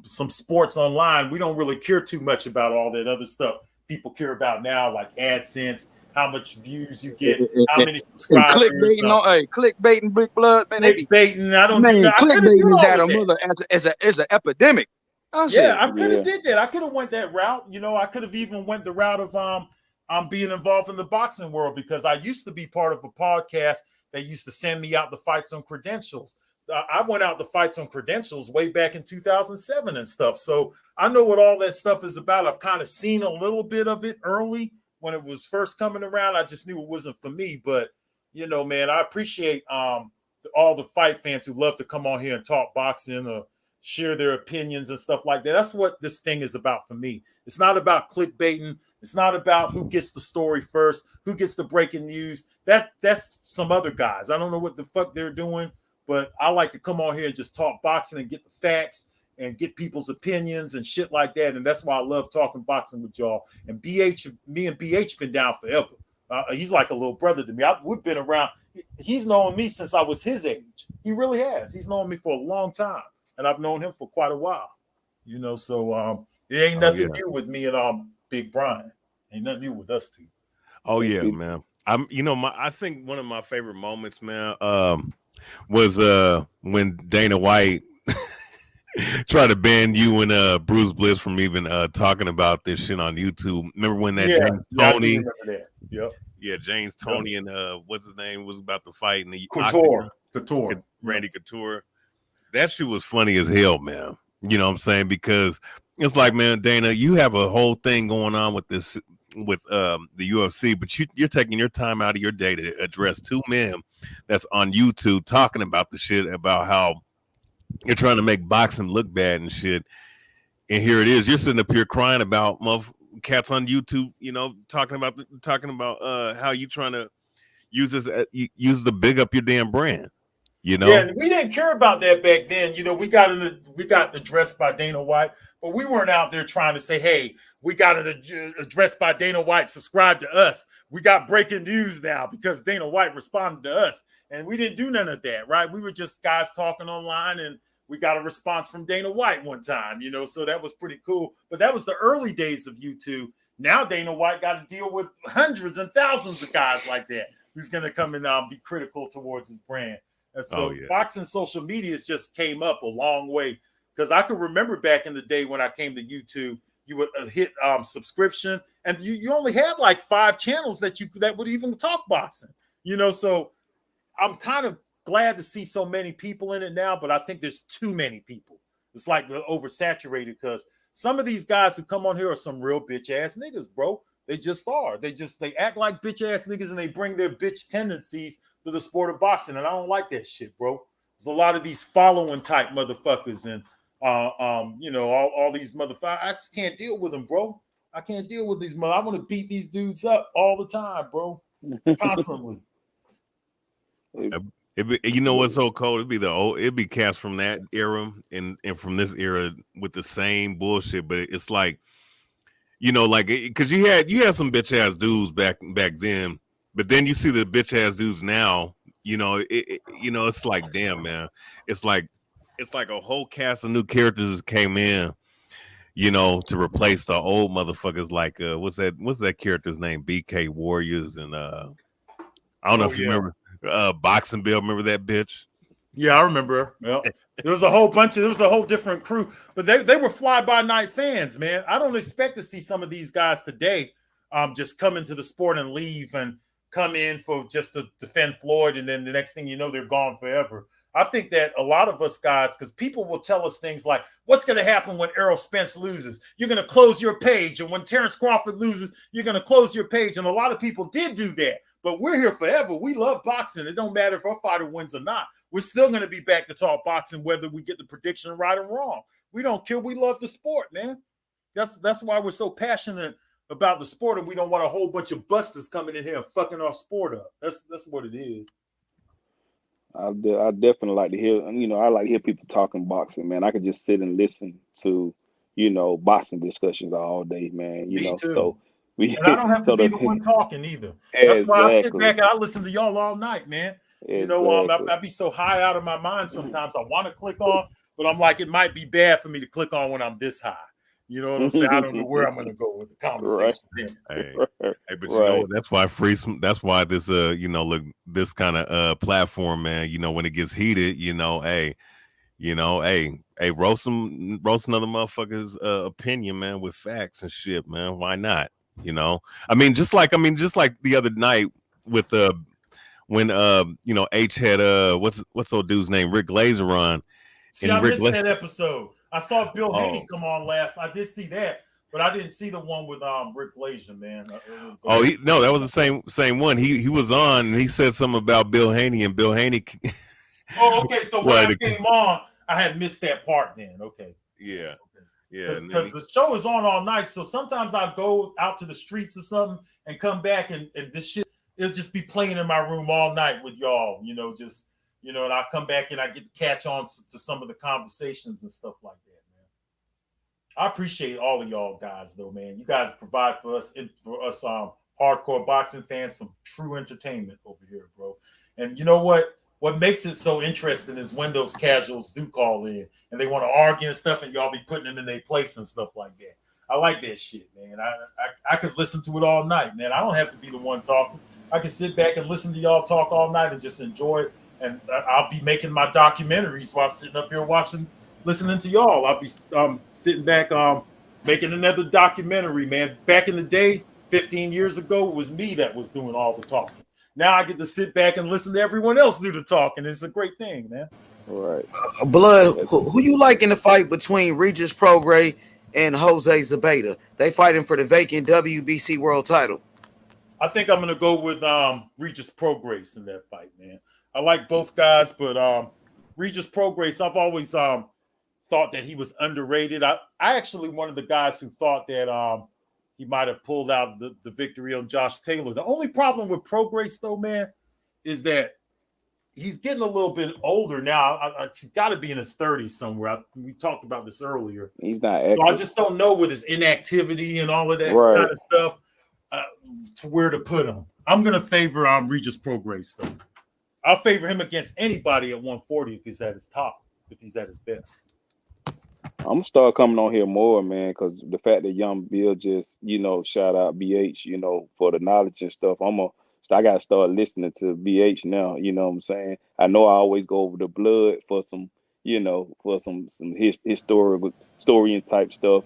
sports online. We don't really care too much about all that other stuff people care about now, like AdSense, how much views you get, how many subscribers. Clickbaiting, Big Blood, man. Clickbaiting, I don't do that. Clickbaiting is that a mother as an epidemic. I could have did that. I could have went that route. You know, I could have even went the route of being involved in the boxing world, because I used to be part of a podcast they used to send me out the fights on credentials. I went out the fights on credentials way back in 2007 and stuff. So I know what all that stuff is about. I've kind of seen a little bit of it early when it was first coming around. I just knew it wasn't for me. But, you know, man, I appreciate all the fight fans who love to come on here and talk boxing or share their opinions and stuff like that. That's what this thing is about for me. It's not about clickbaiting. It's not about who gets the story first, who gets the breaking news. That's some other guys. I don't know what the fuck they're doing, but I like to come on here and just talk boxing and get the facts and get people's opinions and shit like that. And that's why I love talking boxing with y'all. And me and BH been down forever. He's like a little brother to me. We've been around. He's known me since I was his age. He really has. He's known me for a long time. And I've known him for quite a while. You know, so it ain't nothing new with me and Big Brian. Ain't nothing new with us two. Oh yeah, man. I think one of my favorite moments, man, was when Dana White tried to ban you and Bruce Bliss from even talking about this shit on YouTube. Remember when that James Toney? Yep. Yeah, James Toney and what's his name was about to fight in the Couture. Randy Couture. That shit was funny as hell, man. You know what I'm saying? Because it's like, man, Dana, you have a whole thing going on with this, with the UFC, but you're taking your time out of your day to address two men that's on YouTube talking about the shit about how you're trying to make boxing look bad and shit. And here it is. You're sitting up here crying about cats on YouTube, you know, talking about how you trying to use this, use the big up your damn brand. You know, yeah, and we didn't care about that back then. You know, we got addressed by Dana White, but we weren't out there trying to say, "Hey, we got addressed by Dana White. Subscribe to us. We got breaking news now because Dana White responded to us." And we didn't do none of that, right? We were just guys talking online, and we got a response from Dana White one time. You know, so that was pretty cool. But that was the early days of YouTube. Now Dana White got to deal with hundreds and thousands of guys like that who's going to come and be critical towards his brand. And so boxing social media just came up a long way, because I could remember back in the day when I came to YouTube, you would hit subscription, and you only had like 5 channels that would even talk boxing, you know. So I'm kind of glad to see so many people in it now, but I think there's too many people. It's like they're oversaturated, because some of these guys who come on here are some real bitch ass niggas, bro. They just are. They act like bitch ass niggas, and they bring their bitch tendencies to the sport of boxing, and I don't like that shit, bro. There's a lot of these following type motherfuckers, and you know, all these motherfuckers. I just can't deal with them, bro. I can't deal with these I want to beat these dudes up all the time, bro. Constantly. You know what's so cold? It'd be cast from that era and from this era with the same bullshit, but it's like, you know, like, because you had some bitch ass dudes back then. But then you see the bitch ass dudes now, you know, it's like, damn, man. It's like a whole cast of new characters came in, you know, to replace the old motherfuckers. Like, what's that character's name? BK Warriors, and I don't know if you remember Boxing Bill. Remember that bitch? Yeah, I remember. Well, there was a whole different crew, but they were fly-by-night fans, man. I don't expect to see some of these guys today just come into the sport and leave and come in for just to defend Floyd, and then the next thing you know, they're gone forever. I think that a lot of us guys, because people will tell us things like, what's going to happen when Errol Spence loses? You're going to close your page. And when Terence Crawford loses, you're going to close your page. And a lot of people did do that. But we're here forever. We love boxing. It don't matter if our fighter wins or not. We're still going to be back to talk boxing, whether we get the prediction right or wrong. We don't care. We love the sport, man. That's why we're so passionate about the sport, and we don't want a whole bunch of busters coming in here and fucking our sport up. That's what it is. I definitely like to hear, you know, I like to hear people talking boxing, man. I could just sit and listen to, you know, boxing discussions all day, man. You know, too. So and I don't have to be the one talking either. That's why I sit back and I listen to y'all all night, man. You know, I be so high out of my mind sometimes. I want to click on, but I'm like, it might be bad for me to click on when I'm this high. You know what I'm saying? I don't know where I'm going to go with the conversation. Hey, but you know what? That's why this you know, look, this kind of platform, man, you know, when it gets heated, you know, hey, roast another motherfucker's opinion, man, with facts and shit, man. Why not? You know, I mean, just like the other night with when H had what's old dude's name, Rick Glazer on. See, I missed that episode. I saw Bill Haney come on last. I did see that, but I didn't see the one with Rick Glazer, man. That was the same one. He was on and he said something about Bill Haney, and Bill Haney. Oh, okay. So when I came on, I had missed that part. Then, okay. Yeah. Because the show is on all night, so sometimes I go out to the streets or something and come back, and this shit it'll just be playing in my room all night with y'all. And I come back and I get to catch on to some of the conversations and stuff like that, man. I appreciate all of y'all guys, though, man. You guys provide for us hardcore boxing fans some true entertainment over here, bro. And you know what? What makes it so interesting is when those casuals do call in and they want to argue and stuff, and y'all be putting them in their place and stuff like that. I like that shit, man. I could listen to it all night, man. I don't have to be the one talking. I can sit back and listen to y'all talk all night and just enjoy it. And I'll be making my documentaries while sitting up here listening to y'all. I'll be sitting back making another documentary, man. Back in the day, 15 years ago, it was me that was doing all the talking. Now I get to sit back and listen to everyone else do the talking. It's a great thing, man. All right. Blood, who you like in the fight between Regis Prograis and Jose Zabeta? They fighting for the vacant WBC world title. I think I'm going to go with Regis Prograis in that fight, man. I like both guys, but Regis Prograis, I've always thought that he was underrated. I actually one of the guys who thought that he might have pulled out the victory on Josh Taylor. The only problem with Prograis, though, man, is that he's getting a little bit older now. He's got to be in his 30s somewhere. We talked about this earlier. He's not active. So I just don't know with his inactivity and all of that kind of stuff to where to put him. I'm going to favor Regis Prograis, though. I'll favor him against anybody at 140 if he's at his top, if he's at his best. I'm gonna start coming on here more, man, because the fact that Young Bill just, shout out BH, for the knowledge and stuff. I gotta start listening to BH now. You know what I'm saying? I know I always go over the blood for some, for some historian type stuff.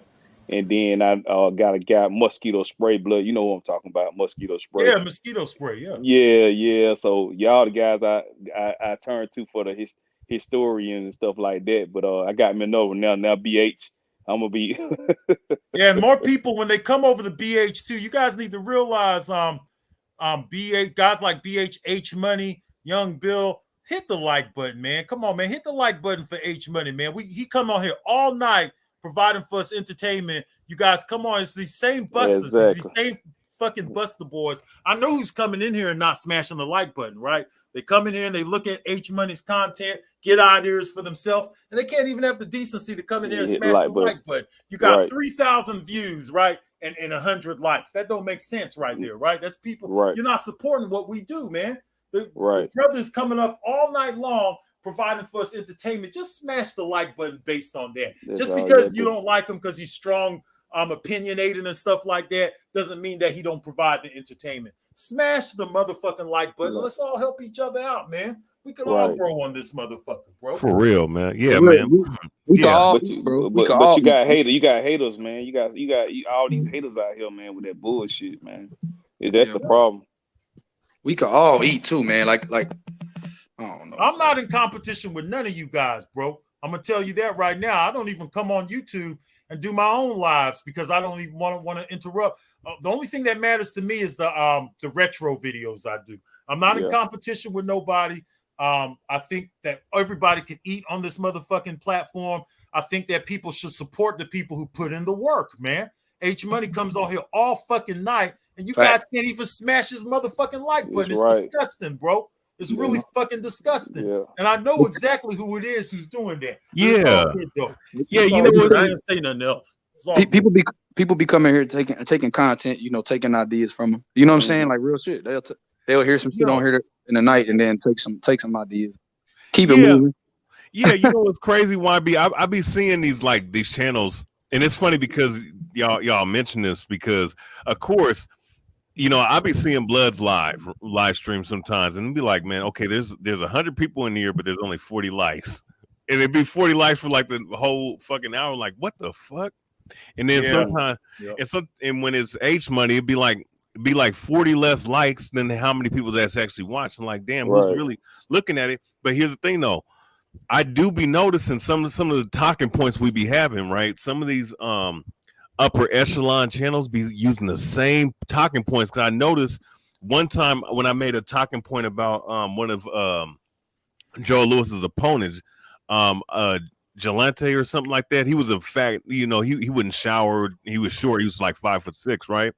And then I got a guy, mosquito spray blood. You know what I'm talking about, mosquito spray. Yeah, mosquito spray, yeah. Yeah. So y'all the guys I turn to for the historians and stuff like that. But I got Minova now BH. I'm gonna be Yeah, and more people when they come over to BH too, you guys need to realize BH guys like BH, H Money, Young Bill, hit the like button, man. Come on, man. Hit the like button for H Money, man. He come on here all night providing for us entertainment. You guys come on. It's these same busters, these same fucking buster boys. I know who's coming in here and not smashing the like button, right? They come in here and they look at H Money's content, get ideas for themselves, and they can't even have the decency to come in here and smash the like button. You got 3,000 views, right? And 100 likes. That don't make sense right there, right? That's people. You're not supporting what we do, man. The brothers coming up all night long providing for us entertainment. Just smash the like button based on that. Just because you don't like him because he's strong, opinionated and stuff like that doesn't mean that he don't provide the entertainment. Smash the motherfucking like button. Let's all help each other out, man. We can all grow on this motherfucker, bro. For real, man. Yeah, man. We can all eat, bro. But you got haters. You got haters, man. You got all these haters out here, man, with that bullshit, man. That's the problem. We can all eat too, man. Like I don't know. I'm not in competition with none of you guys, bro. I'm gonna tell you that right now. I don't even come on YouTube and do my own lives because I don't even want to interrupt. The only thing that matters to me is the retro videos I do. I'm not in competition with nobody. I think that everybody can eat on this motherfucking platform. I think that people should support the people who put in the work, man. H Money comes on here all fucking night, and you guys can't even smash his motherfucking like button. It's disgusting, bro. It's really fucking disgusting. Yeah. And I know exactly who it is who's doing that. Yeah. You know what? I didn't say nothing else. People be coming here taking content, taking ideas from them. You know what I'm saying? Like real shit. They'll hear some shit on here in the night and then take some ideas. Keep it moving. Yeah, you know what's crazy, YB? I be seeing these channels, and it's funny because y'all mention this because of course, I be seeing Blood's live stream sometimes and be like, man, okay, there's 100 people in here, but there's only 40 likes. And it'd be 40 likes for like the whole fucking hour. Like, what the fuck? And then sometimes, and when it's H Money, it'd be like be like 40 less likes than how many people that's actually watching. Like, damn, Right. who's really looking at it? But here's the thing, though. I do be noticing some of the talking points we be having, right? Some of these upper echelon channels be using the same talking points. Because I noticed one time when I made a talking point about one of Joe Lewis's opponents, Jalante or something like that. He was a fact, you know, he wouldn't shower. He was short. He was like 5'6", right?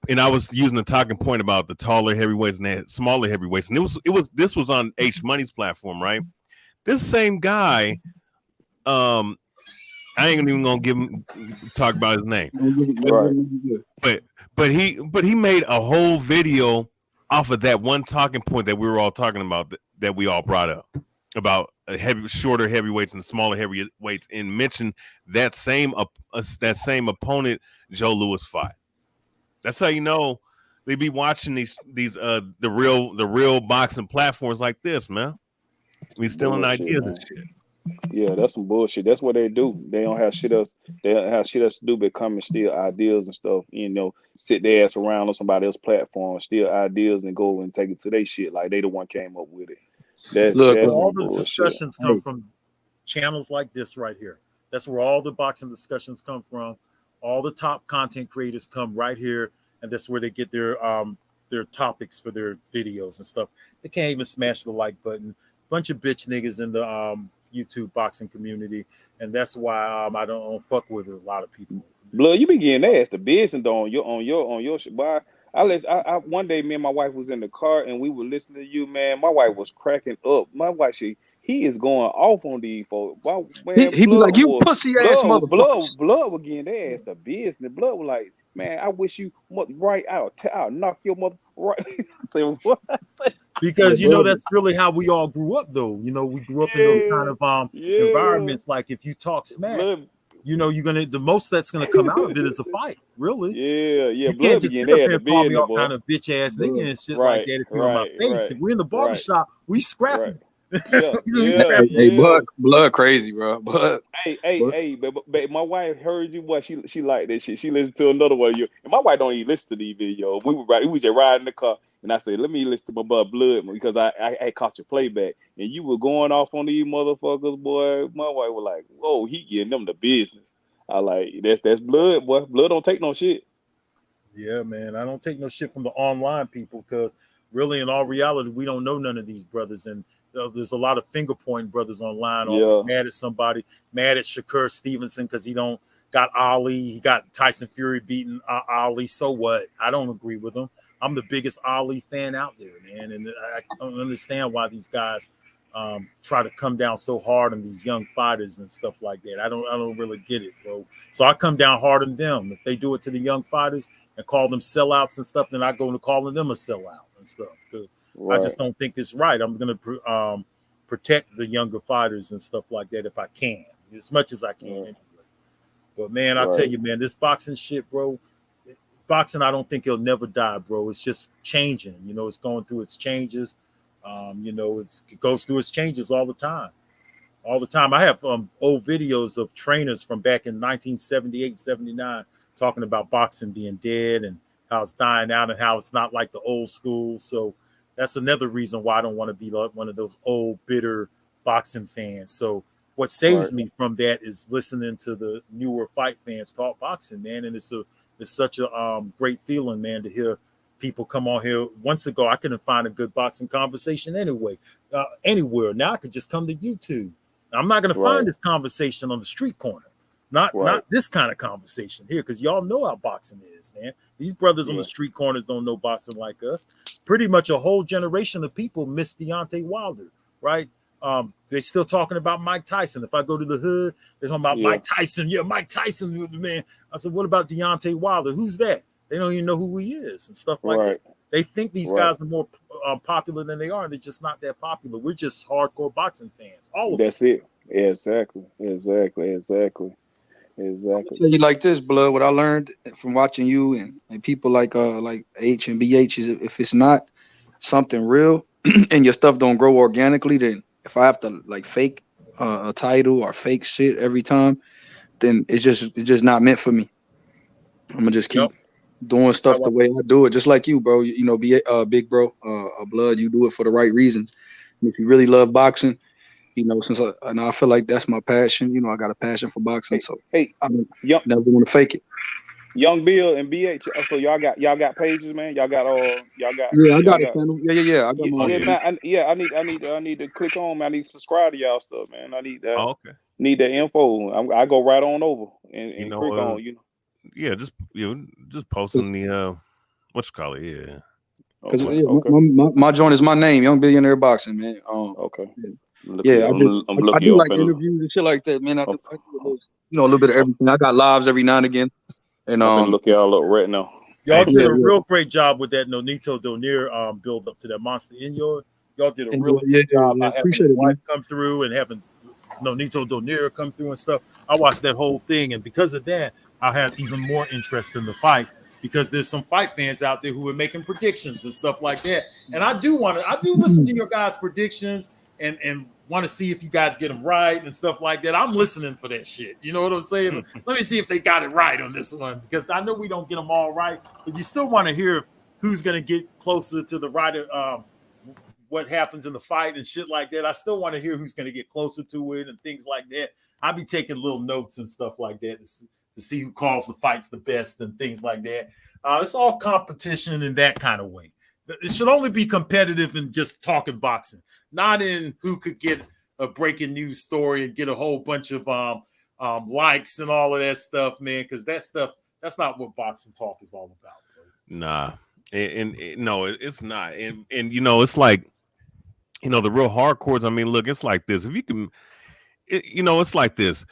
And I was using a talking point about the taller heavyweights and the smaller heavyweights, and this was on H Money's platform, right? This same guy, I ain't even gonna talk about his name, but he made a whole video off of that one talking point that we were all talking about that we all brought up about shorter heavyweights and smaller heavyweights, and mentioned that same opponent Joe Louis fought. That's how you know they be watching these the real boxing platforms like this, man. We stealing ideas and shit. Yeah, that's some bullshit. That's what they do. They don't have shit else. They don't have shit else to do but come and steal ideas and stuff. You know, sit their ass around on somebody else's platform, steal ideas, and go and take it to their shit like they the one came up with it. That's all the bullshit. discussions come from channels like this right here. That's where all the boxing discussions come from. All the top content creators come right here, and that's where they get their topics for their videos and stuff. They can't even smash the like button. Bunch of bitch niggas in the YouTube boxing community, and that's why I don't fuck with a lot of people. Blood, you be getting ass the business though on your shit. Boy, I one day me and my wife was in the car and we were listening to you, man. My wife was cracking up. My wife, he is going off on these folks. Man, he be like, you pussy ass motherfucker. Blood was getting their ass the business. Blood was like, man, I wish you right out. I'll knock your mother right. I said, what? Because you know that's really how we all grew up, though. You know, we grew up in those kind of environments. Like if you talk smack, you know, you're gonna the most that's gonna come out of it is a fight. Really? Yeah. You can't just sit up here and call me all kind of bitch ass nigga and shit like that if you're on my face. If we're in the barbershop, we scrapping. Blood crazy, bro. But but my wife heard you. What she liked that shit. She listened to another one of you. And my wife don't even listen to these videos. We was just riding in the car, and I said, "Let me listen to my blood because I caught your playback, and you were going off on these motherfuckers, boy." My wife was like, "Whoa, he getting them the business." I like that's blood, boy. Blood don't take no shit. Yeah, man. I don't take no shit from the online people because really, in all reality, we don't know none of these brothers and. There's a lot of finger pointing brothers online, always mad at somebody, mad at Shakur Stevenson because he don't got Ali. He got Tyson Fury beating Ali. So what? I don't agree with him. I'm the biggest Ali fan out there, man, and I don't understand why these guys try to come down so hard on these young fighters and stuff like that. I don't really get it, bro. So I come down hard on them. If they do it to the young fighters and call them sellouts and stuff, then I go to calling them a sellout and stuff. Right. I just don't think it's right. I'm going to protect the younger fighters and stuff like that if I can, as much as I can anyway. But, man, I'll tell you, man, this boxing shit, bro, boxing, I don't think it'll never die, bro. It's just changing. You know, it's going through its changes. You know, it goes through its changes all the time. All the time. I have old videos of trainers from back in 1978, 79 talking about boxing being dead and how it's dying out and how it's not like the old school. So, that's another reason why I don't want to be like one of those old, bitter boxing fans. So what saves me from that is listening to the newer fight fans talk boxing, man. And it's such a great feeling, man, to hear people come on here. Once ago, I couldn't find a good boxing conversation anywhere. Now I could just come to YouTube. Now, I'm not going to find this conversation on the street corner. Not this kind of conversation here, because y'all know how boxing is, man. These brothers on the street corners don't know boxing like us. Pretty much a whole generation of people miss Deontay Wilder, right? They're still talking about Mike Tyson. If I go to the hood, they're talking about Mike Tyson. Yeah, Mike Tyson, man. I said, what about Deontay Wilder? Who's that? They don't even know who he is and stuff like that. They think these guys are more popular than they are, and they're just not that popular. We're just hardcore boxing fans. All of us. That's it. Exactly. I'll tell you like this, blood. What I learned from watching you and people like H and BH is if it's not something real and your stuff don't grow organically, then if I have to like fake a title or fake shit every time, then it's just not meant for me. I'm gonna just keep doing stuff the way I do it, just like you, bro. You know, be big bro, blood. You do it for the right reasons. And if you really love boxing, you know, and I feel like that's my passion. You know, I got a passion for boxing, so I never want to fake it. Young Bill and BH. So y'all got pages, man. Y'all got Yeah, I got a channel. Yeah. I got my own. I need to click on. I need to subscribe to y'all stuff, man. I need that. Okay. Need that info. I go right on over and click on. You know. Yeah, just posting the what you call it. Yeah. Because my joint is my name, Young Billionaire Boxing, man. Okay. Yeah, I do like interviews and shit like that, man. I do a little bit of everything. I got lives every now and again. And look y'all up right now. Y'all did a real great job with that Nonito Donaire build up to that Monster in y'all did a really good job by having his wife come through and having Nonito Donaire come through and stuff. I watched that whole thing, and because of that, I had even more interest in the fight. Because there's some fight fans out there who are making predictions and stuff like that. And I do listen to your guys' predictions and want to see if you guys get them right and stuff like that. I'm listening for that shit. You know what I'm saying? Let me see if they got it right on this one, because I know we don't get them all right, but you still want to hear who's going to get closer to the right what happens in the fight and shit like that. I still want to hear who's going to get closer to it and things like that. I'll be taking little notes and stuff like that to see who calls the fights the best and things like that. It's all competition in that kind of way. It should only be competitive in just talking boxing, not in who could get a breaking news story and get a whole bunch of likes and all of that stuff, man, because that's not what boxing talk is all about, bro. Nah, and no, it's not. And you know, it's like, you know, the real hardcores. I mean, look, it's like this. If you can, it's like this.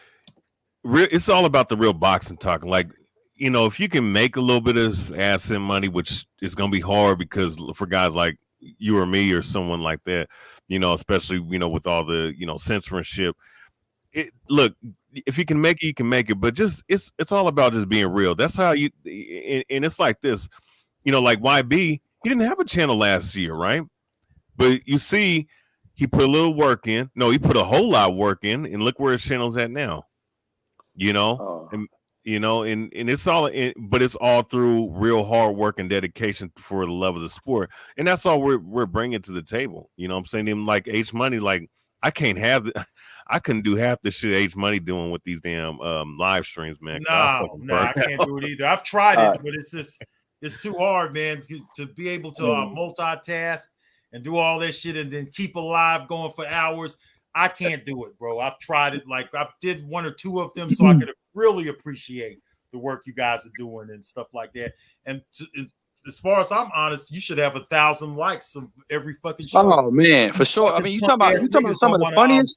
It's all about the real boxing talk. Like, you know, if you can make a little bit of asset money, which is going to be hard because for guys like you or me or someone like that, you know, especially, you know, with all the, you know, censorship. Look, if you can make it, you can make it. But just it's all about just being real. That's how you. And it's like this, you know, like YB. He didn't have a channel last year, right? But you see, he put a little work in. No, he put a whole lot of work in, and look where his channel's at now. You know, and it's all, but it's all through real hard work and dedication for the love of the sport, and that's all we're bringing to the table. You know what I'm saying? Even like H Money, like I couldn't do half the shit H Money doing with these damn live streams, man. No, I can't do it either. I've tried it, but it's too hard, man, to be able to multitask and do all that shit and then keep a live going for hours. I can't do it, bro. I've tried it. Like I did one or two of them so I could really appreciate the work you guys are doing and stuff like that. And as far as I'm honest, you should have 1,000 likes of every fucking show. Oh man, for sure. I mean, you talking about some of the funniest.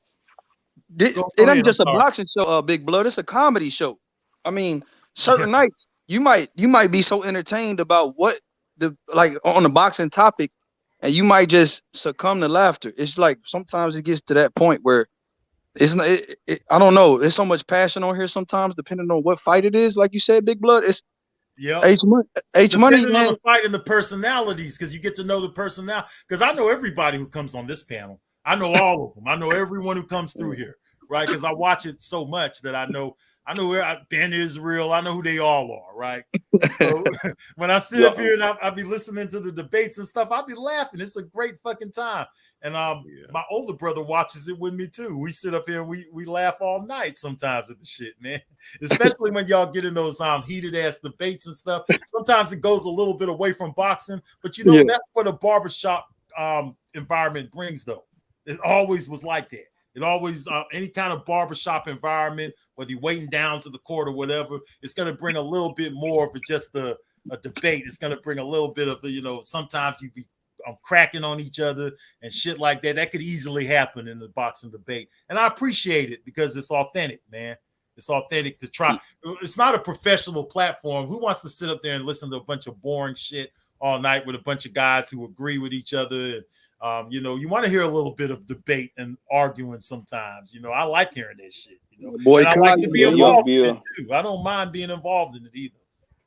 It ain't just a boxing show, Big Blood. It's a comedy show. I mean, certain nights you might be so entertained about what on the boxing topic, and you might just succumb to laughter. It's like sometimes it gets to that point where it's not. I don't know. There's so much passion on here sometimes, depending on what fight it is. Like you said, Big Blood. It's H Money. Depending on the fight and the personalities, because you get to know the personality. Because I know everybody who comes on this panel. I know all of them. I know everyone who comes through here, right? Because I watch it so much that I know where Ben Israel. I know who they all are, right? So when I sit up here and I be listening to the debates and stuff, I'll be laughing. It's a great fucking time. And my older brother watches it with me too. We sit up here and we laugh all night sometimes at the shit, man. Especially when y'all get in those heated ass debates and stuff. Sometimes it goes a little bit away from boxing, but that's what a barbershop environment brings, though. It always was like that. It always any kind of barbershop environment, whether you're waiting down to the court or whatever, it's going to bring a little bit more of just a debate. It's going to bring a little bit of sometimes you be cracking on each other and shit like that. That could easily happen in the boxing debate, and I appreciate it because it's authentic, man. It's authentic to try. It's not a professional platform. Who wants to sit up there and listen to a bunch of boring shit all night with a bunch of guys who agree with each other? And, you want to hear a little bit of debate and arguing sometimes. I like hearing that shit. Boy, I like to be involved in it too. I don't mind being involved in it either.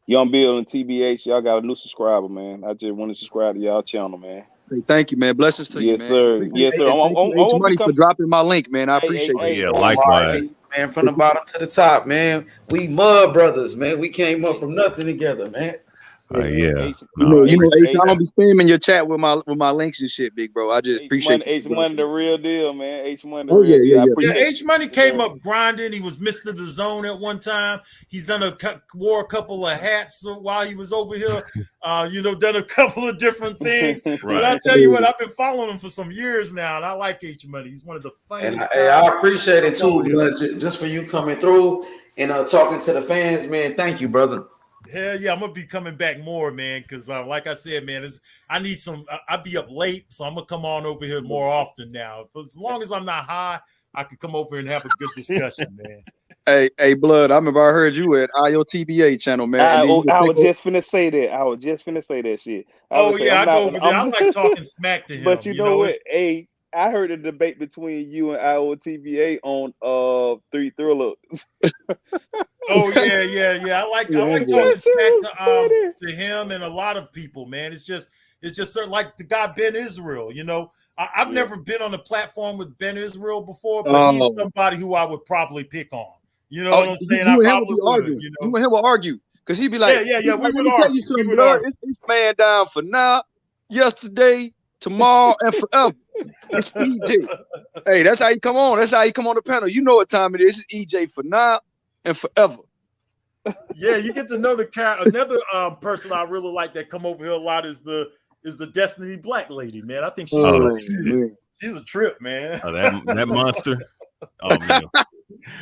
Young Bill and TBH, y'all got a new subscriber, man. I just want to subscribe to y'all channel, man. Hey, thank you, man. Blessings to you, man. Sir. Yes, sir. Thanks money for dropping my link, man. I appreciate it. Yeah, likewise. Man, from the bottom to the top, man. We mud brothers, man. We came up from nothing together, man. Yeah. I don't be spamming your chat with my links and shit, big bro. I just appreciate H Money, the real deal, man. H Money, the Oh, real deal. I Yeah, appreciate H Money came up grinding. He was Mr. The Zone at one time. He's wore a couple of hats while he was over here. Done a couple of different things. But I tell you what, I've been following him for some years now, and I like H Money. He's one of the funniest. And I appreciate it too, Blood, just for you coming through and talking to the fans, man. Thank you, brother. Hell yeah, I'm gonna be coming back more, man. Because like I said, man, I need some. I be up late, so I'm gonna come on over here more often now. As long as I'm not high, I can come over and have a good discussion, man. Hey, Blood. I remember I heard you at IOTBA channel, man. I was just finna say that. I was just finna say that shit. I go over there. I like talking smack to him. But you know what? Hey, I heard a debate between you and IOTBA on 3 Thriller. Oh yeah. I like talking smack to him and a lot of people, man. It's just sort of like the guy Ben Israel. I've never been on a platform with Ben Israel before, but he's somebody who I would probably pick on. You know what I'm saying? I probably would. You and him will argue because he'd be like, yeah. We would argue. It's this man down for now, yesterday, tomorrow, and forever. It's EJ. Hey, that's how you come on. That's how you come on the panel. You know what time it is. It's EJ for now and forever. Yeah, you get to know the character. Another person I really like that come over here a lot is the Destiny Black lady, man. I think she's a trip, man. Oh, that monster. Oh man,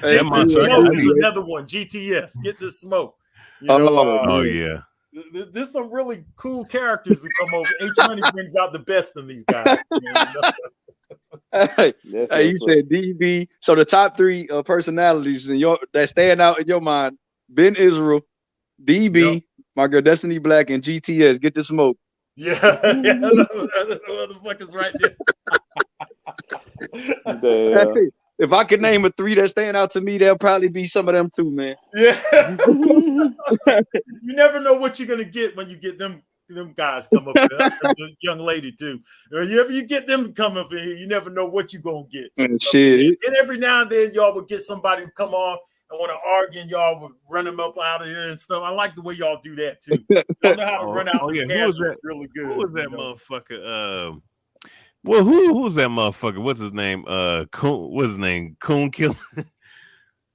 that monster. Smoke is another one. GTS. Get this smoke. Oh yeah. There's some really cool characters that come over. H Money brings out the best in these guys. Hey, you said DB. So the top 3 personalities that stand out in your mind: Ben Israel, DB, my girl Destiny Black, and GTS. Get the smoke. Yeah, the motherfuckers right there. Hey, if I could name 3 that stand out to me, there'll probably be some of them too, man. Yeah. You never know what you're gonna get when you get them guys come up here. The young lady too. If you get them to come up in here, you never know what you're gonna get. Shit. And every now and then y'all would get somebody who come on and want to argue, and y'all would run them up out of here and stuff. I like the way y'all do that too. Y'all know how to run out. Yeah, who was that? Really good. Who was that motherfucker? Well, who's that motherfucker? What's his name? Coon. What's his name? Coon Killer.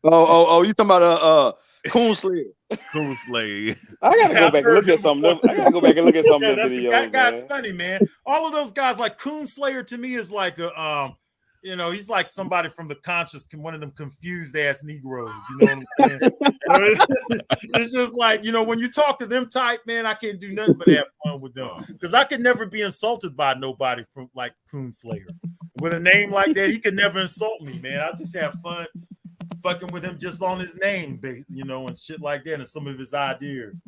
Oh, you talking about Coon Slayer? Coon Slayer. I gotta go back and look at some of them. I gotta go back and look at some of them videos. That guy's funny, man. All of those guys, like Coon Slayer, to me is like a he's like somebody from the conscious, one of them confused ass Negroes. You know what I'm saying? It's just like, when you talk to them type, man, I can't do nothing but have fun with them. Because I could never be insulted by nobody from like Coon Slayer. With a name like that, he could never insult me, man. I just have fun fucking with him just on his name, and shit like that, and some of his ideas.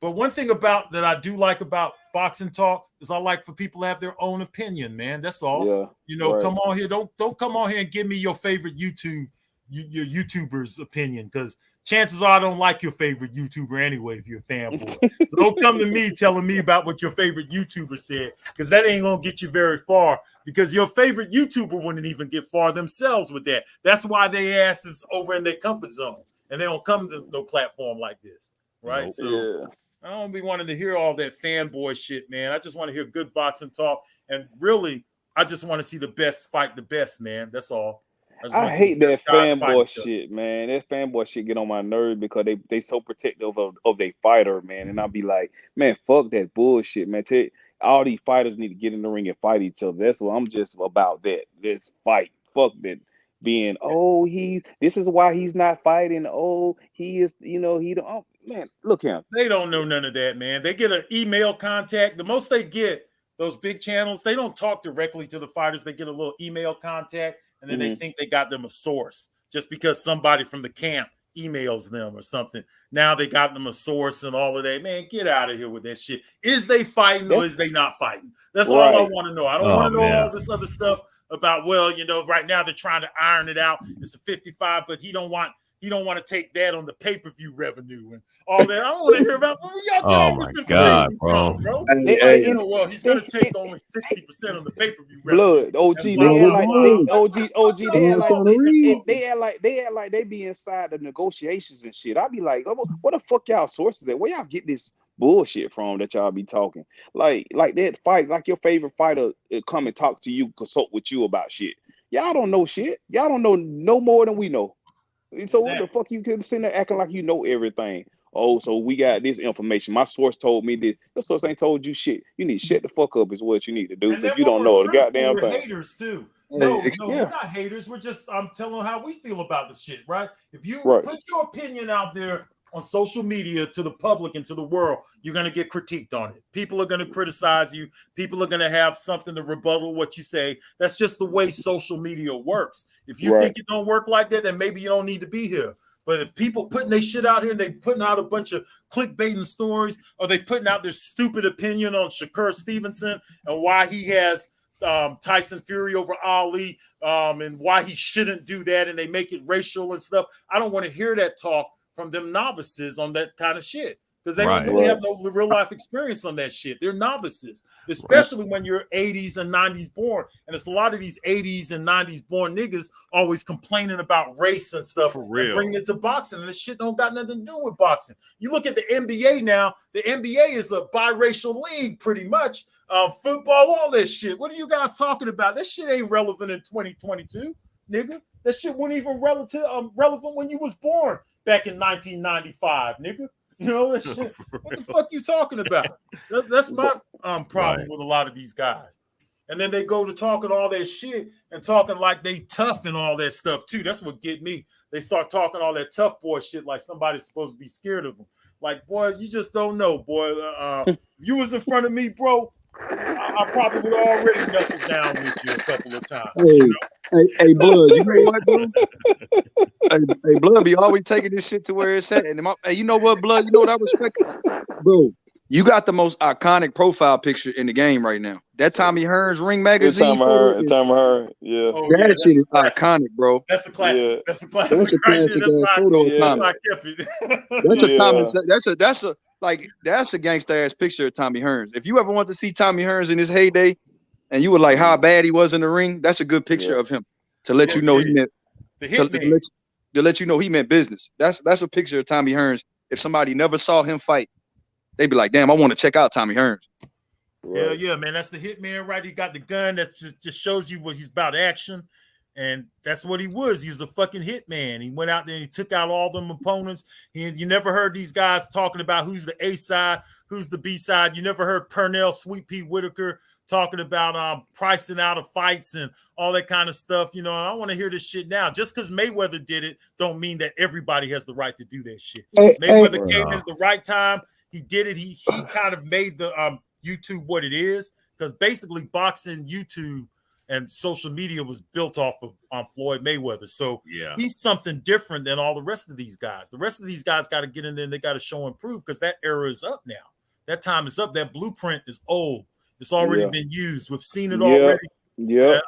But one thing that I do like about Boxing Talk is I like for people to have their own opinion, man. That's all. Yeah, right. Come on here. Don't come on here and give me your favorite your YouTuber's opinion, because chances are I don't like your favorite YouTuber anyway if you're a fanboy. So don't come to me telling me about what your favorite YouTuber said, because that ain't gonna get you very far, because your favorite YouTuber wouldn't even get far themselves with that. That's why they ass is over in their comfort zone and they don't come to no platform like this. Right. Nope. So Yeah. I don't be wanting to hear all that fanboy shit, man. I just want to hear good boxing talk. And really, I just want to see the best fight the best, man. That's all. I hate that fanboy shit, man. That fanboy shit get on my nerves because they so protective of their fighter, man. And I'll be like, man, fuck that bullshit, man. All these fighters need to get in the ring and fight each other. That's what I'm just about. That. Let's fight. Fuck that. Being, this is why he's not fighting. He is, he don't. Oh, man, look him. They don't know none of that, man. They get an email contact. The most they get, those big channels, they don't talk directly to the fighters. They get a little email contact, and then they think they got them a source just because somebody from the camp emails them or something. Now they got them a source and all of that. Man, get out of here with that shit. Is they fighting or is they not fighting? That's all I want to know. I don't want to know all this other stuff about, right now they're trying to iron it out. It's a 55, but he don't want he don't want to take that on the pay-per-view revenue and all that. I don't want to hear about where y'all Oh getting my this God, information bro. from, bro. Hey, You know, well, he's gonna take only 60% on the pay-per-view revenue. Blood, OG, That's they blah, act blah, like blah. OG, they act like All this they act like they be inside the negotiations and shit. I be like, oh, what the fuck y'all sources at? Where y'all get this bullshit from that y'all be talking? Like that fight, like your favorite fighter come and talk to you, consult with you about shit. Y'all don't know shit. Y'all don't know no more than we know. So what the fuck you can sit there acting like you know everything? Oh, so we got this information. My source told me this. The source ain't told you shit. You need to shut the fuck up is what you need to do And because then you when don't we're know the critical, goddamn we're thing. haters too. Yeah. We're not haters. We're just telling how we feel about the shit, right? If you Right. put your opinion out there on social media to the public and to the world, you're gonna get critiqued on it. People are gonna criticize you. People are gonna have something to rebuttal what you say. That's just the way social media works. If you think it don't work like that, then maybe you don't need to be here. But if people putting their shit out here and they putting out a bunch of clickbaiting stories, or they putting out their stupid opinion on Shakur Stevenson and why he has Tyson Fury over Ali, and why he shouldn't do that, and they make it racial and stuff, I don't want to hear that talk from them novices on that kind of shit. Because they don't really have no real life experience on that shit. They're novices, especially when you're 80s and 90s born. And it's a lot of these 80s and 90s born niggas always complaining about race and stuff and bringing it to boxing. And this shit don't got nothing to do with boxing. You look at the NBA now, the NBA is a biracial league pretty much. Football, all that shit. What are you guys talking about? That shit ain't relevant in 2022, nigga. That shit wasn't even relevant when you was born back in 1995, nigga. You know, that shit. What the fuck you talking about? That's my problem with a lot of these guys. And then they go to talking all that shit and talking like they tough and all that stuff too. That's what get me. They start talking all that tough boy shit like somebody's supposed to be scared of them. Like, boy, you just don't know, boy. If you was in front of me, bro, I probably would already knuckle down with you a couple of times. Hey, You know? hey, Blood, you know what, bro? Hey, Blood be always taking this shit to where it's at. And hey, you know what, Blood? You know what I respect? Bro, you got the most iconic profile picture in the game right now. That Tommy Hearns Ring magazine. Tommy Hearns, yeah. Oh, that yeah, shit is iconic, bro. That's a classic. Yeah. That's a classic. That's a classic photo of Tommy. That's a gangster ass picture of Tommy Hearns. If you ever want to see Tommy Hearns in his heyday, and you were like how bad he was in the ring, that's a good picture of him to let you know he meant to let you know he meant business. That's a picture of Tommy Hearns. If somebody never saw him fight, they'd be like, damn, I want to check out Tommy Hearns. Hell yeah, man. That's the hitman, right? He got the gun that just shows you what he's about action. And that's what he was. He was a fucking hitman. He went out there and he took out all them opponents. You never heard these guys talking about who's the A side, who's the B side. You never heard Pernell Sweet Pea Whitaker talking about pricing out of fights and all that kind of stuff. You know, I want to hear this shit now. Just because Mayweather did it don't mean that everybody has the right to do that shit. Mayweather came in at the right time. He did it. He kind of made the YouTube what it is, because basically boxing, YouTube, and social media was built off of Floyd Mayweather. So he's something different than all the rest of these guys. The rest of these guys got to get in there and they got to show and prove, because that era is up now. That time is up. That blueprint is old. It's already been used. We've seen it already. Yeah.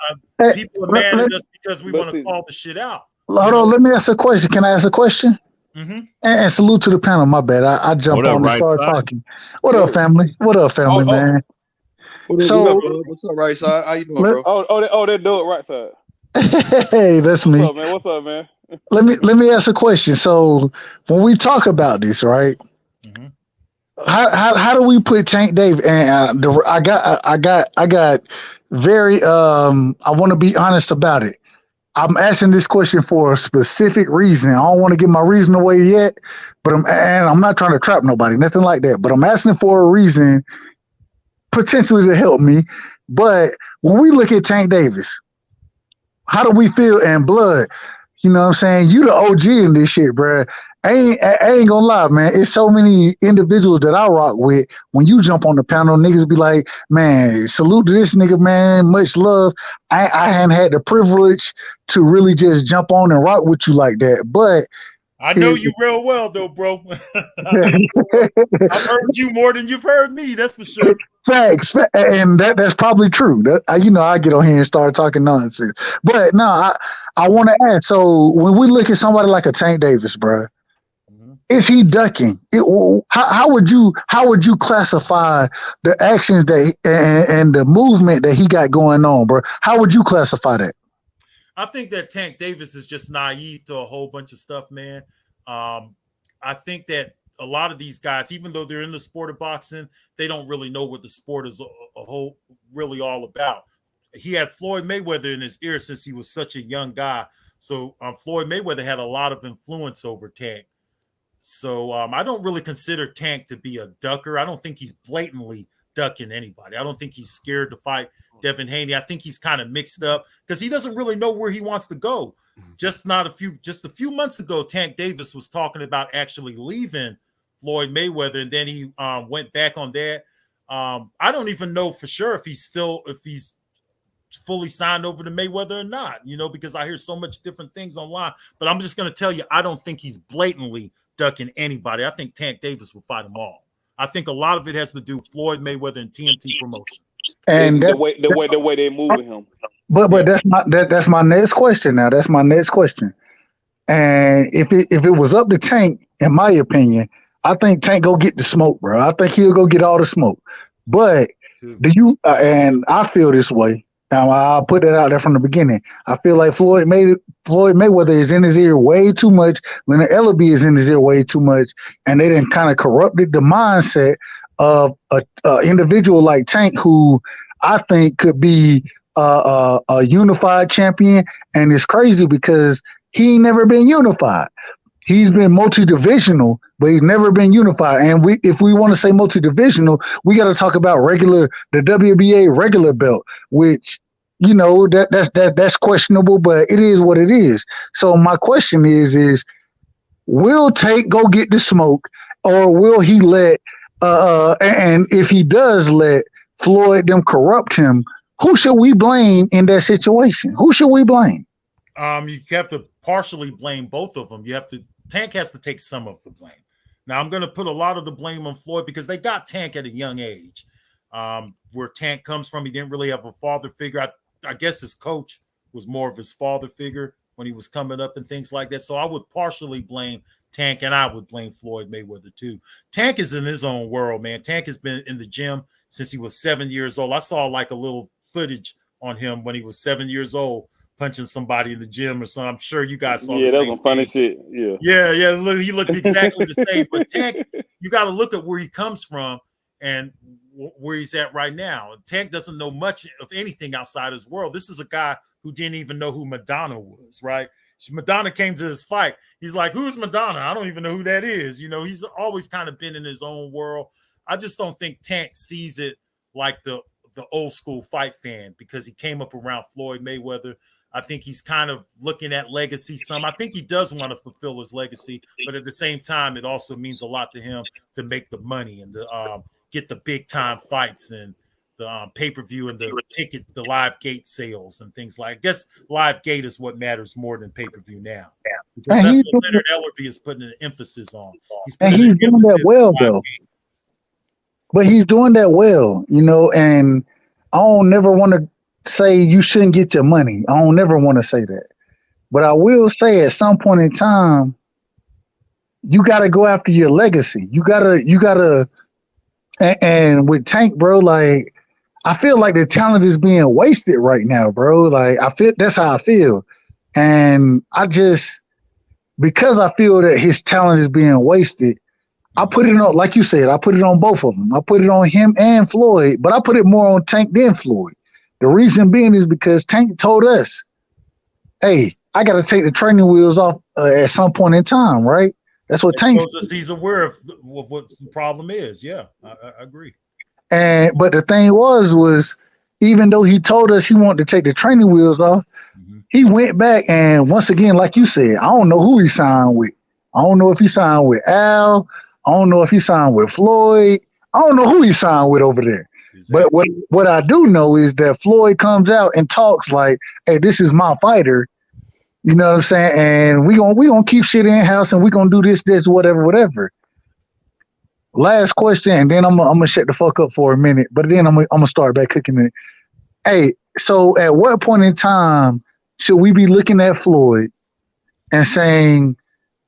People are mad at us because we want to call the shit out. Hold on, let me ask a question. Can I ask a question? Mm-hmm. And salute to the panel. My bad. I jumped on and started talking. What up, family? What up, family, man? So, what's up, right side? How you doing, bro? They do it right side. Hey, that's me. What's up, man? Let me ask a question. So, when we talk about this, right? Mm-hmm. How do we put Tank Dave? And I got very. I want to be honest about it. I'm asking this question for a specific reason. I don't want to give my reason away yet, but I'm not trying to trap nobody, nothing like that. But I'm asking for a reason, potentially to help me. But when we look at Tank Davis, how do we feel in Blood? You know what I'm saying? You the OG in this shit, bro. I ain't gonna lie, man. It's so many individuals that I rock with. When you jump on the panel, niggas be like, man, salute to this nigga, man. Much love. I hadn't had the privilege to really just jump on and rock with you like that. But I know you real well, though, bro. I've heard you more than you've heard me. That's for sure. Facts, and that's probably true. I get on here and start talking nonsense. But no, I want to ask. So when we look at somebody like a Tank Davis, bro, is he ducking? How would you classify the actions that and the movement that he got going on, bro? How would you classify that? I think that Tank Davis is just naive to a whole bunch of stuff, man. I think that a lot of these guys, even though they're in the sport of boxing, they don't really know what the sport is a whole really all about. He had Floyd Mayweather in his ear since he was such a young guy. So Floyd Mayweather had a lot of influence over Tank. So I don't really consider Tank to be a ducker. I don't think he's blatantly ducking anybody. I don't think he's scared to fight Devin Haney. I think he's kind of mixed up because he doesn't really know where he wants to go. Just a few months ago, Tank Davis was talking about actually leaving Floyd Mayweather, and then he went back on that. I don't even know for sure if he's fully signed over to Mayweather or not, because I hear so much different things online. But I'm just going to tell you, I don't think he's blatantly ducking anybody. I think Tank Davis will fight them all. I think a lot of it has to do with Floyd Mayweather and TMT Promotions. And the way they're moving him. But that's my next question. Now that's my next question. And if it was up to Tank, in my opinion, I think Tank go get the smoke, bro. I think he'll go get all the smoke. But do you? And I feel this way. Now I'll put that out there from the beginning. I feel like Floyd Mayweather is in his ear way too much. Leonard Ellaby is in his ear way too much, and they done kind of corrupted the mindset of a individual like Tank, who I think could be a unified champion. And it's crazy because he ain't never been unified. He's been multi-divisional, but he's never been unified. And if we want to say multi-divisional, we got to talk about the WBA regular belt, which, that's questionable, but it is what it is. So my question is will Tank go get the smoke, or will he let, and if he does let Floyd them corrupt him, who should we blame in that situation? Who should we blame? You have to partially blame both of them. Tank has to take some of the blame. Now, I'm going to put a lot of the blame on Floyd because they got Tank at a young age. Where Tank comes from, he didn't really have a father figure. I guess his coach was more of his father figure when he was coming up and things like that. So I would partially blame Tank, and I would blame Floyd Mayweather too. Tank is in his own world, man. Tank has been in the gym since he was 7 years old. I saw like a little footage on him when he was 7 years old, punching somebody in the gym or something. I'm sure you guys saw. Yeah, that was some funny shit. Yeah. Yeah. Look, he looked exactly the same. But Tank, you got to look at where he comes from and where he's at right now. Tank doesn't know much of anything outside his world. This is a guy who didn't even know who Madonna was, right? Madonna came to his fight. He's like, who's Madonna? I don't even know who that is. He's always kind of been in his own world. I just don't think Tank sees it like the old school fight fan because he came up around Floyd Mayweather. I think he's kind of looking at legacy some. I think he does want to fulfill his legacy, but at the same time, it also means a lot to him to make the money and to get the big time fights and the pay-per-view and the ticket, the live gate sales and things like. I guess live gate is what matters more than pay-per-view now. Because that's what Leonard Ellerby is putting an emphasis on. He's doing that well, though. But he's doing that well, and I don't never want to say you shouldn't get your money. I don't never want to say that. But I will say at some point in time, you got to go after your legacy. You gotta, and with Tank, bro, like, I feel like the talent is being wasted right now, bro. Like, that's how I feel. And because I feel that his talent is being wasted, I put it on, like you said, I put it on both of them. I put it on him and Floyd, but I put it more on Tank than Floyd. The reason being is because Tank told us, hey, I got to take the training wheels off at some point in time, right? That's what Tank said. He's aware of what the problem is. Yeah, I agree. But the thing was even though he told us he wanted to take the training wheels off, he went back and once again, like you said, I don't know who he signed with. I don't know if he signed with Al. I don't know if he signed with Floyd. I don't know who he signed with over there. Exactly. But what I do know is that Floyd comes out and talks like, hey, this is my fighter. You know what I'm saying? And we gonna keep shit in house, and we gonna do this, whatever. Last question, and then I'm gonna shut the fuck up for a minute. But then I'm gonna start back cooking it. Hey, so at what point in time should we be looking at Floyd and saying,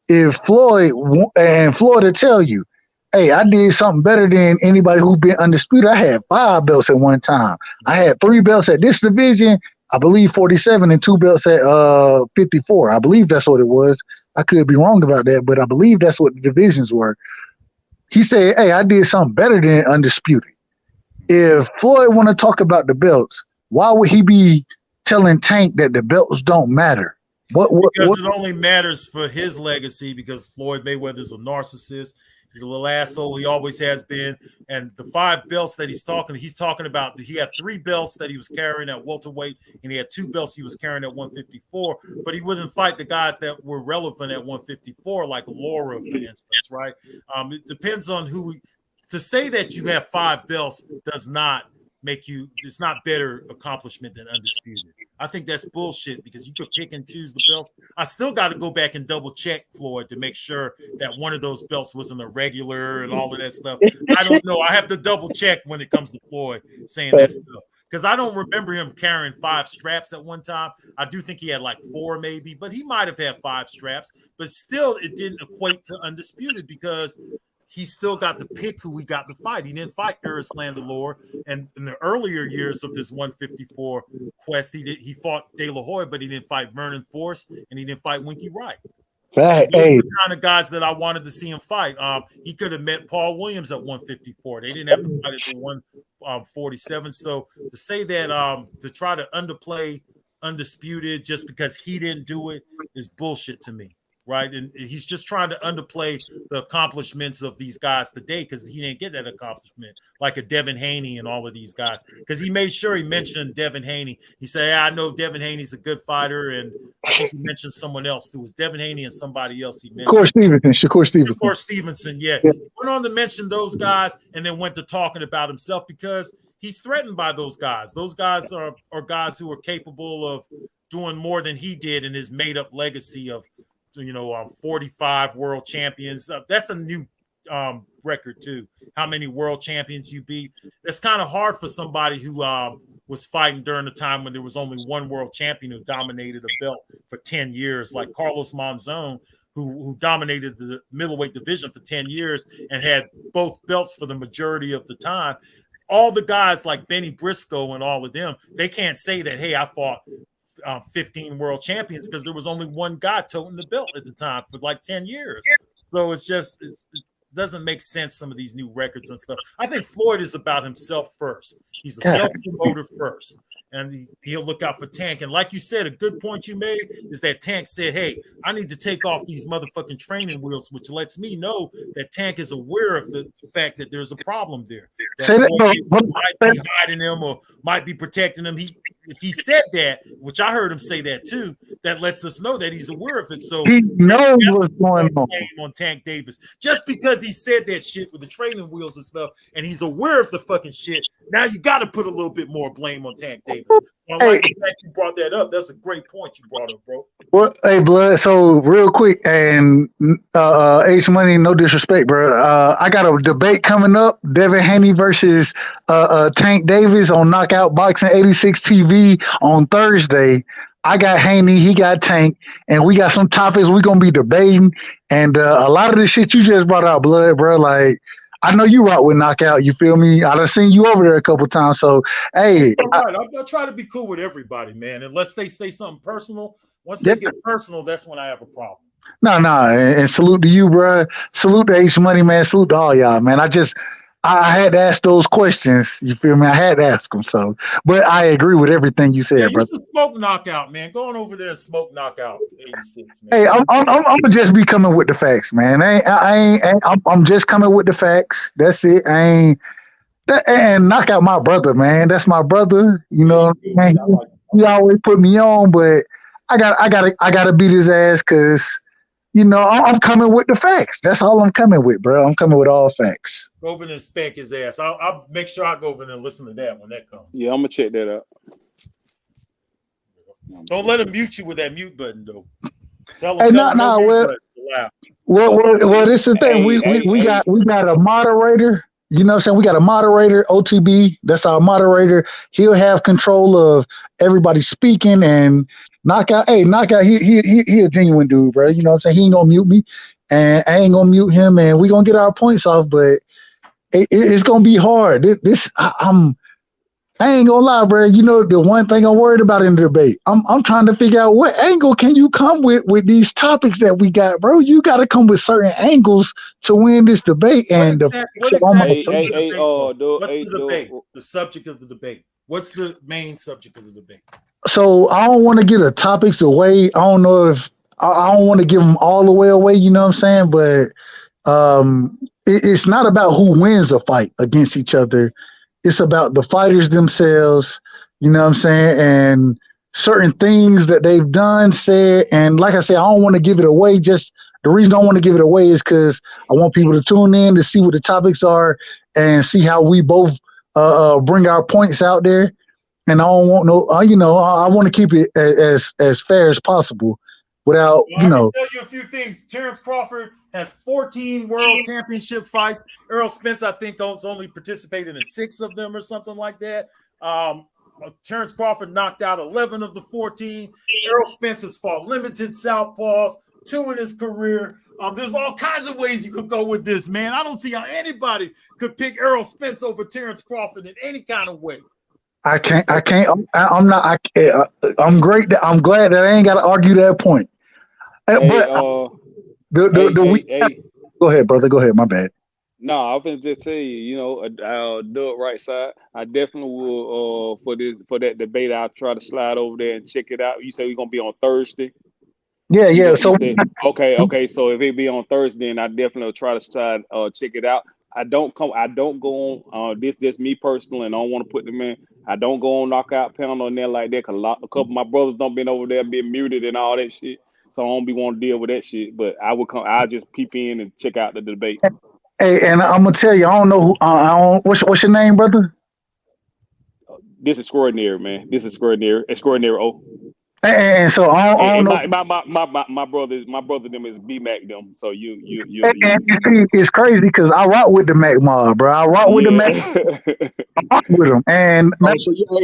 if Floyd to tell you, hey, I did something better than anybody who been undisputed. I had 5 belts at one time. I had 3 belts at this division, I believe 47, and 2 belts at 54. I believe that's what it was. I could be wrong about that, but I believe that's what the divisions were. He said, hey, I did something better than undisputed. If Floyd want to talk about the belts, why would he be telling Tank that the belts don't matter? Because it only matters for his legacy, because Floyd Mayweather's a narcissist. He's a little asshole. He always has been. And the 5 belts that he's talking about, he had 3 belts that he was carrying at welterweight, and he had 2 belts he was carrying at 154. But he wouldn't fight the guys that were relevant at 154, like Laura, for instance, right? It depends on who. To say that you have 5 belts does not make you. It's not better accomplishment than undisputed. I think that's bullshit, because you could pick and choose the belts. I still got to go back and double check Floyd to make sure that one of those belts wasn't a regular and all of that stuff. I don't know. I have to double check when it comes to Floyd saying that stuff, because I don't remember him carrying 5 straps at one time. I do think he had like 4 maybe, but he might have had 5 straps. But still, it didn't equate to undisputed, because he still got to pick who he got to fight. He didn't fight Erisland Delore, and in the earlier years of his 154 quest, he fought De La Hoya, but he didn't fight Vernon Force, and he didn't fight Winky Wright. Those are the kind of guys that I wanted to see him fight. He could have met Paul Williams at 154. They didn't have to fight at the 147. So to say that to try to underplay undisputed just because he didn't do it is bullshit to me. Right, and he's just trying to underplay the accomplishments of these guys today, because he didn't get that accomplishment like a Devin Haney and all of these guys. Because he made sure he mentioned Devin Haney. He said, "Yeah, I know Devin Haney's a good fighter," and I think he mentioned someone else too. It was Devin Haney and somebody else he mentioned. Shakur Stevenson. Yeah, he went on to mention those guys, and then went to talking about himself, because he's threatened by those guys. Those guys are guys who are capable of doing more than he did in his made-up legacy of 45 world champions. That's a new record too. How many world champions you beat? That's kind of hard for somebody who was fighting during the time when there was only one world champion who dominated a belt for 10 years, like Carlos Monzon, who dominated the middleweight division for 10 years and had both belts for the majority of the time. All the guys like Benny Briscoe and all of them, they can't say that, hey, I fought 15 world champions, because there was only one guy toting the belt at the time for like 10 years. So it doesn't make sense, some of these new records and stuff. I think Floyd is about himself first. He's a self-promoter first, and he'll look out for Tank. And like you said, a good point you made is that Tank said, hey, I need to take off these motherfucking training wheels, which lets me know that Tank is aware of the fact that there's a problem there. That Floyd might be hiding him or might be protecting him. If he said that, which I heard him say that too, that lets us know that he's aware of it. So he knows what's going on Tank Davis. Just because he said that shit with the training wheels and stuff, and he's aware of the fucking shit, now you got to put a little bit more blame on Tank Davis. I like the fact you brought that up. That's a great point you brought up, bro. Well, hey, Blood. So real quick, and H Money, no disrespect, bro. I got a debate coming up: Devin Haney versus Tank Davis on Knockout Boxing 86 TV on Thursday. I got Haney, he got Tank, and we got some topics we're gonna be debating. And a lot of the shit you just brought out, Blood, bro. Like, I know you rock with Knockout. You feel me? I done seen you over there a couple times. So, hey, I try to be cool with everybody, man. Unless they say something personal. Once they get personal, that's when I have a problem. No, and salute to you, bro. Salute to H Money, man. Salute to all y'all, man. I had to ask those questions. You feel me? I had to ask them. So, but I agree with everything you said, bro. You should smoke Knockout, man. Go on over there and smoke Knockout 86, man. Hey, I'm gonna just be coming with the facts, man. I'm just coming with the facts. That's it. And Knockout my brother, man. That's my brother. You know, man. He always put me on, but I gotta beat his ass, because I'm coming with the facts. That's all I'm coming with, bro. I'm coming with all facts. Go over there and spank his ass. I'll make sure I go over there and listen to that when that comes. Yeah, I'm gonna check that out. Don't let him mute you with that mute button, though. Tell Hey, him no, no mute well, button allowed. well, this is the thing. Hey, We got a moderator. You know what I'm saying? We got a moderator, OTB. That's our moderator. He'll have control of everybody speaking and knockout. Hey, knockout. He a genuine dude, bro. You know what I'm saying? He ain't gonna mute me, and I ain't gonna mute him, and we gonna get our points off. But it's gonna be hard. I ain't gonna lie, bro. You know, the one thing I'm worried about in the debate, I'm trying to figure out what angle can you come with these topics that we got, bro. You got to come with certain angles to win this debate. And What's the debate? The subject of the debate. What's the main subject of the debate? so I don't want to get the topics away. I don't know if I don't want to give them all the way away. You know what I'm saying? But it's not about who wins a fight against each other. It's about the fighters themselves, you know what I'm saying, and certain things that they've done, said, and like I said, I don't want to give it away. Just the reason I don't want to give it away is because I want people to tune in to see what the topics are and see how we both bring our points out there. And I don't want I want to keep it as fair as possible without, I can tell you a few things. Terence Crawford has 14 world championship fights. Errol Spence, I think, only participated in 6 of them or something like that. Terence Crawford knocked out 11 of the 14. Errol Spence has fought limited southpaws, 2 in his career. There's all kinds of ways you could go with this, man. I don't see how anybody could pick Errol Spence over Terence Crawford in any kind of way. I'm great. I'm glad that I ain't got to argue that point. Go ahead, brother. Go ahead. My bad. No, I was gonna just tell you, I'll do it right side. I definitely will for that debate. I'll try to slide over there and check it out. You say we're gonna be on Thursday. Yeah. So okay. So if it be on Thursday, then I definitely will try to slide check it out. I don't go on this just me personally, and I don't want to put them in. I don't go on knockout panel on there like that because a couple of my brothers don't been over there being muted and all that shit. So I don't be want to deal with that shit. But I'll just peep in and check out the debate. Hey, and I'm gonna tell you, I don't know who. What's your name, brother? This is extraordinary, man. This is extraordinary. Oh. And so I don't know. My brother them is B-Mac them. So you. It's crazy because I rock with the Mac Mob, bro. I rock with the Mac. I rock with them, and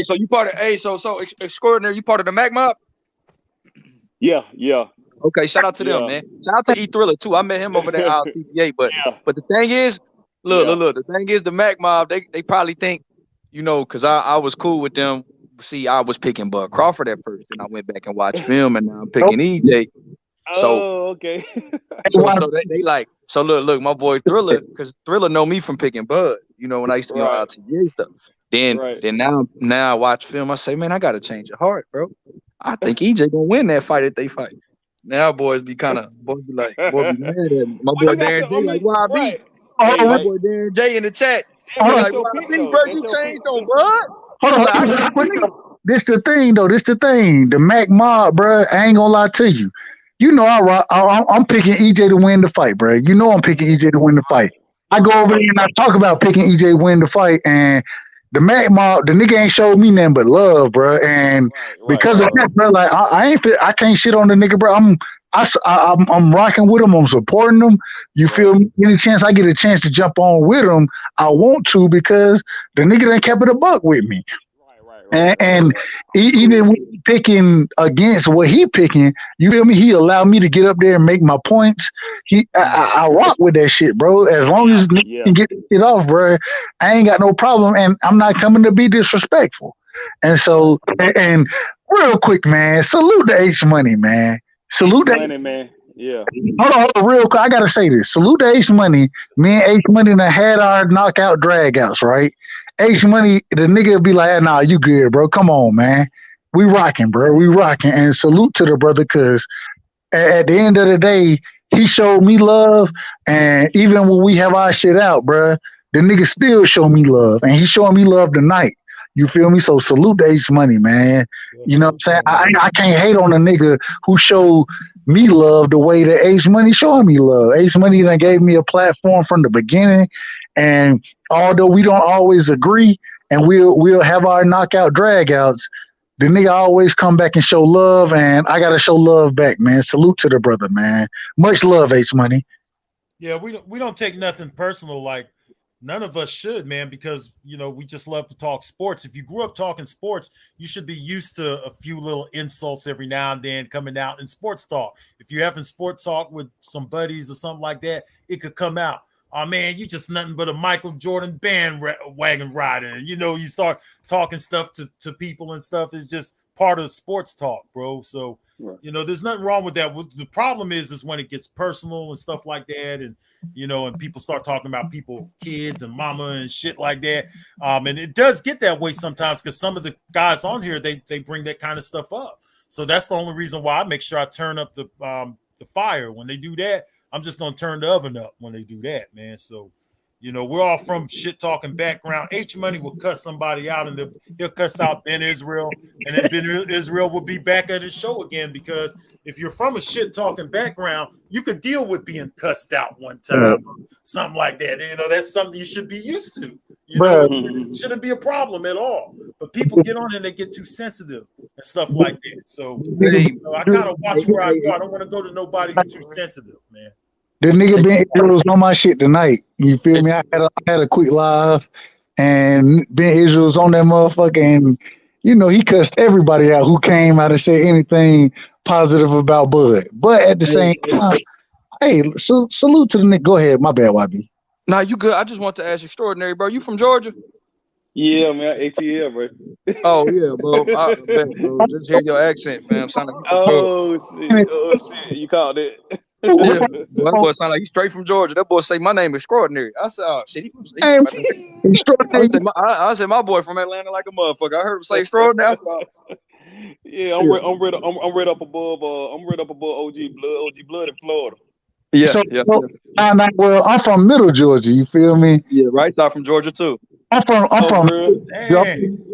so you part of so extraordinary. You part of the Mac Mob? Yeah. Okay, shout out to them, man. Shout out to E Thriller too. I met him over there at TPA. But the thing is, look. The thing is, the Mac Mob, they probably think, because I was cool with them. See, I was picking Bud Crawford at first, and I went back and watched film, and now I'm picking EJ. So okay. so they like. So look, my boy Thriller, because Thriller know me from picking Bud. When I used to be on LTVA stuff. Then now I watch film. I say, man, I gotta change your heart, bro. I think EJ gonna win that fight if they fight. Now boys be like, boy be mad at me. My boy Darren J like, why I beat? Hey, my boy Darren J in the chat. Like, why I beat, bro? You changed on Bud. This the thing, though. This the thing. The Mac Mob, bro. I ain't gonna lie to you. I'm picking EJ to win the fight, bro. I'm picking EJ to win the fight. I go over there and I talk about picking EJ to win the fight, and the Mac Mob, the nigga ain't showed me nothing but love, bro. And because of that, bro, like I can't shit on the nigga, bro. I'm rocking with him. I'm supporting him. You feel me? Any chance I get a chance to jump on with him, I want to because the nigga done kept it a buck with me. And even when he picking against what he picking, you feel me? He allowed me to get up there and make my points. I rock with that shit, bro. As long as you can get it off, bro, I ain't got no problem. And I'm not coming to be disrespectful. And so, and real quick, man, salute to H Money, man. Salute to Money, man. Yeah. Hold on, real quick. I gotta say this. Salute to H Money. Me and H Money done had our knockout dragouts, right? H Money, the nigga will be like, nah, you good, bro. Come on, man. We rocking, bro. We rocking. And salute to the brother, because at the end of the day, he showed me love. And even when we have our shit out, bro, the nigga still show me love. And he showing me love tonight. You feel me? So salute to H Money, man. You know what I'm saying? I can't hate on a nigga who showed me love the way that H Money showing me love. H Money done gave me a platform from the beginning. And although we don't always agree and we'll have our knockout dragouts, the nigga always come back and show love, and I gotta show love back, man. Salute to the brother, man. Much love, H Money. Yeah, we don't take nothing personal. Like none of us should, man, because we just love to talk sports. If you grew up talking sports, you should be used to a few little insults every now and then coming out in sports talk. If you're having sports talk with some buddies or something like that, it could come out. Oh man, you just nothing but a Michael Jordan bandwagon rider. You start talking stuff to people and stuff. It's just part of sports talk, bro. So there's nothing wrong with that. The problem is when it gets personal and stuff like that, and and people start talking about people, kids and mama and shit like that. And it does get that way sometimes because some of the guys on here they bring that kind of stuff up. So that's the only reason why I make sure I turn up the fire when they do that. I'm just gonna turn the oven up when they do that, man. So, we're all from shit talking background. H Money will cuss somebody out, and he'll cuss out Ben Israel, and then Ben Israel will be back at his show again. Because if you're from a shit talking background, you could deal with being cussed out one time, or something like that. That's something you should be used to. It shouldn't be a problem at all. But people get on and they get too sensitive and stuff like that. So I gotta watch where I go. I don't want to go to nobody who's too sensitive, man. The nigga Ben Israel was on my shit tonight. You feel me? I had a quick live, and Ben Israel was on that motherfucker, and he cussed everybody out who came out and said anything positive about Bud. But at the same time, hey, salute to the nigga. Go ahead, my bad, YB. Nah, you good. I just want to ask Extraordinary, bro. You from Georgia? Yeah, man. ATL, bro. Oh yeah, bro. I bet, bro. Just hear your accent, man. Sound like shit. You called it. Yeah, that boy sound like he's straight from Georgia. That boy say my name is Extraordinary. I said, oh shit, I said my boy from Atlanta like a motherfucker. I heard him say Extraordinary. Yeah, I'm right up above OG Blood in Florida. Yeah, Well, I'm from Middle Georgia. You feel me? Yeah, right. I'm from Georgia too. I'm from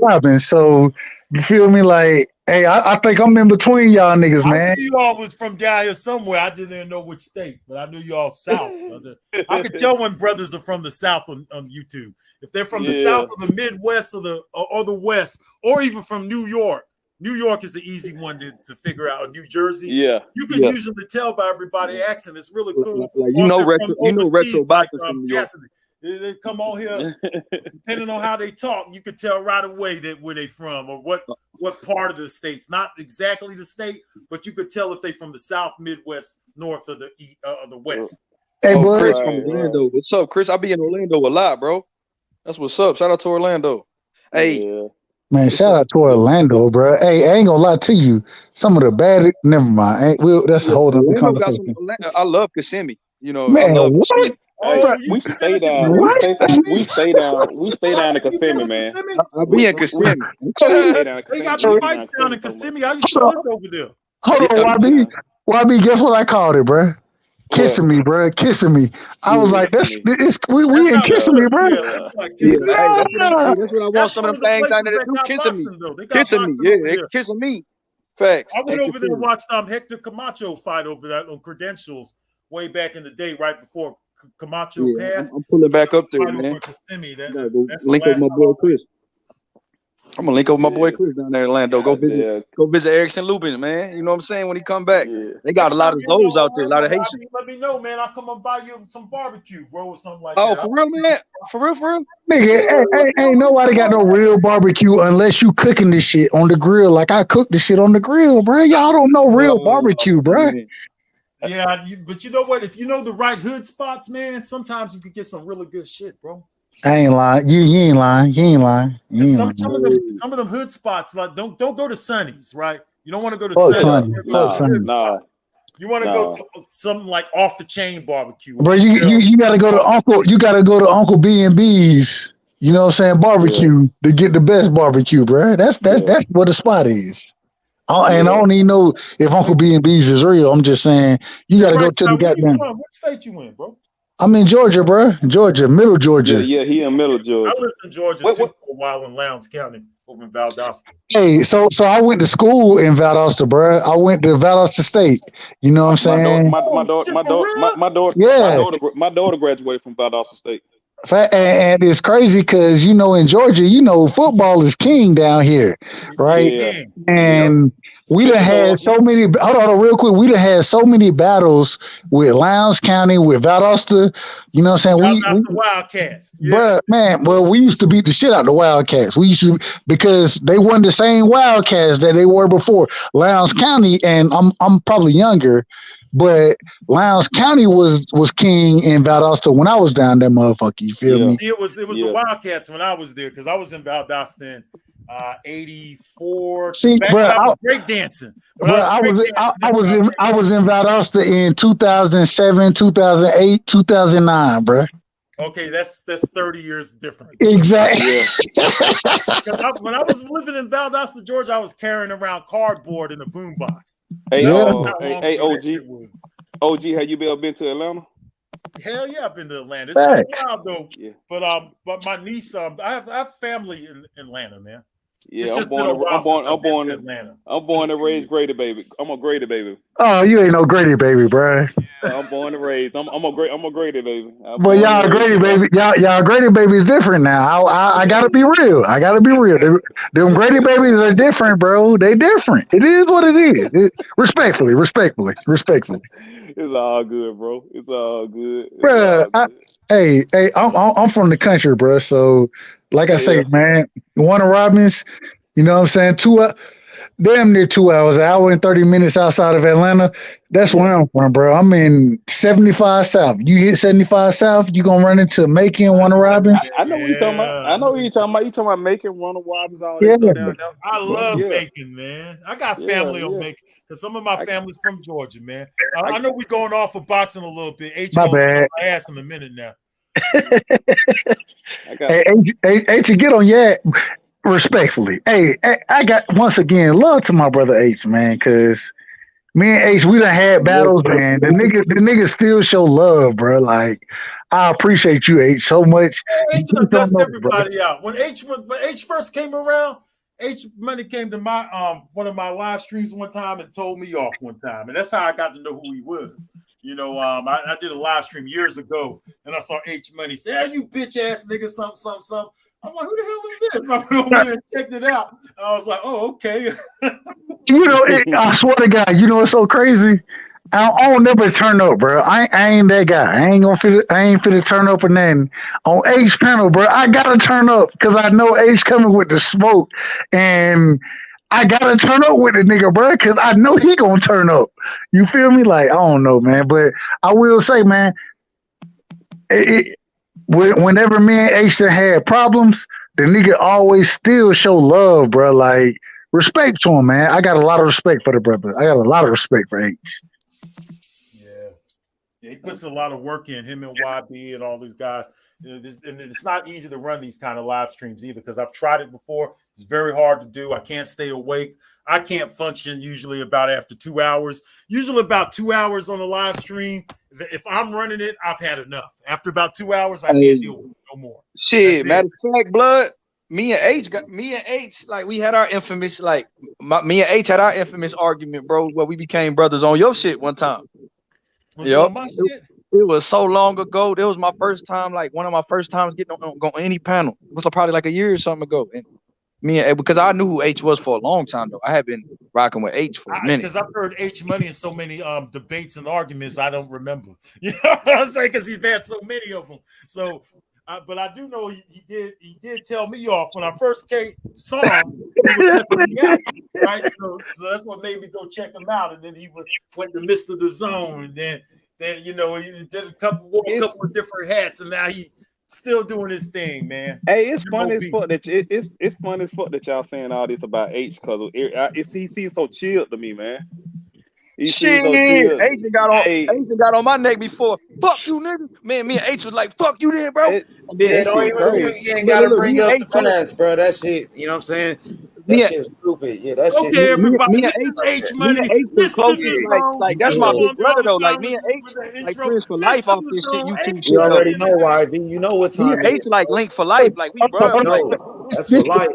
Robin. So you feel me? Like, hey, I think I'm in between y'all niggas, man. I knew you all was from down here somewhere. I didn't know which state, but I knew you all South, brother. I could tell when brothers are from the South on YouTube. If they're from the South or the Midwest or the West, or even from New York. New York is an easy one to figure out. New Jersey, you can usually tell by everybody's accent. It's really cool. Like, retro boxers from New York. They come on here, depending on how they talk, you can tell right away that where they from or what part of the states. Not exactly the state, but you could tell if they from the South, Midwest, North, or the West. Hey, Chris from Orlando. What's up, Chris? I be in Orlando a lot, bro. That's what's up. Shout out to Orlando. Hey. Man, shout out to Orlando, bro. Hey, I ain't gonna lie to you. Some of the bad, never mind. That's a whole other conversation. I love Kissimmee. Man, what? We stay down. We stay down in Kissimmee, man. I'll be in Kissimmee. They got the fights down in Kissimmee. I used to live over there. Hold on, YB. Guess what I called it, bro? Kissing me, bro. Kissing me. I was like, we in kissing me, bro. Yeah, that's what I want. Some of them things down there do kissing me. Kissing me, they kissing me. Facts. I went over there to watch Hector Camacho fight over that on Credentials way back in the day, right before Camacho passed. I'm pulling back up there, man. Link up my boy Chris. I'm gonna link up with my boy Chris down there in Orlando. Go visit Erickson Lubin, man. You know what I'm saying? When he come back, they got a lot of those out there, a lot of Haitians. Let me know, man. I'll come and buy you some barbecue, bro, or something like that. Oh, for real, man? For real? Nigga, ain't nobody got no real barbecue unless you cooking this shit on the grill. Like I cook this shit on the grill, bro. Y'all don't know real barbecue, bro. Yeah, but you know what? If you know the right hood spots, man, sometimes you can get some really good shit, bro. I ain't lying. You ain't lying. Some of them hood spots, like don't go to Sonny's, right? You don't want to go to Sonny's. Nah. You want to go to something like off the chain barbecue, bro. You gotta go to Uncle. You gotta go to Uncle B&B's. You know what I'm saying? Barbecue to get the best barbecue, bro. That's what the spot is. And I don't even know if Uncle B&B's is real. I'm just saying you gotta go to the goddamn. What state you in, bro? I'm in Georgia, bro. Georgia, Middle Georgia. Yeah, he in Middle Georgia. I lived in Georgia too for a while in Lowndes County, over in Valdosta. Hey, so I went to school in Valdosta, bro. I went to Valdosta State. You know what I'm saying? My daughter graduated from Valdosta State. And it's crazy because in Georgia, football is king down here, right? Yeah. And we done had so many. Hold on, real quick. We done had so many battles with Lowndes County, with Valdosta. You know what I'm saying? That's the Wildcats. Bruh, man, well, we used to beat the shit out of the Wildcats. We used to, because they weren't the same Wildcats that they were before. Lowndes County, and I'm probably younger, but Lowndes County was king in Valdosta when I was down there, motherfucker. You feel me? It was the Wildcats when I was there, because I was in Valdosta in 84. See, back bro, when I was breakdancing. I was in Valdosta in 2007, 2008, 2009, bro. Okay, that's 30 years difference. Exactly. When I was living in Valdosta, Georgia, I was carrying around cardboard in a boombox. Hey, OG, have you been to Atlanta? Hell yeah, I've been to Atlanta. It's been a while though. Yeah. But my niece, I have family in Atlanta, man. Yeah, I'm born and raised Grady baby. I'm a Grady baby. Oh, you ain't no Grady baby, bro. I'm born and raised. I'm a Grady baby. But y'all Grady baby, y'all Grady baby is different now. I gotta be real. Them Grady babies are different, bro. They different. It is what it is. Respectfully. It's all good, bro. It's all good. Bro, hey, I'm from the country, bro. So, like I say, man, Warner Robins, you know what I'm saying? Damn near 2 hours, an hour and 30 minutes outside of Atlanta. That's where I'm from, bro. I'm in 75 South. You hit 75 South, you gonna run into Macon, Warner Robins. I know what you're talking about. I know what you're talking about. You talking about Macon, Warner Robins, all that Yeah. stuff down there. I love Macon, man. I got family on Macon because some of my family's from Georgia, man. I know we're going off of boxing a little bit. H My bad. my ass in a minute now. Hey, to get on your respectfully. Hey, I got, once again, love to my brother H, man, because me and H, we done had battles, man. The nigga still show love, bro. Like, I appreciate you, H, so much. H done cussed everybody out. When H first came around, H Money came to my one of my live streams one time and told me off one time, and that's how I got to know who he was. You know, I did a live stream years ago, and I saw H Money say, "Hey, you bitch ass nigga, something." I was like, "Who the hell is this?" I went over there and checked it out. And I was like, "Oh, okay." I swear to God, it's so crazy. I don't never turn up, bro. I ain't that guy. I ain't finna turn up or nothing. On H panel, bro, I gotta turn up because I know H coming with the smoke, and I gotta turn up with the nigga, bro, because I know he gonna turn up. You feel me? Like, I don't know, man, but I will say, man, whenever me and H had problems, the nigga always still show love, bro. Like, respect to him, man. I got a lot of respect for the brother. I got a lot of respect for H. Yeah, he puts a lot of work in, him and YB and all these guys. And it's not easy to run these kind of live streams either, because I've tried it before. It's very hard to do. I can't stay awake. I can't function usually about after 2 hours. Usually about 2 hours on the live stream. If I'm running it, I've had enough. After about 2 hours, I can't deal with it no more. Shit, matter of fact, blood. Me and H, like we had our infamous, me and H had our infamous argument, bro, where we became brothers on your shit one time. Yep. It was so long ago. That was my first time, like one of my first times getting on any panel. It was probably like a year or something ago. And because I knew who H was for a long time though. I had been rocking with H for a minute. Because I've heard H Money in so many debates and arguments, I don't remember. You know what I'm saying? Because he's had so many of them. So, but I do know he did tell me off when I first saw him. He was checking me out, right? So that's what made me go check him out. And then he went to Mr. The Zone, and then he did a couple of different hats, and now he still doing his thing, man. Hey, it's fun as fuck that it's fun as fuck that y'all saying all this about H, because he seems so chilled to me, man. Shit, H got on my neck before. Fuck you, nigga. Man, me and H was like, fuck you then, bro. You ain't gotta bring up the past, bro. That shit, you know what I'm saying? That shit's stupid. Yeah, that shit. Okay, everybody. Me and H Money. Like that's my big brother though. Like me and H, like friends for life off this shit. You already know YB. You know what time. Me and H like link for life. Like we brothers. That's for life.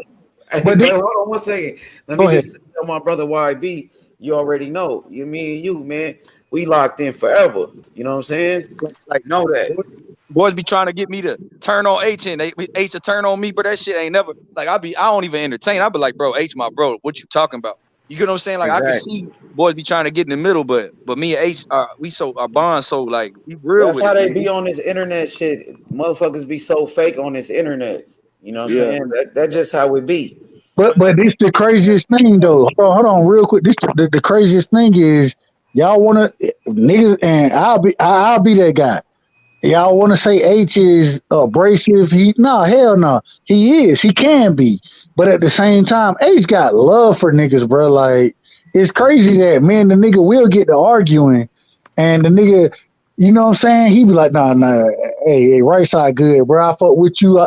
But hold on one second. Let me just tell my brother YB. You already know. Me and you, man, we locked in forever. You know what I'm saying? Like, know that. Boys be trying to get me to turn on H and H to turn on me, but that shit ain't never like I don't even entertain. I be like, bro, H my bro, what you talking about? You get what I'm saying? Like I can see boys be trying to get in the middle, but me and H our bond so like we real That's with how it. they be on this internet shit. Motherfuckers be so fake on this internet. You know what I'm saying? That's just how it be. But this the craziest thing though. Hold on real quick. This the craziest thing is y'all wanna niggas, and I'll be that guy. Y'all want to say H is abrasive? Hell no. He is. He can be. But at the same time, H got love for niggas, bro. Like, it's crazy that me and the nigga will get to arguing, and the nigga, you know what I'm saying? He be like, nah, hey, right side good, bro. I fuck with you,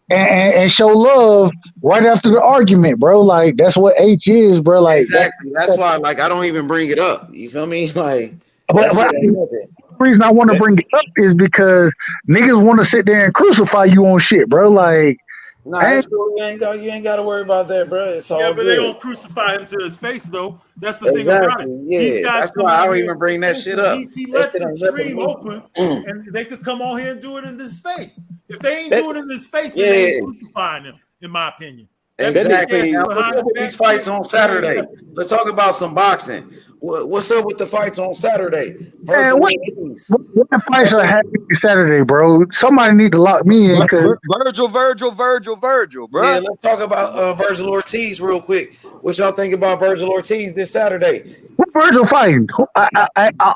and show love right after the argument, bro. Like, that's what H is, bro. Like, exactly. That's why, like, I don't even bring it up. You feel me? Like, but the reason I want to bring it up is because niggas want to sit there and crucify you on shit, bro. Like, nah, that's cool. You ain't got to worry about that, bro. It's all but good. they don't crucify him to his face, though. That's the thing about it. Yeah, These guys that's why I don't even bring that shit up. He lets them stream open, and they could come on here and do it in his face. If they ain't doing it in his face, then they ain't crucifying him, in my opinion. Exactly. Now, what's up with these fights on Saturday? Let's talk about some boxing. What's up with the fights on Saturday? Man, what fights are happening Saturday, bro? Somebody need to lock me in. Virgil, bro. Yeah, let's talk about Virgil Ortiz real quick. What y'all think about Virgil Ortiz this Saturday? What Virgil fighting?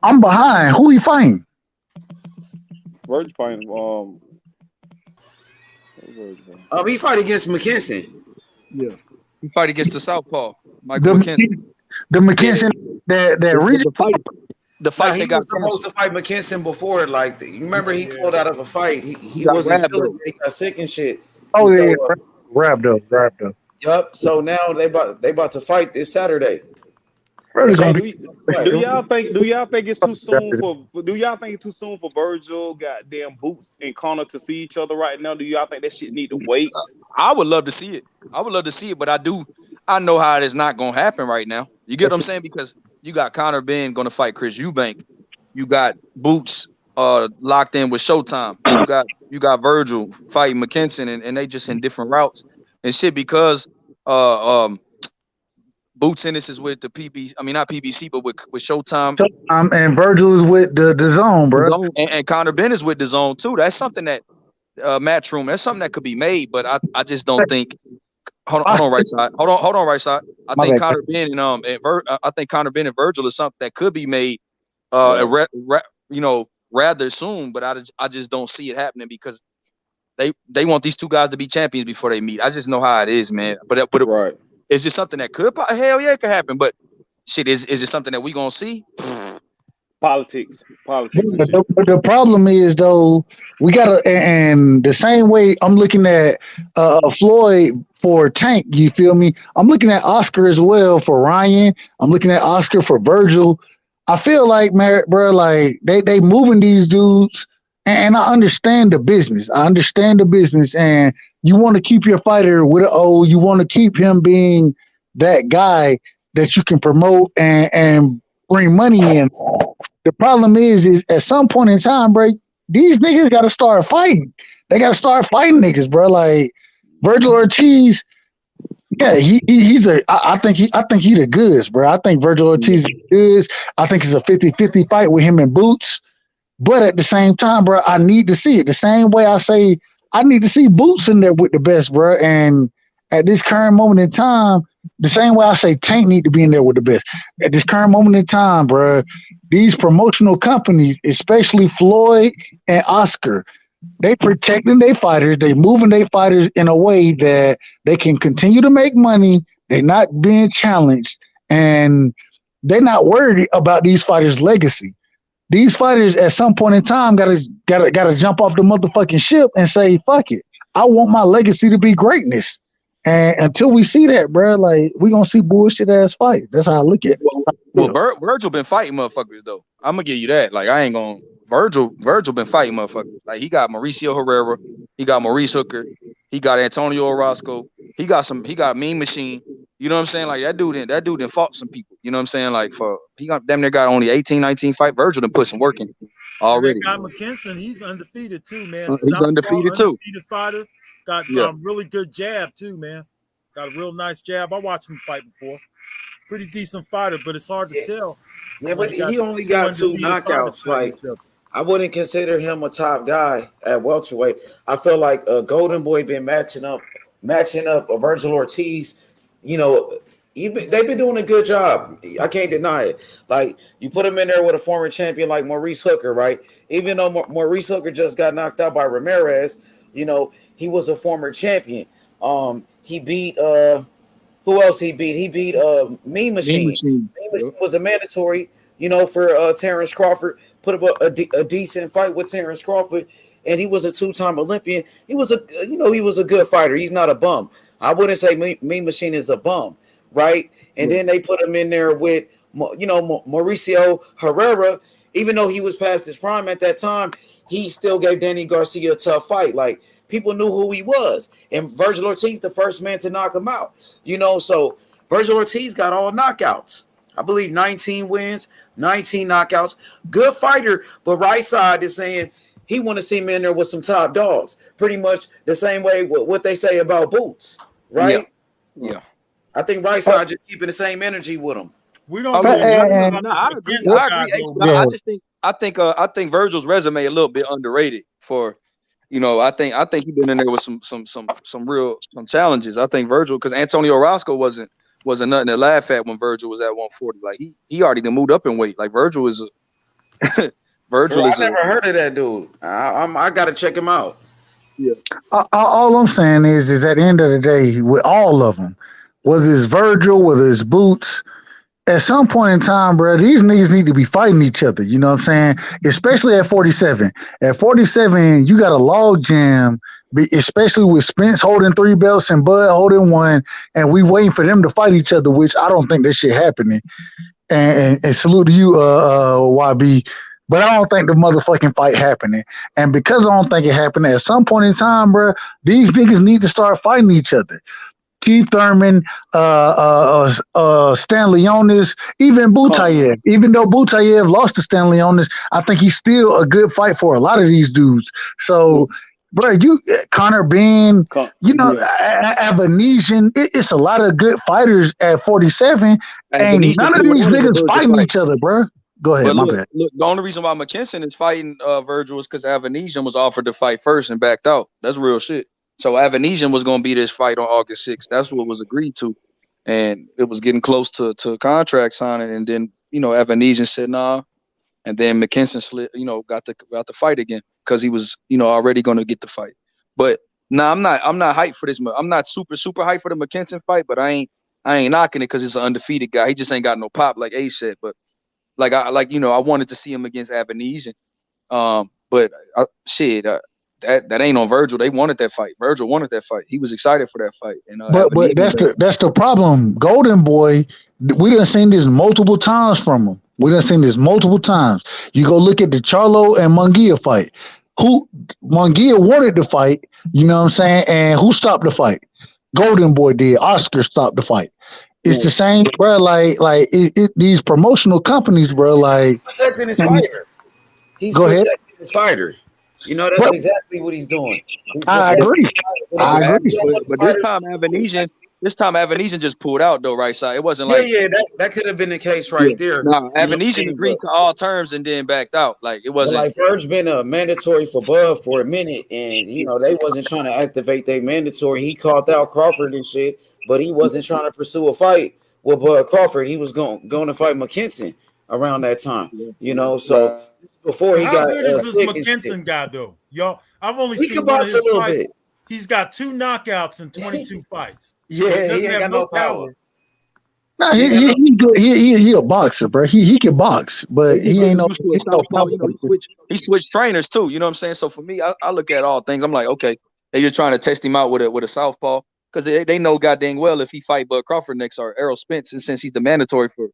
I'm behind. Who he fighting? Virgil fighting. He fight against McKinson. Yeah, he fight against the Southpaw, Michael McKinson. The McKinson that region fight. The fight he was supposed to fight McKinson before, like you remember he pulled out of a fight. He wasn't feeling it. He got sick and shit. Oh yeah, grabbed up. Yup. So now they about to fight this Saturday. Do y'all think it's too soon for Virgil, goddamn Boots and Connor to see each other right now? Do y'all think that shit need to wait? I would love to see it. But I know how it is not gonna happen right now. You get what I'm saying? Because you got Conor Ben gonna fight Chris Eubank. You got Boots locked in with Showtime. You got Virgil fighting McKinson, and they just in different routes and shit because Boots Ennis is with the PBC. I mean, not PBC, but with Showtime. And Virgil is with the Zone, bro. And Conor Ben is with the Zone too. That's something that Matchroom. That's something that could be made, but I just don't think. Hold on, right side. Hold on, right side. I think Conor Ben and Virgil is something that could be made, rather soon. But I just don't see it happening because they want these two guys to be champions before they meet. I just know how it is, man. But is it something that could? Hell yeah, it could happen. But shit, is it something that we gonna see? Politics. But the problem is though, we gotta, and the same way I'm looking at Floyd for Tank, you feel me? I'm looking at Oscar as well for Ryan. I'm looking at Oscar for Virgil. I feel like, man, bro, like they moving these dudes, and I understand the business. And you want to keep your fighter with an O. You want to keep him being that guy that you can promote and bring money in. The problem is at some point in time, bro, these niggas got to start fighting. They got to start fighting niggas, bro. Like Virgil Ortiz, yeah, I think he the goods, bro. I think Virgil Ortiz is the goods. I think it's a 50-50 fight with him and Boots. But at the same time, bro, I need to see it. The same way I say I need to see Boots in there with the best, bro. And at this current moment in time, the same way I say Tank need to be in there with the best. At this current moment in time, bro, these promotional companies, especially Floyd and Oscar, they protecting their fighters. They moving their fighters in a way that they can continue to make money. They're not being challenged, and they're not worried about these fighters' legacy. These fighters, at some point in time, gotta jump off the motherfucking ship and say, "Fuck it, I want my legacy to be greatness." And until we see that, bro, like we gonna see bullshit ass fights. That's how I look at it. Well, Virgil been fighting motherfuckers though. I'm gonna give you that. Like I ain't gonna. Virgil been fighting motherfuckers. Like he got Mauricio Herrera, he got Maurice Hooker, he got Antonio Orozco, he got Mean Machine. You know what I'm saying? Like that dude done fought some people. You know what I'm saying? Like he got them. They got only 18, 19 fight. Virgil done put some work in. already. That guy McKinson, he's undefeated too, man. He's Southpaw, undefeated too. Undefeated fighter. Got Yeah. really good jab too, man. Got a real nice jab. I watched him fight before. Pretty decent fighter, but it's hard to tell. Yeah, but he only got 2 knockouts. Like, I wouldn't consider him a top guy at welterweight. I feel like Golden Boy been matching up Virgil Ortiz. You know, they've been doing a good job. I can't deny it. Like, you put him in there with a former champion like Maurice Hooker, right? Even though Maurice Hooker just got knocked out by Ramirez, you know, he was a former champion. He beat who else he beat? He beat Mean Machine. Mean Machine was a mandatory, you know, for Terence Crawford. Put up a decent fight with Terence Crawford, and he was a 2-time Olympian. He was a good fighter. He's not a bum. I wouldn't say Mean Machine is a bum, right? And then they put him in there with, you know, Mauricio Herrera. Even though he was past his prime at that time, he still gave Danny Garcia a tough fight. Like, people knew who he was. And Virgil Ortiz, the first man to knock him out. You know, so Virgil Ortiz got all knockouts. I believe 19 wins, 19 knockouts. Good fighter, but right side is saying he want to see him in there with some top dogs. Pretty much the same way what they say about Boots, right? Yeah. I think right side just keeping the same energy with him. We don't. I agree. I think Virgil's resume a little bit underrated. For, you know, I think he been in there with some real challenges. I think Virgil, because Antonio Roscoe wasn't nothing to laugh at when Virgil was at 140. Like, he already done moved up in weight. Like, Virgil is a Virgil is. I never heard of that dude. I gotta check him out. Yeah. All I'm saying is at the end of the day, with all of them, whether it's Virgil, whether it's Boots, at some point in time, bro, these niggas need to be fighting each other. You know what I'm saying? Especially at 47. At 47, you got a log jam, especially with Spence holding 3 belts and Bud holding 1, and we waiting for them to fight each other, which I don't think that shit happening. And salute to you, YB. But I don't think the motherfucking fight happening. And because I don't think it happening, at some point in time, bro, these niggas need to start fighting each other. Keith Thurman, Stan Leonis, even Butayev. Even though Butayev lost to Stan Leonis, I think he's still a good fight for a lot of these dudes. So, bro, Connor Bean, Avanesian, it's a lot of good fighters at 47, and none of these niggas fighting each other, bro. Go ahead, my bad. Look, the only reason why McKinson is fighting Virgil is because Avanesian was offered to fight first and backed out. That's real shit. So Avanesian was going to be this fight on August 6th. That's what was agreed to. And it was getting close to contract signing. And then, you know, Avanesian said, nah. And then McKinson got the fight again because he was, you know, already going to get the fight. But nah, I'm not hyped for this. I'm not super hyped for the McKinson fight, but I ain't knocking it because it's an undefeated guy. He just ain't got no pop, like Ace said. But I wanted to see him against Avanesian. That ain't on Virgil. They wanted that fight. Virgil wanted that fight. He was excited for that fight. And but that's the problem. Golden Boy, we done seen this multiple times from him. We done seen this multiple times. You go look at the Charlo and Munguia fight. Munguia wanted the fight, you know what I'm saying? And who stopped the fight? Golden Boy did. Oscar stopped the fight. It's the same, bro. Like these promotional companies, bro. Like, protecting his fighter. He's protecting his fighter. You know, that's exactly what he's doing. I agree. But this time Avanesian just pulled out though, right side. It wasn't like that could have been the case right there. No, Avanesian agreed to all terms and then backed out. Like, it wasn't like Verge been a mandatory for Bud for a minute, and you know they wasn't trying to activate their mandatory. He called out Crawford and shit, but he wasn't trying to pursue a fight with Bud Crawford. He was going to fight McKinson around that time. You know, so. Before he got good is this McKinson guy though, y'all? I've only seen one of his fights. He's got 2 knockouts in 22 fights. Yeah, so he ain't got no power. Nah, he good. He a boxer, bro. He can box, but he ain't no. He switched trainers too. You know what I'm saying? So for me, I look at all things. I'm like, okay, you're trying to test him out with a southpaw because they know goddamn well if he fight Bud Crawford next or Errol Spence, and since he's the mandatory for.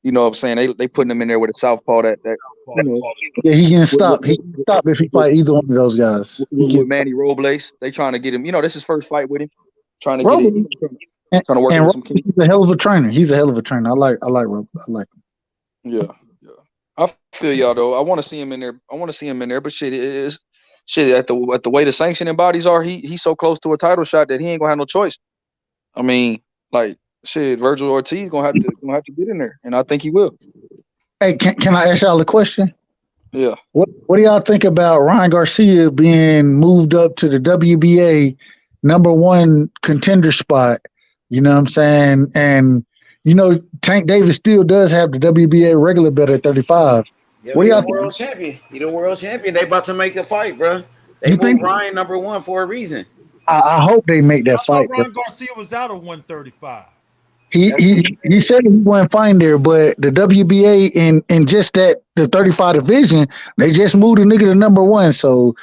You know what I'm saying? They putting him in there with a southpaw that you know. Yeah, he can stop. He can stop if he fight either one of those guys. With Manny Robles, they trying to get him. You know, this is his first fight with him. Trying to get him. Trying to work with some kids. He's a hell of a trainer. I like him. Yeah. I feel y'all though. I want to see him in there. But shit, at the way the sanctioning bodies are, he's so close to a title shot that he ain't gonna have no choice. I mean, like shit, Virgil Ortiz gonna have to get in there, and I think he will. Hey, can I ask y'all a question? Yeah. What do y'all think about Ryan Garcia being moved up to the WBA #1 contender spot? You know what I'm saying? And Tank Davis still does have the WBA regular belt at 35. Yeah, What do he y'all the world champion. He the world champion. They about to make a fight, bro. They You moved think- Ryan #1 for a reason. I hope they make that I thought fight. Ryan Garcia was out of 135. He said he wasn't fine there, but the WBA in just the 35 division, they just moved a nigga to #1. So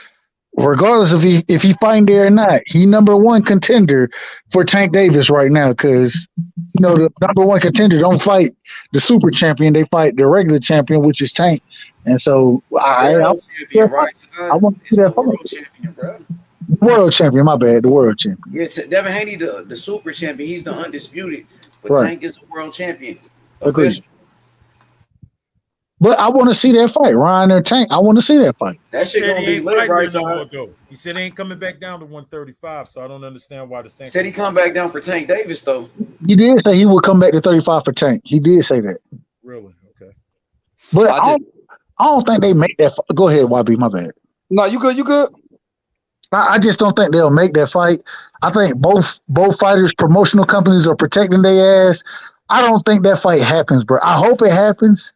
regardless if he fine there or not, he #1 contender for Tank Davis right now, because the #1 contender don't fight the super champion, they fight the regular champion, which is Tank. And so I want to see that world fight. champion, bro. World champion, my bad, the world champion. Yeah, Devin Haney, the super champion. He's the undisputed, but Right. Tank is a world champion. Agreed. Official. But I want to see that fight, Ryan or Tank. I want to see that fight. That shit Said gonna he be ain't lit, fighting right? there no more, though. He said he ain't coming back down to 135, so I don't understand why the same. Said he come back down for Tank Davis though. He did say he would come back to 35 for Tank. He did say that. Really? Okay. But I don't think they make that. Go ahead, YB. My bad. No, you good. You good. I just don't think they'll make that fight. I think both fighters' promotional companies are protecting their ass. I don't think that fight happens, bro. I hope it happens,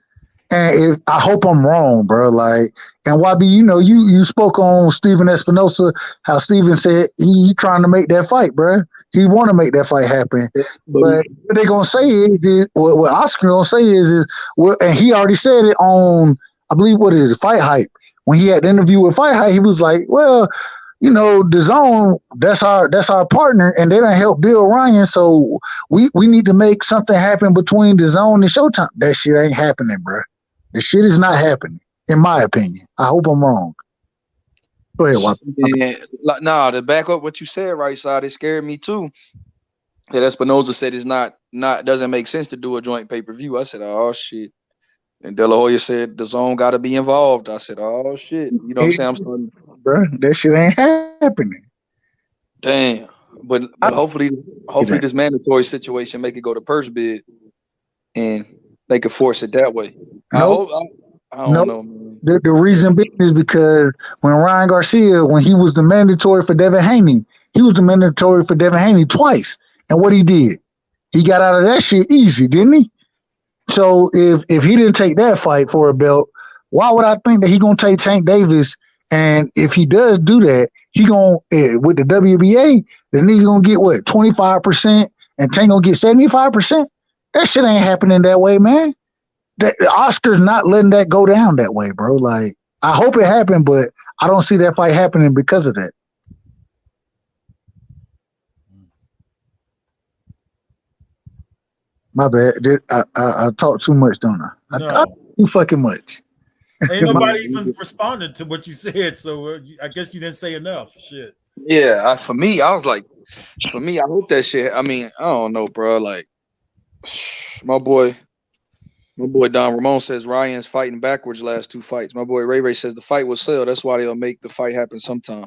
and I hope I'm wrong, bro. Like, and YB, you spoke on Steven Espinosa, how Steven said he trying to make that fight, bro. He want to make that fight happen. But what they gonna say is what Oscar gonna say is and he already said it on, I believe, what is it, Fight Hype. When he had the interview with Fight Hype, he was like, well, the Zone, that's our partner, and they done help build Ryan, so we need to make something happen between the Zone and Showtime. That shit ain't happening, bro. The shit is not happening, in my opinion. I hope I'm wrong. Go ahead, Wap. Nah, to back up what you said, right side, it scared me too. That Espinoza said it's not doesn't make sense to do a joint pay-per-view. I said, oh shit. And De La Hoya said the Zone got to be involved. I said, "Oh shit!" You know what I'm saying? I'm starting, bro. That shit ain't happening. Damn. But hopefully this mandatory situation make it go to purse bid, and they could force it that way. I don't know. Man. The reason being is because when Ryan Garcia, when he was the mandatory for Devin Haney, he was the mandatory for Devin Haney twice. And what he did, he got out of that shit easy, didn't he? So if he didn't take that fight for a belt, why would I think that he gonna take Tank Davis? And if he does do that, he gonna with the WBA, the nigga gonna get what, 25%, and Tank gonna get 75%. That shit ain't happening that way, man. Oscar's not letting that go down that way, bro. Like, I hope it happened, but I don't see that fight happening because of that. My bad. I talk too much, don't I? I talk too fucking much. Ain't nobody even responded to what you said, so I guess you didn't say enough. Shit. Yeah, for me, I hope that shit. I mean, I don't know, bro. Like, my boy Don Ramon says Ryan's fighting backwards last two fights. My boy Ray says the fight will sell. That's why they'll make the fight happen sometime.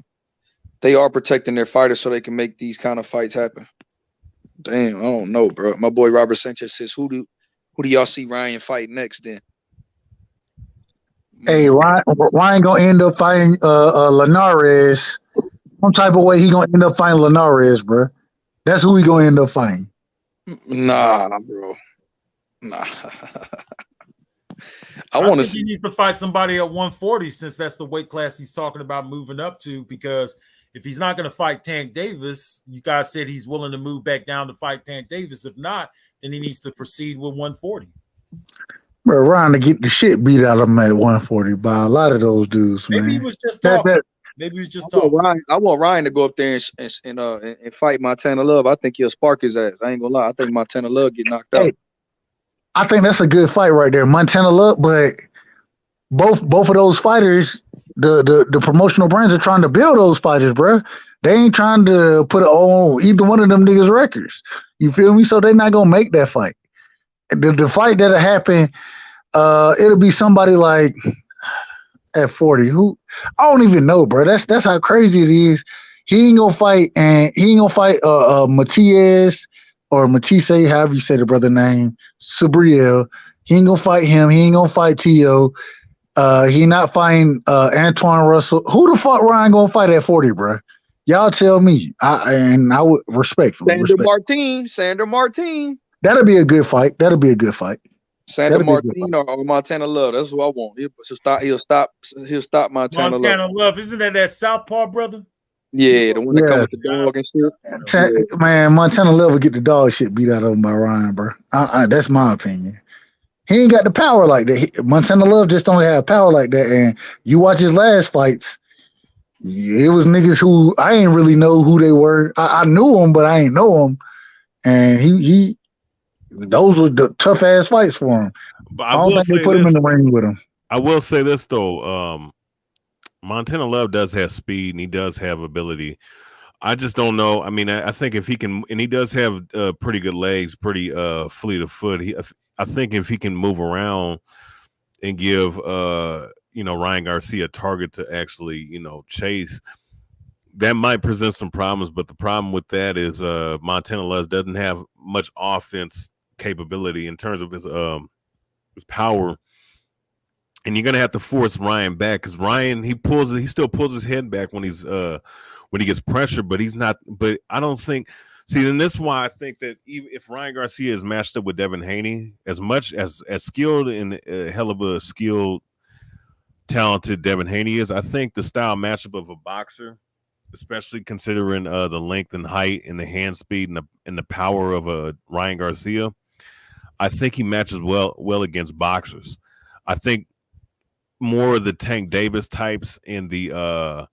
They are protecting their fighters so they can make these kind of fights happen. Damn, I don't know, bro. My boy Robert Sanchez says, who do y'all see Ryan fight next then? Hey, Ryan gonna end up fighting Linares. Some type of way he gonna end up fighting Linares, bro. That's who he gonna end up fighting. Nah, bro. Nah. I think he needs to fight somebody at 140 since that's the weight class he's talking about moving up to, because if he's not going to fight Tank Davis, you guys said he's willing to move back down to fight Tank Davis. If not, then he needs to proceed with 140. Bro, Ryan to get the shit beat out of him at 140 by a lot of those dudes, man. Maybe he was just talking. Maybe he was just talking. I want Ryan to go up there and fight Montana Love. I think he'll spark his ass. I ain't gonna lie. I think Montana Love get knocked out. I think that's a good fight right there, Montana Love. But both of those fighters, the promotional brands are trying to build those fighters, bro. They ain't trying to put it on either one of them niggas' records. You feel me? So they're not gonna make that fight. The fight that'll happen it'll be somebody like at 40. Who I don't even know, bro. That's how crazy it is. He ain't gonna fight, and he ain't gonna fight Matias or Matisse, however you say the brother name, Subriel. He ain't gonna fight him. He ain't gonna fight Tio. He not fighting Antoine Russell. Who the fuck Ryan gonna fight at 40, bro? Y'all tell me. I would respectfully respect. Sander Martin. That'll be a good fight. Sander Martin or Montana Love. That's what I want. He'll stop Montana Love. Montana Love. Isn't that Southpaw brother? Yeah, the one that come with the dog and shit. Man, Montana Love will get the dog shit beat out of him by Ryan, bro. That's my opinion. He ain't got the power like that. Montana Love just don't have power like that. And you watch his last fights, it was niggas who I ain't really know who they were. I knew them, but I ain't know them. And he those were the tough ass fights for him. But I don't think they put him in the ring with him. I will say this though. Montana Love does have speed and he does have ability. I just don't know. I mean, I think if he can, and he does have pretty good legs, pretty fleet of foot. I think if he can move around and give Ryan Garcia a target to actually chase, that might present some problems. But the problem with that is Montana Love doesn't have much offense capability in terms of his power. And you're gonna have to force Ryan back because Ryan he still pulls his head back when he gets pressure, but he's not. But I don't think. See, and this is why I think that even if Ryan Garcia is matched up with Devin Haney, as much as skilled and hell of a skilled, talented Devin Haney is, I think the style matchup of a boxer, especially considering the length and height and the hand speed and the power of a Ryan Garcia, I think he matches well against boxers. I think more of the Tank Davis types and the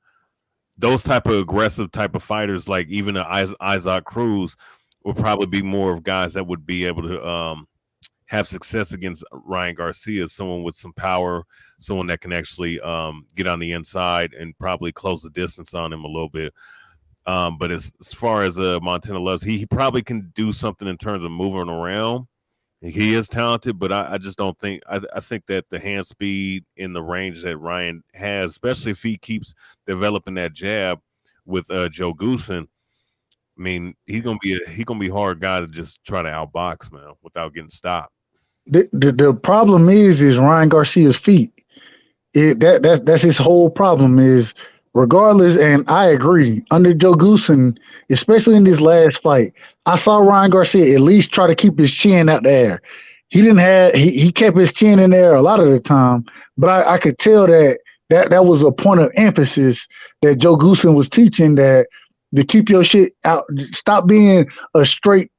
those type of aggressive type of fighters, like even Isaac Cruz, would probably be more of guys that would be able to have success against Ryan Garcia, someone with some power, someone that can actually get on the inside and probably close the distance on him a little bit. But as far as Montana Love, he probably can do something in terms of moving around. He is talented, but I just don't think I think that the hand speed in the range that Ryan has, especially if he keeps developing that jab with Joe Goosen, I mean, he's gonna be a hard guy to just try to outbox, man, without getting stopped. The problem is Ryan Garcia's feet. That's his whole problem is regardless, and I agree, under Joe Goosen, especially in this last fight, I saw Ryan Garcia at least try to keep his chin out the air. He kept his chin in there a lot of the time, but I could tell that was a point of emphasis that Joe Goosen was teaching, that to keep your shit out, stop being a straight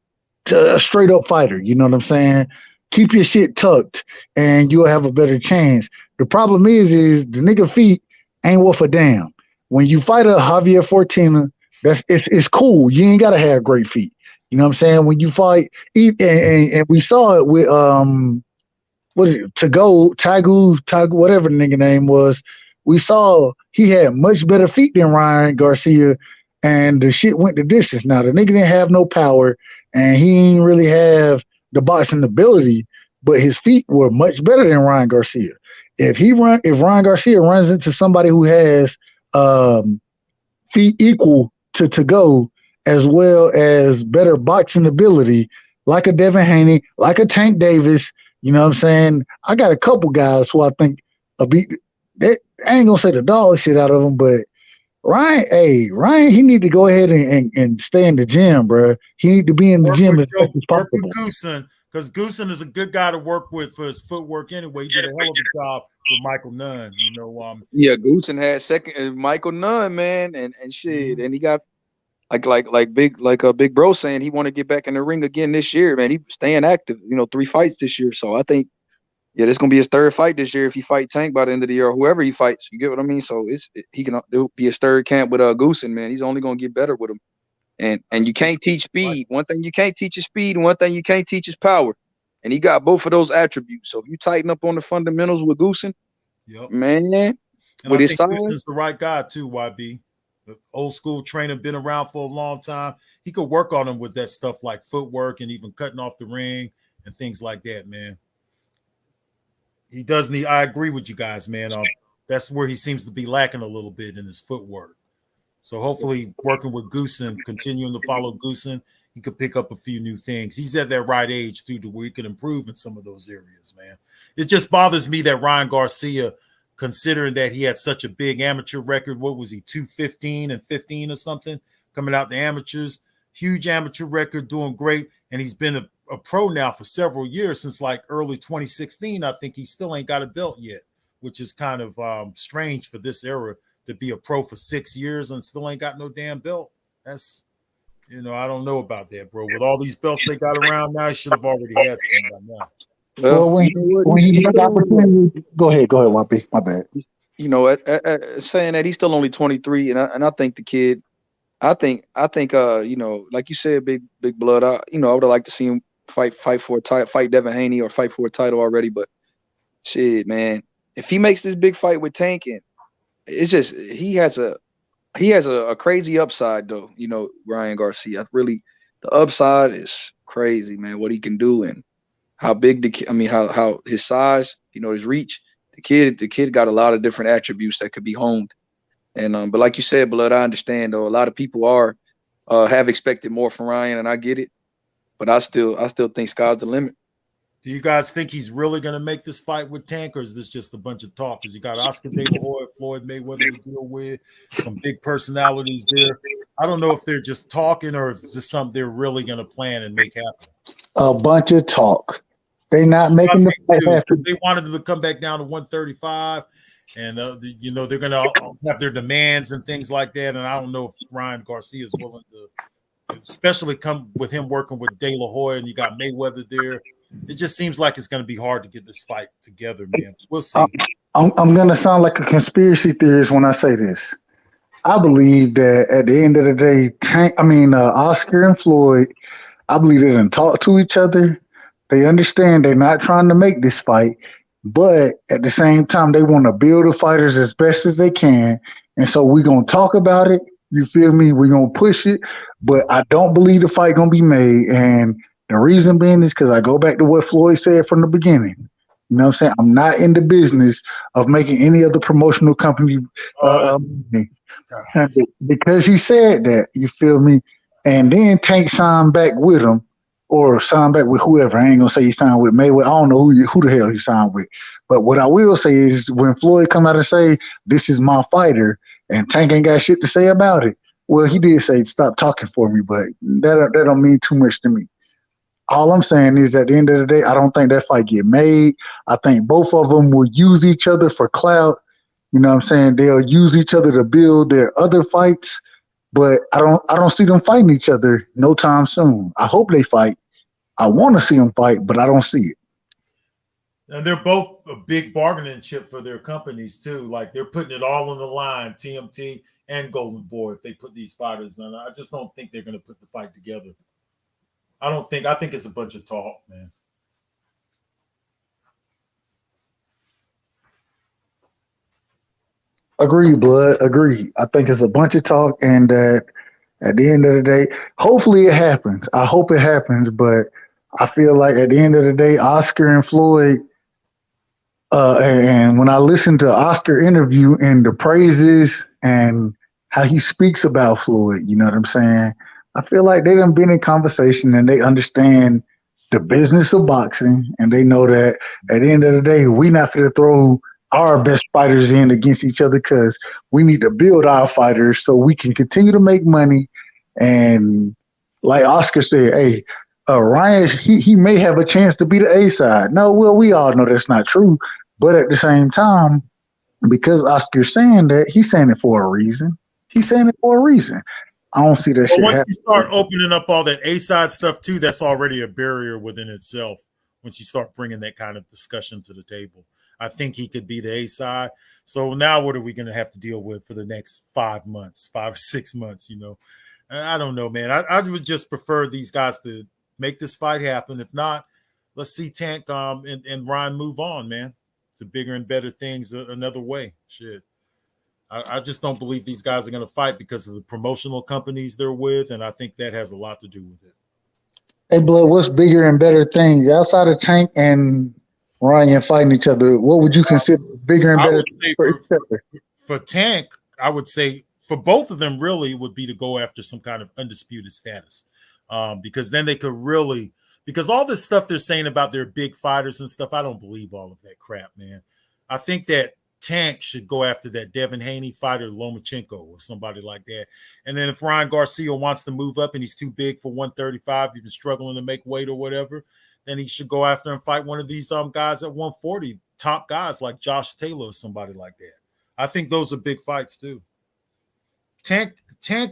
up fighter. You know what I'm saying? Keep your shit tucked and you'll have a better chance. The problem is the nigga feet ain't worth a damn. When you fight a Javier Fortuna, it's cool. You ain't gotta have great feet. You know what I'm saying? When you fight, and we saw it with what is it? Tagu, whatever the nigga name was. We saw he had much better feet than Ryan Garcia, and the shit went the distance. Now the nigga didn't have no power, and he didn't really have the boxing ability, but his feet were much better than Ryan Garcia. If Ryan Garcia runs into somebody who has feet equal to go, as well as better boxing ability, like a Devin Haney, like a Tank Davis, you know what I'm saying? I got a couple guys who I think I ain't gonna say the dog shit out of them, but Ryan, he need to go ahead and stay in the gym, bro. He need to be in the gym as much as possible. Goosen, because Goosen is a good guy to work with for his footwork anyway. He did a hell of a job with Michael Nunn, Yeah, Goosen had second Michael Nunn, man, and shit, and he got Big Bro saying he want to get back in the ring again this year, man. He staying active, 3 fights this year. So I think, this is gonna be his 3rd fight this year if he fight Tank by the end of the year, or whoever he fights. You get what I mean? So it'll be his 3rd camp with Goosen, man. He's only gonna get better with him. And you can't teach speed. One thing you can't teach is speed, and one thing you can't teach is power. And he got both of those attributes. So if you tighten up on the fundamentals with Goosen, man, and with I his think size, Goosen's the right guy too, YB. The old school trainer, been around for a long time. He could work on him with that stuff like footwork and even cutting off the ring and things like that, man. He does need. I agree with you guys, man. That's where he seems to be lacking a little bit in his footwork. So hopefully, working with Goosen, continuing to follow Goosen, he could pick up a few new things. He's at that right age too, to where he can improve in some of those areas, man. It just bothers me that Ryan Garcia, considering that he had such a big amateur record, what was he, 215 and 15 or something, coming out the amateurs, huge amateur record, doing great, and he's been a pro now for several years, since like early 2016. I think he still ain't got a belt yet, which is kind of strange for this era to be a pro for 6 years and still ain't got no damn belt. That's, I don't know about that, bro. With all these belts they got around now, he should have already had some by now. Well, when he get the opportunity, go ahead, YP. My bad. Saying that he's still only 23, and I think the kid, I think, like you said, big blood. I would have liked to see him fight for a title, fight Devin Haney, or fight for a title already. But shit, man, if he makes this big fight with Tank, it's just he has a crazy upside though. Ryan Garcia, really, the upside is crazy, man. What he can do and how big how his size, his reach. The kid got a lot of different attributes that could be honed. And but like you said, Blood, I understand though. A lot of people have expected more from Ryan, and I get it. But I still think sky's the limit. Do you guys think he's really going to make this fight with Tank, or is this just a bunch of talk? Because you got Oscar De La Hoya, Floyd Mayweather to deal with, some big personalities there. I don't know if they're just talking or if it's just something they're really going to plan and make happen. A bunch of talk. They not making the fight happen. They wanted them to come back down to 135, and they're going to have their demands and things like that. And I don't know if Ryan Garcia is willing to, especially come with him working with De La Hoya, and you got Mayweather there. It just seems like it's going to be hard to get this fight together, man. We'll see. I'm going to sound like a conspiracy theorist when I say this. I believe that at the end of the day, Oscar and Floyd, I believe they didn't talk to each other. They understand they're not trying to make this fight, but at the same time, they want to build the fighters as best as they can. And so we're going to talk about it. You feel me? We're going to push it, but I don't believe the fight going to be made. And the reason being is because I go back to what Floyd said from the beginning. You know what I'm saying? I'm not in the business of making any other promotional company money. Because he said that, you feel me? And then Tank signed back with him, or signed back with whoever. I ain't going to say he signed with Mayweather. I don't know who the hell he signed with. But what I will say is when Floyd come out and say, this is my fighter, and Tank ain't got shit to say about it, well, he did say, stop talking for me, but that don't mean too much to me. All I'm saying is at the end of the day, I don't think that fight get made. I think both of them will use each other for clout. You know what I'm saying? They'll use each other to build their other fights, but I don't see them fighting each other no time soon. I hope they fight. I want to see them fight, but I don't see it. And they're both a big bargaining chip for their companies too. Like they're putting it all on the line, TMT and Golden Boy, if they put these fighters on. I just don't think they're going to put the fight together. I think it's a bunch of talk, man. Agree, Blood. Agree. I think it's a bunch of talk, and that at the end of the day, hopefully it happens. I hope it happens, but I feel like at the end of the day, Oscar and Floyd, and when I listen to Oscar interview and the praises and how he speaks about Floyd, you know what I'm saying? I feel like they done been in conversation and they understand the business of boxing, and they know that at the end of the day, we not going to throw our best fighters in against each other because we need to build our fighters so we can continue to make money. And like Oscar said, hey, Ryan, he may have a chance to be the A side. No, well, we all know that's not true. But at the same time, because Oscar's saying that, he's saying it for a reason. He's saying it for a reason. I don't see that shit Once happen. you start opening up all that A-side stuff too, that's already a barrier within itself. Once you start bringing that kind of discussion to the table, I think he could be the A-side. So now what are we going to have to deal with for the next 5 months, 5 or 6 months, I don't know, man. I would just prefer these guys to make this fight happen. If not, let's see Tank and Ryan move on, man, to bigger and better things another way. Shit. I just don't believe these guys are going to fight because of the promotional companies they're with, and I think that has a lot to do with it. Hey, Blood, what's bigger and better things outside of Tank and Ryan fighting each other, what would you consider bigger and I better would say for each other? for Tank, I would say for both of them really would be to go after some kind of undisputed status, because then they could really, because all this stuff they're saying about their big fighters and stuff, I don't believe all of that crap, man. I think that Tank should go after that Devin Haney fighter, Lomachenko, or somebody like that. And then if Ryan Garcia wants to move up and he's too big for 135, he's been struggling to make weight or whatever, then he should go after and fight one of these guys at 140, top guys like Josh Taylor or somebody like that. I think those are big fights too. Tank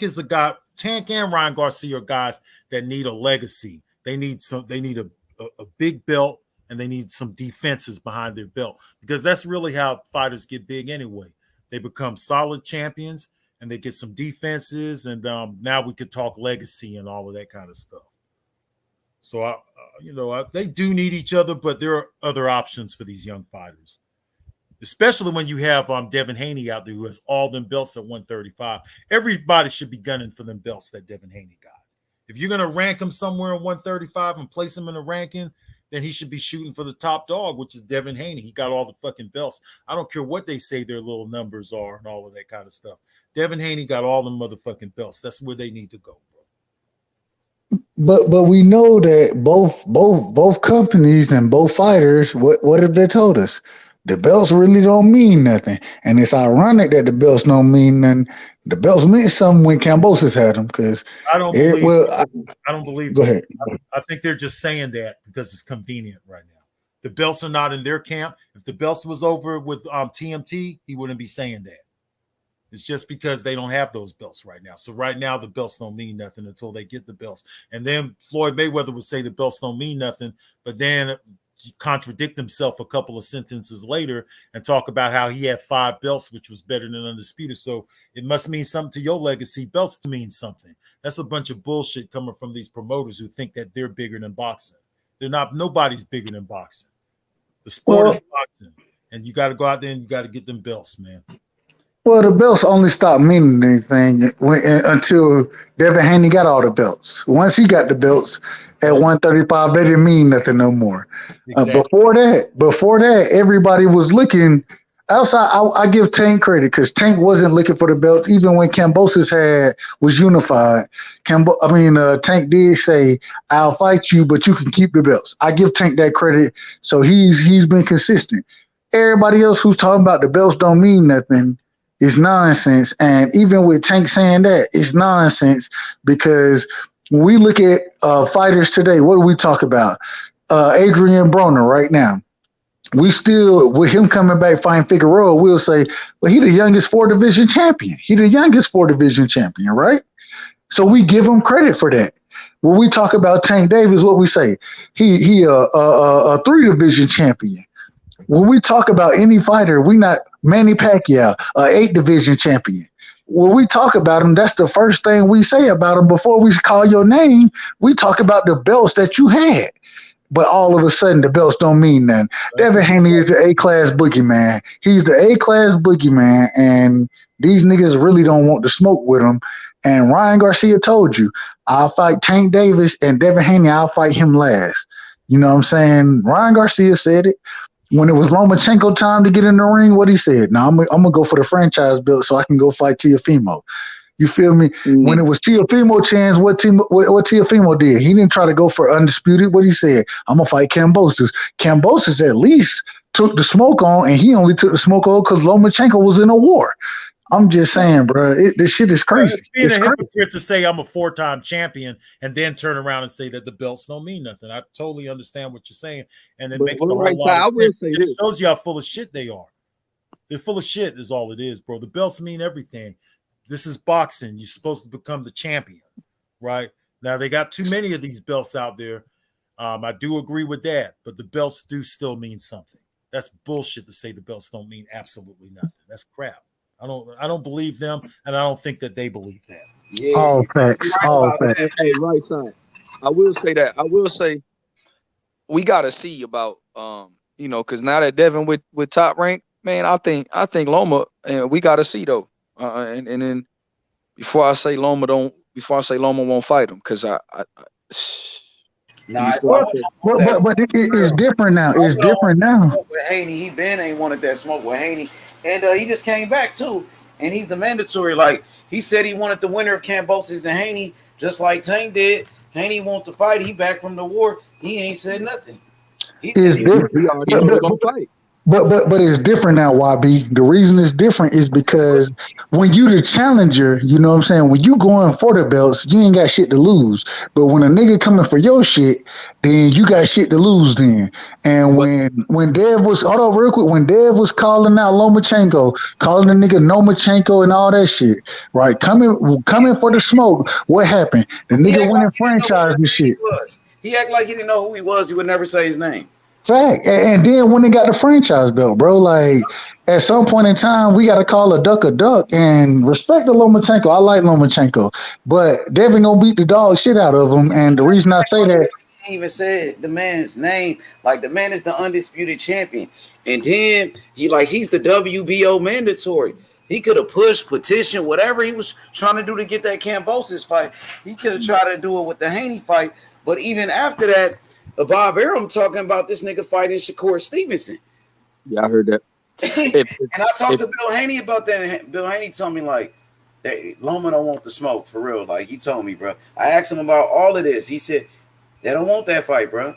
is a guy. Tank and Ryan Garcia are guys that need a legacy. They need a big belt, and they need some defenses behind their belt, because that's really how fighters get big anyway. They become solid champions and they get some defenses, and now we could talk legacy and all of that kind of stuff. So they do need each other, but there are other options for these young fighters, especially when you have Devin Haney out there who has all them belts at 135. Everybody should be gunning for them belts that Devin Haney got. If you're going to rank him somewhere in 135 and place him in a ranking, then he should be shooting for the top dog, which is Devin Haney. He got all the fucking belts. I don't care what they say their little numbers are and all of that kind of stuff. Devin Haney got all the motherfucking belts. That's where they need to go. But we know that both companies and both fighters, what have they told us? The belts really don't mean nothing. And it's ironic that the belts don't mean nothing. The belts meant something when Kambosos had them, because I don't believe. Go ahead. I think they're just saying that because it's convenient right now. The belts are not in their camp. If the belts was over with TMT, he wouldn't be saying that. It's just because they don't have those belts right now. So right now the belts don't mean nothing until they get the belts. And then Floyd Mayweather would say the belts don't mean nothing, but then contradict himself a couple of sentences later and talk about how he had 5 belts, which was better than undisputed. So it must mean something to your legacy. Belts to mean something. That's a bunch of bullshit coming from these promoters who think that they're bigger than boxing. They're not. Nobody's bigger than boxing. The sport is boxing, and you got to go out there and you got to get them belts, man. Well, the belts only stopped meaning anything until Devin Haney got all the belts. Once he got the belts at 135, they didn't mean nothing no more. Exactly. Before that, everybody was looking outside. I give Tank credit because Tank wasn't looking for the belts even when Kambosos was unified. Tank did say, "I'll fight you, but you can keep the belts." I give Tank that credit. So he's been consistent. Everybody else who's talking about the belts don't mean nothing is nonsense. And even with Tank saying that, it's nonsense, because when we look at fighters today, what do we talk about? Adrian Broner right now. We still, with him coming back fighting Figueroa, we'll say, well, he the youngest 4-division champion. Right? So we give him credit for that. When we talk about Tank Davis, what we say? He a 3-division champion. When we talk about any fighter, we not Manny Pacquiao, a 8-division champion. When we talk about him, that's the first thing we say about him before we call your name. We talk about the belts that you had. But all of a sudden, the belts don't mean nothing. Devin Haney is the A-class boogeyman. He's the A-class boogeyman, and these niggas really don't want to smoke with him. And Ryan Garcia told you, I'll fight Tank Davis, and Devin Haney, I'll fight him last. You know what I'm saying? Ryan Garcia said it. When it was Lomachenko time to get in the ring, what he said, "Now I'm gonna go for the franchise belt so I can go fight Teofimo." You feel me? Mm-hmm. When it was Teofimo chance, what Teofimo did? He didn't try to go for undisputed. What he said, "I'm gonna fight Kambosos." Kambosos at least took the smoke on, and he only took the smoke on because Lomachenko was in a war. I'm just saying, bro, this shit is crazy. It's being a hypocrite to say I'm a 4-time champion and then turn around and say that the belts don't mean nothing. I totally understand what you're saying, and it makes a whole lot of sense. It shows you how full of shit they are. They're full of shit is all it is, bro. The belts mean everything. This is boxing. You're supposed to become the champion, right? Now, they got too many of these belts out there. I do agree with that, but the belts do still mean something. That's bullshit to say the belts don't mean absolutely nothing. That's crap. I don't believe them, and I don't think that they believe that. Yeah. All facts. Hey, right side. I will say that. I will say we got to see about because now that Devin with Top Rank, man, I think Loma, and we got to see though. And then before I say Loma won't fight him, because Nah, but it's different now. It's different now. With Haney, he been ain't wanted that smoke with Haney, and he just came back too. And he's the mandatory. Like he said, he wanted the winner of Kambosos and Haney, just like Tank did. Haney want to fight. He back from the war. He ain't said nothing. It's different. But it's different now, YB. The reason it's different is because when you the challenger, you know what I'm saying? When you going for the belts, you ain't got shit to lose. But when a nigga coming for your shit, then you got shit to lose then. And when Dev was, hold on real quick, when Dev was calling out Lomachenko, calling the nigga Nomachenko and all that shit, right? Coming for the smoke, what happened? The nigga winning franchise and shit. He act like he didn't know who he was. He would never say his name. Fact. And then when they got the franchise belt, bro, like at some point in time, we got to call a duck and respect the Lomachenko. I like Lomachenko, but Devin gonna beat the dog shit out of him. And the reason I say that, He even said the man's name. Like the man is the undisputed champion, and then he's the WBO mandatory. He could have pushed, petition, whatever he was trying to do to get that Kambosos fight. He could have tried to do it with the Haney fight, but even after that. Bob Arum talking about this nigga fighting Shakur Stevenson. Yeah, I heard that. And I talked to Bill Haney about that. And Bill Haney told me like, hey, Loma don't want the smoke for real. Like he told me, bro. I asked him about all of this. He said they don't want that fight, bro.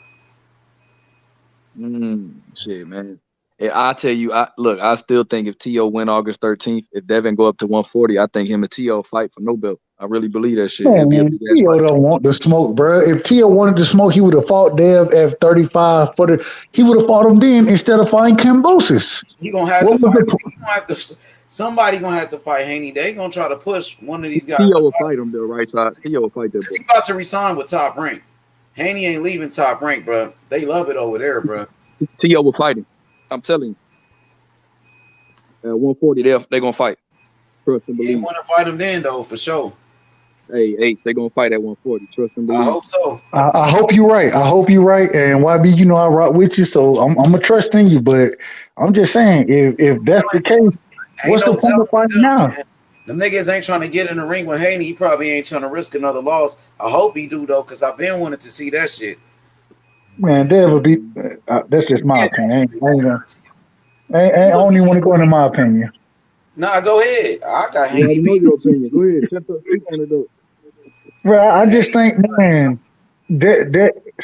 Shit, man. I tell you, I still think if T.O. win August 13th, if Devin go up to 140, I think him and T.O. fight for no belt. I really believe that shit. Man, T.O. don't want the smoke, bro. If T.O. wanted the smoke, he would have fought Dev at 35 he would have fought him then instead of fighting Kambosos. He gonna have to fight. Somebody gonna have to fight Haney. They gonna try to push one of these guys. T.O. will fight him though, right side. T.O. will fight them. He about to resign with Top Rank. Haney ain't leaving Top Rank, bro. They love it over there, bro. T.O. will fight him. I'm telling you. At 140, they're gonna fight. Trust and believe. You want to fight him then, though, for sure. Hey, they're gonna fight at 140. Trust and believe. I hope so. I hope you're right. And YB, you know I rock with you, so I'm gonna trust in you. But I'm just saying, if that's the case, what's the point of fighting now? The niggas ain't trying to get in the ring with Haney. He probably ain't trying to risk another loss. I hope he do though, because I've been wanting to see that shit. Man, Dev will be. That's just my opinion. I don't even want to go into my opinion. Nah, go ahead. I got Haney. You know your opinion. Go ahead. Bro, I just think, man,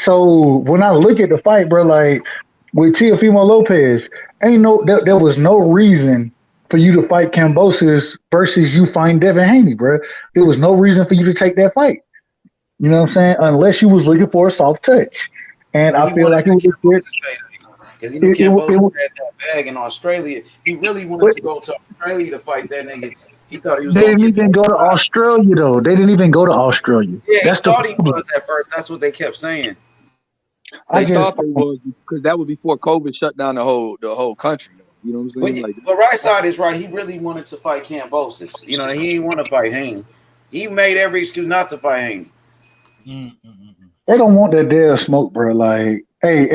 so when I look at the fight, bro, like with Teofimo Lopez, there was no reason for you to fight Kambosos versus you find Devin Haney, bro. There was no reason for you to take that fight. You know what I'm saying? Unless you was looking for a soft touch. And I feel like it was good. Because Kambosos had that bag in Australia. He really wanted to go to Australia to fight that nigga. He thought he was. They didn't even go to Australia though. They didn't even go to Australia. Yeah, he thought he was at first. That's what they kept saying. They thought they was because that was before COVID shut down the whole country. You know what I'm saying? But right side is right. He really wanted to fight Kambosos. You know, he didn't want to fight Haney. He made every excuse not to fight Haney. They don't want that damn smoke, bro. Like, hey,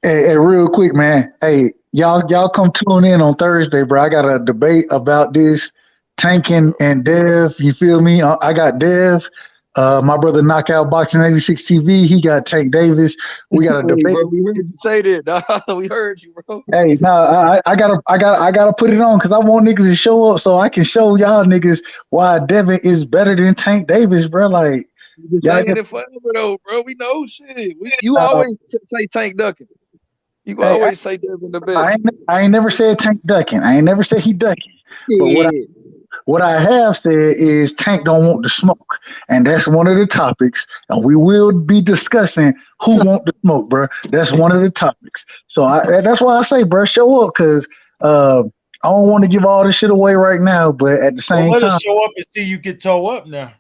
real quick, man. Hey, y'all come tune in on Thursday, bro. I got a debate about this. Tanking and Dev, you feel me? I got Dev. My brother Knockout Boxing 86 TV. He got Tank Davis. We got a debate. Bro, we heard you say that. We heard you, bro. Hey, no, I gotta put it on because I want niggas to show up so I can show y'all niggas why Devin is better than Tank Davis, bro. Like, you've been saying it forever though, bro. We know shit. You always say Tank ducking. You always say Devin the best. I ain't never said Tank ducking. I ain't never said he ducking. Yeah. But what I have said is Tank don't want the smoke. And that's one of the topics. And we will be discussing who want the smoke, bro. That's one of the topics. So that's why I say, bro, show up because I don't want to give all this shit away right now. But at the same time. Let us show up and see you get toe up now.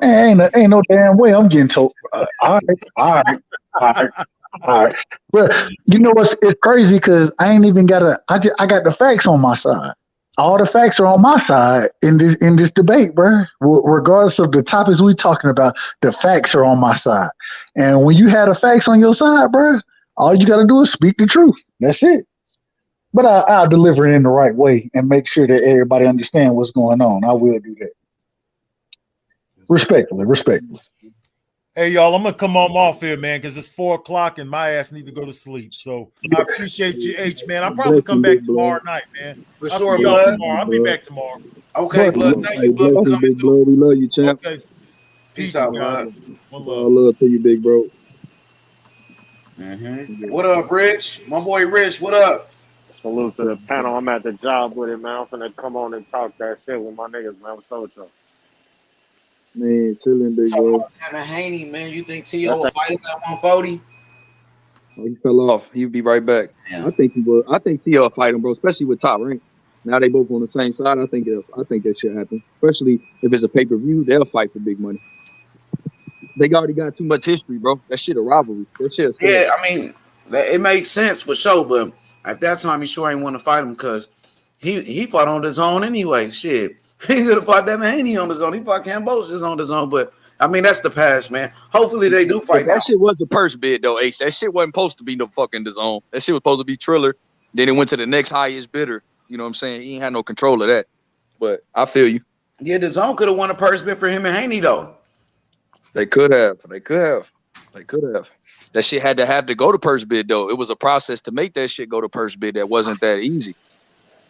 Man, ain't no damn way I'm getting told. All right. But you know what's it's crazy because I ain't even got I got the facts on my side. All the facts are on my side in this debate, bro. Regardless of the topics we talking about, the facts are on my side. And when you have the facts on your side, bro, all you got to do is speak the truth. That's it. But I'll deliver it in the right way and make sure that everybody understands what's going on. I will do that. Respectfully. Hey, y'all, I'm gonna come on off here, man, because it's 4:00 and my ass need to go to sleep. So I appreciate you, H, man. I'll probably come back tomorrow night, man. For I'll sure, see y'all blood. tomorrow. I'll be back tomorrow. Okay, blood. Thank you, blood, for Bless you, coming big through. blood. We love you, champ. Okay. Peace Peace, out, guys. blood. One All love. love to you, big bro. What up, Rich? My boy Rich, what up? Salute to the panel. I'm at the job with it, man. I'm finna come on and talk that shit with my niggas, man. What's up with y'all? Man, chilling, big Talking bro. about Devin Haney, man. You think T.O. That's will that. fight him at 140? Oh, he fell off. He'll be right back. I think he will. I think T.O. will fight him, bro. Especially with Top Rank. Now they both on the same side. I think that should happen. Especially if it's a pay-per-view, they'll fight for big money. They already got too much history, bro. That shit a rivalry. That shit. Yeah, I mean, it makes sense for sure, but at that time, he sure ain't want to fight him because he fought on his own anyway. Shit, he could have fought Devin Haney on his own. He fought Cambosis on his own, but I mean, that's the past, man. Hopefully, they do fight now. That shit was a purse bid, though, H. That shit wasn't supposed to be no fucking DAZN. That shit was supposed to be Triller. Then it went to the next highest bidder. You know what I'm saying? He ain't had no control of that. But I feel you. Yeah, the zone could have won a purse bid for him and Haney, though. They could have. That shit had to go to purse bid, though. It was a process to make that shit go to purse bid that wasn't that easy.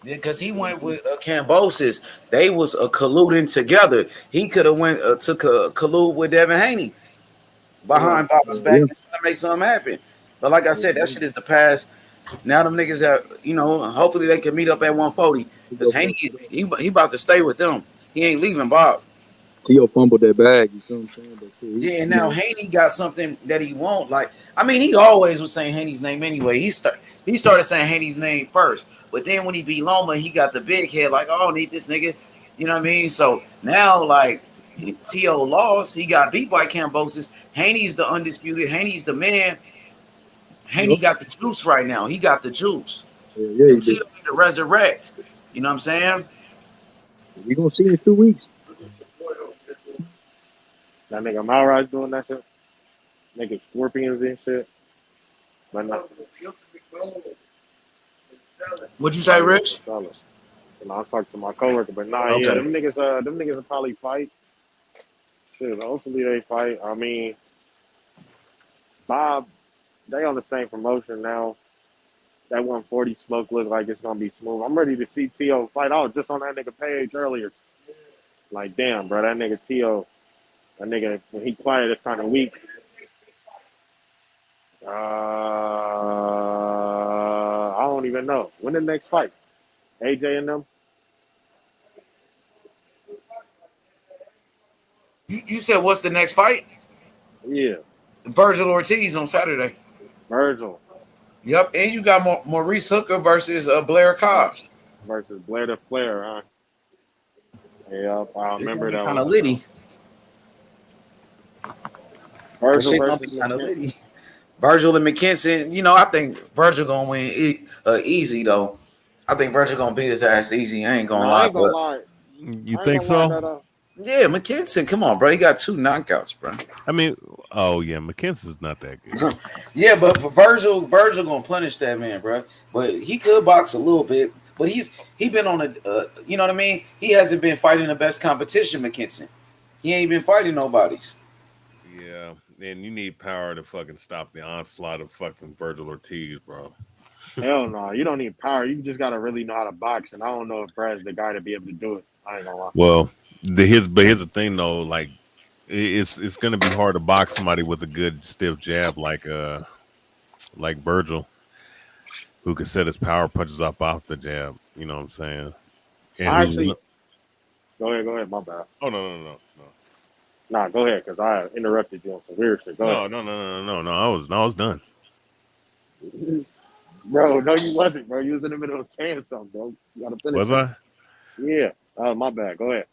Yeah, because he went with Cambosis. They was colluding together. He could have went took a collude with Devin Haney behind Bob's back and trying to make something happen. But like I said, that shit is the past. Now them niggas hopefully they can meet up at 140. Because Haney, he about to stay with them. He ain't leaving Bob. T.O. fumbled that bag. You know what I'm saying? But Yeah, and now Haney got something that he won't like. I mean, he always was saying Haney's name anyway. He started saying Haney's name first, but then when he beat Loma, he got the big head like, oh, I don't need this nigga. You know what I mean? So now, like, T.O. lost. He got beat by Cambosis. Haney's the undisputed. Haney's the man. Haney got the juice right now. He got the juice. Yeah, and T.O. need to resurrect. You know what I'm saying? We gonna see in 2 weeks. That nigga Malraj doing that shit. Nigga scorpions and shit. But not. What'd you say, Rich? And I talked to my coworker, but nah, Okay. yeah, them niggas will probably fight. Shit, hopefully they fight. I mean, Bob, they on the same promotion now. That 140 smoke looks like it's gonna be smooth. I'm ready to see T.O. fight. I was just on that nigga page earlier. Like, damn, bro, that nigga T.O. That nigga, when he quiet, it's kind of weak. I don't even know. When the next fight? AJ and them? You said what's the next fight? Yeah. Virgil Ortiz on Saturday. Virgil. Yep, and you got Maurice Hooker versus Blair Cobbs. Versus Blair the Flair, huh? Yeah, I remember that kind of one. litty. Virgil kind of litty. Virgil and McKinson. You know, I think Virgil gonna win easy though. I think Virgil gonna beat his ass easy. I ain't gonna lie. I ain't gonna lie. You think so? Yeah, McKinson. Come on, bro. He got 2 knockouts, bro. I mean, oh yeah, McKinson's not that good. Yeah, but for Virgil gonna punish that man, bro. But he could box a little bit. But he been on you know what I mean? He hasn't been fighting the best competition, McKinson. He ain't been fighting nobody's. Yeah, and you need power to fucking stop the onslaught of fucking Virgil Ortiz, bro. Hell no, you don't need power. You just gotta really know how to box, and I don't know if Brad's the guy to be able to do it. I ain't gonna lie. Well, here's the thing though, like it's gonna be hard to box somebody with a good stiff jab like Virgil, who can set his power punches off the jab. You know what I'm saying? And Actually, go ahead, my bad. Oh no. Nah, go ahead, because I interrupted you on some weird shit. Go ahead. No. I was done. Bro, no, you wasn't, bro. You was in the middle of saying something, bro. You gotta finish. Was I? Yeah. My bad. Go ahead.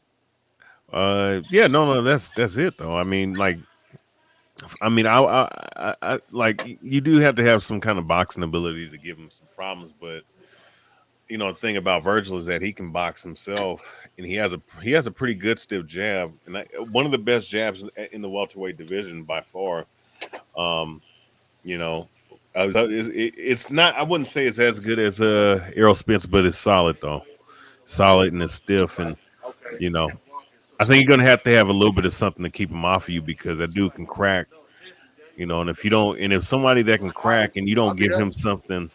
Yeah, no, that's it though. I mean, I like you do have to have some kind of boxing ability to give him some problems, but you know the thing about Virgil is that he can box himself, and he has a pretty good stiff jab, and one of the best jabs in the welterweight division by far. You know, it's not. I wouldn't say it's as good as Errol Spence, but it's solid though. Solid and it's stiff, and you know, I think you're gonna have to have a little bit of something to keep him off of you because that dude can crack. You know, and if you don't, and if somebody that can crack and you don't give him something,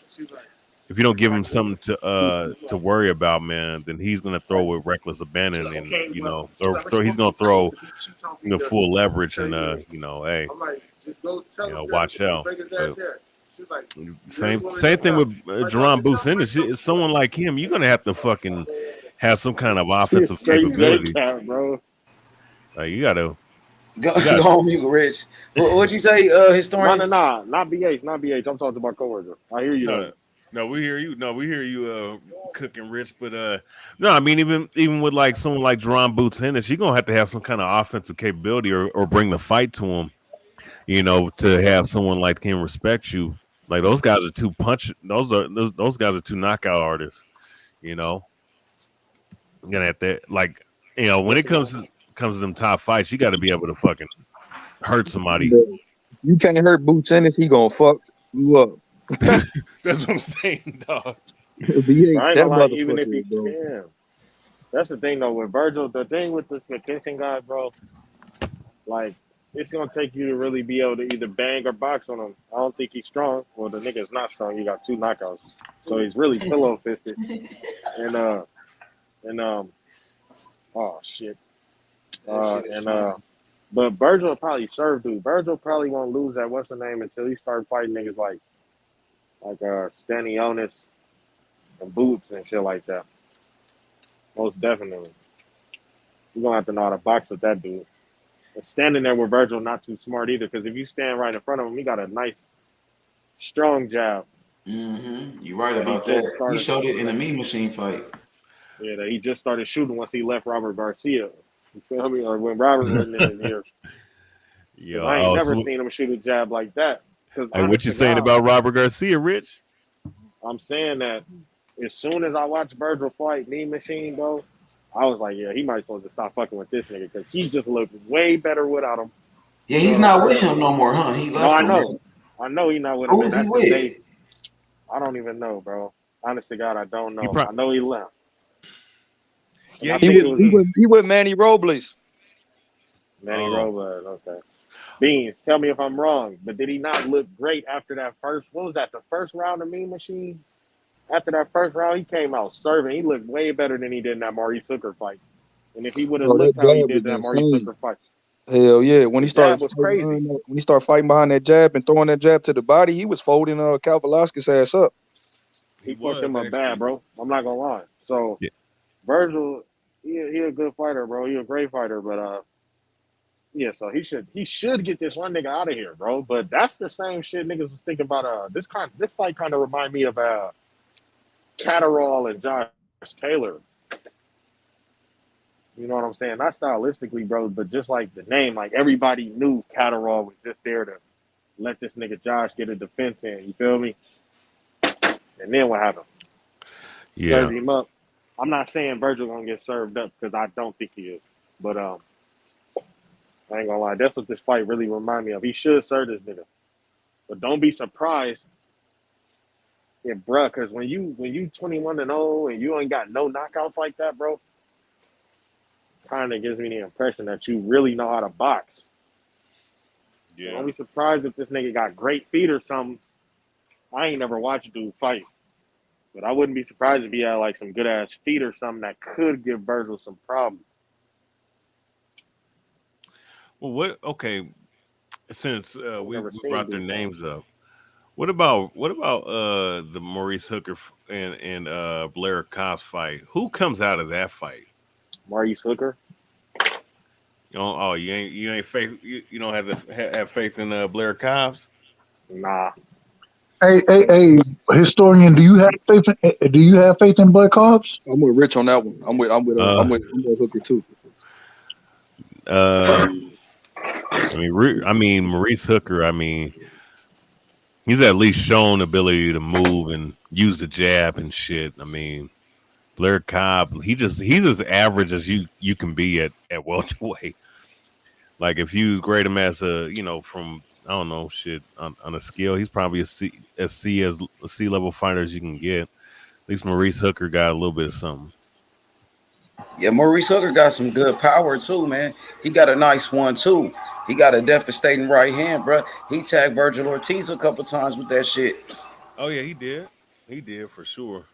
if you don't give him something to worry about, man, then he's gonna throw with reckless abandon, and you know, he's gonna throw full leverage, and you know, hey, watch out. But same thing with Jerron Boots. It's someone like him. You're gonna have to fucking have some kind of offensive capability, bro. Like you gotta. Go on mute, Rich. What'd you say, historian? No, not BH. I'm talking about coworker. I hear you. No, we hear you. No, we hear you cooking, Rich. But no, I mean even with like someone like Jerron Boots Hennis, you're gonna have some kind of offensive capability or bring the fight to him. You know, to have someone like him respect you. Like those guys are two punch. Those guys are two knockout artists. You know, you're gonna have to like when it comes to them top fights, you got to be able to fucking hurt somebody. You can't hurt Boots Ennis, he gonna fuck you up. That's what I'm saying, dog. I ain't gonna lie, even if he can. That's the thing though with Virgil. The thing with this McKinson guy, bro, like it's gonna take you to really be able to either bang or box on him. I don't think he's strong. Well, the nigga's not strong. He got 2 knockouts, so he's really pillow fisted. And oh shit. But Virgil will probably serve dude. Virgil probably won't lose that what's the name until he start fighting niggas like Stanionis and Boots and shit like that. Most definitely. You're gonna have to know how to box with that dude. And standing there with Virgil not too smart either, because if you stand right in front of him, he got a nice strong jab. Mm-hmm. You're right about that. He showed it in a Mean Machine fight. Yeah, that he just started shooting once he left Robert Garcia. You feel me? Or when Robert wasn't in here. Yo, I ain't never seen him shoot a jab like that. Hey, what you saying about Robert Garcia, Rich? I'm saying that as soon as I watched Virgil fight Mean Machine, bro, I was like, yeah, he might as well just stop fucking with this nigga because he just looked way better without him. Yeah, he's not with him no more, huh? He left him. I know he's not with him. Who is he with? I don't even know, bro. Honest to God, I don't know. I know he left. Yeah, he with Manny Robles. Manny Robles, okay. Beans, tell me if I'm wrong, but did he not look great after that first? What was that? The first round of Mean Machine. After that first round, he came out serving. He looked way better than he did in that Maurice Hooker fight. And if he would have looked how he did that Maurice Hooker fight, hell yeah! When he started, was crazy. When he started fighting behind that jab and throwing that jab to the body, he was folding Cal Velasquez's ass up. He fucked him up bad, bro. I'm not gonna lie. So Virgil, he a good fighter, bro. He a great fighter, but yeah. So he should get this one nigga out of here, bro. But that's the same shit niggas was thinking about. This fight kind of remind me of Catterall and Josh Taylor. You know what I'm saying? Not stylistically, bro, but just like the name, like everybody knew Catterall was just there to let this nigga Josh get a defense in. You feel me? And then what happened? Yeah. Served him up. I'm not saying Virgil gonna get served up because I don't think he is, but I ain't gonna lie. That's what this fight really remind me of. He should serve this nigga, but don't be surprised. Yeah, bro, because when you 21-0 and you ain't got no knockouts like that, bro, kind of gives me the impression that you really know how to box. Yeah. Don't be surprised if this nigga got great feet or something. I ain't never watched dude fight, but I wouldn't be surprised if he had like some good ass feet or something that could give Virgil some problems. Well, okay, since we brought their names up. What about the Maurice Hooker and Blair Cobbs fight? Who comes out of that fight? Maurice Hooker. You ain't faith. You don't have faith in Blair Cobbs. Nah. Hey, historian, do you have faith in Blair Cobbs? I'm with Rich on that one. I'm with Hooker too. I mean Maurice Hooker. I mean, he's at least shown ability to move and use the jab and shit. I mean, Blair Cobb, he's as average as you can be at welterweight. Like if you grade him as from I don't know shit on a scale, he's probably a C level fighter as you can get. At least Maurice Hooker got a little bit of something. Yeah, Maurice Hooker got some good power too, man. He got a nice one too. He got a devastating right hand, bro. He tagged Virgil Ortiz a couple times with that shit. Oh yeah, he did. He did for sure.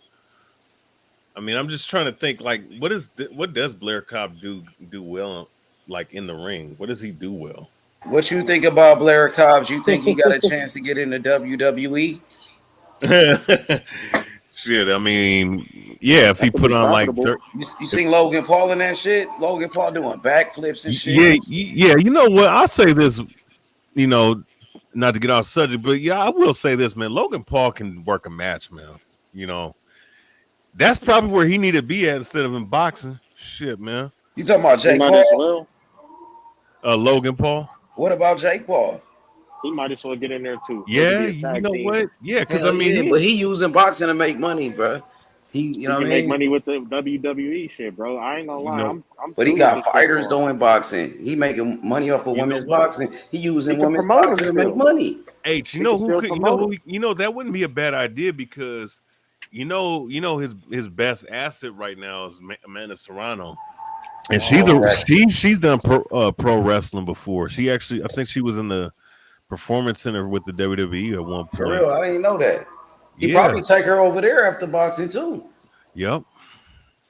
I mean, I'm just trying to think like what does Blair Cobb do well like in the ring? What does he do well? What you think about Blair Cobbs? You think he got a chance to get into WWE? Shit, I mean, yeah, if he put on like you seen Logan Paul in that shit? Logan Paul doing backflips and shit. Yeah, you know what? I'll say this, you know, not to get off subject, but yeah, I will say this, man. Logan Paul can work a match, man. You know, that's probably where he needed to be at instead of in boxing. Shit, man. You talking about Jake Paul? Logan Paul. What about Jake Paul? He might as well get in there too. Yeah, you know what? Yeah, because I mean, but he using boxing to make money, bro. He can make money with the WWE shit, bro. I ain't gonna lie. I'm but he got fighters doing boxing. He making money off of women's boxing. He using women's boxing to make money. H, you know that wouldn't be a bad idea because you know his best asset right now is Amanda Serrano. And she's done pro wrestling before. She actually, I think she was in the Performance Center with the WWE at one point. For real, I didn't know that. He probably take her over there after boxing too. Yep.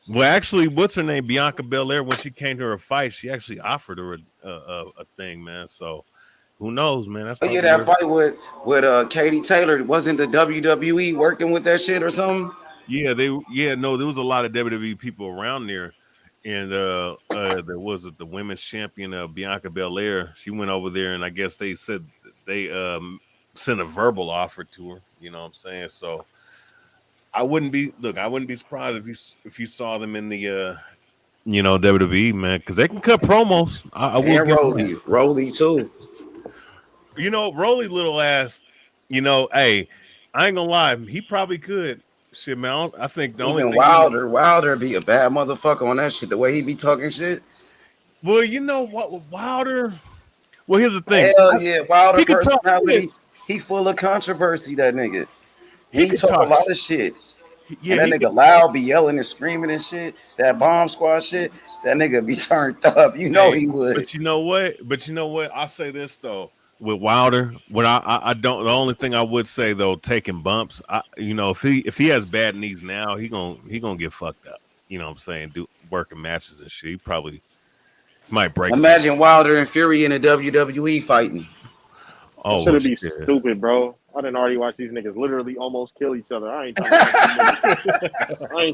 Well, actually, what's her name? Bianca Belair. When she came to her fight, she actually offered her a thing, man. So who knows, man? That's that fight with Katie Taylor wasn't the WWE working with that shit or something? Yeah, there was a lot of WWE people around there. And there was the women's champion Bianca Belair. She went over there, and I guess they said they sent a verbal offer to her. You know what I'm saying? So I wouldn't be surprised if you saw them in the WWE, man, because they can cut promos. And Rolly too. You know, Rolly little ass. You know, hey, I ain't gonna lie, he probably could. Shit, man, I think the only thing Wilder be a bad motherfucker on that shit. The way he be talking shit. Well, you know what, Wilder. Well, here's the thing. Hell yeah, Wilder personality. He full of controversy. That nigga. He talk a lot of shit. Yeah, and that nigga loud, be yelling and screaming and shit. That bomb squad shit. That nigga be turned up. You know he would. But you know what? I'll say this though. With Wilder, what I don't, the only thing I would say though, taking bumps, if he has bad knees now, he gonna get fucked up. You know what I'm saying? Working matches and shit, he probably might break. Imagine something. Wilder and Fury in the WWE fighting. Oh, should be stupid, bro. I didn't already watch these niggas literally almost kill each other. I ain't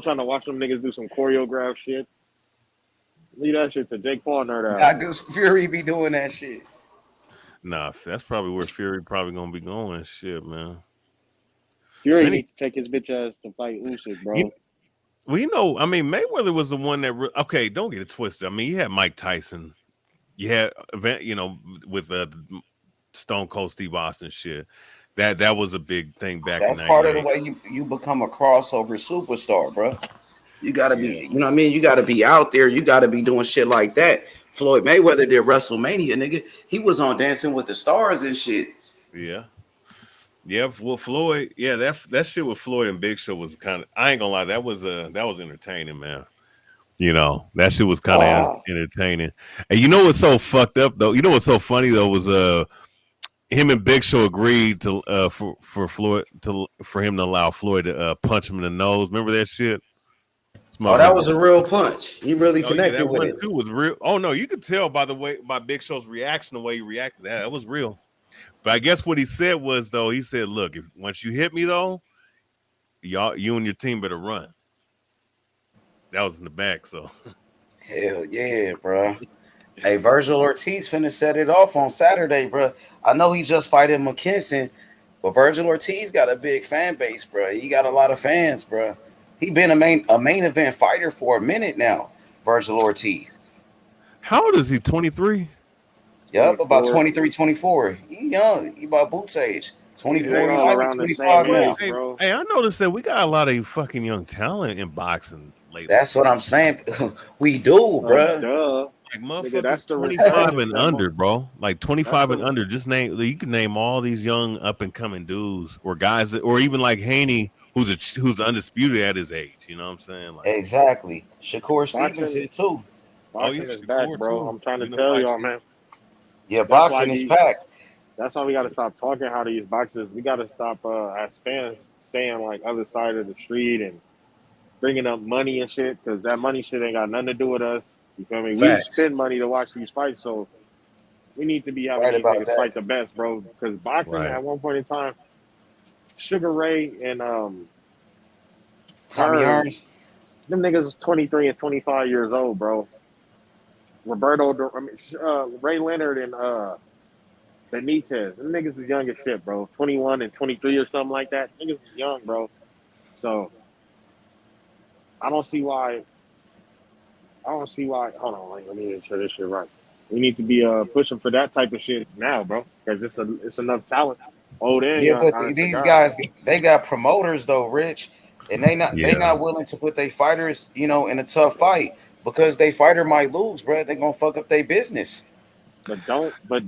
trying to watch them niggas do some choreographed shit. Leave that shit to Jake Paul nerd out. Because Fury be doing that shit. Nah, that's probably where Fury probably gonna be going. Shit, man. Fury needs to take his bitch ass to fight Usyk, bro. I mean, Mayweather was the one that. Okay, don't get it twisted. I mean, you had Mike Tyson. You had, with Stone Cold Steve Austin shit. That was a big thing back. That's part of the way you become a crossover superstar, bro. You gotta be, you know what I mean. You gotta be out there. You gotta be doing shit like that. Floyd Mayweather did WrestleMania, nigga. He was on Dancing with the Stars and shit. Yeah. Well, Floyd, that shit with Floyd and Big Show was kind of. I ain't gonna lie, that was entertaining, man. You know, that shit was kind of entertaining. And you know what's so fucked up though? You know what's so funny though was him and Big Show agreed to for Floyd for him to allow Floyd to punch him in the nose. Remember that shit? Oh, that was a real punch. He really connected with it. Too was real. Oh no, you could tell by Big Show's reaction, the way he reacted. That was real. But I guess what he said was though, he said, "Look, once you hit me though, you and your team better run." That was in the back, so. Hell yeah, bro. Hey, Virgil Ortiz finna set it off on Saturday, bro. I know he just fighting McKinson, but Virgil Ortiz got a big fan base, bro. He got a lot of fans, bro. He been a main event fighter for a minute now, Virgil Ortiz. How old is he? 23? Yep, about 23, 24. He young. He about Boots age. 24, he might be 25 now. Hey, I noticed that we got a lot of fucking young talent in boxing lately. That's what I'm saying. We do, bro. Like motherfuckers 25 and under, bro. Like 25 and under. Just you can name all these young up and coming dudes or guys or even like Haney who's undisputed at his age. You know what I'm saying? Like exactly. Shakur Stevens Boxing, did too. boxing is back, Shakur bro. too. I'm trying to You know, tell like, y'all, man. Yeah, That's why boxing is packed. That's why we got to stop talking how these boxers. We got to stop as fans saying like other side of the street and bringing up money and shit, because that money shit ain't got nothing to do with us. You feel me? We Facts. spend money to watch these fights, so we need to be having Right these about niggas that. fight the best, bro. Because boxing Right. at one point in time, Sugar Ray and Tommy Hearns, Hearns. them niggas was 23 and 25 years old, bro. Ray Leonard and Benitez, them niggas is young as shit, bro. 21 and 23 or something like that. Niggas is young, bro. So I don't see why. Hold on, let me make sure this shit right. We need to be pushing for that type of shit now, bro, because it's enough talent, old and Yeah, young. but Honest to these God. guys, they got promoters though, Rich, and they Yeah. not willing to put their fighters, you know, in a tough fight because they fighter might lose, bro. They gonna fuck up their business. But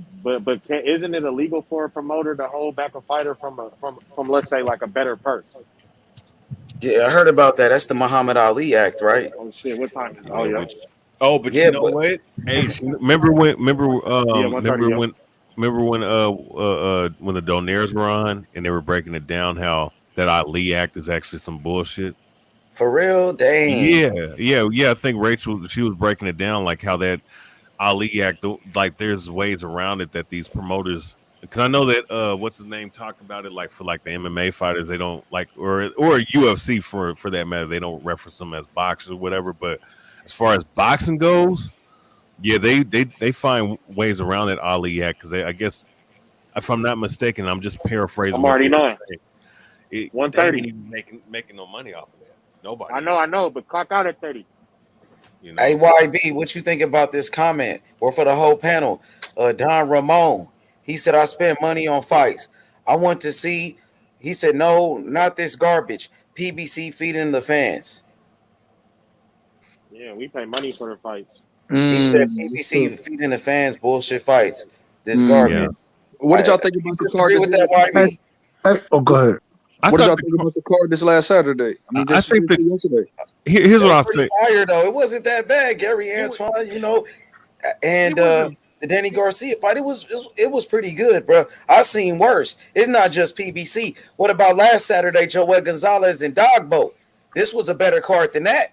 isn't it illegal for a promoter to hold back a fighter from let's say like a better purse? Yeah, I heard about that. That's the Muhammad Ali Act, right? Oh shit, what time is it? Yeah, Oh, yeah. but Yeah, you know but what? Hey, remember when Yeah, 130, when the Donaires were on and they were breaking it down how that Ali Act is actually some bullshit. for real, dang. Yeah. I think Rachel, she was breaking it down like how that Ali Act, like there's ways around it that these promoters. Because I know that what's his name talked about it, like for like the MMA fighters, they don't like or UFC for that matter, they don't reference them as boxers or whatever. But as far as boxing goes, yeah, they find ways around that Ali Act because I guess if I'm not mistaken, I'm just paraphrasing. I'm already knowing. They ain't 130. even making no money off of that. Nobody. I know, but clock out at 30. You know? Hey, YB, what you think about this comment? Or for the whole panel, Don Ramon, he said, I spent money on fights. I want to see, he said, no, not this garbage. PBC feeding the fans. Yeah, we pay money for the fights. He said PBC feeding the fans bullshit fights. This garbage. Yeah. What did y'all think about the card? Disagree with that, YB? Go ahead. What did y'all think about the card this last Saturday? I think that yesterday. Here's what I'll say. Fire though, it wasn't that bad. Gary Antoine, you know, and the Danny Garcia fight, it was pretty good, bro. I've seen worse. It's not just PBC. What about last Saturday, Joel Gonzalez and Dogbo? This was a better card than that.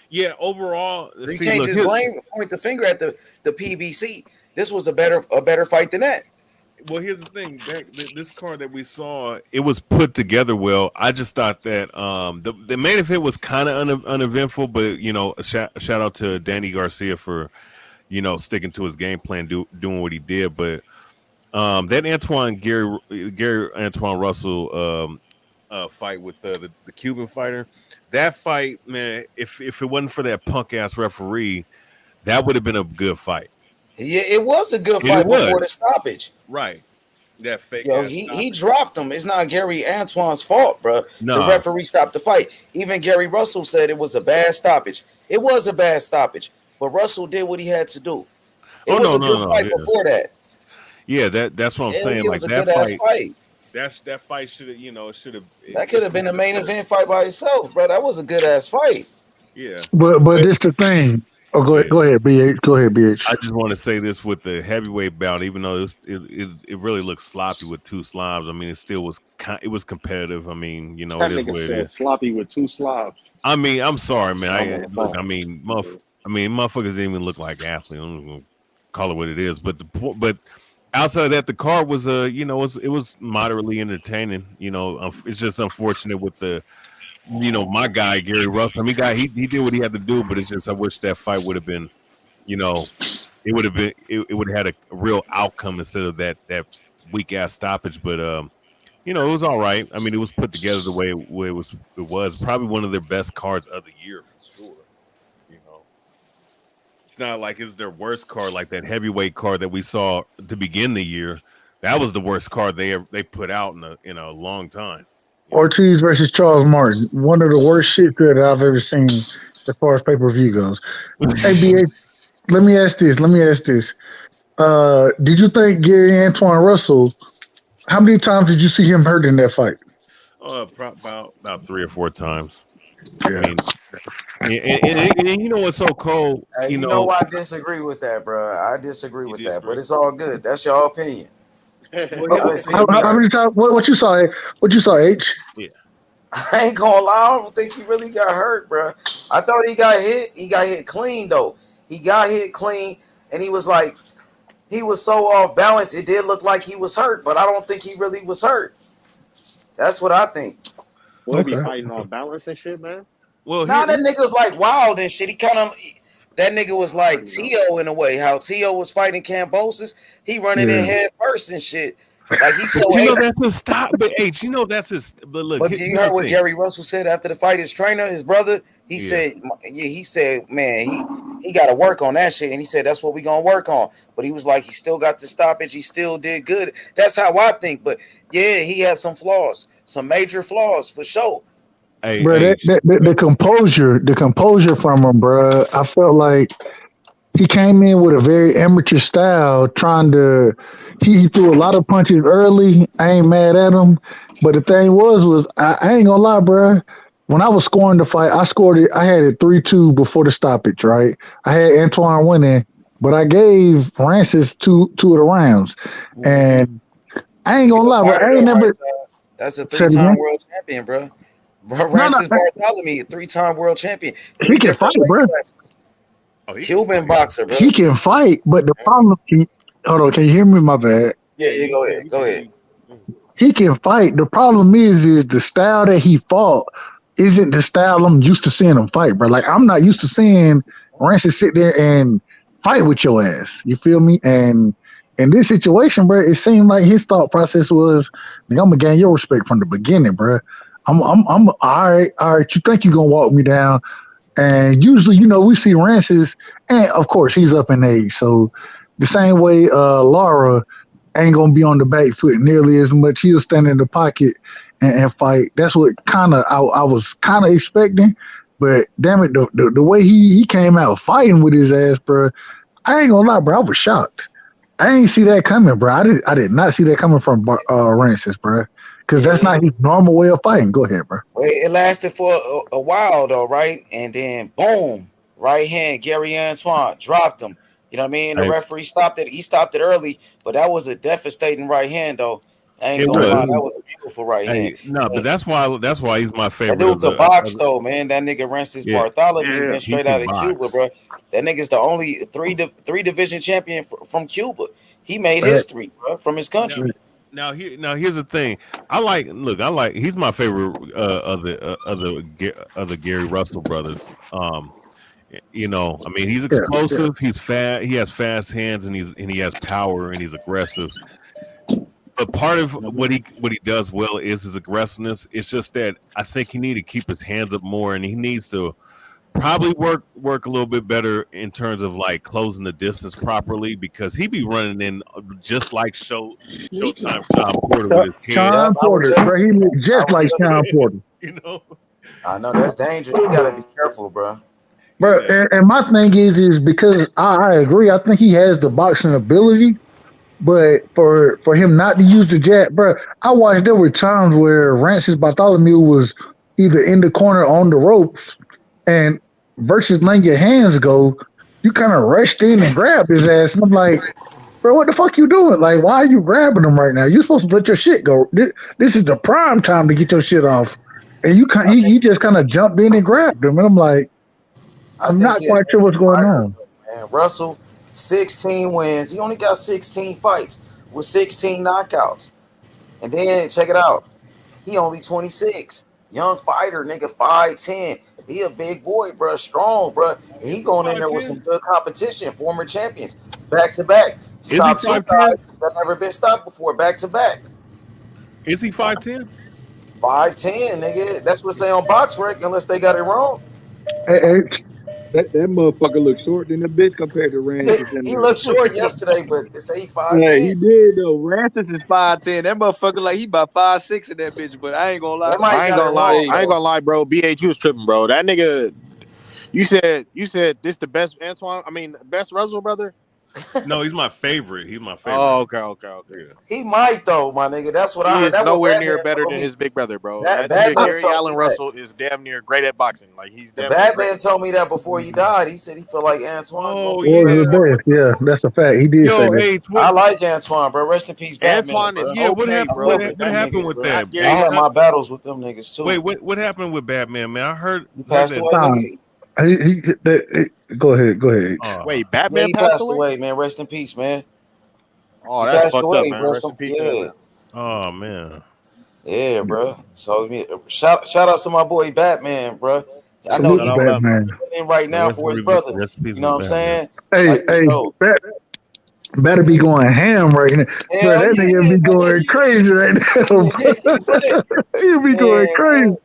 Yeah, overall, You can't just point the finger at the PBC. This was a better fight than that. Well, here's the thing. This card that we saw, it was put together well. I just thought that the main event was kind of uneventful, but you know, a shout out to Danny Garcia for sticking to his game plan, doing what he did. But that Gary Antoine Russell fight with the Cuban fighter, that fight, man, if it wasn't for that punk ass referee, that would have been a good fight. Yeah, it was a good fight before the stoppage. Right. That fake. Yo, he dropped him. It's not Gary Antoine's fault, bro. No. The referee stopped the fight. Even Gary Russell said it was a bad stoppage. It was a bad stoppage, but Russell did what he had to do. It was a good fight before that. Yeah, that's what I'm saying. Like that fight. That fight should have. That could have been a main event fight by itself, bro. That was a good ass fight. Yeah. But it's the thing. Oh, go ahead, BH. Go ahead, BH. I just want to say this with the heavyweight bout, even though it really looked sloppy with two slobs. I mean, it still was competitive. I mean, it is what it is. Sloppy with two slobs. I mean, I'm sorry, man. Motherfuckers didn't even look like athletes. I'm gonna call it what it is. But outside of that, the card was it was moderately entertaining. It's just unfortunate with the. My guy Gary Russell. I mean, he did what he had to do, but it's just I wish that fight would have been, it would have had a real outcome instead of that weak ass stoppage. But it was all right. I mean, it was put together the way it was probably one of their best cards of the year for sure. It's not like it's their worst card, like that heavyweight card that we saw to begin the year. That was the worst card they put out in a long time. Ortiz versus Charles Martin, one of the worst shit that I've ever seen as far as pay-per-view goes. Hey, BA, let me ask this. Did you think Gary Antoine Russell, how many times did you see him hurt in that fight? About 3 or 4 times. Yeah. I mean, and you know what's so cold? Hey, you know I disagree with that, bro. I disagree with that, but it's all good. That's your opinion. How many times? What you saw? What you saw? H? Yeah. I ain't gonna lie. I don't think he really got hurt, bro. I thought he got hit. He got hit clean though. He got hit clean, and he was so off balance. It did look like he was hurt, but I don't think he really was hurt. That's what I think. What be fighting on balance and shit, man? Well, that nigga's like wild and shit. That nigga was like T.O. in a way. How T.O. was fighting Cambosis, he running in head first and shit. Like he's so. You know that's his stop, but H. You know that's his. But look, but you heard what Gary Russell said after the fight. His trainer, his brother, he said, man, he got to work on that shit, and he said that's what we gonna work on. But he was like, he still got the stoppage. He still did good. That's how I think. But yeah, he has some flaws, some major flaws for sure. Hey, bro, the composure from him, bro. I felt like he came in with a very amateur style, trying to. He threw a lot of punches early. I ain't mad at him, but the thing was I ain't gonna lie, bro. When I was scoring the fight, I scored it. I had it 3-2 before the stoppage, right? I had Antoine winning, but I gave Francis two of the rounds, and I ain't gonna lie, bro. I ain't never. That's a 3-time world champion, bro. Francis Bartholomew, 3-time world champion. He can fight, bro. Cuban boxer, bro. He can fight, but the problem. Hold on, can you hear me? My bad. Yeah, go ahead. Go ahead. He can fight. The problem is the style that he fought isn't the style I'm used to seeing him fight, bro. Like I'm not used to seeing Francis sit there and fight with your ass. You feel me? And in this situation, bro, it seemed like his thought process was, I'm gonna gain your respect from the beginning, bro. I'm all right. You think you're gonna walk me down? And usually, we see Francis, and of course, he's up in age, so. The same way Lara ain't gonna be on the back foot nearly as much. He'll stand in the pocket and fight. That's what I was kind of expecting. But damn it, the way he came out fighting with his ass, bro. I ain't gonna lie, bro. I was shocked. I ain't see that coming, bro. I did not see that coming from Francis, bro. Because that's not his normal way of fighting. Go ahead, bro. It lasted for a while though, right? And then boom, right hand, Gary Antoine dropped him. You know what I mean? The referee stopped it. He stopped it early, but that was a devastating right hand, though. I ain't gonna lie, that was a beautiful right hand. No, but that's why he's my favorite. That dude could box though, man. That nigga Francis Bartholomew went straight out of Cuba, bro. That nigga's the only three division champion from Cuba. He made history, bro, from his country. Now here's the thing. He's my favorite of the Gary Russell brothers. I mean, he's explosive. He's fast. He has fast hands, and he has power, and he's aggressive. But part of what he does well is his aggressiveness. It's just that I think he needs to keep his hands up more, and he needs to probably work a little bit better in terms of like closing the distance properly, because he be running in just like Showtime Sean Porter with his head. Sean Porter, bro. He look just like Sean Porter. I know that's dangerous. You gotta be careful, bro. Bro, and my thing is because I agree. I think he has the boxing ability, but for him not to use the jab, bro, I watched there were times where Francis Bartholomew was either in the corner on the ropes, and versus letting your hands go, you kind of rushed in and grabbed his ass, and I'm like, bro, what the fuck you doing? Like, why are you grabbing him right now? You're supposed to let your shit go. This is the prime time to get your shit off, and he just kind of jumped in and grabbed him, and I'm like. I'm not quite sure what's going on. Man, Russell, 16 wins. He only got 16 fights with 16 knockouts. And then, check it out. He only 26. Young fighter, nigga, 5'10". He a big boy, bro. Strong, bro. And he going in there with some good competition. Former champions. Back to back. Stopped two guys that never been stopped before. Back to back. Is he 5'10"? 5'10", nigga. That's what say on BoxRec, unless they got it wrong. Hey. That motherfucker looked short than the bitch compared to Rancis. He looked short yesterday, but they say he 5'10". Yeah, he did though. Rancis is 5'10". That motherfucker like he about 5'6" in that bitch. But I ain't gonna lie. I ain't gonna lie, bro. BH, you was tripping, bro. That nigga. You said this the best best Russell brother. No, he's my favorite. He's my favorite. Oh, okay. Yeah. He might though, my nigga. That's what He I heard. is That's what nowhere Batman near better told than me. his big brother, bro. That That nigga Batman Gary told Allen me that. Russell is damn near great at boxing. Like he's The damn near Batman great. told me that before he died. He said he felt like Antoine. Oh Was the best. Yeah, that's a fact. He did say Yo, that. H, I what? like Antoine, bro. Rest in peace, Batman, Antoine bro. is Yeah, what okay, happened? bro. What But that happened nigga with is that? not I Gary. had my battles with them niggas too. Wait, what happened with Batman, man? I heard He passed that. away, nigga. Go ahead. Wait, Yeah, Batman he passed passed away? away, man. Rest in peace, man. Oh, He that's passed fucked up, away, man. bro. Rest in peace to that man. Oh man. Yeah, bro. So shout out to my boy Batman, bro. I know Salute he to Batman. in right now for his brother. You know what I'm saying? Hey, better be going ham right now. Bro, that nigga be going crazy right now. He'll be going crazy.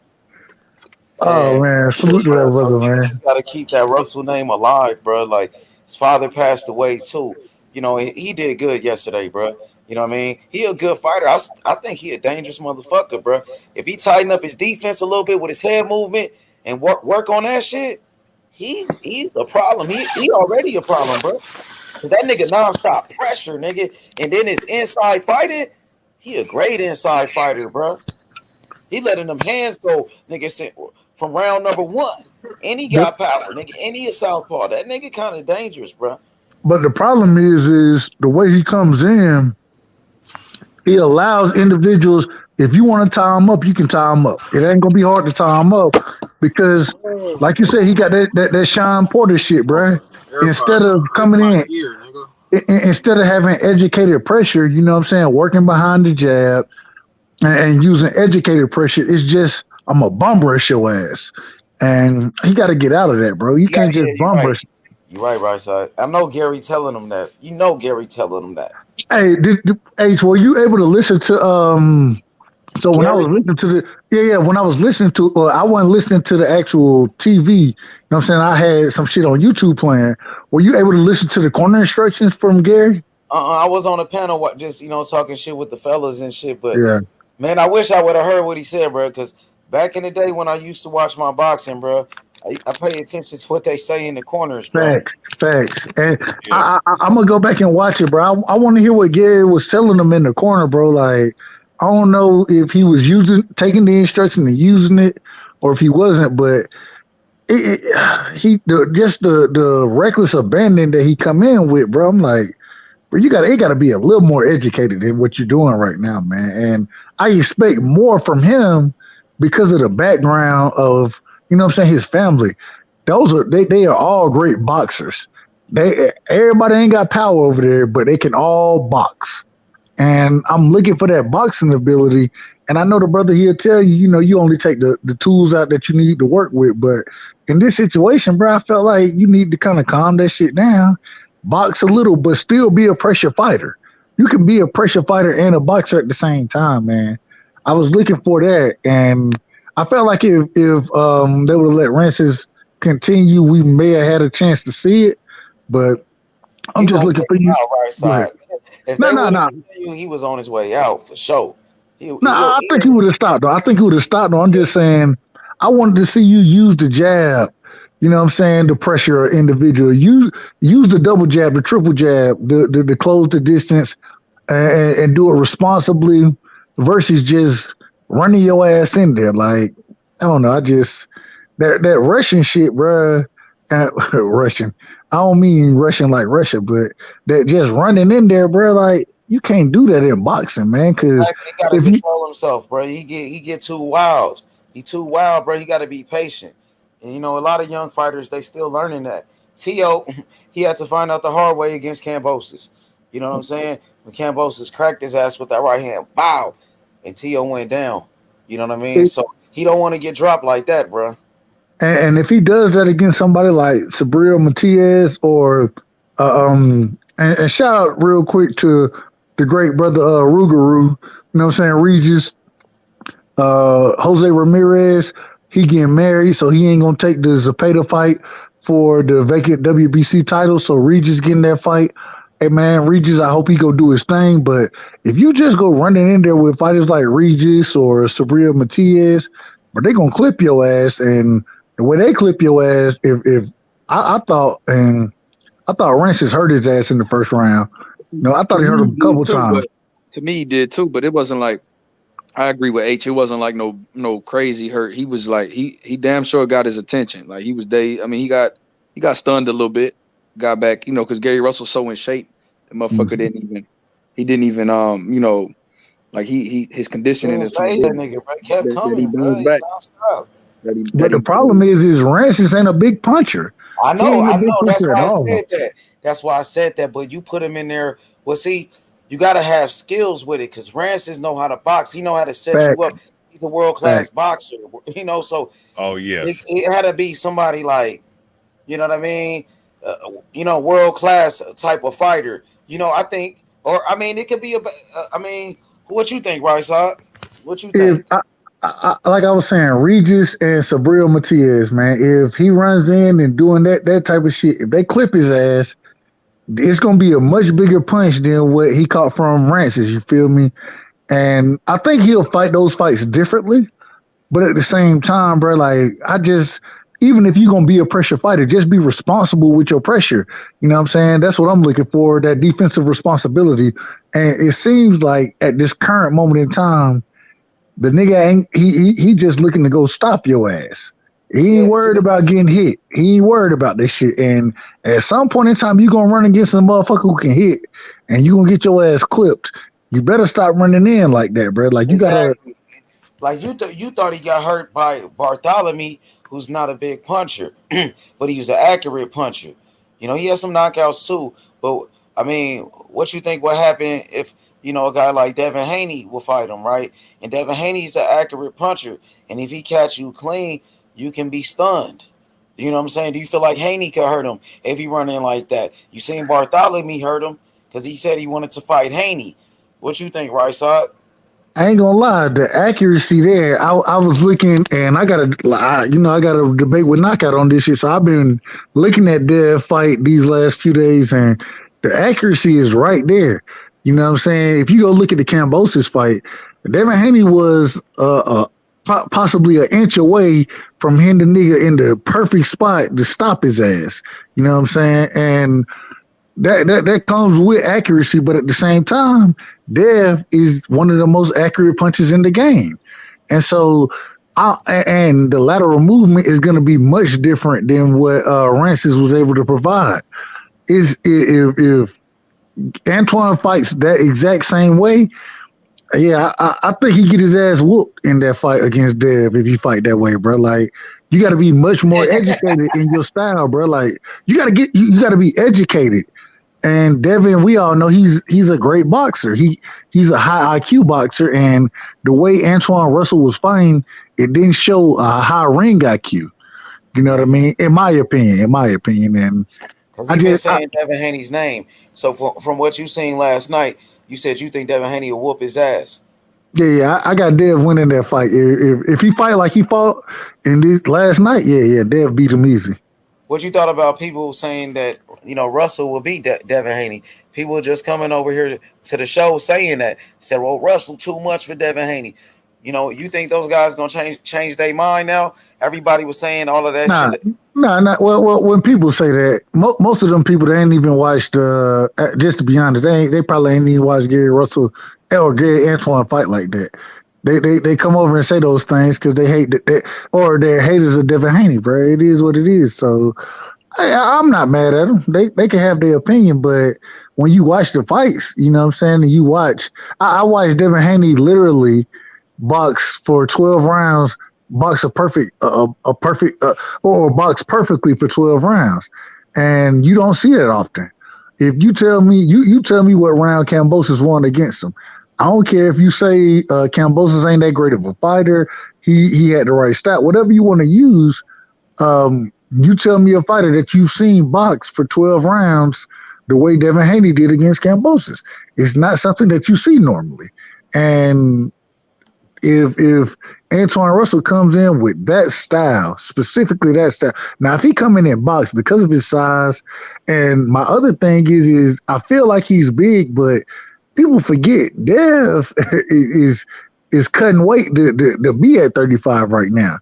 Oh man, salute to that brother, man. Just gotta keep that Russell name alive, bro. Like his father passed away too. You know, he did good yesterday, bro. You know what I mean? He a good fighter. I think he a dangerous motherfucker, bro. If he tighten up his defense a little bit with his head movement and work on that shit, he's a problem. He already a problem, bro. So that nigga nonstop pressure, nigga, and then his inside fighting. He a great inside fighter, bro. He letting them hands go, nigga, from round number 1. And he got power, nigga. And he a southpaw. That nigga kind of dangerous, bro. But the problem is the way he comes in, he allows individuals, if you want to tie him up, you can tie him up. It ain't gonna be hard to tie him up because, like you said, he got that Sean Porter shit, bro. Instead of coming in, instead of having educated pressure, you know what I'm saying, working behind the jab and using educated pressure, it's just, I'm a bum rush your ass. And he got to get out of that, bro. You can't just bum rush. You're right side. I know Gary telling him that. You know Gary telling him that. Hey, H, were you able to listen to so when I was listening to when I was listening to I wasn't listening to the actual TV, you know what I'm saying? I had some shit on YouTube playing. Were you able to listen to the corner instructions from Gary? I was on a panel just, talking shit with the fellas and shit, but Yeah. man, I wish I would have heard what he said, bro, because back in the day when I used to watch my boxing, bro, I pay attention to what they say in the corners, bro. Facts. And I'm gonna go back and watch it, bro. I want to hear what Gary was telling them in the corner, bro. Like, I don't know if he was taking the instruction and using it, or if he wasn't. But the reckless abandon that he come in with, bro. I'm like, bro, it got to be a little more educated than what you're doing right now, man. And I expect more from him because of the background of, you know what I'm saying, his family. They are all great boxers. Everybody ain't got power over there, but they can all box. And I'm looking for that boxing ability. And I know the brother, he'll tell you, you only take the tools out that you need to work with. But in this situation, bro, I felt like you need to kind of calm that shit down, box a little, but still be a pressure fighter. You can be a pressure fighter and a boxer at the same time, man. I was looking for that, and I felt like if they would have let Rances continue, we may have had a chance to see it. But I'm just looking for you. Right side. If they would continue, he was on his way out for sure. I think he would have stopped, though. I'm just saying, I wanted to see you use the jab. You know what I'm saying? The pressure an individual. Use the double jab, the triple jab, the close the distance, and do it responsibly versus just running your ass in there. Like, I don't know. I just that Russian shit, bro. Russian. I don't mean Russian like Russia, but that just running in there, bro. Like, you can't do that in boxing, man. Because he got to control himself, bro. He get too wild. He too wild, bro. He got to be patient. And a lot of young fighters, they still learning that. T.O., he had to find out the hard way against Kambosos. You know what I'm saying? When Kambosos cracked his ass with that right hand, bow, and T.O. went down. You know what I mean? So he don't want to get dropped like that, bro. And if he does that against somebody like Sabril Matias or and shout out real quick to the great brother Rougarou, you know what I'm saying, Regis, Jose Ramirez, he getting married, so he ain't gonna take the Zepeda fight for the vacant WBC title. So Regis getting that fight. Hey man, Regis, I hope he go do his thing. But if you just go running in there with fighters like Regis or Sabril Matias, but they gonna clip your ass. And the way they clip your ass, if I thought, and I thought Rancis hurt his ass in the first round. No, I thought he hurt him a couple times. To me, he did too, but it wasn't like. I agree with H. It wasn't like no crazy hurt. He was like he damn sure got his attention. Like he was he got stunned a little bit, got back, because Gary Russell's so in shape. The motherfucker didn't even like his conditioning is that nigga, bro. Kept coming, bro. back. But the problem is Rancis ain't a big puncher. I know. That's why I said that. That's why I said that. But you put him in there. Well, see, you got to have skills with it because Rancis know how to box. He know how to set you up. He's a world-class boxer, so. Oh, yes. It had to be somebody like, you know what I mean? World-class type of fighter. I think, it could be what you think, Rice? What you think? Like I was saying, Regis and Sabril Matias, man, if he runs in and doing that type of shit, if they clip his ass, it's going to be a much bigger punch than what he caught from Rancis, you feel me? And I think he'll fight those fights differently. But at the same time, bro, like, even if you're going to be a pressure fighter, just be responsible with your pressure. You know what I'm saying? That's what I'm looking for, that defensive responsibility. And it seems like at this current moment in time, the nigga he just looking to go stop your ass. He ain't worried about getting hit. He ain't worried about this shit. And at some point in time, you're going to run against a motherfucker who can hit, and you're going to get your ass clipped. You better stop running in like that, bro. Like, you got to... Like, you thought he got hurt by Bartholomew, who's not a big puncher, but he was an accurate puncher. He has some knockouts too. But, what you think would happen if, a guy like Devin Haney will fight him, right? And Devin Haney's an accurate puncher. And if he catch you clean, you can be stunned. You know what I'm saying? Do you feel like Haney could hurt him if he run in like that? You seen Bartholomew hurt him because he said he wanted to fight Haney. What you think, Rice? I ain't gonna lie, the accuracy there. I was looking, and I got a debate with Knockout on this shit. So I've been looking at their fight these last few days, and the accuracy is right there. You know what I'm saying? If you go look at the Kambosos fight, Devin Haney was possibly an inch away from hitting the nigga in the perfect spot to stop his ass. You know what I'm saying? And that comes with accuracy, but at the same time, Dev is one of the most accurate punchers in the game. And so, and the lateral movement is going to be much different than what Rancis was able to provide. If Antoine fights that exact same way, yeah, I think he get his ass whooped in that fight against Dev if you fight that way, bro. Like, you got to be much more educated in your style, bro. Like, you got to be educated. And Devin, we all know he's a great boxer. He's a high IQ boxer, and the way Antoine Russell was fighting, it didn't show a high ring IQ. You know what I mean? In my opinion, and because he's been saying Devin Haney's name. So from what you seen last night, you said you think Devin Haney will whoop his ass. Yeah, I got Dev winning that fight. If he fight like he fought in this last night, yeah, Dev beat him easy. What you thought about people saying that, Russell will beat Devin Haney? People just coming over here to the show saying that. Said, well, Russell too much for Devin Haney. You think those guys going to change their mind now? Everybody was saying all of that shit. Nah. Well, when people say that, most of them people, they ain't even watched, just to be honest, they probably ain't even watched Gary Russell or Gary Antoine fight like that. They come over and say those things because they hate or they're haters of Devin Haney, bro. It is what it is. So I'm not mad at them. They can have their opinion, but when you watch the fights, you know what I'm saying, and you watch, I watched Devin Haney literally box for 12 rounds, box or box perfectly for 12 rounds, and you don't see that often. If you tell me, you tell me what round Kambosos won against him. I don't care if you say Kambosos ain't that great of a fighter. He had the right stat. Whatever you want to use, you tell me a fighter that you've seen box for 12 rounds the way Devin Haney did against Kambosos. It's not something that you see normally. And if Antoine Russell comes in with that style, specifically that style. Now, if he come in and box because of his size, and my other thing is I feel like he's big, but people forget Dev is cutting weight to be at 35 right now.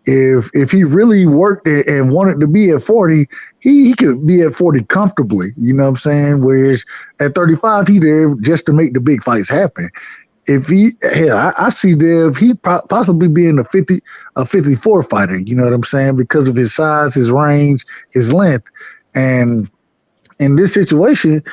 if he really worked it and wanted to be at 40, he could be at 40 comfortably. You know what I'm saying? Whereas at 35, he there just to make the big fights happen. If he, hell, I see Dev, he possibly being a 54 fighter. You know what I'm saying? Because of his size, his range, his length, and in this situation,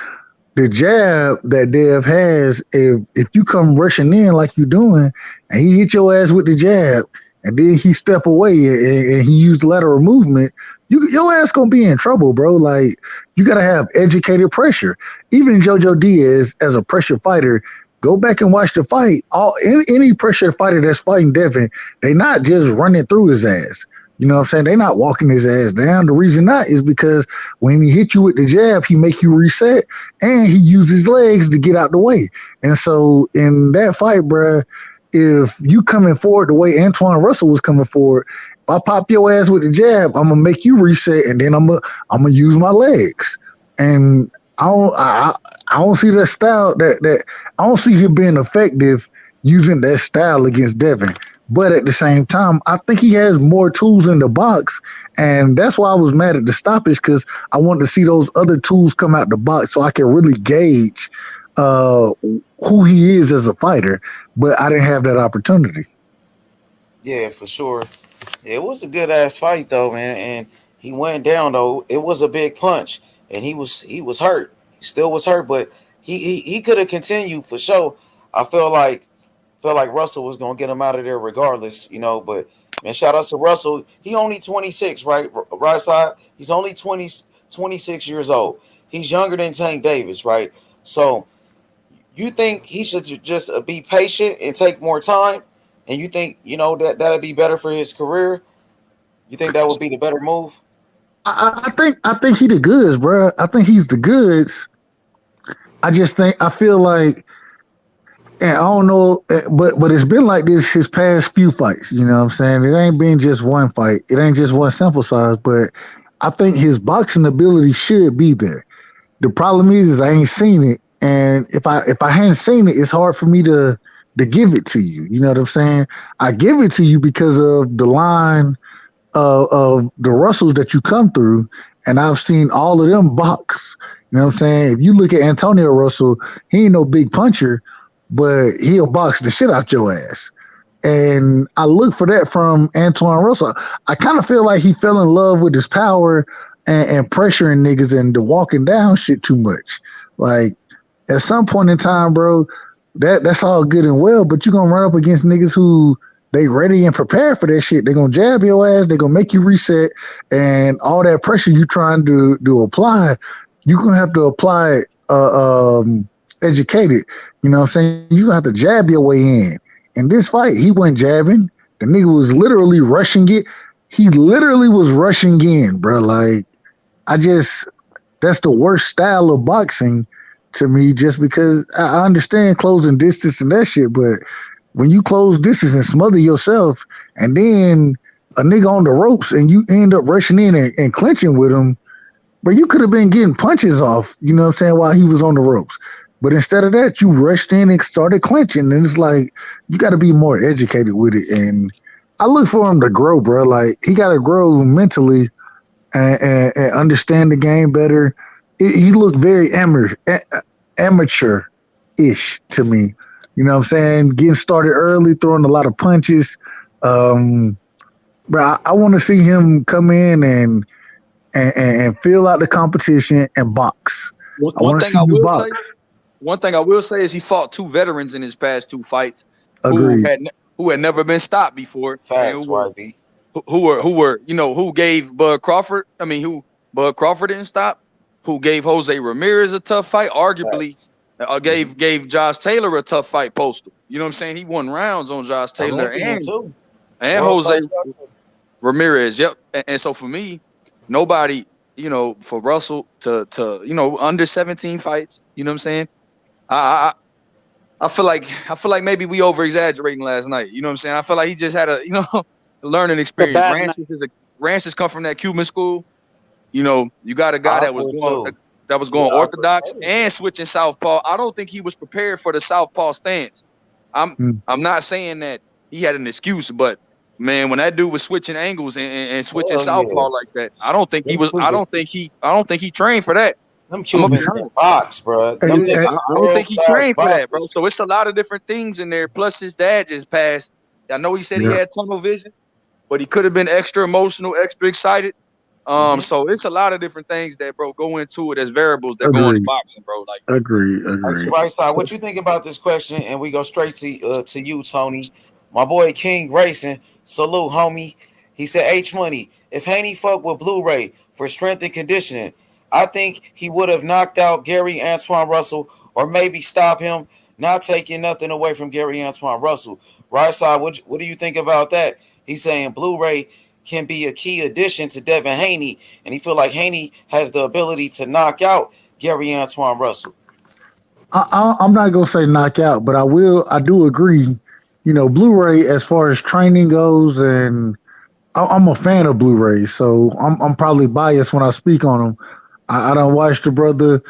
the jab that Dev has, if you come rushing in like you doing, and he hit your ass with the jab, and then he step away and he used lateral movement, your ass gonna be in trouble, bro. Like, you gotta have educated pressure. Even Jojo Diaz, as a pressure fighter, go back and watch the fight. Any pressure fighter that's fighting Devin, they not just running through his ass. You know what I'm saying? They're not walking his ass down. The reason not is because when he hit you with the jab, he make you reset, and he uses his legs to get out the way. And so in that fight, bruh, if you coming forward the way Antoine Russell was coming forward, if I pop your ass with the jab, I'm gonna make you reset, and then I'm gonna use my legs. And I don't see that style. That I don't see him being effective using that style against Devin. But at the same time, I think he has more tools in the box, and that's why I was mad at the stoppage, because I wanted to see those other tools come out the box so I can really gauge who he is as a fighter. But I didn't have that opportunity. Yeah, for sure. It was a good ass fight though, man. And he went down though. It was a big punch, and he was hurt. He still was hurt, but he could have continued for sure. I felt like Russell was gonna get him out of there regardless, you know. But man, shout out to Russell. He only 26, right? Right side. He's only 26 years old. He's younger than Tank Davis, right? So you think he should just be patient and take more time? And you think, you know, that'd be better for his career? You think that would be the better move? I think he the goods, bro. I think he's the goods. I feel like, and I don't know, but it's been like this his past few fights. You know what I'm saying? It ain't been just one fight. It ain't just one sample size. But I think his boxing ability should be there. The problem is I ain't seen it, and if I hadn't seen it, it's hard for me to give it to you. You know what I'm saying? I give it to you because of the line of the Russells that you come through, and I've seen all of them box. You know what I'm saying? If you look at Antonio Russell, he ain't no big puncher, but he'll box the shit out your ass. And I look for that from Antoine Russell. I kind of feel like he fell in love with his power and pressuring niggas and the walking down shit too much. Like, at some point in time, bro, that's all good and well, but you're going to run up against niggas who they ready and prepared for that shit. They're going to jab your ass. They're going to make you reset. And all that pressure you trying to apply, you're going to have to apply it educated. You know what I'm saying? You're going to have to jab your way in. In this fight, he wasn't jabbing. The nigga was literally rushing it. He literally was rushing in, bro. Like, that's the worst style of boxing to me, just because I understand closing distance and that shit, but when you close distance and smother yourself, and then a nigga on the ropes and you end up rushing in and clinching with him, but you could have been getting punches off, you know what I'm saying, while he was on the ropes. But instead of that, you rushed in and started clinching, and it's like, you got to be more educated with it. And I look for him to grow, bro. Like, he got to grow mentally and understand the game better. He looked very amateur-ish to me. You know what I'm saying? Getting started early, throwing a lot of punches. But I want to see him come in and fill out the competition and box. One thing I will say is he fought two veterans in his past two fights who had never been stopped before. Facts, YB. Who gave Bud Crawford, who Bud Crawford didn't stop, who gave Jose Ramirez a tough fight, arguably gave Josh Taylor a tough fight postal. You know what I'm saying? He won rounds on Josh Taylor and Jose Ramirez. Yep. And so for me, nobody, for Russell to under 17 fights, you know what I'm saying? I feel like maybe we over exaggerating last night. You know what I'm saying? I feel like he just had a learning experience. Rancis come from that Cuban school. You got a guy that was going orthodox and switching southpaw. I don't think he was prepared for the southpaw stance. I'm not saying that he had an excuse, but Man, when that dude was switching angles and switching Hell southpaw yeah. like that, I don't think he Them was. I Cubans, don't think he trained for that. them I'm gonna be Cubans can honest. box, bro. Them niggas I don't world think he class trained for that, bro. boxers. So it's a lot of different things in there. Plus, his dad just passed. I know he said he Yeah. had tunnel vision, but he could have been extra emotional, extra excited. So it's a lot of different things that, bro, go into it as variables that go into Agreed. boxing, bro. Like, Agreed. Right side, what you think about this question? And we go straight to you, Tony. My boy King Racing, salute, homie. He said, H Money, if Haney fucked with Blu-ray for strength and conditioning, I think he would have knocked out Gary Antoine Russell or maybe stop him, not taking nothing away from Gary Antoine Russell. Right side, what do you think about that? He's saying Blu-ray can be a key addition to Devin Haney, and he feel like Haney has the ability to knock out Gary Antoine Russell. I'm not gonna say knockout, but I do agree. You know, Blu-ray as far as training goes, and I'm a fan of Blu-ray, so I'm probably biased when I speak on him. I don't watch the brother.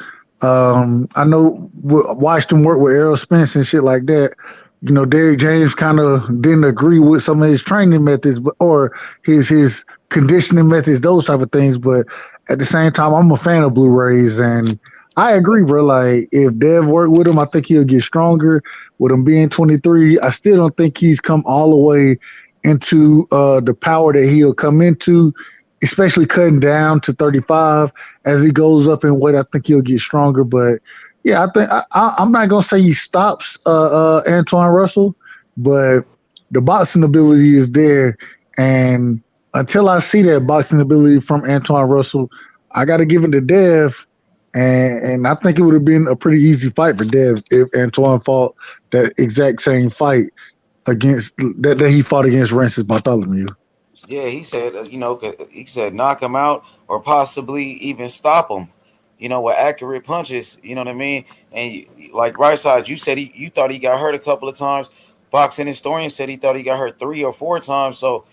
I know watched him work with Errol Spence and shit like that. You know, Derrick James kind of didn't agree with some of his training methods, or his conditioning methods, those type of things. But at the same time, I'm a fan of Blu-rays, and I agree, bro. Like, if Dev worked with him, I think he'll get stronger. With him being 23, I still don't think he's come all the way into the power that he'll come into, especially cutting down to 35. As he goes up in weight, I think he'll get stronger. But yeah, I think I'm not gonna say he stops Antoine Russell, but the boxing ability is there, and until I see that boxing ability from Antoine Russell, I got to give it to Dev. And I think it would have been a pretty easy fight for Dev if Antoine fought that exact same fight against that he fought against Rancis Bartholomew. Yeah, he said, he said knock him out or possibly even stop him, with accurate punches. You know what I mean? And like right side, you said you thought he got hurt a couple of times. Boxing historian said he thought he got hurt 3 or 4 times. So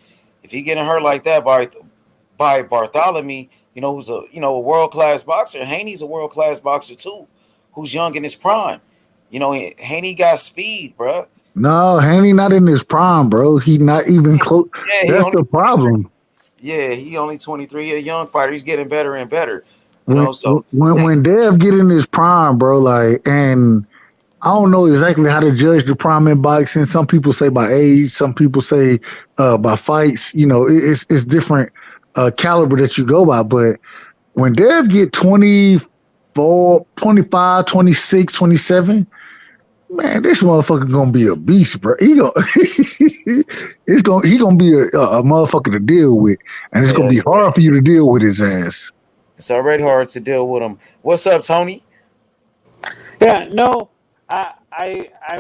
if he getting hurt like that by Bartholomew, who's a world class boxer, Haney's a world class boxer too, who's young in his prime. Haney got speed, bro. No, Haney not in his prime, bro. He not even close. Yeah, That's the problem. Yeah, he only 23, a young fighter. He's getting better and better. When Dev get in his prime, bro, like, and I don't know exactly how to judge the prime in boxing. Some people say by age, some people say by fights. It's different caliber that you go by. But when Dev get 24, 25, 26, 27, man, this motherfucker gonna be a beast, bro. He gonna be a motherfucker to deal with, and it's gonna be hard for you to deal with his ass. It's already hard to deal with him. What's up, Tony? Yeah, no, I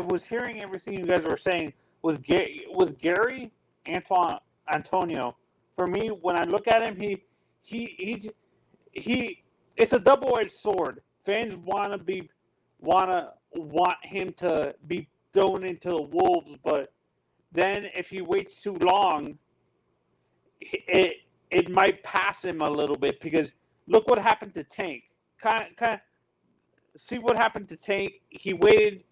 was hearing everything you guys were saying with Gary Antonio. For me, when I look at him, he it's a double-edged sword. Fans want him to be thrown into the wolves, but then if he waits too long, it might pass him a little bit, because look what happened to Tank. Kind of see what happened to Tank. He waited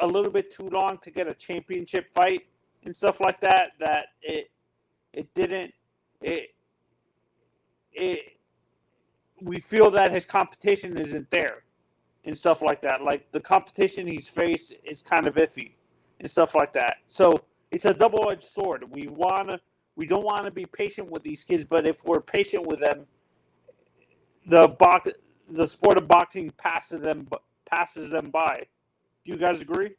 a little bit too long to get a championship fight and stuff like that. That we feel that his competition isn't there and stuff like that. Like, the competition he's faced is kind of iffy and stuff like that. So it's a double-edged sword. We don't want to be patient with these kids, but if we're patient with them, the sport of boxing passes them by. Do you guys agree?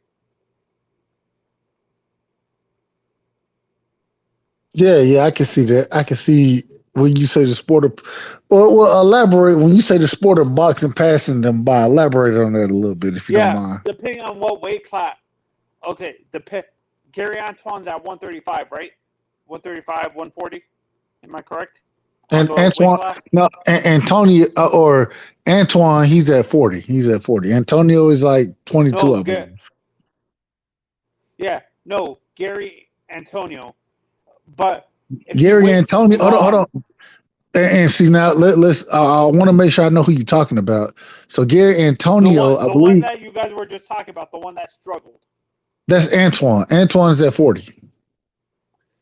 Yeah, I can see that. I can see when you say the sport of, well, elaborate. When you say the sport of boxing passing them by, elaborate on that a little bit, if you don't mind. Depending on what weight class. Okay, Gary Antoine's at 135, right? 135, 140. Am I correct? And Antonio or Antoine, he's at 40. He's at 40. Antonio is like 22, I believe. Yeah, no, Gary Antonio. But Gary Antonio, hold on. And see, now let's. I want to make sure I know who you're talking about. So Gary Antonio, I believe, one that you guys were just talking about, the one that struggled. That's Antoine. Antoine's at 40.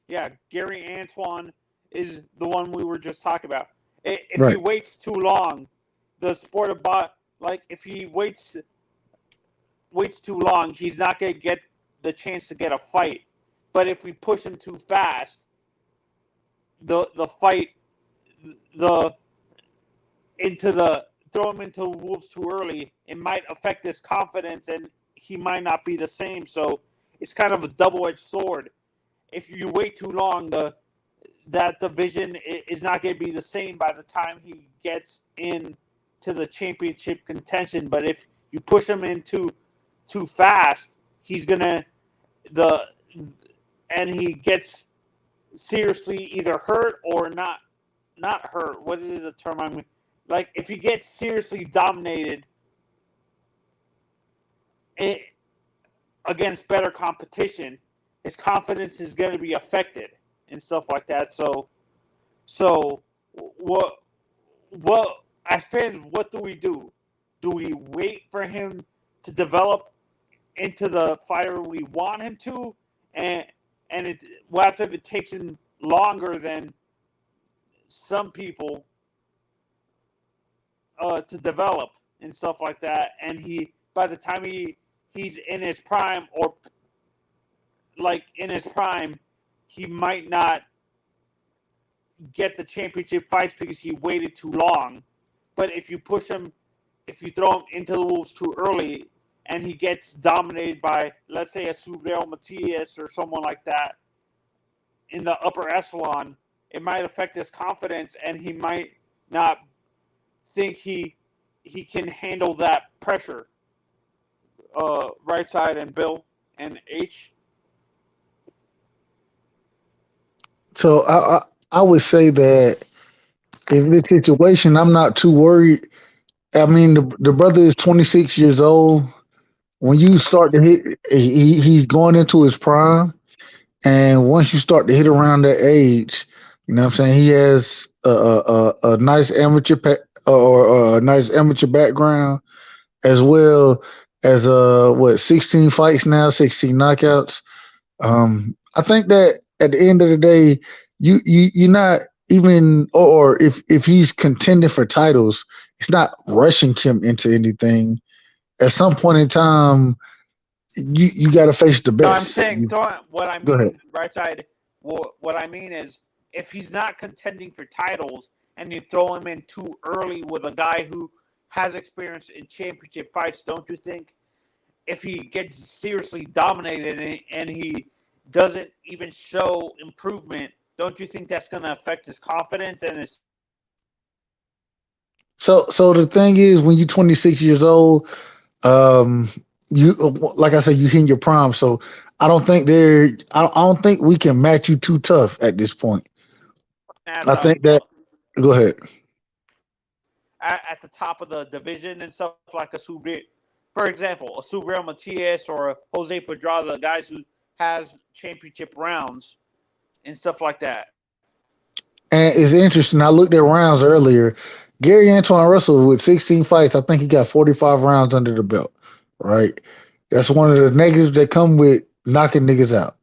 Yeah, Gary Antoine is the one we were just talking about. If Right. he waits too long, the sport of if he waits too long, he's not going to get the chance to get a fight. But if we push him too fast, throw him into the wolves too early, it might affect his confidence and he might not be the same. So it's kind of a double-edged sword. If you wait too long, that division is not going to be the same by the time he gets into the championship contention. But if you push him in too fast, he's gonna and he gets seriously either hurt or not hurt. What is the term I mean? Like if he gets seriously dominated against better competition, his confidence is going to be affected and stuff like that. So what as fans, what do we do? Do we wait for him to develop into the fighter we want him to, and what if it takes him longer than some people to develop and stuff like that, and by the time he's in his prime, or like in his prime, he might not get the championship fights because he waited too long. But if you push him, if you throw him into the wolves too early and he gets dominated by, let's say, a Subriel Matias or someone like that in the upper echelon, it might affect his confidence and he might not think he can handle that pressure. Right side and Bill and H. So I would say that in this situation, I'm not too worried. I mean, the brother is 26 years old. When you start to hit, he's going into his prime, and once you start to hit around that age, you know what I'm saying, he has a nice amateur or a nice amateur background, as well as 16 fights now, 16 knockouts. I think that at the end of the day, you're not even, or if he's contending for titles, it's not rushing him into anything. At some point in time, you got to face the best. No, I'm saying what I Go ahead. mean, right side. What I mean is, if he's not contending for titles and you throw him in too early with a guy who has experience in championship fights, don't you think if he gets seriously dominated and he doesn't even show improvement, don't you think that's going to affect his confidence and his? So the thing is, when you're 26 years old, you, like I said, you hit your prime. So I don't think I don't think we can match you too tough at this point. I think that. Go ahead. At the top of the division and stuff, like a Subriel, for example, a Subriel Matias or a Jose Pedraza, guys who has championship rounds and stuff like that. And it's interesting. I looked at rounds earlier. Gary Antoine Russell with 16 fights, I think he got 45 rounds under the belt. Right? That's one of the negatives that come with knocking niggas out.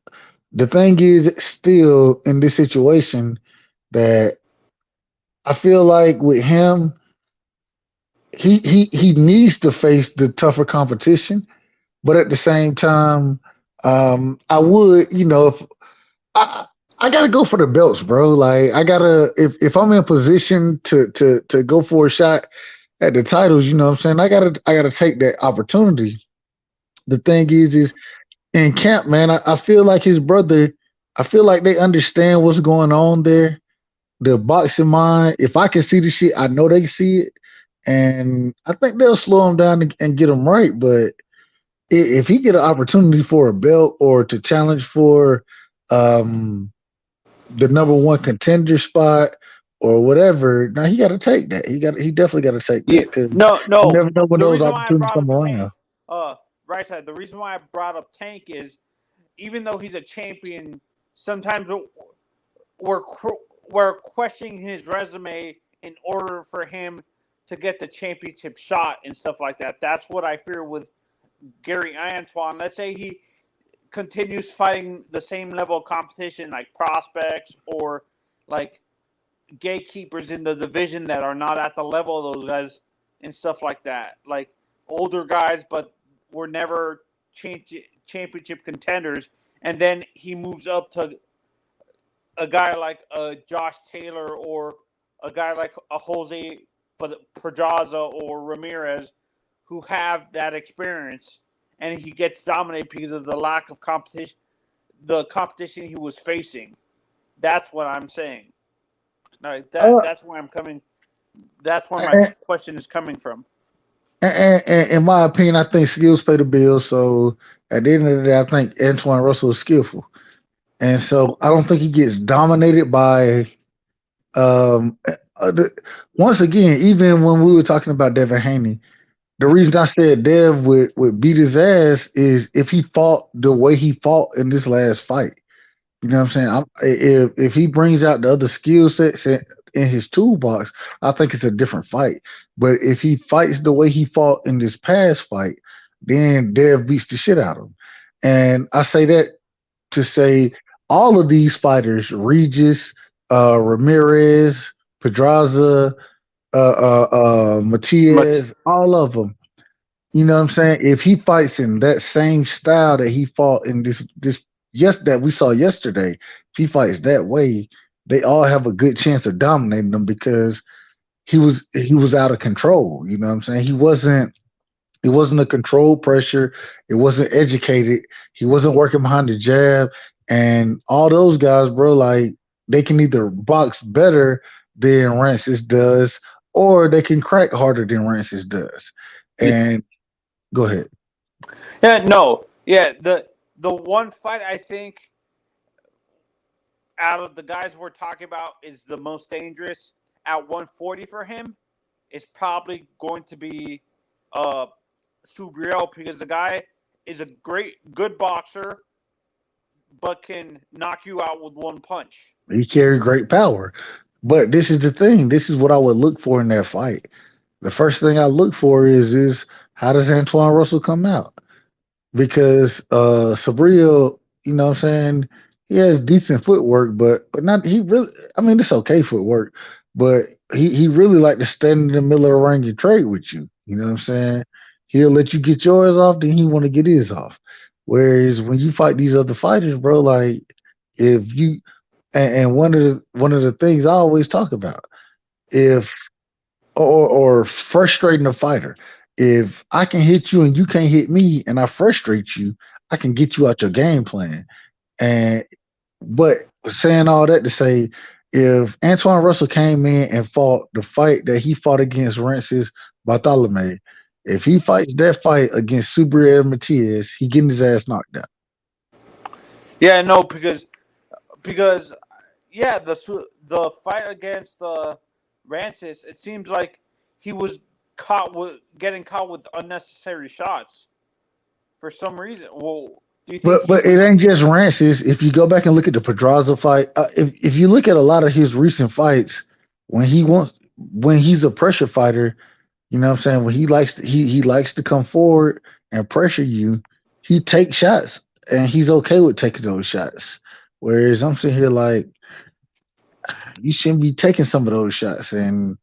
The thing is, still in this situation, that I feel like with him, he needs to face the tougher competition, but at the same time, I would, if I gotta go for the belts, bro. Like I gotta, if I'm in position to go for a shot at the titles, you know what I'm saying, I gotta take that opportunity. The thing is in camp, man, I feel like his brother, I feel like they understand what's going on there. The boxing mind, if I can see the shit, I know they see it. And I think they'll slow him down and get him right. But if he get an opportunity for a belt or to challenge for the number one contender spot or whatever, now he got to take that. He definitely got to take that. Because No. you never know when The those reason why I opportunities brought come up around. Tank, right side. The reason why I brought up Tank is, even though he's a champion, sometimes we're questioning his resume in order for him to get the championship shot and stuff like that. That's what I fear with Gary Antoine. Let's say continues fighting the same level of competition, like prospects or like gatekeepers in the division that are not at the level of those guys and stuff like that, like older guys, but were never championship contenders, and then he moves up to a guy like Josh Taylor or a guy like a Jose Pedraza or Ramirez, who have that experience, and he gets dominated because of the lack of competition, the competition he was facing. That's what I'm saying. That's where I'm coming. That's where my question is coming from. And in my opinion, I think skills pay the bills. So at the end of the day, I think Antoine Russell is skillful, and so I don't think he gets dominated by. Once again, even when we were talking about Devin Haney, the reason I said Dev would beat his ass is if he fought the way he fought in this last fight. You know what I'm saying? If he brings out the other skill sets in his toolbox, I think it's a different fight. But if he fights the way he fought in this past fight, then Dev beats the shit out of him. And I say that to say all of these fighters, Regis, Ramirez, Pedraza, Matias, all of them. You know what I'm saying? If he fights in that same style that he fought in this that we saw yesterday, if he fights that way, they all have a good chance of dominating them because he was out of control. You know what I'm saying? He wasn't a controlled pressure. It wasn't educated. He wasn't working behind the jab. And all those guys, bro, like they can either box better than Rancis does, or they can crack harder than Rancis does. And go ahead. The one fight I think out of the guys we're talking about is the most dangerous at 140 for him is probably going to be Subriel, because the guy is a good boxer, but can knock you out with one punch. He carried great power. But this is the thing. This is what I would look for in that fight. The first thing I look for is how does Antoine Russell come out? Because Subriel, you know what I'm saying, he has decent footwork, but not he really, I mean, it's okay footwork, but he really like to stand in the middle of the ring and trade with you. You know what I'm saying? He'll let you get yours off, then he want to get his off. Whereas when you fight these other fighters, bro, like if you and one of the things I always talk about, or frustrating a fighter. If I can hit you and you can't hit me and I frustrate you, I can get you out your game plan. But saying all that to say, if Antoine Russell came in and fought the fight that he fought against Rancis Bartolome, if he fights that fight against Subriel Matias, he getting his ass knocked out. Yeah, no, because the fight against Rancis, it seems like he was getting caught with unnecessary shots for some reason. Well, do you think? But it ain't just Rancis. If you go back and look at the Pedraza fight, if you look at a lot of his recent fights, when he's a pressure fighter, you know what I'm saying, when he likes to come forward and pressure you, he takes shots and he's okay with taking those shots. Whereas I'm sitting here like, you shouldn't be taking some of those shots. And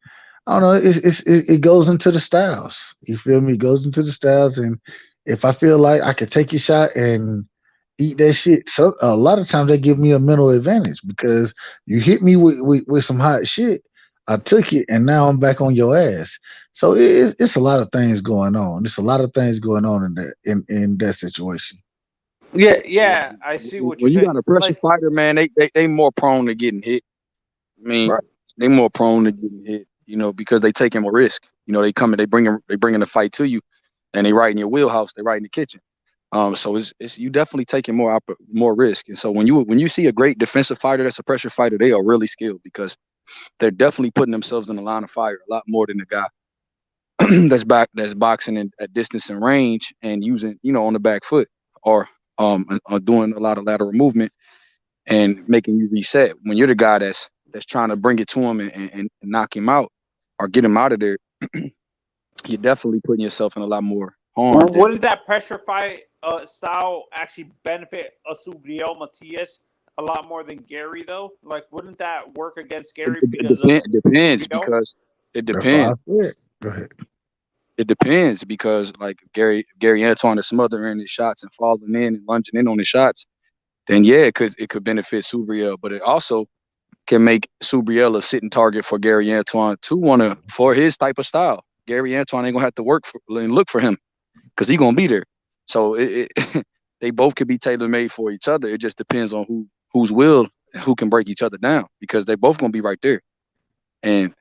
I don't know, it goes into the styles. You feel me? It goes into the styles. And if I feel like I could take your shot and eat that shit, so a lot of times they give me a mental advantage because you hit me with some hot shit. I took it and now I'm back on your ass. So it's a lot of things going on. There's a lot of things going on in that situation. Yeah, I see what you're when you saying. got a pressure fighter, man, they more prone to getting hit. I mean, they more prone to getting hit, you know, because they taking more risk. You know, they bringing the fight to you, and they right in your wheelhouse. They right in the kitchen. So it's you definitely taking more risk. And so when you see a great defensive fighter that's a pressure fighter, they are really skilled because they're definitely putting themselves in the line of fire a lot more than the guy that's boxing at distance and range and using, you know, on the back foot or doing a lot of lateral movement and making you reset. When you're the guy that's trying to bring it to him and knock him out or get him out of there, you're definitely putting yourself in a lot more harm. Wouldn't that pressure fight style actually benefit Subriel Matias a lot more than Gary, though? Like, wouldn't that work against Gary because of It depends Subriel? because it That's why I depends. said. Go ahead. It depends because like Gary Antoine is smothering his shots and falling in and lunging in on his shots, then yeah, it could benefit Subriel, but it also can make Subriel a sitting target for Gary Antoine for his type of style. Gary Antoine ain't gonna have to work and look for him because he's gonna be there. So they both could be tailor made for each other. It just depends on who's will and who can break each other down because they both gonna be right there. And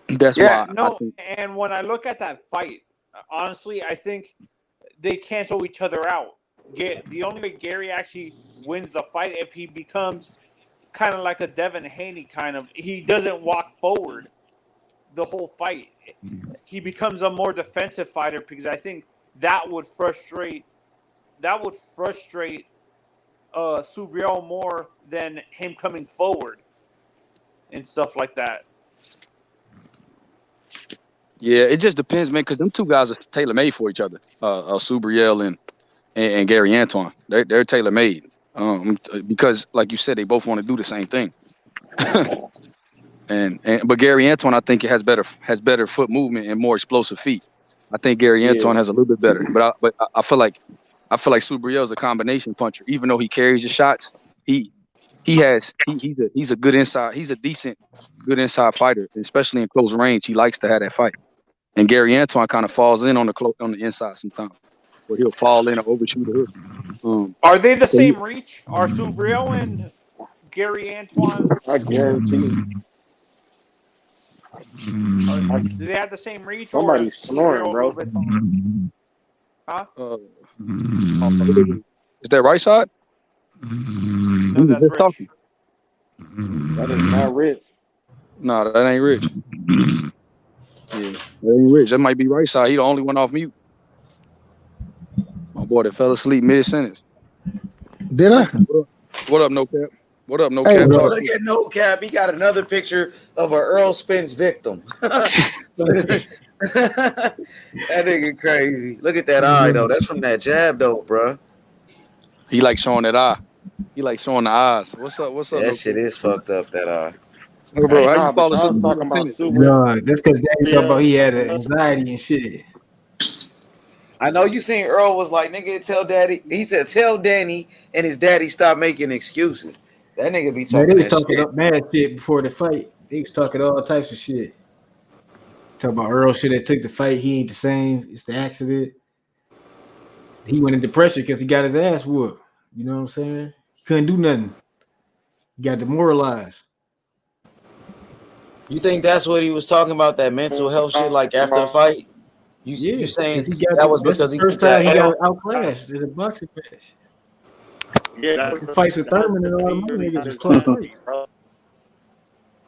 that's why I think and when I look at that fight, honestly, I think they cancel each other out. The only way Gary actually wins the fight if he becomes kind of like a Devin Haney kind of. He doesn't walk forward the whole fight. He becomes a more defensive fighter because I think that would frustrate Subriel more than him coming forward and stuff like that. yeah, it just depends, man, because them two guys are tailor made for each other. Subriel and Gary Antoine. They're tailor made. Because like you said, they both want to do the same thing. But Gary Antoine, I think, has better foot movement and more explosive feet. I think Gary Antoine has a little bit better. But I feel like Subriel is a combination puncher. Even though he carries the shots, he's a good inside. He's a decent good inside fighter, especially in close range. He likes to have that fight. And Gary Antoine kind of falls in on the inside sometimes, where he'll fall in or overshoot a hook. Are they the same reach? Are Subriel and Gary Antoine? I guarantee. Do they have the same reach? Somebody's snoring, Subriel bro. a little bit taller? Huh? Is that right side? No, that's Rich. Talking. That is not Rich. No, that ain't Rich. Yeah, that ain't Rich. That might be right side. He the only one off mute. My boy that fell asleep mid-sentence. Did I? What up, No Cap? What up, No Hey, Cap? bro, look at No Cap. He got another picture of an Errol Spence victim. That nigga crazy. Look at that eye, though. That's from that jab, though, bro. He like showing that eye. He like showing the eyes. What's up? That shit is fucked up, that eye. Hey, bro, how you fall asleep? No, that's because Danny talking about he had anxiety and shit. I know you seen Earl was like, nigga, tell daddy. He said, tell Danny and his daddy stop making excuses. That nigga be Man, talking they was that talking shit. up mad shit before the fight. They was talking all types of shit. Talking about Earl shit that took the fight. He ain't the same. It's the accident. He went into pressure because he got his ass whooped. You know what I'm saying? He couldn't do nothing. He got demoralized. You think that's what he was talking about, that mental health shit, like after the fight? You saying that was because he first took time that he L? got outclassed in a boxing match. Yeah, The fights with Thurman and all them other niggas was close fights.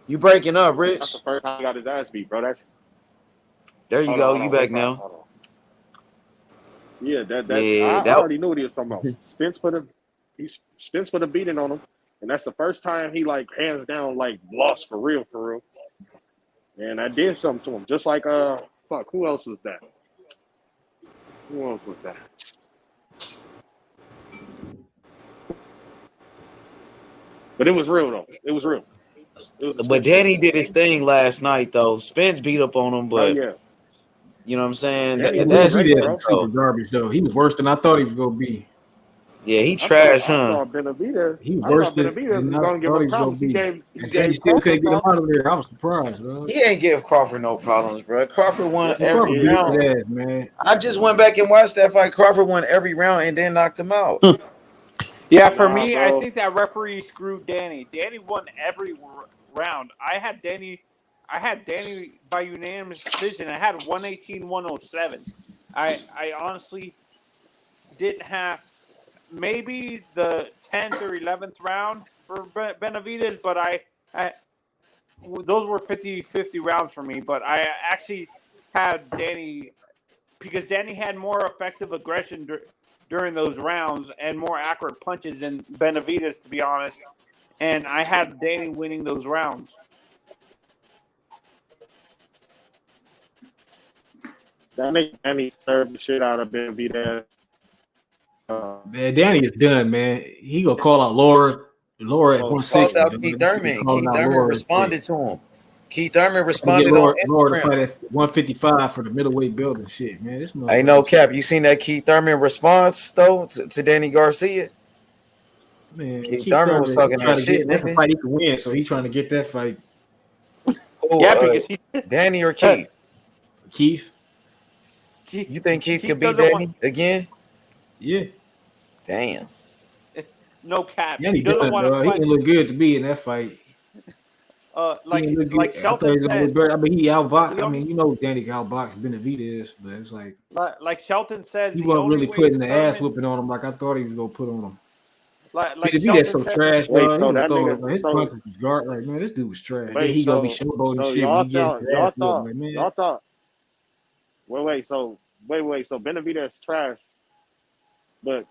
You breaking up, That's Rich? the first time he got his ass beat, bro. There you Hold go. on, You hold on, back hold on, now. hold on. Yeah, Yeah, I already knew what he was talking about. Spence put a beating on him, and that's the first time he like hands down like lost for real. And I did something to him, just like fuck, who else was that? Who else was that? But it was real though. It was real. But Danny did his thing last night, though. Spence beat up on him, but yeah. you know what I'm saying? Danny That's He did super garbage though. He was worse than I thought he was gonna be. Yeah, he trashed, I huh? thought Benavidez. He was I worse thought than Benavidez was I gonna give thought he him was gonna problems. He be. gave And still couldn't get him out of there. I was surprised, bro. He ain't give Crawford no problems, bro. Crawford won every beat round. his ass, man. I just went back and watched that fight. Crawford won every round and then knocked him out. Yeah, for me, I think that referee screwed Danny. Danny won every round. I had Danny by unanimous decision. I had 118-107. I honestly didn't have maybe the 10th or 11th round for Benavidez, but I those were 50-50 rounds for me. But I actually had Danny because Danny had more effective aggression during those rounds and more accurate punches than Benavidez, to be honest. And I had Danny winning those rounds. That makes Danny serve the shit out of Benavidez. Man, Danny is done, man. He gonna call out Laura at Called 160. out Dude. Keith He Thurman. calling Keith out Thurman Laura and shit. responded to him. Keith Thurman Trying to get responded on Laura to Instagram. fight at 155 for the middleweight belt and shit, man. This motherfucker. Ain't no cap. You seen that Keith Thurman response though to Danny Garcia? Man, Keith Keith Thurman was Thurman talking trying that to get shit, that's a nigga. fight he can win, so he trying to get that fight. Who, Yeah, because he Danny or Keith? Keith. You think Keith Keith could beat doesn't Danny again? Yeah. Damn. no cap. Danny He doesn't done, want to dog. He fight. didn't look good to be in that fight. He didn't look Like good. I thought he Shelton was gonna look said. better. I mean, he outboxed. the I only- mean, you know, Danny outboxed Benavidez, but it's like Like Shelton says, he the wasn't only really way putting the ass Thurman, whooping on him like I thought he was gonna put on him. like Benavidez Shelton so said. trash, Wait, dog. so He was that throwing nigga, his so punches was guard. Like, man, this dude was trash. Then wait, he gonna be so showboating shit when y'all he gets thought his ass whooped. Like, man, y'all thought. Wait, so Benavidez trash, but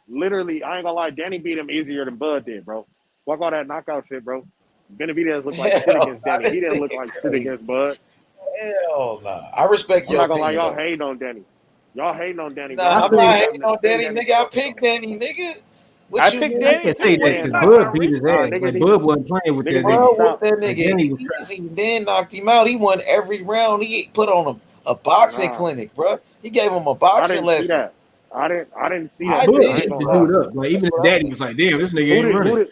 literally, I ain't gonna lie, Danny beat him easier than Bud did, bro. Fuck all that knockout shit, bro. Benavidez looked like shit against Danny. He didn't look like shit against Bud. Hell nah. I respect I'm your not gonna lie, opinion, y'all though. hating on Danny. Y'all hating on Danny. Nah, Y'all I'm really not having hating to on defend Danny, Danny nigga. I for picked Danny, nigga. What I you picked mean? I Danny can't too. say What that are you because talking Bud about, beat Rich? his ass. nigga Like need, Bud wasn't playing with that nigga need nigga. to Bro, stop. with that Like nigga Danny was trash. easy, then knocked him out. He won every round. He put on a boxing Nah, clinic, bro. He gave him a I boxing didn't see lesson. that. I didn't see I that Bud shit. I did, ain't beat gonna the bro. lie. dude up. Like That's even what his I daddy did. was like, "Damn, this nigga Who ain't did running."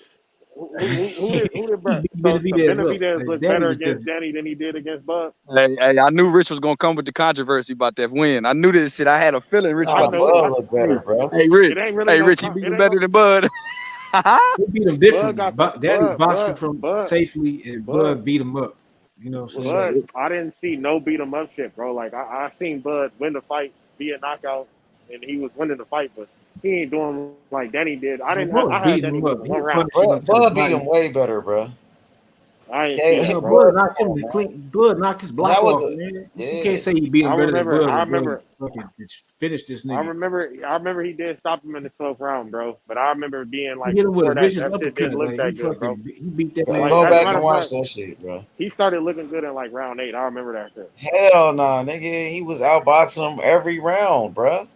Benavidez He so beat Benavidez up. Benavidez Like look Daddy better was against just Danny than he did against Bud? Hey, I knew Rich was gonna come with the controversy about that win. I knew this shit. I had a feeling Rich I Nah, about to know. say, Bud I look better, bro. "Hey, it Rich, ain't really hey, no. Rich, he beat It him ain't better no. than Bud." he beat him Bud differently. got the Daddy boxed him from Bud. safely, and Bud beat him up. You know what I'm saying? Bud, I didn't see no beat 'em up shit, bro. Like I seen Bud win the fight, be a knockout, and he was winning the fight, but he ain't doing like Danny did. I Man, didn't have. Bud I had beating Danny him up. losing He one was round. punishing him to the Bud beat body. him way better, bro. I ain't see Yeah, that, No, bro. Bud Bud, come knocked him on, to man. clean. Bud knocked his And block that was off, a man. You can't yeah. say he beat him I better than Bud, remember. I and Bud remember. fucking finished this nigga. I remember he did stop him in the 12th round, bro. But I remember being He like hit him with a before that, vicious that shit didn't uppercut. look Like he that good, bro. fucking he beat that Go man Like go as a ass. back matter and of watch fact, that shit, bro. he started looking good in like round 8. I remember that shit. Hell nah, nigga. He was outboxing him every round, bro.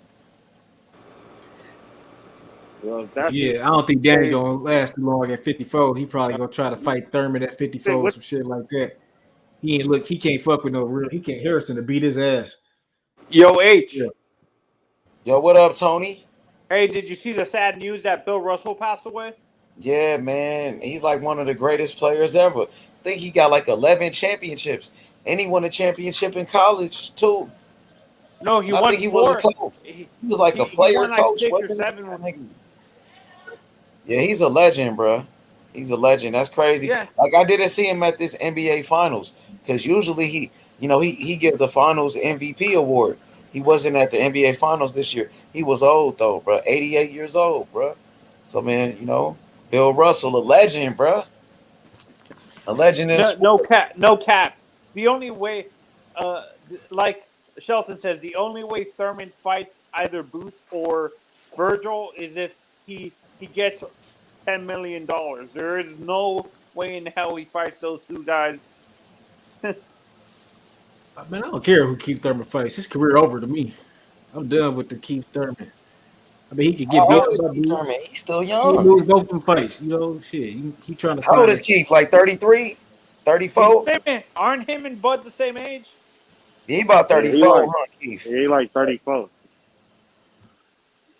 Well, if that's the Yeah, I don't think Danny case, gonna last too long at 54. He probably gonna try to fight Thurman at 54 or what some shit like that. He ain't look. He can't fuck with no real. He can't Harrison to beat his ass. Yo, H. Yeah. Yo, what up, Tony? Hey, did you see the sad news that Bill Russell passed away? Yeah, man. He's like one of the greatest players ever. I think he got like 11 championships. And he won a championship in college, too. No, he And I won think he was a 4. coach. He was like a He player won like coach, 6 or wasn't he? 7. Yeah, he's a legend, bro. He's a legend. That's crazy. Yeah. Like I didn't see him at this NBA Finals because usually he give the Finals MVP award. He wasn't at the NBA Finals this year. He was old though, bro. 88 years old, bro. So man, Bill Russell, a legend, bro. A legend in No, sport. no cap. The only way, like Shelton says, the only way Thurman fights either Boots or Virgil is if he gets $10 million. There is no way in hell he fights those two guys. Man, I don't care who Keith Thurman fights. His career over to me. I'm done with the Keith Thurman. I mean, he could get How beat old up is by Keith Boots. Thurman? He's still He young. lose both them fights. You know, shit. He trying to How old find is a. Keith? Like 33? 34? Aren't him and Bud the same age? He about Yeah, 34, huh, Keith? he like 34.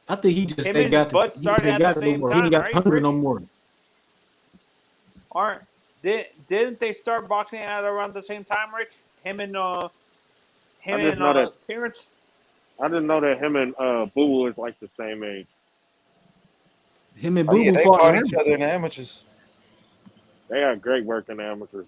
I think he just Him ain't and got the. Bud He just started ain't at the got it no same more. He ain't time, got right, hunger Rich? no more. Didn't they start boxing at around the same time, Rich? Him and Terence. I didn't know that him and Boo was like the same age. Him and Oh, Boo yeah, Boo they fought fought in each other in the amateurs. They had great work in the amateurs.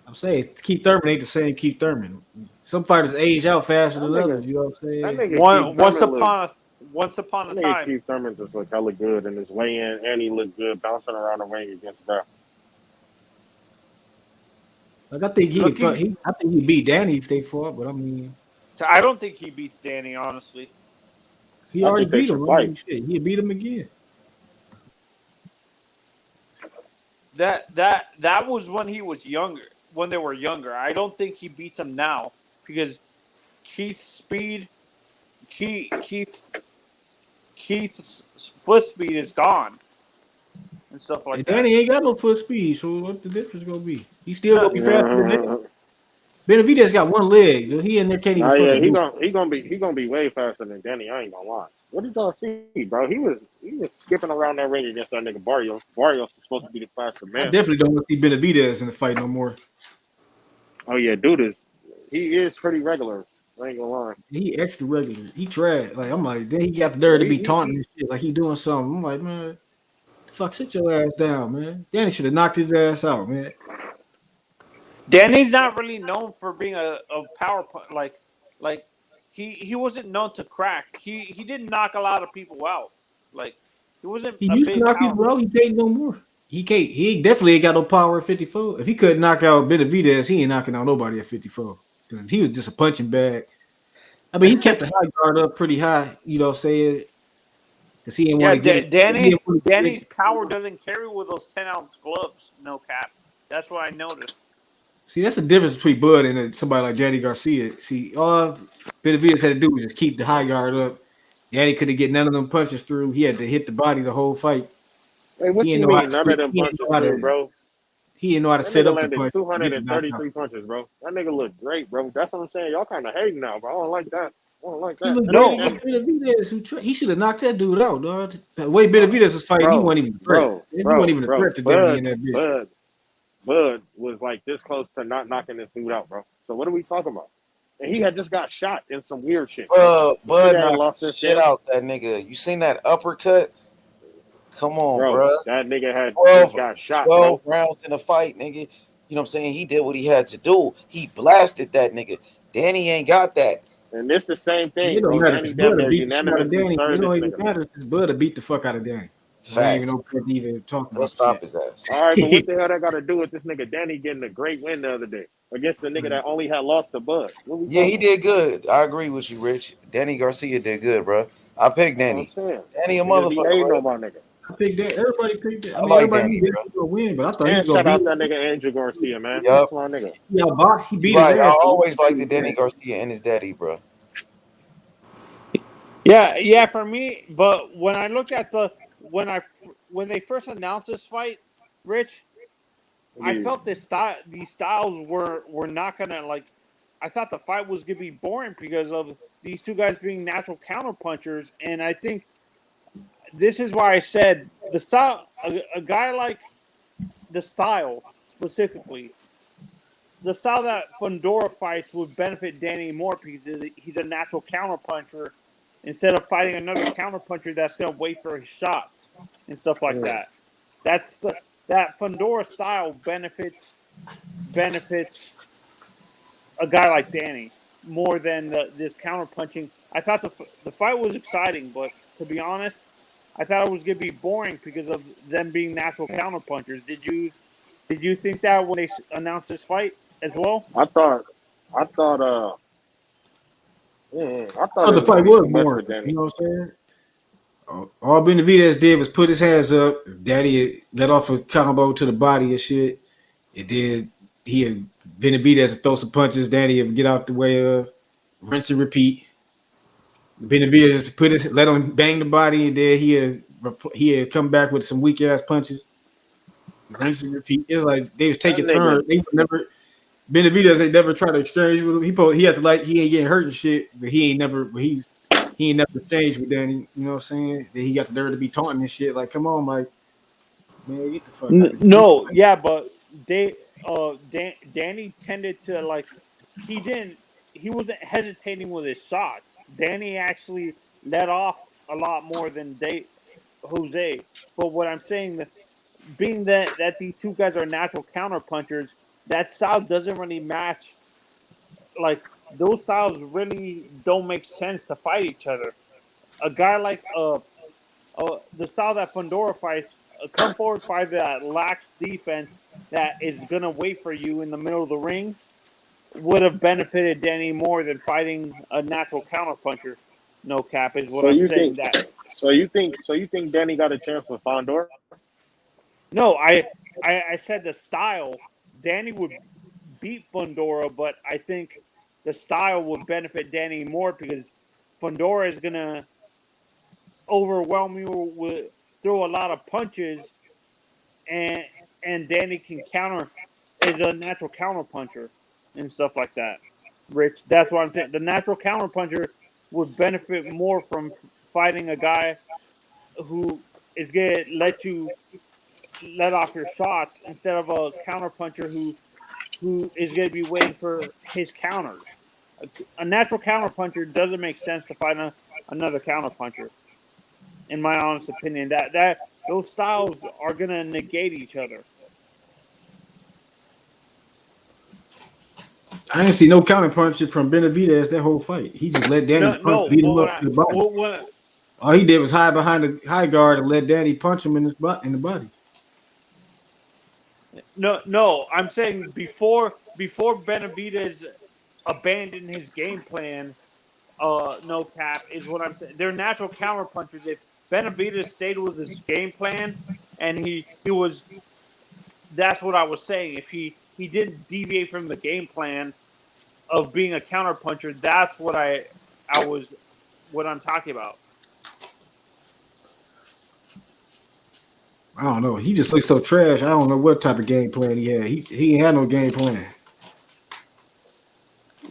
I'm saying Keith Thurman ain't the same Keith Thurman. Some fighters age out faster That than nigga, others. You know what I'm that saying? nigga Keith Once Thurman look. upon a That nigga time. Keith Thurman just look hella good in his weigh-in, and he looked good bouncing around the ring against Brown. Like I think I think he beat Danny if they fought, but I mean, I don't think he beats Danny, honestly. he I already think they beat should him. I fight. mean, shit, he'll beat him again. That was when he was younger. When they were younger, I don't think he beats him now because Keith's speed, Keith's foot speed is gone and stuff like And that. Danny ain't got no foot speed, so what the difference gonna be? He still gonna be faster than Danny. Benavidez got one leg. He in there can't even Oh yeah, fucking move. he gonna be way faster than Danny. I ain't gonna lie. What did y'all see, bro? He was skipping around that ring against that nigga Barrios. Barrios was supposed to be the faster I man. definitely don't want to see Benavidez in the fight no more. Oh yeah, dude he is pretty regular. I ain't gonna lie. He extra regular. He tried. Like I'm like, then he got the nerve to be He, taunting and shit. Like he doing something. I'm like, man, fuck, sit your ass down, man. Danny should have knocked his ass out, man. Danny's not really known for being a power punch. Like he wasn't known to crack. He didn't knock a lot of people out. Like he wasn't He a used to big knock power. people out. He can't no more. He can't. He definitely ain't got no power at 54. If he couldn't knock out Benavidez, he ain't knocking out nobody at 54. Because he was just a punching bag. I mean, he kept the high guard up pretty high. You know, what I'm saying, because he didn't want to get Danny's power doesn't carry with those 10-ounce gloves. No cap. That's what I noticed. See, that's the difference between Bud and somebody like Danny Garcia. See, all Benavidez had to do was just keep the high guard up. Danny couldn't get none of them punches through. He had to hit the body the whole fight. Hey, what He you didn't know how mean? to None of switch. them He didn't punches know how through, to. bro. He didn't know how to That set nigga up the landed punch. To get the knockout. 233 punches, bro. That nigga looked great, bro. That's what I'm saying. Y'all kind of hating now, bro. I don't like that. I don't like He that. looked And great then, against Benavidez. He should have knocked that dude out, dog. The way Benavidez was fighting, he wasn't even a threat. He wasn't even a threat to Danny in that bitch. Bud was like this close to not knocking this dude out, bro. So what are we talking about? And he had just got shot in some weird shit. Bud Nigga ain't lost knocked the his shit stance. out that nigga. You seen that uppercut? Come on, bro. That nigga had 12, just got shot, 12 bro. rounds in a fight, nigga. You know what I'm saying? He did what he had to do. He blasted that nigga. Danny ain't got that. And it's the same It thing, don't bro. matter Danny because damn Bud near beat the shit out of unanimously Danny. It served this don't even nigga. matter because Bud beat the fuck out of Danny. So ain't even no point even talking Let's about stop shit. his ass. All right, but what the hell that got to do with this nigga Danny getting a great win the other day against the nigga that only had lost to Bud? What we Yeah, he talking did good. I agree with you, Rich. Danny Garcia did good, bro. I picked about? Danny. That's what I'm saying. Danny a Niggas be motherfucker, hating bro. on my nigga. I picked that. Everybody picked that. I mean, like everybody Danny, knew Danny was gonna win, but I thought he was And gonna shout beat out him. that nigga Andrew Garcia, man. Yup. That's my nigga. He You beat his right. I ass. always liked the Danny Garcia and his daddy, bro. Yeah, for me. But when I looked at when they first announced this fight, Rich, I Yeah. felt these styles were not gonna like. I thought the fight was gonna be boring because of these two guys being natural counterpunchers, and I think this is why I said the style. A guy like the style specifically, the style that Fundora fights would benefit Danny more because he's a natural counterpuncher instead of fighting another counterpuncher that's gonna wait for his shots and stuff like that. That Fundora style benefits a guy like Danny more than this counterpunching. I thought the fight was exciting, but to be honest, I thought it was gonna be boring because of them being natural counterpunchers. Did you think that when they announced this fight as well? I thought I thought The it was gonna fight be was too much for boring. Danny. You know what I'm saying? All Benavidez did was put his hands up. Daddy let off a combo to the body and shit. It did. Benavidez would throw some punches. Danny would get out the way of, rinse and repeat. Benavidez just let him bang the body, and then he'd come back with some weak ass punches. Rinse and repeat. It's like they was That taking nigga, turns. They would never. Benavidez ain't never tried to exchange with him. He had to he ain't getting hurt and shit, but he ain't never exchanged with Danny. You know what I'm saying? Then he got the nerve to be taunting and shit. Like, come on, like, man, get the fuck out of here. No, yeah, but Danny tended to like he wasn't hesitating with his shots. Danny actually let off a lot more than Jose. But what I'm saying that being that these two guys are natural counter punchers, that style doesn't really match. Like those styles really don't make sense to fight each other. A guy like the style that Fundora fights, a come forward fighter that lacks defense, that is gonna wait for you in the middle of the ring, would have benefited Danny more than fighting a natural counterpuncher. No cap is what so I'm you saying. think That so you think Danny got a chance with Fondor? no, I said the style. Danny would beat Fundora, but I think the style would benefit Danny more because Fundora is gonna overwhelm you with throw a lot of punches, and Danny can counter is a natural counter puncher and stuff like that. Rich, that's what I'm saying. The natural counter puncher would benefit more from fighting a guy who is gonna let you let off your shots instead of a counter puncher who is gonna be waiting for his counters. A natural counter puncher doesn't make sense to fight another counter puncher. In my honest opinion, that those styles are gonna negate each other. I didn't see no counter punches from Benavidez that whole fight. He just let Danny beat him up in the body. All he did was hide behind the high guard and let Danny punch him in the body. No, I'm saying before Benavidez abandoned his game plan, no cap is what I'm saying. They're natural counter punchers. If Benavidez stayed with his game plan and he was, that's what I was saying. If he didn't deviate from the game plan of being a counter puncher, that's what what I'm talking about. I don't know. He just looks so trash. I don't know what type of game plan he had. He ain't had no game plan.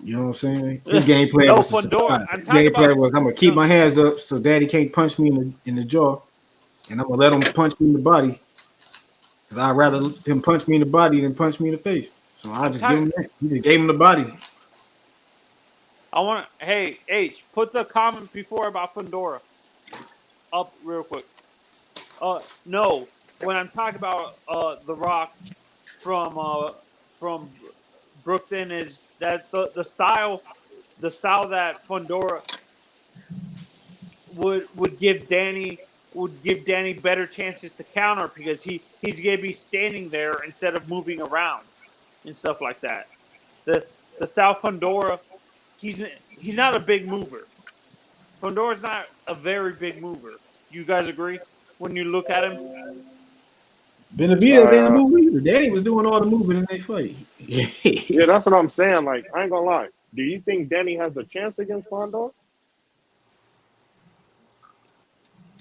You know what I'm saying? His game plan was to survive. His game plan was, I'm gonna keep my hands up so Daddy can't punch me in the jaw, and I'm gonna let him punch me in the body because I'd rather him punch me in the body than punch me in the face. So I just give him that. He just gave him the body. Hey H, put the comment before about Fundora up real quick. No, when I'm talking about The Rock from Brooklyn is that the style that Fundora would give Danny better chances to counter because he's gonna be standing there instead of moving around and stuff like that. The style Fundora, he's not a big mover. Fundora's not a very big mover. You guys agree when you look at him? Benavidez ain't a mover either. Danny was doing all the moving in that fight. Yeah, that's what I'm saying. Like, I ain't gonna lie. Do you think Danny has a chance against Fondor?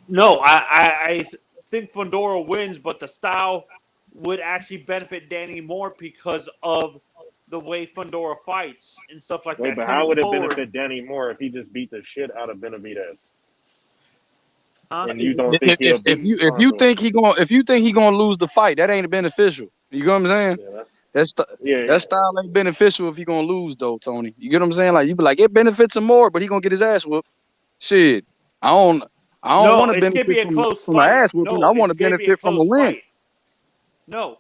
No, I think Fundora wins, but the style would actually benefit Danny more because of the way Fundora fights and stuff like that. But how would it benefit Danny more if he just beat the shit out of Benavidez? And you don't think he'll beat if you think he gonna lose the fight, that ain't beneficial. You know what I'm saying? Yeah, that style ain't beneficial if he gonna lose though, Tony. You get what I'm saying? Like you be like, it benefits him more, but he gonna get his ass whooped. Shit, I don't want to benefit from an ass whooping. I want to benefit from a win. No,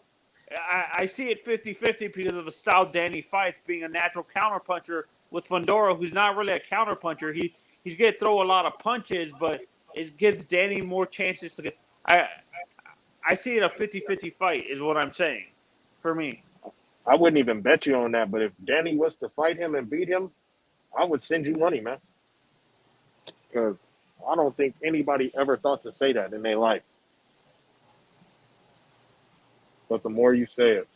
I see it 50-50 because of the style Danny fights, being a natural counterpuncher with Fundora, who's not really a counterpuncher. He's gonna throw a lot of punches, but it gives Danny more chances to get. I see it a 50-50 fight is what I'm saying. For me, I wouldn't even bet you on that. But if Danny was to fight him and beat him, I would send you money, man. Because I don't think anybody ever thought to say that in their life. But the more you say it,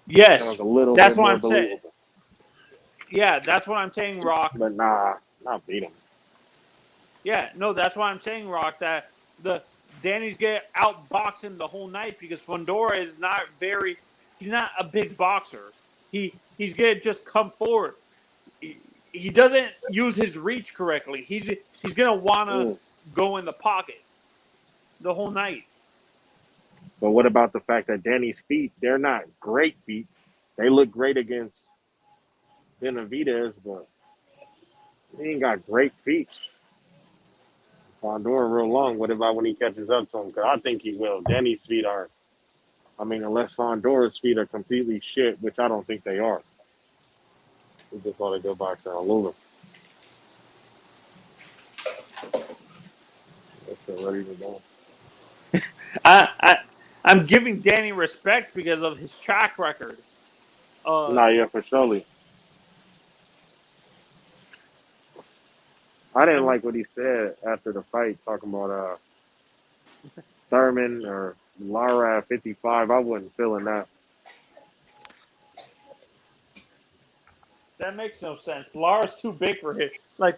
yes, sounds a little that's bit what more I'm saying. believable. Yeah, that's what I'm saying, Rock. But nah, not beat him. Yeah, no, that's why I'm saying, Rock, that Danny's gonna outbox him the whole night because Fundora is not he's not a big boxer. He's gonna just come forward. He doesn't use his reach correctly. He's gonna wanna go in the pocket the whole night. But what about the fact that Danny's feet, they're not great feet. They look great against Benavidez, but he ain't got great feet. Fondor real long. What about when he catches up to him? Because I think he will. Danny's feet are, unless Fondor's feet are completely shit, which I don't think they are. He just want to go boxer all over. That's ready to go. I'm giving Danny respect because of his track record. Yeah, for surely. I didn't like what he said after the fight, talking about Thurman or Lara at 55. I wasn't feeling that. That makes no sense. Lara's too big for him. Like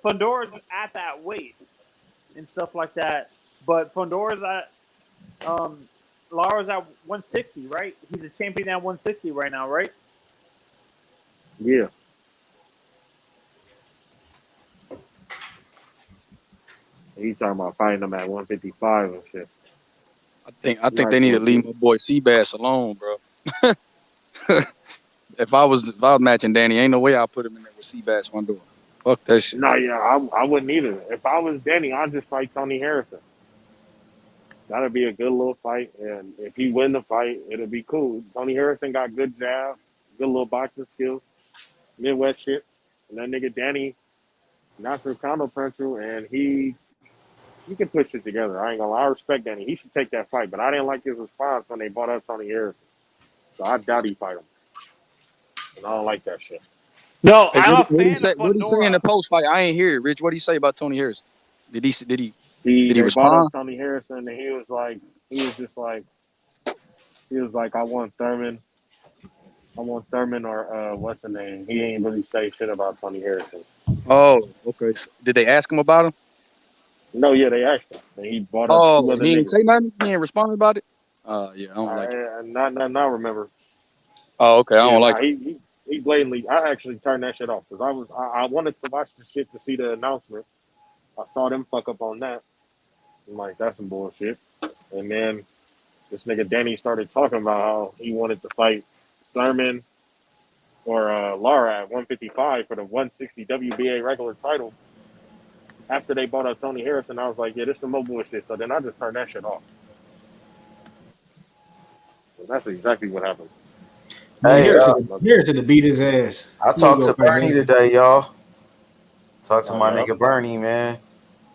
Fundora's at that weight and stuff like that, but Fundora's at Lara's at 160, right? He's a champion at 160 right now, right? Yeah. He's talking about fighting him at 155 and shit. I think they need to leave my boy Seabass alone, bro. If I was matching Danny, ain't no way I'll put him in there with Seabass Fundora. Fuck that shit. No, yeah, I wouldn't either. If I was Danny, I'd just fight Tony Harrison. That'd be a good little fight, and if he win the fight, it'll be cool. Tony Harrison got good jab, good little boxing skills, Midwest shit, and that nigga Danny, natural counter puncher, and he can put shit together. I ain't gonna lie, I respect Danny. He should take that fight, but I didn't like his response when they brought up Tony Harrison, so I doubt he fight him. And I don't like that shit. No, Hey, I'm a what fan of did he say in the Fundora. post fight? I ain't hear it. Rich, what did he say about Tony Harrison? Did he They brought up respond? Tony Harrison, and he was like, I want Thurman or what's the name? He ain't really say shit about Tony Harrison. Oh, okay. So did they ask him about him? No, yeah, they asked him, and he brought up two Oh, other he didn't niggas. say nothing. He ain't responded about it. Yeah, I don't like it. Not remember. Oh, okay, I don't like it. He blatantly. I actually turned that shit off because I wanted to watch the shit to see the announcement. I saw them fuck up on that. I'm like, that's some bullshit. And then this nigga Danny started talking about how he wanted to fight Thurman or Lara at 155 for the 160 WBA regular title. After they bought up Tony Harrison, I was like, yeah, this is some more bullshit. So then I just turned that shit off. So that's exactly what happened. Man, Hey, Harrison to beat his ass. I talked to Bernie today, y'all. Talked to my yeah. nigga Bernie, man.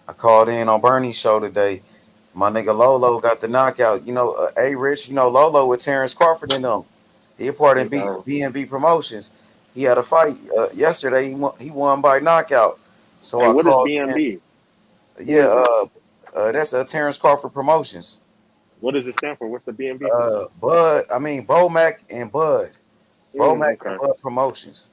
I called in on Bernie's show today. My nigga Lolo got the knockout. You know, Rich, you know Lolo with Terence Crawford in them. He a part of B&B Promotions. He had a fight yesterday. He won by knockout. So Hey, I what is called B&B? Yeah, that's Terence Crawford Promotions. What does it stand for? What's the B&B? Bo Mac and Bud. Bo Mac okay. and Bud Promotions.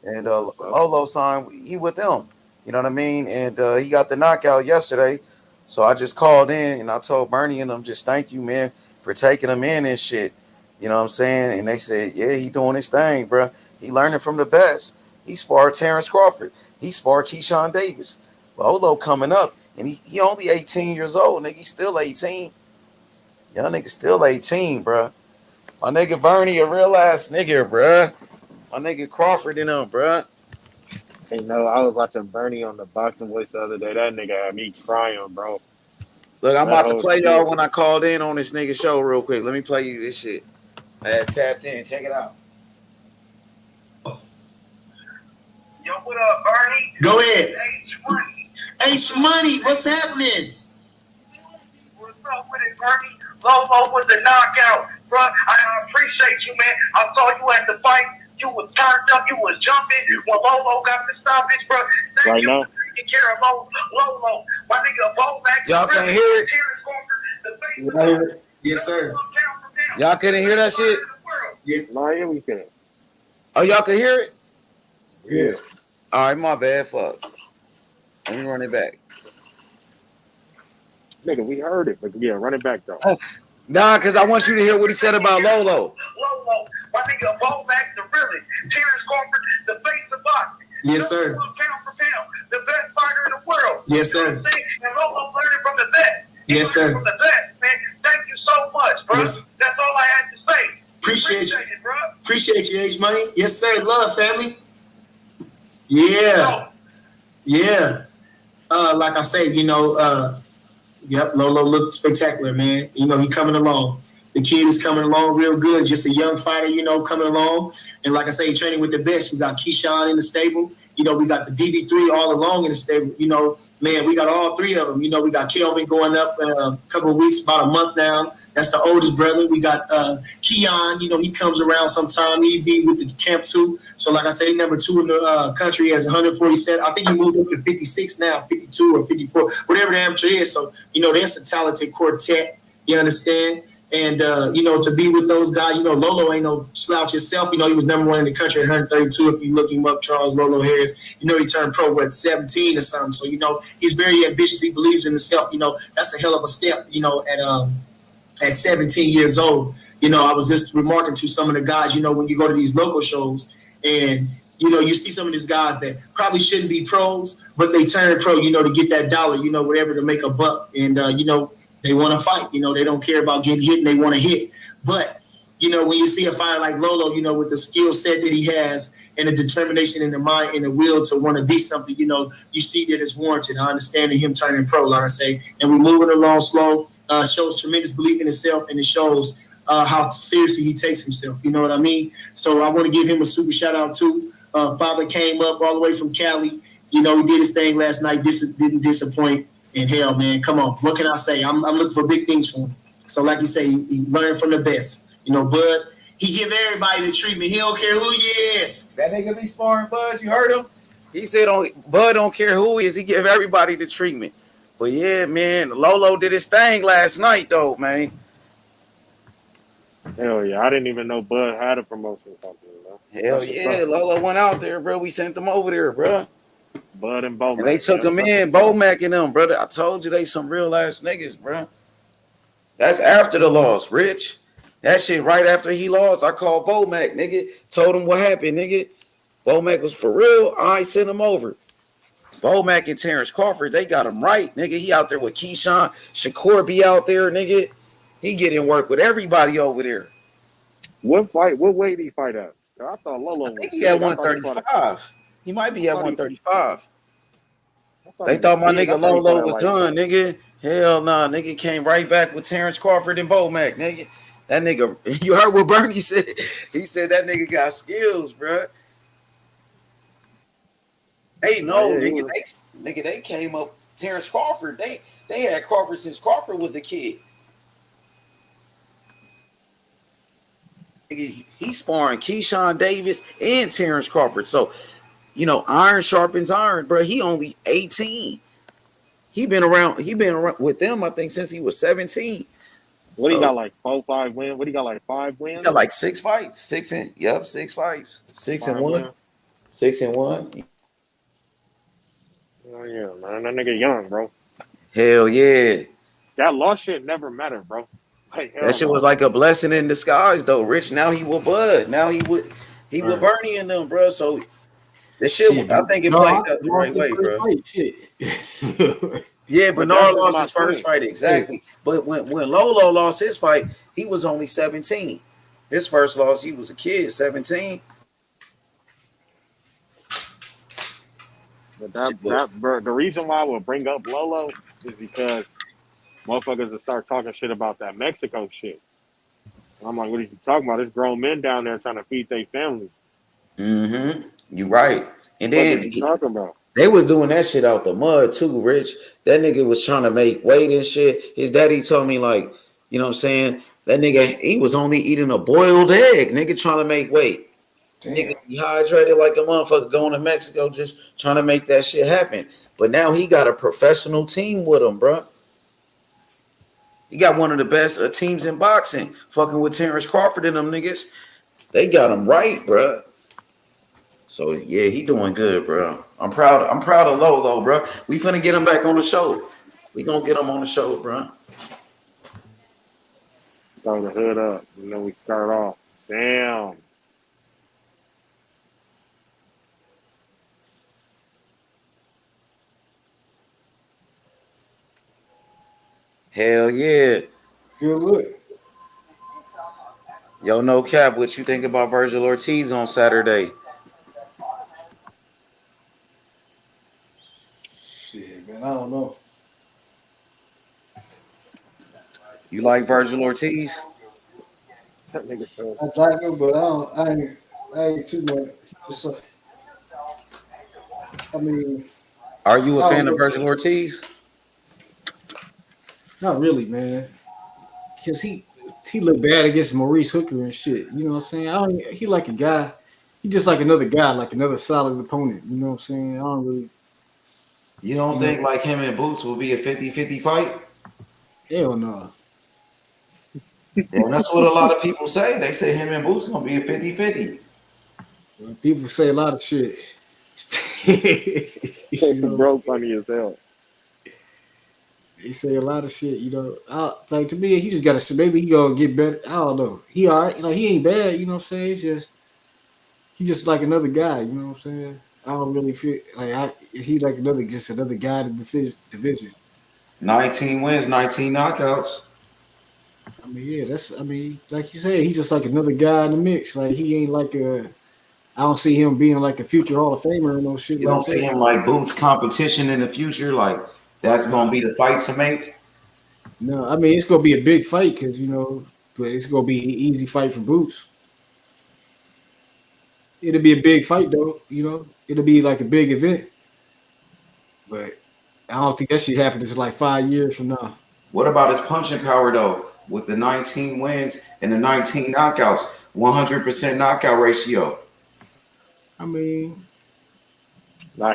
And Lolo signed, he with them. You know what I mean? And he got the knockout yesterday. So I just called in and I told Bernie and them, just thank you, man, for taking him in and shit. You know what I'm saying? And they said, yeah, he doing his thing, bro. He learning from the best. He sparred Terence Crawford. He sparred Keyshawn Davis. Lolo coming up. And he only 18 years old, nigga. He's still 18. Young nigga still 18, bro. My nigga Bernie a real ass nigga, bro. My nigga Crawford in him, bro. Hey, no, I was watching Bernie on the Boxing Voice the other day. That nigga had me crying, bro. Look, I'm That about to whole play shit. y'all when I called in on this nigga show real quick. Let me play you this shit. I had tapped in. Check it out. Yo, what up, Bernie? Go ahead. H Money, what's happening? What's up with it, Bernie? Lolo with the knockout, bro. I appreciate you, man. I saw you at the fight. You was turned up. You was jumping when Lolo got the stoppage, bro. Thank Right you now? for taking care of Lolo. My nigga Bo Mac. Y'all can't hear it? Yes, sir. Y'all couldn't hear that shit? Yeah. No, yeah, we can. Oh, y'all can hear it? Yeah. All right, my bad. Fuck. Let me run it back. Nigga, we heard it, but yeah, run it back though. Nah, because I want you to hear what he said about Lolo. Lolo, my nigga Bo Mac, the realest. Terence Crawford, the face of boxing. Yes, sir. Pound for pound, the best fighter in the world. Yes, sir. You know what I'm saying? And Lolo learning from the best. Yes, sir. From the best, man. Thank you so much, bro. Yes. That's all I had to say. Appreciate you. It, bro. Appreciate you, H Money. Yes, sir. Love, family. Yeah. Yeah. Like I say, yep, Lolo looked spectacular, man. You know, he coming along. The kid is coming along real good. Just a young fighter, coming along. And like I say, training with the best. We got Keyshawn in the stable. We got the DB3 all along in the stable. Man, we got all three of them. We got Kelvin going up a couple of weeks, about a month now. That's the oldest brother. We got Keon. He comes around sometime. He be with the camp too. So like I say, number 2 in the country has 147. I think he moved up to 56 now, 52 or 54, whatever the amateur is. So, that's a talented quartet. You understand? And, to be with those guys, Lolo ain't no slouch himself. He was number one in the country at 132. If you look him up, Charles Lolo Harris, he turned pro at 17 or something. So, he's very ambitious. He believes in himself. That's a hell of a step, at 17 years old. I was just remarking to some of the guys, when you go to these local shows and, you see some of these guys that probably shouldn't be pros, but they turn pro, to get that dollar, whatever, to make a buck. And, they want to fight. They don't care about getting hit and they want to hit. But, when you see a fighter like Lolo, with the skill set that he has and the determination in the mind and the will to want to be something, you see that it's warranted. I understand him turning pro, like I say, and we're moving along slow. Shows tremendous belief in himself, and it shows how seriously he takes himself. You know what I mean? So I want to give him a super shout out too. Father came up all the way from Cali. He did his thing last night. Didn't disappoint. And hell, man, come on. What can I say? I'm looking for big things for him. So like you say, he learned from the best. Bud, he give everybody the treatment. He don't care who he is. That nigga be sparring Bud. You heard him? He said Bud don't care who he is. He give everybody the treatment. But yeah, man, Lolo did his thing last night, though, man. Hell yeah, I didn't even know Bud had a promotion company, bro. Hell yeah, Lolo went out there, bro. We sent them over there, bro. Bud and Bomac. And they took him in, Bomac and them, brother. I told you they some real ass niggas, bro. That's after the loss, Rich. That shit right after he lost. I called Bomac, nigga. Told him what happened, nigga. Bomac was for real. I sent him over. Bomac and Terence Crawford, they got him right, nigga. He out there with Keyshawn. Shakur be out there, nigga. He getting work with everybody over there. What weight did he fight at? I thought Lolo. I think he had 135. He might be at 135. They thought my nigga Lolo was done, nigga. Hell nah, nigga came right back with Terence Crawford and Bomac, nigga. That nigga, you heard what Bernie said? He said that nigga got skills, bro. Hey, no, nigga, they came up. Terence Crawford, they had Crawford since Crawford was a kid. Nigga, he's sparring Keyshawn Davis and Terence Crawford. So, iron sharpens iron, bro. He only 18. He been around with them, I think, since he was 17. What he got, like 4-5 wins? What he got, like 5 wins? He got like 6 fights. 6 fights. 6-1. 6-1. Oh yeah, man. That nigga young, bro. Hell yeah. That loss shit never mattered, bro. Like, that shit was like a blessing in disguise, though. Rich, now he with Bud. Now he with Bernie and them, bro. So this shit, I think it played out the right way, bro. Yeah, Bernard lost his first fight, exactly. But when Lolo lost his fight, he was only 17. His first loss, he was a kid, 17. But bro, the reason why I would bring up Lolo is because motherfuckers will start talking shit about that Mexico shit. And I'm like, what are you talking about? There's grown men down there trying to feed their families. Mm-hmm. You right. And then what are you talking about? They was doing that shit out the mud too, Rich. That nigga was trying to make weight and shit. His daddy told me, like, you know what I'm saying? That nigga, he was only eating a boiled egg, nigga, trying to make weight. Nigga dehydrated like a motherfucker going to Mexico just trying to make that shit happen. But now he got a professional team with him, bro. He got one of the best teams in boxing, fucking with Terence Crawford and them niggas. They got him right, bro. So yeah, he doing good, bro. I'm proud of Lolo, bro. We finna get him back on the show. We gonna get him on the show, bro. Throw the hood up, and then we start off. Damn. Hell yeah. Good look. Yo, no cap, what you think about Virgil Ortiz on Saturday? Shit, man, I don't know. You like Virgil Ortiz? I like him, but I ain't too much. Just, I mean, are you a fan of Virgil Ortiz? Not really, man. Cause he looked bad against Maurice Hooker and shit. You know what I'm saying? He like a guy. He just like another guy, like another solid opponent. You know what I'm saying? I don't really. You don't think like him and Boots will be a 50-50 fight? Hell no. And that's what a lot of people say. They say him and Boots gonna be a 50-50. Well, people say a lot of shit. Bro, funny as hell. They say a lot of shit, like to me, he just got to maybe he gonna get better. I don't know. He all right, like he ain't bad. You know what I'm saying? He's just like another guy. You know what I'm saying? I don't really feel like he like just another guy in the division. 19 wins, 19 knockouts. I mean, yeah, like you said, he's just like another guy in the mix. Like he ain't like I don't see him being like a future Hall of Famer or no shit. You don't see him like Boots competition in the future. Like that's gonna be the fight to make. No, I mean it's gonna be a big fight because but it's gonna be an easy fight for Boots. It'll be a big fight though. It'll be like a big event. But I don't think that shit happen until like 5 years from now. What about his punching power though? With the 19 wins and the 19 knockouts, 100% knockout ratio. I mean,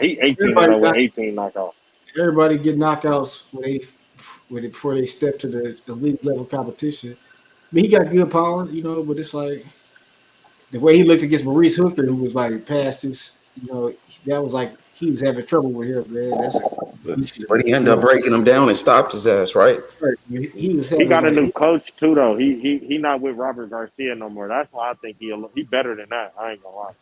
he 18 with 18 knockouts. Everybody get knockouts before they step to the elite level competition. I mean, he got good power, but it's like the way he looked against Maurice Hooker, who was like past his, that was like he was having trouble with him, man. But he ended up breaking him down and stopped his ass, right? He got a new coach too, though. He not with Robert Garcia no more. That's why I think he better than that. I ain't gonna lie.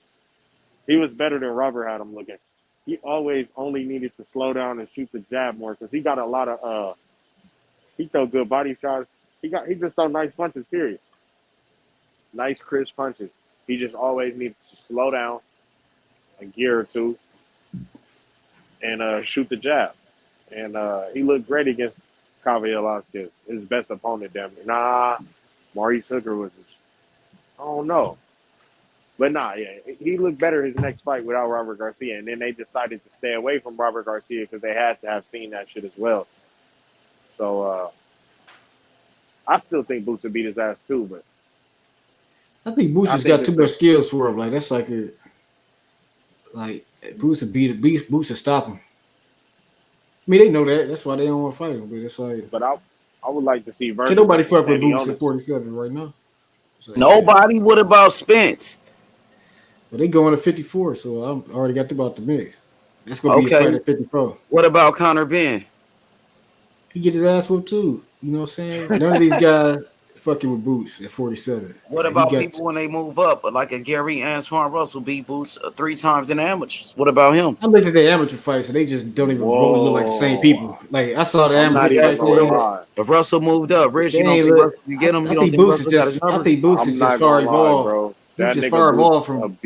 He was better than Robert had him looking. He always only needed to slow down and shoot the jab more because he got a lot of he throw good body shots. He just throw nice punches, period. Nice crisp punches. He just always needs to slow down a gear or two and shoot the jab. And he looked great against Javier Velasquez, his best opponent, damn it. Nah, Maurice Hooker was I don't know. But he looked better his next fight without Robert Garcia. And then they decided to stay away from Robert Garcia because they had to have seen that shit as well. So I still think Boots would beat his ass too, but I think Boots has got too much skills for him. Like that's like Boots would beat Boots would stop him. I mean, they know that. That's why they don't want to fight him. But it's like, but I would like to see Can nobody fuck with Boots at 47 right now? Like, nobody. What about Spence? Well, they going to 54, so I already got about the mix. That's gonna be a fight at 54. What about Conor Ben? He get his ass whooped too. You know what I'm saying? None of these guys fucking with Boots at 47. What about people when they move up? Like a Gary Antoine Russell beat Boots 3 times in the amateurs. What about him? I looked at the amateur fights, and they just don't even really look like the same people. Like I saw the amateur fights. If Russell moved up, Rich, you don't think Russell can get him? I think Boots is just far evolved, bro. He's just far evolved from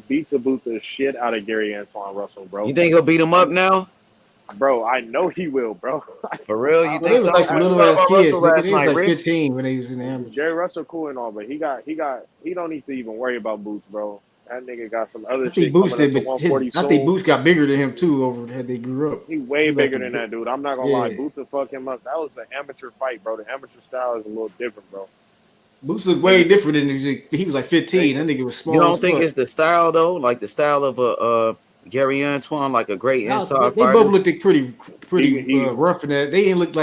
beats the shit out of Gary Antoine Russell, bro. You think he'll beat him up now? Bro, I know he will, bro. For real? You think so? Like some little ass kids. He was like 15 when he was in the amateur. Jerry Russell cool and all, but he don't need to even worry about Boots, bro. That nigga got some other shit. I think Boots got bigger than him too over had they grew up. He way bigger than that dude. I'm not gonna lie. Boots will fuck him up. That was an amateur fight, bro. The amateur style is a little different, bro. Boots looked way different than he was like 15. That nigga was small. You don't think it's the style though? Like the style of a Gary Antoine, like a great inside fighter. They both looked pretty rough in that. They ain't look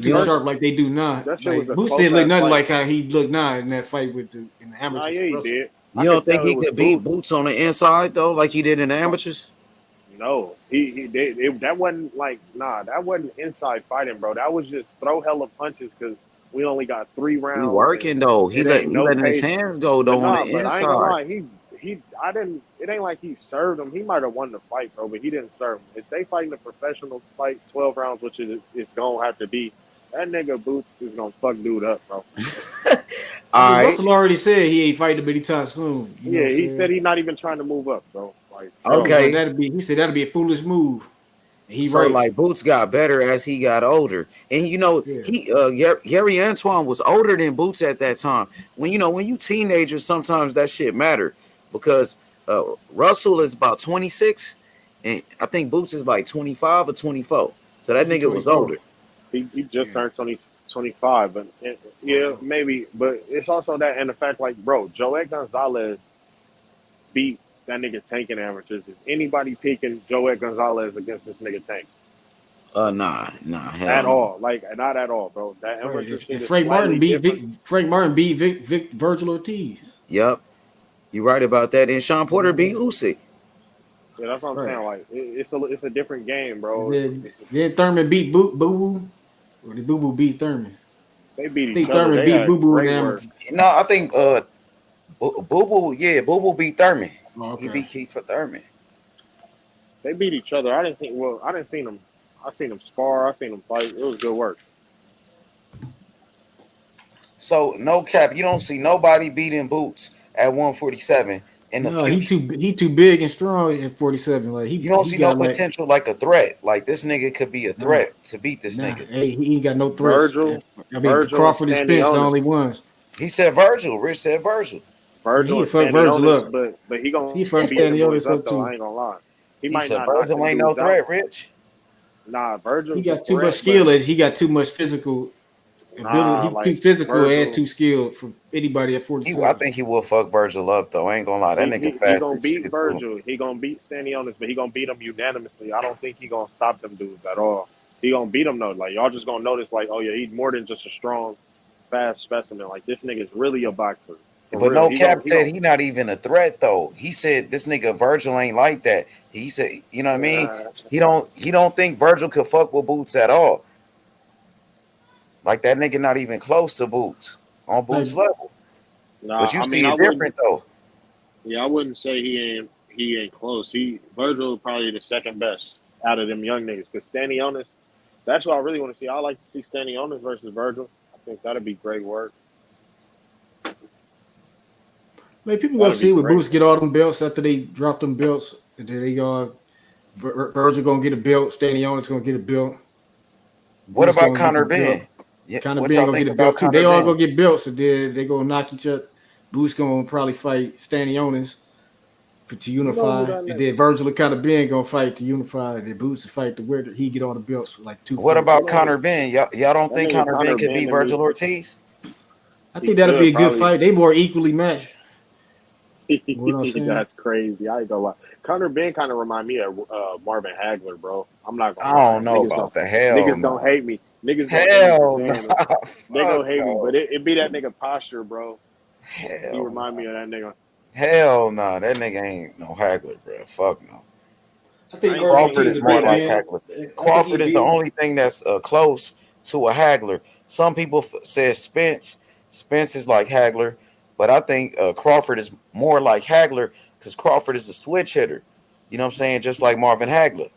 too sharp like they do now. Like, Boots didn't look nothing like how he looked now in that fight in the amateurs. He did. You don't think he could beat Boots on the inside though, like he did in the amateurs? No, that wasn't that wasn't inside fighting, bro. That was just throw hella punches because we only got 3 rounds. He working though. He letting his hands go though on the inside. I ain't gonna lie, it ain't like he served him. He might have won the fight, bro, but he didn't serve him. If they fighting a professional fight, 12 rounds, which it's gonna have to be, that nigga Boots is gonna fuck dude up, bro. Russell already said he ain't fighting him anytime soon. He said he's not even trying to move up, bro. Like, okay, he said that'd be a foolish move. Like Boots got better as he got older, and Gary Antoine was older than Boots at that time. When you teenagers, sometimes that shit matter because Russell is about 26, and I think Boots is like 25 or 24. So that nigga was older. He just turned 25, but maybe. But it's also that and the fact, like, bro, Joel Gonzalez beat that nigga Tank in amateurs. Is anybody picking Joel Gonzalez against this nigga Tank? Nah, hell At no. all. Like, not at all, bro. That amateur shit If is Frank Martin slightly beat different. Frank Martin beat Virgil Ortiz. Yep, you right about that. And Sean Porter beat Usyk. Yeah, that's what I'm Right. saying. Like, it's a different game, bro. Then Thurman beat Boo Boo, or did Boo Boo beat Thurman? They beat I each think other. Thurman They beat had Boo Boo in great the work. No, I think Boo Boo beat Thurman. Oh, okay. He beat Keith for Thurman. They beat each other. I didn't see them. I seen them spar. I seen them fight. It was good work. So no cap, you don't see nobody beating Boots at 147 in the No, future. he too big and strong at 47. Like You don't see no potential like a threat. Like this nigga could be a threat to beat this nigga. Hey, he ain't got no threats. Virgil, Crawford and Spence the only ones. He said Virgil. Rich said Virgil. Virgil He and fuck Virgil Stanionis, up. but he gonna fuck beat them boys Stanionis up up though. too. I ain't gonna lie. He He might said not knock Virgil them ain't no dudes threat, out. Rich. Nah, Virgil's He got a too threat, much skill. but He got too much physical ability. He too like physical and Virgil, too skilled for anybody at 47. I think he will fuck Virgil up though. I ain't gonna lie. That nigga he fast gonna as beat shit too. Virgil. He gonna beat Stanionis, but he gonna beat him unanimously. I don't think he gonna stop them dudes at all. He gonna beat them though. Like y'all just gonna notice, like, oh yeah, he's more than just a strong, fast specimen. Like this nigga's really a boxer. For But real. no cap said he not even a threat though. He said this nigga Virgil ain't like that. He said, you know what I mean? He don't think Virgil could fuck with Boots at all. Like that nigga not even close to Boots on Boots level. Nah, But you I see mean, it I wouldn't. different though. Yeah, I wouldn't say he ain't close. Virgil probably the second best out of them young niggas. Because Stanionis, that's what I really want to see. I like to see Stanionis versus Virgil. I think that'd be great work. Man, people gonna see when Boots get all them belts after they drop them belts. And then they Virgil gonna get a belt. Stanionis gonna get a belt. What Boots about gonna Conor get a belt. Ben? Yeah, Conor what Ben y'all gonna think get a about belt too. Conor They all Ben? gonna get belts, and then they gonna knock each other. Boots gonna probably fight Stanionis to unify, and then Virgil and Conor Ben gonna fight to unify. And then Boots to fight to where he get all the belts for like 2 What fights. about Conor Ben? Y'all don't think Conor Ben could beat Virgil Ortiz? I think that'll be a good fight. They more equally matched. You know what I'm saying? That's crazy. I ain't gonna lie. Conor Ben kind of remind me of Marvin Hagler, bro. I'm not gonna I lie. don't know about the hell. Niggas no. gonna hate me. Niggas Hell gonna hate me no. for saying it. They gonna hate me, no. but it be that nigga posture, bro. Hell He remind me of that nigga. Hell no, that nigga ain't no Hagler, bro. Fuck no. I think Crawford is more like man. Hagler. Crawford is the only thing that's close to a Hagler. Some people say Spence. Spence is like Hagler, but I think Crawford is more like Hagler because Crawford is a switch hitter. You know what I'm saying? Just like Marvin Hagler.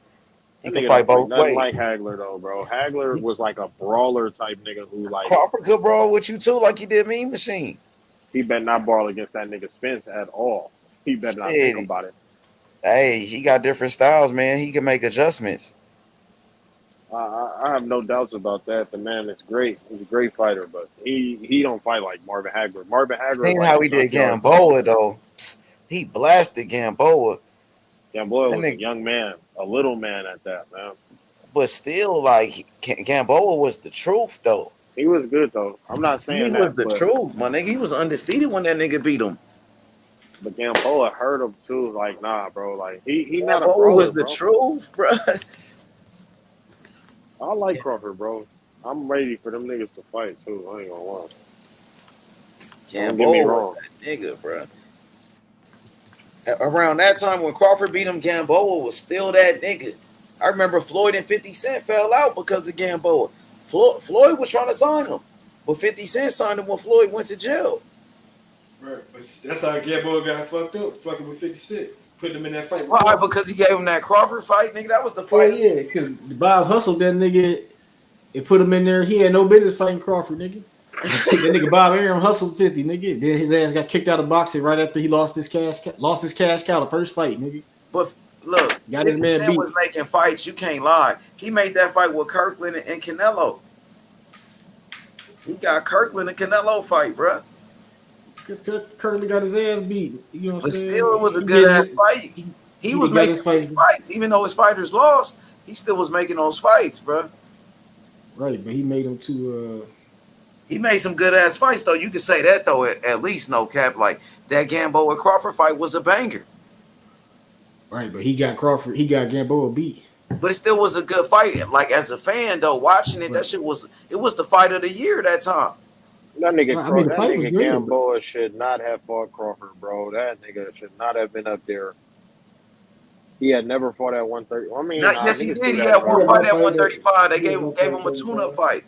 He can fight both Nothing ways. like Hagler though, bro. Hagler was like a brawler type nigga who like Crawford could brawl with you too, like he did Mean Machine. he better not brawl against that nigga Spence at all. He better not think about it. Hey, he got different styles, man. He can make adjustments. I have no doubts about that. The man is great. He's a great fighter, but he don't fight like Marvin Hagler. Marvin Hagler. Seen like how he did Gamboa though. He blasted Gamboa. Gamboa was a young man, a little man at that, man. But still, like Gamboa was the truth though. He was good though. I'm not saying he that. was the truth, my nigga. He was undefeated when that nigga beat him. But Gamboa hurt him too. Like, nah, bro. Like he not a Gamboa brawler, was the bro. truth, bro. I like Crawford, bro. I'm ready for them niggas to fight too. I ain't gonna lie. Don't get me wrong. That nigga, bro. Around that time when Crawford beat him, Gamboa was still that nigga. I remember Floyd and 50 Cent fell out because of Gamboa. Floyd was trying to sign him, but 50 Cent signed him when Floyd went to jail. Right, but that's how Gamboa got fucked up, fucking with 50 Cent, putting him in that fight. Why? Because he gave him that Crawford fight, nigga. That was the fight. Yeah, because Bob hustled that nigga and put him in there. He had no business fighting Crawford, nigga. That nigga Bob Arum hustled 50, nigga. Then his ass got kicked out of boxing right after he lost his cash cow the first fight, nigga. But look, got his man beat. Was making fights. You can't lie. He made that fight with Kirkland and Canelo. He got Kirkland and Canelo fight, bro. Because Kirkland got his ass beat. You know what I'm saying? But still, it was a good ass fight. He was making fights, even though his fighters lost. He still was making those fights, bro. Right, but he made them too. He made some good ass fights, though. You could say that, though. At least, no cap. Like that Gamboa Crawford fight was a banger. Right, but he got Crawford. He got Gamboa beat. But it still was a good fight. Like as a fan though, watching it, that shit was the fight of the year that time. That nigga, I mean, the fight was great. Gamboa should not have fought Crawford, bro. That nigga should not have been up there. He had never fought at 130. I mean, yes, he did. He had one fight at 135. They gave him a tune-up fight.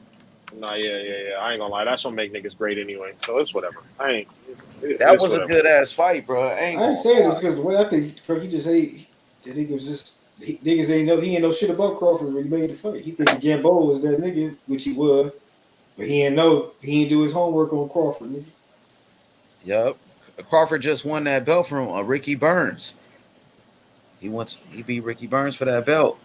Nah, yeah. I ain't gonna lie. That's what make niggas great anyway. So it's whatever. That was a good ass fight, bro. I ain't saying this because the way I think, bro, he just ain't. The niggas just niggas ain't know. He ain't know shit about Crawford when he made the fight. He think Gamboa was that nigga, which he was, but he ain't know. He ain't do his homework on Crawford, nigga. Yup. Crawford just won that belt from Ricky Burns. He beat Ricky Burns for that belt.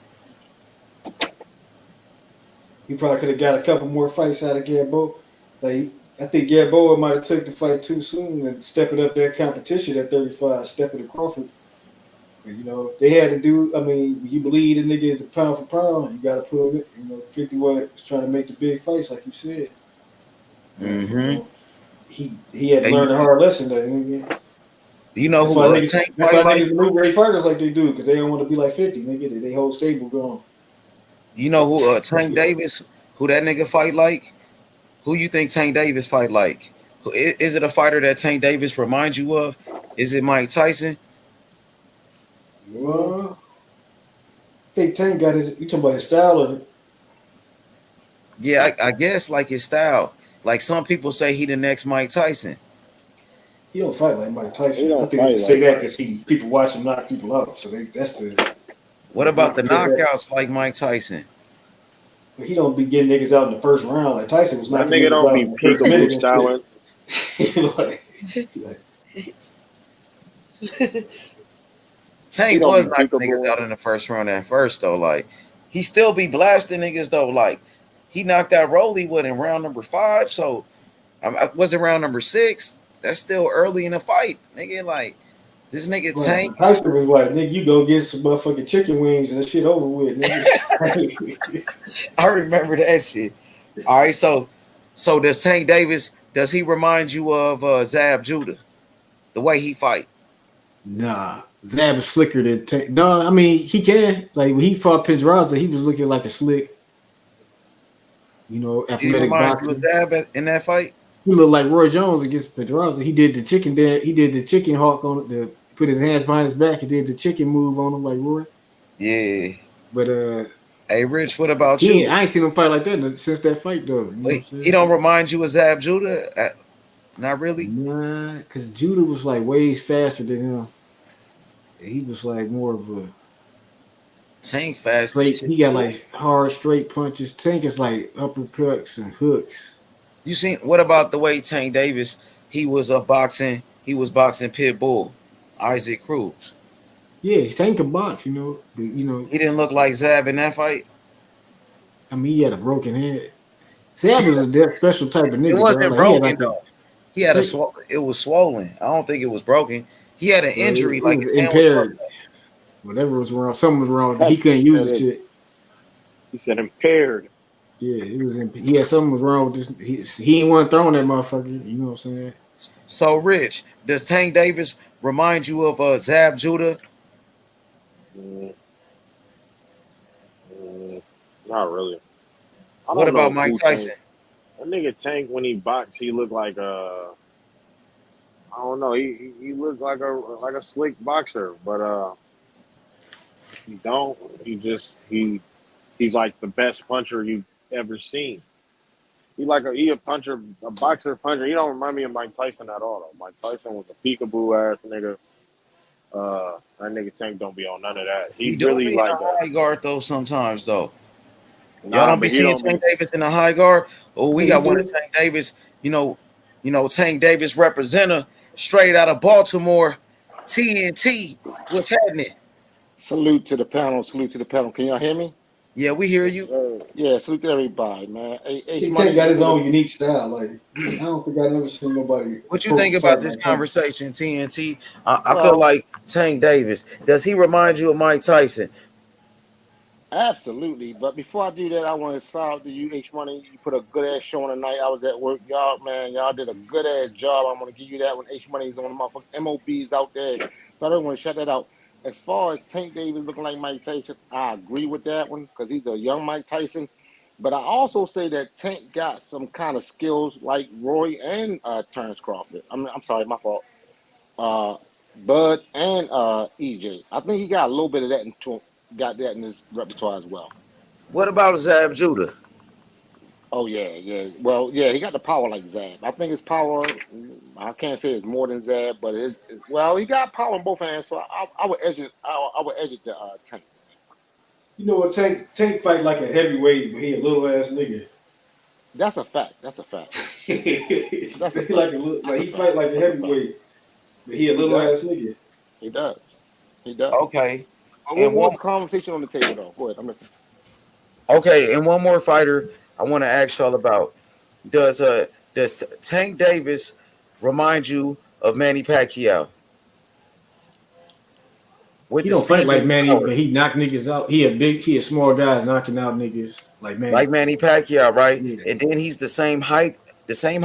He probably could have got a couple more fights out of Gamboa. Like I think Gamboa might have took the fight too soon and stepping up that competition at 35, stepping to Crawford. But, you know, they had to do. I mean, you believe the nigga is the pound for pound, you got to put it. You know, 51 was trying to make the big fights, like you said. Mm-hmm. You know, he had to learn a hard lesson there. You know that's who? Why niggas maneuver their fighters like they do because they don't want to be like 50. Nigga, they whole stable gone. You know who? Tank Davis. Who that nigga fight like? Who you think Tank Davis fight like? Is it a fighter that Tank Davis reminds you of? Is it Mike Tyson? Well, I think Tank got his. You talking about his style? Or? Yeah, I guess like his style. Like some people say he the next Mike Tyson. He don't fight like Mike Tyson. I think they just say that because people watch him knock people out. So that's the. What about the knockouts like Mike Tyson? He don't be getting niggas out in the first round like Tyson was knocking nigga niggas out. Don't be peekaboo styling. Tank was knocking niggas out in the first round at first though. Like he still be blasting niggas though. Like he knocked out Rolly in round number 5. So was it round number 6? That's still early in the fight, nigga. Like this nigga Tank. Tyson was like, nigga, you go get some motherfucking chicken wings and that shit over with, nigga. I remember that shit. All right, so does Tank Davis? Does he remind you of Zab Judah? The way he fight? Nah, Zab is slicker than Tank. No, I mean he can. Like when he fought Pedraza, he was looking like a slick, you know, athletic boxer. Did he remind you of Zab in that fight? He looked like Roy Jones against Pedraza. He did the chicken dance. He did the chicken hawk on it. Put his hands behind his back and did the chicken move on him like Roy. Yeah. But hey Rich, what about you? I ain't seen him fight like that since that fight though. Wait, he don't remind you of Zab Judah? Not really. Nah, because Judah was like way faster than him. He was like more of a Tank fast. He got like hard straight punches. Tank is like uppercuts and hooks. You seen what about the way Tank Davis? He was boxing. He was boxing Pitbull, Isaac Cruz. Yeah, Tank can box. You know, but, you know. He didn't look like Zab in that fight. I mean, he had a broken head. Zab was a special type of nigga. It wasn't like, broken though. He had it was swollen. I don't think it was broken. He had an injury, it like was impaired. Whatever was wrong, something was wrong. He couldn't use the shit. He said impaired. Yeah, he was. He had something was wrong with this. He ain't one throwing that motherfucker. You know what I'm saying? So, Rich, does Tank Davis remind you of Zab Judah? Not really. What about Mike Tyson? That nigga Tank, when he boxed, he looked like I don't know. He looked like a slick boxer, but he don't. He's like the best puncher you've ever seen. He a puncher, a boxer puncher. He don't remind me of Mike Tyson at all. Though. Mike Tyson was a peekaboo ass nigga. That nigga Tank don't be on none of that. He really be like in a high guard though sometimes though. Nah, Y'all don't be seeing Tank Davis in the high guard. Oh, we got one of Tank Davis. You know Tank Davis representative straight out of Baltimore. TNT. What's happening? Salute to the panel. Salute to the panel. Can y'all hear me? Yeah, we hear you. Yeah, salute to everybody, man. Tank got his own unique style. Like I don't think I've ever seen nobody. What you think about this conversation, TNT? I feel like Tank Davis. Does he remind you of Mike Tyson? Absolutely. But before I do that, I want to shout out to you, H Money. You put a good ass show on tonight. I was at work, y'all. Man, y'all did a good ass job. I'm gonna give you that when H Money is on the motherfucking MOBs out there. So I don't want to shut that out. as far as Tank Davis looking like Mike Tyson, I agree with that one because he's a young Mike Tyson. But I also say that Tank got some kind of skills like Roy and Terence Crawford. I'm sorry, my fault. Bud and EJ. I think he got a little bit of that in his repertoire as well. What about Zab Judah? Oh yeah. Well, yeah, he got the power like Zab. I think his power, I can't say it's more than Zab, but he got power in both hands. So I would edge it. I would edge it to Tank. You know what? Tank fight like a heavyweight, but he a little ass nigga. That's a fact. That's a fact. He fight like a heavyweight, but he a little ass nigga. He does. He does. Okay. And one conversation on the table though. Go ahead. I'm listening. Okay, and one more fighter I want to ask y'all about. Does Tank Davis remind you of Manny Pacquiao? He don't fight like Manny, but he knock niggas out. He a small guy knocking out niggas like Manny. Like Manny Pacquiao, right? Yeah. And then he's the same height as Manny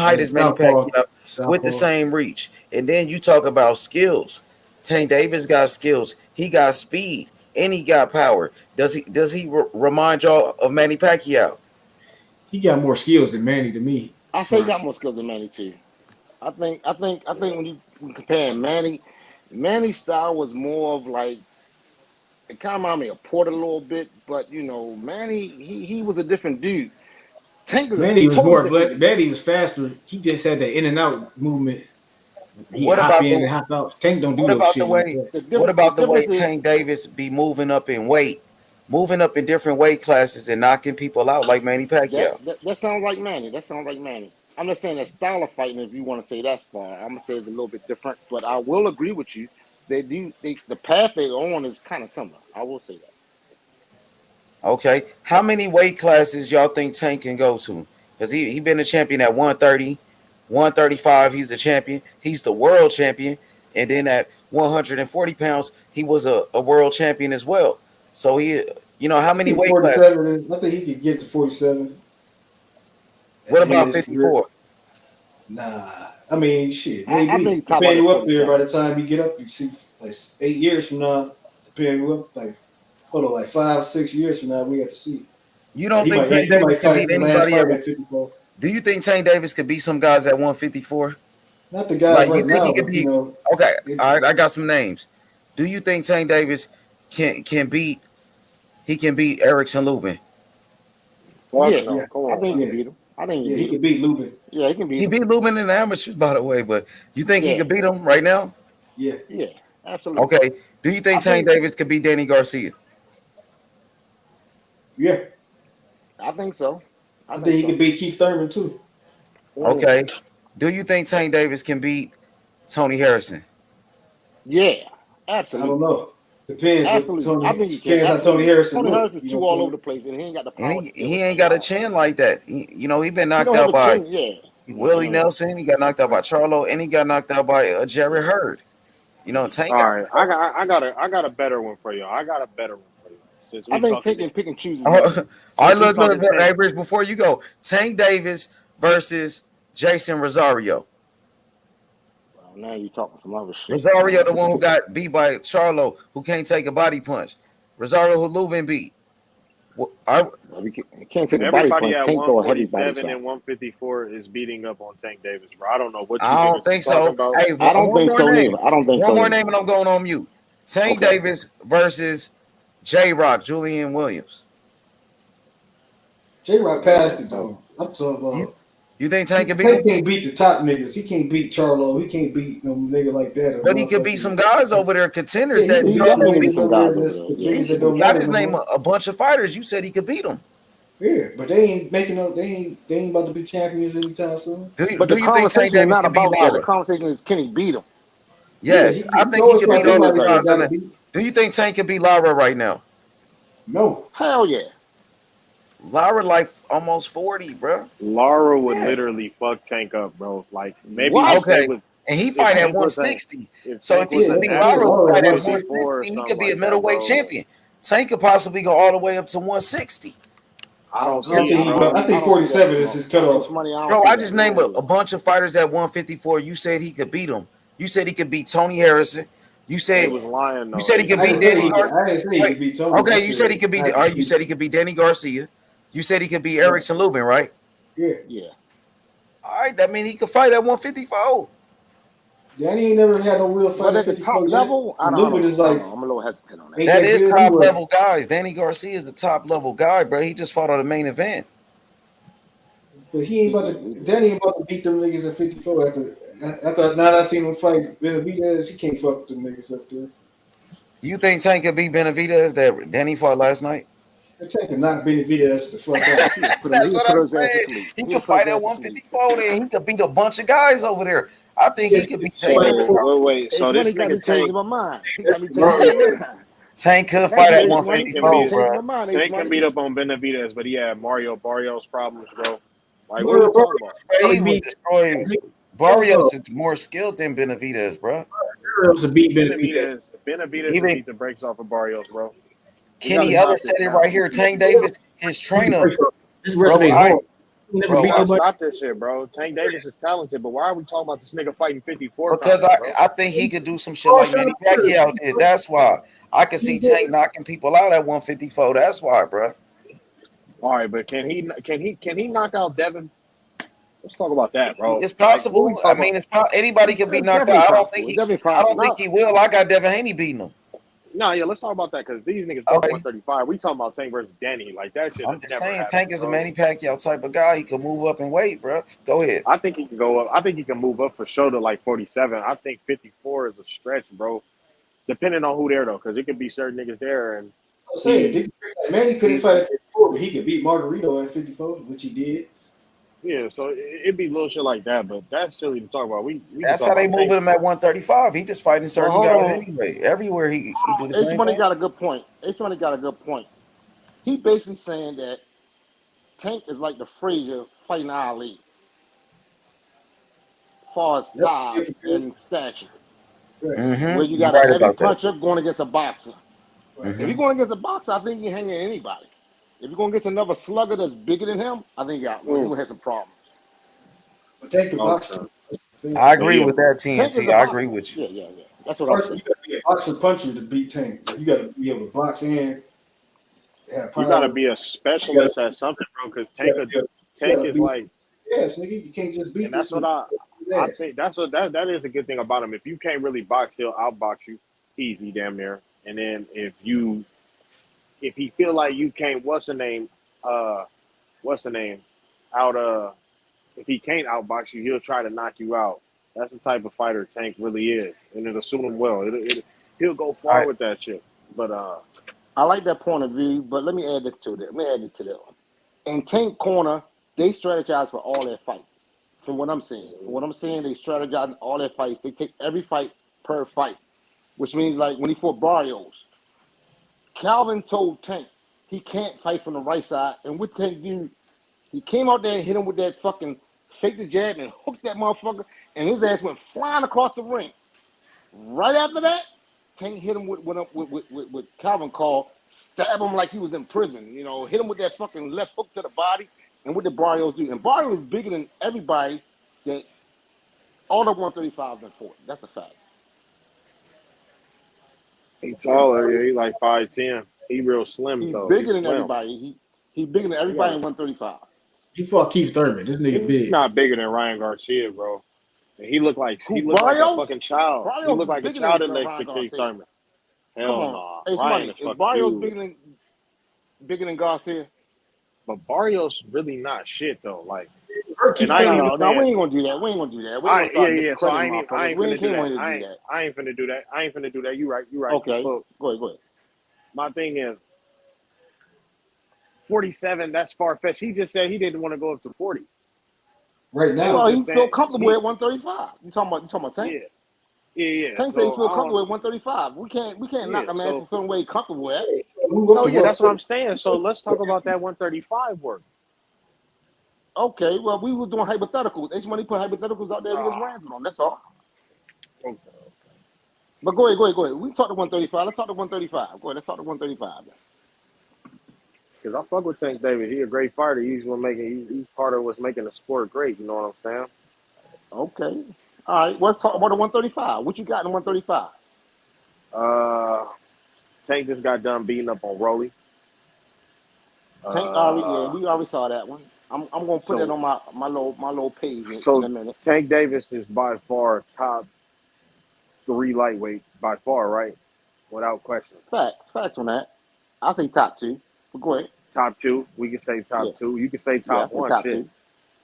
Pacquiao with the same reach. And then you talk about skills. Tank Davis got skills. He got speed and he got power. Does he remind y'all of Manny Pacquiao? He got more skills than Manny to me. I say he got more skills than Manny too. I think when you compare Manny's style was more of like, it kind of reminded me of Porter a little bit, but you know, Manny, he was a different dude. Tank is Manny was more athletic. Manny was faster. He just had the in and out movement. What about in and hop out? Tank don't do that shit. What about the way Tank Davis be moving up in weight, moving up in different weight classes and knocking people out like Manny Pacquiao? That sounds like Manny. I'm just saying that style of fighting, if you want to say that's far, I'm gonna say it's a little bit different. But I will agree with you. The path they're on is kind of similar. I will say that. Okay. How many weight classes y'all think Tank can go to? Because he been a champion at 130, 135, he's a champion. He's the world champion. And then at 140 pounds, he was a world champion as well. So how many weight classes? I think he could get to 47. What about 54? Nah. I mean, shit. I think depending who up there by the time you get up, you see like 8 years from now, depending who up, like 5 or 6 years from now, we have to see. You don't think Tank Davis can beat anybody at 54? Do you think Tank Davis could beat some guys at 154? Not the guys right now. Okay, all right, I got some names. Do you think Tank Davis can beat Erickson Lubin? I think he can beat him. I think he can beat Lubin. Yeah, he can beat him. He beat Lubin in the amateurs, by the way, but you think he could beat him right now? Yeah, absolutely. Okay. Do you think Tank Davis could beat Danny Garcia? Yeah. I think so. I think he could beat Keith Thurman too. Okay. Do you think Tank Davis can beat Tony Harrison? Yeah, absolutely. I don't know. Depends. Absolutely. I think he can. Depends how Tony Harrison. Tony Harrison's too all over the place, and he ain't got the power. And he ain't got a chin like that. He been knocked out by Willie Nelson. He got knocked out by Charlo, and he got knocked out by Jerry Hurd. Tank. All right, I got a better one for y'all. I think Tank can pick and choose. All right, look, hey, Rich, before you go, Tank Davis versus Jason Rosario. Well, now you're talking some other shit. Rosario, the one who got beat by Charlo, who can't take a body punch. Rosario, who Lubin beat. Can't take a body punch. At Tank 147 and 154 is beating up on Tank Davis, bro. I don't know what. I don't think so. Hey, I don't think so neither. One more name, and I'm going on mute. Tank Davis versus J-Rock, Julian Williams. J-Rock passed it though. I'm talking about. You think Tank can beat him? Tank can't beat the top niggas. He can't beat Charlo. He can't beat no nigga like that. But he could beat some guys over there, contenders that I just name a bunch of fighters. You said he could beat them. Yeah, but they ain't making up. They ain't about to be champions anytime soon. But the conversation is not about that. The conversation is, can he beat him? Yes, I think he can beat all those guys. Do you think Tank can beat Lara right now? No. Hell yeah. Lara like almost 40, bro. Lara would literally fuck Tank up, bro. Like maybe and he fight at 160. So if he can beat Lara fight at 160, he could be a middleweight champion. Tank could possibly go all the way up to 160. I think 47 is his cutoff. Bro, I just named a bunch of fighters at 154. You said he could beat them. You said he could beat Tony Harrison, You said They was lying though. you said he could They beat was Danny lying. Garcia. I didn't say he could beat Tony. Okay, you said he could beat. You said he could beat Danny Garcia. You said he could beat Erickson Lubin, right? Yeah. Yeah. All right, that means he could fight at 154. Danny ain't never had no real fight But at at the 54 top yet. level, I don't Lubin know. is like, I'm a little hesitant on that. ain't That that is good top anyway. level guys. Danny Garcia is the top level guy, bro. He just fought on the main event. But he ain't about to. Danny ain't about to beat them niggas at 54. After now that I seen him fight Benavidez, he can't fuck with them niggas up there. You think Tank could beat Benavidez that Danny fought last night? They're taking knock Benavidez the fuck out. That's what I'm saying. He could fight at 154 and he could beat a bunch of guys over there. I think he could beat Jason. Wait. So this got me nigga changing Tank, my mind. He got me changing my mind. Tank could fight at H-Money, 154, bro. my mind, Tank H-Money. can beat up on Benavidez, but he had Mario Barrios problems, bro. Like, what are Morrell, we talking about? He would destroy. Barrios is more skilled than Benavidez, bro. Morrell's a beat Benavidez. Benavidez Even beat the brakes off of Barrios, bro. Kenny Ellis said it right here. Tank Davis, his trainer. This wrestling ain't hard. He never beat nobody. Stop this shit, bro. Tank Davis is talented, but why are we talking about this nigga fighting 54? Because I think he could do some shit like Manny Pacquiao did. That's why I could see Tank knocking people out at 154. That's why, bro. All right, but can he knock out Devin? Let's talk about that, bro. It's possible. Like, I mean, anybody can be knocked out. I don't think he will. I got Devin Haney beating him. No, yeah, let's talk about that because these niggas both 135. We talking about Tank versus Danny. Like that shit. I'm just saying, Tank is a Manny Pacquiao type of guy. He can move up in weight, bro. Go ahead. I think he can go up. I think he can move up for sure to like 47. I think 54 is a stretch, bro. Depending on who there though, because it could be certain niggas there. And I'm saying Manny couldn't fight at 54, but he could beat Margarito at 54, which he did. yeah, so it'd be little shit like that, but that's silly to talk about. We That's how they moving him at 135. He just fighting certain guys anyway. Everywhere he do the same H-Money thing. got a good point. H-Money got a good point. He basically saying that Tank is like the Frazier fighting Ali, as far as size and stature. Where you got a heavy puncher going against a boxer. If you're going against a boxer, I think you can hang in anybody. If you're going against another slugger that's bigger than him, I think you're going to have some problems. But take the boxer. I agree with that, TNT. I agree with you. Yeah. That's what I'm saying. You got to be a boxer puncher to beat Tank. You got to be able to box in. You got to be a specialist at something, bro, because Tank is like. Yes, nigga, you can't just beat. And that's what I think. That is a good thing about him. If you can't really box, he'll outbox you easy, damn near. And then if he feel like you can't, if he can't outbox you, he'll try to knock you out. That's the type of fighter Tank really is, and it'll suit him well. He'll go far with that shit. But I like that point of view. But let me add this to that. In Tank corner, they strategize for all their fights. From what I'm seeing, they strategize all their fights. They take every fight per fight, which means like when he fought Barrios, Calvin told Tank he can't fight from the right side, and what Tank do? He came out there and hit him with that fucking fake the jab and hooked that motherfucker, and his ass went flying across the ring. Right after that, Tank hit him with Calvin called stab him like he was in prison. You know, hit him with that fucking left hook to the body. And what did Barrios do? And Barrios is bigger than everybody that all the 135s and 40. That's a fact. He taller. Yeah, he like 5'10". He real slim though. Bigger than everybody. He bigger than everybody in 135. He fought Keith Thurman. This nigga big. He's not bigger than Ryan Garcia, bro. And he looked like a fucking child. Barrios he looked like a bigger child than that next to Ryan Keith Garcia. Thurman. Hell no. Ryan is Barrios bigger than Garcia? But Barrios really not shit though. Like, and we ain't gonna do that. We ain't gonna do that. So I ain't finna do that. You right. Okay. Look, go ahead. My thing is 47. That's far fetched. He just said he didn't want to go up to 40. Right now, well, he feel comfortable at 135. You talking about Tank? Yeah. Tank said he feel comfortable at 135. We can't knock a man for feeling where he's comfortable at. That's what I'm saying. So let's talk about that 135 work. Okay, well, we was doing hypotheticals. H-Money put hypotheticals out there. We just ran on. That's all. Okay. But go ahead. We talk to 135. Let's talk to 135. Go ahead. Let's talk to 135. Because I fuck with Tank Davis. He's a great fighter. He's part of what's making the sport great. You know what I'm saying? Okay. All right. Let's talk about the 135. What you got in 135? Tank just got done beating up on Rolly. Tank already, we already saw that one. I'm gonna put it on my little page in a minute. Tank Davis is by far top 3 lightweight by far, right? Without question. Facts on that. I'll say top 2. But go ahead. Top 2. We can say top 2. You can say top 1. Top shit. 2.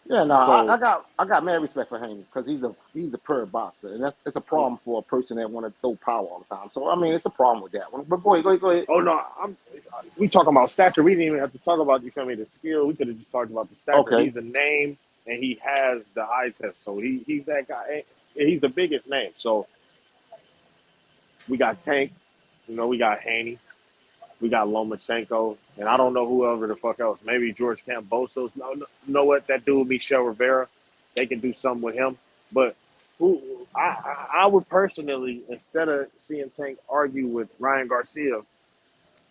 Yeah, no, So, I got mad respect for Haney because he's a pure boxer, and it's a problem for a person that want to throw power all the time. So I mean, it's a problem with that one. But go ahead. Oh no, we talking about stature. We didn't even have to talk about the skill. We could have just talked about the stature. Okay. He's a name, and he has the eye test. So he's that guy. He's the biggest name. So we got Tank. We got Haney. We got Lomachenko, and I don't know whoever the fuck else. Maybe George Kambosos. No, know what? That dude, Michel Rivera. They can do something with him. But I would personally, instead of seeing Tank argue with Ryan Garcia,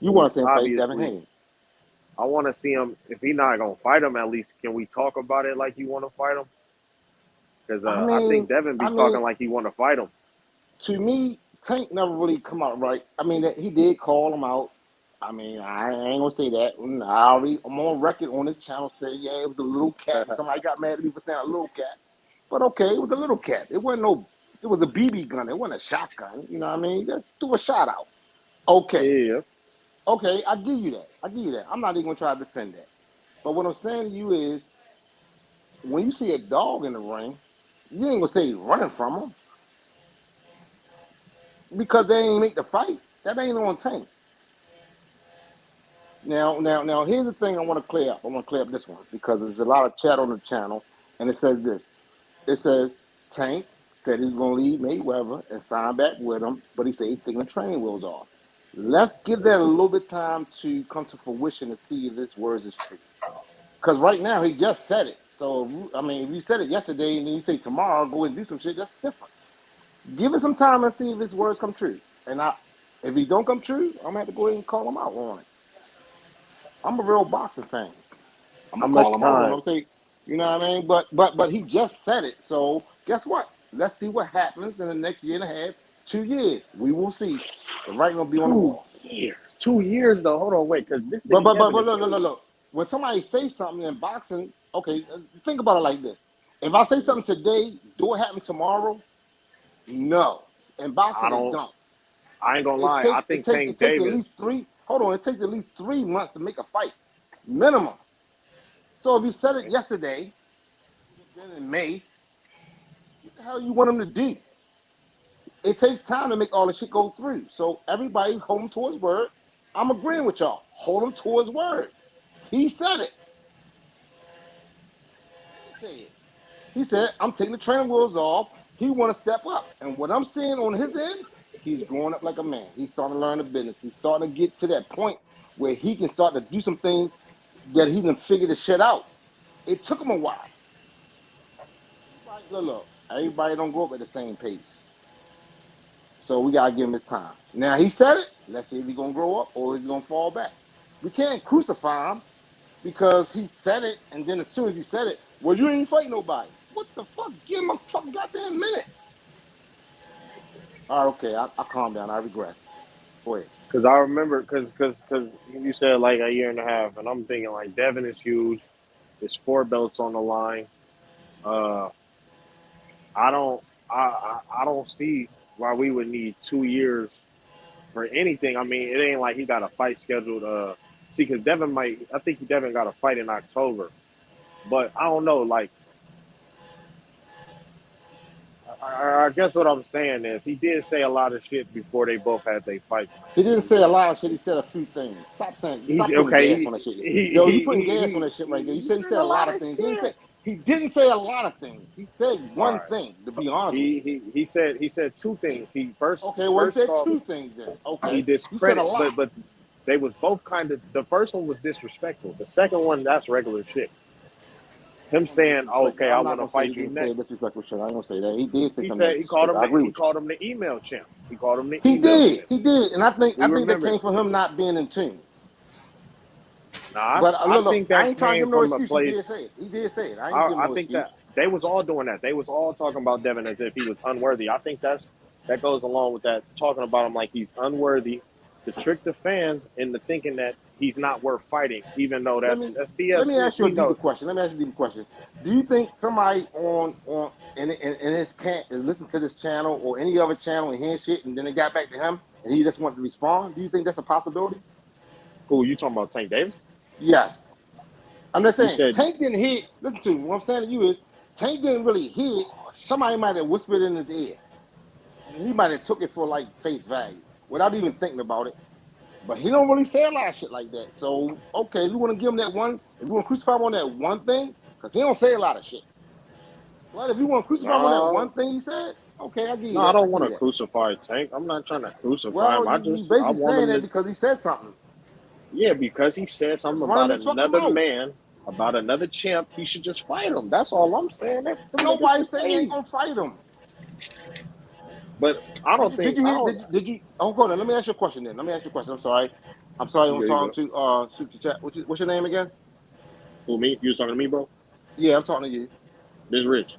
you want to see him fight Devin Haney. I want to see him. If he's not gonna fight him, at least can we talk about it like you want to fight him? Because I think Devin be talking like he want to fight him. To me, Tank never really come out right. I mean, he did call him out. I mean, I ain't gonna say that. I'm on record on this channel saying, yeah, it was a little cat. Somebody got mad at me for saying a little cat. But okay, it was a little cat. It was a BB gun. It wasn't a shotgun. You know what I mean? Just threw a shot out. Okay. Yeah. Okay, I give you that. I'm not even gonna try to defend that. But what I'm saying to you is, when you see a dog in the ring, you ain't gonna say you're running from him. Because they ain't make the fight. That ain't on Tank. Now, here's the thing I want to clear up. I want to clear up this one because there's a lot of chat on the channel, and it says this. It says Tank said he was going to leave Mayweather and sign back with him, but he said he's taking the training wheels off. Let's give that a little bit of time to come to fruition and see if this word is true. Because right now, he just said it. So, I mean, if you said it yesterday and then you say tomorrow, go and do some shit, that's different. Give it some time and see if his words come true. And if he don't come true, I'm going to have to go ahead and call him out on it. I'm a real boxing fan. I'm going to call him out on it. I'm say, you know what I mean? But he just said it. So guess what? Let's see what happens in the next year and a half, 2 years. We will see. The right going to be on the wall. 2 years though. Hold on, wait, because this. But look. When somebody says something in boxing, okay, think about it like this. If I say something today, do it happen tomorrow? No. In boxing, it don't. I ain't gonna lie. I think Tank Davis. Davis. At least 3. Hold on. It takes at least 3 months to make a fight, minimum. So if you said it yesterday, in May, what the hell you want him to do? It takes time to make all this shit go through. So everybody hold him to his word. I'm agreeing with y'all. Hold him to his word. He said it. He said, I'm taking the training wheels off. He want to step up. And what I'm seeing on his end, he's growing up like a man. He's starting to learn the business. He's starting to get to that point where he can start to do some things that he can figure the shit out. It took him a while. Look, everybody don't grow up at the same pace. So we got to give him his time. Now, he said it. Let's see if he's going to grow up or he's going to fall back. We can't crucify him because he said it, and then as soon as he said it, well, you ain't fight nobody. What the fuck? Give him a fucking goddamn minute. All right, okay, I'll calm down. I regress. Go ahead. Because I remember, because you said like a year and a half, and I'm thinking like Devin is huge. There's 4 belts on the line. I don't see why we would need 2 years for anything. I mean, it ain't like he got a fight scheduled. See, because I think Devin got a fight in October. But I don't know, like, I guess what I'm saying is he did say a lot of shit before they both had their fights. He didn't say a lot of shit. He said a few things. Stop putting gas on that shit. You putting gas on that shit right there. You said he said a lot of things. He didn't say a lot of things. He said one thing, to be honest. He said 2 things. He said 2 things then. Okay. He discredited, but they was both kind of. The first one was disrespectful. The second one, that's regular shit. Him saying, "Oh, okay, I want to fight you next." Disrespectful shit. I ain't gonna say that. He did say he something. Said, he called him the email champ. He called him the he email did. champ. He did, and I think that came from him not being in tune. Nah, but I think that I ain't trying to give him no excuse. Place, he did say it. I think excuse. That they was all doing that. They was all talking about Devin as if he was unworthy. I think that's that goes along with that, talking about him like he's unworthy, to trick the fans into thinking that he's not worth fighting, even though Let that's me BS. ask you a We deeper know. question. Do you think somebody on in his can't listen to this channel or any other channel and hear shit, and then they got back to him and he just wanted to respond? Do you think that's a possibility? Who you talking about, Tank Davis? Yes. I'm just You saying said Tank didn't hear. Listen to me. What I'm saying to you is Tank didn't really hear it. Somebody might have whispered in his ear, and he might have took it for like face value without even thinking about it. But he don't really say a lot of shit like that. So, okay, we want to give him that one. If we want to crucify him on that one thing, because he don't say a lot of shit. But if you want to crucify him on that one no, thing he said, okay, I give you no, I that. don't want to crucify Tank. I'm not trying to crucify him. Well, you I basically want saying him that to. because he said something. Yeah, because he said Just something run about him his fucking another mouth. man, about another champ. He should just fight him. That's all I'm saying. Them niggas Nobody the say he ain't same. gonna fight him. But I don't Did think you I hear? don't. Did you? Oh, hold on. Let me ask you a question then. I'm sorry. I'm You talking go. to Super Chat. What's your name again? Who, me? You was talking to me, bro? Yeah, I'm talking to you. This Rich.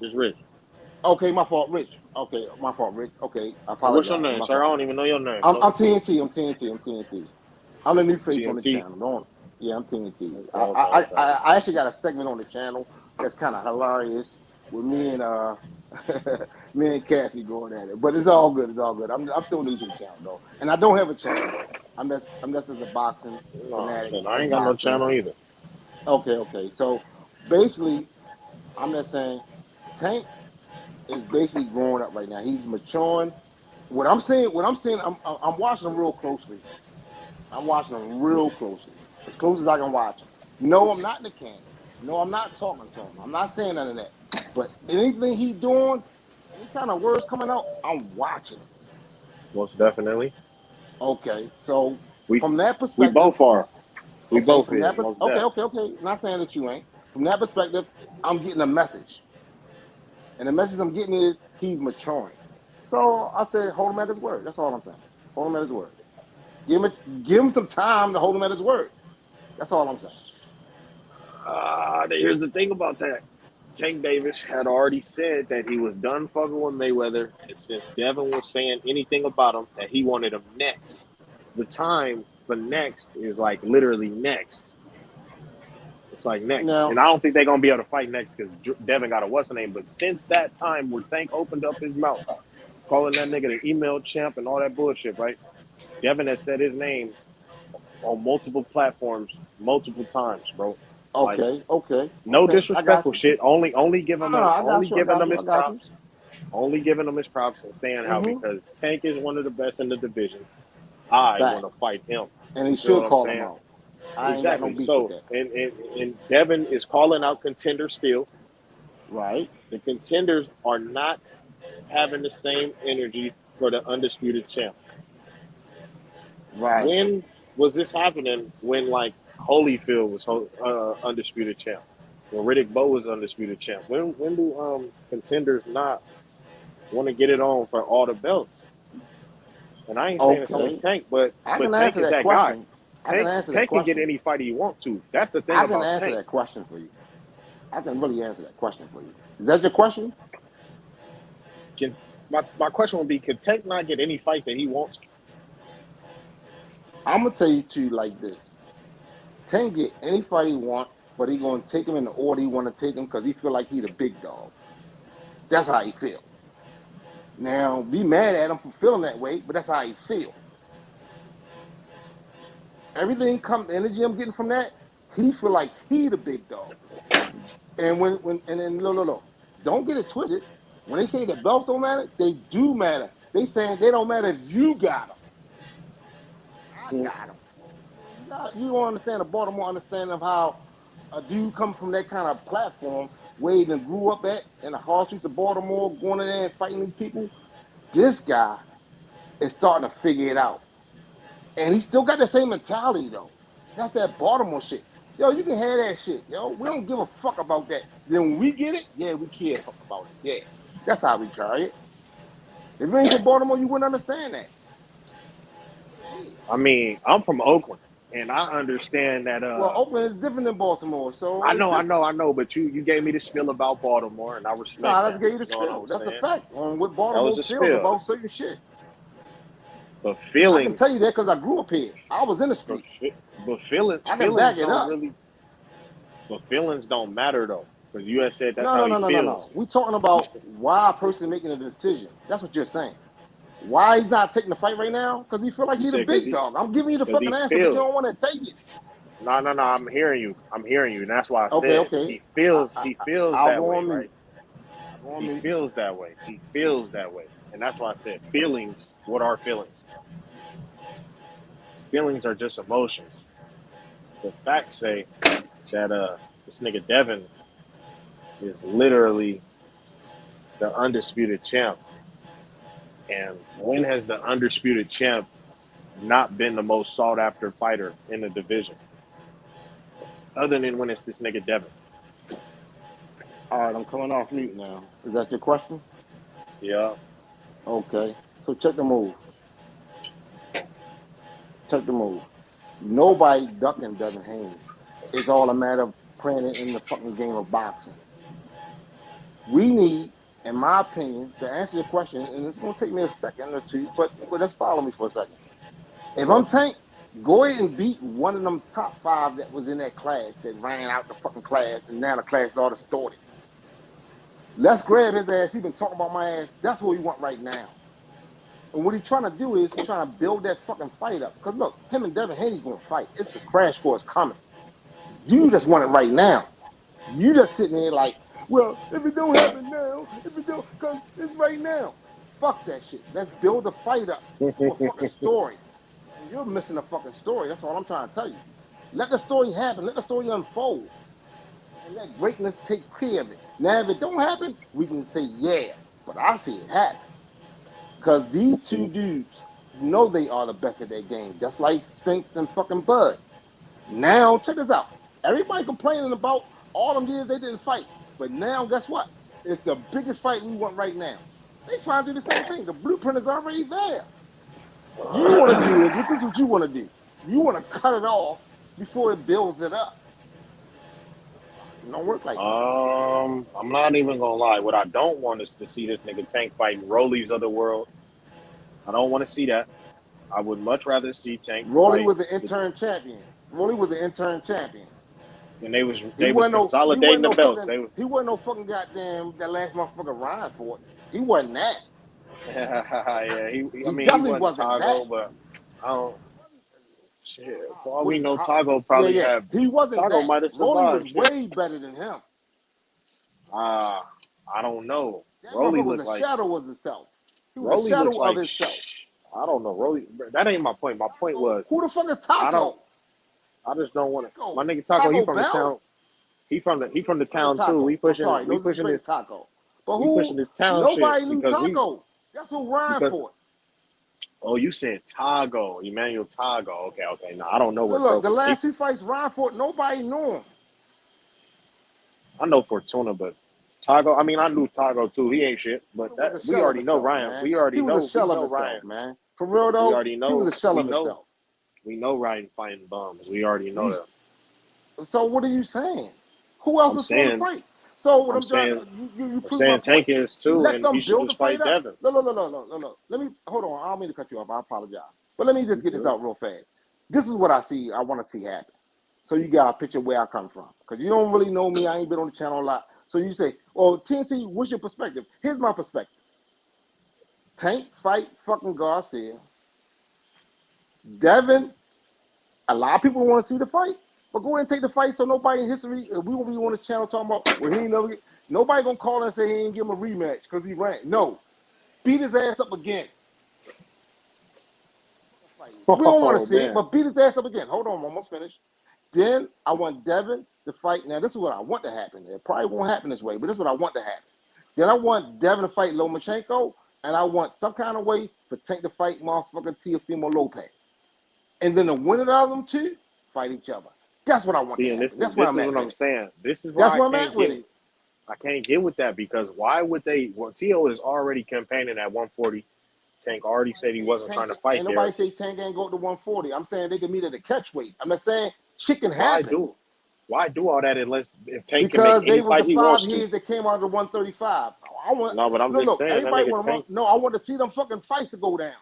Okay, my fault, Rich. Okay, my fault, Rich. Okay, I What's your apologize. name, My sir? I fault. don't even know your name. I'm So TNT. I'm TNT. I'm the new face on the TNT. channel. Don't. Yeah, I'm TNT. Okay. I actually got a segment on the channel that's kind of hilarious with me and me and Cassie going at it. But it's all good. It's all good. I'm still new to the channel though, and I don't have a channel. I'm just as a boxing No, fanatic shit, I of ain't got no boxing. channel either. Okay. So basically, I'm just saying, Tank is basically growing up right now. He's maturing. I'm watching him real closely. I'm watching him real closely, as close as I can watch him. No, I'm not in the camp. No, I'm not talking to him. I'm not saying none of that. But anything he doing, any kind of words coming out, I'm watching it. Most definitely. Okay, so We from that we perspective, both are. We okay, both from is that most okay, deaf. not saying that you ain't. From that perspective, I'm getting a message, and the message I'm getting is he's maturing. So I said, hold him at his word. That's all I'm saying. Hold him at his word. Give him some time to hold him at his word. That's all I'm saying. Here's the thing about that. Tank Davis had already said that he was done fucking with Mayweather, and since Devin was saying anything about him, that he wanted him next. The time for next is like literally next. It's like next, Now, and I don't think they're gonna be able to fight next because Devin got a what's the name. But since that time where Tank opened up his mouth, calling that nigga the email champ and all that bullshit, right? Devin has said his name on multiple platforms multiple times, bro. Like, okay. no I got disrespectful you. shit. Only No, I got you. giving him his I got you. props. Only giving him his props and saying how Mm-hmm. because Tank is one of the best in the division, I Fact. want to fight him. And he You feel should what I'm call him saying? out. I ain't got no Exactly. beef with So, that. and Devin is calling out contenders still. Right. The contenders are not having the same energy for the undisputed champ. Right. When was this happening? When like Holyfield was undisputed champ, when Riddick Bowe was undisputed champ. When do contenders not want to get it on for all the belts? And I ain't saying it's only Okay. Tank, but I can Tank answer is that that guy. question. I can answer that Tank can get question. any fight he wants to. That's the thing I can about answer Tank. that question for you. I can really answer that question for you. Is that your question? My question would be: can Tank not get any fight that he wants? I'm gonna tell you two like this. Tank get any fight he want, but he gonna take him in the order he want to take him because he feel like he the big dog. That's how he feel. Now, be mad at him for feeling that way, but that's how he feel. Everything the energy I'm getting from that, he feel like he the big dog. And then look, don't get it twisted. When they say the belts don't matter, they do matter. They saying they don't matter if you got them. I got them. You don't understand the Baltimore understanding of how a dude come from that kind of platform where he done grew up at in the hard streets of Baltimore, going in there and fighting these people. This guy is starting to figure it out. And he still got the same mentality though. That's that Baltimore shit. Yo, you can have that shit, yo. We don't give a fuck about that. Then when we get it, yeah, we care about it. Yeah. That's how we carry it. If you ain't from Baltimore, you wouldn't understand that. I mean, I'm from Oakland, And I understand that. Well, Oakland is different than Baltimore, so I it's different. know. But you gave me the spiel about Baltimore, and I respect Nah, that. let's get you the You know what spill. I'm That's a saying? fact on what That Baltimore was a feels spill. about certain shit. But I feelings. can tell you that because I grew up here. I was in the street. But feelings. I can Feelings back it don't up. really. But feelings don't matter though, because you had said that's No, how no, he no, no, no, feels. no. We're talking about why a person making a decision. That's what you're saying. Why he's not taking the fight right now? Because he feel like You he's the said because big dog. I'm giving you the because fucking he answer, but you feels. don't want to take it. No. I'm hearing you. And that's why I Okay, said okay. he feels. He feels I'll that go way, on right? mute. I'll go on He mute. feels that way. He feels that way, and that's why I said feelings. What are feelings? Feelings are just emotions. The facts say that this nigga Devin is literally the undisputed champ. And when has the undisputed champ not been the most sought after fighter in the division? Other than when it's this nigga Devin. All right, I'm coming off mute now. Is that your question? Yeah. Okay. So check the move. Check the move. Nobody ducking Devin Haney. It's all a matter of playing it in the fucking game of boxing. We need, in my opinion, to answer your question, and it's going to take me a second or two, but let's follow me for a second. If I'm Tank, go ahead and beat one of them top 5 that was in that class that ran out the fucking class, and now the class is all distorted. Let's grab his ass. He been talking about my ass. That's what we want right now. And what he's trying to do is he's trying to build that fucking fight up. Because look, him and Devin Haney going to fight. It's the crash course coming. You just want it right now. You just sitting there like, well, if it don't happen now, if it don't, because it's right now. Fuck that shit. Let's build the fight up for a fucking story. And you're missing a fucking story. That's all I'm trying to tell you. Let the story happen. Let the story unfold. And let greatness take care of it. Now, if it don't happen, we can say, yeah. But I see it happen. Because these two dudes know they are the best at their game. Just like Spence and fucking Bud. Now, check this out. Everybody complaining about all them years they didn't fight. But now, guess what? It's the biggest fight we want right now. They trying to do the same thing. The blueprint is already there. You want to do is, this is what you want to do. You want to cut it off before it builds it up. It don't work like that. I'm not even gonna lie. What I don't want is to see this nigga Tank fighting Rollies of the world. I don't want to see that. I would much rather see Tank. Rolly was the interim champion. And they was consolidating the belts. He wasn't no fucking goddamn that last motherfucker Ryan for it. He wasn't that. Yeah, he definitely wasn't Tago, that. but I don't. Shit, for all we know, Tago probably had. He wasn't Tago that. might have Rolly survived. was way better than him. I don't know. That Rolly motherfucker was looked a like shadow of himself. He was Rolly a shadow looks like of himself. I don't know. Rolly, that ain't my point. My point was who the fuck is Taco? I just don't want to. My nigga Taco, he from the town. He from the town too. We pushing. We pushing this Taco. But we pushing this town nobody shit knew Taco. That's who Ryan for. Oh, you said Tago, Emmanuel Tago. Okay. No, I don't know what. Look, the last 2 fights Ryan fought, nobody knew him. I know Fortuna, but Tago. I mean, I knew Tago too. He ain't shit, but we already know Ryan. Man. We already know. He was a shell of himself, Ryan, man. For real though, we already know. He was a shell of himself. We know Ryan fighting bums. We already know that. So what are you saying? Who else is going to fight? So what I'm saying, you prove my point. Tank is too, Let and them he should build the just fight fight up. Devin. Look. Let me hold on. I don't mean to cut you off. I apologize. But let me just get this out real fast. This is what I see. I want to see happen. So you got a picture where I come from, because you don't really know me. I ain't been on the channel a lot. So you say, "Oh, TNT, what's your perspective?" Here's my perspective. Tank fight fucking Garcia. Devin. A lot of people want to see the fight. But go ahead and take the fight so nobody in history, we won't be on the channel talking about, well, he ain't never get, nobody gonna call and say he ain't give him a rematch because he ran. No. Beat his ass up again. We don't want to see it, but beat his ass up again. Hold on, I'm almost finished. Then I want Devin to fight. Now, this is what I want to happen. It probably won't happen this way, but this is what I want to happen. Then I want Devin to fight Lomachenko, and I want some kind of way for Tank to fight motherfucking Teofimo Lopez. And then the winner of them two fight each other. That's what I want to happen. That's where I'm at. This is what I'm saying. This is why I can't get with that, because why would they? Well, Tio is already campaigning at 140 Tank already said he wasn't trying to fight Ain't there. nobody say Tank ain't go to 140. I'm saying they can meet at the catch weight. I'm not saying shit can Why happen. Why do all that unless if Tank Because can make any they was fight the he 5 wants to? years that came out of the 135. No, but I'm just saying that everybody nigga want Tank. no, I want to see them fucking fights to go down.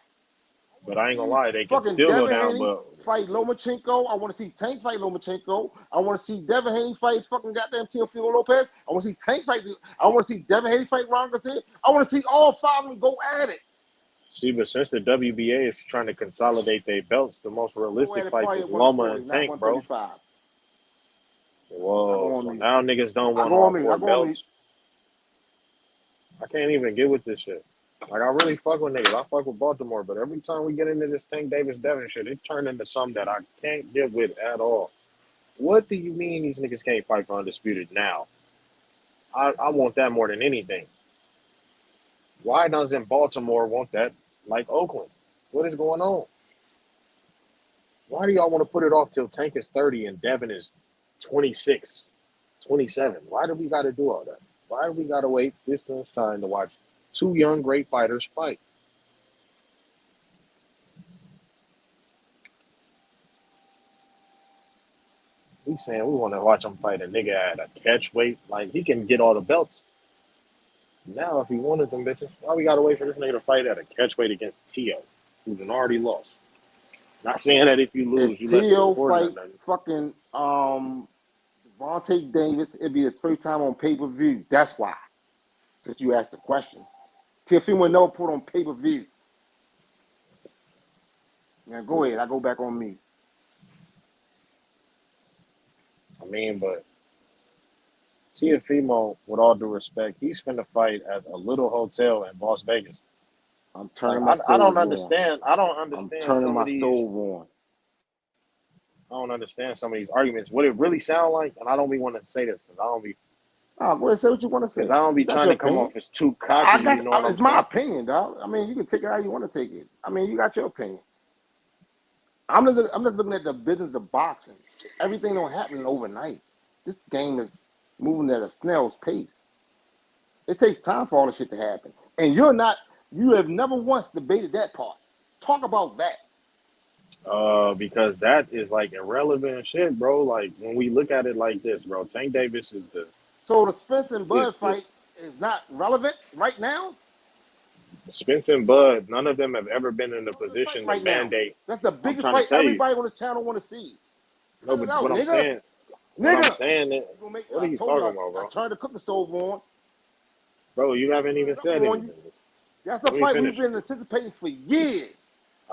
But I ain't gonna lie, they can Fucking still go Devin down. Haney But fight Lomachenko. I want to see Tank fight Lomachenko. I want to see Devin Haney fight fucking goddamn Teofimo Lopez. I want to see Tank fight. I want to see Devin Haney fight Ron Garcia. I want to see all 5 of them go at it. see, but since the WBA is trying to consolidate their belts, the most realistic fights is Loma and Tank, bro. Whoa, so now niggas don't want all 4 belts. I can't even get with this shit. Like, I really fuck with niggas. I fuck with Baltimore, but every time we get into this Tank Davis Devin shit, it turned into something that I can't get with at all. What do you mean these niggas can't fight for Undisputed now? I want that more than anything. Why doesn't Baltimore want that like Oakland? What is going on? Why do y'all want to put it off till Tank is 30 and Devin is 26, 27? Why do we got to do all that? Why do we got to wait this much time to watch 2 young, great fighters fight? We saying we want to watch him fight a nigga at a catch weight. Like, he can get all the belts. Now, if he wanted them bitches, why we got to wait for this nigga to fight at a catch weight against Tio, who's an already lost? Not saying that if you lose, you let the Tio record fight fucking Gervonta Davis, it'd be his first time on pay-per-view. That's why. Since you asked the question. Teofimo never put on pay-per-view. Now go ahead. I go back on me. I mean, but Teofimo, with all due respect, he's finna fight at a little hotel in Las Vegas. I'm turning Like, my I don't stove understand. I don't understand I'm turning some my of these. stove on. I don't understand some of these arguments. What it really sound like, and I don't be want to say this because I don't be. Oh, go ahead, say what you want to say. Because I don't be That's trying your to come opinion. off as too cocky. You know what I'm It's my saying? opinion, dog. I mean, you can take it how you want to take it. I mean, you got your opinion. I'm just looking at the business of boxing. Everything don't happen overnight. This game is moving at a snail's pace. It takes time for all this shit to happen. And you have never once debated that part. Talk about that. Because that is like irrelevant shit, bro. Like, when we look at it like this, bro, Tank Davis is the. So the Spence and Bud fight is not relevant right now? Spence and Bud, none of them have ever been in a position to mandate. That's the biggest fight everybody on this channel want to see. No, but what I'm saying, what I'm saying is, what are you talking about, bro? I turned the cooking stove on. Bro, you haven't even said anything. That's a fight we've been anticipating for years.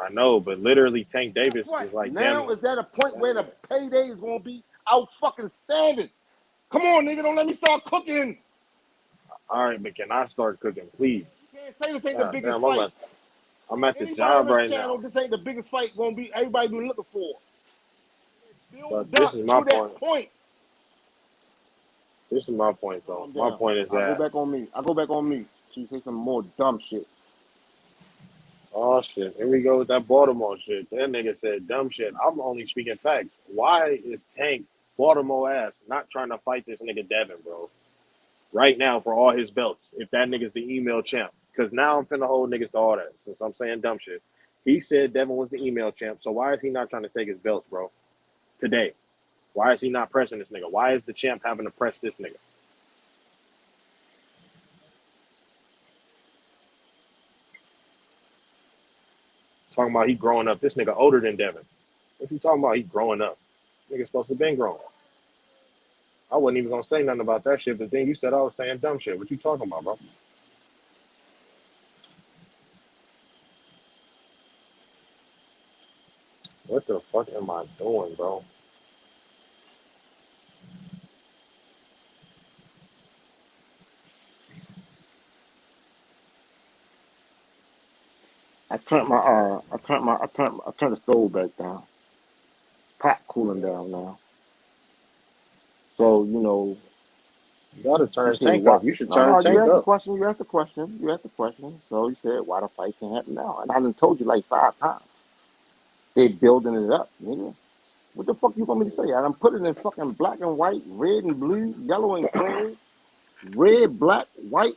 I know, but literally Tank Davis is like, now is that a point where the payday is going to be out fucking standing? Come on, nigga, don't let me start cooking. All right, but can I start cooking, please? You can't say this ain't the biggest damn, fight. I'm at the Anybody job on this right channel, now. this ain't the biggest fight going to be everybody been looking for. But this is my point. This is my point, though. My point is that. I go back on me. She say some more dumb shit. Oh, shit. Here we go with that Baltimore shit. That nigga said dumb shit. I'm only speaking facts. Why is Tank, Baltimore ass, not trying to fight this nigga Devin, bro? Right now for all his belts, if that nigga's the email champ. Because now I'm finna hold niggas to all that, since I'm saying dumb shit. He said Devin was the email champ, so why is he not trying to take his belts, bro? Today. Why is he not pressing this nigga? Why is the champ having to press this nigga? Talking about he growing up. This nigga older than Devin. What you talking about? He growing up. Nigga supposed to been grown. I wasn't even gonna say nothing about that shit, but then you said I was saying dumb shit. What you talking about, bro? What the fuck am I doing, bro? I turned the stove back down. Pot cooling down now. So, you know. You gotta turn Tank up. You should turn Tank up. You asked the question. So you said, why the fight can't happen now? And I done told you like 5 times. They building it up, nigga. What the fuck you want me to say? I done put it in fucking black and white, red and blue, yellow and green, red, black, white.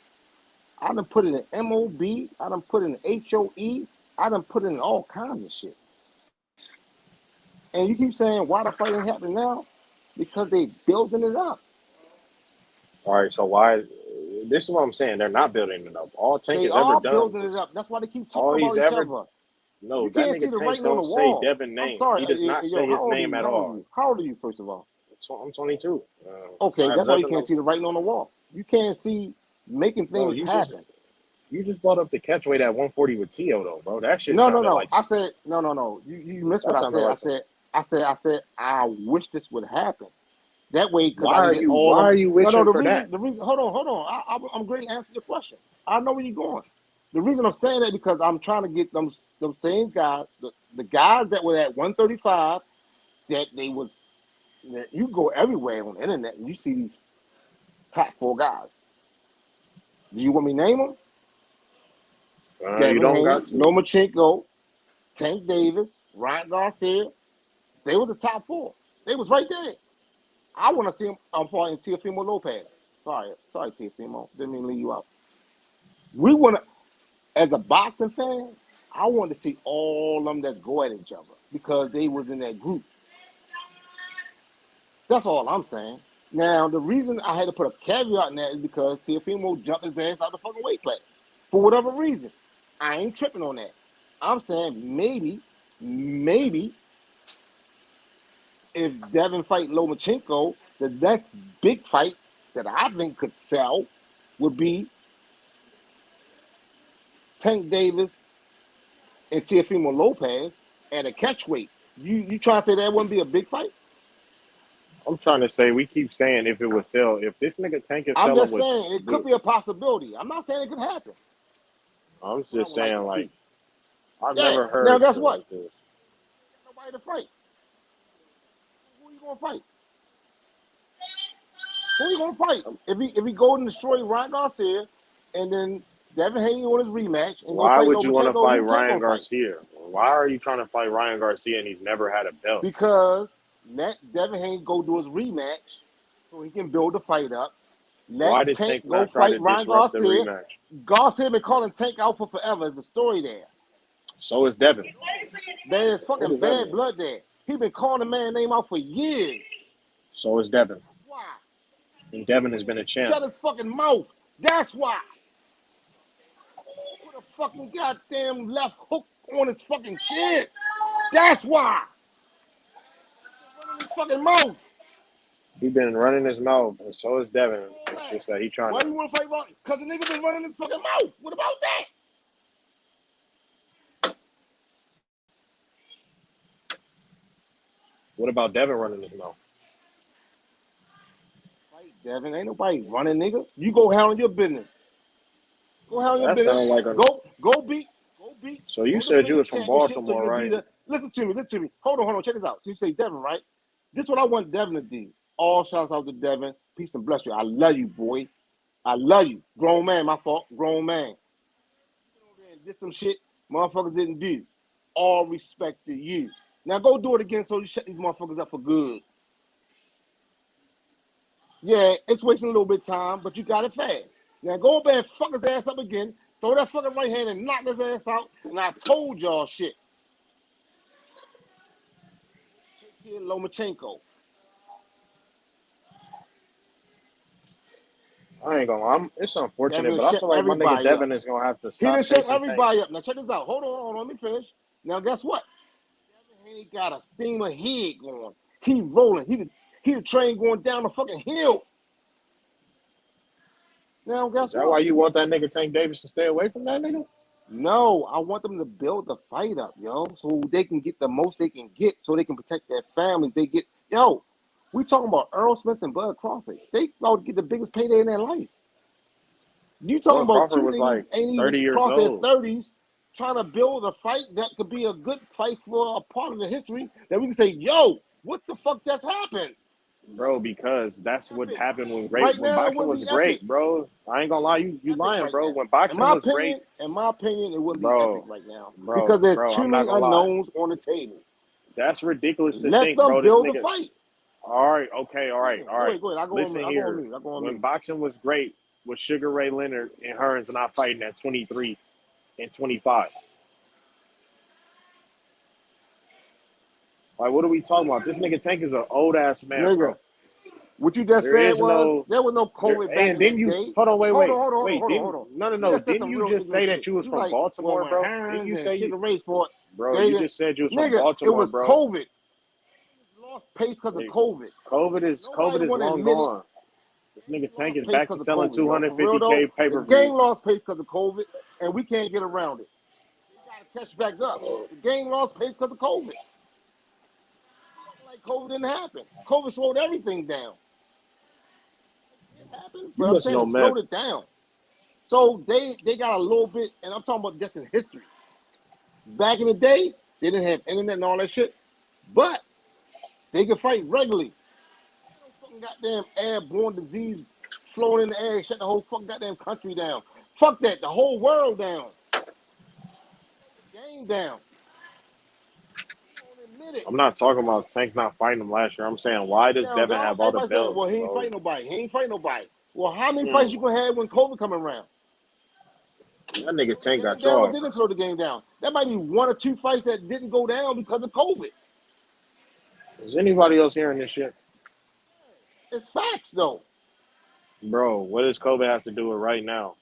I done put it in MOB. I done put it in HOE. I done put it in all kinds of shit. And you keep saying, why the fight ain't happening now? Because they building it up. All right, so why? This is what I'm saying. They're not building it up. All Tank They has ever are done. building it up. That's why they keep All talking he's about each ever. other. No, You that can't see nigga the Tank writing on the don't say wall. Devin's I'm name. sorry. He does not say his name at all. How old are you, first of all? I'm 22. Okay, I have that's why you nothing can't see the writing on the wall. You can't see making Bro, things happen. you just brought up the catch weight at 140 with Tio though, bro. That shit No. sounded like I said no. You missed what that I sounded said. like I said I wish this would happen. That way, because why I are can get you all why of are you wishing the for reason. that? The reason. Hold on. I'm going to answer your question. I know where you're going. The reason I'm saying that because I'm trying to get them same guys, the guys that were at 135, that they was. You go everywhere on the internet and you see these top 4 guys. Do you want me to name them? You Devin don't Haney, got to. Lomachenko, Tank Davis, Ryan Garcia. They were the top 4. They was right there. I want to see them. I'm fighting Teofimo Lopez. Sorry, Teofimo. Didn't mean to leave you out. We want to, as a boxing fan, I want to see all of them that go at each other because they was in that group. That's all I'm saying. Now, the reason I had to put a caveat in that is because Teofimo jumped his ass out the fucking weight class. For whatever reason. I ain't tripping on that. I'm saying maybe, if Devin fight Lomachenko, the next big fight that I think could sell would be Tank Davis and Teofimo Lopez at a catch weight. You trying to say that wouldn't be a big fight? I'm trying to say we keep saying if it would sell. If this nigga Tank is I'm selling just saying it could be a possibility. I'm not saying it could happen. I'm just saying like I've Yeah. never heard Now guess shit what? like this. Nobody to fight. Who are you gonna fight? Who are you gonna fight? If he go and destroy Ryan Garcia, and then Devin Haney on his rematch and go Why fight would you want to Lomachenko, fight who Tank Ryan gonna fight? Garcia? Why are you trying to fight Ryan Garcia and he's never had a belt? Because let Devin Haney go do his rematch so he can build the fight up. Why Let did Tank Tank go not try fight to Ryan disrupt the Garcia. rematch? Garcia been calling Tank out for forever. Is the story there? So is Devin. There's What fucking does that bad mean? blood there. He been calling the man name out for years. So is Devin. Why? And Devin has been a champ. Shut his fucking mouth. That's why. Put a fucking goddamn left hook on his fucking chin. That's why. Running his fucking mouth. He's been running his mouth, and so is Devin. It's just that he trying Why to. do you want to fight Rocky? Because the nigga been running his fucking mouth. What about that? What about Devin running his mouth? Fight, Devin. Ain't nobody running, nigga. You go handle your business. Go handle your That business. sounds like a. Go beat. So you Go said defend you the was from championship so Baltimore, you can right? be the. Listen to me. Hold on. Check this out. So you say Devin, right? This is what I want Devin to do. All shouts out to Devin. Peace and bless you. I love you, boy. I love you. Grown man, my fault. Grown man. Did some shit motherfuckers didn't do. All respect to you. Now go do it again so you shut these motherfuckers up for good. Yeah, it's wasting a little bit of time, but you got it fast. Now go up there and fuck his ass up again. Throw that fucking right hand and knock his ass out. And I told y'all shit. Take care, Lomachenko. I ain't gonna lie. It's unfortunate, Devin but I shut feel like my nigga everybody up. Devin is gonna have to He done stop shut chasing Tank. everybody up. Now check this out. Hold on. Let me finish. Now guess what? Devin Haney got a steamer head going. He rolling. He the train going down the fucking hill. Now guess Is that what? why you want that nigga Tank Davis to stay away from that nigga? No, I want them to build the fight up, yo, so they can get the most they can get, so they can protect their families. We talking about Errol Spence and Bud Crawford. They about to get the biggest payday in their life. You talking Bud about Crawford two was niggas like ain't 30 even years crossed their old. 30s trying to build a fight that could be a good fight for a part of the history that we can say, yo, what the fuck just happened? Bro, because that's what happened when Right when now, it boxing wouldn't was be epic. great, bro. I ain't gonna lie, you lying, Right bro. now. When boxing was great, In my opinion, it wouldn't be bro, epic right now bro, because there's bro, too I'm not many gonna lie. unknowns on the table. That's ridiculous to Let think, them bro. This build a nigga. fight. All right, okay, all right. Go ahead. I go Listen on here. mute. When boxing was great, with Sugar Ray Leonard and Hearns not fighting at 23 and 25? Like, what are we talking about? This nigga Tank is an old ass man, Nigga, bro. what you just There said is was there was no COVID back and in then that you day. hold on, wait. Hold Didn't, on. no. You just said Didn't some you real just say ignorant that shit. you was You from like, well, Baltimore, when bro? Didn't Hearns you and say Sugar Ray fought, bro? they You didn't. just said you was from Nigga, it Baltimore, was bro. COVID. Lost pace because of Hey, COVID. COVID is want to long admit it. gone. This nigga Tank is Pace back to because of selling COVID, yo. For real though, 250K pay the per game view. lost pace because of COVID, and we can't get around it. We gotta catch back up. The game lost pace because of COVID. Like COVID didn't happen. COVID slowed everything down. It happened, but You I'm must saying know it meth. slowed it down. So they got a little bit, and I'm talking about just in history. Back in the day, they didn't have internet and all that shit, but they could fight regularly. No fucking goddamn airborne disease flowing in the air, shut the whole fucking goddamn country down. Fuck that, the whole world down. The game down. I'm not talking about Tank not fighting him last year. I'm saying, why does Down, Devin dog. have all the Everybody saying, belts, well, he ain't bro? fighting nobody. He ain't fighting nobody. Well, how many fights you gonna have when COVID come around? That nigga Tank got Down or y'all. didn't slow the game down? That might be one or two fights that didn't go down because of COVID. Is anybody else hearing this shit? It's facts though. Bro, what does COVID have to do with right now?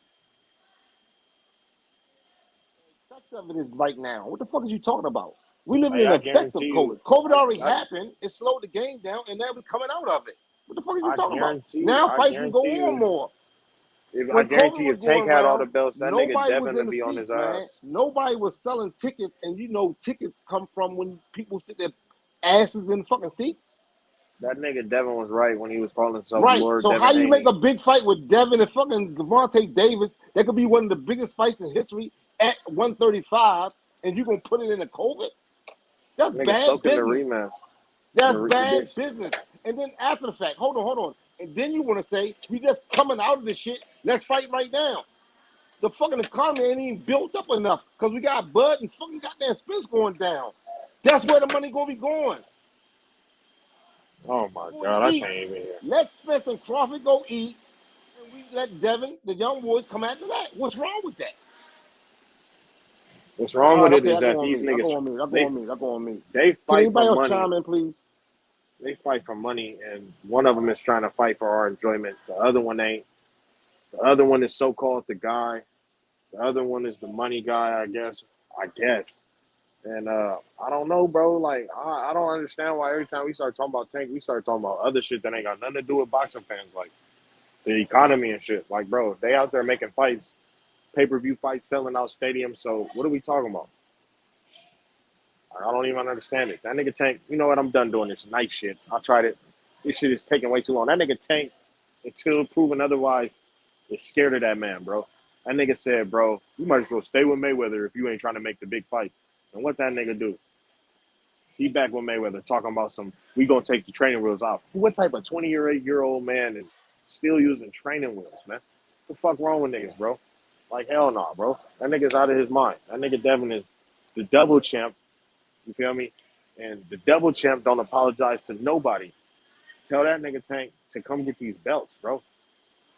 Effect of it is right now. What the fuck is you talking about? We living Like, in I the effects of guarantee you, COVID. COVID already happened. It slowed the game down, and now we're coming out of it. What the fuck are you talking about? Now I fights can go guarantee on you, more. I When guarantee COVID you, was if Tank going had all the around, belts, that nigga nobody was Devin in would the be on his seats, ass. man. Nobody was selling tickets, and you know tickets come from when people sit their asses in fucking seats. That nigga Devin was right when he was calling himself Right. Lord So Devin how you make Haney. a big fight with Devin and fucking Gervonta Davis? That could be one of the biggest fights in history at 135, and you gonna put it in a COVID? That's Nigga bad soaking the business. rematch. That's bad business. And then after the fact, hold on. And then you want to say, we just coming out of this shit, let's fight right now. The fucking economy ain't even built up enough because we got Bud and fucking goddamn Spence going down. That's where the money gonna be going. Oh my God, I can't even hear. Let Spence and Crawford go eat, and we let Devin, the young boys, come after that. What's wrong with that? What's wrong with it is I that go on these me. I niggas, go on me. they Can fight for anybody else money. chime in, please? They fight for money, and one of them is trying to fight for our enjoyment. The other one ain't. The other one is so-called the guy. The other one is the money guy, I guess. And I don't know, bro. Like, I don't understand why every time we start talking about Tank, we start talking about other shit that ain't got nothing to do with boxing fans, like the economy and shit. Like, bro, they out there making fights, pay-per-view fights, selling out stadiums. So what are we talking about? I don't even understand it. That nigga Tank, you know what? I'm done doing this night shit. I tried it. This shit is taking way too long. That nigga Tank, until proven otherwise, is scared of that man, bro. That nigga said, bro, you might as well stay with Mayweather if you ain't trying to make the big fights. And what that nigga do? He back with Mayweather talking about we gonna take the training wheels off. What type of 28-year-old man is still using training wheels, man? What the fuck wrong with niggas, bro? Like, hell no, bro. That nigga's out of his mind. That nigga Devin is the double champ. You feel me? And the double champ don't apologize to nobody. Tell that nigga Tank to come get these belts, bro.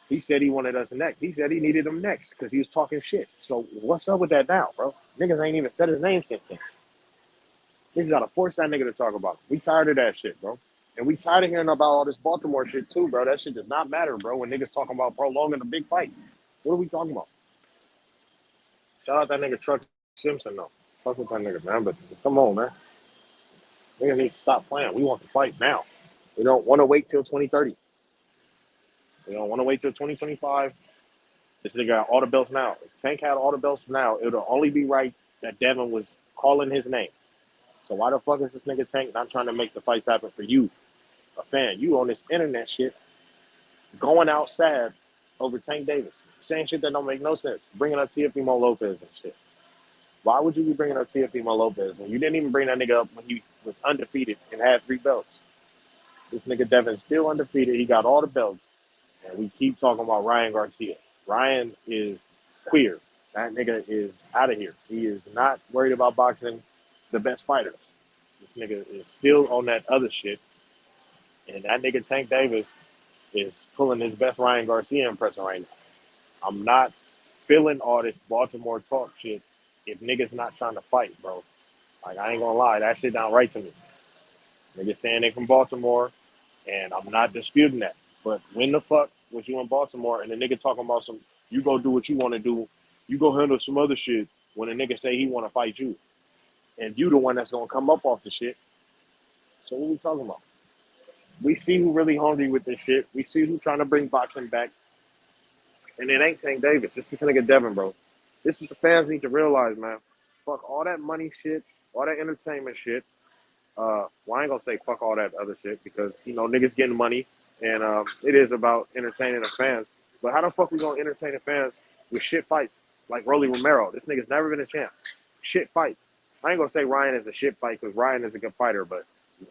He said he wanted us next. He said he needed them next because he was talking shit. So what's up with that now, bro? Niggas ain't even said his name since then. Niggas gotta force that nigga to talk about it. We tired of that shit, bro. And we tired of hearing about all this Baltimore shit too, bro. That shit does not matter, bro, when niggas talking about prolonging the big fight. What are we talking about? Shout out that nigga Truck Simpson, though. Fuck with that nigga, man. But come on, man. Niggas need to stop playing. We want to fight now. We don't want to wait till 2030. We don't want to wait till 2025. This nigga got all the belts now. If Tank had all the belts now, it would only be right that Devin was calling his name. So why the fuck is this nigga Tank not trying to make the fights happen for you, a fan? You on this internet shit, going out sad over Tank Davis, saying shit that don't make no sense, bringing up Teofimo Lopez and shit. Why would you be bringing up Teofimo Lopez when you didn't even bring that nigga up when he was undefeated and had 3 belts? This nigga Devin's still undefeated. He got all the belts. And we keep talking about Ryan Garcia. Ryan is queer. That nigga is out of here. He is not worried about boxing the best fighters. This nigga is still on that other shit. And that nigga Tank Davis is pulling his best Ryan Garcia impression right now. I'm not feeling all this Baltimore talk shit if niggas not trying to fight, bro. Like, I ain't gonna lie, that shit down right to me. Niggas saying they from Baltimore, and I'm not disputing that. But when the fuck was you in Baltimore and the nigga talking about some, you go do what you want to do, you go handle some other shit when a nigga say he want to fight you, and you the one that's gonna come up off the shit. So what we talking about? We see who really hungry with this shit. We see who trying to bring boxing back, and it ain't Tank Davis. It's this nigga Devin, bro. This is what the fans need to realize, man. Fuck all that money shit, all that entertainment shit. Well, I ain't gonna say fuck all that other shit because niggas getting money, and it is about entertaining the fans. But how the fuck we gonna entertain the fans with shit fights like Rolly Romero? This nigga's never been a champ. Shit fights. I ain't gonna say Ryan is a shit fight because Ryan is a good fighter, but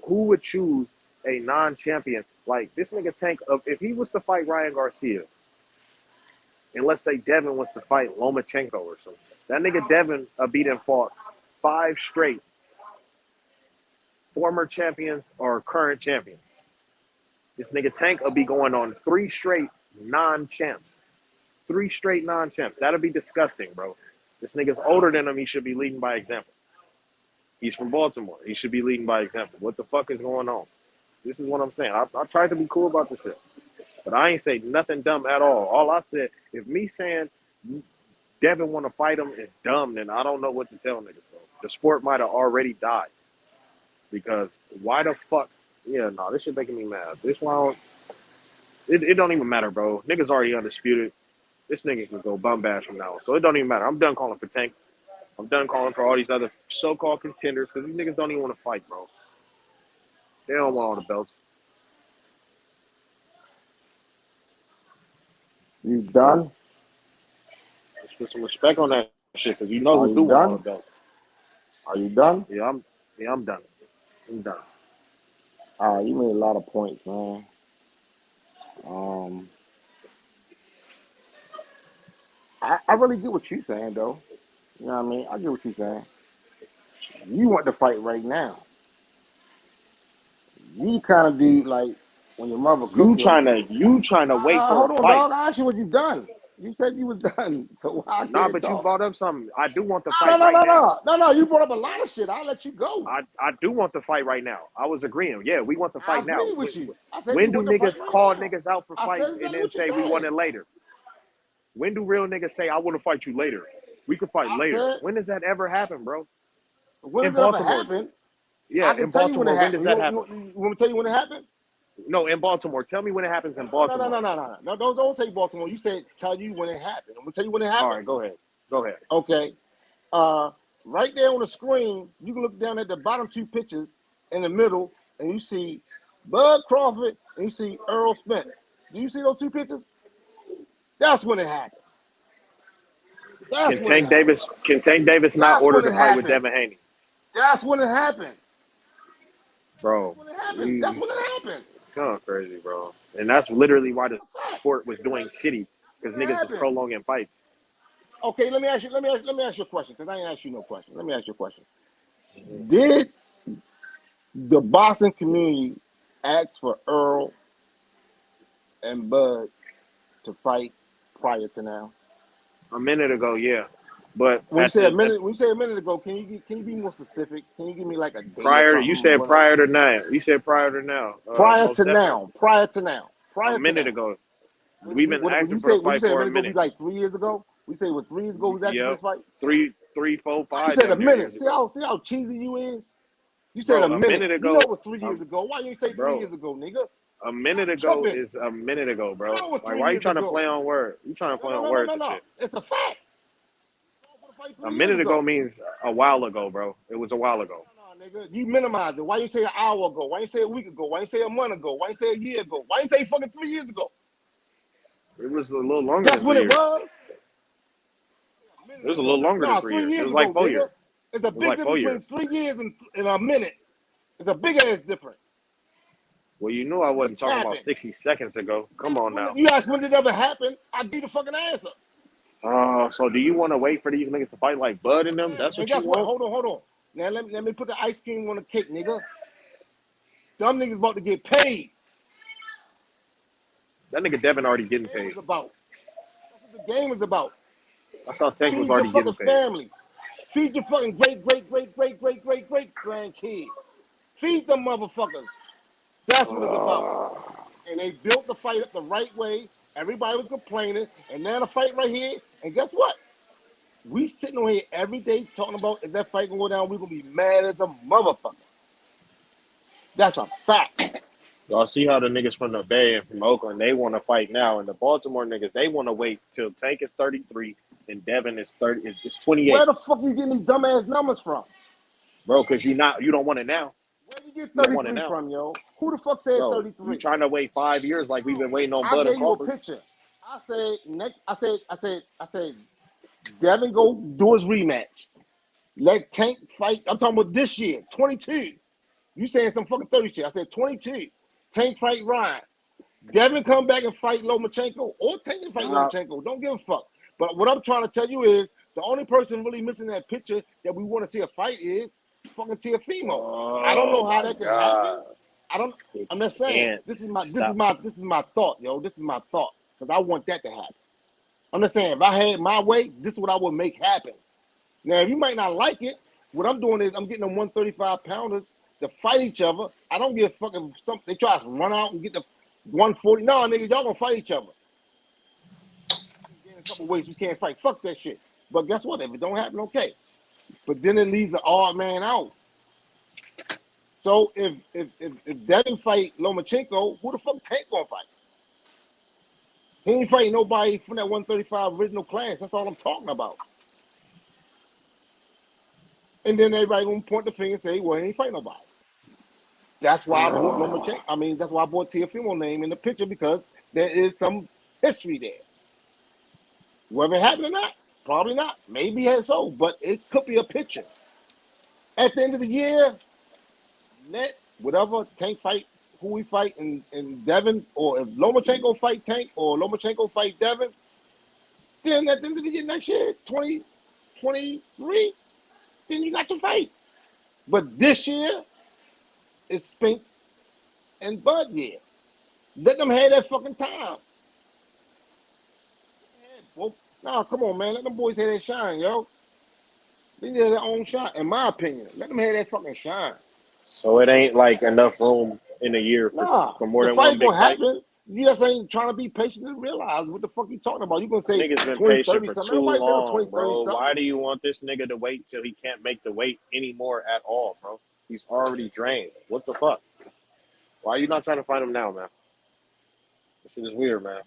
who would choose a non-champion like this nigga Tank? If he was to fight Ryan Garcia, and let's say Devin was to fight Lomachenko or something, that nigga Devin beat and fought 5 straight former champions or current champions. This nigga Tank will be going on 3 straight non-champs. 3 straight non-champs. That'll be disgusting, bro. This nigga's older than him. He should be leading by example. He's from Baltimore. He should be leading by example. What the fuck is going on? This is what I'm saying. I tried to be cool about this shit. But I ain't say nothing dumb at all. All I said, if me saying Devin want to fight him is dumb, then I don't know what to tell niggas, bro. The sport might have already died. Because why the fuck? Yeah, no, this shit making me mad. This one, it don't even matter, bro. Niggas already undisputed. This nigga can go bum bash from now on. So it don't even matter. I'm done calling for Tank. I'm done calling for all these other so-called contenders because these niggas don't even want to fight, bro. They don't want all the belts. You done? Let's put some respect on that shit because who Are do you want all done? the belts. Are you done? Yeah, I'm done. I'm done. You made a lot of points, man. I really get what you're saying, though. You know what I mean? I get what you're saying. You want to fight right now. You kind of do like when your mother cooked You trying to wait for hold a on, fight. dog. I asked you what you done. You said you was done. So why I Nah, can't but you talk? brought up something. I do want the fight right now. No. You brought up a lot of shit. I'll let you go. I do want the fight right now. I was agreeing. Yeah, we want the I fight now. agree with you. I said When you do want to fight niggas right call now. niggas out for I fights said and exactly then what you say we want said. it later? When do real niggas say I want to fight you later? We can fight I later. said, When does that ever happen, bro? when In does it ever Baltimore. happen? Yeah, I can in tell you when it Baltimore. When happened. does that happen? You want me to tell you when it happened? No, in Baltimore. Tell me when it happens in No. Baltimore. No, don't say Baltimore. You said tell you when it happened. I'm gonna tell you when it All happened. right, go ahead. Go ahead. Okay. Right there on the screen, you can look down at the bottom 2 pictures in the middle, and you see Bud Crawford and you see Errol Spence. Do you see those 2 pictures? That's when it happened. Can Tank Davis not order the fight with Devin Haney? That's when it happened. Bro, That's when it happened. kind of crazy, bro. And that's literally why the sport was doing shitty because niggas was prolonging fights. Okay, let me ask you a question because I ain't asked you no question. Let me ask you a question. Did the boxing community ask for Earl and Bud to fight prior to now? A minute ago, yeah. But when you say a minute ago, can you be more specific? Can you give me like a day prior, or something? you said prior to now. You said prior to now. Prior to now. A minute ago. We've been asking for a fight for a minute. Be like 3 years ago. We say what 3 years ago we was asking for this fight. 3, 4, 5. You said a minute. See how cheesy you is. You said a minute ago. You know it was 3 years ago. Why didn't you say 3 years ago, nigga? A minute ago is a minute ago, bro. Like, why are you trying to play on words? You trying to play on words and shit. It's a fact. A minute ago means a while ago, bro. It was a while ago. No, nigga. You minimize it. Why you say an hour ago? Why you say a week ago? Why you say a month ago? Why you say a year ago? Why you say fucking 3 years ago? It was a little longer That's than 3 when years. it was? It was a little longer than 3 years. It was like 4 years. It's a big difference between 3 years and a minute. It's a big ass difference. Well, you knew I wasn't talking about 60 seconds ago. Come on now. You asked when did it ever happen? I give you the fucking answer. So do you want to wait for these niggas to fight like Bud and them? That's what you want? Hold on. Now let me put the ice cream on the cake, nigga. Them niggas about to get paid. That nigga Devin already getting paid. About. what the game is about. I thought Tank was Feed already your fucking getting paid. family. Feed your fucking great grandkids. Feed them motherfuckers. That's what it's about. And they built the fight up the right way. Everybody was complaining, and now the fight right here. And guess what? We sitting on here every day talking about if that fight gonna go down, we're gonna be mad as a motherfucker. That's a fact. Y'all see how the niggas from the Bay and from Oakland, they want to fight now, and the Baltimore niggas, they want to wait till Tank is 33 and Devin is 30. It's 28. Where the fuck you getting these dumbass numbers from, bro? Because you don't want it now. Where you get 33 from, yo? Who the fuck said 33? You trying to wait 5 years like we've been waiting on I Bud and gave you a Crawford? picture. I said, Devin go do his rematch. Let Tank fight. I'm talking about this year, 22. You saying some fucking 30 shit. I said 22. Tank fight Ryan. Devin come back and fight Lomachenko, or Tank can fight Lomachenko. Don't give a fuck. But what I'm trying to tell you is the only person really missing that picture that we want to see a fight is fucking Teofimo. I don't know how that can happen. I'm just saying. This is my thought, yo. This is my thought because I want that to happen. I'm just saying, if I had my way, this is what I would make happen. Now, if you might not like it, what I'm doing is I'm getting them 135 pounders to fight each other. I don't give a fuck if they try to run out and get the 140. No, nigga, y'all gonna fight each other. In a couple ways you can't fight. Fuck that shit. But guess what? If it don't happen, okay. But then it leaves an odd man out. So if Devin fight Lomachenko, who the fuck Tank gonna fight? He ain't fighting nobody from that 135 original class. That's all I'm talking about. And then everybody gonna point the finger and say, well, he ain't fighting nobody. That's why I brought Lomachenko. I mean, that's why I brought Teofimo name in the picture because there is some history there. Whether it happened or not, probably not. Maybe so, but it could be a picture. At the end of the year, let whatever Tank fight, who we fight in Devin, or if Lomachenko fight Tank or Lomachenko fight Devin, then at the end of the year next year, 2023, then you got your fight. But this year, it's Spence and Bud year. Let them have that fucking time. Nah, come on, man. Let them boys have that shine, yo. They need their own shine, in my opinion. Let them have that fucking shine. So it ain't like enough room in a year for more than one big fight. Happen. You just ain't trying to be patient and realize what the fuck you talking about. You gonna say niggas been 20, patient 30 for something. too Everybody long, 20, bro. 30 Why do you want this nigga to wait till he can't make the weight anymore at all, bro? He's already drained. What the fuck? Why are you not trying to fight him now, man? This shit is weird, man.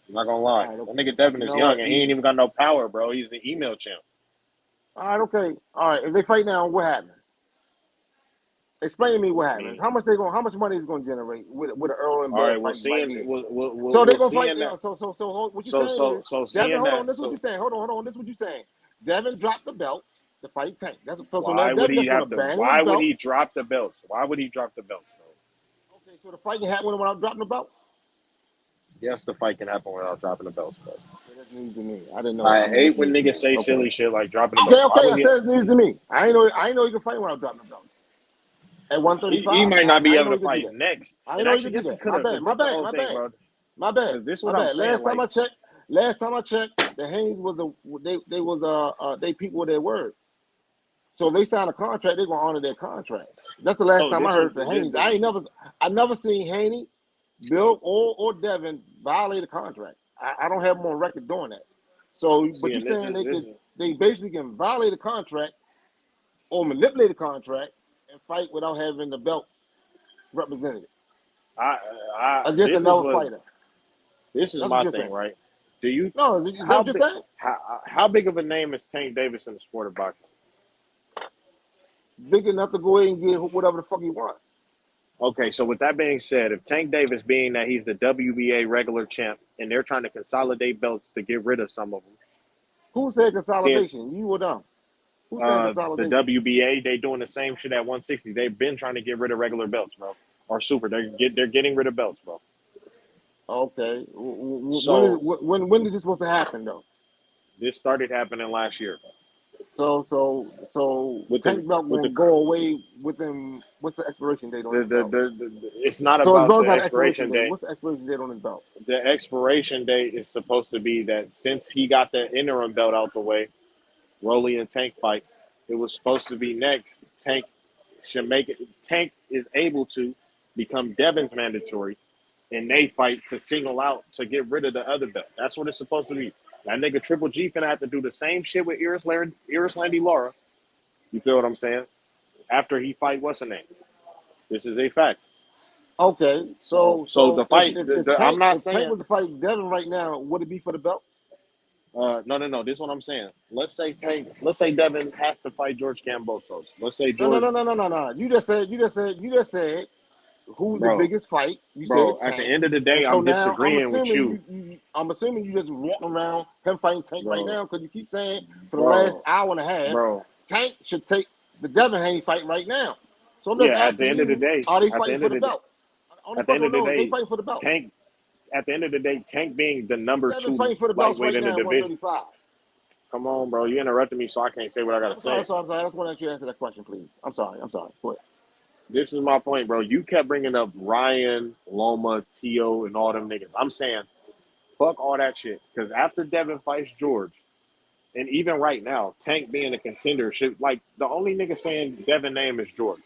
I'm not gonna lie. That nigga Devin is young and he ain't even got no power, bro. He's the email champ. All right, okay. All right. If they fight now, what happens? Explain to me what happens. How much money is going to generate with an Earl and Bud All right, fighting right here? So they're going to fight. So what you're saying is, Devin, hold on. This is what you're saying. Hold on. This is what you're saying. Devin dropped the belt to fight Tank. That's so why would he have to? Why would he drop the belts? Why would he drop the belts, bro? Okay, so the fight can happen without dropping the belt. Yes, the fight can happen without dropping the belts, bro. That's news to me. I didn't know. I hate when niggas say silly shit like dropping the belts. belts. Okay. I said it's news to me. I know you can fight without dropping the belts. At 135, he might not be able to fight next. I know you can do that. My bad. This is what I'm saying. Last time I checked, the Haneys they people with their word. So if they sign a contract, they're gonna honor their contract. That's the last time I heard the Haneys. I never seen Haney, Bill, or Devin violate a contract. I don't have them on record doing that. So, but you're saying they basically can violate a contract or manipulate a contract and fight without having the belt represented. Against another fighter. This is my thing, right? Do you? No, is that what you're saying? How big of a name is Tank Davis in the sport of boxing? Big enough to go ahead and get whatever the fuck he wants. Okay, so with that being said, if Tank Davis, being that he's the WBA regular champ, and they're trying to consolidate belts to get rid of some of them. Who said consolidation? You or them? Who said consolidation? The WBA, they doing the same shit at 160. They've been trying to get rid of regular belts, bro. Or super. They're getting rid of belts, bro. Okay. So when did this supposed to happen though? This started happening last year. So with Tank belt with won't go away within. What's the expiration date on his belt? it's not So his about belt's the got an expiration expiration date. date. What's the expiration date on his belt? The expiration date is supposed to be that since he got the interim belt out the way, Rolly and Tank fight. It was supposed to be next. Tank should make it. Tank is able to become Devin's mandatory, and they fight to single out to get rid of the other belt. That's what it's supposed to be. That nigga Triple G finna have to do the same shit with Iris Landy Laura. You feel what I'm saying? After he fight, what's her name? This is a fact. Okay, So the fight. I'm not if Tank saying. was to fight Devin right now, would it be for the belt? No. This is what I'm saying. Let's say Devin has to fight George Kambosos. Let's say No. George. No. You just said who's the Bro, biggest fight? You bro. said At the Tank. end of the day, And so I'm now disagreeing with you, I'm assuming you just walking around him fighting Tank right bro. now because you keep saying for the last hour and a half Bro. Tank should take the Devin Haney fight right now. So I'm just Yeah. At the asking end of the you, day, are they fighting for the belt? Only at the end question I of the know is they day, fighting for the belt. Tank. At the end of the day, Tank being the number Devin 2 fighting for the belts lightweight right in the now at division. 135. Come on, bro. You interrupted me, so I can't say what I gotta say. I'm sorry. I just want to answer that question, please. I'm sorry. Go ahead. This is my point, bro. You kept bringing up Ryan, Loma, Tio, and all them niggas. I'm saying, fuck all that shit. Because after Devin fights George, and even right now, Tank being a contender should, like, the only nigga saying Devin's name is George.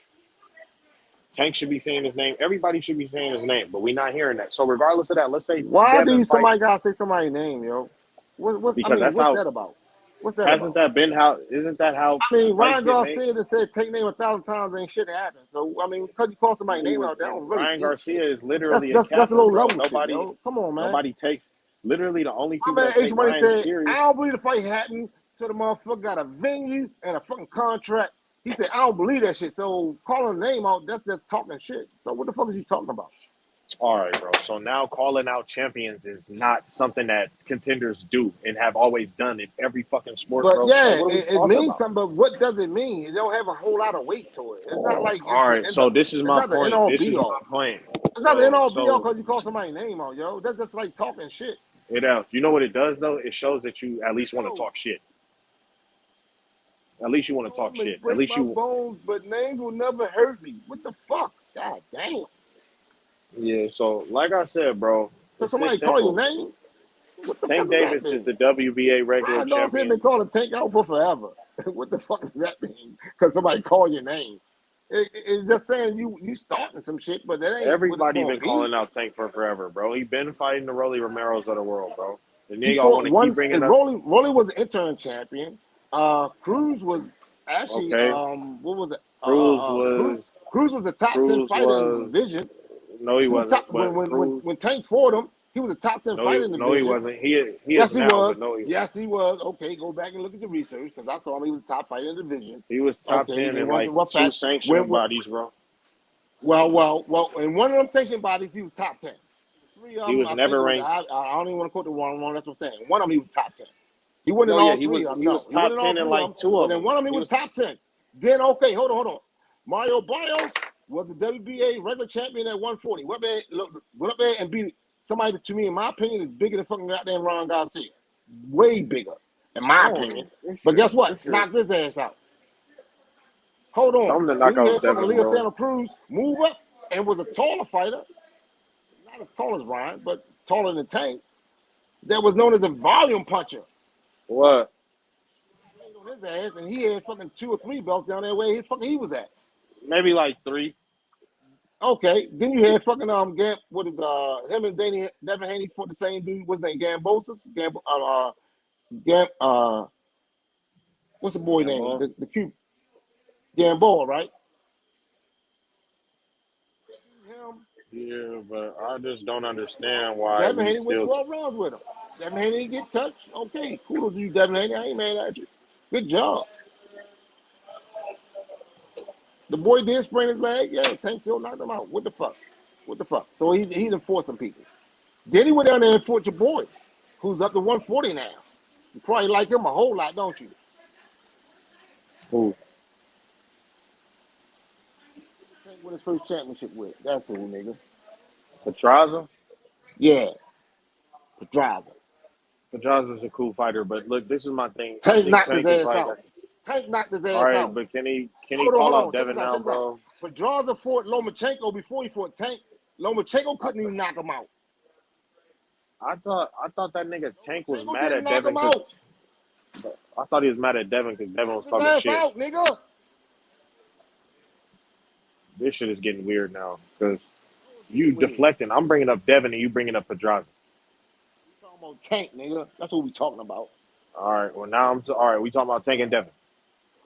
Tank should be saying his name. Everybody should be saying his name, but we're not hearing that. So regardless of that, let's say Why Devin do somebody fights, gotta say somebody's name, yo? What's because that's what's how. that about? What's that Hasn't about? that been how? Isn't that how I mean, fights Ryan get made? Garcia said take name 1,000 times ain't shit happen. So I mean, because you call somebody's name out, that don't really Ryan mean Garcia shit. is literally a That's a capper, low bro. level shit, yo. Come on, man. Nobody takes. Literally, the only My people man that H take Money Ryan said, I serious. don't believe the fight happened till the motherfucker got a venue and a fucking contract. He said, I don't believe that shit. So calling a name out, that's just talking shit. So what the fuck is he talking about? All right, bro. So now calling out champions is not something that contenders do and have always done in every fucking sport, But bro. yeah, Like, what are we it talking means about? something, but what does it mean? It don't have a whole lot of weight to it. It's not like All right. So this is it's my not the end point. all This be is my all. point. It's not the end all be all So because you call somebody's name out, yo. That's just like talking shit. it out. You know what it does though? It shows that you at least want to talk shit. At least you want to talk shit. At Break least my you. bones, but names will never hurt me. What the fuck? God damn. Yeah. So like I said, bro, So it's this somebody call your simple. name? What the Tank fuck does that Davis is mean? the WBA regular Ryan Garcia champion. been calling Tank out for forever. What the fuck does that mean? Because somebody call your name. It's just saying you starting some shit, but that ain't what it's Everybody gonna been be. calling out Tank for forever, bro. He been fighting the Rolly Romeros of the world, bro. And then He y'all fought want to keep one. bringing And up. Rolly was an interim champion. Cruz was actually Okay. what was it? Cruz was the top 10 Cruz fighter in the was. division. No, he He was wasn't. top But Cruz. when Tank fought him. He was a top 10 fighter in the No, he division. wasn't. He is Yes, he now, but was. no, he wasn't. Yes, he was. Okay, go back and look at the research because I saw him. He was a top fighter in the division. He was top Okay, 10 it in like wasn't rough 2 fact. sanctioning bodies, bro. Well, in one of them sanctioned bodies, he was top 10. Three of He them, was I think it never was. ranked. I don't even want to quote the wrong one. That's what I'm saying. One of them, he was top 10. He wasn't No, in yeah, all three of them. he No, was he wasn't top in all 10 in three of like them. 2 of But them. in one of them, he was top 10. Then okay, hold on. Mario Barrios was the WBA regular champion at 140. Went up there and beat somebody to me, in my opinion, is bigger than fucking goddamn Ron Garcia. Way bigger, in my opinion. But guess what? Knocked his ass out. Hold on. Tell him to Then knock you out had fucking Devin, Leo bro. Santa Cruz move up and was a taller fighter. Not as tall as Ryan, but taller than Tank. That was known as a volume puncher. What? Laid on his ass, and he had fucking 2 or 3 belts down there where he was at. Maybe like 3. Okay, then you had fucking him and Devin Haney fought the same dude. What's his name? Gambosis? What's the boy name? The cute Gamboa, right? Him. Yeah, but I just don't understand why Devin we Haney went still. 12 rounds with him. Devin Haney didn't get touched. Okay, kudos to you, Devin Haney. I ain't mad at you. Good job. The boy did sprain his leg. Yeah, Tank still knocked him out. What the fuck? So he done fought some people. Then he went down there and fought your boy, who's up to 140 now. You probably like him a whole lot, don't you? Who? Tank won his first championship with. That's who, nigga. Pedraza? Yeah. Pedraza. Pedraza's a cool fighter, but look, this is my thing. I Tank think knocked his Tank can ass fight. out. Tank knocked his All ass right, out. but can he Hold call on. out Devin now, bro? Pedraza fought Lomachenko before he fought Tank. Lomachenko couldn't even knock him out. I thought that nigga Tank was Lomachenko mad didn't at knock Devin him out. I thought he was mad at Devin because Devin was His talking ass shit. out, nigga. This shit is getting weird now because you deflecting. I'm bringing up Devin and you bringing up Pedraza. We talking about Tank, nigga. That's what we talking about. All right. Well, now all right. We talking about Tank and Devin.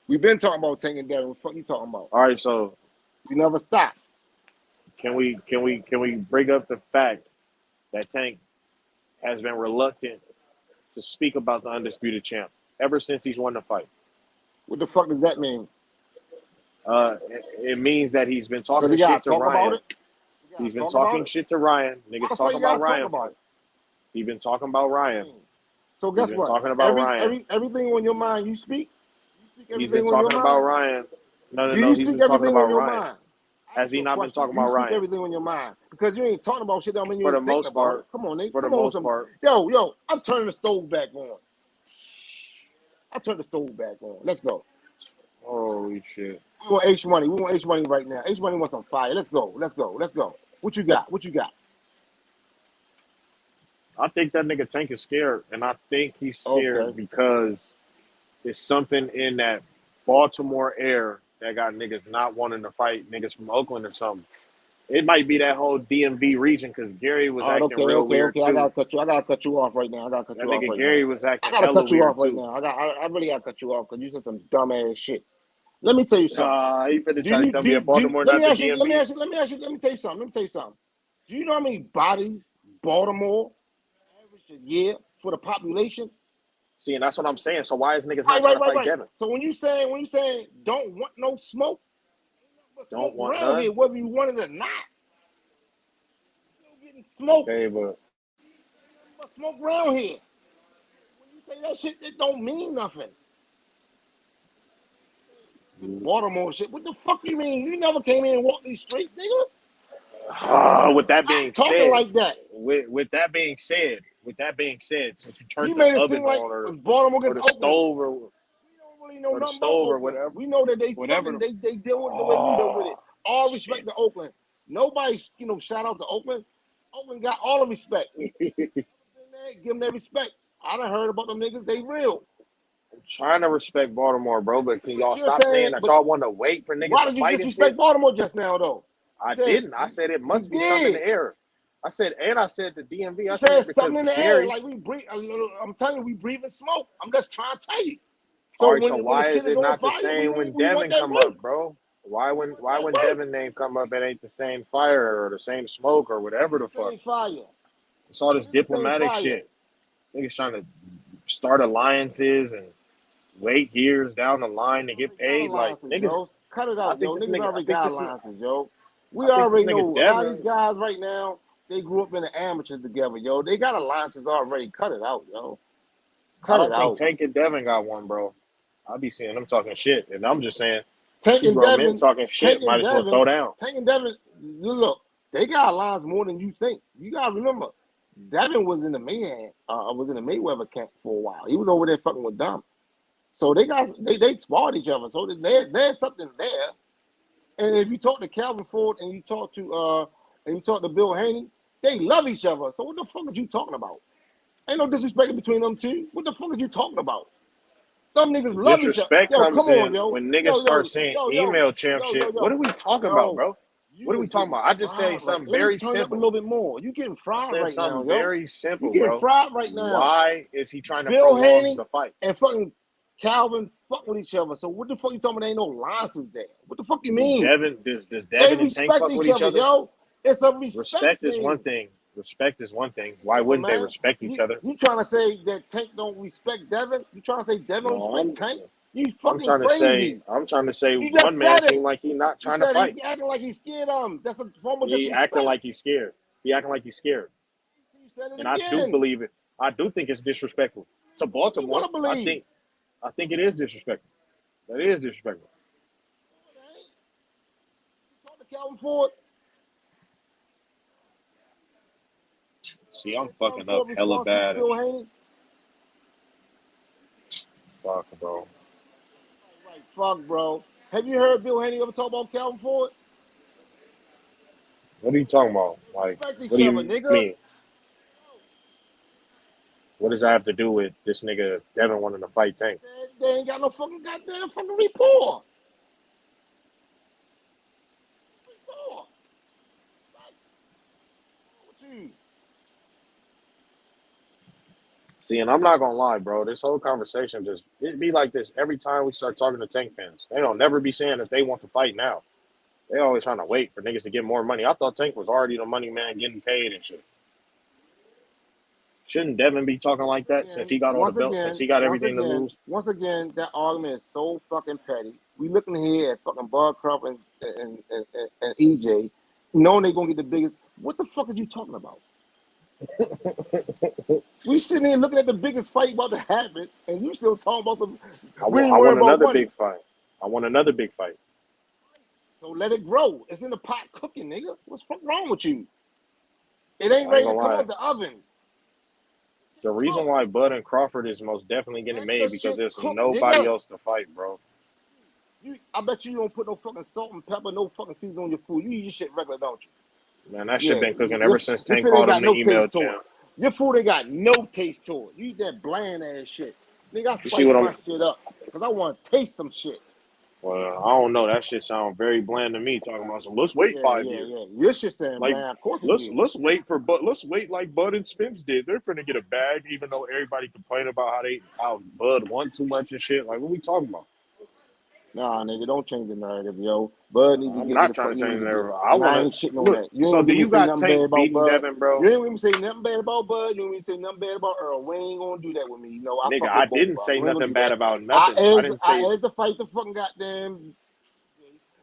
We've been talking about Tank and Devin. What the fuck you talking about? All right. So you never stop. Can we bring up the fact that Tank has been reluctant to speak about the undisputed champ ever since he's won the fight? What the fuck does that mean? It means that he's been talking Because he shit to talk Ryan. about it. He's been talking shit to Ryan. Niggas talk about Ryan. He's been talking about Ryan. So guess what? Talking about Ryan. Everything on your mind, you speak. He's been talking about Ryan. No. Do you He's speak been talking everything about on your Ryan. mind? Has he not been talking Do you about speak Ryan? everything on your mind? Because you ain't talking about shit that I mean you For the ain't thinking most about part. it. Come on, Nate. For the Come on, most part. Yo, I'm turning the stove back on. I turned the stove back on. Let's go. Holy shit. We want H Money. We want H Money right now. H Money wants some fire. Let's go. What you got? I think that nigga Tank is scared, and I think he's scared because there's something in that Baltimore air that got niggas not wanting to fight niggas from Oakland or something. It might be that whole DMV region because Gary was acting real weird too. I gotta cut you off right now. That nigga Gary was acting I gotta hella cut you weird off right too. now. I really gotta cut you off because you said some dumb ass shit. Let me tell you something. He finna try to tell me that Baltimore let not me the ask you. DMV. Let me tell you something. Do you know how many bodies Baltimore average a year for the population? See, and that's what I'm saying. So why is niggas not trying to fight Devin? So when you saying don't want no smoke, Don't want around none? here whether you want it or not. You're getting smoke. Okay, but smoke around here. When you say that shit, it don't mean nothing. This Baltimore shit. What the fuck you mean? You never came in and walked these streets, nigga. With that being talking said, like that. With that being said, since you turned You made the it oven seem like on Baltimore or gets the Oakland. stove or We don't really know or the nothing about stove or Oakland. whatever. We know that they whatever fucking they deal with it the way we deal with it. All respect to Oakland. Nobody, shout out to Oakland. Oakland got all the respect. Give them their respect. I done heard about them niggas. They real. I'm trying to respect Baltimore, bro, but can y'all stop saying that y'all want to wait for niggas Why to did you fight disrespect and shit? Baltimore just now, though? I didn't. I said it must be something in the air. I said the DMV. You I said said something in the Gary, air, like we breathe. I'm telling you, we breathing smoke. I'm just trying to tell you. So, So when why the shit is it on not fire, the same when we want Devin that come work. up, bro? Why when Devin name come up, it ain't the same fire or the same smoke or whatever the fuck. Same fire. It's all this diplomatic shit. Niggas trying to start alliances and wait years down the line to get paid. Like niggas, Joe. Cut it out, Joe. Niggas already got this alliances, Joe. We I think already this nigga know a lot of Devin- these guys right now. They grew up in the amateurs together, yo. They got alliances already. Cut it out, yo. I don't think Tank and Devin got one, bro. I be seeing them talking shit, and I'm just saying, Tank two and grown men Devin talking shit might as well throw down. Tank and Devin, look, they got alliance more than you think. You gotta remember, Devin was in the Mayweather camp for a while. He was over there fucking with Dom. So they sparred each other. So there's something there. And if you talk to Calvin Ford and you talk to Bill Haney, they love each other. So what the fuck are you talking about? Ain't no disrespect between them two. What the fuck are you talking about? Them niggas love each other. Disrespect Yo, comes come on, in yo. when niggas start saying email champ shit. What are we talking about, bro? What are we talking about? I just say something very simple. Let me turn up a little bit more. You getting fried right now, yo. Very simple, You getting bro. fried right now. Why is he trying to Bill prolong Haney the fight? and fucking Calvin fuck with each other. So what the fuck you talking about? There ain't no alliances there. What the fuck you mean? Does Devin They and Tank respect fuck with each other? yo. It's a respect is one thing. Respect is one thing. Why wouldn't they respect each other? You trying to say that Tank don't respect Devin? You trying to say Devin don't respect Tank? You fucking crazy. I'm trying to say You just one man said it. seemed like he not trying You to said fight. he acting like he's scared of him. That's a form of He disrespect. acting like he's scared. He acting like he's scared. You said it And again. I do believe it. I do think it's disrespectful to Baltimore. You wanna believe? I think it is disrespectful. That is disrespectful. Talk to Calvin Ford. See, I'm fucking up hella bad. Bill Haney. Fuck, bro. fuck, bro. Have you heard Bill Haney ever talk about Calvin Ford? What are you talking about? Like, Respect each what do other, you nigga. mean? What does that have to do with this nigga Devin wanting to fight Tank? They ain't got no fucking goddamn fucking rapport. What you? See, and I'm not gonna lie, bro. This whole conversation just it be like this every time we start talking to Tank fans. They don't never be saying that they want to fight now. They always trying to wait for niggas to get more money. I thought Tank was already the money man, getting paid and shit. Shouldn't Devin be talking like that since he got all the belts, since he got everything to lose? Once again, that argument is so fucking petty. We looking here at fucking Bud Crawford and EJ, knowing they gonna get the biggest. What the fuck are you talking about? We sitting here looking at the biggest fight about to happen, and you still talking about the. I want another big fight. I want another big fight. So let it grow. It's in the pot cooking, nigga. What's wrong with you? It ain't ready to come out the oven. The reason why Bud and Crawford is most definitely getting made because there's nobody else to fight, bro. I bet you don't put no fucking salt and pepper, no fucking season on your food. You eat your shit regular, don't you? Man, that shit been cooking ever since Tank called him the email champ. Your food ain't got no taste to it. You eat that bland ass shit. Nigga, I spice my shit up because I want to taste some shit. Well, I don't know. That shit sounds very bland to me. Talking about some. Let's wait 5 years. Yeah. Your shit saying like, bland. Of course let's wait for Bud. Let's wait like Bud and Spence did. They're finna get a bag, even though everybody complained about how Bud won too much and shit. Like, what we talking about? Nah, nigga, don't change the narrative, yo. Bud need to I'm get not the trying to fuck change the there. narrative. I ain't shitting on that. You So ain't do me you say got nothing bad Tank about beating Bud. Devin, bro? You ain't even say nothing bad about Bud. You ain't even say nothing bad about Earl. We ain't gonna do that with me. You know, I Nigga, fuck I with both didn't of say them. We ain't nothing gonna bad do about that. nothing. I didn't say. I had to fight the fucking goddamn,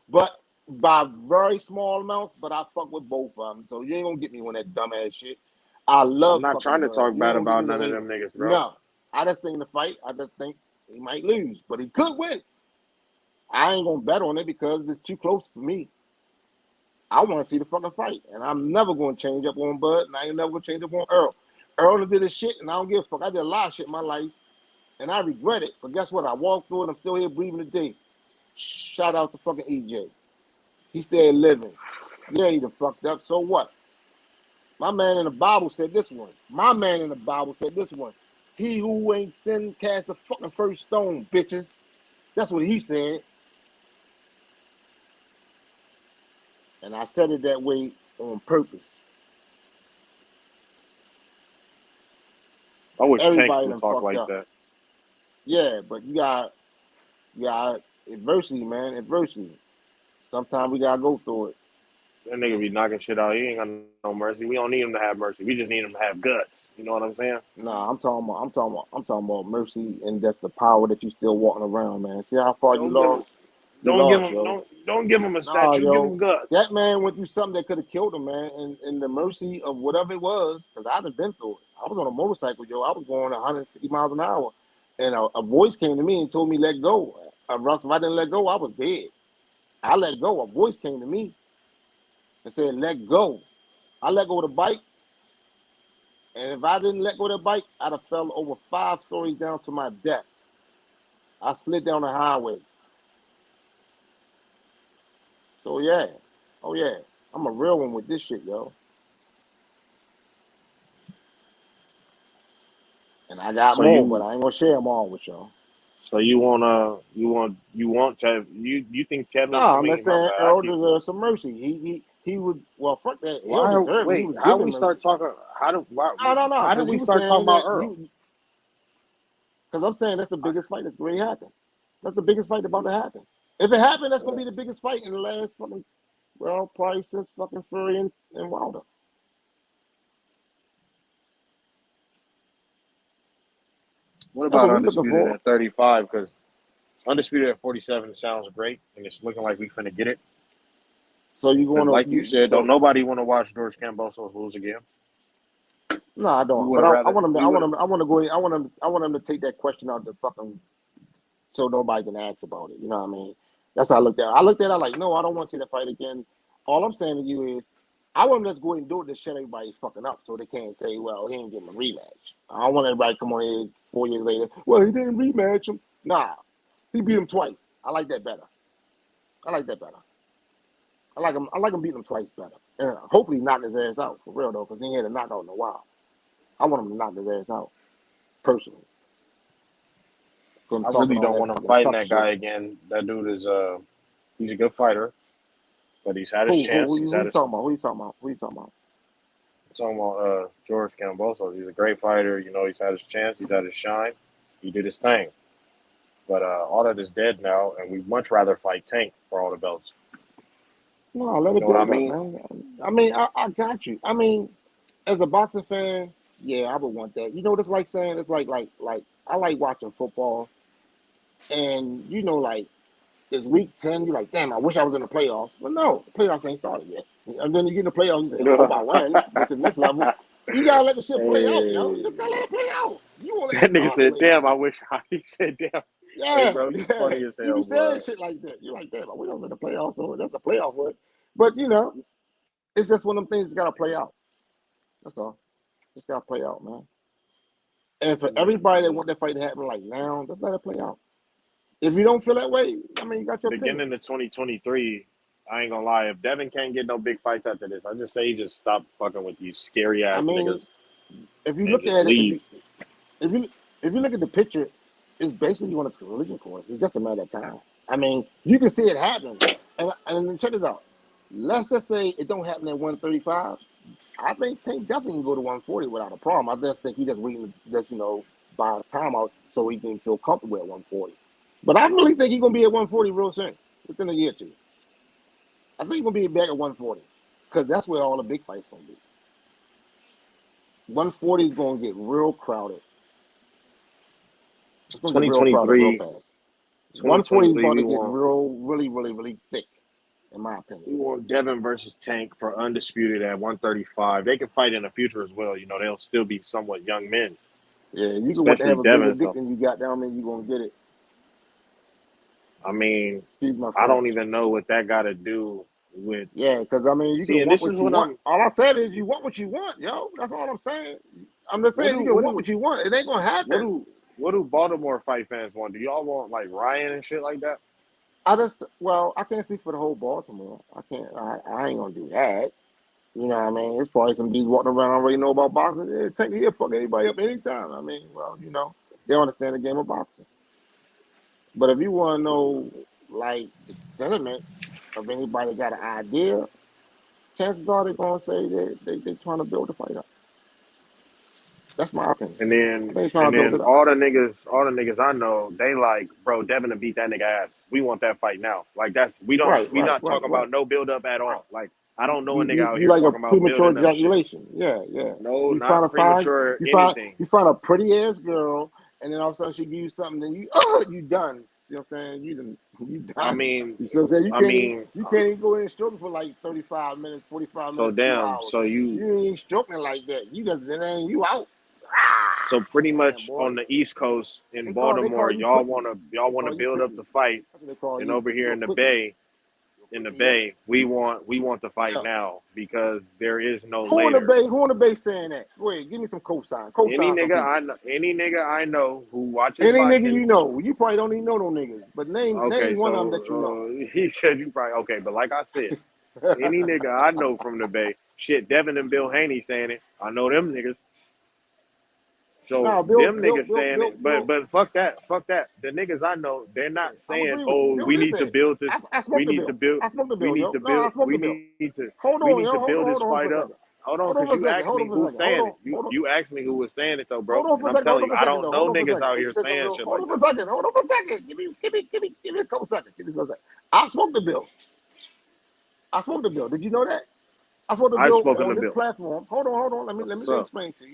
but by very small amounts. But I fuck with both of them. So you ain't gonna get me on that dumbass shit. I love. I'm not trying to talk bad about none of them niggas, bro. No, I just think in the fight, I just think he might lose, but he could win. I ain't gonna bet on it because it's too close for me. I want to see the fucking fight, and I'm never gonna change up on Bud, and I ain't never gonna change up on Earl. Earl did his shit, and I don't give a fuck. I did a lot of shit in my life, and I regret it. But guess what? I walked through it. I'm still here breathing today. Shout out to fucking EJ. He still living. Yeah, he done fucked up. So what? My man in the Bible said this one. My man in the Bible said this one. He who ain't sinned cast the fucking first stone, bitches. That's what he said. And I said it that way on purpose. I wish Everybody Tank would talk like that. Yeah, but you got adversity, man. Adversity. Sometimes we gotta go through it. That nigga be knocking shit out. He ain't got no mercy. We don't need him to have mercy. We just need him to have guts. You know what I'm saying? Nah, I'm talking about mercy, and that's the power that you still walking around, man. See how far you lost? Don't give him a statue. Give him guts. That man went through something that could have killed him, man. And the mercy of whatever it was, because I done been through it. I was on a motorcycle, yo. I was going 150 miles an hour, and a voice came to me and told me let go. Russ, if I didn't let go, I was dead. I let go. A voice came to me and said, let go. I let go of the bike. And if I didn't let go of the bike, I'd have fell over 5 stories down to my death. I slid down the highway. So, yeah. Oh, yeah. I'm a real one with this shit, yo. And I got more, but I ain't going to share them all with y'all. So you think Kevin? No, I'm not saying Earl deserves some mercy. He was, well, fuck that. He don't deserve it. He was given mercy. No. How did we start talking about Earl? Because I'm saying that's the biggest fight that's going to happen. That's the biggest fight about to happen. If it happened, that's going to be the biggest fight in the last fucking, well, probably since fucking Fury and Wilder. What about Undisputed at 35? Because Undisputed at 47 sounds great, and it's looking like we finna get it. So you going to, like you said, don't nobody want to watch George Kambosos lose again. No, I don't. But I want him to take that question out the fucking, so nobody can ask about it. You know what I mean? That's how I looked at it. I looked at it like, no, I don't want to see that fight again. All I'm saying to you is, I want him to just go ahead and do it to shut everybody fucking up so they can't say, well, he ain't getting a rematch. I don't want everybody to come on here 4 years later. Well, he didn't rematch him. Nah. He beat him twice. I like that better. I like him beating him twice better. And hopefully knock his ass out, for real, though, because he ain't had a knockout in a while. I want him to knock his ass out, personally. I really don't want him fighting that guy again. That dude is he's a good fighter, but he's had his chance. Who you talking about? I'm talking about George Kambosos. He's a great fighter. You know, he's had his chance. He's had his shine. He did his thing. But all that is dead now, and we'd much rather fight Tank for all the belts. No, let it know what I build mean? up, man. I mean, I got you. I mean, as a boxing fan, yeah, I would want that. You know what it's like saying? It's like I like watching football, and you know, like it's week 10. You're like, damn, I wish I was in the playoffs. But no, the playoffs ain't started yet. And then you get in the playoffs, you say, I hope I win, but to the next level, you gotta let the shit play out, yo. You just gotta let it play out. You won't let That the nigga cards said, play out. damn, I wish he said, damn. Yeah, Hey, bro, you funny as You hell, be saying bro. shit like that. You're like, damn, I wish I was in the playoffs, so that's a playoff win. But you know, it's just one of them things that's gotta play out. That's all. It's gotta play out, man. And for everybody that want that fight to happen like now, just let it play out. If you don't feel that way, I mean, you got your opinion. Beginning of 2023, I ain't gonna lie. If Devin can't get no big fights after this, I just say he just stop fucking with these scary ass niggas. If you and look just at leave. it, if you look at the picture, it's basically on a collision course. It's just a matter of time. I mean, you can see it happening. And check this out. Let's just say it don't happen at 135. I think Tank definitely can go to 140 without a problem. I just think he just waiting, just buy a timeout so he can feel comfortable at 140. But I really think he's gonna be at 140 real soon, within a year or two. I think he's gonna be back at 140 because that's where all the big fights gonna be. 140 is gonna get real crowded. It's gonna get real crowded real fast. 140 is about to get really thick, in my opinion. We want Devin versus Tank for undisputed at 135. They can fight in the future as well. You know, they'll still be somewhat young men. Yeah, you can want to Especially have a Devin. bigger dick than you got down there, you're gonna get it. I mean, Excuse my I French. don't even know what that got to do with. Yeah, because I mean, you See, can and want this what is you what want. All I said is you want what you want, yo. That's all I'm saying. I'm just saying you can want what you want. It ain't gonna happen. What do Baltimore fight fans want? Do y'all want like Ryan and shit like that? I can't speak for the whole Baltimore. I ain't gonna do that. You know what I mean? It's probably some dudes walking around already know about boxing. Yeah, Tank here, fuck anybody up anytime. I mean, well, you know, they understand the game of boxing. But if you want to know, like, the sentiment of anybody got an idea, chances are they're gonna say that they trying to build the fight up. That's my opinion. And then They trying to build it up. all the niggas I know, they like, bro, Devin to beat that nigga ass. We want that fight now. Like that's we not talking about no build up at all. Like I don't know a nigga out You here like a talking about premature building up shit. ejaculation. Yeah. No, You not premature anything. You find a pretty ass girl, and then all of a sudden she give you something, then you done. You know what I'm saying? You done. I mean, you see what I'm saying? You can't even go in and stroke for like 35 minutes, 45 minutes, 2 hours. So you ain't stroking like that. You just you out. So pretty much on the East Coast in Baltimore, y'all wanna build up the fight, and over here in the Bay, we want the fight now because there is no Who later. in the Bay saying that? Go ahead, give me some cosign. Any nigga I know who watches any boxing, nigga you know. You probably don't even know no niggas, but name one of them that you know. He said you probably okay, but like I said, any nigga I know from the Bay, shit, Devin and Bill Haney saying it. I know them niggas. So niggas saying it, but fuck that. The niggas I know, they're not saying, "Oh, we need to build this. We need to build. We need to build. We need to build this fight up." Hold on, because you asked me who's saying it. You asked me who was saying it though, bro. And I'm telling you, I don't know niggas out here saying shit like that. Hold on for a second. Give me a couple seconds. I spoke to Bill. Did you know that? I spoke to Bill on this platform. Hold on. Let me explain to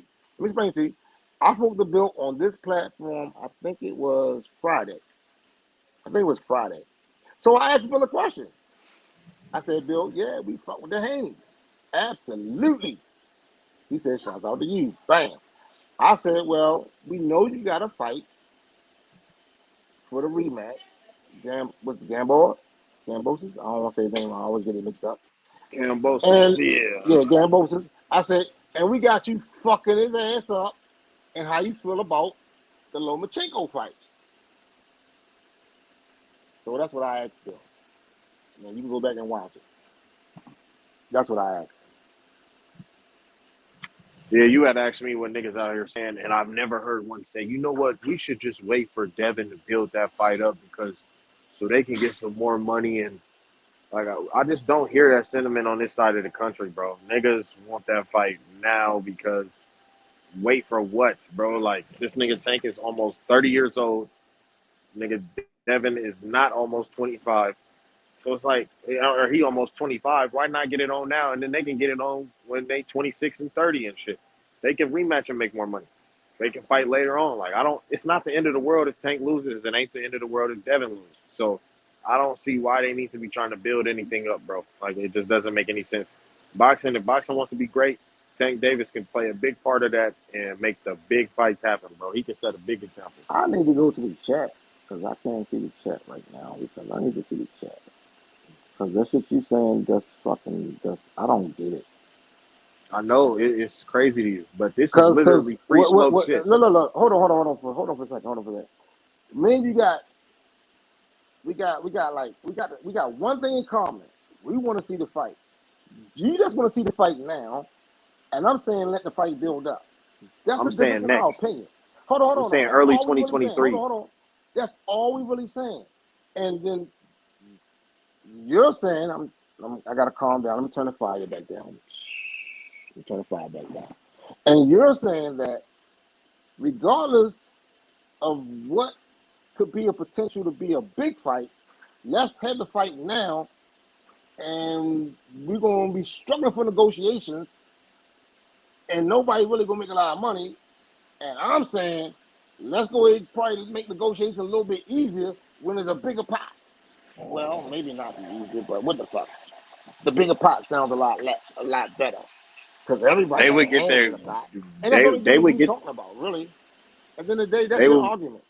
you. I spoke to Bill on this platform. I think it was Friday. So I asked Bill a question. I said, Bill, yeah, we fuck with the Haneys. Absolutely. He said, shouts out to you. Bam. I said, well, we know you got to fight for the rematch. What's Gamboa? Gambosis? I don't want to say his name. I always get it mixed up. Gambosis, yeah, Gambosis. I said, and we got you fucking his ass up. And how you feel about the Lomachenko fight? So that's what I asked Bill. Man, you can go back and watch it. That's what I asked. Yeah, you had asked me what niggas out here saying, and I've never heard one say, you know what, we should just wait for Devin to build that fight up because so they can get some more money. And like I just don't hear that sentiment on this side of the country, bro. Niggas want that fight now because wait for what, bro? Like this nigga Tank is almost 30 years old. Nigga Devin is not almost 25. So it's like, or he almost 25. Why not get it on now? And then they can get it on when they 26 and 30 and shit. They can rematch and make more money. They can fight later on. Like, it's not the end of the world if Tank loses. It ain't the end of the world if Devin loses. So I don't see why they need to be trying to build anything up, bro. Like, it just doesn't make any sense. If boxing wants to be great, Tank Davis can play a big part of that and make the big fights happen, bro. He can set a big example. I need to go to the chat because I can't see the chat right now because I need to see the chat. Because that shit you saying I don't get it. I know it's crazy to you, but this is literally free smoke shit. Look. Hold on for a second. Man, we got one thing in common. We want to see the fight. You just want to see the fight now, and I'm saying let the fight build up. That's the difference in our opinion. Hold on. I'm saying early 2023. Hold on. That's all we really saying. And then you're saying I gotta calm down. Let me turn the fire back down. And you're saying that regardless of what could be a potential to be a big fight, let's have the fight now, and we're gonna be struggling for negotiations, and nobody really gonna make a lot of money. And I'm saying let's go ahead and probably make negotiations a little bit easier when there's a bigger pot. Well, maybe not easier, but what the fuck? The bigger pot sounds a lot better. Because everybody they would got get hands their in the pot. And that's the only thing we're talking about, really. At the end of the day, that's your argument.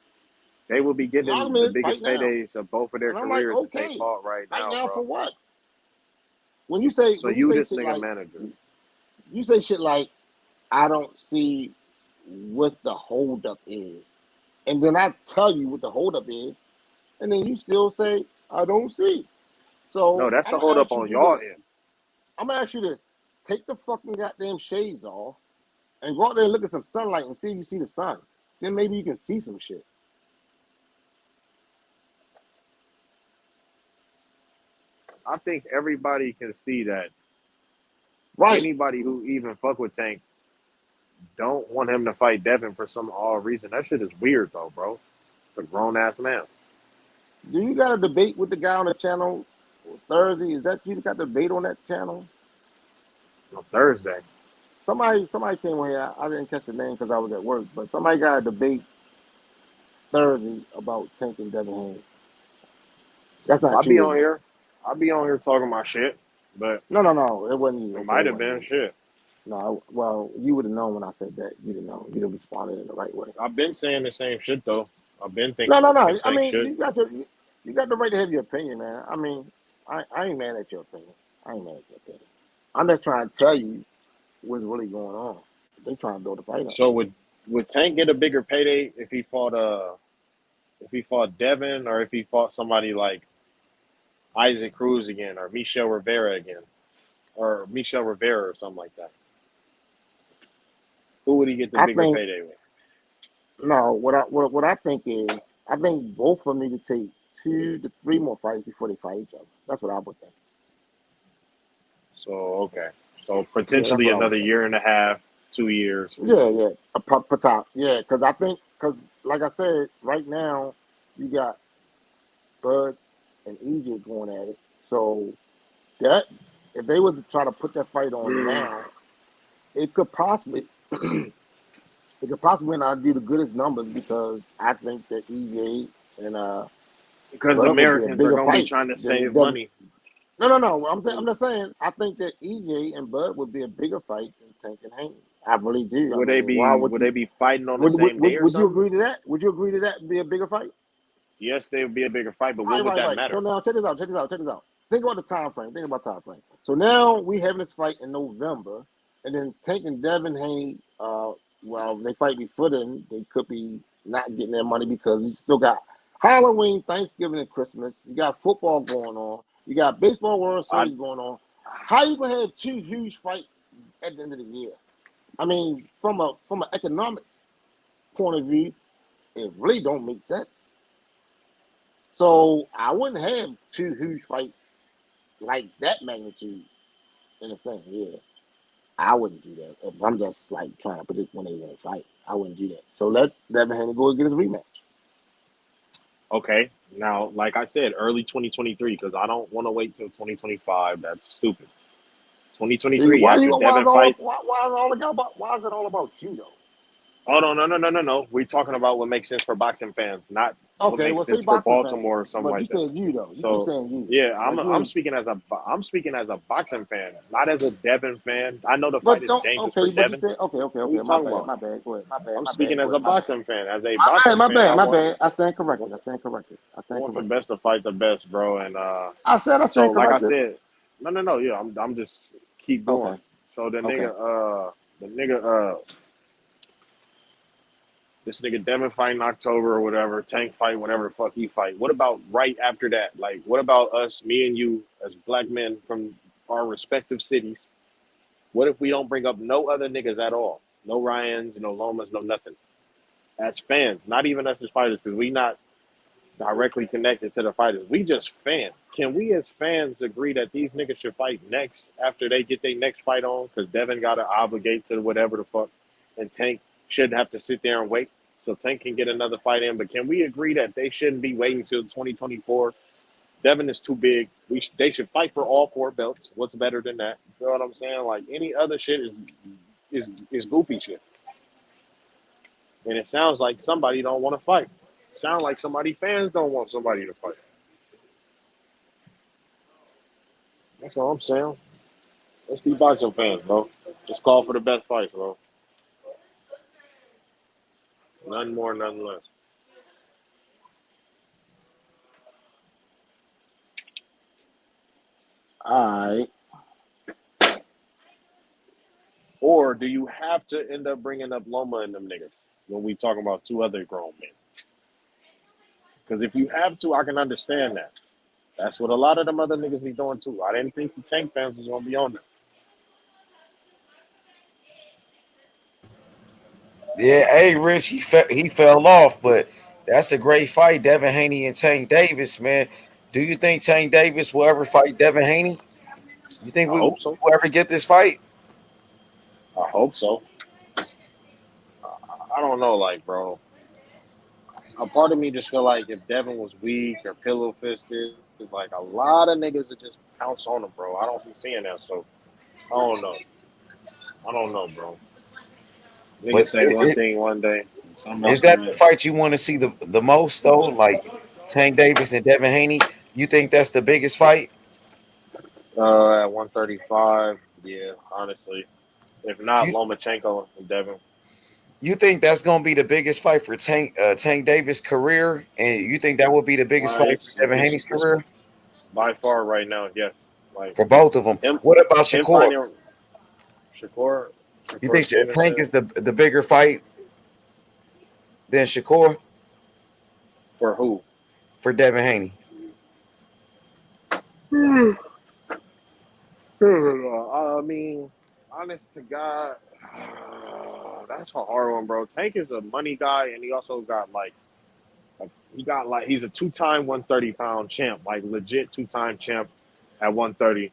They will be The getting argument the is biggest fight now. paydays of both of their And I'm like, careers if they okay, fought right fight now, for bro. what? When you say, So when you say this shit nigga like, manager. you say shit like, I don't see what the holdup is. And then I tell you what the holdup is. And then you still say, I don't see. So No, that's I'm the going to hold up ask you on do y'all this. end. I'm going to ask you this. Take the fucking goddamn shades off and go out there and look at some sunlight and see if you see the sun. Then maybe you can see some shit. I think everybody can see that. Right. Anybody who even fuck with Tank don't want him to fight Devin for some odd reason. That shit is weird though, bro. It's a grown ass man. Do you got a debate with the guy on the channel Thursday? Is that you got the debate on that channel? On Thursday. Somebody came on here. I didn't catch the name because I was at work, but somebody got a debate Thursday about Tank and Devin Haney. That's not I'll true. be on here. I'll be on here talking my shit, but No. It wasn't you. It might have been shit. No, well, you would have known when I said that. You didn't know. You didn't respond in the right way. I've been saying the same shit though. I've been thinking No. the I same mean, shit. you got the right to have your opinion, man. I mean, I ain't mad at your opinion. I'm just trying to tell you what's really going on. They trying to build a fight up. So would Tank get a bigger payday if he fought Devin or if he fought somebody like Isaac Cruz again or Michel Rivera again or Michel Rivera or something like that? Who would he get the bigger payday with? No, what I think is I think both of them need to take 2 to 3 more fights before they fight each other. That's what I would think. So okay. So potentially another year and a half, 2 years. Yeah. Yeah, because like I said, right now you got Bud and EJ going at it. So that if they were to try to put that fight on now, it could possibly not do the goodest numbers because I think that EJ and because Bud Americans are going to be trying to than save Devin. money. No. I'm just saying. I think that EJ and Bud would be a bigger fight than Tank and Haney. I really do. Would they be fighting on the same day or Would you something? agree to that? Would you agree to that and be a bigger fight? Yes, they would be a bigger fight, but what would that matter? So now check this out. Think about the time frame. So now we having this fight in November, and then Tank and Devin Haney, well, they fight before then, they could be not getting their money because you still got Halloween, Thanksgiving, and Christmas. You got football going on. You got baseball World Series going on. How you gonna have two huge fights at the end of the year? I mean, from an economic point of view, it really don't make sense. So I wouldn't have two huge fights like that magnitude in the same year. I wouldn't do that. If I'm just like trying to predict when they're gonna fight, I wouldn't do that. So let Devin Haney go and get his rematch. Okay. Now, like I said, early 2023, because I don't want to wait till 2025. That's stupid. See, 2023 why after is Devin fights. it all about you though? Oh no. We're talking about what makes sense for boxing fans, not what Okay, makes well, say sense for boxing fans, Baltimore or something but you like that. said you though. You keep So saying you. yeah, Like you I'm ain't. speaking as a boxing fan, not as a Devin fan. I know the fight But is don't. dangerous for Okay, but you Devin. said okay. What are you My talking bad. about? My bad. Go ahead. My bad. I'm My bad. speaking Go as a ahead. My bad. boxing fan. As a boxing My fan, bad. My bad. I stand corrected. I stand corrected. want the best to fight the best, bro. And I stand so like I corrected. said, no. Yeah, I'm just keep going. Okay. So Okay. This nigga Devin fight in October or whatever, Tank fight, whatever the fuck he fight. What about right after that? Like, what about us, me and you, as black men from our respective cities? What if we don't bring up no other niggas at all? No Ryans, no Lomas, no nothing. As fans, not even us as fighters, because we not directly connected to the fighters. We just fans. Can we as fans agree that these niggas should fight next after they get their next fight on? Because Devin got to obligate to whatever the fuck, and Tank shouldn't have to sit there and wait. So Tank can get another fight in. But can we agree that they shouldn't be waiting till 2024? Devin is too big. They should fight for all four belts. What's better than that? You know what I'm saying? Like any other shit is goofy shit. And it sounds like somebody don't want to fight. Sound like fans don't want somebody to fight. That's all I'm saying. Let's be boxing fans, bro. Just call for the best fights, bro. None more, none less. All right. Or do you have to end up bringing up Loma and them niggas when we talking about two other grown men? Because if you have to, I can understand that. That's what a lot of them other niggas be doing too. I didn't think the Tank fans was gonna be on that. Yeah, hey, Rich, he fell off, but that's a great fight, Devin Haney and Tank Davis, man. Do you think Tank Davis will ever fight Devin Haney? You think I we will hope so. ever get this fight? I hope so. I don't know, like, bro. A part of me just feel like if Devin was weak or pillow fisted, like a lot of niggas would just pounce on him, bro. I don't be seeing that, so I don't know. I don't know, bro. Niggas But say one thing one day, something is else the that the next. fight you want to see the most though? Like Tank Davis and Devin Haney? You think that's the biggest fight? At 135, yeah, honestly. If not, You Lomachenko and Devin. you think that's gonna be the biggest fight for Tank Davis' career, and you think that will be the biggest fight for Devin Haney's It's career by far right now, yes. Like for both of them? him, What about him Shakur? finding Shakur, You think Tank Stevenson is the bigger fight than Shakur for who? for Devin Haney? I mean, honest to God, that's a hard one, bro. Tank is a money guy, and he also got he's a two-time 130-pound champ, like legit two-time champ at 130.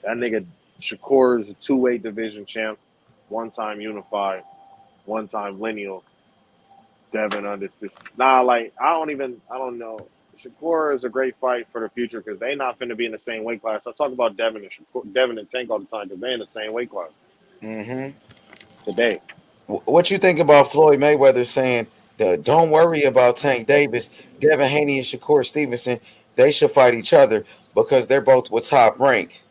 That nigga Shakur is a two-weight division champ, one-time unified, one-time lineal. Devin undisputed. Like I don't know. Shakur is a great fight for the future because they not finna be in the same weight class. I talk about Devin and Tank all the time because they in the same weight class Mm-hmm. today. What you think about Floyd Mayweather saying that don't worry about Tank Davis, Devin Haney and Shakur Stevenson, they should fight each other because they're both with top rank.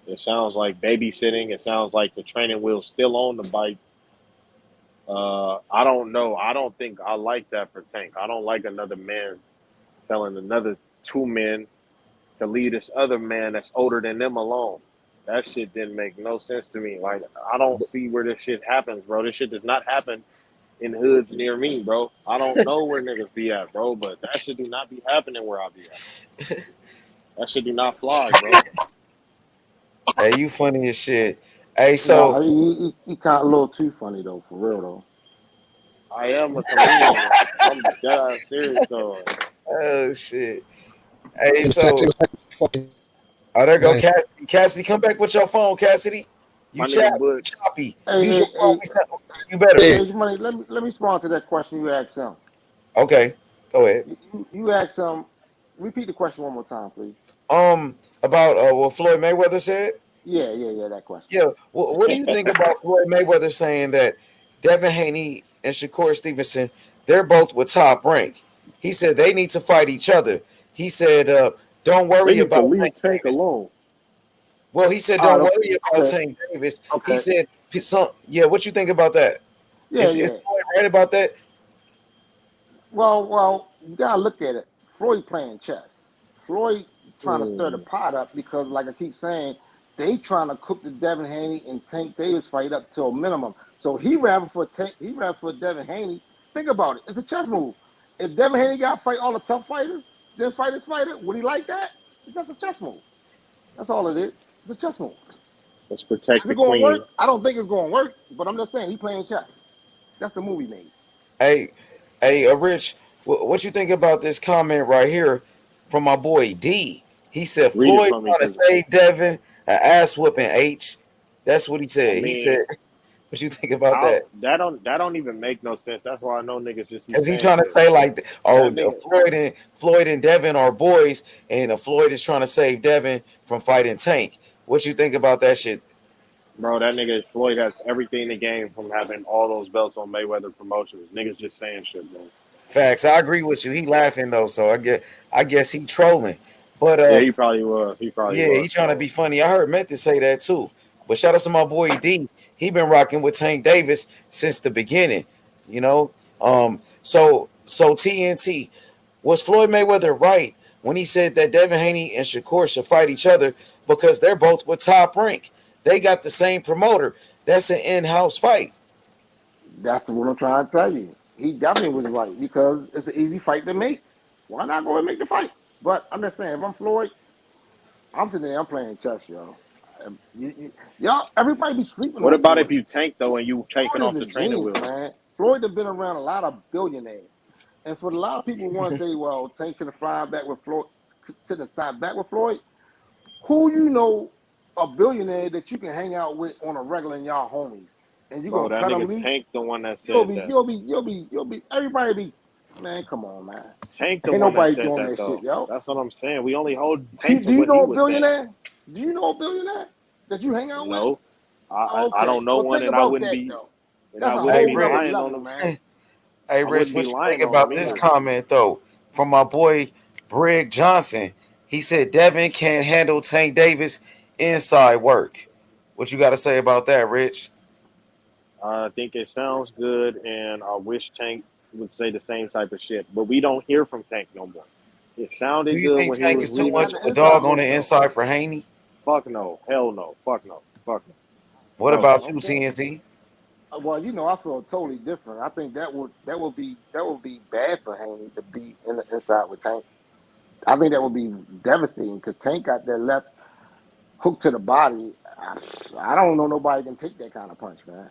It sounds like babysitting. It sounds like the training wheel's still on the bike. I don't know. I don't think I like that for Tank. I don't like another man telling another two men to leave this other man that's older than them alone. That shit didn't make no sense to me. Like, I don't see where this shit happens, bro. This shit does not happen in hoods near me, bro. I don't know where niggas be at, bro, but that shit do not be happening where I be at. That shit do not fly, bro. Hey, you funny as shit. Hey, Nah, so he kind of a little too funny though, for real though. I am a comedian. I'm dead ass serious though. oh shit. Hey, so there go Cassidy. Cassidy, come back with your phone, Cassidy. You My nigga Bud. choppy. Hey, Use hey, your phone. hey, You better. hey, money. Let me respond to that question you asked him. Okay, go ahead. You asked him. Repeat the question one more time, please. About what Floyd Mayweather said. Yeah, that question. Yeah. What do you think about Floyd Mayweather saying that Devin Haney and Shakur Stevenson, they're both with Top Rank? He said they need to fight each other. He said, "Don't They worry need to about leave Tank Tank Davis." alone. Well, he said, "Don't worry about Tank Davis." He said, "Yeah." What you think about that? Yeah. Is Floyd right about that? Well, you gotta look at it. Floyd playing chess. Floyd trying to stir the pot up because, like I keep saying, they trying to cook the Devin Haney and Tank Davis fight up to a minimum. So he rather for Devin Haney. Think about it. It's a chess move. If Devin Haney got to fight all the tough fighters, then fight his fighter, would he like that? It's just a chess move. That's all it is. It's a chess move. Let's protect Is the it going to queen. work? I don't think it's going to work, but I'm just saying he playing chess. That's the move he made. Hey, Rich, what you think about this comment right here from my boy D? He said Read it Floyd for me, trying to 'cause save Devin, an ass whooping H. That's what he I said. He said, mean, what you think about that? that don't even make no sense. That's why I know niggas just be Because he saying trying to shit. say like, oh, That nigga, Floyd and Devin are boys, and Floyd is trying to save Devin from fighting Tank. What you think about that shit? bro, that nigga Floyd has everything in the game from having all those belts on Mayweather Promotions. Niggas just saying shit, bro. Facts. I agree with you. He laughing though, so I guess he trolling. But Yeah, he probably was. He probably yeah, was he trying to trolling. be funny. I heard Memphis say that too. But shout out to my boy D. He been rocking with Tank Davis since the beginning. You know. So TNT, was Floyd Mayweather right when he said that Devin Haney and Shakur should fight each other because they're both with Top Rank? They got the same promoter. That's an in-house fight. That's what I'm trying to tell you. He definitely was right because it's an easy fight to make. Why not go and make the fight? But I'm just saying, if I'm Floyd, I'm sitting there, I'm playing chess, yo. Y'all, everybody be sleeping What on about if Floyd. you tank though and you taking Floyd is off a the training genius, wheels? man. Floyd has been around a lot of billionaires. And for a lot of people who want to say, well, Tank should have fly back with Floyd, should have signed back with Floyd, who you know a billionaire that you can hang out with on a regular and y'all homies, and you Bro, gonna that cut nigga them loose? Tank the one that You'll said be, that. everybody be, man, come on, man. Tank the Ain't one that nobody said doing that that shit, though. yo. That's what I'm saying. We only hold Tank to Do you what he know a was saying. billionaire? Do you know a billionaire that you hang out with? No. I Okay, don't know well one think and I about wouldn't that be though. and I That's a wouldn't Hey, whole be nother lying Rich. on level, them man. either. Hey, I Rich, wouldn't be what you lying think on about them this either. comment though from my boy Brig Johnson? He said Devin can't handle Tank Davis inside work. What you got to say about that, Rich? I think it sounds good and I wish Tank would say the same type of shit. But we don't hear from Tank no more. It Do sounded you good think when he Tank was is too leaving. much Not of the a inside dog on work the though. inside for Haney? Fuck no. Hell no. Fuck no. Fuck no. What No. about you, Okay. TNT? Well, I feel totally different. I think that would be bad for Haney to be in the inside with Tank. I think that would be devastating because Tank got that left hook to the body. I don't know nobody can take that kind of punch, man.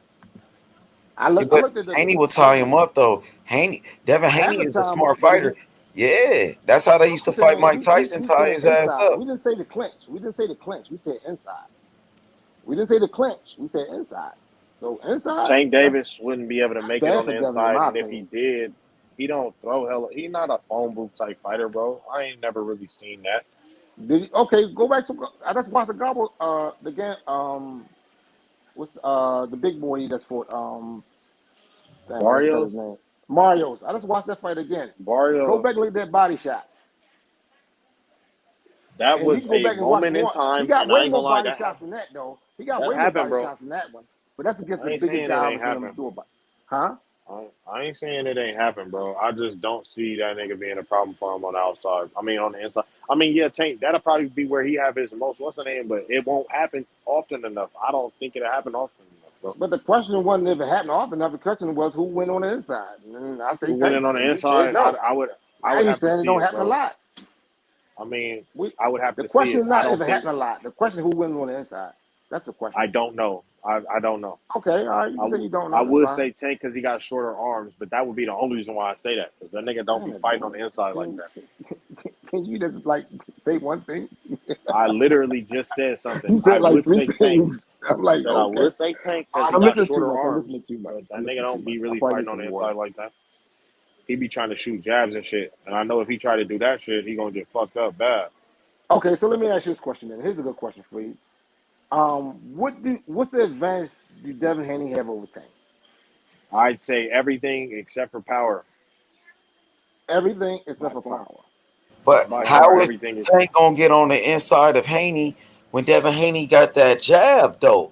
Yeah, I but looked at Haney will I tie looked him at up though. Devin half Haney the is a time, smart but fighter. Yeah, that's how they used to I'm fight saying Mike Tyson, we tie said his ass inside. up. We didn't say the clinch. We didn't say the clinch. We said inside. We didn't say the clinch. We said inside. So inside, Tank Davis wouldn't be able to that's make it bad on for the Devin, in inside, my and if he opinion. did, he don't throw hella. He not a phone booth type fighter, bro. I ain't never really seen that. Okay, go back to I just watched the gobble the game with the big boy that's fought damn I just said Barrios, his name. Mario's. I just watched that fight again. Go Barrios, back and look at that body shot. that And you was can go a back and watch moment in more. He time, got and I way ain't more gonna lie, body that shots happened. than that though. He got That way more happened, body bro. shots than that one. But that's against I the ain't biggest saying it guy I've ain't ever seen him happened. do it. Huh? I ain't saying it ain't happened, bro. I just don't see that nigga being a problem for him on the outside. I mean, on the inside. I mean, yeah, Tank, that'll probably be where he have his most, what's the name, but it won't happen often enough. I don't think it'll happen often enough. bro. But the question wasn't if it happened often enough. The question was who went on the inside. And I say Who went in Tank. on the And you said inside? no. I would Now you have to saying it see don't it, happen a bro. lot. I mean, I would have The to see question it. is I not if don't it think. happened a lot. The question is who went on the inside. That's the question. I don't know. I don't know. Okay, all right. You can say you don't know. I That's would fine. say Tank because he got shorter arms, but that would be the only reason why I say that. Because that nigga don't be Damn it, fighting on bro. the inside like that. Can you just like say one thing? I literally just said something. You I said like would 3 say Tank. things. I'm I like, said I okay. would say Tank because he I'm got listening too shorter much. I'm arms. listening too much. But that I'm nigga listening too don't much. be I really probably fighting need on some the water. inside like that. He be trying to shoot jabs and shit. And I know if he try to do that shit, he gonna get fucked up bad. Okay, so let me ask you this question then. Here's a good question for you. What's the advantage do Devin Haney have over Tank? I'd say everything except for power. Everything except By for far. power. But By far, how is everything is. Tank gonna get on the inside of Haney when Devin Haney got that jab though?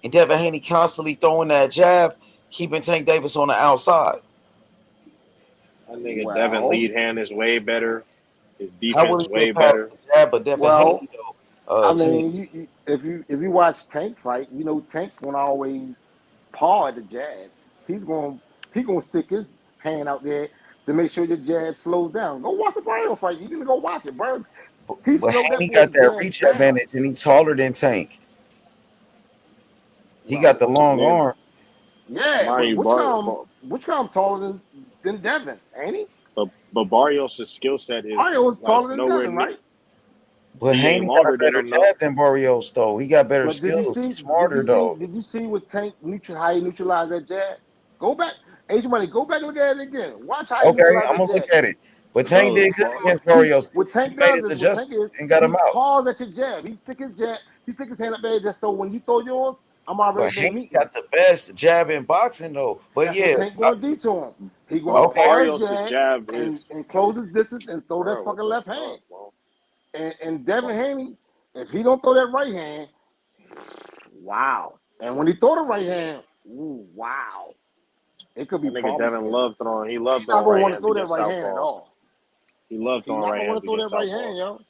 And Devin Haney constantly throwing that jab, keeping Tank Davis on the outside. I think Devin Well, lead hand is way better. His How will defense he way get past better. the jab of Devin well, Haney though? I Tank. mean, if you watch Tank fight, you know Tank gonna always paw at the jab. He gonna stick his hand out there to make sure your jab slows down. Go watch the Barrio fight. You need to go watch it, bro. He But slowed that Haney boy got that jab reach down. advantage and he's taller than Tank. He got the long Man, arm. Yeah, mind but you, which come taller than Devin, ain't he? but Barrios' skill set is Barrio was like taller than nowhere Devin, near. right? But He ain't Haney got a longer than better him though. jab than Barrios though. He got better But did you skills. see? He's smarter though. Did you see what Tank how he neutralized that jab? Go back, H Money. Go back and look at it again. Watch how he Okay, neutralized I'm that gonna jab. look at it. But Tank Bro, did good against Barrios. What He Tank made does his is what Tank is. adjustments and got him He out. paws at your jab. He stick his jab. He stick his hand up there just so when you throw yours, I'm But already there Haney meeting you. got the best jab in boxing though. But That's what yeah, Tank gonna do to him. He gonna bro, paw that Barrios' jab jab is. and close his distance and throw that Bro, what fucking the left hand. fuck, bro? And Devin Haney, if he don't throw that right hand, wow. And when he throw the right hand, ooh, wow. It could be That nigga problems Devin for him. love throwing. He loved He's not throwing gonna right want to hands throw that against right hand at southpaws. all. He loved He's throwing not right gonna want hands to throw against that right southpaws. hand, yo.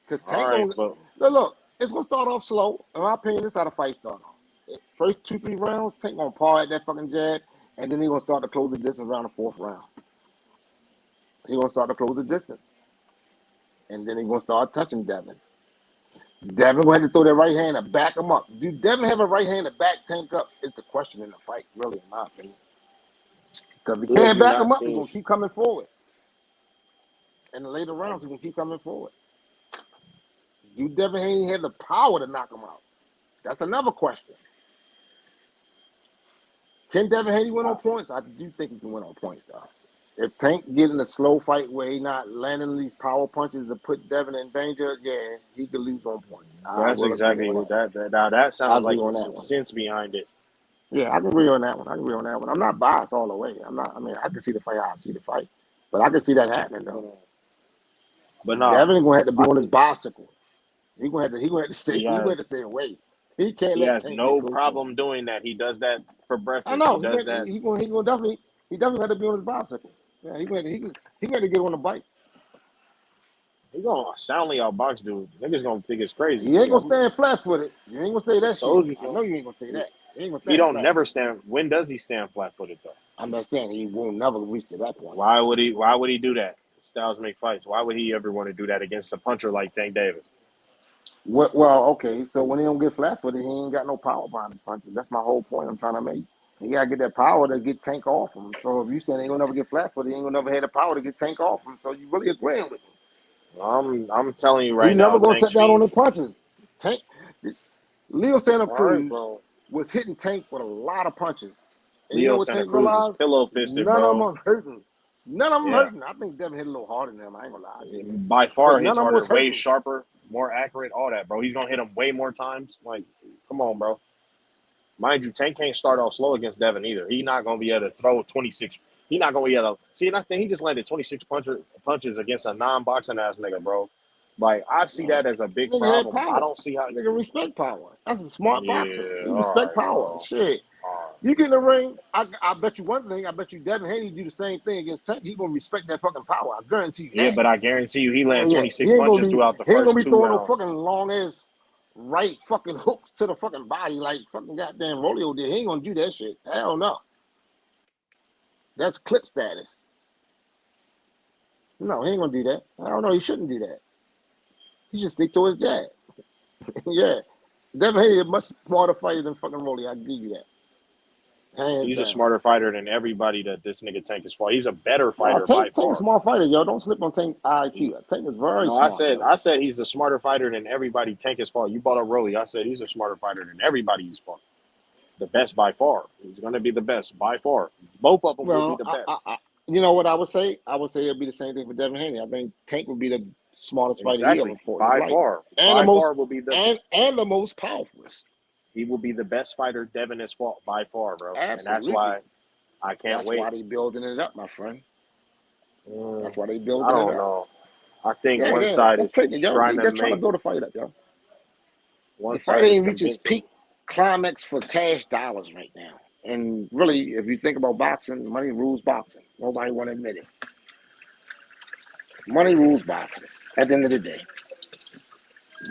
Because All Tank right, gonna but look, it's gonna start off slow. In my opinion, this is how the fight start off. First 2-3 rounds, Tank gonna paw at that fucking jab, and then he gonna start to close the distance around the fourth round. He gonna start to close the distance. And then he gonna start touching Devin. Devin gonna have to throw that right hand to back him up. Do Devin have a right hand to back Tank up? Is the question in the fight, really, in my opinion. Because if he who have can't you back not him up, he's seen? gonna keep coming forward. In the later rounds, he's gonna keep coming forward. Do Devin Haney have the power to knock him out? That's another question. Can Devin Haney win on points? I do think he can win on points, though. If Tank get in a slow fight where he not landing these power punches to put Devin in danger, yeah, he could lose on points. I That's will agree exactly on what that. Now that I sounds agree like on there's that some one. sense behind it. Yeah, I can agree on that one. I'm not biased all the way. I mean, I can see the fight how I see the fight. But I can see that happening, though. But nah, Devin gonna have to be on his bicycle. He gonna have to stay. he He gonna has have to stay away. He can't he let has Tank get no close to him. problem doing that. He does that for I breakfast. He know does that. he gonna definitely have to be on his bicycle. Yeah, he gonna have to get on the bike. He gonna soundly outbox dude. Niggas gonna think it's crazy. He ain't gonna stand flat footed. You ain't gonna say that shit. Told you I so. know you ain't gonna say that. He ain't gonna He stand don't flat never footed. stand. When does he stand flat footed though? I'm not saying he won't never reach to that point. Why would he? Why would he do that? Styles make fights. Why would he ever want to do that against a puncher like Tank Davis? Well, okay. So when he don't get flat footed, he ain't got no power behind his punches. That's my whole point I'm trying to make. He gotta get that power to get Tank off him. So if you saying he ain't gonna never get flat footed, he ain't gonna never have the power to get Tank off him. So you really agreeing with me? I'm telling you He right never now, gonna Tank sit down on speed. his punches. Tank, Leo Santa All right, Cruz bro. was hitting Tank with a lot of punches, and you know Leo what Santa Tank Cruz is realized? pillow fisted, None of them bro. are hurting. None of them Yeah. hurting. I think Devin hit a little harder than him. I ain't gonna lie, I did. By far But hits none of them harder, was way hurting. sharper, more accurate, all that, bro. He's gonna hit him way more times. Like, come on, bro. Mind you, Tank can't start off slow against Devin either. He's not gonna be able to throw 26. He's not gonna be able to see. And I think he just landed 26 punches against a non-boxing ass nigga, bro. Like, I see that as a big Nigga had problem. I power. don't see how. Nigga respect power. That's a smart boxer. Yeah, He all respect right, power. bro. Shit. You get in the ring, I bet you one thing. I bet you Devin Haney do the same thing against Tank. He gonna respect that fucking power. I guarantee you Yeah, that. but I guarantee you, he Yeah, landed yeah. 26 punches throughout the He ain't gonna first be two throwing no rounds. fucking long ass right fucking hooks to the fucking body like fucking goddamn Rolio did. He ain't gonna do that shit. Hell no. That's clip status. No, he ain't gonna do that. I don't know. He shouldn't do that. He should stick to his jab. Yeah. Devin Haney is a much smarter fighter than fucking Rolio. I give you that. Hands He's down. a smarter fighter than everybody that this nigga Tank is for. He's a better No, fighter by Tank far. a smart fighter, yo. Don't slip on Tank IQ. Tank is very No, I smart. said he's the smarter fighter than everybody Tank is for. You bought up Rolly. I said he's a smarter fighter than everybody he's fought. The best by far. He's gonna be the best by far. Both of them will Well, be the best. you know what I would say? I would say it'd be the same thing for Devin Haney. I think Tank would be the smartest fighter he Exactly. ever fought in his By life. far. And By the most far will be the and the most powerful. he will be the best fighter Devin has fought by far, bro. Absolutely. And that's why I can't That's wait. why they building it up, my friend. That's why they building I it don't up. know. I think Yeah, one side let's is take it, yo. trying They're to trying to make build a fight up, yo. one The fight side is ain't reached its convincing. peak climax for cash dollars right now. And really, if you think about boxing, money rules boxing. Nobody want to admit it. Money rules boxing at the end of the day.